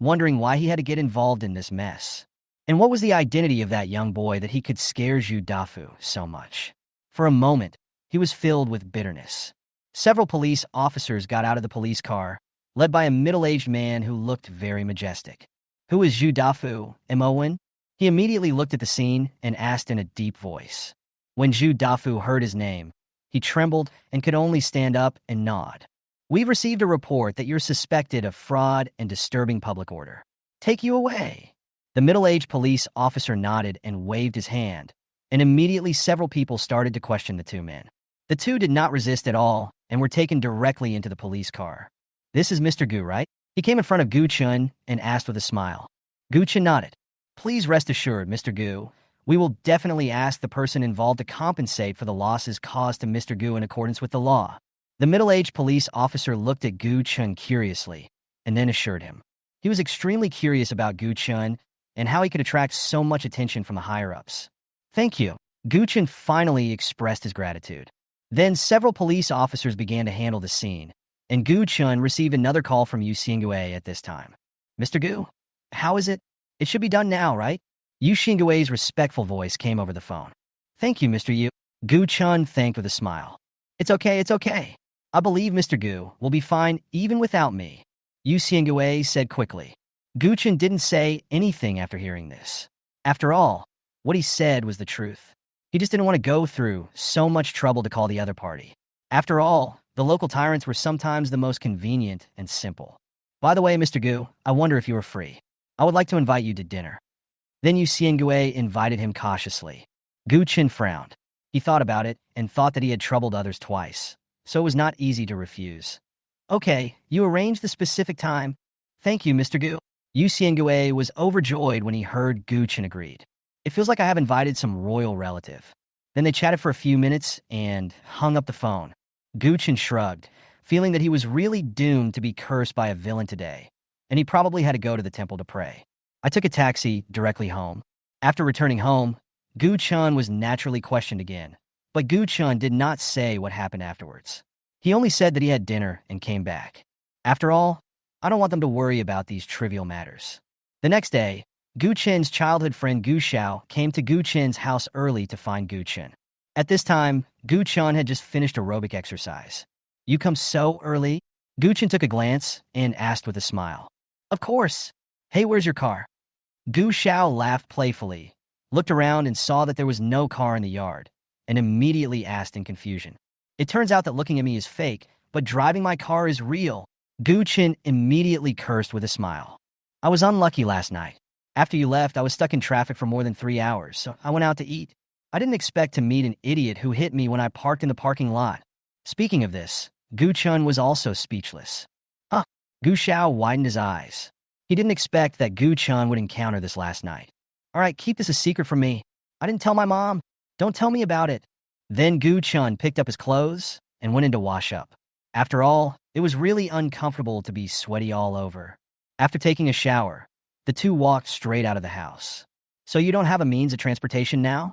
A: wondering why he had to get involved in this mess. And what was the identity of that young boy that he could scare Zhu Dafu so much? For a moment, he was filled with bitterness. Several police officers got out of the police car, led by a middle-aged man who looked very majestic. Who is Zhu Dafu, Moen? He immediately looked at the scene and asked in a deep voice. When Zhu Dafu heard his name, he trembled and could only stand up and nod. We've received a report that you're suspected of fraud and disturbing public order. Take you away. The middle-aged police officer nodded and waved his hand, and immediately several people started to question the two men. The two did not resist at all and were taken directly into the police car. This is Mr. Gu, right? He came in front of Gu Chen and asked with a smile. Gu Chen nodded. Please rest assured, Mr. Gu, we will definitely ask the person involved to compensate for the losses caused to Mr. Gu in accordance with the law. The middle-aged police officer looked at Gu Chen curiously and then assured him. He was extremely curious about Gu Chen and how he could attract so much attention from the higher-ups. Thank you. Gu Chen finally expressed his gratitude. Then several police officers began to handle the scene, and Gu Chen received another call from Yu Xingue at this time. Mr. Gu, how is it? It should be done now, right? Yu Xingue's respectful voice came over the phone. Thank you, Mr. Yu. Gu Chen thanked with a smile. It's okay, it's okay. I believe Mr. Gu will be fine even without me, Yu Xingue said quickly. Gu Chen didn't say anything after hearing this. After all, what he said was the truth. He just didn't want to go through so much trouble to call the other party. After all, the local tyrants were sometimes the most convenient and simple. By the way, Mr. Gu, I wonder if you are free. I would like to invite you to dinner. Then Yu Xingue invited him cautiously. Gu Chen frowned. He thought about it and thought that he had troubled others twice, so it was not easy to refuse. Okay, you arranged the specific time. Thank you, Mr. Gu. Yu Xingue was overjoyed when he heard Gu Chen agreed. It feels like I have invited some royal relative. Then they chatted for a few minutes and hung up the phone. Gu Chen shrugged, feeling that he was really doomed to be cursed by a villain today, and he probably had to go to the temple to pray. I took a taxi directly home. After returning home, Gu Chen was naturally questioned again, but Gu Chen did not say what happened afterwards. He only said that he had dinner and came back. After all, I don't want them to worry about these trivial matters. The next day, Gu Chen's childhood friend Gu Xiao came to Gu Chen's house early to find Gu Chen. At this time, Gu Chen had just finished aerobic exercise. You come so early? Gu Chen took a glance and asked with a smile. Of course. Hey, where's your car? Gu Xiao laughed playfully, looked around and saw that there was no car in the yard, and immediately asked in confusion. It turns out that looking at me is fake, but driving my car is real. Gu Chen immediately cursed with a smile. I was unlucky last night. After you left, I was stuck in traffic for more than 3 hours, so I went out to eat. I didn't expect to meet an idiot who hit me when I parked in the parking lot. Speaking of this, Gu Chen was also speechless. Huh. Gu Xiao widened his eyes. He didn't expect that Gu Chen would encounter this last night. All right, keep this a secret from me. I didn't tell my mom. Don't tell me about it. Then Gu Chen picked up his clothes and went in to wash up. After all, it was really uncomfortable to be sweaty all over. After taking a shower, the two walked straight out of the house. So you don't have a means of transportation now?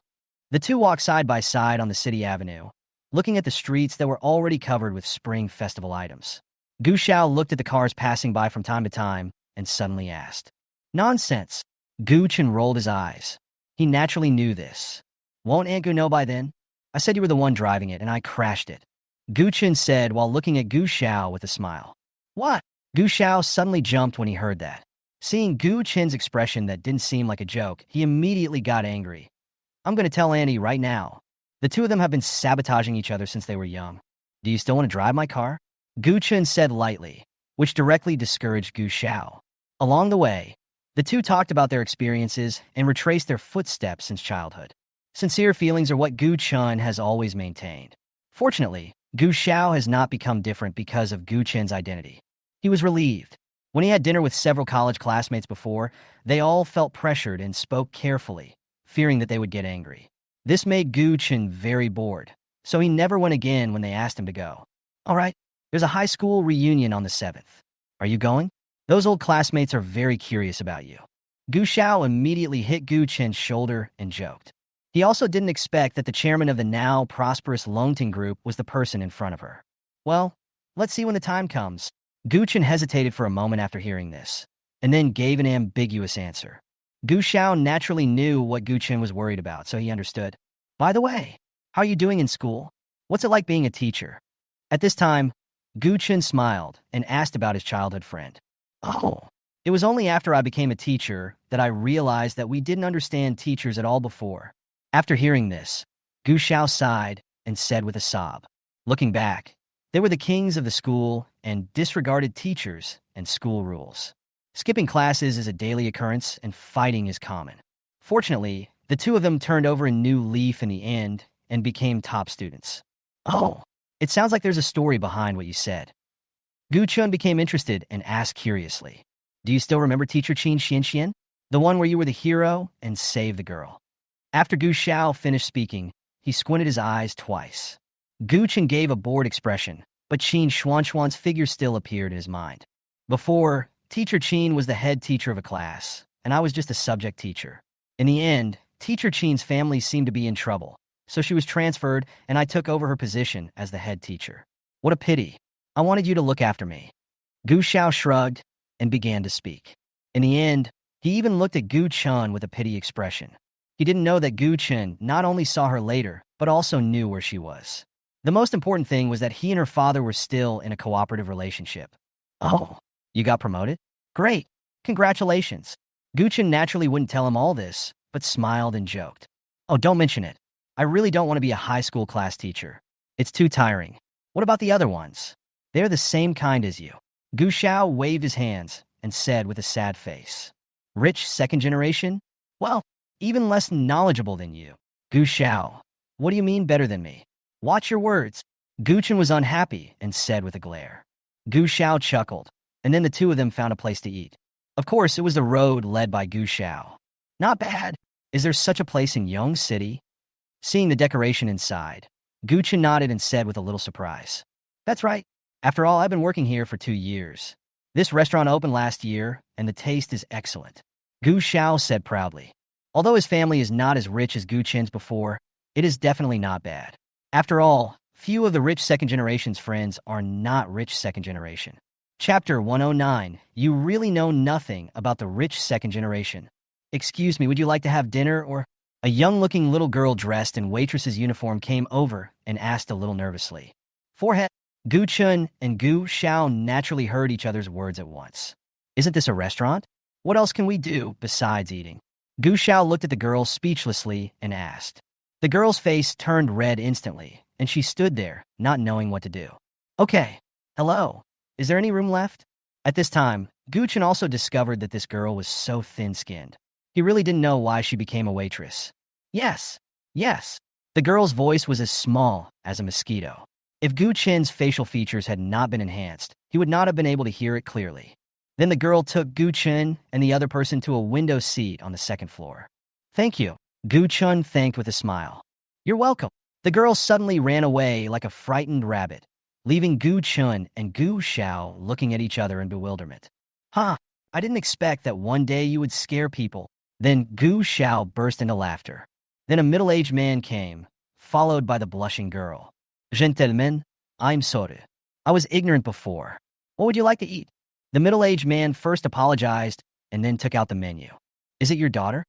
A: The two walked side by side on the city avenue, looking at the streets that were already covered with spring festival items. Gu Xiao looked at the cars passing by from time to time and suddenly asked. Nonsense. Gu Chen rolled his eyes. He naturally knew this. Won't Aunt Gu know by then? I said you were the one driving it and I crashed it. Gu Chen said while looking at Gu Xiao with a smile. What? Gu Xiao suddenly jumped when he heard that. Seeing Gu Chen's expression that didn't seem like a joke, he immediately got angry. I'm going to tell Annie right now. The two of them have been sabotaging each other since they were young. Do you still want to drive my car? Gu Chen said lightly, which directly discouraged Gu Xiao. Along the way, the two talked about their experiences and retraced their footsteps since childhood. Sincere feelings are what Gu Chen has always maintained. Fortunately, Gu Xiao has not become different because of Gu Chen's identity. He was relieved. When he had dinner with several college classmates before, they all felt pressured and spoke carefully, fearing that they would get angry. This made Gu Chen very bored, so he never went again when they asked him to go. All right, there's a high school reunion on the 7th. Are you going? Those old classmates are very curious about you. Gu Xiao immediately hit Gu Chen's shoulder and joked. He also didn't expect that the chairman of the now prosperous Longting group was the person in front of her. Well, let's see when the time comes. Gu Chen hesitated for a moment after hearing this, and then gave an ambiguous answer. Gu Xiao naturally knew what Gu Chen was worried about, so he understood. By the way, how are you doing in school? What's it like being a teacher? At this time, Gu Chen smiled and asked about his childhood friend. Oh, it was only after I became a teacher that I realized that we didn't understand teachers at all before. After hearing this, Gu Xiao sighed and said with a sob. Looking back, they were the kings of the school and disregarded teachers and school rules. Skipping classes is a daily occurrence and fighting is common. Fortunately, the two of them turned over a new leaf in the end and became top students. Oh, it sounds like there's a story behind what you said. Gu Chen became interested and asked curiously, do you still remember teacher Qin Xianxian? The one where you were the hero and saved the girl? After Gu Xiao finished speaking, he squinted his eyes twice. Gu Chen gave a bored expression, but Qin Xuanxuan's figure still appeared in his mind. Before, teacher Qin was the head teacher of a class, and I was just a subject teacher. In the end, teacher Qin's family seemed to be in trouble, so she was transferred and I took over her position as the head teacher. What a pity. I wanted you to look after me. Gu Xiao shrugged and began to speak. In the end, he even looked at Gu Chen with a pity expression. He didn't know that Gu Chen not only saw her later, but also knew where she was. The most important thing was that he and her father were still in a cooperative relationship. Oh, you got promoted? Great. Congratulations. Gu Chen naturally wouldn't tell him all this, but smiled and joked. Oh, don't mention it. I really don't want to be a high school class teacher. It's too tiring. What about the other ones? They're the same kind as you. Gu Xiao waved his hands and said with a sad face. Rich second generation? Well, even less knowledgeable than you. Gu Xiao, what do you mean better than me? Watch your words. Gu Chen was unhappy and said with a glare. Gu Xiao chuckled, and then the two of them found a place to eat. Of course, it was the road led by Gu Xiao. Not bad. Is there such a place in Yong City? Seeing the decoration inside, Gu Chen nodded and said with a little surprise. That's right. After all, I've been working here for 2 years. This restaurant opened last year, and the taste is excellent. Gu Xiao said proudly. Although his family is not as rich as Gu Chen's before, it is definitely not bad. After all, few of the rich second generation's friends are not rich second generation. Chapter 109. You really know nothing about the rich second generation. Excuse me, would you like to have dinner or... A young-looking little girl dressed in waitress's uniform came over and asked a little nervously. Forehead. Gu Chen and Gu Xiao naturally heard each other's words at once. Isn't this a restaurant? What else can we do besides eating? Gu Xiao looked at the girl speechlessly and asked. The girl's face turned red instantly, and she stood there, not knowing what to do. Okay, hello. Is there any room left? At this time, Gu Chen also discovered that this girl was so thin-skinned. He really didn't know why she became a waitress. Yes, yes. The girl's voice was as small as a mosquito. If Gu Chen's facial features had not been enhanced, he would not have been able to hear it clearly. Then the girl took Gu Chen and the other person to a window seat on the second floor. Thank you. Gu Chen thanked with a smile. You're welcome. The girl suddenly ran away like a frightened rabbit, leaving Gu Chen and Gu Xiao looking at each other in bewilderment. Huh, I didn't expect that one day you would scare people. Then Gu Xiao burst into laughter. Then a middle-aged man came, followed by the blushing girl. Gentlemen, I'm sorry. I was ignorant before. What would you like to eat? The middle-aged man first apologized and then took out the menu. Is it your daughter?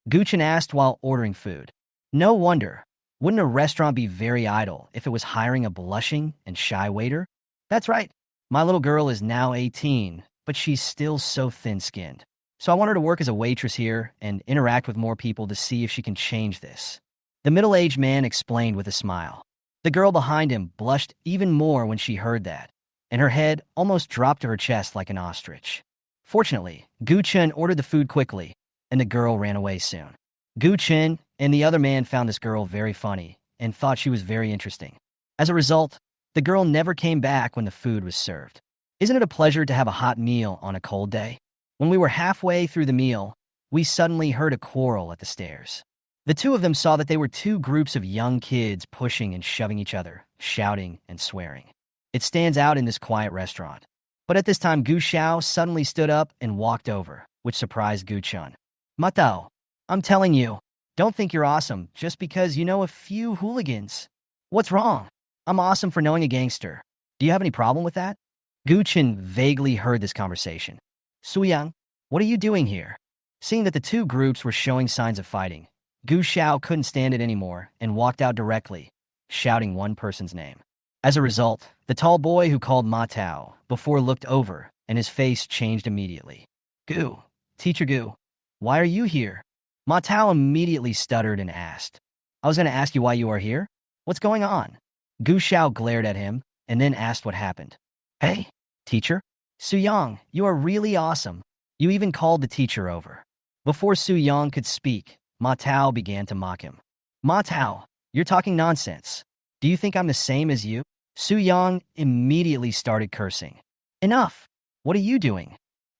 A: Gu Chen asked while ordering food. No wonder. Wouldn't a restaurant be very idle if it was hiring a blushing and shy waiter? That's right. My little girl is now 18, but she's still so thin-skinned. So I want her to work as a waitress here and interact with more people to see if she can change this. The middle-aged man explained with a smile. The girl behind him blushed even more when she heard that, and her head almost dropped to her chest like an ostrich. Fortunately, Gu Chen ordered the food quickly, and the girl ran away soon. Gu Chen and the other man found this girl very funny and thought she was very interesting. As a result, the girl never came back when the food was served. Isn't it a pleasure to have a hot meal on a cold day? When we were halfway through the meal, we suddenly heard a quarrel at the stairs. The two of them saw that they were two groups of young kids pushing and shoving each other, shouting and swearing. It stands out in this quiet restaurant. But at this time, Gu Xiao suddenly stood up and walked over, which surprised Gu Chen. Matao, I'm telling you, don't think you're awesome just because you know a few hooligans. What's wrong? I'm awesome for knowing a gangster. Do you have any problem with that? Gu Chen vaguely heard this conversation. Suyang, what are you doing here? Seeing that the two groups were showing signs of fighting, Gu Xiao couldn't stand it anymore and walked out directly, shouting one person's name. As a result, the tall boy who called Ma Tao before looked over, and his face changed immediately. Gu, Teacher Gu, why are you here? Ma Tao immediately stuttered and asked. I was going to ask you why you are here? What's going on? Gu Xiao glared at him and then asked what happened. Hey, teacher. Su Yang, you are really awesome. You even called the teacher over. Before Su Yang could speak, Ma Tao began to mock him. Ma Tao, you're talking nonsense. Do you think I'm the same as you? Su Yang immediately started cursing. Enough! What are you doing?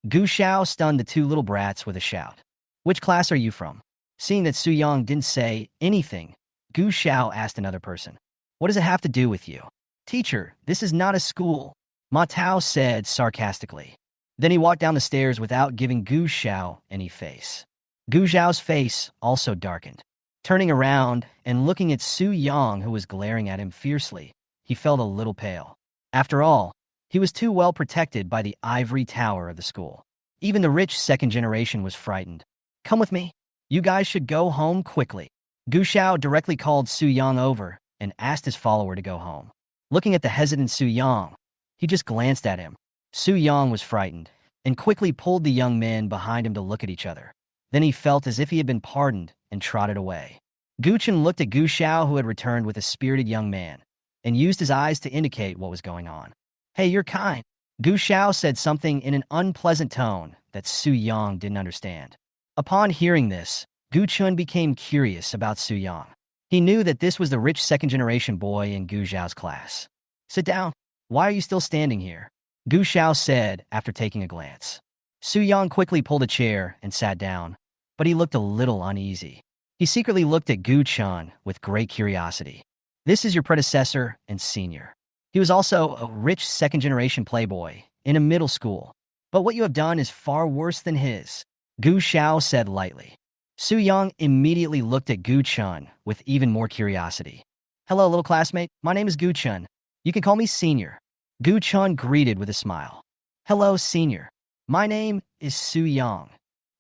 A: Gu Xiao stunned the two little brats with a shout. Which class are you from? Seeing that Su Yang didn't say anything, Gu Xiao asked another person. What does it have to do with you? Teacher, this is not a school, Ma Tao said sarcastically. Then he walked down the stairs without giving Gu Xiao any face. Gu Xiao's face also darkened. Turning around and looking at Su Yang, who was glaring at him fiercely, he felt a little pale. After all, he was too well protected by the ivory tower of the school. Even the rich second generation was frightened. Come with me. You guys should go home quickly. Gu Xiao directly called Su Yang over and asked his follower to go home. Looking at the hesitant Su Yang, he just glanced at him. Su Yang was frightened and quickly pulled the young men behind him to look at each other. Then he felt as if he had been pardoned and trotted away. Gu Chen looked at Gu Xiao, who had returned with a spirited young man, and used his eyes to indicate what was going on. Hey, you're kind. Gu Xiao said something in an unpleasant tone that Su Yang didn't understand. Upon hearing this, Gu Chen became curious about Su Yang. He knew that this was the rich second-generation boy in Gu Xiao's class. Sit down. Why are you still standing here? Gu Xiao said after taking a glance. Su Yang quickly pulled a chair and sat down, but he looked a little uneasy. He secretly looked at Gu Chen with great curiosity. This is your predecessor and senior. He was also a rich second-generation playboy in a middle school, but what you have done is far worse than his, Gu Xiao said lightly. Su Yang immediately looked at Gu Chen with even more curiosity. Hello, little classmate. My name is Gu Chen. You can call me Senior. Gu Chen greeted with a smile. Hello, Senior. My name is Su Yang.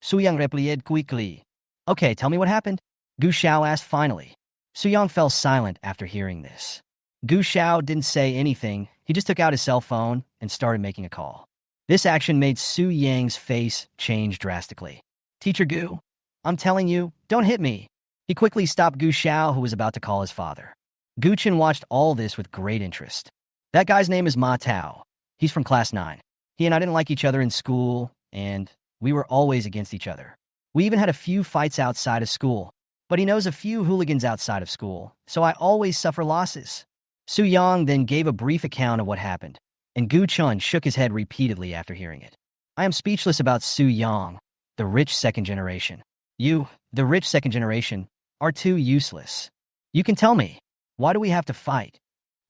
A: Su Yang replied quickly. Okay, tell me what happened. Gu Xiao asked finally. Su Yang fell silent after hearing this. Gu Xiao didn't say anything. He just took out his cell phone and started making a call. This action made Su Yang's face change drastically. Teacher Gu, I'm telling you, don't hit me. He quickly stopped Gu Xiao, who was about to call his father. Gu Chen watched all this with great interest. That guy's name is Ma Tao. He's from class 9. He and I didn't like each other in school, and we were always against each other. We even had a few fights outside of school, but he knows a few hooligans outside of school, so I always suffer losses. Su Yang then gave a brief account of what happened, and Gu Chen shook his head repeatedly after hearing it. I am speechless about Su Yang, the rich second generation. You, the rich second generation, are too useless. You can tell me, why do we have to fight?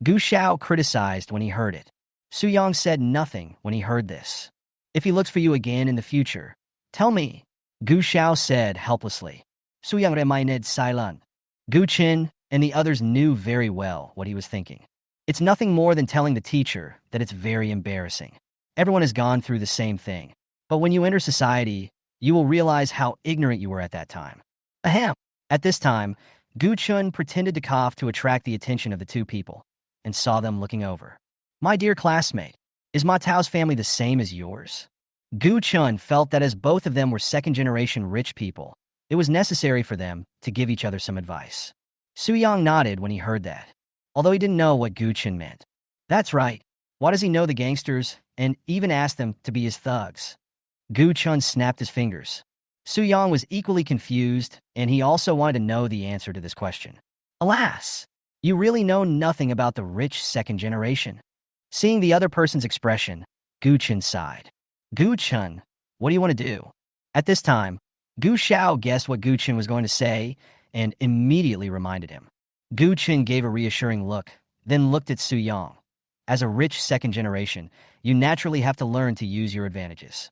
A: Gu Xiao criticized when he heard it. Su Yang said nothing when he heard this. If he looks for you again in the future, tell me, Gu Xiao said helplessly. Su Yang remained silent. Gu Chen and the others knew very well what he was thinking. It's nothing more than telling the teacher that it's very embarrassing. Everyone has gone through the same thing. But when you enter society, you will realize how ignorant you were at that time. Ahem. At this time, Gu Chen pretended to cough to attract the attention of the two people and saw them looking over. My dear classmate, is Ma Tao's family the same as yours? Gu Chen felt that as both of them were second-generation rich people, it was necessary for them to give each other some advice. Su Yang nodded when he heard that, although he didn't know what Gu Chen meant. That's right. Why does he know the gangsters and even ask them to be his thugs? Gu Chen snapped his fingers. Su Yang was equally confused, and he also wanted to know the answer to this question. Alas, you really know nothing about the rich second generation. Seeing the other person's expression, Gu Chen sighed. Gu Chen, what do you want to do? At this time, Gu Xiao guessed what Gu Chen was going to say and immediately reminded him. Gu Chen gave a reassuring look, then looked at Su Yang. As a rich second generation, you naturally have to learn to use your advantages.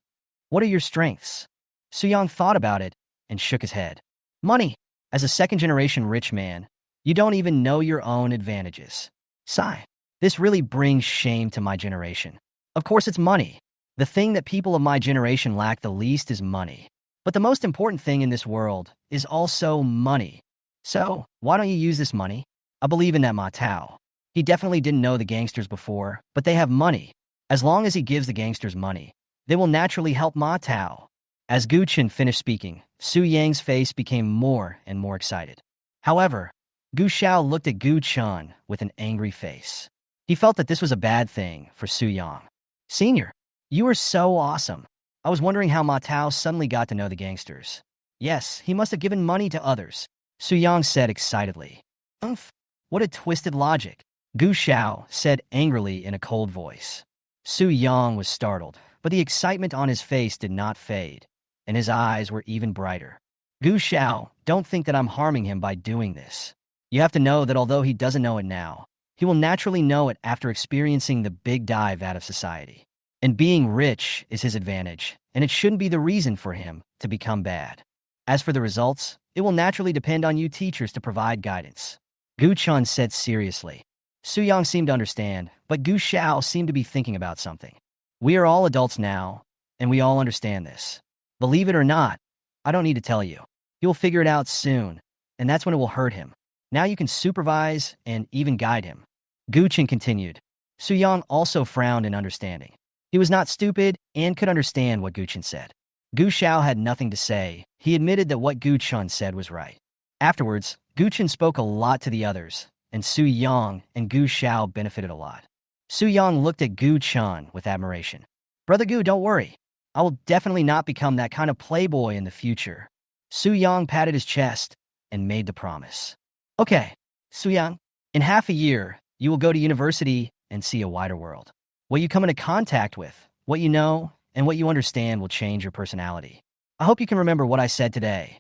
A: What are your strengths? Su Yang thought about it and shook his head. Money. As a second-generation rich man, you don't even know your own advantages. Sigh. This really brings shame to my generation. Of course, it's money. The thing that people of my generation lack the least is money. But the most important thing in this world is also money. So, why don't you use this money? I believe in that Ma Tao. He definitely didn't know the gangsters before, but they have money. As long as he gives the gangsters money, they will naturally help Ma Tao. As Gu Chen finished speaking, Su Yang's face became more and more excited. However, Gu Xiao looked at Gu Chen with an angry face. He felt that this was a bad thing for Su Yang. Senior, you are so awesome. I was wondering how Ma Tao suddenly got to know the gangsters. Yes, he must have given money to others, Su Yang said excitedly. Umph, what a twisted logic, Gu Xiao said angrily in a cold voice. Su Yang was startled, but the excitement on his face did not fade, and his eyes were even brighter. Gu Xiao, don't think that I'm harming him by doing this. You have to know that although he doesn't know it now, he will naturally know it after experiencing the big dive out of society. And being rich is his advantage, and it shouldn't be the reason for him to become bad. As for the results, it will naturally depend on you teachers to provide guidance, Gu Chen said seriously. Su Yang seemed to understand, but Gu Xiao seemed to be thinking about something. We are all adults now, and we all understand this. Believe it or not, I don't need to tell you. He will figure it out soon, and that's when it will hurt him. Now you can supervise and even guide him. Gu Chen continued. Su Yang also frowned in understanding. He was not stupid and could understand what Gu Chen said. Gu Xiao had nothing to say. He admitted that what Gu Chen said was right. Afterwards, Gu Chen spoke a lot to the others, and Su Yang and Gu Xiao benefited a lot. Su Yang looked at Gu Chen with admiration. Brother Gu, don't worry. I will definitely not become that kind of playboy in the future. Su Yang patted his chest and made the promise. Okay, Su Yang, in half a year, you will go to university and see a wider world. What you come into contact with, what you know, and what you understand will change your personality. I hope you can remember what I said today.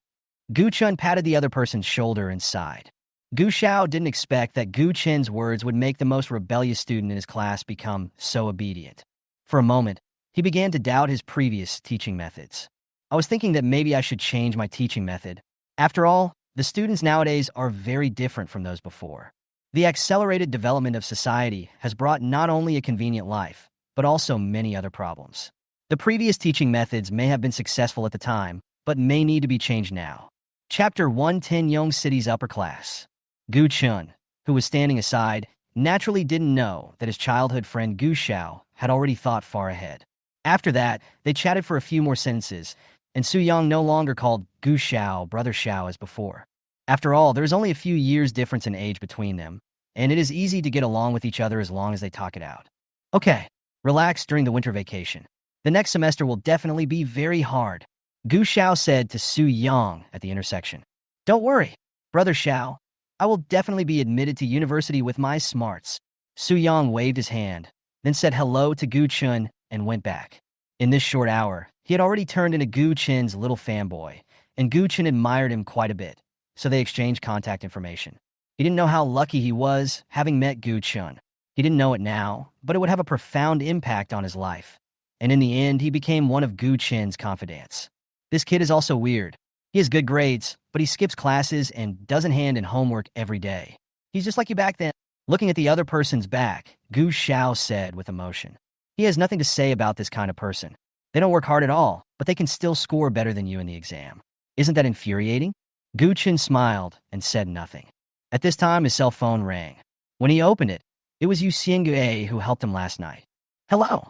A: Gu Chen patted the other person's shoulder and sighed. Gu Xiao didn't expect that Gu Chen's words would make the most rebellious student in his class become so obedient. For a moment, he began to doubt his previous teaching methods. I was thinking that maybe I should change my teaching method. After all, the students nowadays are very different from those before. The accelerated development of society has brought not only a convenient life, but also many other problems. The previous teaching methods may have been successful at the time, but may need to be changed now. Chapter 110 Young City's Upper Class. Gu Chen, who was standing aside, naturally didn't know that his childhood friend Gu Xiao had already thought far ahead. After that, they chatted for a few more sentences, and Su Yang no longer called Gu Xiao Brother Xiao as before. After all, there is only a few years difference in age between them, and it is easy to get along with each other as long as they talk it out. Okay, relax during the winter vacation. The next semester will definitely be very hard, Gu Xiao said to Su Yang at the intersection. Don't worry, Brother Xiao. I will definitely be admitted to university with my smarts. Su Yang waved his hand, then said hello to Gu Chen and went back. In this short hour, he had already turned into Gu Chen's little fanboy, and Gu Chen admired him quite a bit, so they exchanged contact information. He didn't know how lucky he was having met Gu Chen. He didn't know it now, but it would have a profound impact on his life. And in the end, he became one of Gu Chen's confidants. This kid is also weird. He has good grades, but he skips classes and doesn't hand in homework every day. He's just like you back then. Looking at the other person's back, Gu Xiao said with emotion. He has nothing to say about this kind of person. They don't work hard at all, but they can still score better than you in the exam. Isn't that infuriating? Gu Chen smiled and said nothing. At this time, his cell phone rang. When he opened it, it was Yu Xiangui who helped him last night. Hello.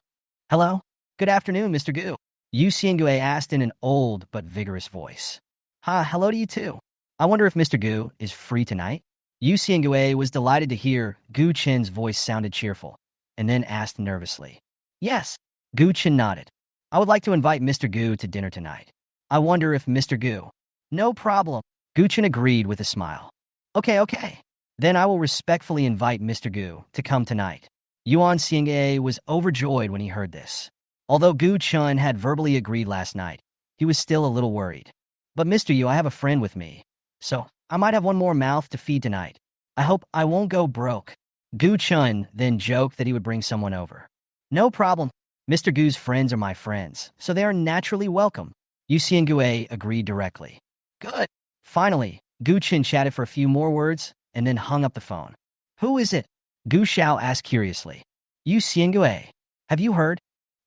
A: Hello. Good afternoon, Mr. Gu. Yu Xiangui asked in an old but vigorous voice. Hi, hello to you too. I wonder if Mr. Gu is free tonight? Yu Xiangui was delighted to hear Gu Chen's voice sounded cheerful, and then asked nervously. Yes. Gu Chen nodded. I would like to invite Mr. Gu to dinner tonight. I wonder if Mr. Gu. No problem. Gu Chen agreed with a smile. Okay. Then I will respectfully invite Mr. Gu to come tonight. Yuan Xingye was overjoyed when he heard this. Although Gu Chen had verbally agreed last night, he was still a little worried. But Mr. Yu, I have a friend with me, so I might have one more mouth to feed tonight. I hope I won't go broke. Gu Chen then joked that he would bring someone over. No problem. Mr. Gu's friends are my friends, so they are naturally welcome. Yu Xiangue agreed directly. Good. Finally, Gu Chen chatted for a few more words and then hung up the phone. Who is it? Gu Xiao asked curiously. Yu Xiangue. Have you heard?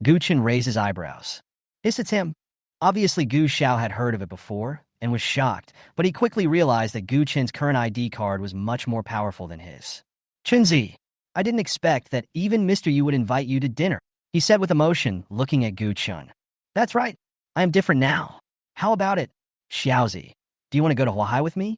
A: Gu Chen raised his eyebrows. It's him. Obviously, Gu Xiao had heard of it before and was shocked, but he quickly realized that Gu Chen's current ID card was much more powerful than his. Chunzi, I didn't expect that even Mr. Yu would invite you to dinner, he said with emotion, looking at Gu Chen. That's right. I am different now. How about it? Xiaozi, do you want to go to Huahai with me?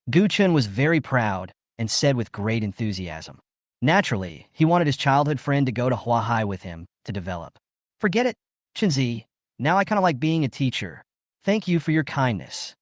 A: Gu Chen was very proud and said with great enthusiasm. Naturally, he wanted his childhood friend to go to Huahai with him to develop. Forget it, Chunzi. Now I kind of like being a teacher. Thank you for your kindness.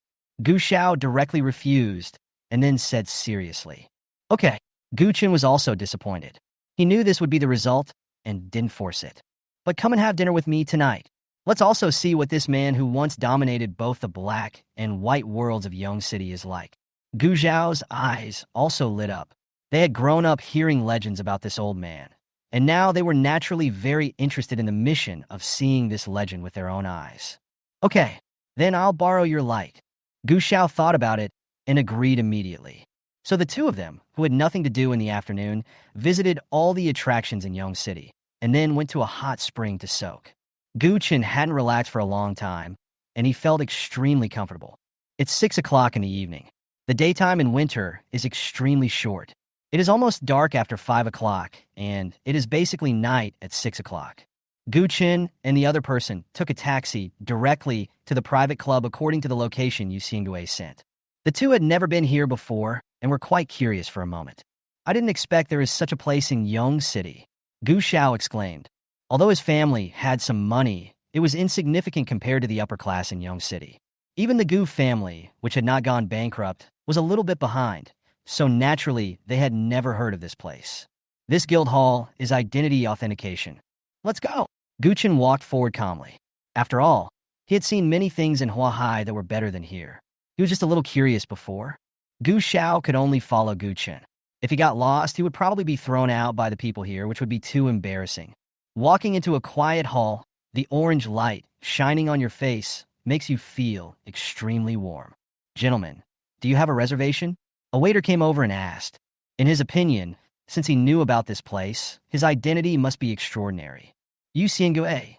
A: Gu Xiao directly refused and then said seriously. Okay. Gu Chen was also disappointed. He knew this would be the result and didn't force it. But come and have dinner with me tonight. Let's also see what this man who once dominated both the black and white worlds of Yong City is like. Gu Zhao's eyes also lit up. They had grown up hearing legends about this old man, and now they were naturally very interested in the mission of seeing this legend with their own eyes. Okay, then I'll borrow your light. Gu Xiao thought about it and agreed immediately. So the two of them, who had nothing to do in the afternoon, visited all the attractions in Yong City, and then went to a hot spring to soak. Gu Chen hadn't relaxed for a long time, and he felt extremely comfortable. It's 6 o'clock in the evening. The daytime in winter is extremely short. It is almost dark after 5 o'clock, and it is basically night at 6 o'clock. Gu Chen and the other person took a taxi directly to the private club according to the location Yu Xingue sent. The two had never been here before and were quite curious for a moment. I didn't expect there is such a place in Yong City, Gu Xiao exclaimed. Although his family had some money, it was insignificant compared to the upper class in Yong City. Even the Gu family, which had not gone bankrupt, was a little bit behind, so naturally they had never heard of this place. This guild hall is identity authentication. Let's go. Gu Chen walked forward calmly. After all, he had seen many things in Huahai that were better than here. He was just a little curious before. Gu Xiao could only follow Gu Chen. If he got lost, he would probably be thrown out by the people here, which would be too embarrassing. Walking into a quiet hall, the orange light shining on your face makes you feel extremely warm. Gentlemen, do you have a reservation? A waiter came over and asked. In his opinion, since he knew about this place, his identity must be extraordinary. Yu Xiangue.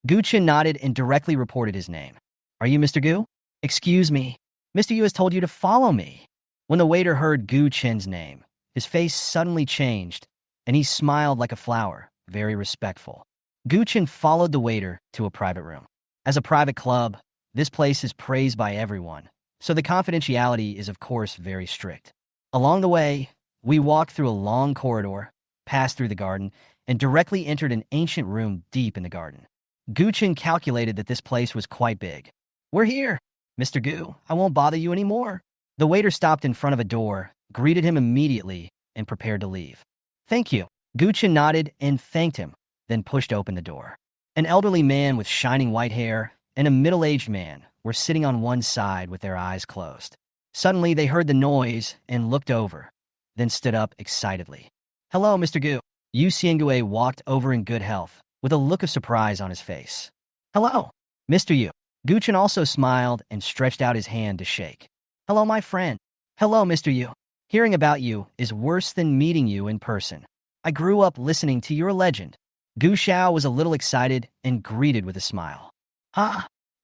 A: Gu Chen nodded and directly reported his name. Are you Mr. Gu? Excuse me. Mr. Yu has told you to follow me. When the waiter heard Gu Chen's name, his face suddenly changed, and he smiled like a flower, very respectful. Gu Chen followed the waiter to a private room. As a private club, this place is praised by everyone, so the confidentiality is of course very strict. Along the way, we walked through a long corridor, passed through the garden, and directly entered an ancient room deep in the garden. Gu Chen calculated that this place was quite big. We're here. Mr. Gu, I won't bother you anymore. The waiter stopped in front of a door, greeted him immediately, and prepared to leave. Thank you. Gu Chen nodded and thanked him, then pushed open the door. An elderly man with shining white hair and a middle-aged man were sitting on one side with their eyes closed. Suddenly, they heard the noise and looked over, then stood up excitedly. Hello, Mr. Gu. Yu Xiangue walked over in good health, with a look of surprise on his face. Hello, Mr. Yu. Gu Chen also smiled and stretched out his hand to shake. Hello, my friend. Hello, Mr. Yu. Hearing about you is worse than meeting you in person. I grew up listening to your legend. Gu Xiao was a little excited and greeted with a smile.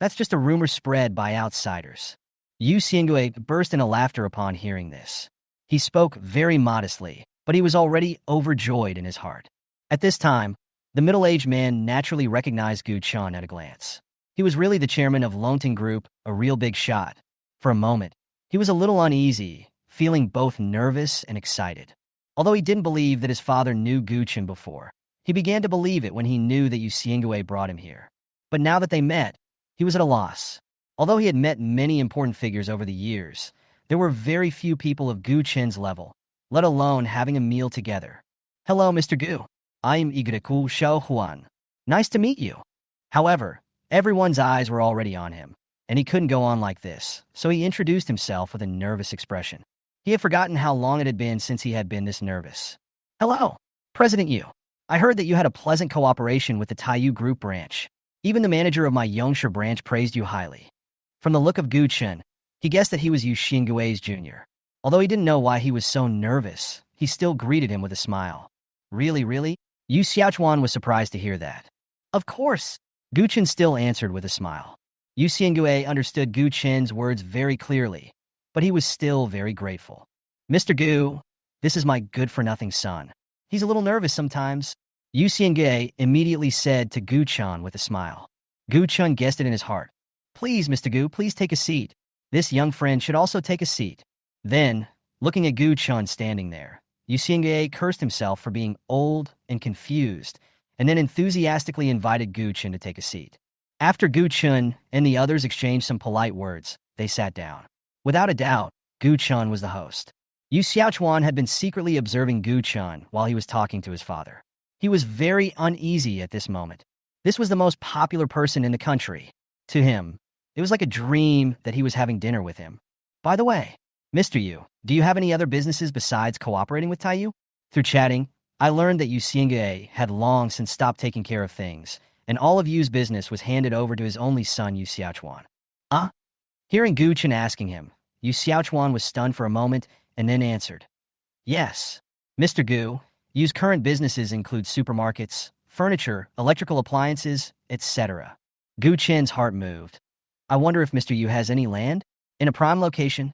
A: That's just a rumor spread by outsiders. Yu Xiangue burst into laughter upon hearing this. He spoke very modestly, but he was already overjoyed in his heart. At this time, the middle-aged man naturally recognized Gu Chen at a glance. He was really the chairman of Longting Group, a real big shot. For a moment, he was a little uneasy, feeling both nervous and excited. Although he didn't believe that his father knew Gu Chen before, he began to believe it when he knew that Yu Xiangue brought him here. But now that they met, he was at a loss. Although he had met many important figures over the years, there were very few people of Gu Chen's level, let alone having a meal together. Hello, Mr. Gu. I am Igaraku Xiao Huan. Nice to meet you. However, everyone's eyes were already on him, and he couldn't go on like this, so he introduced himself with a nervous expression. He had forgotten how long it had been since he had been this nervous. Hello, President Yu. I heard that you had a pleasant cooperation with the Taiyu Group branch. Even the manager of my Yongsha branch praised you highly. From the look of Gu Chen, he guessed that he was Yu Xingui's junior. Although he didn't know why he was so nervous, he still greeted him with a smile. Really? Yu Xiaochuan was surprised to hear that. Of course. Gu Chen still answered with a smile. Yu Xingui understood Gu Chen's words very clearly, but he was still very grateful. Mr. Gu, this is my good-for-nothing son. He's a little nervous sometimes. Yu Xingui immediately said to Gu Chen with a smile. Gu Chen guessed it in his heart. Please, Mr. Gu, please take a seat. This young friend should also take a seat. Then, looking at Gu Chen standing there, Yu Xingui cursed himself for being old and confused, and then enthusiastically invited Gu Chen to take a seat. After Gu Chen and the others exchanged some polite words, they sat down. Without a doubt, Gu Chen was the host. Yu Xiaochuan had been secretly observing Gu Chen while he was talking to his father. He was very uneasy at this moment. This was the most popular person in the country. To him, it was like a dream that he was having dinner with him. By the way, Mr. Yu, do you have any other businesses besides cooperating with Taiyu? Through chatting, I learned that Yu Xingui had long since stopped taking care of things, and all of Yu's business was handed over to his only son, Yu Xiaochuan. Hearing Gu Chen asking him, Yu Xiaochuan was stunned for a moment and then answered. Yes, Mr. Gu, Yu's current businesses include supermarkets, furniture, electrical appliances, etc. Gu Chen's heart moved. I wonder if Mr. Yu has any land? In a prime location?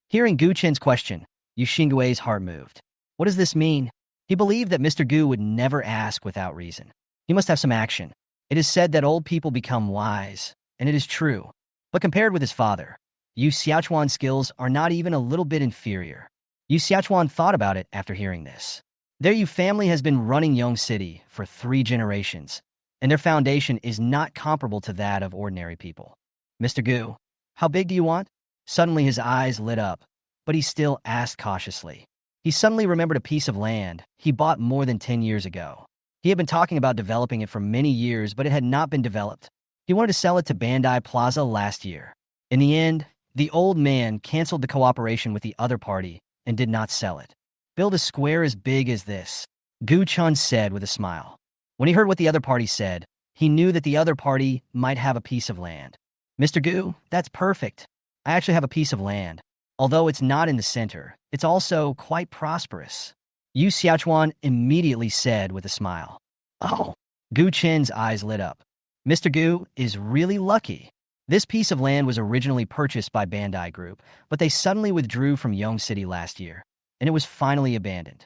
A: Hearing Gu Chen's question, Yu Xingui's heart moved. What does this mean? He believed that Mr. Gu would never ask without reason. He must have some action. It is said that old people become wise, and it is true. But compared with his father, Yu Xiaochuan's skills are not even a little bit inferior. Yu Xiaochuan thought about it after hearing this. Their Yu family has been running Yong City for 3 generations, and their foundation is not comparable to that of ordinary people. Mr. Gu, how big do you want? Suddenly his eyes lit up, but he still asked cautiously. He suddenly remembered a piece of land he bought more than 10 years ago. He had been talking about developing it for many years, but it had not been developed. He wanted to sell it to Bandai Plaza last year. In the end, the old man canceled the cooperation with the other party and did not sell it. Build a square as big as this, Gu Chen said with a smile. When he heard what the other party said, he knew that the other party might have a piece of land. Mr. Gu, that's perfect. I actually have a piece of land. Although it's not in the center, it's also quite prosperous. Yu Xiaochuan immediately said with a smile. Oh, Gu Chen's eyes lit up. Mr. Gu is really lucky. This piece of land was originally purchased by Bandai Group, but they suddenly withdrew from Yong City last year, and it was finally abandoned.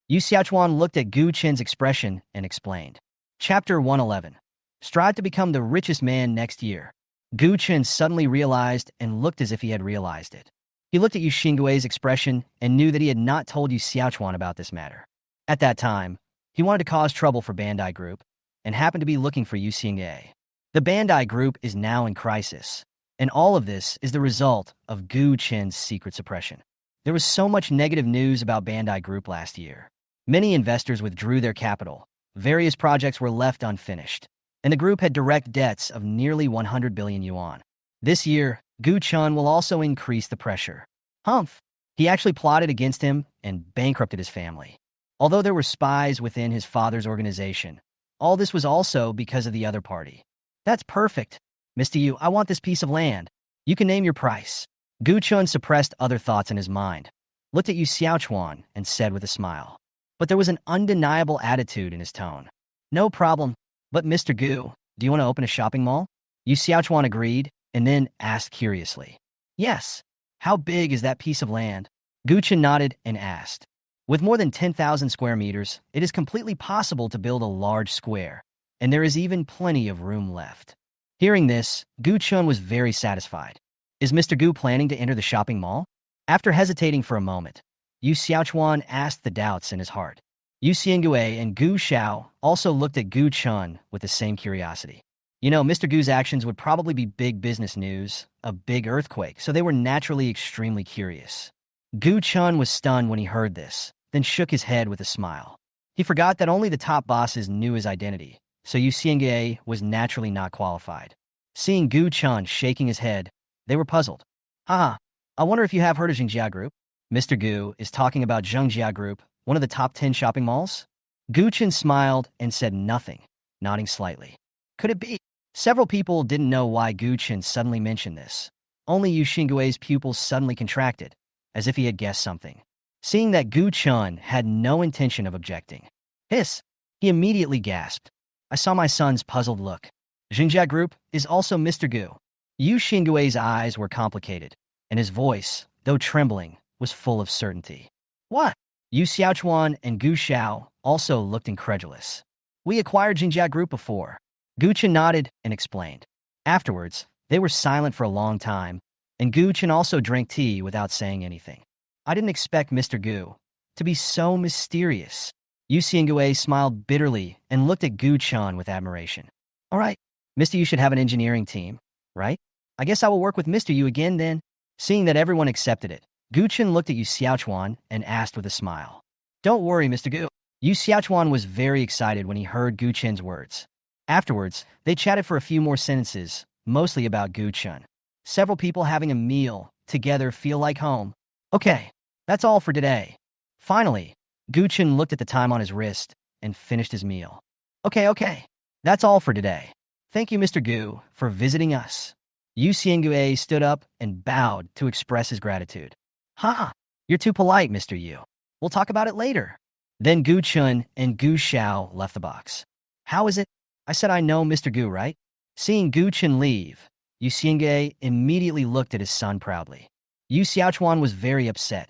A: Yu Xiaochuan looked at Gu Chen's expression and explained. Chapter 111. Strive to become the richest man next year. Gu Chen suddenly realized and looked as if he had realized it. He looked at Yu Xingui's expression and knew that he had not told Yu Xiaochuan about this matter. At that time, he wanted to cause trouble for Bandai Group and happened to be looking for Yu Xingui. The Bandai Group is now in crisis, and all of this is the result of Gu Chen's secret suppression. There was so much negative news about Bandai Group last year. Many investors withdrew their capital, various projects were left unfinished, and the group had direct debts of nearly 100 billion yuan. This year, Gu Chen will also increase the pressure. Humph! He actually plotted against him and bankrupted his family. Although there were spies within his father's organization, all this was also because of the other party. That's perfect. Mr. Yu, I want this piece of land. You can name your price. Gu Chen suppressed other thoughts in his mind, looked at Yu Xiaochuan, and said with a smile. But there was an undeniable attitude in his tone. No problem. But Mr. Gu, do you want to open a shopping mall? Yu Xiaochuan agreed, and then asked curiously. Yes. How big is that piece of land? Gu Chen nodded and asked. With more than 10,000 square meters, it is completely possible to build a large square, and there is even plenty of room left. Hearing this, Gu Chen was very satisfied. Is Mr. Gu planning to enter the shopping mall? After hesitating for a moment, Yu Xiaochuan asked the doubts in his heart. Yu Xingui and Gu Xiao also looked at Gu Chen with the same curiosity. Mr. Gu's actions would probably be big business news, a big earthquake, so they were naturally extremely curious. Gu Chen was stunned when he heard this, then shook his head with a smile. He forgot that only the top bosses knew his identity, so Yu Xiangye was naturally not qualified. Seeing Gu Chen shaking his head, they were puzzled. Haha, I wonder if you have heard of Jingjia Group? Mr. Gu is talking about Jingjia Group, one of the top 10 shopping malls? Gu Chen smiled and said nothing, nodding slightly. Could it be? Several people didn't know why Gu Chen suddenly mentioned this. Only Yu Xinggui's pupils suddenly contracted, as if he had guessed something. Seeing that Gu Chen had no intention of objecting. Hiss! He immediately gasped. I saw my son's puzzled look. Jingjia Group is also Mr. Gu. Yu Xinggui's eyes were complicated, and his voice, though trembling, was full of certainty. What? Yu Xiaochuan and Gu Xiao also looked incredulous. We acquired Jingjia Group before. Gu Chen nodded and explained. Afterwards, they were silent for a long time, and Gu Chen also drank tea without saying anything. I didn't expect Mr. Gu to be so mysterious. Yu Xingui smiled bitterly and looked at Gu Chen with admiration. All right, Mr. Yu should have an engineering team, right? I guess I will work with Mr. Yu again then. Seeing that everyone accepted it, Gu Chen looked at Yu Xiaochuan and asked with a smile. Don't worry, Mr. Gu. Yu Xiaochuan was very excited when he heard Gu Chen's words. Afterwards, they chatted for a few more sentences, mostly about Gu Chen. Several people having a meal together feel like home. Okay, that's all for today. Finally, Gu Chen looked at the time on his wrist and finished his meal. Okay, that's all for today. Thank you, Mr. Gu, for visiting us. Yu Xiangui stood up and bowed to express his gratitude. Ha! You're too polite, Mr. Yu. We'll talk about it later. Then Gu Chen and Gu Xiao left the box. How is it? I said I know Mr. Gu, right? Seeing Gu Chen leave, Yu Xiangye immediately looked at his son proudly. Yu Xiaochuan was very upset.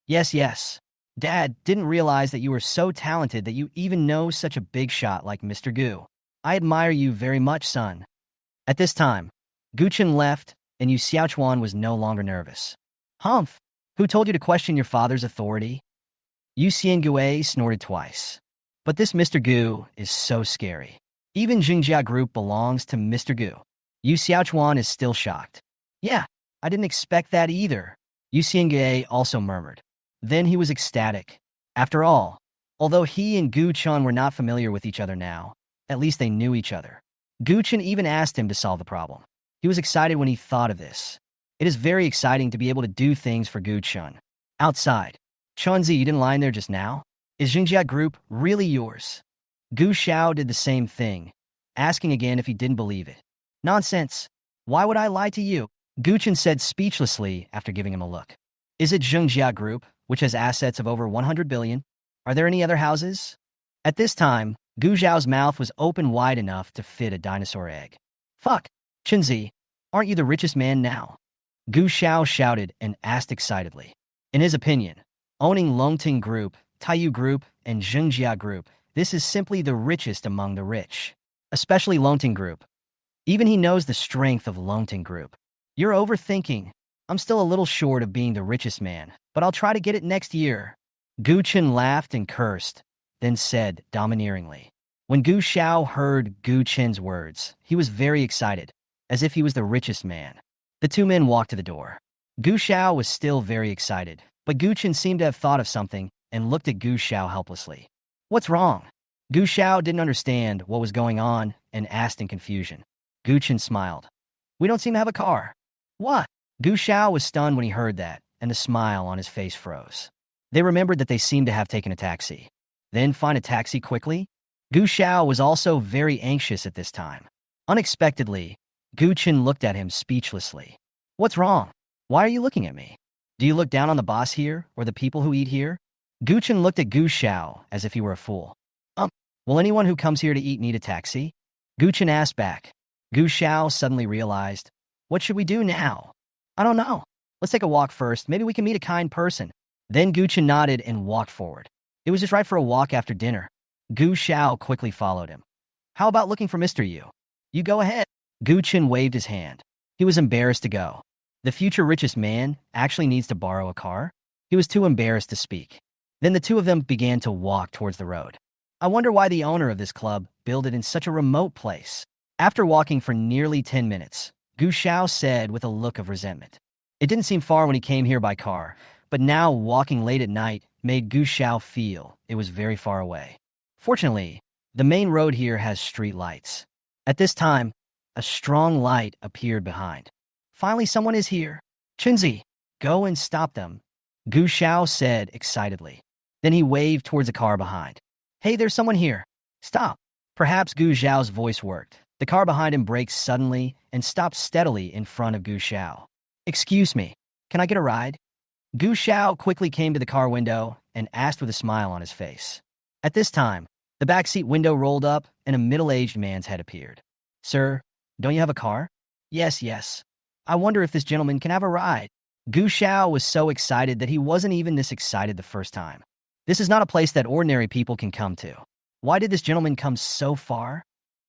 A: Yes. Dad, didn't realize that you were so talented that you even know such a big shot like Mr. Gu. I admire you very much, son. At this time, Gu Chen left, and Yu Xiaochuan was no longer nervous. Humph! Who told you to question your father's authority? Yu Xiangui snorted twice. But this Mr. Gu is so scary. Even Jingjia Group belongs to Mr. Gu. Yu Xiaochuan is still shocked. Yeah, I didn't expect that either. Yu Xiangye also murmured. Then he was ecstatic. After all, although he and Gu Chen were not familiar with each other now, at least they knew each other. Gu Chen even asked him to solve the problem. He was excited when he thought of this. It is very exciting to be able to do things for Gu Chen. Outside, Chunzi, you didn't lie in there just now? Is Jingjia Group really yours? Gu Xiao did the same thing, asking again if he didn't believe it. Nonsense. Why would I lie to you? Gu Chen said speechlessly after giving him a look. Is it Jingjia Group, which has assets of over 100 billion? Are there any other houses? At this time, Gu Xiao's mouth was open wide enough to fit a dinosaur egg. Fuck, Chunzi, aren't you the richest man now? Gu Xiao shouted and asked excitedly. In his opinion, owning Longting Group, Taiyu Group, and Jingjia Group, this is simply the richest among the rich. Especially Longting Group. Even he knows the strength of Longting Group. You're overthinking. I'm still a little short of being the richest man, but I'll try to get it next year. Gu Chen laughed and cursed, then said domineeringly. When Gu Xiao heard Gu Chen's words, he was very excited, as if he was the richest man. The two men walked to the door. Gu Xiao was still very excited, but Gu Chen seemed to have thought of something and looked at Gu Xiao helplessly. What's wrong? Gu Xiao didn't understand what was going on and asked in confusion. Gu Chen smiled. We don't seem to have a car. What? Gu Xiao was stunned when he heard that, and the smile on his face froze. They remembered that they seemed to have taken a taxi. Then find a taxi quickly? Gu Xiao was also very anxious at this time. Unexpectedly, Gu Chen looked at him speechlessly. What's wrong? Why are you looking at me? Do you look down on the boss here, or the people who eat here? Gu Chen looked at Gu Xiao as if he were a fool. Will anyone who comes here to eat need a taxi? Gu Chen asked back. Gu Xiao suddenly realized, what should we do now? I don't know. Let's take a walk first. Maybe we can meet a kind person. Then Gu Chen nodded and walked forward. It was just right for a walk after dinner. Gu Xiao quickly followed him. How about looking for Mr. Yu? You go ahead. Gu Chen waved his hand. He was embarrassed to go. The future richest man actually needs to borrow a car? He was too embarrassed to speak. Then the two of them began to walk towards the road. I wonder why the owner of this club built it in such a remote place. After walking for nearly 10 minutes, Gu Shao said with a look of resentment. It didn't seem far when he came here by car, but now walking late at night made Gu Shao feel it was very far away. Fortunately, the main road here has street lights. At this time, a strong light appeared behind. Finally, someone is here. Chinzi, go and stop them, Gu Shao said excitedly. Then he waved towards a car behind. Hey, there's someone here. Stop. Perhaps Gu Xiao's voice worked. The car behind him braked suddenly and stopped steadily in front of Gu Xiao. Excuse me, can I get a ride? Gu Xiao quickly came to the car window and asked with a smile on his face. At this time, the backseat window rolled up and a middle-aged man's head appeared. Sir, don't you have a car? Yes. I wonder if this gentleman can have a ride. Gu Xiao was so excited that he wasn't even this excited the first time. This is not a place that ordinary people can come to. Why did this gentleman come so far?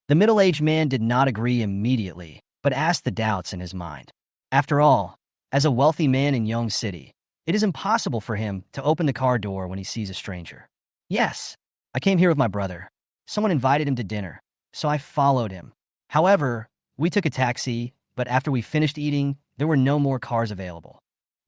A: The middle-aged man did not agree immediately, but asked the doubts in his mind. After all, as a wealthy man in Yong City, it is impossible for him to open the car door when he sees a stranger. Yes, I came here with my brother. Someone invited him to dinner, so I followed him. However, we took a taxi, but after we finished eating, there were no more cars available.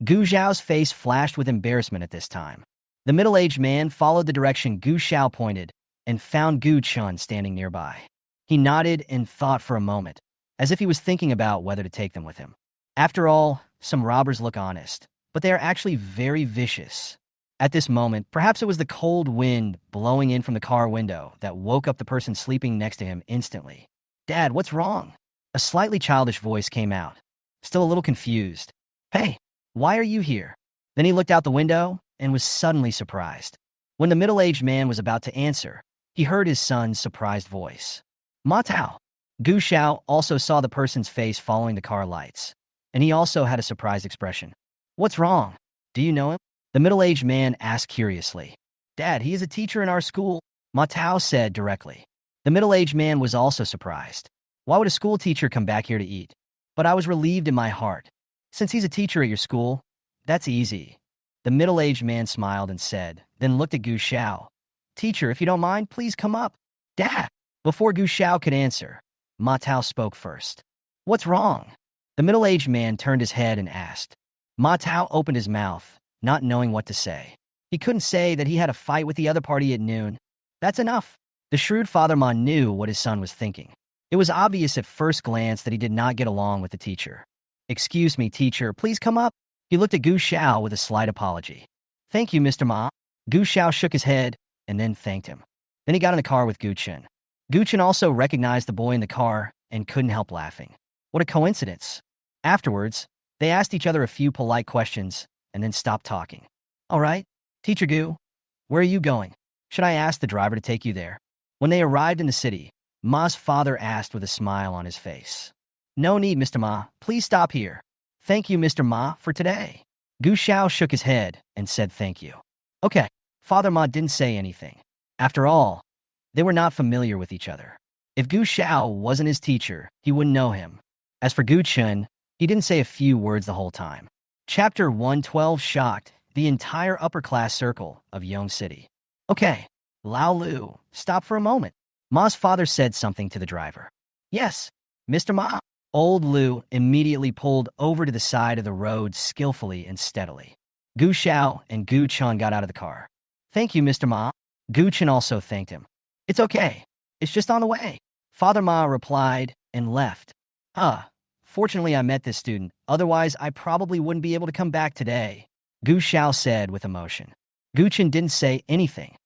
A: Gu Xiao's face flashed with embarrassment at this time. The middle-aged man followed the direction Gu Xiao pointed and found Gu Chen standing nearby. He nodded and thought for a moment, as if he was thinking about whether to take them with him. After all, some robbers look honest, but they are actually very vicious. At this moment, perhaps it was the cold wind blowing in from the car window that woke up the person sleeping next to him instantly. Dad, what's wrong? A slightly childish voice came out, still a little confused. Hey, why are you here? Then he looked out the window and was suddenly surprised. When the middle-aged man was about to answer, he heard his son's surprised voice. Ma Tao. Gu Xiao also saw the person's face following the car lights, and he also had a surprised expression. What's wrong? Do you know him? The middle-aged man asked curiously. Dad, he is a teacher in our school, Ma Tao said directly. The middle-aged man was also surprised. Why would a school teacher come back here to eat? But I was relieved in my heart. Since he's a teacher at your school, that's easy. The middle-aged man smiled and said, then looked at Gu Xiao. Teacher, if you don't mind, please come up. Dad! Before Gu Xiao could answer, Ma Tao spoke first. What's wrong? The middle-aged man turned his head and asked. Ma Tao opened his mouth, not knowing what to say. He couldn't say that he had a fight with the other party at noon. That's enough. The shrewd Father Ma knew what his son was thinking. It was obvious at first glance that he did not get along with the teacher. Excuse me, teacher, please come up. He looked at Gu Xiao with a slight apology. Thank you, Mr. Ma. Gu Xiao shook his head and then thanked him. Then he got in the car with Gu Chen. Gu Chen also recognized the boy in the car and couldn't help laughing. What a coincidence. Afterwards, they asked each other a few polite questions and then stopped talking. All right, Teacher Gu, where are you going? Should I ask the driver to take you there? When they arrived in the city, Ma's father asked with a smile on his face. No need, Mr. Ma. Please stop here. Thank you, Mr. Ma, for today. Gu Xiao shook his head and said thank you. Okay, Father Ma didn't say anything. After all, they were not familiar with each other. If Gu Xiao wasn't his teacher, he wouldn't know him. As for Gu Chen, he didn't say a few words the whole time. Chapter 112 shocked the entire upper-class circle of Yong City. Okay, Lao Lu, stop for a moment. Ma's father said something to the driver. Yes, Mr. Ma. Old Lu immediately pulled over to the side of the road skillfully and steadily. Gu Xiao and Gu Chen got out of the car. Thank you, Mr. Ma. Gu Chen also thanked him. It's okay. It's just on the way. Father Ma replied and left. Fortunately I met this student. Otherwise, I probably wouldn't be able to come back today, Gu Xiao said with emotion. Gu Chen didn't say anything.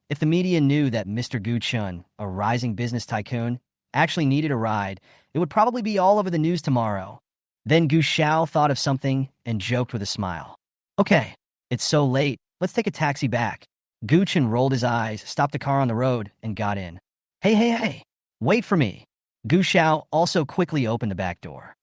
A: If the media knew that Mr. Gu Chen, a rising business tycoon, actually needed a ride, it would probably be all over the news tomorrow. Then Gu Xiao thought of something and joked with a smile. Okay, it's so late. Let's take a taxi back. Gu Chen rolled his eyes, stopped the car on the road, and got in. Hey, wait for me. Gu Xiao also quickly opened the back door.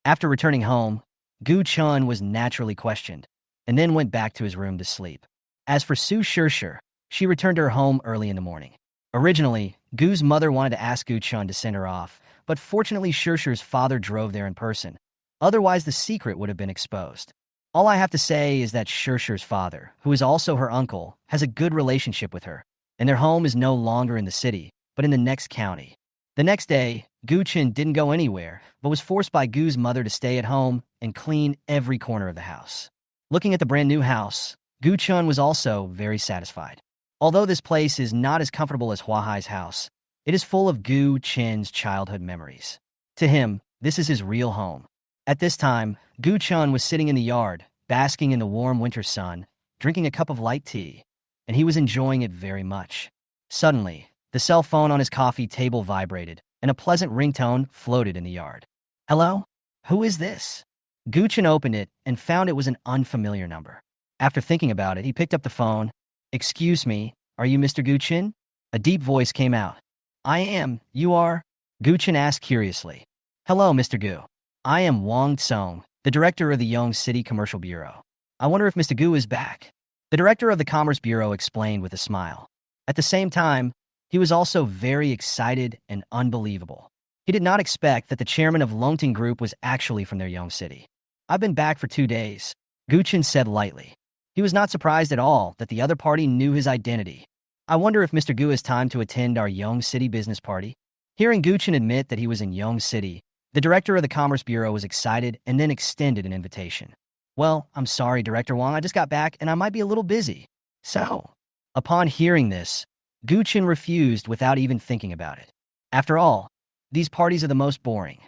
A: After returning home, Gu Chen was naturally questioned, and then went back to his room to sleep. As for Su Shishir, she returned to her home early in the morning. Originally, Gu's mother wanted to ask Gu Chen to send her off, but fortunately Shishir's father drove there in person. Otherwise, the secret would have been exposed. All I have to say is that Shishir's father, who is also her uncle, has a good relationship with her, and their home is no longer in the city, but in the next county. The next day, Gu Chen didn't go anywhere, but was forced by Gu's mother to stay at home and clean every corner of the house. Looking at the brand new house, Gu Chen was also very satisfied. Although this place is not as comfortable as Huahai's house, it is full of Gu Chen's childhood memories. To him, this is his real home. At this time, Gu Chen was sitting in the yard, basking in the warm winter sun, drinking a cup of light tea, and he was enjoying it very much. Suddenly, the cell phone on his coffee table vibrated, and a pleasant ringtone floated in the yard. Hello? Who is this? Gu Chen opened it and found it was an unfamiliar number. After thinking about it, he picked up the phone. Excuse me, are you Mr. Gu Chen? A deep voice came out. I am. You are? Gu Chen asked curiously. Hello, Mr. Gu. I am Wang Tsong, the director of the Yong City Commercial Bureau. I wonder if Mr. Gu is back. The director of the Commerce Bureau explained with a smile. At the same time, he was also very excited and unbelievable. He did not expect that the chairman of Longting Group was actually from their Yong City. I've been back for 2 days, Gu Chen said lightly. He was not surprised at all that the other party knew his identity. I wonder if Mr. Gu has time to attend our Yong City business party. Hearing Gu Chen admit that he was in Yong City, the director of the Commerce Bureau was excited and then extended an invitation. Well, I'm sorry, Director Wang, I just got back and I might be a little busy. So, upon hearing this, Gu Chen refused without even thinking about it. After all, these parties are the most boring.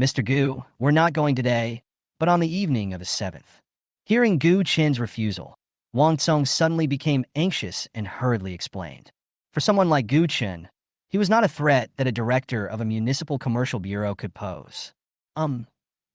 A: Mr. Gu, we're not going today, but on the evening of the 7th. Hearing Gu Chen's refusal, Wang Tsong suddenly became anxious and hurriedly explained. For someone like Gu Chen, he was not a threat that a director of a municipal commercial bureau could pose.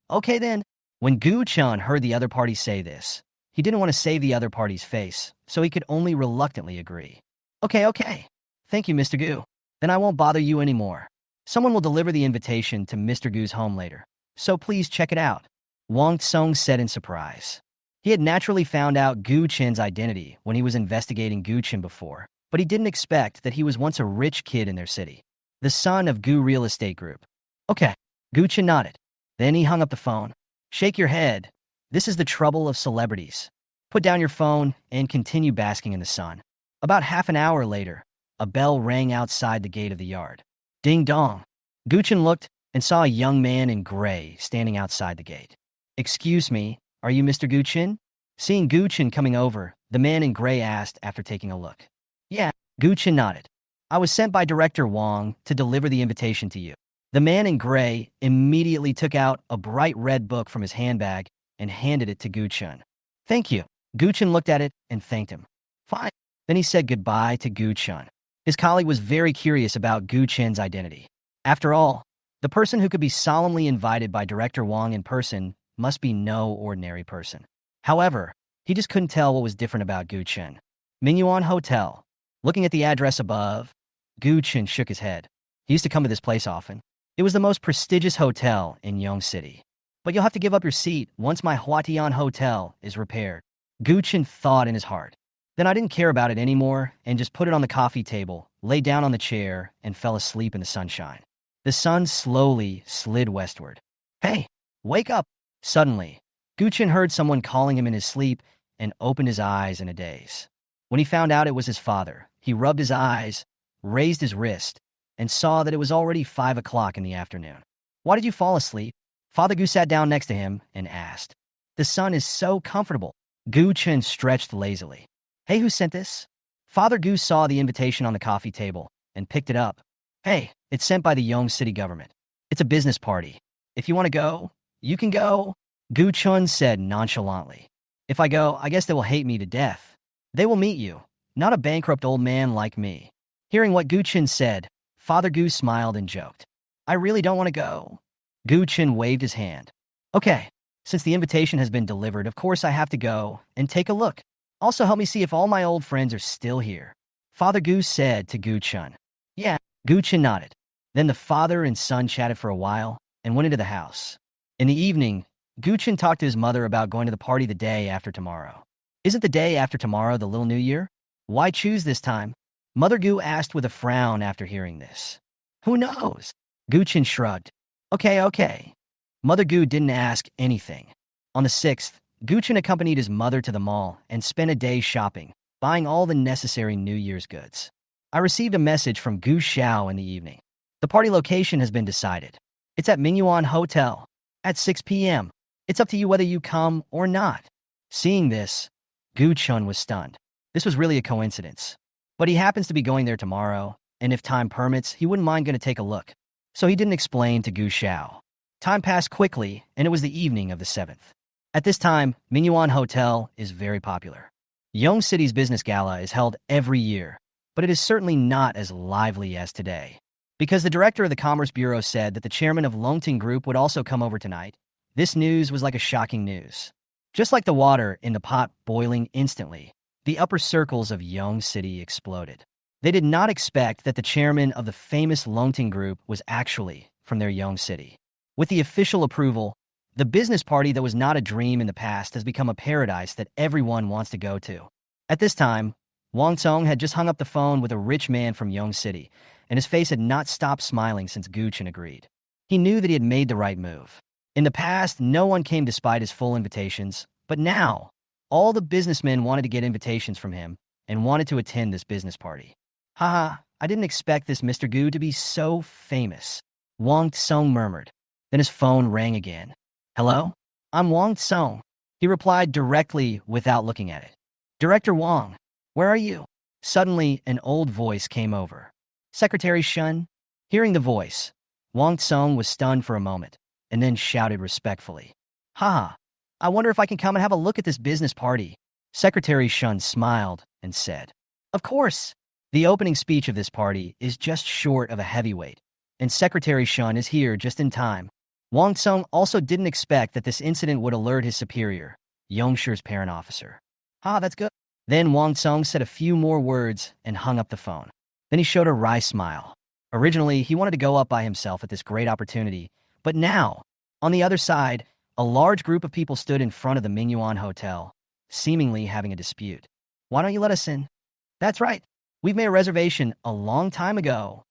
A: Okay then. When Gu Chen heard the other party say this, he didn't want to save the other party's face, so he could only reluctantly agree. Okay. Thank you, Mr. Gu. Then I won't bother you anymore. Someone will deliver the invitation to Mr. Gu's home later, so please check it out, Wang Tsong said in surprise. He had naturally found out Gu Chen's identity when he was investigating Gu Chen before, but he didn't expect that he was once a rich kid in their city, the son of Gu Real Estate Group. Okay, Gu Chen nodded. Then he hung up the phone. Shake your head. This is the trouble of celebrities. Put down your phone and continue basking in the sun. About half an hour later, a bell rang outside the gate of the yard. Ding dong. Gu Chen looked and saw a young man in gray standing outside the gate. Excuse me, are you Mr. Gu Chen? Seeing Gu Chen coming over, the man in gray asked after taking a look. Yeah, Gu Chen nodded. I was sent by Director Wang to deliver the invitation to you. The man in gray immediately took out a bright red book from his handbag and handed it to Gu Chen. Thank you. Gu Chen looked at it and thanked him. Fine. Then he said goodbye to Gu Chen. His colleague was very curious about Gu Chen's identity. After all, the person who could be solemnly invited by Director Wang in person must be no ordinary person. However, he just couldn't tell what was different about Gu Chen. Mingyuan Hotel. Looking at the address above, Gu Chen shook his head. He used to come to this place often. It was the most prestigious hotel in Yong City. But you'll have to give up your seat once my Huatian Hotel is repaired. Gu Chen thought in his heart. Then I didn't care about it anymore and just put it on the coffee table, lay down on the chair, and fell asleep in the sunshine. The sun slowly slid westward. Hey, wake up! Suddenly, Gu Chen heard someone calling him in his sleep and opened his eyes in a daze. When he found out it was his father, he rubbed his eyes, raised his wrist, and saw that it was already 5 o'clock in the afternoon. Why did you fall asleep? Father Gu sat down next to him and asked. The sun is so comfortable. Gu Chen stretched lazily. Hey, who sent this? Father Gu saw the invitation on the coffee table and picked it up. Hey, it's sent by the Yong City government. It's a business party. If you want to go, you can go, Gu Chen said nonchalantly. If I go, I guess they will hate me to death. They will meet you, not a bankrupt old man like me. Hearing what Gu Chen said, Father Gu smiled and joked. I really don't want to go. Gu Chen waved his hand. Okay, since the invitation has been delivered, of course I have to go and take a look. Also help me see if all my old friends are still here, Father Gu said to Gu Chen. Yeah, Gu Chen nodded. Then the father and son chatted for a while and went into the house. In the evening, Gu Chen talked to his mother about going to the party the day after tomorrow. Isn't the day after tomorrow the Little New Year? Why choose this time? Mother Gu asked with a frown after hearing this. Who knows? Gu Chen shrugged. Okay. Mother Gu didn't ask anything. On the 6th, Gu Chen accompanied his mother to the mall and spent a day shopping, buying all the necessary New Year's goods. I received a message from Gu Xiao in the evening. The party location has been decided. It's at Mingyuan Hotel at 6 p.m. It's up to you whether you come or not. Seeing this, Gu Chen was stunned. This was really a coincidence. But he happens to be going there tomorrow, and if time permits, he wouldn't mind going to take a look. So he didn't explain to Gu Xiao. Time passed quickly, and it was the evening of the 7th. At this time, Mingyuan Hotel is very popular. Yong City's business gala is held every year, but it is certainly not as lively as today. Because the director of the Commerce Bureau said that the chairman of Longting Group would also come over tonight, this news was like a shocking news. Just like the water in the pot boiling instantly, the upper circles of Yong City exploded. They did not expect that the chairman of the famous Longting Group was actually from their Yong City. With the official approval, the business party that was not a dream in the past has become a paradise that everyone wants to go to. At this time, Wang Tsong had just hung up the phone with a rich man from Yong City, and his face had not stopped smiling since Gu Chen agreed. He knew that he had made the right move. In the past, no one came despite his full invitations, but now, all the businessmen wanted to get invitations from him and wanted to attend this business party. Haha, I didn't expect this Mr. Gu to be so famous, Wang Tsong murmured. Then his phone rang again. Hello? I'm Wang Tsong. He replied directly without looking at it. Director Wang, where are you? Suddenly, an old voice came over. Secretary Shun? Hearing the voice, Wang Tsong was stunned for a moment, and then shouted respectfully. Haha, I wonder if I can come and have a look at this business party. Secretary Shun smiled and said, Of course. The opening speech of this party is just short of a heavyweight, and Secretary Shun is here just in time. Wang Tsong also didn't expect that this incident would alert his superior, Yongshi's parent officer. That's good. Then Wang Tsong said a few more words and hung up the phone. Then he showed a wry smile. Originally, he wanted to go up by himself at this great opportunity, but now, on the other side, a large group of people stood in front of the Mingyuan Hotel, seemingly having a dispute. Why don't you let us in? That's right. We've made a reservation a long time ago.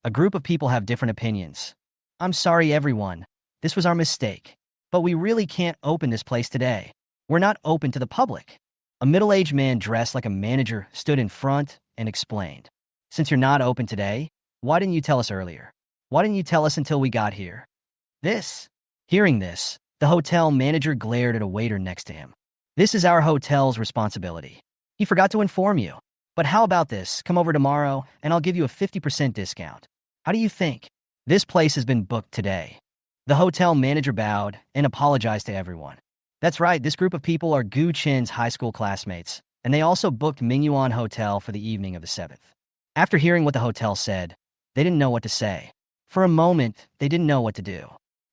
A: A group of people have different opinions. I'm sorry, everyone. This was our mistake. But we really can't open this place today. We're not open to the public. A middle-aged man dressed like a manager stood in front and explained. Since you're not open today, why didn't you tell us earlier? Why didn't you tell us until we got here? Hearing this, the hotel manager glared at a waiter next to him. This is our hotel's responsibility. He forgot to inform you. But how about this? Come over tomorrow, and I'll give you a 50% discount. How do you think? This place has been booked today. The hotel manager bowed and apologized to everyone. That's right, this group of people are Gu Chen's high school classmates, and they also booked Mingyuan Hotel for the evening of the 7th. After hearing what the hotel said, they didn't know what to say. For a moment, they didn't know what to do.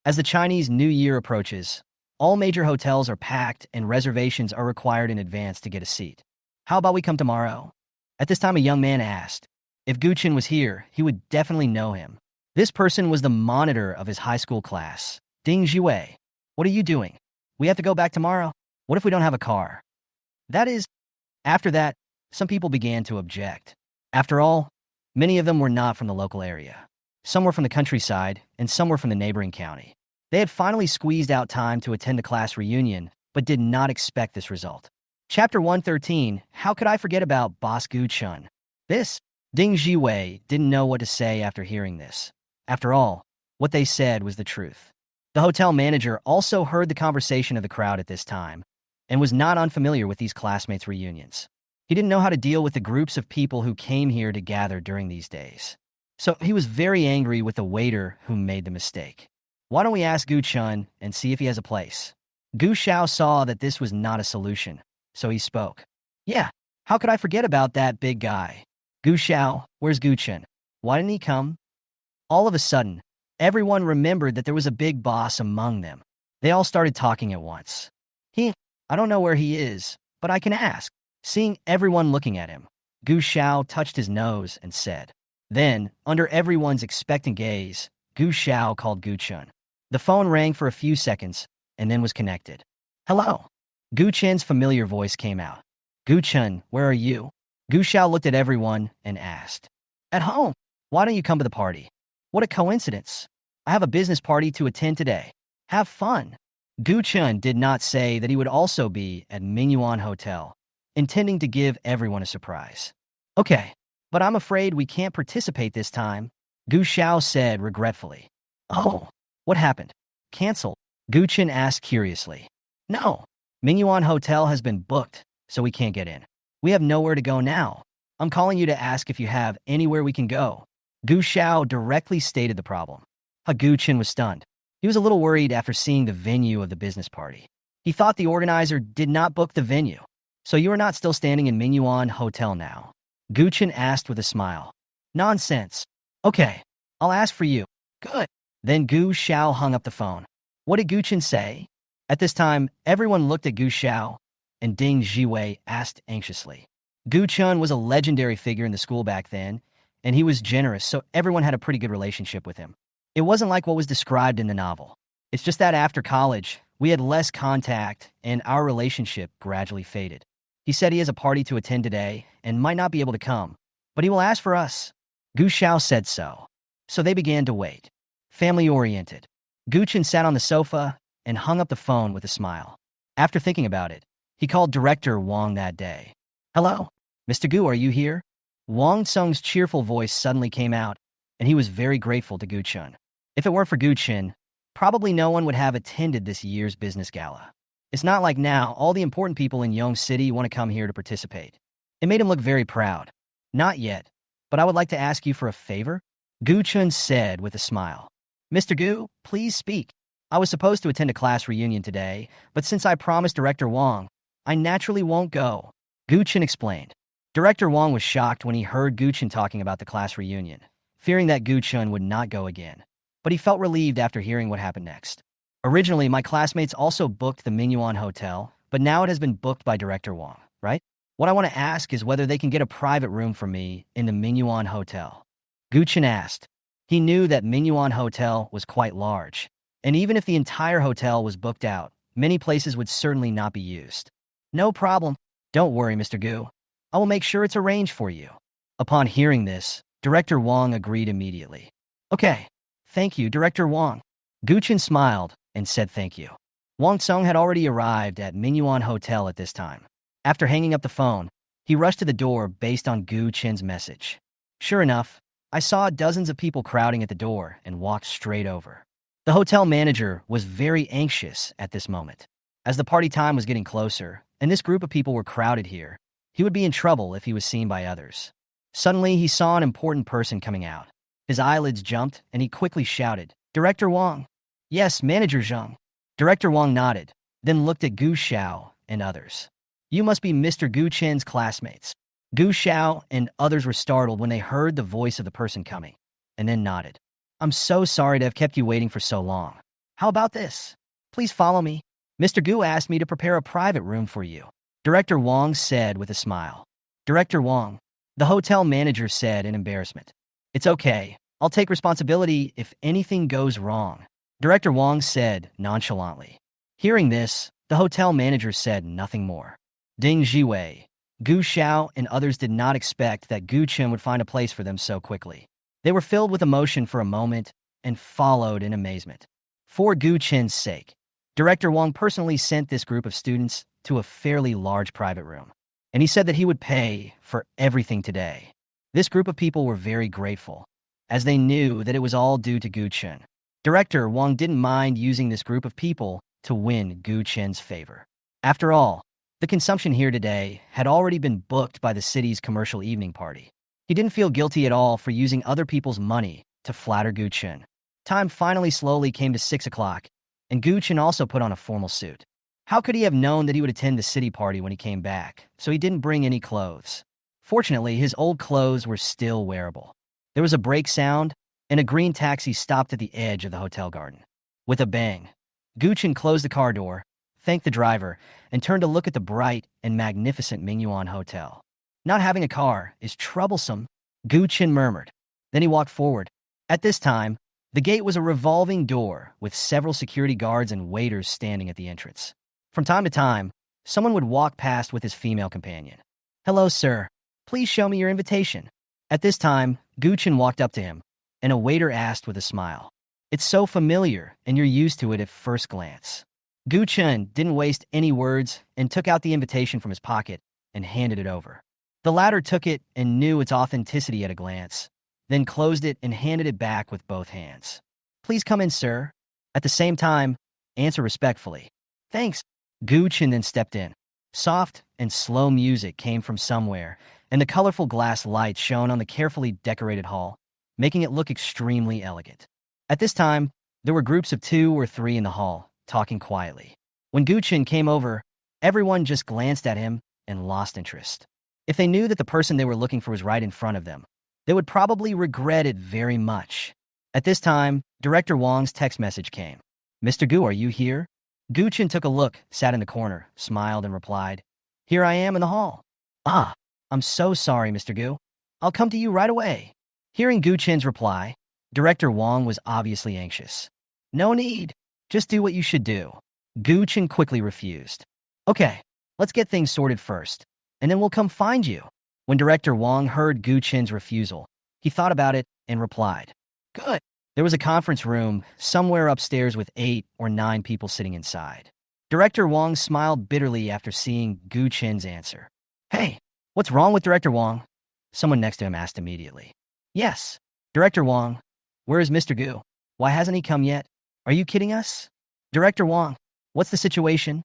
A: As the Chinese New Year approaches, all major hotels are packed and reservations are required in advance to get a seat. How about we come tomorrow? At this time, a young man asked. If Gu Chen was here, he would definitely know him. This person was the monitor of his high school class, Ding Jiwei. What are you doing? We have to go back tomorrow. What if we don't have a car? After that, some people began to object. After all, many of them were not from the local area. Some were from the countryside, and some were from the neighboring county. They had finally squeezed out time to attend a class reunion, but did not expect this result. Chapter 113, How Could I Forget About Boss Gu Chen? Ding Jiwei didn't know what to say after hearing this. After all, what they said was the truth. The hotel manager also heard the conversation of the crowd at this time, and was not unfamiliar with these classmates' reunions. He didn't know how to deal with the groups of people who came here to gather during these days. So he was very angry with the waiter who made the mistake. Why don't we ask Gu Chen and see if he has a place? Gu Xiao saw that this was not a solution, so he spoke. Yeah, how could I forget about that big guy? Gu Xiao, where's Gu Chen? Why didn't he come? All of a sudden, everyone remembered that there was a big boss among them. They all started talking at once. I don't know where he is, but I can ask. Seeing everyone looking at him, Gu Xiao touched his nose and said. Then, under everyone's expectant gaze, Gu Xiao called Gu Chen. The phone rang for a few seconds, and then was connected. Hello. Gu Chen's familiar voice came out. Gu Chen, where are you? Gu Xiao looked at everyone and asked. At home. Why don't you come to the party? What a coincidence. I have a business party to attend today. Have fun. Gu Chen did not say that he would also be at Mingyuan Hotel, intending to give everyone a surprise. Okay, but I'm afraid we can't participate this time. Gu Xiao said regretfully. Oh, what happened? Cancelled? Gu Chen asked curiously. No, Mingyuan Hotel has been booked, so we can't get in. We have nowhere to go now. I'm calling you to ask if you have anywhere we can go. Gu Xiao directly stated the problem. Gu Chen was stunned. He was a little worried after seeing the venue of the business party. He thought the organizer did not book the venue. So you are not still standing in Mingyuan Hotel now? Gu Chen asked with a smile. Nonsense. Okay, I'll ask for you. Good. Then Gu Xiao hung up the phone. What did Gu Chen say? At this time, everyone looked at Gu Xiao, and Ding Jiwei asked anxiously. Gu Chen was a legendary figure in the school back then, and he was generous, so everyone had a pretty good relationship with him. It wasn't like what was described in the novel. It's just that after college, we had less contact, and our relationship gradually faded. He said he has a party to attend today and might not be able to come, but he will ask for us. Gu Xiao said so. So they began to wait. Family-oriented. Gu Chen sat on the sofa and hung up the phone with a smile. After thinking about it, he called Director Wang that day. Hello, Mr. Gu, are you here? Wang Tsung's cheerful voice suddenly came out, and he was very grateful to Gu Chen. If it weren't for Gu Chen, probably no one would have attended this year's business gala. It's not like now all the important people in Yong City want to come here to participate. It made him look very proud. Not yet, but I would like to ask you for a favor, Gu Chen said with a smile. Mr. Gu, please speak. I was supposed to attend a class reunion today, but since I promised Director Wang, I naturally won't go. Gu Chen explained. Director Wang was shocked when he heard Gu Chen talking about the class reunion, fearing that Gu Chen would not go again. But he felt relieved after hearing what happened next. Originally, my classmates also booked the Mingyuan Hotel, but now it has been booked by Director Wang, right? What I want to ask is whether they can get a private room for me in the Mingyuan Hotel. Gu Chen asked. He knew that Mingyuan Hotel was quite large, and even if the entire hotel was booked out, many places would certainly not be used. No problem. Don't worry, Mr. Gu. I will make sure it's arranged for you. Upon hearing this, Director Wang agreed immediately. Okay, thank you, Director Wang. Gu Chen smiled and said thank you. Wang Tsung had already arrived at Mingyuan Hotel at this time. After hanging up the phone, he rushed to the door based on Gu Chen's message. Sure enough, I saw dozens of people crowding at the door and walked straight over. The hotel manager was very anxious at this moment. As the party time was getting closer, and this group of people were crowded here, he would be in trouble if he was seen by others. Suddenly, he saw an important person coming out. His eyelids jumped, and he quickly shouted, Director Wang. Yes, Manager Zheng. Director Wang nodded, then looked at Gu Xiao and others. You must be Mr. Gu Chen's classmates. Gu Xiao and others were startled when they heard the voice of the person coming, and then nodded. I'm so sorry to have kept you waiting for so long. How about this? Please follow me. Mr. Gu asked me to prepare a private room for you. Director Wang said with a smile. Director Wang, the hotel manager said in embarrassment. It's okay. I'll take responsibility if anything goes wrong. Director Wang said nonchalantly. Hearing this, the hotel manager said nothing more. Ding Jiwei, Gu Xiao, and others did not expect that Gu Chen would find a place for them so quickly. They were filled with emotion for a moment and followed in amazement. For Gu Chen's sake, Director Wang personally sent this group of students to a fairly large private room, and he said that he would pay for everything today. This group of people were very grateful, as they knew that it was all due to Gu Chen. Director Wang didn't mind using this group of people to win Gu Chen's favor. After all, the consumption here today had already been booked by the city's commercial evening party. He didn't feel guilty at all for using other people's money to flatter Gu Chen. Time finally slowly came to 6 o'clock, and Gu Chen also put on a formal suit. How could he have known that he would attend the city party when he came back, so he didn't bring any clothes? Fortunately, his old clothes were still wearable. There was a brake sound, and a green taxi stopped at the edge of the hotel garden. With a bang, Gu Chen closed the car door, thanked the driver, and turned to look at the bright and magnificent Mingyuan Hotel. Not having a car is troublesome, Gu Chen murmured. Then he walked forward. At this time, the gate was a revolving door with several security guards and waiters standing at the entrance. From time to time, someone would walk past with his female companion. Hello, sir. Please show me your invitation. At this time, Gu Chen walked up to him, and a waiter asked with a smile. It's so familiar, and you're used to it at first glance. Gu Chen didn't waste any words and took out the invitation from his pocket and handed it over. The latter took it and knew its authenticity at a glance. then closed it and handed it back with both hands. Please come in, sir. At the same time, answer respectfully. Thanks. Gu Chen then stepped in. Soft and slow music came from somewhere, and the colorful glass light shone on the carefully decorated hall, making it look extremely elegant. At this time, there were groups of 2 or 3 in the hall, talking quietly. When Gu Chen came over, everyone just glanced at him and lost interest. If they knew that the person they were looking for was right in front of them, they would probably regret it very much. At this time, Director Wang's text message came. Mr. Gu, are you here? Gu Chen took a look, sat in the corner, smiled, and replied, Here I am in the hall. Ah, I'm so sorry, Mr. Gu. I'll come to you right away. Hearing Gu Chen's reply, Director Wang was obviously anxious. No need. Just do what you should do. Gu Chen quickly refused. Okay, let's get things sorted first, and then we'll come find you. When Director Wang heard Gu Chen's refusal, he thought about it and replied, Good. There was a conference room somewhere upstairs with 8 or 9 people sitting inside. Director Wang smiled bitterly after seeing Gu Chen's answer. Hey, what's wrong with Director Wang? Someone next to him asked immediately. Yes. Director Wang, where is Mr. Gu? Why hasn't he come yet? Are you kidding us? Director Wang, what's the situation?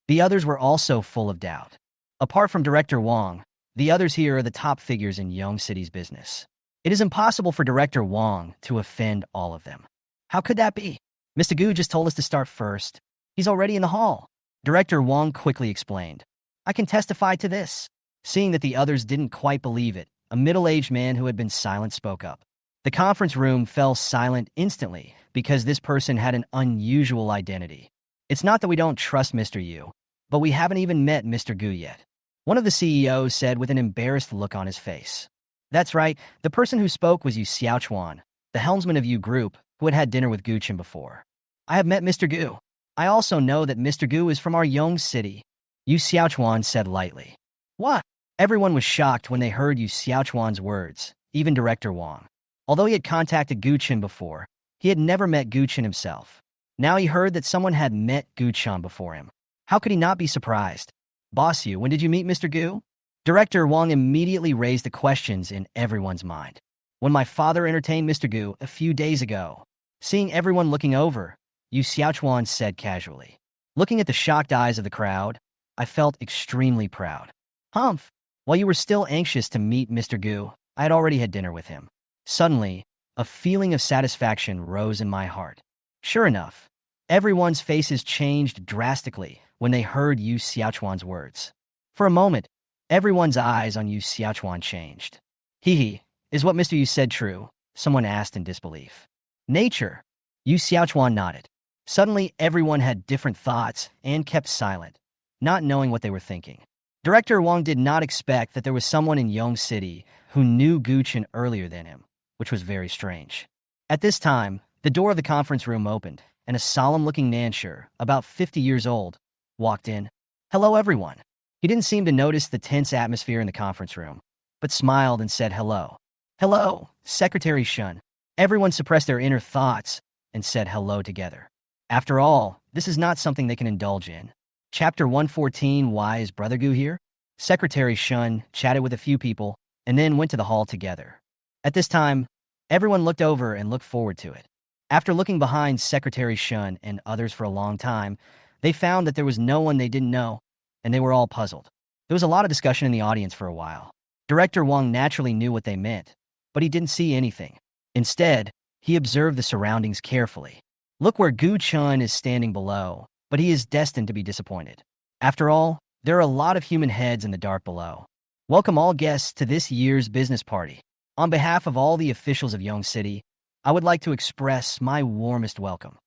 A: The others were also full of doubt. Apart from Director Wang, the others here are the top figures in Yong City's business. It is impossible for Director Wang to offend all of them. How could that be? Mr. Gu just told us to start first. He's already in the hall. Director Wang quickly explained. I can testify to this. Seeing that the others didn't quite believe it, a middle-aged man who had been silent spoke up. The conference room fell silent instantly because this person had an unusual identity. It's not that we don't trust Mr. Yu, but we haven't even met Mr. Gu yet. One of the CEOs said with an embarrassed look on his face. That's right, the person who spoke was Yu Xiaochuan, the helmsman of Yu Group, who had had dinner with Gu Chen before. I have met Mr. Gu. I also know that Mr. Gu is from our Yong City, Yu Xiaochuan said lightly. What? Everyone was shocked when they heard Yu Xiaochuan's words, even Director Wang. Although he had contacted Gu Chen before, he had never met Gu Chen himself. Now he heard that someone had met Gu Chen before him. How could he not be surprised? Boss Yu, when did you meet Mr. Gu? Director Wang immediately raised the questions in everyone's mind. When my father entertained Mr. Gu a few days ago. Seeing everyone looking over, Yu Xiaochuan said casually. Looking at the shocked eyes of the crowd, I felt extremely proud. Humph! While you were still anxious to meet Mr. Gu, I had already had dinner with him. Suddenly, a feeling of satisfaction rose in my heart. Sure enough, everyone's faces changed drastically when they heard Yu Xiaochuan's words. For a moment, everyone's eyes on Yu Xiaochuan changed. Hee, is what Mr. Yu said true? Someone asked in disbelief. Nature. Yu Xiaochuan nodded. Suddenly, everyone had different thoughts and kept silent, not knowing what they were thinking. Director Wang did not expect that there was someone in Yong City who knew Gu Chen earlier than him, which was very strange. At this time, the door of the conference room opened, and a solemn-looking Nansher, about 50 years old, walked in. Hello, everyone. He didn't seem to notice the tense atmosphere in the conference room, but smiled and said hello. Hello, Secretary Shun. Everyone suppressed their inner thoughts and said hello together. After all, this is not something they can indulge in. Chapter 114, Why is Brother Gu here? Secretary Shun chatted with a few people and then went to the hall together. At this time, everyone looked over and looked forward to it. After looking behind Secretary Shun and others for a long time, they found that there was no one they didn't know, and they were all puzzled. There was a lot of discussion in the audience for a while. Director Wang naturally knew what they meant, but he didn't see anything. Instead, he observed the surroundings carefully. Look where Gu Chen is standing below, but he is destined to be disappointed. After all, there are a lot of human heads in the dark below. Welcome all guests to this year's business party. On behalf of all the officials of Yong City, I would like to express my warmest welcome.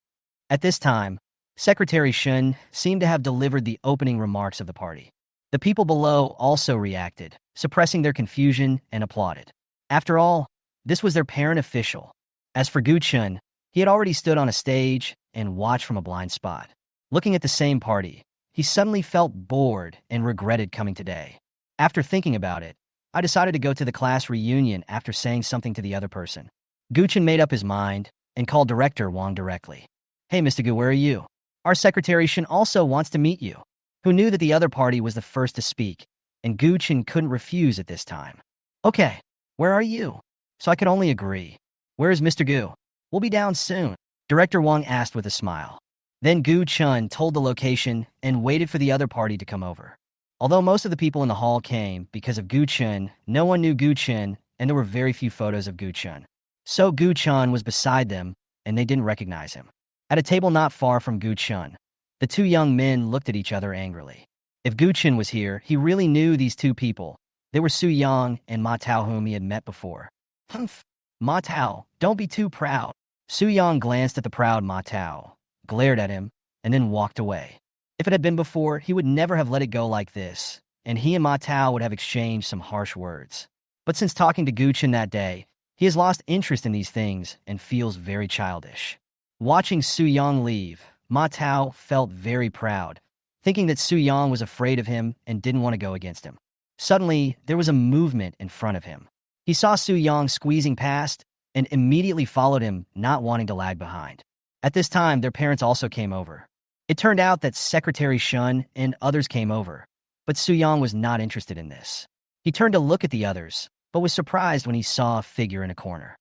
A: At this time, Secretary Shun seemed to have delivered the opening remarks of the party. The people below also reacted, suppressing their confusion and applauded. After all, this was their parent official. As for Gu Chen, he had already stood on a stage and watched from a blind spot. Looking at the same party, he suddenly felt bored and regretted coming today. After thinking about it, I decided to go to the class reunion after saying something to the other person. Gu Chen made up his mind and called Director Wang directly. Hey, Mr. Gu, where are you? Our Secretary Shen also wants to meet you. Who knew that the other party was the first to speak, and Gu Chen couldn't refuse at this time. Okay, where are you? so I could only agree. Where is Mr. Gu? We'll be down soon, Director Wang asked with a smile. Then Gu Chen told the location and waited for the other party to come over. Although most of the people in the hall came because of Gu Chen, no one knew Gu Chen, and there were very few photos of Gu Chen. So Gu Chen was beside them, and they didn't recognize him. At a table not far from Gu Chen, the two young men looked at each other angrily. If Gu Chen was here, he really knew these two people. They were Su Yang and Ma Tao, whom he had met before. Humph! Ma Tao, don't be too proud. Su Yang glanced at the proud Ma Tao, glared at him, and then walked away. If it had been before, he would never have let it go like this, and he and Ma Tao would have exchanged some harsh words. But since talking to Gu Chen that day, he has lost interest in these things and feels very childish. Watching Su Yang leave, Ma Tao felt very proud, thinking that Su Yang was afraid of him and didn't want to go against him. Suddenly, there was a movement in front of him. He saw Su Yang squeezing past and immediately followed him, not wanting to lag behind. At this time, their parents also came over. It turned out that Secretary Shun and others came over, but Su Yang was not interested in this. He turned to look at the others, but was surprised when he saw a figure in a corner.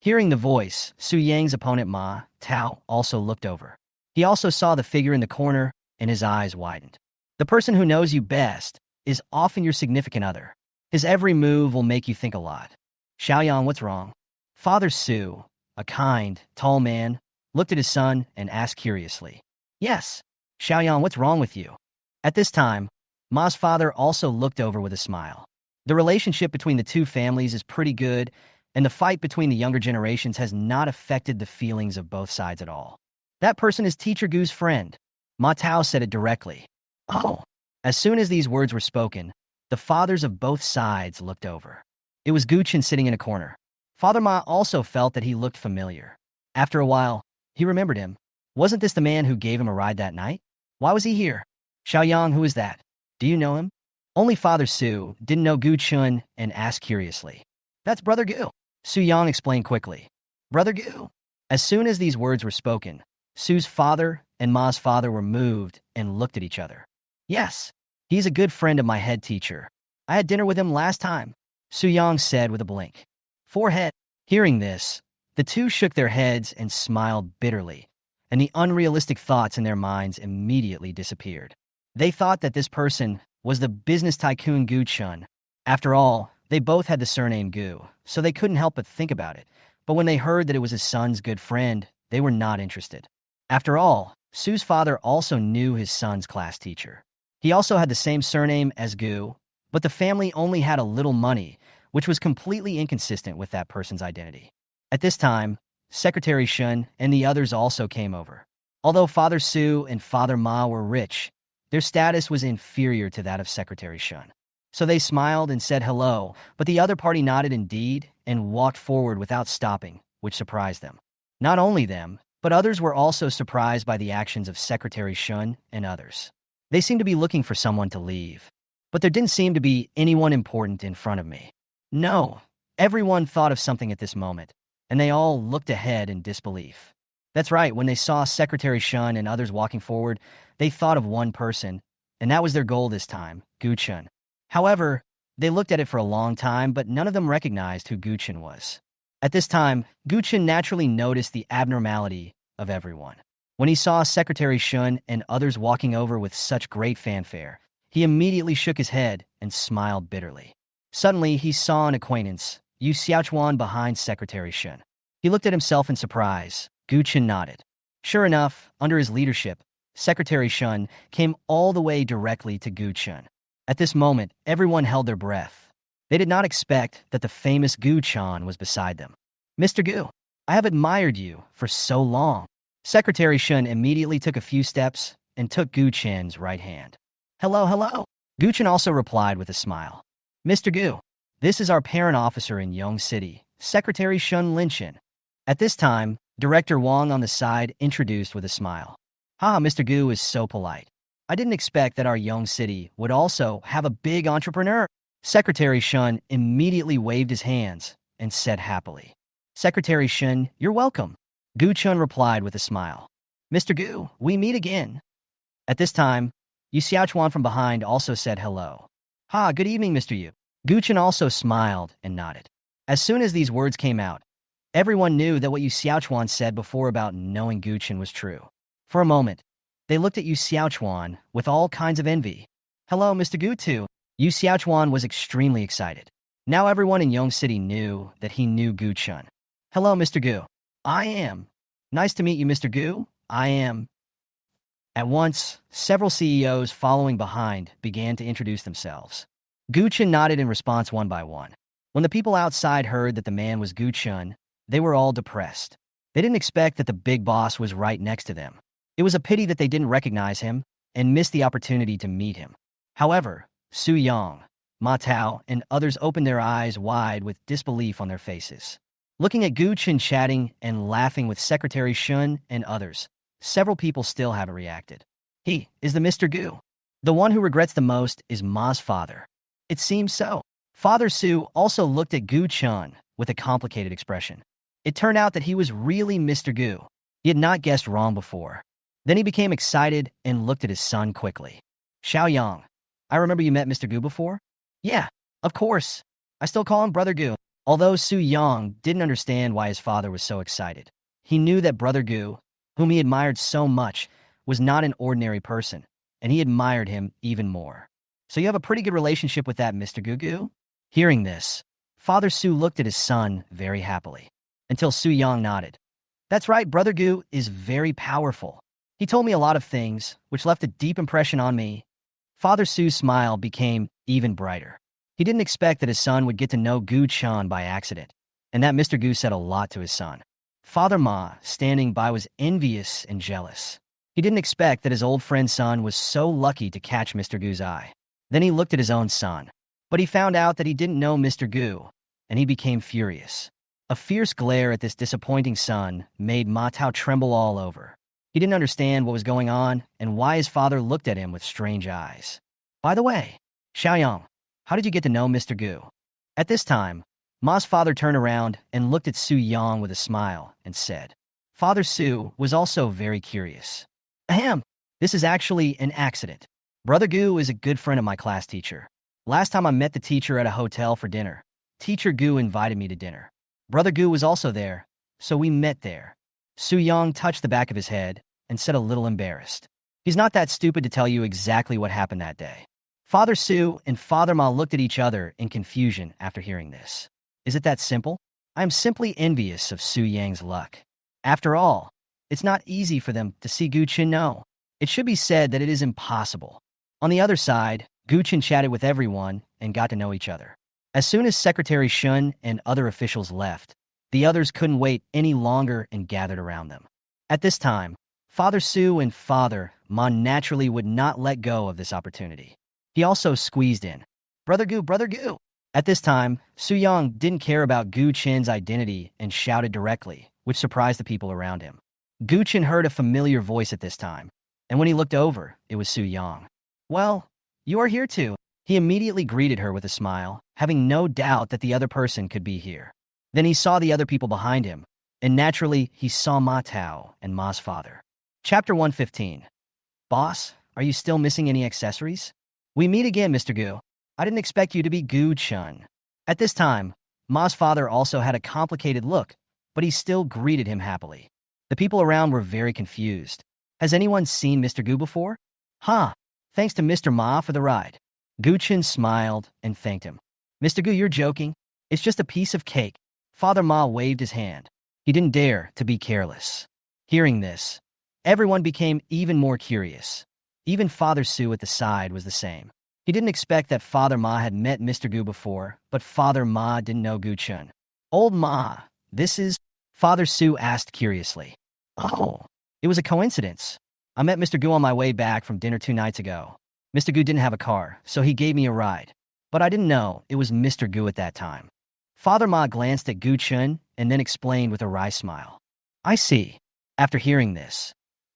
A: Hearing the voice, Su Yang's opponent Ma Tao also looked over. He also saw the figure in the corner, and his eyes widened. The person who knows you best is often your significant other. His every move will make you think a lot. Xiaoyang, what's wrong? Father Su, a kind, tall man, looked at his son and asked curiously. Yes. Xiaoyang, what's wrong with you? At this time, Ma's father also looked over with a smile. The relationship between the two families is pretty good, and the fight between the younger generations has not affected the feelings of both sides at all. That person is Teacher Gu's friend. Ma Tao said it directly. Oh. As soon as these words were spoken, the fathers of both sides looked over. It was Gu Chen sitting in a corner. Father Ma also felt that he looked familiar. After a while, he remembered him. Wasn't this the man who gave him a ride that night? Why was he here? Xiaoyang, who is that? Do you know him? Only Father Su didn't know Gu Chen and asked curiously. That's Brother Gu. Su Yang explained quickly. Brother Gu. As soon as these words were spoken, Su's father and Ma's father were moved and looked at each other. Yes, he's a good friend of my head teacher. I had dinner with him last time, Su Yang said with a blink. Forehead. Hearing this, the two shook their heads and smiled bitterly, and the unrealistic thoughts in their minds immediately disappeared. They thought that this person was the business tycoon Gu Chen. After all, they both had the surname Gu, so they couldn't help but think about it. But when they heard that it was his son's good friend, they were not interested. After all, Su's father also knew his son's class teacher. He also had the same surname as Gu, but the family only had a little money, which was completely inconsistent with that person's identity. At this time, Secretary Shun and the others also came over. Although Father Su and Father Ma were rich, their status was inferior to that of Secretary Shun. So they smiled and said hello, but the other party nodded indeed and walked forward without stopping, which surprised them. Not only them, but others were also surprised by the actions of Secretary Shun and others. They seemed to be looking for someone to leave, but there didn't seem to be anyone important in front of me. No, everyone thought of something at this moment, and they all looked ahead in disbelief. That's right, when they saw Secretary Shun and others walking forward, they thought of one person, and that was their goal this time, Gu Chen. However, they looked at it for a long time, but none of them recognized who Gu Chen was. At this time, Gu Chen naturally noticed the abnormality of everyone. When he saw Secretary Shun and others walking over with such great fanfare, he immediately shook his head and smiled bitterly. Suddenly, he saw an acquaintance, Yu Xiaochuan, behind Secretary Shun. He looked at himself in surprise. Gu Chen nodded. Sure enough, under his leadership, Secretary Shun came all the way directly to Gu Chen. At this moment, everyone held their breath. They did not expect that the famous Gu Chen was beside them. Mr. Gu, I have admired you for so long. Secretary Shun immediately took a few steps and took Gu Chen's right hand. Hello, hello. Gu Chen also replied with a smile. Mr. Gu, this is our parent officer in Yong City, Secretary Shun Linchin. At this time, Director Wang on the side introduced with a smile. Mr. Gu is so polite. I didn't expect that our Yong City would also have a big entrepreneur. Secretary Shun immediately waved his hands and said happily. Secretary Shun, you're welcome. Gu Chen replied with a smile. Mr. Gu, we meet again. At this time, Yu Xiaochuan from behind also said hello. Good evening, Mr. Yu. Gu Chen also smiled and nodded. As soon as these words came out, everyone knew that what Yu Xiaochuan said before about knowing Gu Chen was true. For a moment, they looked at Yu Xiaochuan with all kinds of envy. Hello, Mr. Gu too. Yu Xiaochuan was extremely excited. Now everyone in Yong City knew that he knew Gu Chen. Hello, Mr. Gu. I am. Nice to meet you, Mr. Gu. I am. At once, several CEOs following behind began to introduce themselves. Gu Chen nodded in response one by one. When the people outside heard that the man was Gu Chen, they were all depressed. They didn't expect that the big boss was right next to them. It was a pity that they didn't recognize him and missed the opportunity to meet him. However, Su Yang, Ma Tao, and others opened their eyes wide with disbelief on their faces. Looking at Gu Chen chatting and laughing with Secretary Shun and others, several people still haven't reacted. He is the Mr. Gu. The one who regrets the most is Ma's father. It seems so. Father Su also looked at Gu Chen with a complicated expression. It turned out that he was really Mr. Gu. He had not guessed wrong before. Then he became excited and looked at his son quickly. Xiaoyang, I remember you met Mr. Gu before? Yeah, of course. I still call him Brother Gu. Although Su Yang didn't understand why his father was so excited, he knew that Brother Gu, whom he admired so much, was not an ordinary person, and he admired him even more. So you have a pretty good relationship with that Mr. Gu? Hearing this, Father Su looked at his son very happily, until Su Yang nodded. That's right, Brother Gu is very powerful. He told me a lot of things, which left a deep impression on me. Father Su's smile became even brighter. He didn't expect that his son would get to know Gu Chen by accident, and that Mr. Gu said a lot to his son. Father Ma, standing by, was envious and jealous. He didn't expect that his old friend's son was so lucky to catch Mr. Gu's eye. Then he looked at his own son, but he found out that he didn't know Mr. Gu, and he became furious. A fierce glare at this disappointing son made Ma Tao tremble all over. He didn't understand what was going on and why his father looked at him with strange eyes. By the way, Xiaoyang, how did you get to know Mr. Gu? At this time, Ma's father turned around and looked at Su Yang with a smile and said, Father Su was also very curious. Ahem, this is actually an accident. Brother Gu is a good friend of my class teacher. Last time I met the teacher at a hotel for dinner, Teacher Gu invited me to dinner. Brother Gu was also there, so we met there. Su Yang touched the back of his head and said a little embarrassed. He's not that stupid to tell you exactly what happened that day. Father Su and Father Ma looked at each other in confusion after hearing this. Is it that simple? I am simply envious of Su Yang's luck. After all, it's not easy for them to see Gu Chen know. It should be said that it is impossible. On the other side, Gu Chen chatted with everyone and got to know each other. As soon as Secretary Shun and other officials left, the others couldn't wait any longer and gathered around them. At this time, Father Su and Father Ma naturally would not let go of this opportunity. He also squeezed in. Brother Gu, Brother Gu! At this time, Su Yang didn't care about Gu Chen's identity and shouted directly, which surprised the people around him. Gu Chen heard a familiar voice at this time, and when he looked over, it was Su Yang. Well, you are here too. He immediately greeted her with a smile, having no doubt that the other person could be here. Then he saw the other people behind him, and naturally, he saw Ma Tao and Ma's father. Chapter 115. Boss, are you still missing any accessories? We meet again, Mr. Gu. I didn't expect you to be Gu Chen. At this time, Ma's father also had a complicated look, but he still greeted him happily. The people around were very confused. Has anyone seen Mr. Gu before? Huh, thanks to Mr. Ma for the ride. Gu Chen smiled and thanked him. Mr. Gu, you're joking. It's just a piece of cake. Father Ma waved his hand. He didn't dare to be careless. Hearing this, everyone became even more curious. Even Father Su at the side was the same. He didn't expect that Father Ma had met Mr. Gu before, but Father Ma didn't know Gu Chen. Old Ma, this is... Father Su asked curiously. Oh, it was a coincidence. I met Mr. Gu on my way back from dinner 2 nights ago. Mr. Gu didn't have a car, so he gave me a ride. But I didn't know it was Mr. Gu at that time. Father Ma glanced at Gu Chen and then explained with a wry smile. I see. After hearing this,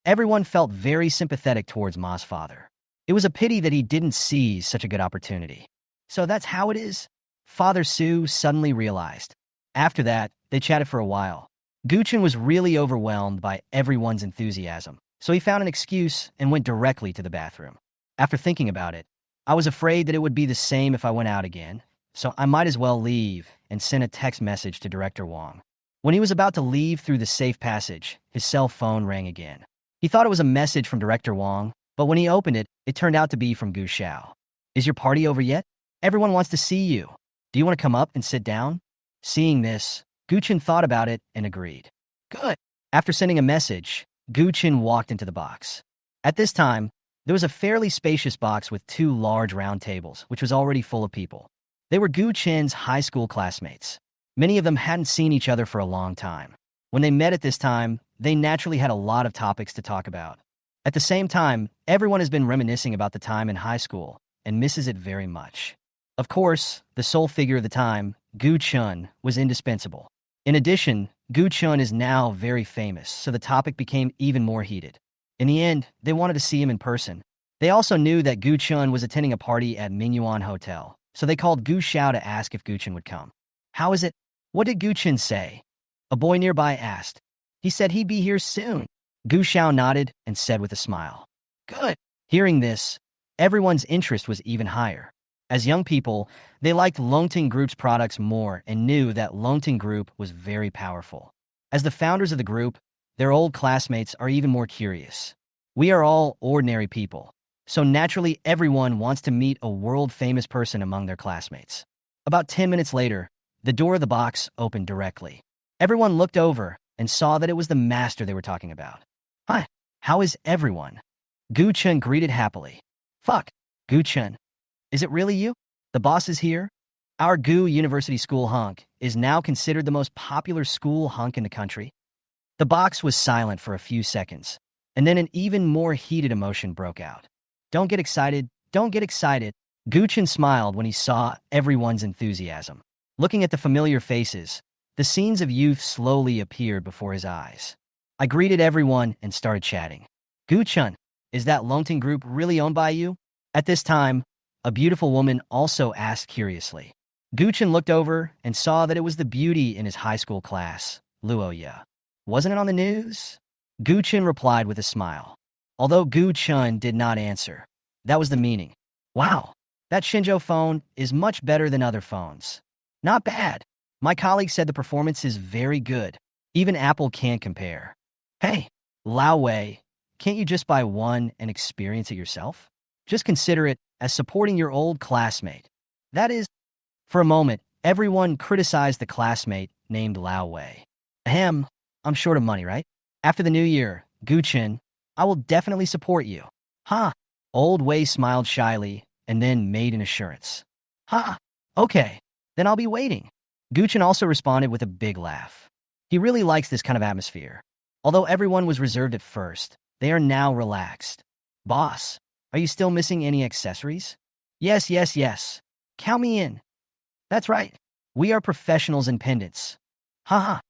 A: everyone felt very sympathetic towards Ma's father. It was a pity that he didn't seize such a good opportunity. So that's how it is? Father Su suddenly realized. After that, they chatted for a while. Gu Chen was really overwhelmed by everyone's enthusiasm, so he found an excuse and went directly to the bathroom. After thinking about it, I was afraid that it would be the same if I went out again, so I might as well leave and sent a text message to Director Wang. When he was about to leave through the safe passage, his cell phone rang again. He thought it was a message from Director Wang, but when he opened it, it turned out to be from Gu Xiao. Is your party over yet? Everyone wants to see you. Do you want to come up and sit down? Seeing this, Gu Chen thought about it and agreed. Good. After sending a message, Gu Chen walked into the box. At this time, there was a fairly spacious box with 2 large round tables, which was already full of people. They were Gu Chen's high school classmates. Many of them hadn't seen each other for a long time. When they met at this time, they naturally had a lot of topics to talk about. At the same time, everyone has been reminiscing about the time in high school and misses it very much. Of course, the sole figure of the time, Gu Chen, was indispensable. In addition, Gu Chen is now very famous, so the topic became even more heated. In the end, they wanted to see him in person. They also knew that Gu Chen was attending a party at Mingyuan Hotel, so they called Gu Xiao to ask if Gu Chen would come. How is it? What did Gu Chen say? A boy nearby asked. He said he'd be here soon. Gu Xiao nodded and said with a smile. Good. Hearing this, everyone's interest was even higher. As young people, they liked Longting Group's products more and knew that Longting Group was very powerful. As the founders of the group, their old classmates are even more curious. We are all ordinary people, so naturally everyone wants to meet a world-famous person among their classmates. About 10 minutes later, the door of the box opened directly. Everyone looked over and saw that it was the master they were talking about. Hi, how is everyone? Gu Chen greeted happily. Fuck, Gu Chen. Is it really you? The boss is here? Our Gu University School hunk is now considered the most popular school hunk in the country. The box was silent for a few seconds, and then an even more heated emotion broke out. Don't get excited, don't get excited. Gu Chen smiled when he saw everyone's enthusiasm. Looking at the familiar faces, the scenes of youth slowly appeared before his eyes. I greeted everyone and started chatting. Gu Chen, is that Longting Group really owned by you? At this time, a beautiful woman also asked curiously. Gu Chen looked over and saw that it was the beauty in his high school class, Luoya. Wasn't it on the news? Gu Chen replied with a smile. Although Gu Chen did not answer, that was the meaning. Wow, that Shenzhou phone is much better than other phones. Not bad. My colleague said the performance is very good. Even Apple can't compare. Hey, Lao Wei, can't you just buy one and experience it yourself? Just consider it as supporting your old classmate. That is, for a moment, everyone criticized the classmate named Lao Wei. Ahem, I'm short of money, right? After the new year, Gu Chen, I will definitely support you. Ha! Old Wei smiled shyly and then made an assurance. Ha! Okay, then I'll be waiting. Gu Chen also responded with a big laugh. He really likes this kind of atmosphere. Although everyone was reserved at first, they are now relaxed. Boss, are you still missing any accessories? Yes, yes, yes. Count me in. That's right. We are professionals in pendants. Haha.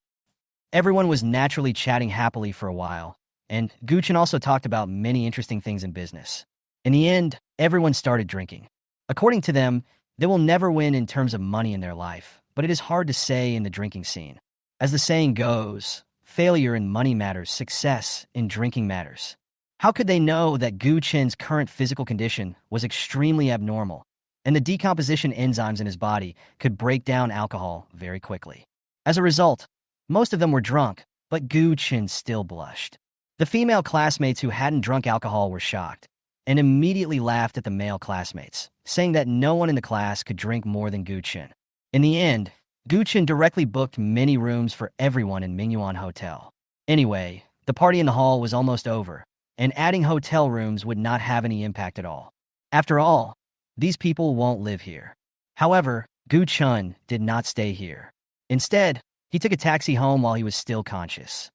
A: Everyone was naturally chatting happily for a while, and Gu Chen also talked about many interesting things in business. In the end, everyone started drinking. According to them, they will never win in terms of money in their life, but it is hard to say in the drinking scene. As the saying goes, failure in money matters, success in drinking matters. How could they know that Gu Chen's current physical condition was extremely abnormal, and the decomposition enzymes in his body could break down alcohol very quickly? As a result, most of them were drunk, but Gu Chen still blushed. The female classmates who hadn't drunk alcohol were shocked, and immediately laughed at the male classmates, saying that no one in the class could drink more than Gu Chen. In the end, Gu Chen directly booked many rooms for everyone in Mingyuan Hotel. Anyway, the party in the hall was almost over, and adding hotel rooms would not have any impact at all. After all, these people won't live here. However, Gu Chen did not stay here. Instead, he took a taxi home while he was still conscious.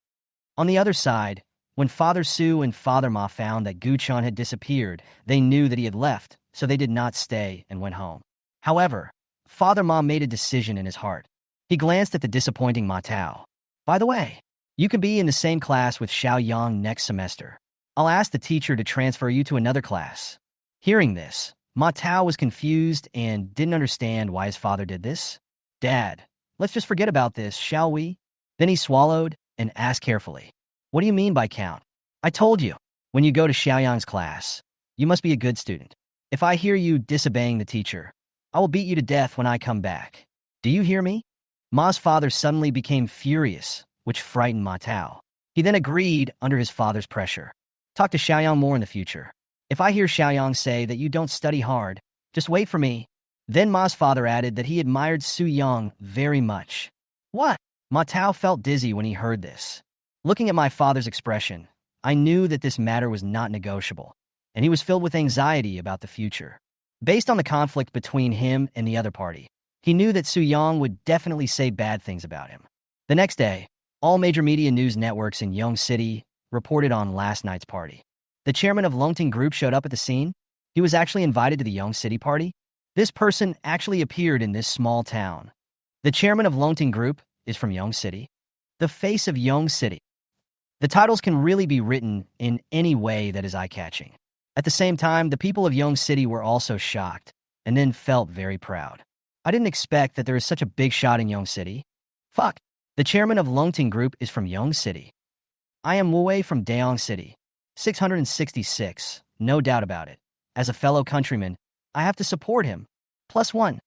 A: On the other side, when Father Su and Father Ma found that Gu Chen had disappeared, they knew that he had left, so they did not stay and went home. However, Father Ma made a decision in his heart. He glanced at the disappointing Ma Tao. By the way, you can be in the same class with Xiao Yang next semester. I'll ask the teacher to transfer you to another class. Hearing this, Ma Tao was confused and didn't understand why his father did this. Dad, let's just forget about this, shall we? Then he swallowed and asked carefully. What do you mean by count? I told you, when you go to Xiaoyang's class, you must be a good student. If I hear you disobeying the teacher, I will beat you to death when I come back. Do you hear me? Ma's father suddenly became furious, which frightened Ma Tao. He then agreed under his father's pressure. Talk to Xiaoyang more in the future. If I hear Xiaoyang say that you don't study hard, just wait for me. Then Ma's father added that he admired Su Yang very much. What? Ma Tao felt dizzy when he heard this. Looking at my father's expression, I knew that this matter was not negotiable, and he was filled with anxiety about the future. Based on the conflict between him and the other party, he knew that Su Yang would definitely say bad things about him. The next day, all major media news networks in Yong City reported on last night's party. The chairman of Longting Group showed up at the scene. He was actually invited to the Yong City party. This person actually appeared in this small town. The chairman of Longting Group is from Yong City, the face of Yong City. The titles can really be written in any way that is eye-catching. At the same time, the people of Yong City were also shocked and then felt very proud. I didn't expect that there is such a big shot in Yong City. Fuck. The chairman of Longting Group is from Yong City. I am Wu Wei from Daeong City. 666, no doubt about it. As a fellow countryman, I have to support him. +1.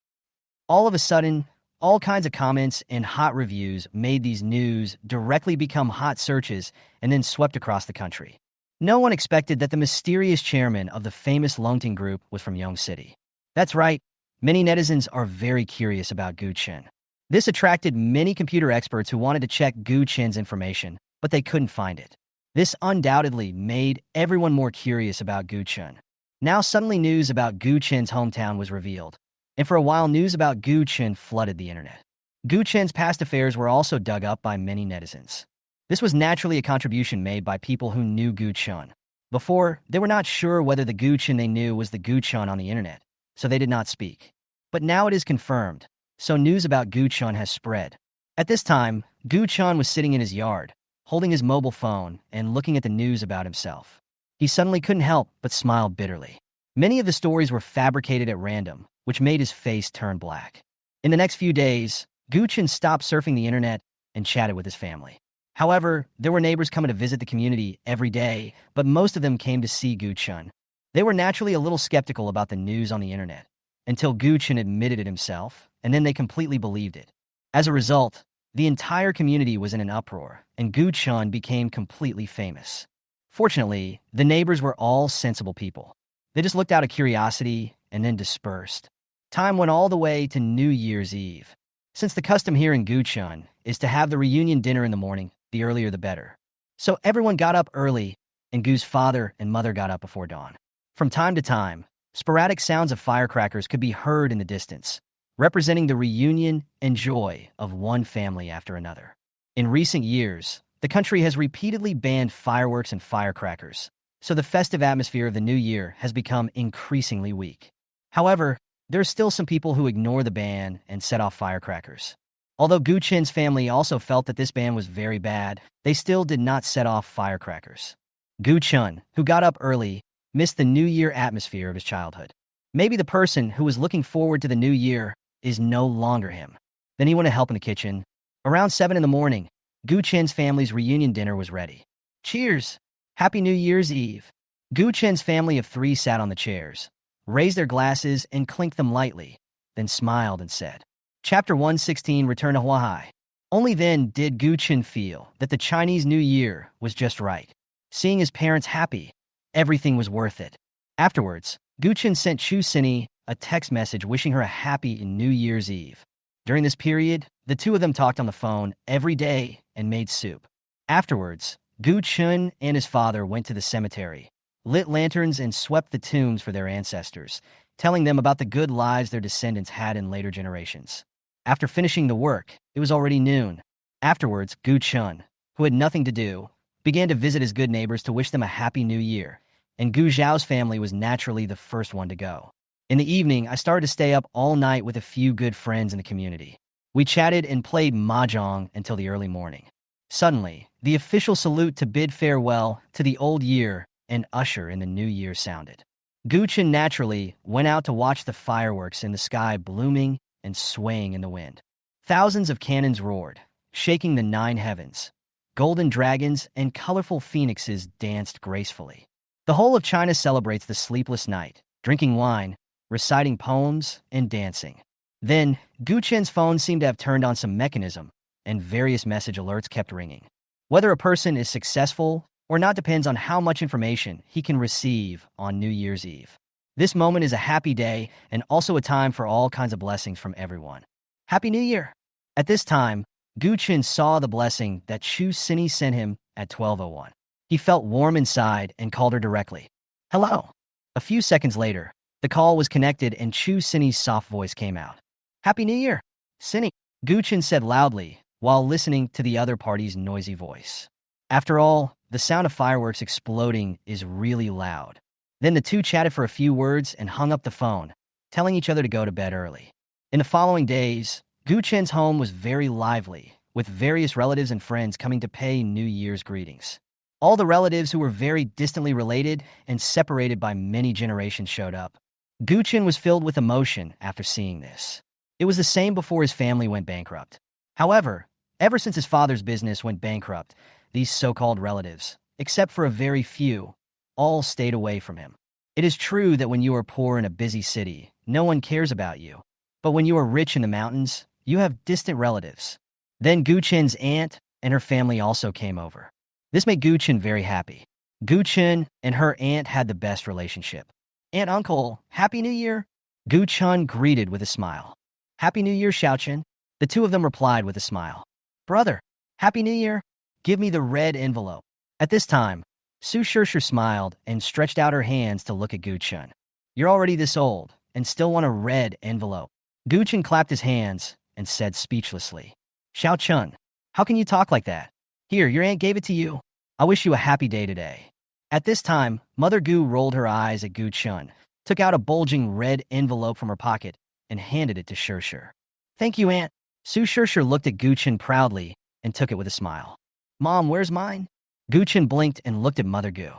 A: All of a sudden, all kinds of comments and hot reviews made these news directly become hot searches and then swept across the country. No one expected that the mysterious chairman of the famous Longting Group was from Yong City. That's right, many netizens are very curious about Gu Chen. This attracted many computer experts who wanted to check Gu Chen's information, but they couldn't find it. This undoubtedly made everyone more curious about Gu Chen. Now suddenly news about Gu Chen's hometown was revealed, and for a while news about Gu Chen flooded the internet. Gu Chen's past affairs were also dug up by many netizens. This was naturally a contribution made by people who knew Gu Chen. Before, they were not sure whether the Gu Chen they knew was the Gu Chen on the internet, so they did not speak. But now it is confirmed, so news about Gu Chen has spread. At this time, Gu Chen was sitting in his yard, holding his mobile phone and looking at the news about himself. He suddenly couldn't help but smile bitterly. Many of the stories were fabricated at random, which made his face turn black. In the next few days, Gu Chen stopped surfing the internet and chatted with his family. However, there were neighbors coming to visit the community every day, but most of them came to see Gu Chen. They were naturally a little skeptical about the news on the internet, until Gu Chen admitted it himself, and then they completely believed it. As a result, the entire community was in an uproar, and Gu Chen became completely famous. Fortunately, the neighbors were all sensible people. They just looked out of curiosity and then dispersed. Time went all the way to New Year's Eve. Since the custom here in Gu Chen is to have the reunion dinner in the morning, the earlier the better. So everyone got up early, and Gu's father and mother got up before dawn. From time to time, sporadic sounds of firecrackers could be heard in the distance, representing the reunion and joy of one family after another. In recent years, the country has repeatedly banned fireworks and firecrackers, so the festive atmosphere of the new year has become increasingly weak. However, there are still some people who ignore the ban and set off firecrackers. Although Gu Chen's family also felt that this ban was very bad, they still did not set off firecrackers. Gu Chen, who got up early, missed the New Year atmosphere of his childhood. Maybe the person who was looking forward to the new year is no longer him. Then he went to help in the kitchen. Around 7 in the morning, Gu Chen's family's reunion dinner was ready. Cheers! Happy New Year's Eve! Gu Chen's family of 3 sat on the chairs, raised their glasses and clinked them lightly, then smiled and said, Chapter 116, Return to Huahai. Only then did Gu Chen feel that the Chinese New Year was just right. Seeing his parents happy, everything was worth it. Afterwards, Gu Chen sent Chu Sini a text message wishing her a happy New Year's Eve. During this period, the two of them talked on the phone every day and made soup. Afterwards, Gu Chen and his father went to the cemetery, lit lanterns and swept the tombs for their ancestors, telling them about the good lives their descendants had in later generations. After finishing the work, it was already noon. Afterwards, Gu Chen, who had nothing to do, began to visit his good neighbors to wish them a happy new year, and Gu Zhao's family was naturally the first one to go. In the evening, I started to stay up all night with a few good friends in the community. We chatted and played mahjong until the early morning. Suddenly, the official salute to bid farewell to the old year and usher in the new year sounded. Gu Chen naturally went out to watch the fireworks in the sky blooming and swaying in the wind. Thousands of cannons roared, shaking the 9 heavens. Golden dragons and colorful phoenixes danced gracefully. The whole of China celebrates the sleepless night, drinking wine, reciting poems and dancing. Then, Gu Chen's phone seemed to have turned on some mechanism, and various message alerts kept ringing. Whether a person is successful or not depends on how much information he can receive on New Year's Eve. This moment is a happy day and also a time for all kinds of blessings from everyone. Happy New Year! At this time, Gu Chen saw the blessing that Chu Sini sent him at 12:01. He felt warm inside and called her directly. Hello. A few seconds later, the call was connected and Chu Sini's soft voice came out. Happy New Year, Sini, Gu Chen said loudly while listening to the other party's noisy voice. After all, the sound of fireworks exploding is really loud. Then the two chatted for a few words and hung up the phone, telling each other to go to bed early. In the following days, Gu Chen's home was very lively, with various relatives and friends coming to pay New Year's greetings. All the relatives who were very distantly related and separated by many generations showed up. Gu Chen was filled with emotion after seeing this. It was the same before his family went bankrupt. However, ever since his father's business went bankrupt, these so-called relatives, except for a very few, all stayed away from him. It is true that when you are poor in a busy city, no one cares about you. But when you are rich in the mountains, you have distant relatives. Then Gu Chen's aunt and her family also came over. This made Gu Chen very happy. Gu Chen and her aunt had the best relationship. Aunt, uncle, Happy New Year! Gu Chen greeted with a smile. Happy New Year, Xiao Chen. The two of them replied with a smile. Brother, Happy New Year. Give me the red envelope. At this time, Su Shishir smiled and stretched out her hands to look at Gu Chen. You're already this old and still want a red envelope. Gu Chen clapped his hands and said speechlessly, Xiao Chen, how can you talk like that? Here, your aunt gave it to you. I wish you a happy day today. At this time, Mother Gu rolled her eyes at Gu Chen, took out a bulging red envelope from her pocket, and handed it to Shishir. Thank you, Aunt. Su Shishir looked at Gu Chen proudly and took it with a smile. Mom, where's mine? Gu Chen blinked and looked at Mother Gu.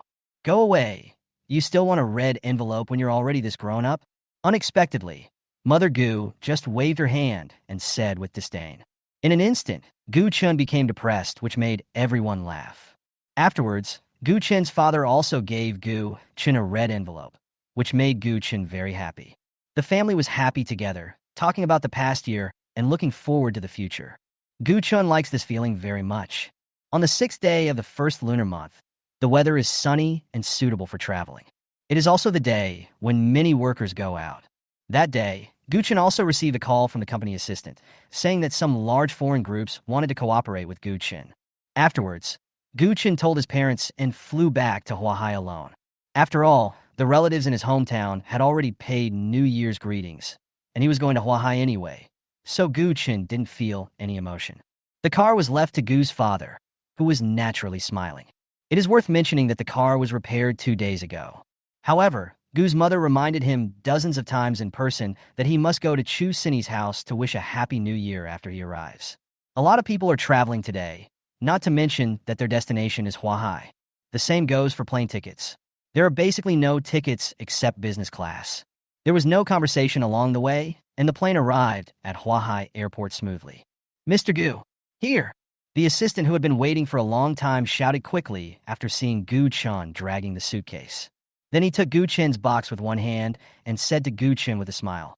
A: Go away. You still want a red envelope when you're already this grown up? Unexpectedly, Mother Gu just waved her hand and said with disdain. In an instant, Gu Chen became depressed, which made everyone laugh. Afterwards, Gu Chen's father also gave Gu Chen a red envelope, which made Gu Chen very happy. The family was happy together, talking about the past year and looking forward to the future. Gu Chen likes this feeling very much. On the 6th day of the first lunar month, the weather is sunny and suitable for traveling. It is also the day when many workers go out. That day, Gu Chen also received a call from the company assistant, saying that some large foreign groups wanted to cooperate with Gu Chen. Afterwards, Gu Chen told his parents and flew back to Huahai alone. After all, the relatives in his hometown had already paid New Year's greetings, and he was going to Huahai anyway, so Gu Chen didn't feel any emotion. The car was left to Gu's father, who was naturally smiling. It is worth mentioning that the car was repaired 2 days ago. However, Gu's mother reminded him dozens of times in person that he must go to Chu Sini's house to wish a happy new year after he arrives. A lot of people are traveling today, not to mention that their destination is Huahai. The same goes for plane tickets. There are basically no tickets except business class. There was no conversation along the way, and the plane arrived at Huahai Airport smoothly. Mr. Gu, here! The assistant who had been waiting for a long time shouted quickly after seeing Gu Chen dragging the suitcase. Then he took Gu Chen's box with one hand and said to Gu Chen with a smile,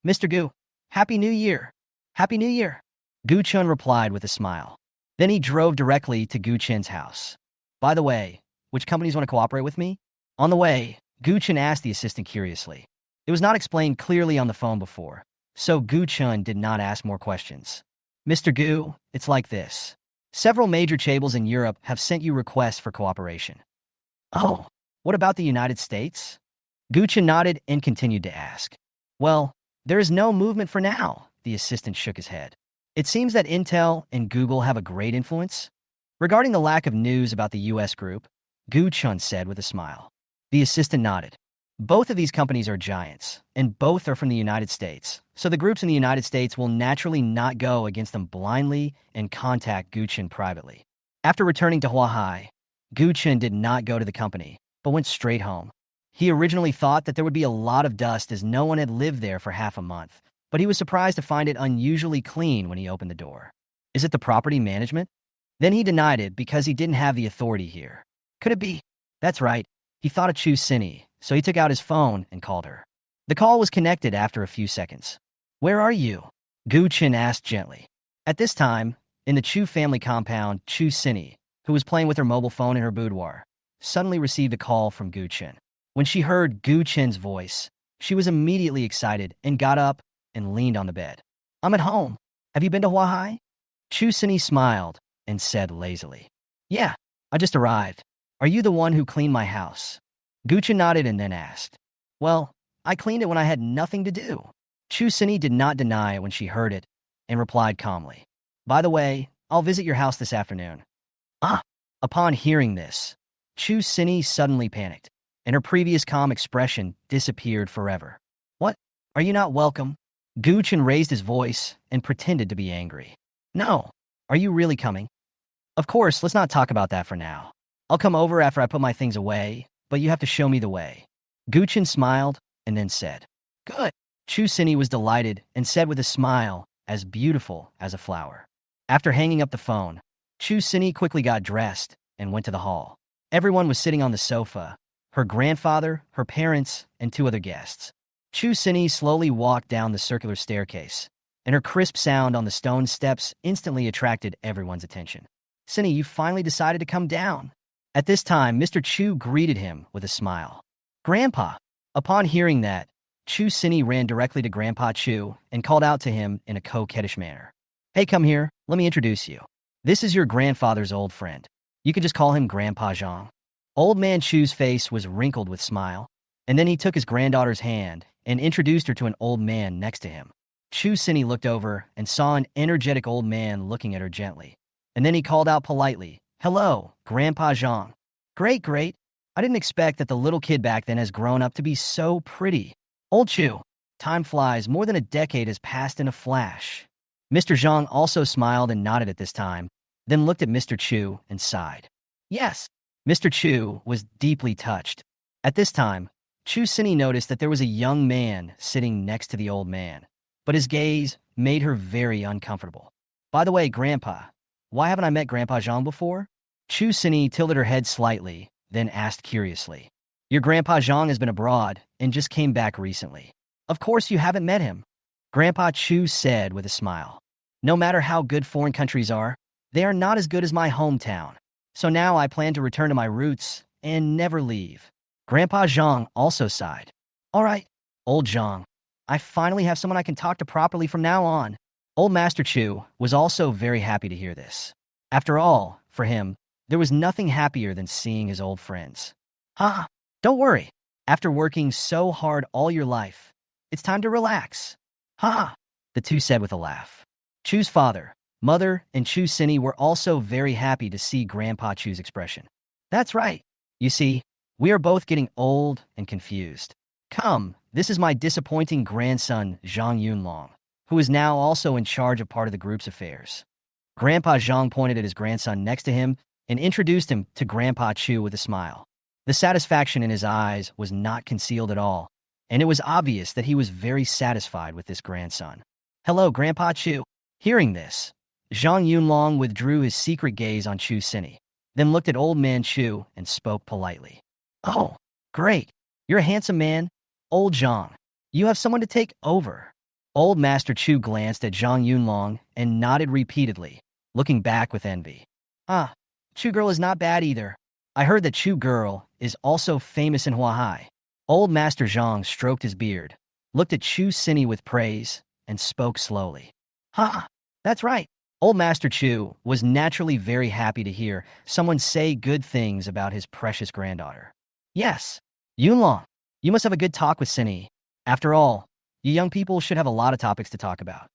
A: Mr. Gu, Happy New Year! Happy New Year! Gu Chen replied with a smile. Then he drove directly to Gu Chen's house. By the way, which companies want to cooperate with me? On the way, Gu Chen asked the assistant curiously. It was not explained clearly on the phone before, so Gu Chen did not ask more questions. Mr. Gu, it's like this. Several major chaebols in Europe have sent you requests for cooperation. Oh, what about the United States? Gu Chen nodded and continued to ask. Well, there is no movement for now, the assistant shook his head. It seems that Intel and Google have a great influence. Regarding the lack of news about the U.S. group, Gu Chen said with a smile. The assistant nodded. Both of these companies are giants, and both are from the United States, so the groups in the United States will naturally not go against them blindly and contact Gu Chen privately. After returning to Huahai, Gu Chen did not go to the company, but went straight home. He originally thought that there would be a lot of dust as no one had lived there for half a month, but he was surprised to find it unusually clean when he opened the door. Is it the property management? Then he denied it because he didn't have the authority here. Could it be? That's right. He thought of Chu Sini, so he took out his phone and called her. The call was connected after a few seconds. Where are you? Gu Chen asked gently. At this time, in the Chu family compound, Chu Sinny, who was playing with her mobile phone in her boudoir, suddenly received a call from Gu Chen. When she heard Gu Chen's voice, she was immediately excited and got up and leaned on the bed. I'm at home. Have you been to Huahai? Chu Sinny smiled and said lazily. Yeah, I just arrived. Are you the one who cleaned my house? Gu Chen nodded and then asked. Well, I cleaned it when I had nothing to do. Chu Sinny did not deny it when she heard it and replied calmly. By the way, I'll visit your house this afternoon. Ah! Upon hearing this, Chu Sinny suddenly panicked, and her previous calm expression disappeared forever. What? Are you not welcome? Gu Chen raised his voice and pretended to be angry. No. Are you really coming? Of course, let's not talk about that for now. I'll come over after I put my things away, but you have to show me the way. Gu Chen smiled and then said, Good. Chu Sinny was delighted and said with a smile as beautiful as a flower. After hanging up the phone, Chu Sinny quickly got dressed and went to the hall. Everyone was sitting on the sofa, her grandfather, her parents, and two other guests. Chu Sinny slowly walked down the circular staircase, and her crisp sound on the stone steps instantly attracted everyone's attention. Sinny, you finally decided to come down. At this time, Mr. Chu greeted him with a smile. Grandpa! Upon hearing that, Chu Sinny ran directly to Grandpa Chu and called out to him in a coquettish manner. Hey, come here, let me introduce you. This is your grandfather's old friend. You can just call him Grandpa Zhang. Old man Chu's face was wrinkled with smile, and then he took his granddaughter's hand and introduced her to an old man next to him. Chu Sinny looked over and saw an energetic old man looking at her gently. And then he called out politely, Hello, Grandpa Zhang. Great, great. I didn't expect that the little kid back then has grown up to be so pretty. Old Chu, time flies, more than a decade has passed in a flash. Mr. Zhang also smiled and nodded at this time, then looked at Mr. Chu and sighed. Yes, Mr. Chu was deeply touched. At this time, Chu Sinny noticed that there was a young man sitting next to the old man, but his gaze made her very uncomfortable. By the way, Grandpa, why haven't I met Grandpa Zhang before? Chu Sinny tilted her head slightly, then asked curiously. Your Grandpa Zhang has been abroad and just came back recently. Of course you haven't met him. Grandpa Chu said with a smile. No matter how good foreign countries are, they are not as good as my hometown. So now I plan to return to my roots and never leave. Grandpa Zhang also sighed. All right, old Zhang, I finally have someone I can talk to properly from now on. Old Master Chu was also very happy to hear this. After all, for him, there was nothing happier than seeing his old friends. Ha! Don't worry. After working so hard all your life, it's time to relax. Ha! The two said with a laugh. Chu's father, mother, and Chu Sinny were also very happy to see Grandpa Chu's expression. That's right. You see, we are both getting old and confused. Come, this is my disappointing grandson, Zhang Yunlong, who is now also in charge of part of the group's affairs. Grandpa Zhang pointed at his grandson next to him and introduced him to Grandpa Chu with a smile. The satisfaction in his eyes was not concealed at all, and it was obvious that he was very satisfied with this grandson. Hello, Grandpa Chu. Hearing this, Zhang Yunlong withdrew his secret gaze on Chu Sinny, then looked at old man Chu and spoke politely. Oh, great. You're a handsome man. Old Zhang, you have someone to take over. Old Master Chu glanced at Zhang Yunlong and nodded repeatedly, looking back with envy. Ah, Chu girl is not bad either. I heard that Chu girl is also famous in Huahai. Old Master Zhang stroked his beard, looked at Chu Sinny with praise, and spoke slowly. Ha! That's right. Old Master Chu was naturally very happy to hear someone say good things about his precious granddaughter. Yes, Yunlong, you must have a good talk with Sinny. After all, you young people should have a lot of topics to talk about.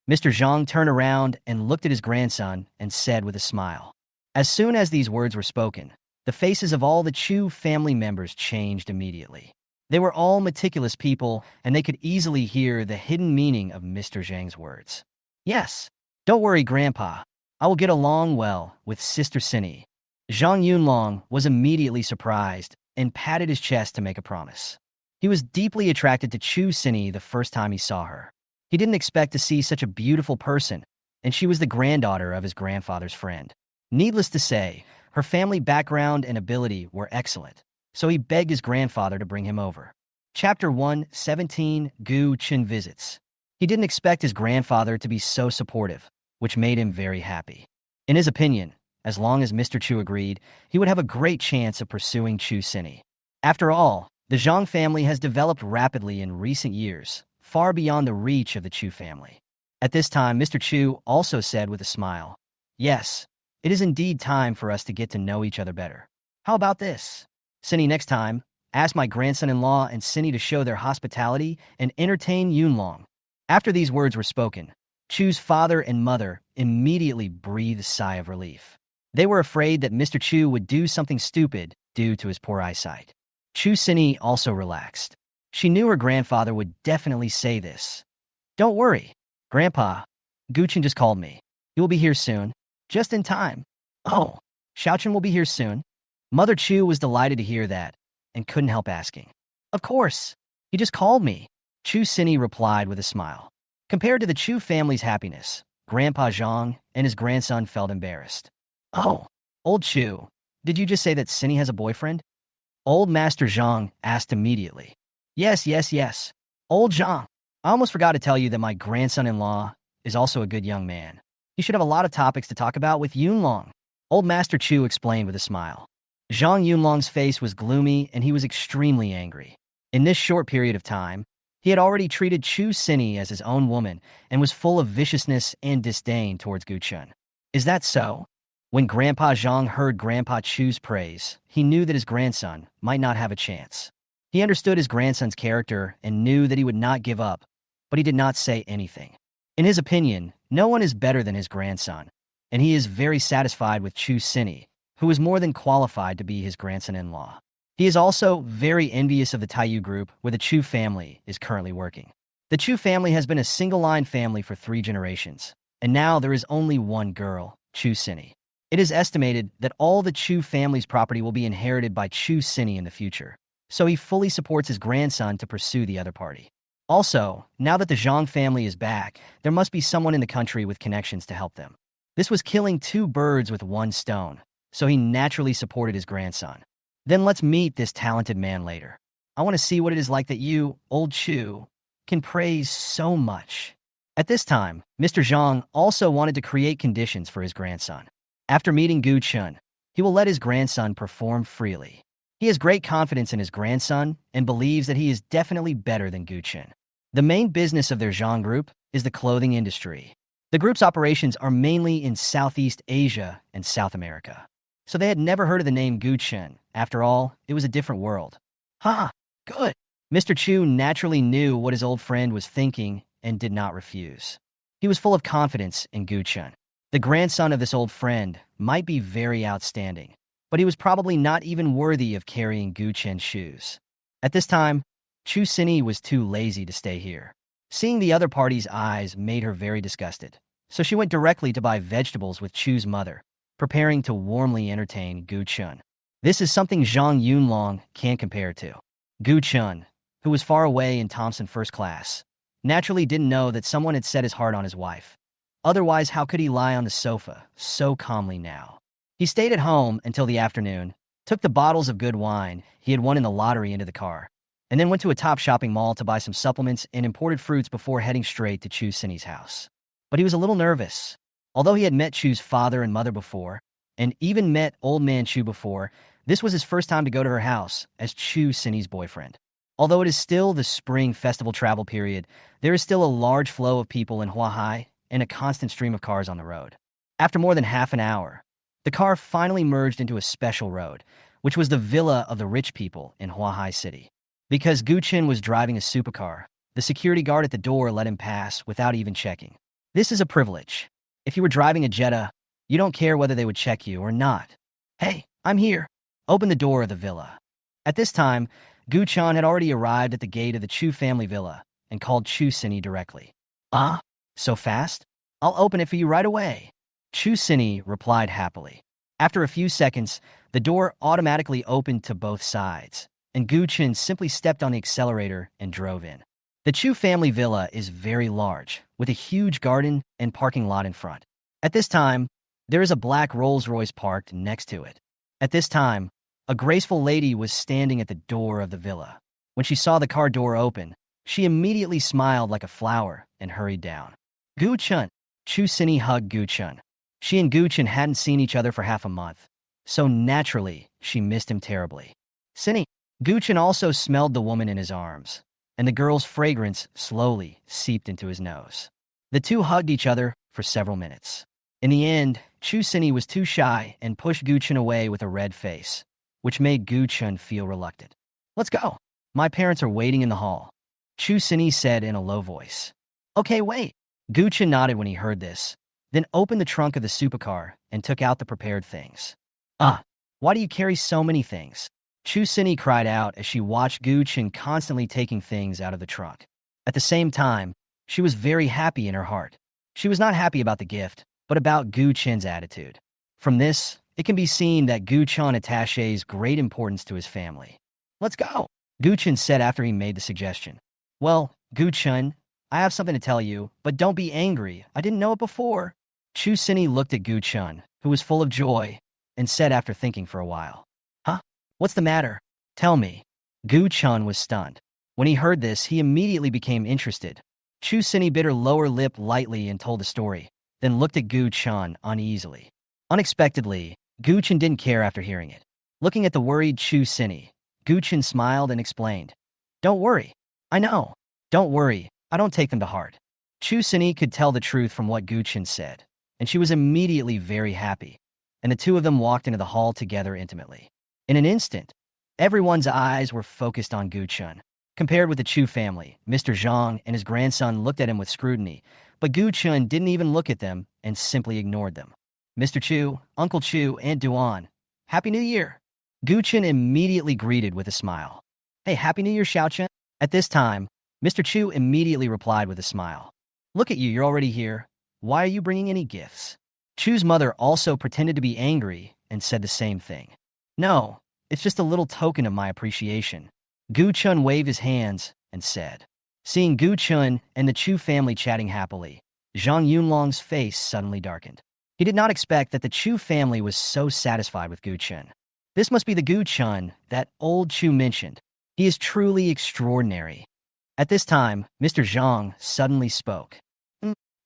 A: Mr. Zhang turned around and looked at his grandson and said with a smile. As soon as these words were spoken, the faces of all the Chu family members changed immediately. They were all meticulous people, and they could easily hear the hidden meaning of Mr. Zhang's words. Yes, don't worry, Grandpa. I will get along well with Sister Sinny. Zhang Yunlong was immediately surprised and patted his chest to make a promise. He was deeply attracted to Chu Sinny the first time he saw her. He didn't expect to see such a beautiful person, and she was the granddaughter of his grandfather's friend. Needless to say, her family background and ability were excellent, so he begged his grandfather to bring him over. Chapter 117 Gu Chen visits. He didn't expect his grandfather to be so supportive, which made him very happy. In his opinion, as long as Mr. Chu agreed, he would have a great chance of pursuing Chu Cini. After all, the Zhang family has developed rapidly in recent years, far beyond the reach of the Chu family. At this time, Mr. Chu also said with a smile, "Yes, it is indeed time for us to get to know each other better. How about this? Cini, next time, ask my grandson-in-law and Cini to show their hospitality and entertain Yunlong." After these words were spoken, Chu's father and mother immediately breathed a sigh of relief. They were afraid that Mr. Chu would do something stupid due to his poor eyesight. Chu Cini also relaxed. She knew her grandfather would definitely say this. "Don't worry, Grandpa. Gu Chen just called me. He will be here soon, just in time." "Oh, Xiaochen will be here soon?" Mother Chu was delighted to hear that and couldn't help asking. "Of course. He just called me," Chu Cini replied with a smile. Compared to the Chu family's happiness, Grandpa Zhang and his grandson felt embarrassed. "Oh, old Chu, did you just say that Cini has a boyfriend?" Old Master Zhang asked immediately. Yes. Old Zhang, I almost forgot to tell you that my grandson-in-law is also a good young man. He should have a lot of topics to talk about with Yunlong," Old Master Chu explained with a smile. Zhang Yunlong's face was gloomy and he was extremely angry. In this short period of time, he had already treated Chu Cini as his own woman and was full of viciousness and disdain towards Gu Chen. Is that so? When Grandpa Zhang heard Grandpa Chu's praise, he knew that his grandson might not have a chance. He understood his grandson's character and knew that he would not give up, but he did not say anything. In his opinion, no one is better than his grandson, and he is very satisfied with Chu Cini, who is more than qualified to be his grandson-in-law. He is also very envious of the Taiyu group where the Chu family is currently working. The Chu family has been a single-line family for 3 generations, and now there is only one girl, Chu Cini. It is estimated that all the Chu family's property will be inherited by Chu Cini in the future, so he fully supports his grandson to pursue the other party. Also, now that the Zhang family is back, there must be someone in the country with connections to help them. This was killing 2 birds with 1 stone, so he naturally supported his grandson. Then let's meet this talented man later. I want to see what it is like that you, old Chu, can praise so much. At this time, Mr. Zhang also wanted to create conditions for his grandson. After meeting Gu Chen, he will let his grandson perform freely. He has great confidence in his grandson and believes that he is definitely better than Gu Chen. The main business of their Zhang group is the clothing industry. The group's operations are mainly in Southeast Asia and South America. So they had never heard of the name Gu Chen. After all, it was a different world. Good. Mr. Chu naturally knew what his old friend was thinking and did not refuse. He was full of confidence in Gu Chen. The grandson of this old friend might be very outstanding, but he was probably not even worthy of carrying Gu Chen's shoes. At this time, Chu Cini was too lazy to stay here. Seeing the other party's eyes made her very disgusted, so she went directly to buy vegetables with Chu's mother, preparing to warmly entertain Gu Chen. This is something Zhang Yunlong can't compare to. Gu Chen, who was far away in Thompson first class, naturally didn't know that someone had set his heart on his wife. Otherwise, how could he lie on the sofa so calmly now? He stayed at home until the afternoon, took the bottles of good wine he had won in the lottery into the car, and then went to a top shopping mall to buy some supplements and imported fruits before heading straight to Chu Cini's house. But he was a little nervous. Although he had met Chu's father and mother before, and even met Old Man Chu before, this was his first time to go to her house as Chu Cini's boyfriend. Although it is still the spring festival travel period, there is still a large flow of people in Huahai and a constant stream of cars on the road. After more than half an hour, the car finally merged into a special road, which was the villa of the rich people in Huahai City. Because Gu Chen was driving a supercar, the security guard at the door let him pass without even checking. This is a privilege. If you were driving a Jetta, you don't care whether they would check you or not. "Hey, I'm here. Open the door of the villa." At this time, Gu Chen had already arrived at the gate of the Chu family villa and called Chu Cini directly. So fast? I'll open it for you right away." Chu Cini replied happily. After a few seconds, the door automatically opened to both sides, and Gu Chen simply stepped on the accelerator and drove in. The Chu family villa is very large, with a huge garden and parking lot in front. At this time, there is a black Rolls-Royce parked next to it. At this time, a graceful lady was standing at the door of the villa. When she saw the car door open, she immediately smiled like a flower and hurried down. Gu Chen. Chu Sini hugged Gu Chen. She and Gu Chen hadn't seen each other for half a month, so naturally, she missed him terribly. Sini. Gu Chen also smelled the woman in his arms, and the girl's fragrance slowly seeped into his nose. The two hugged each other for several minutes. In the end, Chu Sini was too shy and pushed Gu Chen away with a red face, which made Gu Chen feel reluctant. Let's go. My parents are waiting in the hall, Chu Sini said in a low voice. Okay, wait. Gu Chen nodded when he heard this, then opened the trunk of the supercar and took out the prepared things. Why do you carry so many things? Chu Sini cried out as she watched Gu Chen constantly taking things out of the trunk. At the same time, she was very happy in her heart. She was not happy about the gift, but about Gu Chen's attitude. From this, it can be seen that Gu Chen attaches great importance to his family. Let's go, Gu Chen said after he made the suggestion. Well, Gu Chen, I have something to tell you, but don't be angry. I didn't know it before. Chu Sini looked at Gu Chen, who was full of joy, and said after thinking for a while. Huh? What's the matter? Tell me. Gu Chen was stunned. When he heard this, he immediately became interested. Chu Sini bit her lower lip lightly and told the story, then looked at Gu Chen uneasily. Unexpectedly, Gu Chen didn't care after hearing it. Looking at the worried Chu Sini, Gu Chen smiled and explained. Don't worry. I know. Don't worry. I don't take them to heart. Chu Sini could tell the truth from what Gu Chen said, and she was immediately very happy, and the two of them walked into the hall together intimately. In an instant, everyone's eyes were focused on Gu Chen. Compared with the Chu family, Mr. Zhang and his grandson looked at him with scrutiny, but Gu Chen didn't even look at them and simply ignored them. Mr. Chu, Uncle Chu, Aunt Duan, Happy New Year! Gu Chen immediately greeted with a smile. Hey, Happy New Year, Xiao Chen! At this time, Mr. Chu immediately replied with a smile. Look at you, you're already here. Why are you bringing any gifts? Chu's mother also pretended to be angry and said the same thing. No, it's just a little token of my appreciation. Gu Chen waved his hands and said. Seeing Gu Chen and the Chu family chatting happily, Zhang Yunlong's face suddenly darkened. He did not expect that the Chu family was so satisfied with Gu Chen. This must be the Gu Chen that old Chu mentioned. He is truly extraordinary. At this time, Mr. Zhang suddenly spoke.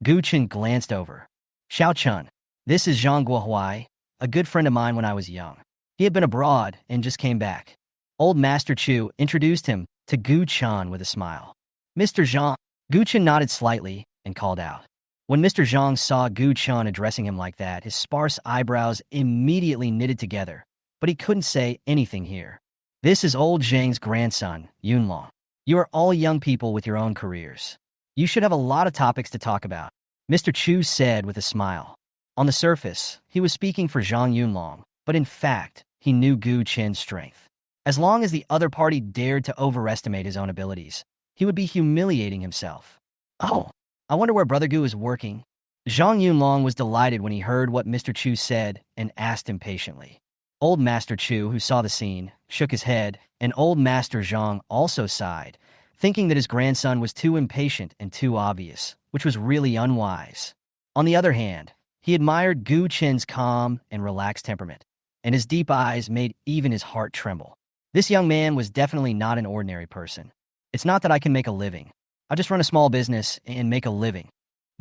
A: Gu Chen glanced over. Xiao Chen, this is Zhang Guohuai, a good friend of mine when I was young. He had been abroad and just came back. Old Master Chu introduced him to Gu Chen with a smile. Mr. Zhang. Gu Chen nodded slightly and called out. When Mr. Zhang saw Gu Chen addressing him like that, his sparse eyebrows immediately knitted together, but he couldn't say anything here. This is old Zhang's grandson, Yunlong. You are all young people with your own careers. You should have a lot of topics to talk about, Mr. Chu said with a smile. On the surface, he was speaking for Zhang Yunlong, but in fact, he knew Gu Chen's strength. As long as the other party dared to overestimate his own abilities, he would be humiliating himself. Oh, I wonder where Brother Gu is working. Zhang Yunlong was delighted when he heard what Mr. Chu said and asked impatiently. Old Master Chu, who saw the scene, shook his head, and Old Master Zhang also sighed, thinking that his grandson was too impatient and too obvious, which was really unwise. On the other hand, he admired Gu Chen's calm and relaxed temperament, and his deep eyes made even his heart tremble. This young man was definitely not an ordinary person. It's not that I can make a living. I just run a small business and make a living.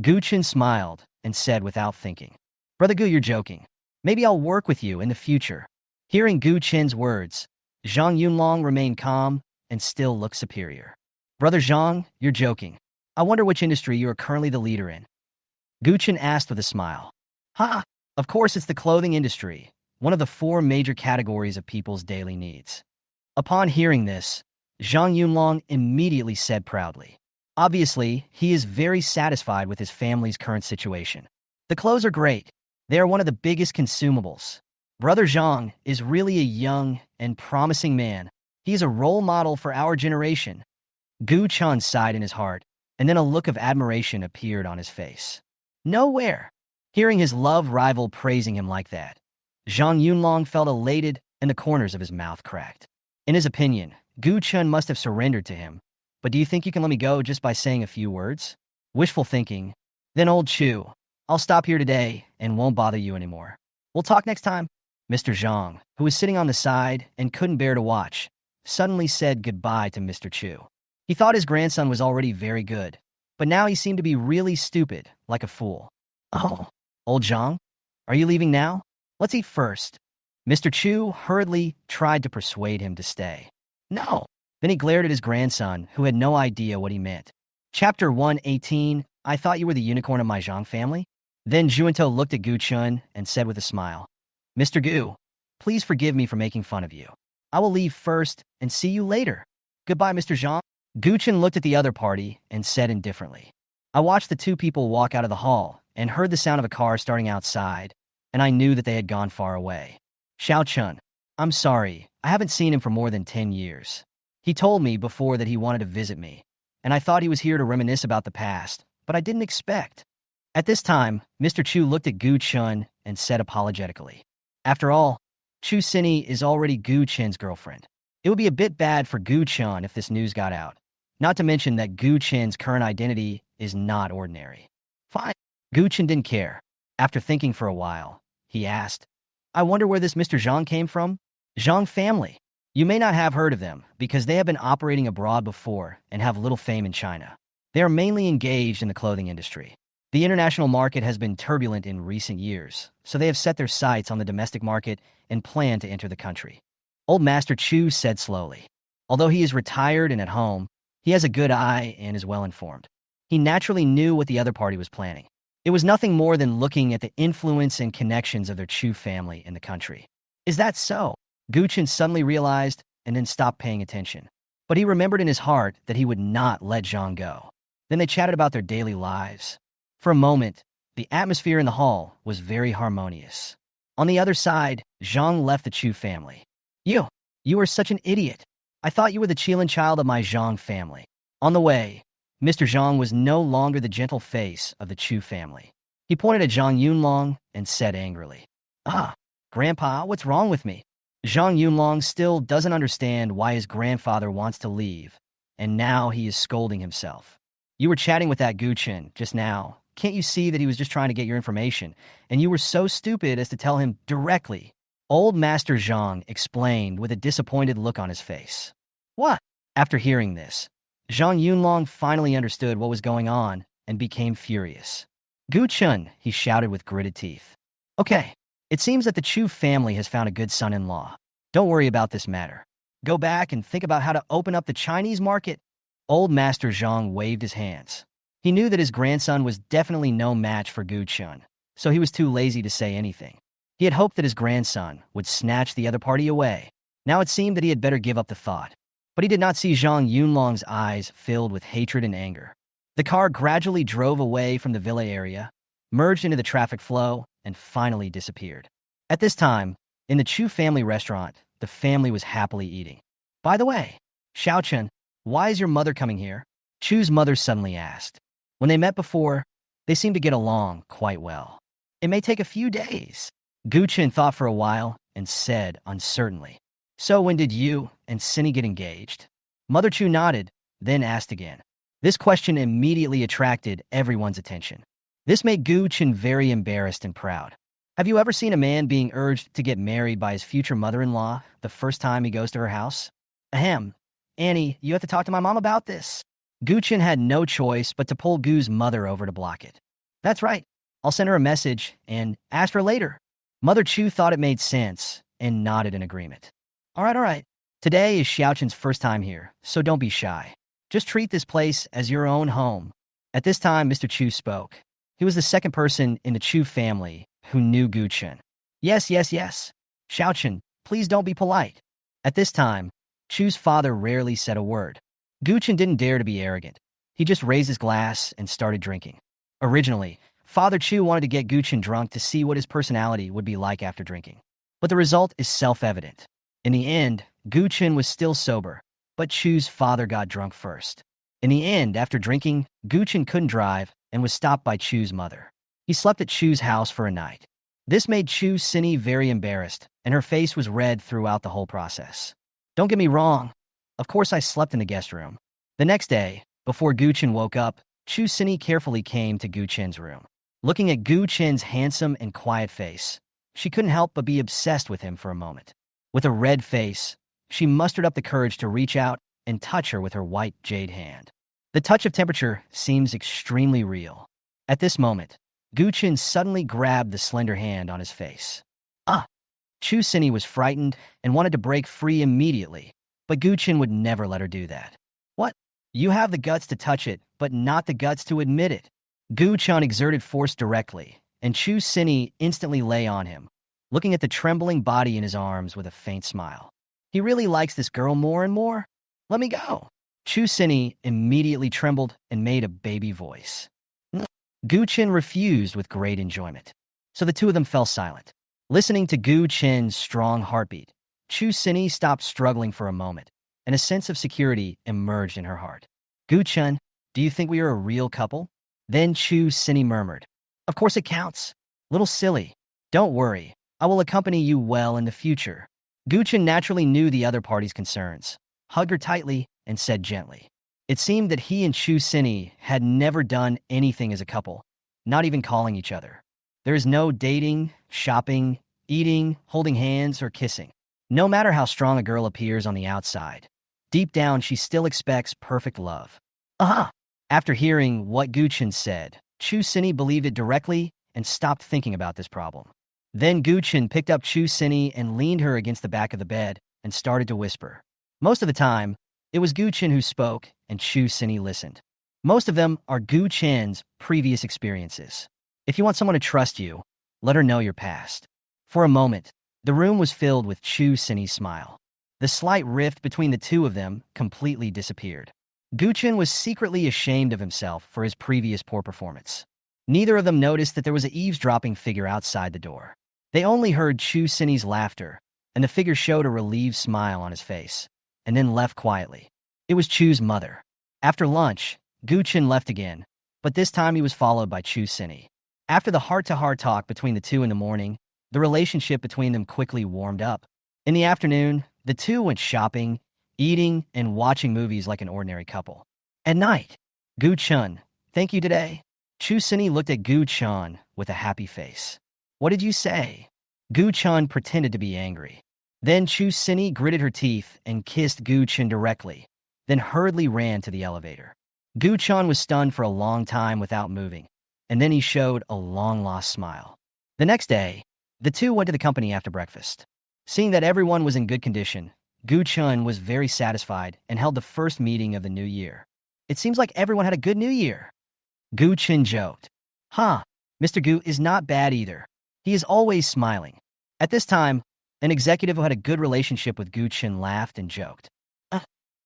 A: Gu Chen smiled and said without thinking. Brother Gu, you're joking. Maybe I'll work with you in the future. Hearing Gu Chen's words, Zhang Yunlong remained calm and still looked superior. Brother Zhang, you're joking. I wonder which industry you are currently the leader in. Gu Chen asked with a smile. Ha! Of course it's the clothing industry, one of the 4 major categories of people's daily needs. Upon hearing this, Zhang Yunlong immediately said proudly. Obviously, he is very satisfied with his family's current situation. The clothes are great. They are one of the biggest consumables. Brother Zhang is really a young and promising man. He is a role model for our generation. Gu Chen sighed in his heart, and then a look of admiration appeared on his face. Nowhere. Hearing his love rival praising him like that, Zhang Yunlong felt elated and the corners of his mouth cracked. In his opinion, Gu Chen must have surrendered to him. But do you think you can let me go just by saying a few words? Wishful thinking. Then old Chu, I'll stop here today and won't bother you anymore. We'll talk next time. Mr. Zhang, who was sitting on the side and couldn't bear to watch, suddenly said goodbye to Mr. Chu. He thought his grandson was already very good, but now he seemed to be really stupid, like a fool. Oh, old Zhang? Are you leaving now? Let's eat first. Mr. Chu hurriedly tried to persuade him to stay. No. Then he glared at his grandson, who had no idea what he meant. Chapter 118, I thought you were the unicorn of my Zhang family? Then Juanto looked at Gu Chen and said with a smile, Mr. Gu, please forgive me for making fun of you. I will leave first and see you later. Goodbye, Mr. Zhang. Gu Chen looked at the other party and said indifferently, I watched the two people walk out of the hall and heard the sound of a car starting outside, and I knew that they had gone far away. Xiao Chun, I'm sorry, I haven't seen him for more than 10 years. He told me before that he wanted to visit me, and I thought he was here to reminisce about the past, but I didn't expect. At this time, Mr. Chu looked at Gu Chen and said apologetically, After all, Chu Sini is already Gu Chen's girlfriend. It would be a bit bad for Gu Chen if this news got out, not to mention that Gu Chen's current identity is not ordinary. Fine. Gu Chen didn't care. After thinking for a while, he asked, I wonder where this Mr. Zhang came from? Zhang family. You may not have heard of them because they have been operating abroad before and have little fame in China. They are mainly engaged in the clothing industry. The international market has been turbulent in recent years, so they have set their sights on the domestic market and plan to enter the country. Old Master Chu said slowly. Although he is retired and at home, he has a good eye and is well informed. He naturally knew what the other party was planning. It was nothing more than looking at the influence and connections of their Chu family in the country. Is that so? Gu Chen suddenly realized and then stopped paying attention. But he remembered in his heart that he would not let Zhang go. Then they chatted about their daily lives. For a moment, the atmosphere in the hall was very harmonious. On the other side, Zhang left the Chu family. You are such an idiot. I thought you were the Qilin child of my Zhang family. On the way, Mr. Zhang was no longer the gentle face of the Chu family. He pointed at Zhang Yunlong and said angrily, Grandpa, what's wrong with me? Zhang Yunlong still doesn't understand why his grandfather wants to leave, and now he is scolding himself. You were chatting with that Gu Chen just now. Can't you see that he was just trying to get your information, and you were so stupid as to tell him directly? Old Master Zhang explained with a disappointed look on his face. What? After hearing this, Zhang Yunlong finally understood what was going on and became furious. Gu Chen, he shouted with gritted teeth. Okay, it seems that the Chu family has found a good son-in-law. Don't worry about this matter. Go back and think about how to open up the Chinese market. Old Master Zhang waved his hands. He knew that his grandson was definitely no match for Gu Chen, so he was too lazy to say anything. He had hoped that his grandson would snatch the other party away. Now it seemed that he had better give up the thought. But he did not see Zhang Yunlong's eyes filled with hatred and anger. The car gradually drove away from the villa area, merged into the traffic flow, and finally disappeared. At this time, in the Chu family restaurant, the family was happily eating. By the way, Xiao Chen, why is your mother coming here? Chu's mother suddenly asked. When they met before, they seemed to get along quite well. It may take a few days. Gu Chen thought for a while and said uncertainly, So when did you and Sini get engaged? Mother Chu nodded, then asked again. This question immediately attracted everyone's attention. This made Gu Chen very embarrassed and proud. Have you ever seen a man being urged to get married by his future mother-in-law the first time he goes to her house? Ahem. Annie, you have to talk to my mom about this. Gu Chen had no choice but to pull Gu's mother over to block it. That's right. I'll send her a message and ask her later. Mother Chu thought it made sense and nodded in agreement. All right. Today is Xiao Chen's first time here, so don't be shy. Just treat this place as your own home. At this time, Mr. Chu spoke. He was the second person in the Chu family who knew Gu Chen. Yes. Xiao Chen, please don't be polite. At this time, Chu's father rarely said a word. Gu Chen didn't dare to be arrogant. He just raised his glass and started drinking. Originally, Father Chu wanted to get Gu Chen drunk to see what his personality would be like after drinking. But the result is self-evident. In the end, Gu Chen was still sober, but Chu's father got drunk first. In the end, after drinking, Gu Chen couldn't drive and was stopped by Chu's mother. He slept at Chu's house for a night. This made Chu Sini very embarrassed, and her face was red throughout the whole process. Don't get me wrong. Of course I slept in the guest room. The next day, before Gu Chen woke up, Chu Sini carefully came to Gu Chen's room. Looking at Gu Chen's handsome and quiet face, she couldn't help but be obsessed with him for a moment. With a red face, she mustered up the courage to reach out and touch her with her white jade hand. The touch of temperature seems extremely real. At this moment, Gu Chen suddenly grabbed the slender hand on his face. Ah! Chu Sini was frightened and wanted to break free immediately, but Gu Chen would never let her do that. What? You have the guts to touch it, but not the guts to admit it. Gu Chen exerted force directly, and Chu Sini instantly lay on him, looking at the trembling body in his arms with a faint smile. He really likes this girl more and more? Let me go. Chu Sini immediately trembled and made a baby voice. Gu Chen refused with great enjoyment. So the two of them fell silent. Listening to Gu Chen's strong heartbeat, Chu Sini stopped struggling for a moment, and a sense of security emerged in her heart. Gu Chen, do you think we are a real couple? Then Chu Sini murmured, Of course it counts. Little silly. Don't worry, I will accompany you well in the future. Gu Chen naturally knew the other party's concerns, hugged her tightly, and said gently. It seemed that he and Chu Sini had never done anything as a couple, not even calling each other. There is no dating, shopping, eating, holding hands, or kissing. No matter how strong a girl appears on the outside, deep down she still expects perfect love. Aha! After hearing what Gu Chen said, Chu Sini believed it directly and stopped thinking about this problem. Then Gu Chen picked up Chu Sini and leaned her against the back of the bed and started to whisper. Most of the time, it was Gu Chen who spoke and Chu Sini listened. Most of them are Gu Chen's previous experiences. If you want someone to trust you, let her know your past. For a moment, the room was filled with Chu Sini's smile. The slight rift between the two of them completely disappeared. Gu Chen was secretly ashamed of himself for his previous poor performance. Neither of them noticed that there was an eavesdropping figure outside the door. They only heard Chu Sini's laughter, and the figure showed a relieved smile on his face, and then left quietly. It was Chu's mother. After lunch, Gu Chen left again, but this time he was followed by Chu Sini. After the heart-to-heart talk between the two in the morning, the relationship between them quickly warmed up. In the afternoon, the two went shopping, eating, and watching movies like an ordinary couple. At night, Gu Chen, thank you today. Chu Sini looked at Gu Chen with a happy face. What did you say? Gu Chen pretended to be angry. Then Chu Sini gritted her teeth and kissed Gu Chen directly, then hurriedly ran to the elevator. Gu Chen was stunned for a long time without moving, and then he showed a long-lost smile. The next day, the two went to the company after breakfast. Seeing that everyone was in good condition, Gu Chen was very satisfied and held the first meeting of the new year. It seems like everyone had a good new year. Gu Chen joked. Mr. Gu is not bad either. He is always smiling. At this time, an executive who had a good relationship with Gu Chen laughed and joked.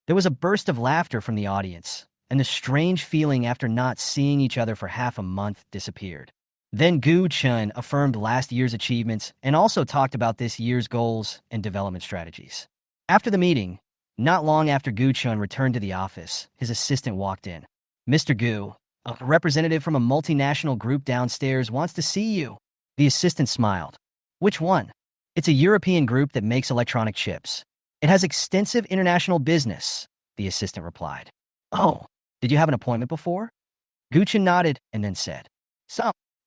A: There was a burst of laughter from the audience, and the strange feeling after not seeing each other for half a month disappeared. Then Gu Chen affirmed last year's achievements and also talked about this year's goals and development strategies. After the meeting, not long after Gu Chen returned to the office, his assistant walked in. Mr. Gu, a representative from a multinational group downstairs wants to see you. The assistant smiled. Which one? It's a European group that makes electronic chips. It has extensive international business, the assistant replied. Oh, did you have an appointment before? Gu Chen nodded and then said,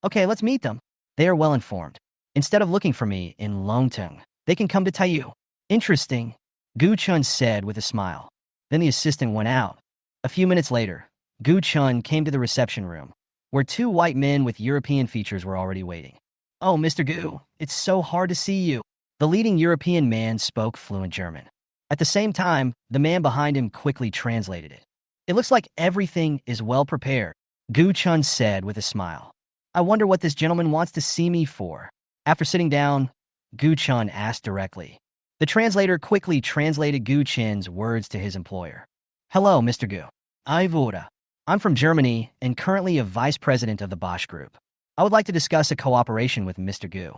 A: Okay, let's meet them. They are well informed. Instead of looking for me in Longtung, they can come to Taiyu. Interesting, Gu Chen said with a smile. Then the assistant went out. A few minutes later, Gu Chen came to the reception room, where two white men with European features were already waiting. Oh, Mr. Gu, it's so hard to see you. The leading European man spoke fluent German. At the same time, the man behind him quickly translated it. It looks like everything is well prepared, Gu Chen said with a smile. I wonder what this gentleman wants to see me for. After sitting down, Gu Chen asked directly. The translator quickly translated Gu Chen's words to his employer. Hello, Mr. Gu. I'm from Germany and currently a vice president of the Bosch Group. I would like to discuss a cooperation with Mr. Gu.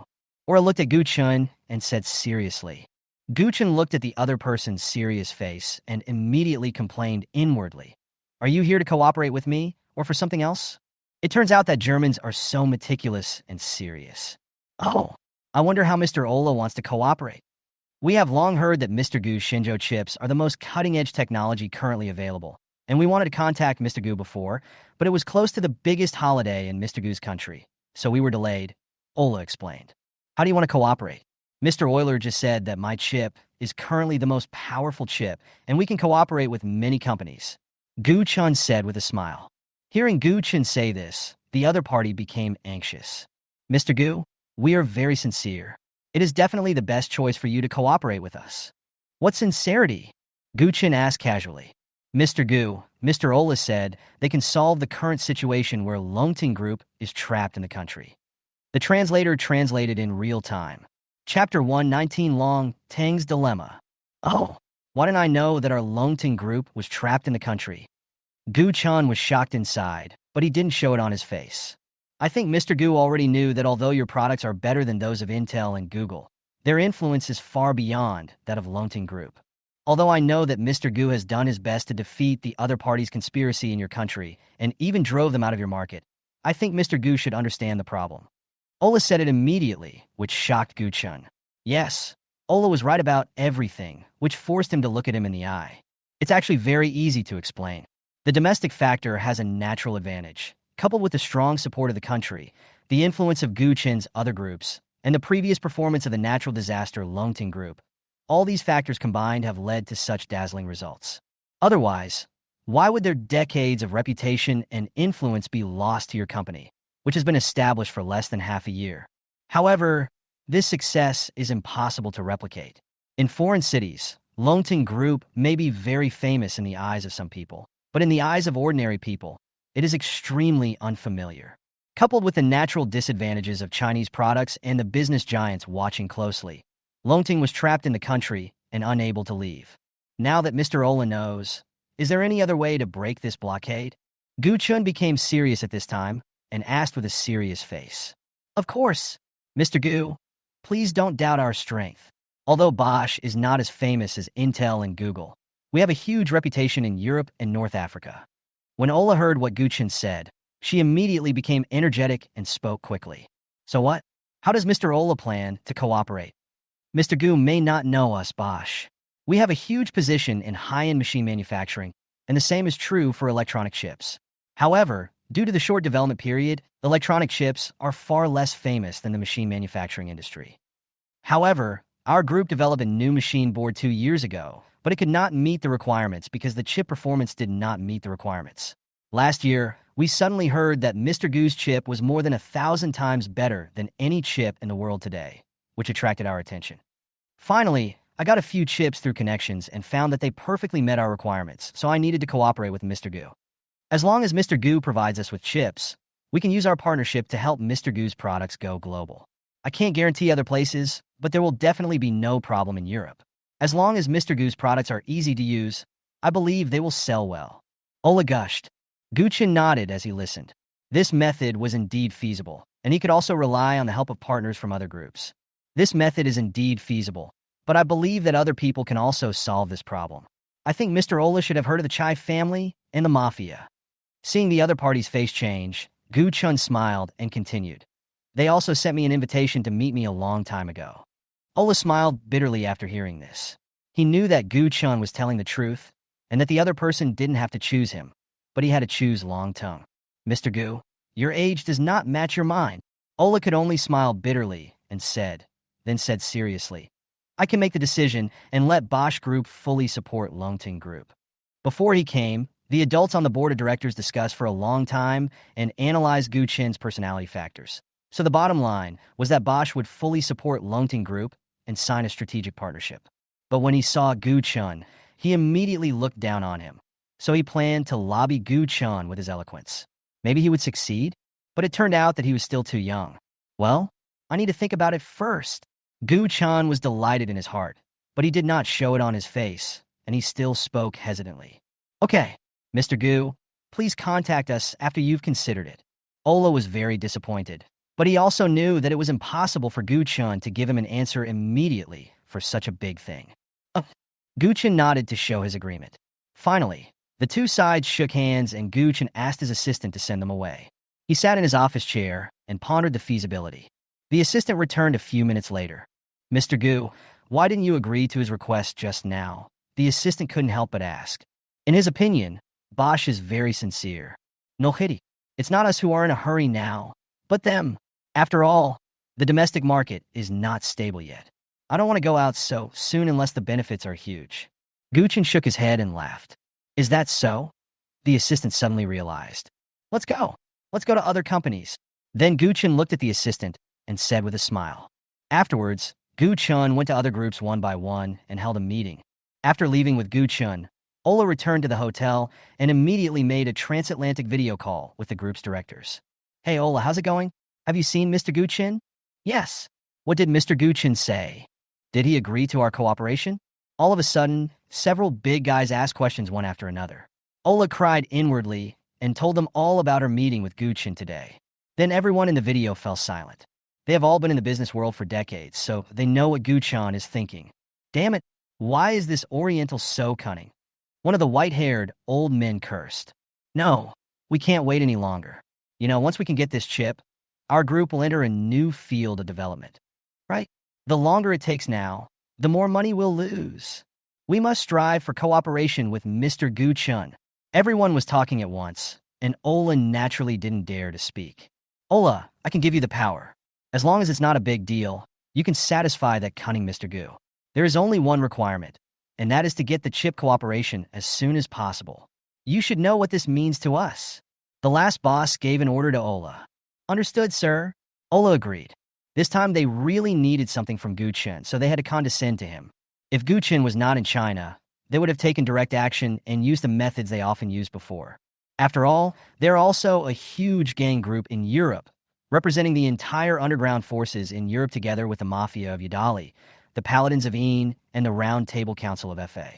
A: Ora looked at Gu Chen and said seriously. Gu Chen looked at the other person's serious face and immediately complained inwardly. Are you here to cooperate with me or for something else? It turns out that Germans are so meticulous and serious. Oh, I wonder how Mr. Ola wants to cooperate. We have long heard that Mr. Gu's Shinjo chips are the most cutting-edge technology currently available, and we wanted to contact Mr. Gu before, but it was close to the biggest holiday in Mr. Gu's country, so we were delayed, Ola explained. How do you want to cooperate? Mr. Euler just said that my chip is currently the most powerful chip, and we can cooperate with many companies. Gu Chen said with a smile. Hearing Gu Chen say this, the other party became anxious. Mr. Gu, we are very sincere. It is definitely the best choice for you to cooperate with us. What sincerity? Gu Chen asked casually. Mr. Gu, Mr. Ola said they can solve the current situation where Longting Group is trapped in the country. The translator translated in real time. Chapter 119 Long Tang's Dilemma. Oh, why didn't I know that our Longting Group was trapped in the country? Gu Chen was shocked inside, but he didn't show it on his face. I think Mr. Gu already knew that although your products are better than those of Intel and Google, their influence is far beyond that of Longting Group. Although I know that Mr. Gu has done his best to defeat the other party's conspiracy in your country and even drove them out of your market, I think Mr. Gu should understand the problem. Ola said it immediately, which shocked Gu Chen. Yes, Ola was right about everything, which forced him to look at him in the eye. It's actually very easy to explain. The domestic factor has a natural advantage, coupled with the strong support of the country, the influence of Gu Chen's other groups, and the previous performance of the natural disaster Longting Group. All these factors combined have led to such dazzling results. Otherwise, why would their decades of reputation and influence be lost to your company, which has been established for less than half a year? However, this success is impossible to replicate. In foreign cities, Longting Group may be very famous in the eyes of some people, but in the eyes of ordinary people, it is extremely unfamiliar. Coupled with the natural disadvantages of Chinese products and the business giants watching closely, Longting was trapped in the country and unable to leave. Now that Mr. Ola knows, is there any other way to break this blockade? Gu Chen became serious at this time and asked with a serious face. Of course, Mr. Gu, please don't doubt our strength. Although Bosch is not as famous as Intel and Google, we have a huge reputation in Europe and North Africa. When Ola heard what Gu Chen said, she immediately became energetic and spoke quickly. So what? How does Mr. Ola plan to cooperate? Mr. Gu may not know us, Bosch. We have a huge position in high-end machine manufacturing, and the same is true for electronic chips. However, due to the short development period, electronic chips are far less famous than the machine manufacturing industry. However, our group developed a new machine board 2 years ago, but it could not meet the requirements because the chip performance did not meet the requirements. Last year, we suddenly heard that Mr. Gu's chip was more than 1,000 times better than any chip in the world today, which attracted our attention. Finally, I got a few chips through connections and found that they perfectly met our requirements, so I needed to cooperate with Mr. Gu. As long as Mr. Gu provides us with chips, we can use our partnership to help Mr. Gu's products go global. I can't guarantee other places, but there will definitely be no problem in Europe. As long as Mr. Gu's products are easy to use, I believe they will sell well. Ola gushed. Gu Chen nodded as he listened. This method was indeed feasible, and he could also rely on the help of partners from other groups. This method is indeed feasible, but I believe that other people can also solve this problem. I think Mr. Ola should have heard of the Chai family and the mafia. Seeing the other party's face change, Gu Chen smiled and continued. They also sent me an invitation to meet me a long time ago. Ola smiled bitterly after hearing this. He knew that Gu Chen was telling the truth, and that the other person didn't have to choose him, but he had to choose Long Tongue. Mr. Gu, your age does not match your mind. Ola could only smile bitterly and then said seriously, I can make the decision and let Bosch Group fully support Longting Group. Before he came, the adults on the board of directors discussed for a long time and analyzed Gu Chen's personality factors. So the bottom line was that Bosch would fully support Longting Group and sign a strategic partnership. But when he saw Gu Chen, he immediately looked down on him. So he planned to lobby Gu Chen with his eloquence. Maybe he would succeed, but it turned out that he was still too young. Well, I need to think about it first. Gu Chen was delighted in his heart, but he did not show it on his face, and he still spoke hesitantly. Okay, Mr. Gu, please contact us after you've considered it. Ola was very disappointed, but he also knew that it was impossible for Gu Chen to give him an answer immediately for such a big thing. Gu Chen nodded to show his agreement. Finally, the two sides shook hands and Gu Chen asked his assistant to send them away. He sat in his office chair and pondered the feasibility. The assistant returned a few minutes later. Mr. Gu, why didn't you agree to his request just now? The assistant couldn't help but ask. In his opinion, Bosch is very sincere. No hiti. It's not us who are in a hurry now, but them. After all, the domestic market is not stable yet. I don't want to go out so soon unless the benefits are huge. Gu Chen shook his head and laughed. Is that so? The assistant suddenly realized. Let's go. Let's go to other companies. Then Gu Chen looked at the assistant and said with a smile. Afterwards, Gu Chen went to other groups one by one and held a meeting. After leaving with Gu Chen, Ola returned to the hotel and immediately made a transatlantic video call with the group's directors. Hey Ola, how's it going? Have you seen Mr. Gu Chen? Yes. What did Mr. Gu Chen say? Did he agree to our cooperation? All of a sudden, several big guys asked questions one after another. Ola cried inwardly and told them all about her meeting with Gu Chen today. Then everyone in the video fell silent. They have all been in the business world for decades, so they know what Gu Chen is thinking. Damn it, why is this Oriental so cunning? One of the white-haired old men cursed. No, we can't wait any longer. Once we can get this chip, our group will enter a new field of development. Right? The longer it takes now, the more money we'll lose. We must strive for cooperation with Mr. Gu Chen. Everyone was talking at once, and Ola naturally didn't dare to speak. Ola, I can give you the power. As long as it's not a big deal, you can satisfy that cunning Mr. Gu. There is only one requirement, and that is to get the chip cooperation as soon as possible. You should know what this means to us. The last boss gave an order to Ola. Understood, sir. Ola agreed. This time they really needed something from Gu Chen, so they had to condescend to him. If Gu Chen was not in China, they would have taken direct action and used the methods they often used before. After all, they're also a huge gang group in Europe, representing the entire underground forces in Europe together with the Mafia of Yadali, the Paladins of Een, and the Round Table Council of FA.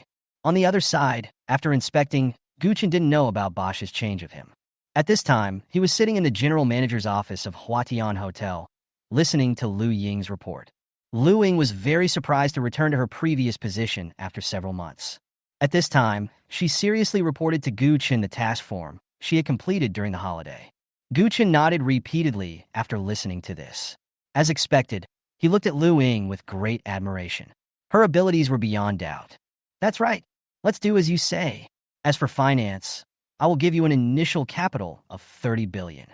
A: On the other side, after inspecting, Gu Chen didn't know about Bosch's change of him. At this time, he was sitting in the general manager's office of Huatian Hotel, listening to Lu Ying's report. Lu Ying was very surprised to return to her previous position after several months. At this time, she seriously reported to Gu Chen the task form she had completed during the holiday. Gu Chen nodded repeatedly after listening to this. As expected, he looked at Lu Ying with great admiration. Her abilities were beyond doubt. That's right. Let's do as you say. As for finance, I will give you an initial capital of 30 billion.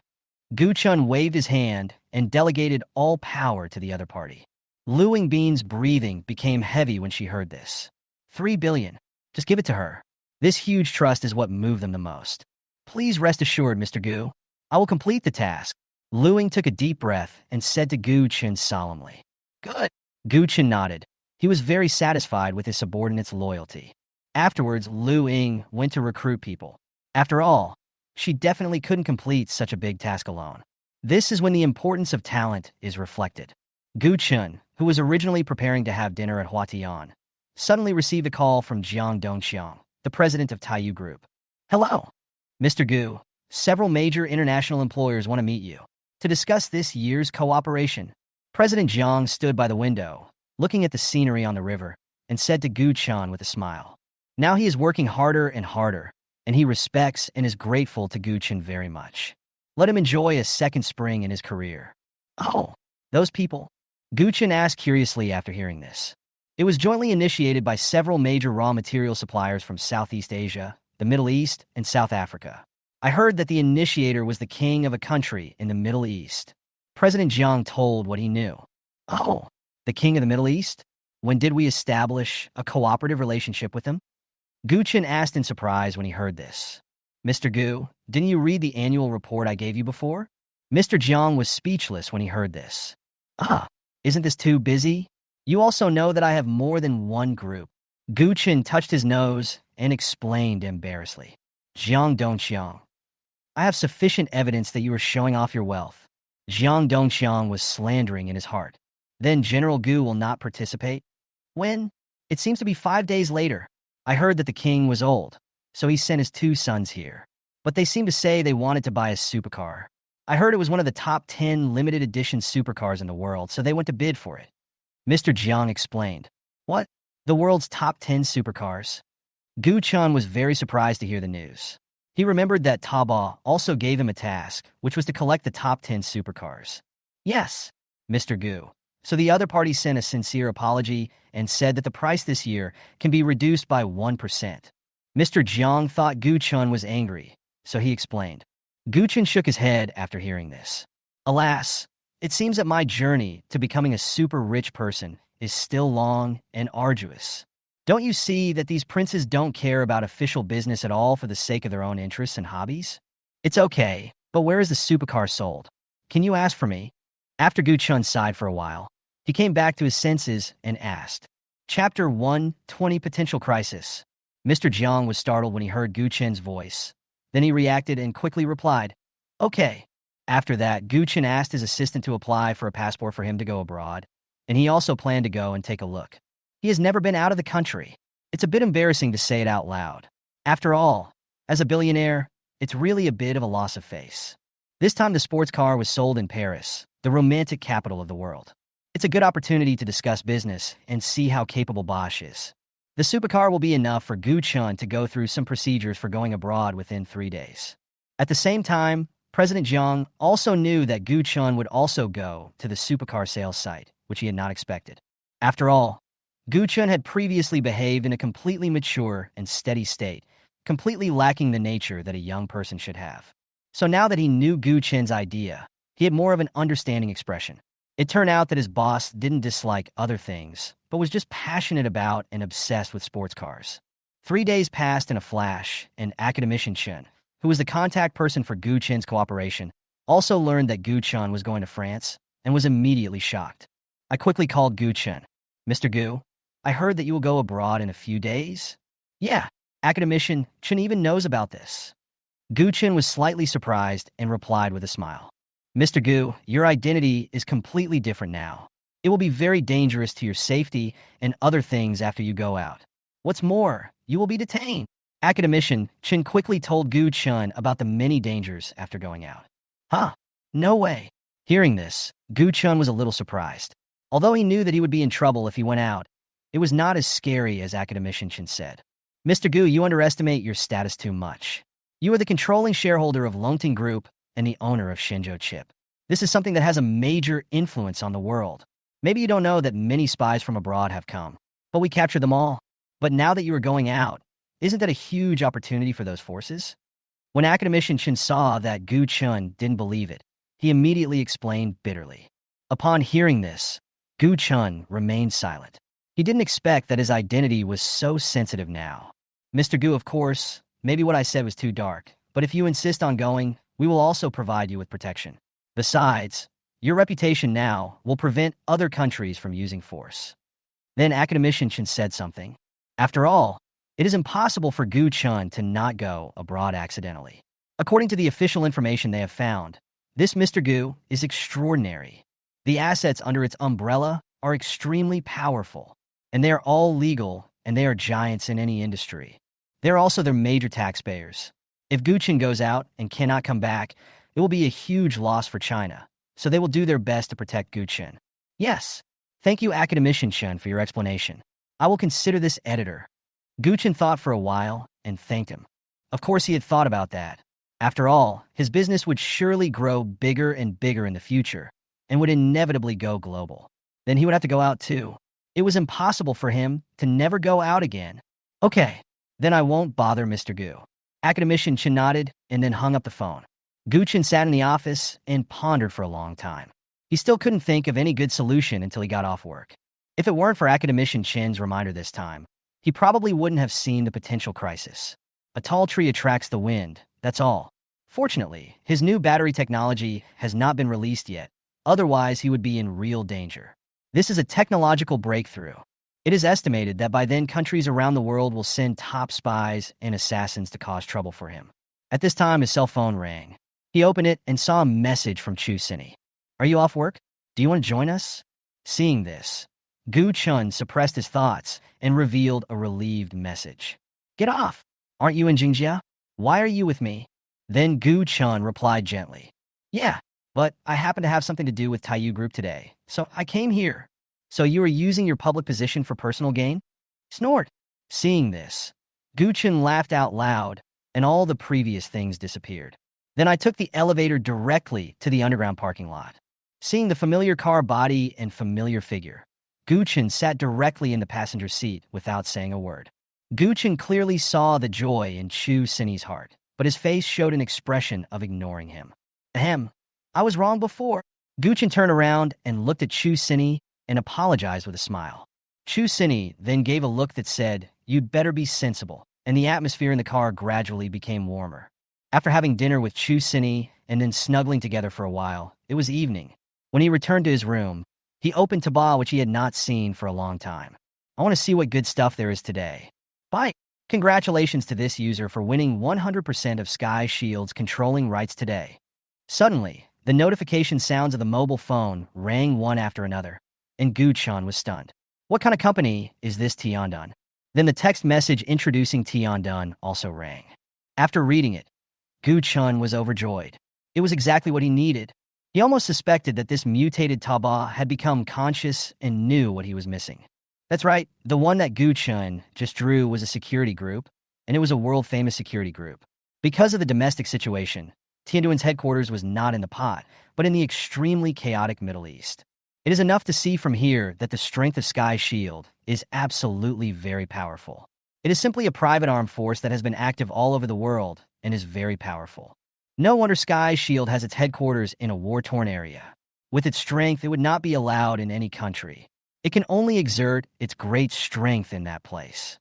A: Gu Chen waved his hand and delegated all power to the other party. Lu Ying's breathing became heavy when she heard this. 3 billion. Just give it to her. This huge trust is what moved them the most. Please rest assured, Mr. Gu. I will complete the task. Lu Ying took a deep breath and said to Gu Chen solemnly. Good. Gu Chen nodded. He was very satisfied with his subordinate's loyalty. Afterwards, Lu Ying went to recruit people. After all, she definitely couldn't complete such a big task alone. This is when the importance of talent is reflected. Gu Chen, who was originally preparing to have dinner at Huatian, suddenly received a call from Jiang Dongxiang, the president of Taiyu Group. Hello, Mr. Gu. Several major international employers want to meet you to discuss this year's cooperation. President Jiang stood by the window, looking at the scenery on the river, and said to Gu Chen with a smile. Now he is working harder and harder, and he respects and is grateful to Gu Chen very much. Let him enjoy a second spring in his career. Oh, those people? Gu Chen asked curiously after hearing this. It was jointly initiated by several major raw material suppliers from Southeast Asia, the Middle East, and South Africa. I heard that the initiator was the king of a country in the Middle East. President Jiang told what he knew. Oh, the king of the Middle East? When did we establish a cooperative relationship with him? Gu Chen asked in surprise when he heard this. Mr. Gu, didn't you read the annual report I gave you before? Mr. Jiang was speechless when he heard this. Isn't this too busy? You also know that I have more than one group. Gu Chen touched his nose and explained embarrassedly. Jiang Dongxiang, I have sufficient evidence that you are showing off your wealth. Jiang Dongxiang was slandering in his heart. Then General Gu will not participate? When? It seems to be 5 days later. I heard that the king was old, so he sent his 2 sons here. But they seem to say they wanted to buy a supercar. I heard it was one of the top 10 limited edition supercars in the world, so they went to bid for it. Mr. Jiang explained. What? The world's top 10 supercars? Gu Chen was very surprised to hear the news. He remembered that Taba also gave him a task, which was to collect the top 10 supercars. Yes, Mr. Gu. So the other party sent a sincere apology and said that the price this year can be reduced by 1%. Mr. Jiang thought Gu Chen was angry, so he explained. Gu Chen shook his head after hearing this. Alas, it seems that my journey to becoming a super rich person is still long and arduous. Don't you see that these princes don't care about official business at all for the sake of their own interests and hobbies? It's okay, but where is the supercar sold? Can you ask for me? After Gu Chen sighed for a while, he came back to his senses and asked. Chapter 120 Potential Crisis. Mr. Jiang was startled when he heard Gu Chen's voice. Then he reacted and quickly replied, Okay. After that, Gu Chen asked his assistant to apply for a passport for him to go abroad, and he also planned to go and take a look. He has never been out of the country. It's a bit embarrassing to say it out loud. After all, as a billionaire, it's really a bit of a loss of face. This time the sports car was sold in Paris, the romantic capital of the world. It's a good opportunity to discuss business and see how capable Bosch is. The supercar will be enough for Gu Chen to go through some procedures for going abroad within 3 days. At the same time, President Jiang also knew that Gu Chen would also go to the supercar sales site, which he had not expected. After all, Gu Chen had previously behaved in a completely mature and steady state, completely lacking the nature that a young person should have. So now that he knew Gu Chen's idea, he had more of an understanding expression. It turned out that his boss didn't dislike other things, but was just passionate about and obsessed with sports cars. 3 days passed in a flash, and academician Chen, who was the contact person for Gu Chen's cooperation, also learned that Gu Chen was going to France and was immediately shocked. I quickly called Gu Chen. Mr. Gu, I heard that you will go abroad in a few days? Yeah, academician Chen even knows about this. Gu Chen was slightly surprised and replied with a smile. Mr. Gu, your identity is completely different now. It will be very dangerous to your safety and other things after you go out. What's more, you will be detained. Academician Chen quickly told Gu Chen about the many dangers after going out. Huh? No way. Hearing this, Gu Chen was a little surprised. Although he knew that he would be in trouble if he went out, it was not as scary as academician Chen said. Mr. Gu, you underestimate your status too much. You are the controlling shareholder of Longting Group and the owner of Shenzhou Chip. This is something that has a major influence on the world. Maybe you don't know that many spies from abroad have come, but we captured them all. But now that you are going out, isn't that a huge opportunity for those forces? When academician Chen saw that Gu Chen didn't believe it, he immediately explained bitterly. Upon hearing this, Gu Chen remained silent. He didn't expect that his identity was so sensitive now. Mr. Gu, of course, maybe what I said was too dark, but if you insist on going, we will also provide you with protection. Besides, your reputation now will prevent other countries from using force. Then academician Chen said something. After all, it is impossible for Gu Chen to not go abroad accidentally. According to the official information they have found, this Mr. Gu is extraordinary. The assets under its umbrella are extremely powerful, and they are all legal, and they are giants in any industry. They're also their major taxpayers. If Gu Chen goes out and cannot come back, it will be a huge loss for China, so they will do their best to protect Gu Chen. Yes, thank you academician Chen for your explanation. I will consider this editor. Gu Chen thought for a while and thanked him. Of course he had thought about that. After all, his business would surely grow bigger and bigger in the future, and would inevitably go global. Then he would have to go out too. It was impossible for him to never go out again. Okay, then I won't bother Mr. Gu. Academician Chen nodded and then hung up the phone. Gu Chen sat in the office and pondered for a long time. He still couldn't think of any good solution until he got off work. If it weren't for academician Chen's reminder this time, he probably wouldn't have seen the potential crisis. A tall tree attracts the wind, that's all. Fortunately, his new battery technology has not been released yet, otherwise he would be in real danger. This is a technological breakthrough. It is estimated that by then countries around the world will send top spies and assassins to cause trouble for him. At this time, his cell phone rang. He opened it and saw a message from Gu Chen. Are you off work? Do you want to join us? Seeing this, Gu Chen suppressed his thoughts and revealed a relieved message. Get off! Aren't you in Jingjia? Why are you with me? Then Gu Chen replied gently. Yeah, but I happen to have something to do with Taiyu Group today, so I came here. So you are using your public position for personal gain? Snort. Seeing this, Gu Chen laughed out loud, and all the previous things disappeared. Then I took the elevator directly to the underground parking lot. Seeing the familiar car body and familiar figure, Gu Chen sat directly in the passenger seat without saying a word. Gu Chen clearly saw the joy in Gu Chen's heart, but his face showed an expression of ignoring him. Ahem, I was wrong before. Gu Chen turned around and looked at Gu Chen and apologized with a smile. Chu Sini then gave a look that said, "You'd better be sensible," and the atmosphere in the car gradually became warmer. After having dinner with Chu Sini and then snuggling together for a while, it was evening. When he returned to his room, he opened Taba, which he had not seen for a long time. "I want to see what good stuff there is today. Bye. Congratulations to this user for winning 100% of Sky Shield's controlling rights today." Suddenly, the notification sounds of the mobile phone rang one after another, and Gu Chen was stunned. "What kind of company is this, Tiandun?" Then the text message introducing Tiandun also rang. After reading it, Gu Chen was overjoyed. It was exactly what he needed. He almost suspected that this mutated Taba had become conscious and knew what he was missing. That's right, the one that Gu Chen just drew was a security group, and it was a world-famous security group. Because of the domestic situation, Tianduan's headquarters was not in the pot, but in the extremely chaotic Middle East. It is enough to see from here that the strength of Sky Shield is absolutely very powerful. It is simply a private armed force that has been active all over the world and is very powerful. No wonder Sky Shield has its headquarters in a war-torn area. With its strength, it would not be allowed in any country. It can only exert its great strength in that place.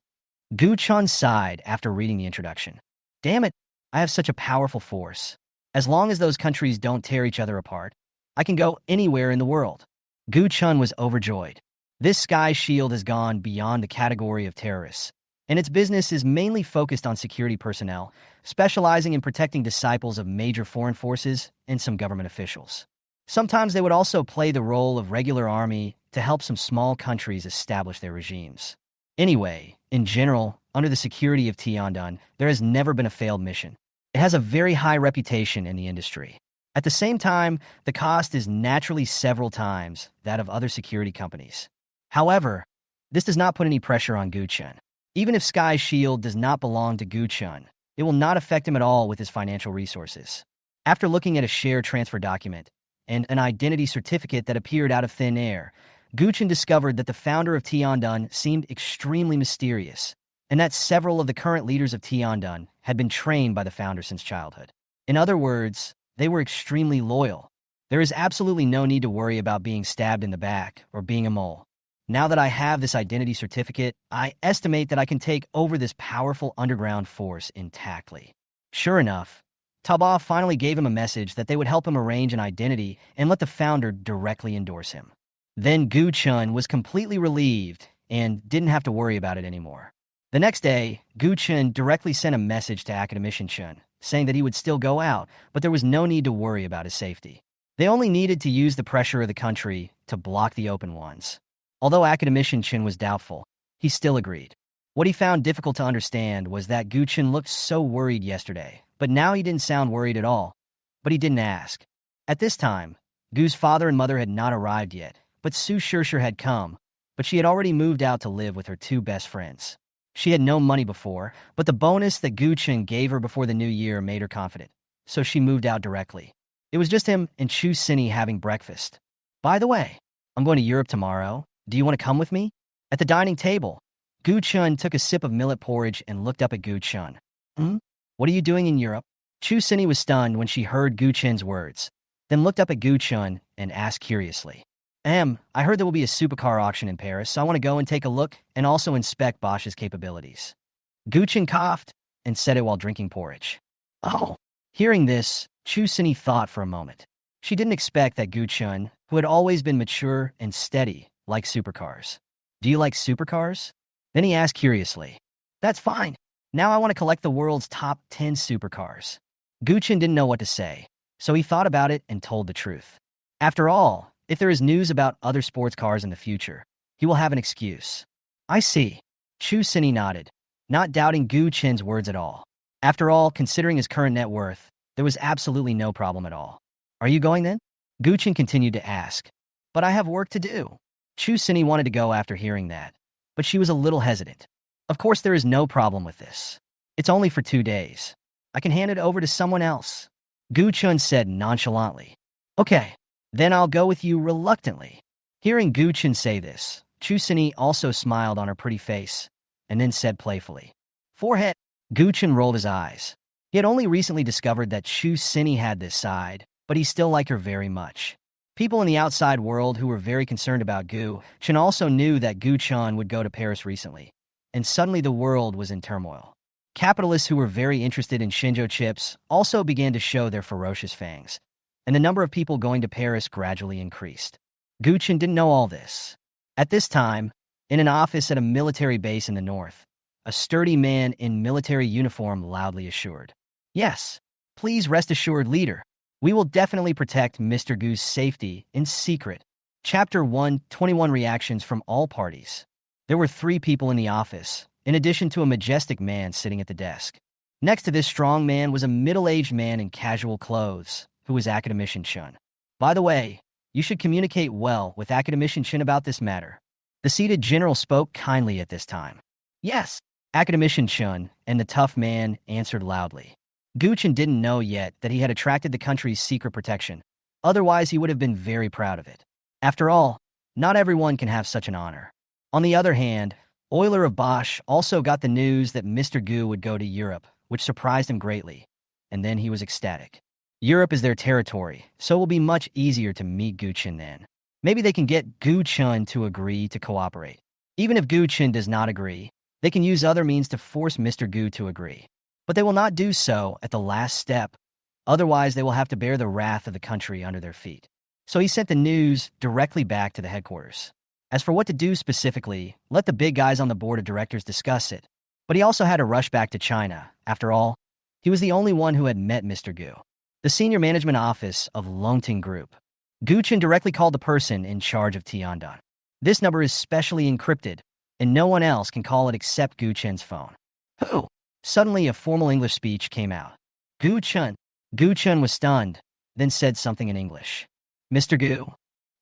A: Gu Chen sighed after reading the introduction. "Damn it, I have such a powerful force. As long as those countries don't tear each other apart, I can go anywhere in the world." Gu Chen was overjoyed. This Sky Shield has gone beyond the category of terrorists, and its business is mainly focused on security personnel, specializing in protecting disciples of major foreign forces and some government officials. Sometimes they would also play the role of regular army to help some small countries establish their regimes. Anyway, in general, under the security of Tiandun, there has never been a failed mission. It has a very high reputation in the industry. At the same time, the cost is naturally several times that of other security companies. However, this does not put any pressure on Gu Chen. Even if Sky Shield does not belong to Gu Chen, it will not affect him at all with his financial resources. After looking at a share transfer document and an identity certificate that appeared out of thin air, Gu Chen discovered that the founder of Tiandun seemed extremely mysterious, and that several of the current leaders of Tiandun had been trained by the founder since childhood. In other words, they were extremely loyal. There is absolutely no need to worry about being stabbed in the back or being a mole. Now that I have this identity certificate, I estimate that I can take over this powerful underground force intactly. Sure enough, Taba finally gave him a message that they would help him arrange an identity and let the founder directly endorse him. Then Gu Chen was completely relieved and didn't have to worry about it anymore. The next day, Gu Chen directly sent a message to Academician Chen, saying that he would still go out, but there was no need to worry about his safety. They only needed to use the pressure of the country to block the open ones. Although Academician Chen was doubtful, he still agreed. What he found difficult to understand was that Gu Chen looked so worried yesterday, but now he didn't sound worried at all. But he didn't ask. At this time, Gu's father and mother had not arrived yet, but Su Shirshir had come, but she had already moved out to live with her two best friends. She had no money before, but the bonus that Gu Chen gave her before the new year made her confident, so she moved out directly. It was just him and Chu Sini having breakfast. "By the way, I'm going to Europe tomorrow. Do you want to come with me?" At the dining table, Gu Chen took a sip of millet porridge and looked up at Gu Chen. What are you doing in Europe?" Chu Sini was stunned when she heard Gu Chen's words, then looked up at Gu Chen and asked curiously. I heard there will be a supercar auction in Paris, so I want to go and take a look and also inspect Bosch's capabilities." Gu Chen coughed and said it while drinking porridge. "Oh." Hearing this, Chu Sini thought for a moment. She didn't expect that Gu Chen, who had always been mature and steady, liked supercars. "Do you like supercars?" Then he asked curiously. "That's fine. Now I want to collect the world's top 10 supercars." Gu Chen didn't know what to say, so he thought about it and told the truth. After all, if there is news about other sports cars in the future, he will have an excuse. "I see." Chu Sini nodded, not doubting Gu Chen's words at all. After all, considering his current net worth, there was absolutely no problem at all. "Are you going then?" Gu Chen continued to ask. "But I have work to do." Chu Sini wanted to go after hearing that, but she was a little hesitant. "Of course there is no problem with this. It's only for 2 days. I can hand it over to someone else." Gu Chen said nonchalantly. "Okay, then I'll go with you reluctantly." Hearing Gu Chen say this, Chu Sini also smiled on her pretty face, and then said playfully, "Forehead." Gu Chen rolled his eyes. He had only recently discovered that Chu Sini had this side, but he still liked her very much. People in the outside world who were very concerned about Gu Chen also knew that Gu Chen would go to Paris recently, and suddenly the world was in turmoil. Capitalists who were very interested in Shenzhou chips also began to show their ferocious fangs, and the number of people going to Paris gradually increased. Gu Chen didn't know all this. At this time, in an office at a military base in the north, a sturdy man in military uniform loudly assured, "Yes, please rest assured, leader. We will definitely protect Mr. Gu's safety in secret." Chapter 121 Reactions from All Parties. There were 3 people in the office, in addition to a majestic man sitting at the desk. Next to this strong man was a middle-aged man in casual clothes, who was Academician Chun. "By the way, you should communicate well with Academician Chun about this matter." The seated general spoke kindly at this time. "Yes." Academician Chun and the tough man answered loudly. Gu Chen didn't know yet that he had attracted the country's secret protection. Otherwise, he would have been very proud of it. After all, not everyone can have such an honor. On the other hand, Euler of Bosch also got the news that Mr. Gu would go to Europe, which surprised him greatly, and then he was ecstatic. Europe is their territory, so it will be much easier to meet Gu Chen then. Maybe they can get Gu Chen to agree to cooperate. Even if Gu Chen does not agree, they can use other means to force Mr. Gu to agree. But they will not do so at the last step, otherwise they will have to bear the wrath of the country under their feet. So he sent the news directly back to the headquarters. As for what to do specifically, let the big guys on the board of directors discuss it. But he also had to rush back to China. After all, he was the only one who had met Mr. Gu. The senior management office of Longting Group. Gu Chen directly called the person in charge of Tiandong. This number is specially encrypted, and no one else can call it except Gu Chen's phone. "Who?" Suddenly a formal English speech came out. "Gu Chen." Gu Chen was stunned, then said something in English. "Mr. Gu."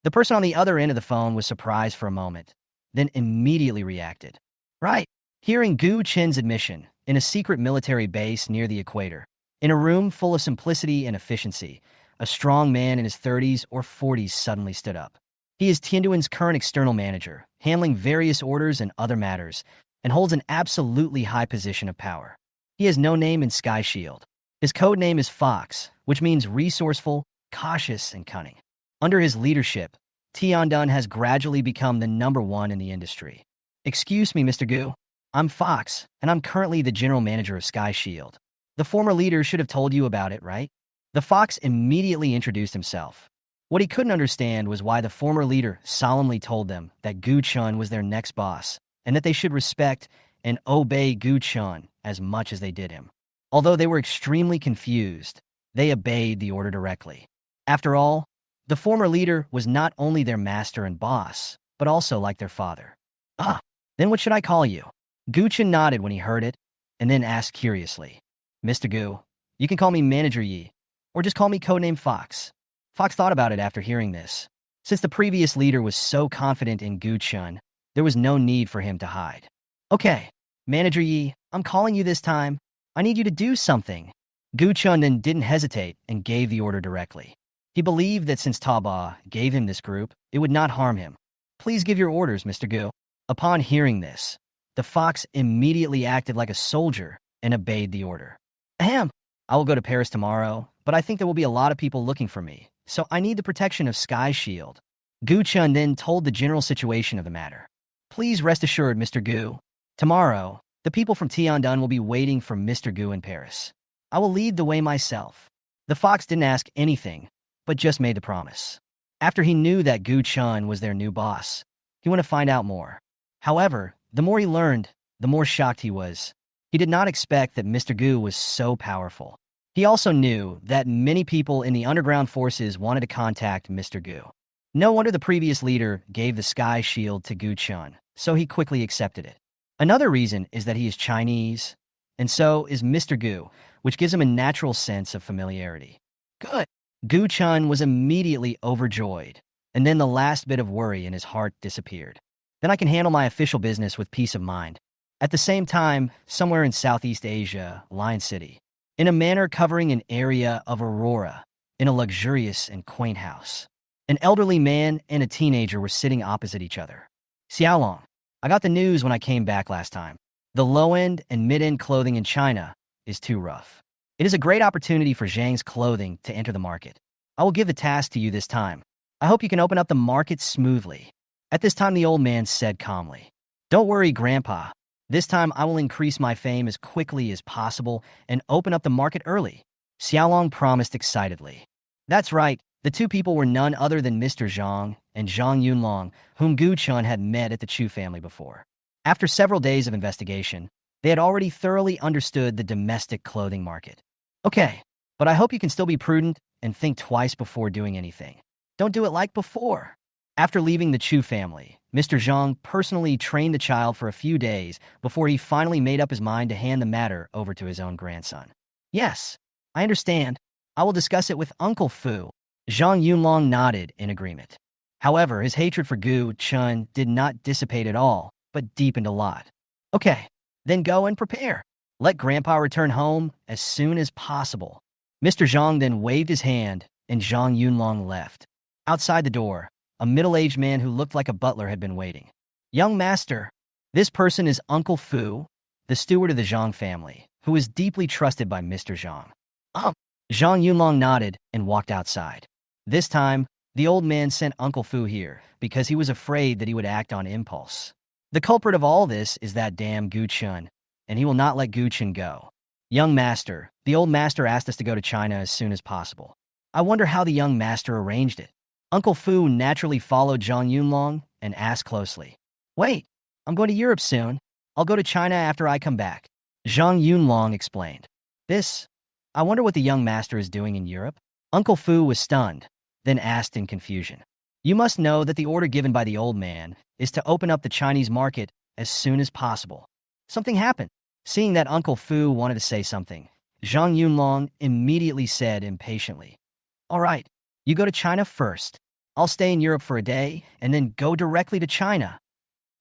A: The person on the other end of the phone was surprised for a moment, then immediately reacted. "Right." Hearing Gu Chen's admission, in a secret military base near the equator, in a room full of simplicity and efficiency, a strong man in his 30s or 40s suddenly stood up. He is Tianduan's current external manager, handling various orders and other matters, and holds an absolutely high position of power. He has no name in Sky Shield. His code name is Fox, which means resourceful, cautious, and cunning. Under his leadership, Tiandong has gradually become the #1 in the industry. "Excuse me, Mr. Gu. I'm Fox, and I'm currently the general manager of Sky Shield. The former leader should have told you about it, right?" The Fox immediately introduced himself. What he couldn't understand was why the former leader solemnly told them that Gu Chen was their next boss, and that they should respect and obey Gu Chen as much as they did him. Although they were extremely confused, they obeyed the order directly. After all, the former leader was not only their master and boss, but also like their father. "Ah, then what should I call you?" Gu Chen nodded when he heard it, and then asked curiously, "Mr. Gu, you can call me Manager Yi, or just call me codename Fox." Fox thought about it after hearing this. Since the previous leader was so confident in Gu Chen, there was no need for him to hide. "Okay, Manager Yi, I'm calling you this time. I need you to do something." Gu Chen then didn't hesitate and gave the order directly. He believed that since Taba gave him this group, it would not harm him. "Please give your orders, Mr. Gu." Upon hearing this, the Fox immediately acted like a soldier and obeyed the order. "Ahem. I will go to Paris tomorrow, but I think there will be a lot of people looking for me, so I need the protection of Sky Shield." Gu Chen then told the general situation of the matter. "Please rest assured, Mr. Gu. Tomorrow, the people from Tiandong will be waiting for Mr. Gu in Paris. I will lead the way myself." The Fox didn't ask anything, but just made the promise. After he knew that Gu Chen was their new boss, he wanted to find out more. However, the more he learned, the more shocked he was. He did not expect that Mr. Gu was so powerful. He also knew that many people in the underground forces wanted to contact Mr. Gu. No wonder the previous leader gave the Sky Shield to Gu Chen, so he quickly accepted it. Another reason is that he is Chinese, and so is Mr. Gu, which gives him a natural sense of familiarity. Good. Gu Chen was immediately overjoyed, and then the last bit of worry in his heart disappeared. Then I can handle my official business with peace of mind. At the same time, somewhere in Southeast Asia, Lion City, in a manner covering an area of Aurora, in a luxurious and quaint house, an elderly man and a teenager were sitting opposite each other. "Xiaolong, I got the news when I came back last time. The low-end and mid-end clothing in China is too rough. It is a great opportunity for Zhang's clothing to enter the market. I will give the task to you this time. I hope you can open up the market smoothly. At this time, the old man said calmly, "Don't worry, Grandpa. This time I will increase my fame as quickly as possible and open up the market early," Xiaolong promised excitedly. That's right, the two people were none other than Mr. Zhang and Zhang Yunlong, whom Gu Chen had met at the Chu family before. After several days of investigation, they had already thoroughly understood the domestic clothing market. Okay, but I hope you can still be prudent and think twice before doing anything. Don't do it like before. After leaving the Chu family, Mr. Zhang personally trained the child for a few days before he finally made up his mind to hand the matter over to his own grandson. Yes, I understand. I will discuss it with Uncle Fu. Zhang Yunlong nodded in agreement. However, his hatred for Gu Chen did not dissipate at all, but deepened a lot. Okay, then go and prepare. Let Grandpa return home as soon as possible. Mr. Zhang then waved his hand, and Zhang Yunlong left. Outside the door, a middle-aged man who looked like a butler had been waiting. Young master, this person is Uncle Fu, the steward of the Zhang family, who is deeply trusted by Mr. Zhang. Zhang Yunlong nodded and walked outside. This time, the old man sent Uncle Fu here because he was afraid that he would act on impulse. The culprit of all this is that damn Gu Chen, and he will not let Gu Chen go. Young master, the old master asked us to go to China as soon as possible. I wonder how the young master arranged it. Uncle Fu naturally followed Zhang Yunlong and asked closely, "Wait, I'm going to Europe soon. I'll go to China after I come back." Zhang Yunlong explained. I wonder what the young master is doing in Europe? Uncle Fu was stunned, then asked in confusion. You must know that the order given by the old man is to open up the Chinese market as soon as possible. Something happened. Seeing that Uncle Fu wanted to say something, Zhang Yunlong immediately said impatiently, "All right, you go to China first. I'll stay in Europe for a day and then go directly to China."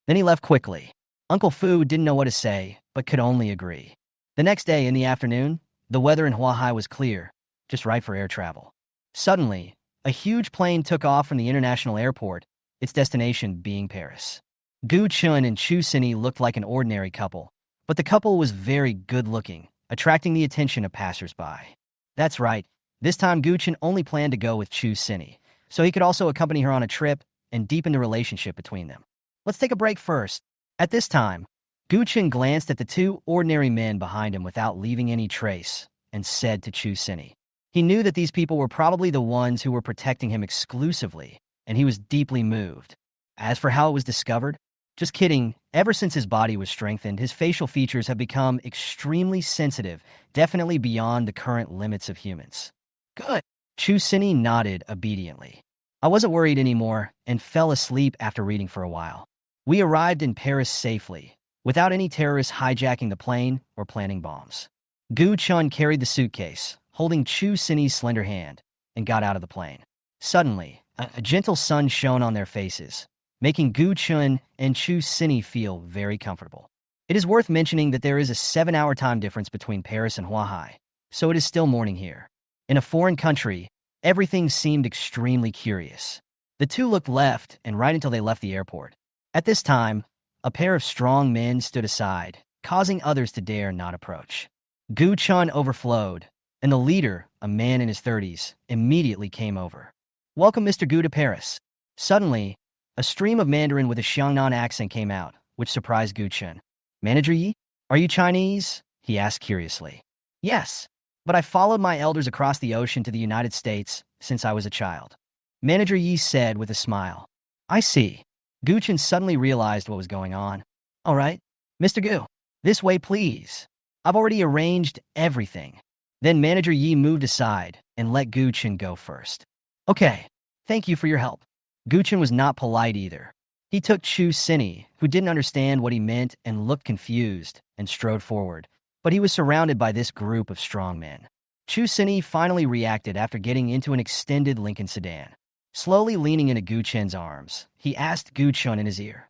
A: Then he left quickly. Uncle Fu didn't know what to say, but could only agree. The next day in the afternoon, the weather in Huahai was clear, just right for air travel. Suddenly, a huge plane took off from the international airport, its destination being Paris. Gu Chen and Chu Sini looked like an ordinary couple, but the couple was very good-looking, attracting the attention of passers-by. That's right, this time Gu Chen only planned to go with Chu Sini, so he could also accompany her on a trip and deepen the relationship between them. Let's take a break first. At this time, Gu Chen glanced at the two ordinary men behind him without leaving any trace and said to Chu Sini. He knew that these people were probably the ones who were protecting him exclusively, and he was deeply moved. As for how it was discovered, just kidding, ever since his body was strengthened, his facial features have become extremely sensitive, definitely beyond the current limits of humans. Good. Chu Sini nodded obediently. I wasn't worried anymore and fell asleep after reading for a while. We arrived in Paris safely, without any terrorists hijacking the plane or planting bombs. Gu Chen carried the suitcase, holding Chu Sini's slender hand, and got out of the plane. Suddenly, a gentle sun shone on their faces, making Gu Chen and Chu Sini feel very comfortable. It is worth mentioning that there is a 7-hour time difference between Paris and Huahai, so it is still morning here. In a foreign country, everything seemed extremely curious. The two looked left and right until they left the airport. At this time, a pair of strong men stood aside, causing others to dare not approach. Gu Chen overflowed, and the leader, a man in his 30s, immediately came over. "Welcome, Mr. Gu, to Paris." Suddenly, a stream of Mandarin with a Xiangnan accent came out, which surprised Gu Chen. "Manager Yi, are you Chinese?" he asked curiously. "Yes, but I followed my elders across the ocean to the United States since I was a child," Manager Yi said with a smile. "I see." Gu Chen suddenly realized what was going on. "All right, Mr. Gu, this way please. I've already arranged everything." Then Manager Yi moved aside and let Gu Chen go first. "Okay, thank you for your help." Gu Chen was not polite either. He took Chu Sini, who didn't understand what he meant and looked confused, and strode forward, but he was surrounded by this group of strong men. Chu Sini finally reacted after getting into an extended Lincoln sedan. Slowly leaning into Gu Chen's arms, he asked Gu Chen in his ear,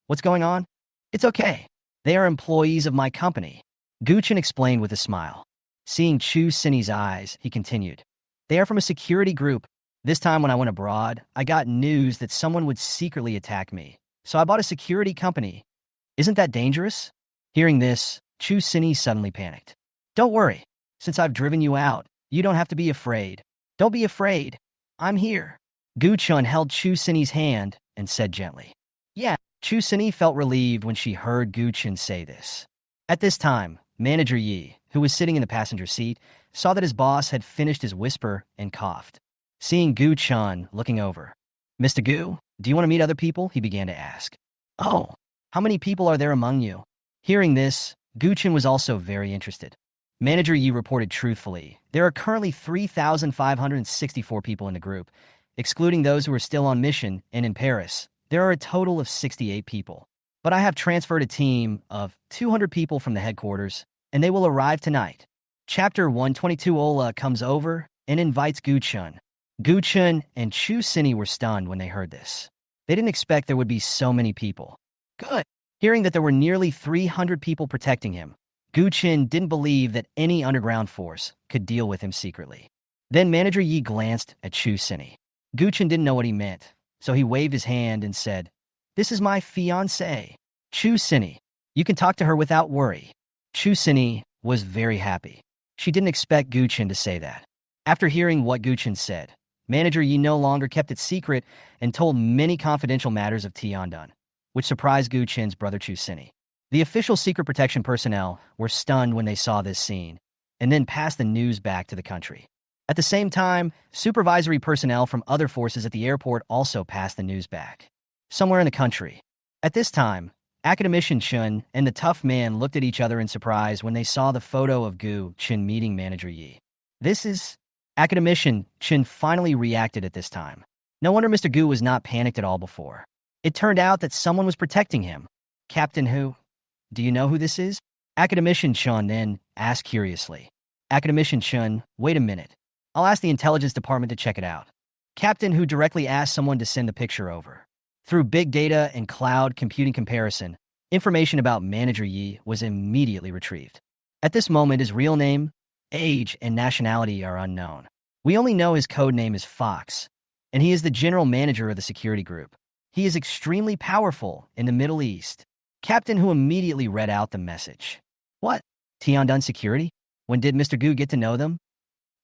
A: "What's going on?" "It's okay. They are employees of my company," Gu Chen explained with a smile. Seeing Chu Sini's eyes, he continued, "They are from a security group. This time when I went abroad, I got news that someone would secretly attack me, so I bought a security company. Isn't that dangerous?" Hearing this, Chu Sini suddenly panicked. "Don't worry. Since I've driven you out, you don't have to be afraid. Don't be afraid. I'm here." Gu Chen held Chu Sini's hand and said gently, "Yeah." Chu Sini felt relieved when she heard Gu Chen say this. At this time, Manager Yi, who was sitting in the passenger seat, saw that his boss had finished his whisper and coughed. Seeing Gu Chen looking over, "Mr. Gu, do you want to meet other people?" he began to ask. "Oh, how many people are there among you?" Hearing this, Gu Chen was also very interested. Manager Yi reported truthfully, "There are currently 3,564 people in the group, excluding those who are still on mission and in Paris. There are a total of 68 people. But I have transferred a team of 200 people from the headquarters, and they will arrive tonight." Chapter 122. Ola comes over and invites Gu Chen. Gu Chen and Chu Sini were stunned when they heard this. They didn't expect there would be so many people. Good. Hearing that there were nearly 300 people protecting him, Gu Chen didn't believe that any underground force could deal with him secretly. Then Manager Yi glanced at Chu Sini. Gu Chen didn't know what he meant, so he waved his hand and said, "This is my fiancée, Chu Sini. You can talk to her without worry." Chu Sini was very happy. She didn't expect Gu Chen to say that. After hearing what Gu Chen said, Manager Yi no longer kept it secret and told many confidential matters of Tiandun, which surprised Gu Chen's brother Chu Sini. The official secret protection personnel were stunned when they saw this scene, and then passed the news back to the country. At the same time, supervisory personnel from other forces at the airport also passed the news back. Somewhere in the country. At this time, Academician Chun and the tough man looked at each other in surprise when they saw the photo of Gu Chen meeting Manager Yi. This is... Academician Chun finally reacted at this time. No wonder Mr. Gu was not panicked at all before. It turned out that someone was protecting him. Captain who? Do you know who this is? Academician Chun then asked curiously. Academician Chun, wait a minute. I'll ask the intelligence department to check it out. Captain who directly asked someone to send the picture over. Through big data and cloud computing comparison, information about Manager Yi was immediately retrieved. At this moment, his real name, age, and nationality are unknown. We only know his code name is Fox, and he is the general manager of the security group. He is extremely powerful in the Middle East. Captain who immediately read out the message. What? Tiandun Security? When did Mr. Gu get to know them?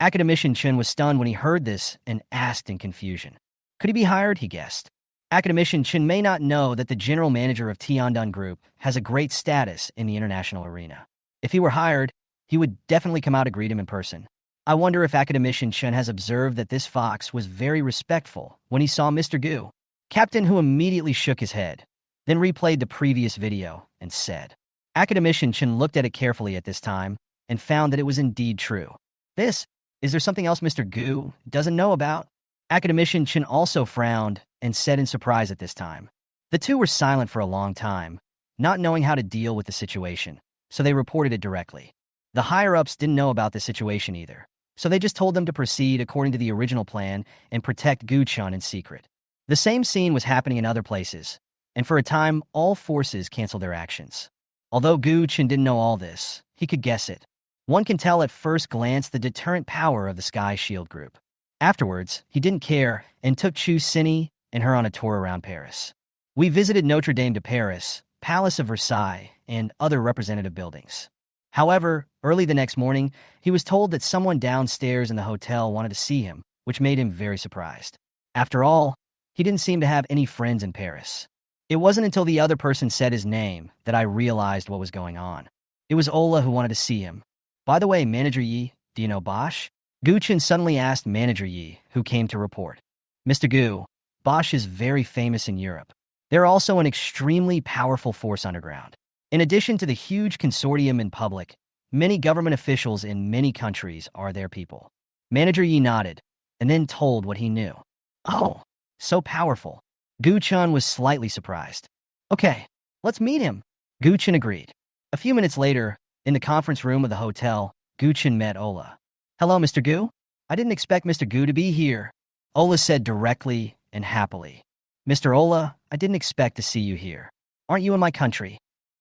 A: Academician Chen was stunned when he heard this and asked in confusion. Could he be hired, he guessed. Academician Chen may not know that the general manager of Tiandun Group has a great status in the international arena. If he were hired, he would definitely come out to greet him in person. I wonder if Academician Chen has observed that this fox was very respectful when he saw Mr. Gu. Captain who immediately shook his head, then replayed the previous video and said. Academician Chen looked at it carefully at this time and found that it was indeed true. Is there something else Mr. Gu doesn't know about? Academician Chen also frowned and said in surprise at this time. The two were silent for a long time, not knowing how to deal with the situation, so they reported it directly. The higher-ups didn't know about the situation either, so they just told them to proceed according to the original plan and protect Gu Chen in secret. The same scene was happening in other places, and for a time, all forces canceled their actions. Although Gu Chen didn't know all this, he could guess it. One can tell at first glance the deterrent power of the Sky Shield Group. Afterwards, he didn't care and took Chu Sini and her on a tour around Paris. We visited Notre Dame de Paris, Palace of Versailles, and other representative buildings. However, early the next morning, he was told that someone downstairs in the hotel wanted to see him, which made him very surprised. After all, he didn't seem to have any friends in Paris. It wasn't until the other person said his name that I realized what was going on. It was Ola who wanted to see him. By the way, Manager Yi, do you know Bosch? Gu Chen suddenly asked Manager Yi, who came to report. Mr. Gu, Bosch is very famous in Europe. They're also an extremely powerful force underground. In addition to the huge consortium in public, many government officials in many countries are their people. Manager Yi nodded, and then told what he knew. Oh, so powerful. Gu Chen was slightly surprised. Okay, let's meet him. Gu Chen agreed. A few minutes later, in the conference room of the hotel, Gu Chen met Ola. Hello, Mr. Gu? I didn't expect Mr. Gu to be here. Ola said directly and happily. Mr. Ola, I didn't expect to see you here. Aren't you in my country?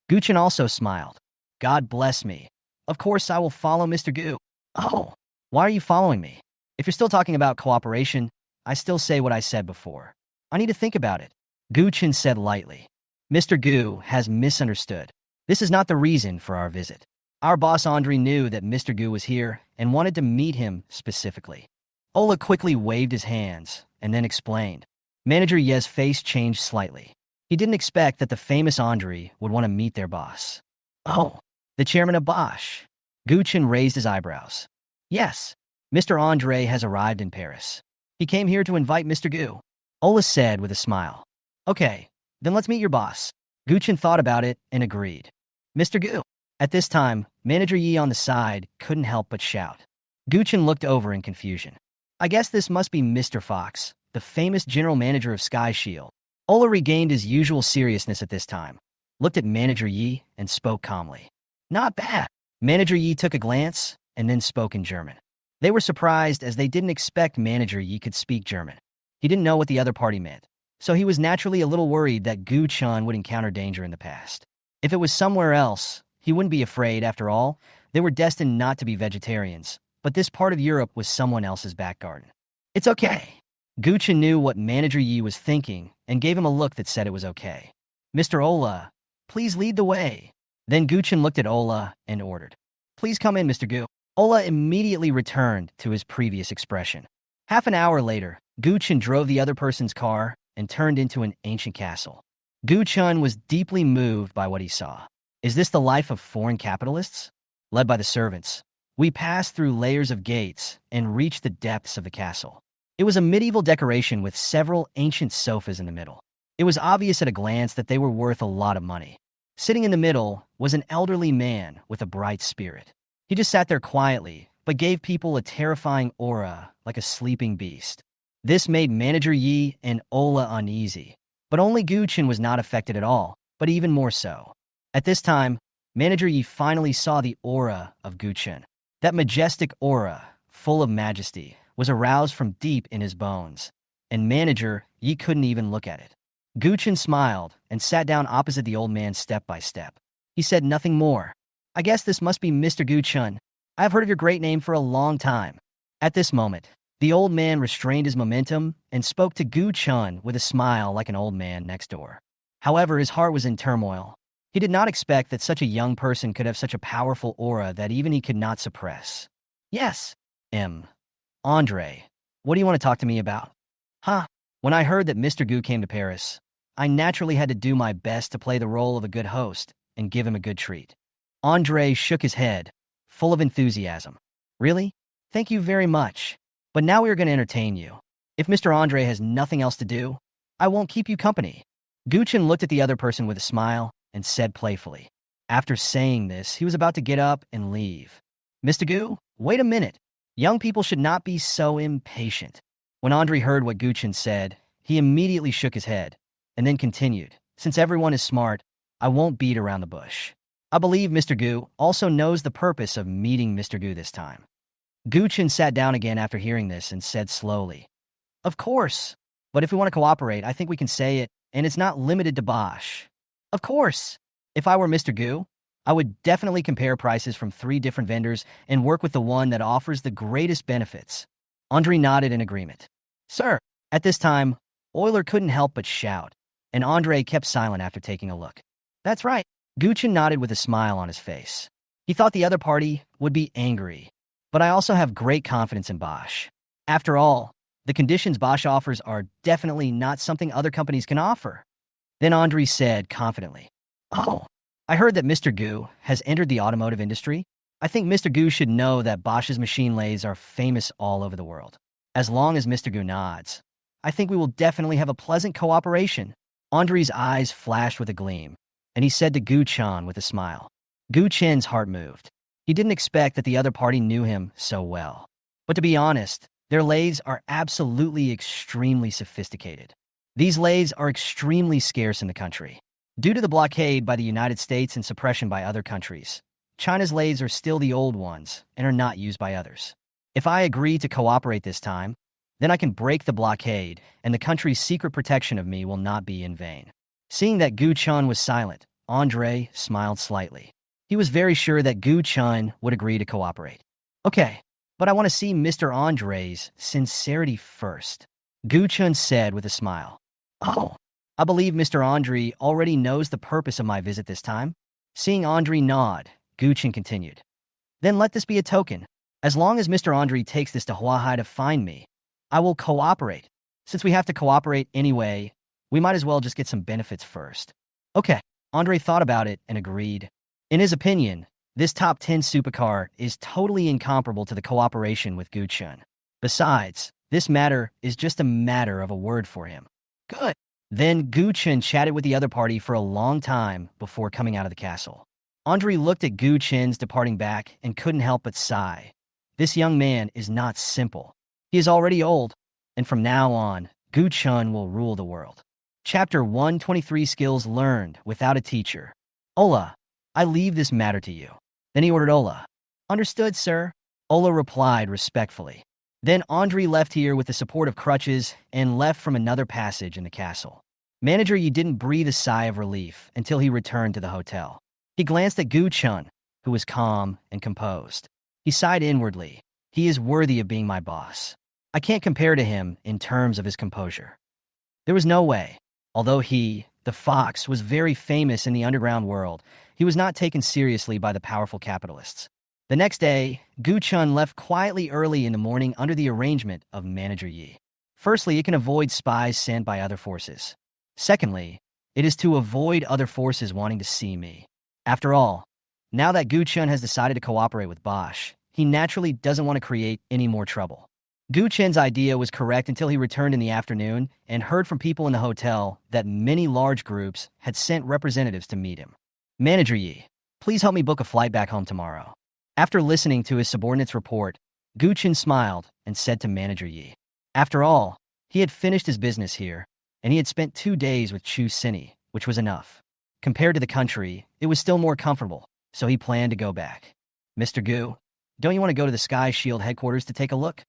A: Gu Chen also smiled. God bless me. Of course I will follow Mr. Gu. Oh, why are you following me? If you're still talking about cooperation, I still say what I said before. I need to think about it. Gu Chen said lightly. Mr. Gu has misunderstood. This is not the reason for our visit. Our boss Andre knew that Mr. Gu was here and wanted to meet him specifically. Ola quickly waved his hands, and then explained. Manager Ye's face changed slightly. He didn't expect that the famous Andre would want to meet their boss. Oh, the chairman of Bosch. Gu Chen raised his eyebrows. Yes, Mr. Andre has arrived in Paris. He came here to invite Mr. Gu. Ola said with a smile. Okay, then let's meet your boss. Gu Chen thought about it and agreed. Mr. Gu. At this time, Manager Yi on the side couldn't help but shout. Gu Chen looked over in confusion. I guess this must be Mr. Fox, the famous general manager of Sky Shield. Ola regained his usual seriousness at this time, looked at Manager Yi, and spoke calmly. Not bad. Manager Yi took a glance and then spoke in German. They were surprised as they didn't expect Manager Yi could speak German. He didn't know what the other party meant, so he was naturally a little worried that Gu Chen would encounter danger in the past. If it was somewhere else, he wouldn't be afraid. After all, they were destined not to be vegetarians, but this part of Europe was someone else's back garden. It's okay. Gu Chen knew what Manager Yi was thinking and gave him a look that said it was okay. Mr. Ola, please lead the way. Then Gu Chen looked at Ola and ordered. Please come in, Mr. Gu. Ola immediately returned to his previous expression. Half an hour later, Gu Chen drove the other person's car and turned into an ancient castle. Gu Chen was deeply moved by what he saw. Is this the life of foreign capitalists? Led by the servants, we passed through layers of gates and reached the depths of the castle. It was a medieval decoration with several ancient sofas in the middle. It was obvious at a glance that they were worth a lot of money. Sitting in the middle was an elderly man with a bright spirit. He just sat there quietly, but gave people a terrifying aura like a sleeping beast. This made Manager Yi and Ola uneasy, but only Gu Chen was not affected at all, but even more so. At this time, Manager Yi finally saw the aura of Gu Chen. That majestic aura, full of majesty, was aroused from deep in his bones, and Manager Yi couldn't even look at it. Gu Chen smiled and sat down opposite the old man step by step. He said nothing more. I guess this must be Mr. Gu Chen. I've heard of your great name for a long time. At this moment, the old man restrained his momentum and spoke to Gu Chen with a smile like an old man next door. However, his heart was in turmoil. He did not expect that such a young person could have such a powerful aura that even he could not suppress. Yes, Andre, what do you want to talk to me about? When I heard that Mr. Gu came to Paris, I naturally had to do my best to play the role of a good host and give him a good treat. Andre shook his head, full of enthusiasm. Really? Thank you very much. But now we are going to entertain you. If Mr. Andre has nothing else to do, I won't keep you company. Gu Chen looked at the other person with a smile and said playfully. After saying this, he was about to get up and leave. Mr. Gu, wait a minute. Young people should not be so impatient. When Andre heard what Gu Chen said, he immediately shook his head and then continued. Since everyone is smart, I won't beat around the bush. I believe Mr. Gu also knows the purpose of meeting Mr. Gu this time. Gu Chen sat down again after hearing this and said slowly, Of course, but if we want to cooperate, I think we can say it, and it's not limited to Bosch. Of course. If I were Mr. Gu, I would definitely compare prices from 3 different vendors and work with the one that offers the greatest benefits. Andre nodded in agreement. Sir, at this time, Euler couldn't help but shout, and Andre kept silent after taking a look. That's right. Gu Chen nodded with a smile on his face. He thought the other party would be angry, but I also have great confidence in Bosch. After all, the conditions Bosch offers are definitely not something other companies can offer. Then Andre said confidently, Oh, I heard that Mr. Gu has entered the automotive industry. I think Mr. Gu should know that Bosch's machine lathes are famous all over the world. As long as Mr. Gu nods, I think we will definitely have a pleasant cooperation. Andre's eyes flashed with a gleam, and he said to Gu Chen with a smile. Gu Chen's heart moved. He didn't expect that the other party knew him so well. But to be honest, their lathes are absolutely extremely sophisticated. These lathes are extremely scarce in the country. Due to the blockade by the United States and suppression by other countries, China's lathes are still the old ones and are not used by others. If I agree to cooperate this time, then I can break the blockade, and the country's secret protection of me will not be in vain. Seeing that Gu Chen was silent, Andre smiled slightly. He was very sure that Gu Chen would agree to cooperate. Okay, but I want to see Mr. Andre's sincerity first, Gu Chen said with a smile. Oh, I believe Mr. Andre already knows the purpose of my visit this time. Seeing Andre nod, Gu Chen continued. Then let this be a token. As long as Mr. Andre takes this to Huahai to find me, I will cooperate. Since we have to cooperate anyway, we might as well just get some benefits first. Okay, Andre thought about it and agreed. In his opinion, this top 10 supercar is totally incomparable to the cooperation with Gu Chen. Besides, this matter is just a matter of a word for him. Good. Then Gu Chen chatted with the other party for a long time before coming out of the castle. Andre looked at Gu Chen's departing back and couldn't help but sigh. This young man is not simple. He is already old, and from now on, Gu Chen will rule the world. Chapter 123 Skills Learned Without a Teacher. Ola, I leave this matter to you. Then he ordered Ola. Understood, sir. Ola replied respectfully. Then Andre left here with the support of crutches and left from another passage in the castle. Manager Yi didn't breathe a sigh of relief until he returned to the hotel. He glanced at Gu Chen, who was calm and composed. He sighed inwardly. He is worthy of being my boss. I can't compare to him in terms of his composure. There was no way. Although he, the fox, was very famous in the underground world, he was not taken seriously by the powerful capitalists. The next day, Gu Chen left quietly early in the morning under the arrangement of Manager Yi. Firstly, it can avoid spies sent by other forces. Secondly, it is to avoid other forces wanting to see me. After all, now that Gu Chen has decided to cooperate with Bosch, he naturally doesn't want to create any more trouble. Gu Chen's idea was correct until he returned in the afternoon and heard from people in the hotel that many large groups had sent representatives to meet him. Manager Yi, please help me book a flight back home tomorrow. After listening to his subordinate's report, Gu Chen smiled and said to Manager Yi. After all, he had finished his business here, and he had spent 2 days with Chu Sini, which was enough. Compared to the country, it was still more comfortable, so he planned to go back. Mr. Gu, don't you want to go to the Sky Shield headquarters to take a look?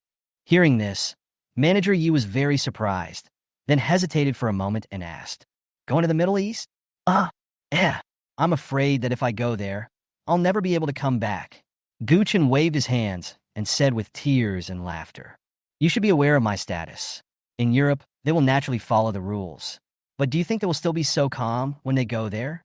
A: Hearing this, Manager Yi was very surprised, then hesitated for a moment and asked, Going to the Middle East? I'm afraid that if I go there, I'll never be able to come back. Gu Chen waved his hands and said with tears and laughter, You should be aware of my status. In Europe, they will naturally follow the rules. But do you think they will still be so calm when they go there?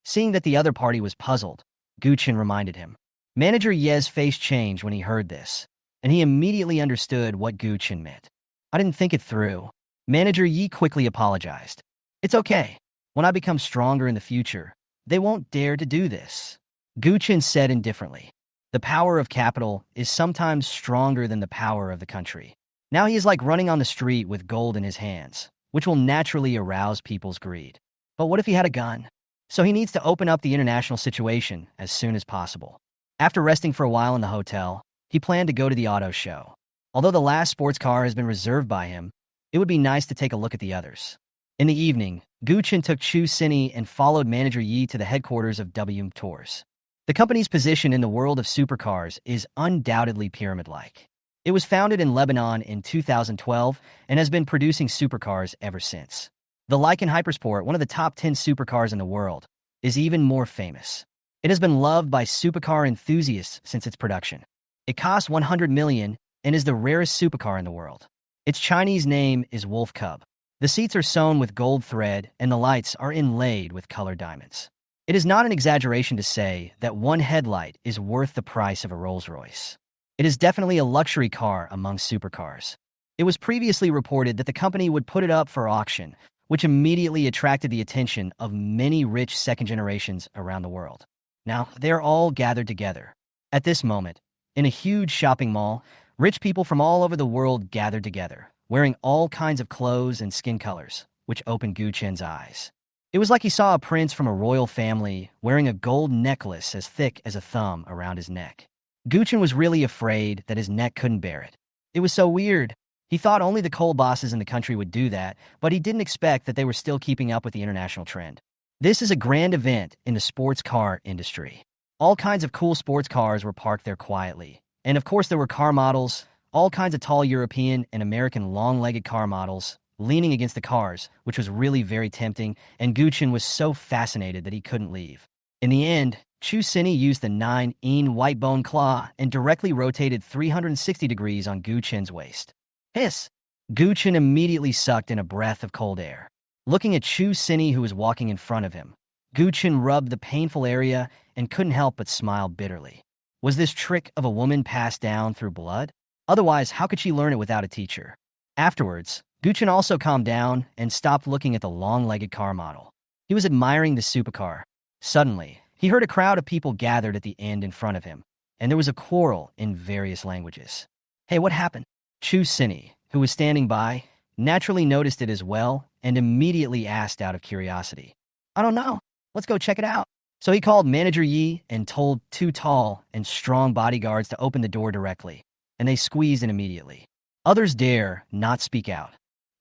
A: Seeing that the other party was puzzled, Gu Chen reminded him. Manager Ye's face changed when he heard this, and he immediately understood what Gu Chen meant. I didn't think it through. Manager Yi quickly apologized. It's okay. When I become stronger in the future, they won't dare to do this. Gu Chen said indifferently. The power of capital is sometimes stronger than the power of the country. Now he is like running on the street with gold in his hands, which will naturally arouse people's greed. But what if he had a gun? So he needs to open up the international situation as soon as possible. After resting for a while in the hotel, he planned to go to the auto show. Although the last sports car has been reserved by him, it would be nice to take a look at the others. In the evening, Gu Chen took Chu Sini and followed Manager Yi to the headquarters of WM Tours. The company's position in the world of supercars is undoubtedly pyramid-like. It was founded in Lebanon in 2012 and has been producing supercars ever since. The Lykan Hypersport, one of the top 10 supercars in the world, is even more famous. It has been loved by supercar enthusiasts since its production. It costs 100 million and is the rarest supercar in the world. Its Chinese name is Wolf Cub. The seats are sewn with gold thread and the lights are inlaid with colored diamonds. It is not an exaggeration to say that one headlight is worth the price of a Rolls-Royce. It is definitely a luxury car among supercars. It was previously reported that the company would put it up for auction, which immediately attracted the attention of many rich second generations around the world. Now, they are all gathered together. At this moment, in a huge shopping mall, rich people from all over the world gathered together, wearing all kinds of clothes and skin colors, which opened Gu Chen's eyes. It was like he saw a prince from a royal family wearing a gold necklace as thick as a thumb around his neck. Gu Chen was really afraid that his neck couldn't bear it. It was so weird. He thought only the coal bosses in the country would do that, but he didn't expect that they were still keeping up with the international trend. This is a grand event in the sports car industry. All kinds of cool sports cars were parked there quietly. And of course there were car models, all kinds of tall European and American long-legged car models, leaning against the cars, which was really very tempting, and Gu Chen was so fascinated that he couldn't leave. In the end, Chu Sini used the 9-in white bone claw and directly rotated 360 degrees on Gu Chen's waist. Hiss! Gu Chen immediately sucked in a breath of cold air. Looking at Chu Sini, who was walking in front of him, Gu Chen rubbed the painful area and couldn't help but smile bitterly. Was this trick of a woman passed down through blood? Otherwise, how could she learn it without a teacher? Afterwards, Gu Chen also calmed down and stopped looking at the long-legged car model. He was admiring the supercar. Suddenly, he heard a crowd of people gathered at the end in front of him, and there was a quarrel in various languages. Hey, what happened? Chu Sini, who was standing by, naturally noticed it as well and immediately asked out of curiosity. I don't know. Let's go check it out. So he called Manager Yi and told two tall and strong bodyguards to open the door directly, and they squeezed in immediately. Others dare not speak out.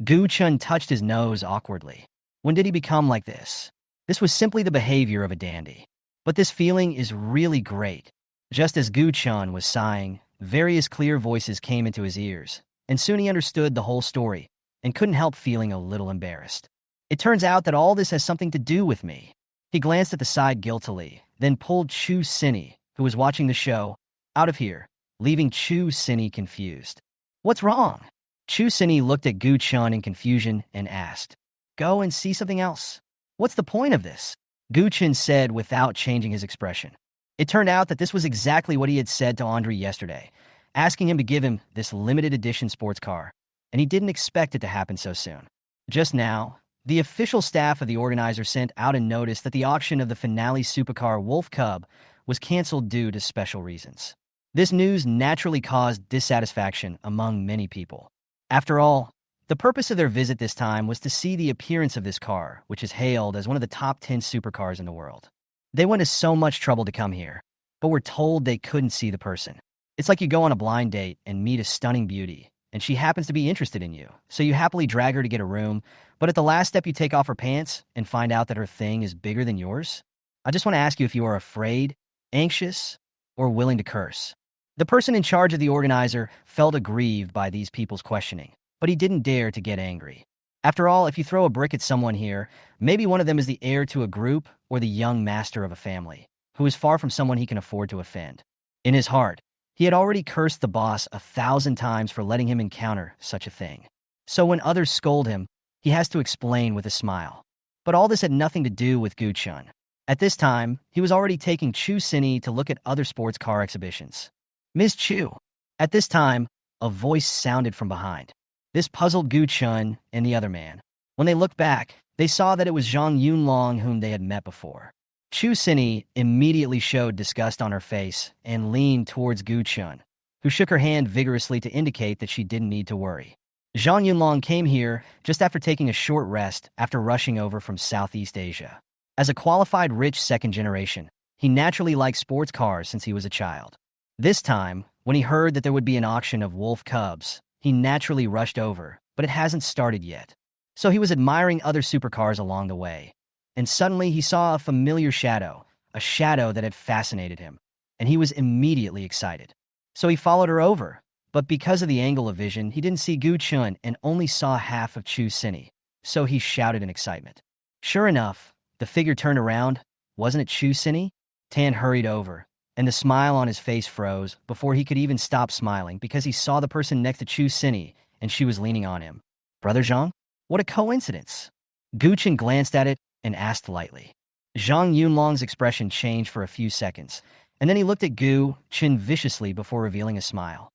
A: Gu Chen touched his nose awkwardly. When did he become like this? This was simply the behavior of a dandy. But this feeling is really great. Just as Gu Chen was sighing, various clear voices came into his ears, and soon he understood the whole story and couldn't help feeling a little embarrassed. It turns out that all this has something to do with me. He glanced at the side guiltily, then pulled Chu Sini, who was watching the show, out of here, leaving Chu Sini confused. What's wrong? Chu Sini looked at Gu Chen in confusion and asked, Go and see something else. What's the point of this? Gu Chen said without changing his expression. It turned out that this was exactly what he had said to Andre yesterday, asking him to give him this limited edition sports car, and he didn't expect it to happen so soon. Just now, the official staff of the organizer sent out a notice that the auction of the finale supercar Wolf Cub was canceled due to special reasons. This news naturally caused dissatisfaction among many people. After all, the purpose of their visit this time was to see the appearance of this car, which is hailed as one of the top 10 supercars in the world. They went to so much trouble to come here, but were told they couldn't see the person. It's like you go on a blind date and meet a stunning beauty, and she happens to be interested in you, so you happily drag her to get a room, but at the last step you take off her pants and find out that her thing is bigger than yours? I just want to ask you if you are afraid, anxious, or willing to curse. The person in charge of the organizer felt aggrieved by these people's questioning, but he didn't dare to get angry. After all, if you throw a brick at someone here, maybe one of them is the heir to a group or the young master of a family, who is far from someone he can afford to offend. In his heart, he had already cursed the boss 1,000 times for letting him encounter such a thing. So when others scold him, he has to explain with a smile. But all this had nothing to do with Gu Chen. At this time, he was already taking Chu Sini to look at other sports car exhibitions. Ms. Chu. At this time, a voice sounded from behind. This puzzled Gu Chen and the other man. When they looked back, they saw that it was Zhang Yunlong whom they had met before. Chu Sini immediately showed disgust on her face and leaned towards Gu Chen, who shook her hand vigorously to indicate that she didn't need to worry. Zhang Yunlong came here just after taking a short rest after rushing over from Southeast Asia. As a qualified rich second generation, he naturally liked sports cars since he was a child. This time, when he heard that there would be an auction of Wolf Cubs, he naturally rushed over, but it hasn't started yet. So he was admiring other supercars along the way, and suddenly he saw a familiar shadow, a shadow that had fascinated him, and he was immediately excited. So he followed her over, but because of the angle of vision, he didn't see Gu Chen and only saw half of Chu Sini, so he shouted in excitement. Sure enough, the figure turned around. Wasn't it Chu Sini? Tan hurried over, and the smile on his face froze before he could even stop smiling because he saw the person next to Chu Sini, and she was leaning on him. Brother Zhang? What a coincidence. Gu Chen glanced at it and asked lightly. Zhang Yunlong's expression changed for a few seconds, and then he looked at Gu Chen viciously before revealing a smile.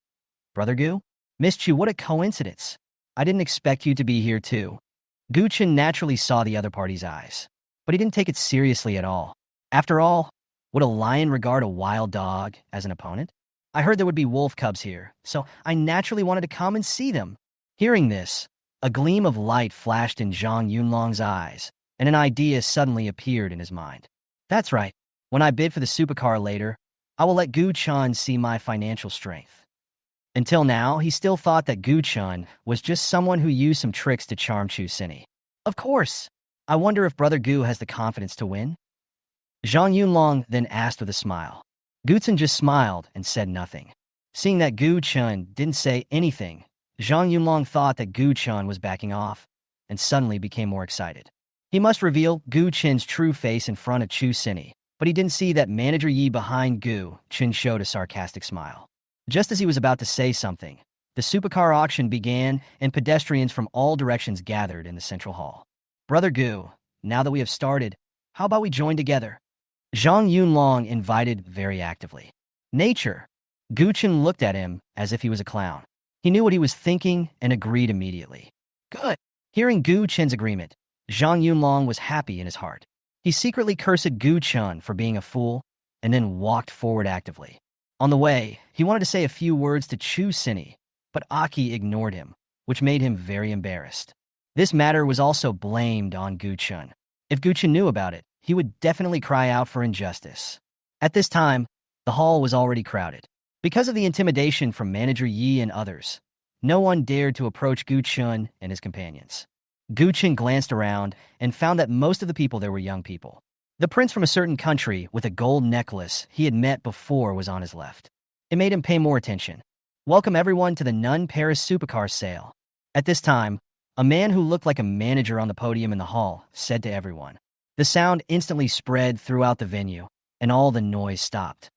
A: Brother Gu? Miss Chu, what a coincidence. I didn't expect you to be here too. Gu Chen naturally saw the other party's eyes, but he didn't take it seriously at all. After all, would a lion regard a wild dog as an opponent? I heard there would be wolf cubs here, so I naturally wanted to come and see them. Hearing this, a gleam of light flashed in Zhang Yunlong's eyes, and an idea suddenly appeared in his mind. That's right. When I bid for the supercar later, I will let Gu Chen see my financial strength. Until now, he still thought that Gu Chen was just someone who used some tricks to charm Chu Sini. Of course. I wonder if Brother Gu has the confidence to win? Zhang Yunlong then asked with a smile. Gu Chen just smiled and said nothing. Seeing that Gu Chen didn't say anything, Zhang Yunlong thought that Gu Chen was backing off, and suddenly became more excited. He must reveal Gu Chen's true face in front of Chu Sini, but he didn't see that Manager Yi behind Gu Chen showed a sarcastic smile. Just as he was about to say something, the supercar auction began and pedestrians from all directions gathered in the central hall. Brother Gu, now that we have started, how about we join together? Zhang Yunlong invited very actively. Nature. Gu Chen looked at him as if he was a clown. He knew what he was thinking and agreed immediately. Good. Hearing Gu Chen's agreement, Zhang Yunlong was happy in his heart. He secretly cursed Gu Chen for being a fool and then walked forward actively. On the way, he wanted to say a few words to Chu Sini, but Aki ignored him, which made him very embarrassed. This matter was also blamed on Gu Chen. If Gu Chen knew about it, he would definitely cry out for injustice. At this time, the hall was already crowded. Because of the intimidation from Manager Yi and others, no one dared to approach Gu Chen and his companions. Gu Chen glanced around and found that most of the people there were young people. The prince from a certain country with a gold necklace he had met before was on his left. It made him pay more attention. Welcome everyone to the Nun Paris Supercar sale. At this time, a man who looked like a manager on the podium in the hall said to everyone. The sound instantly spread throughout the venue, and all the noise stopped.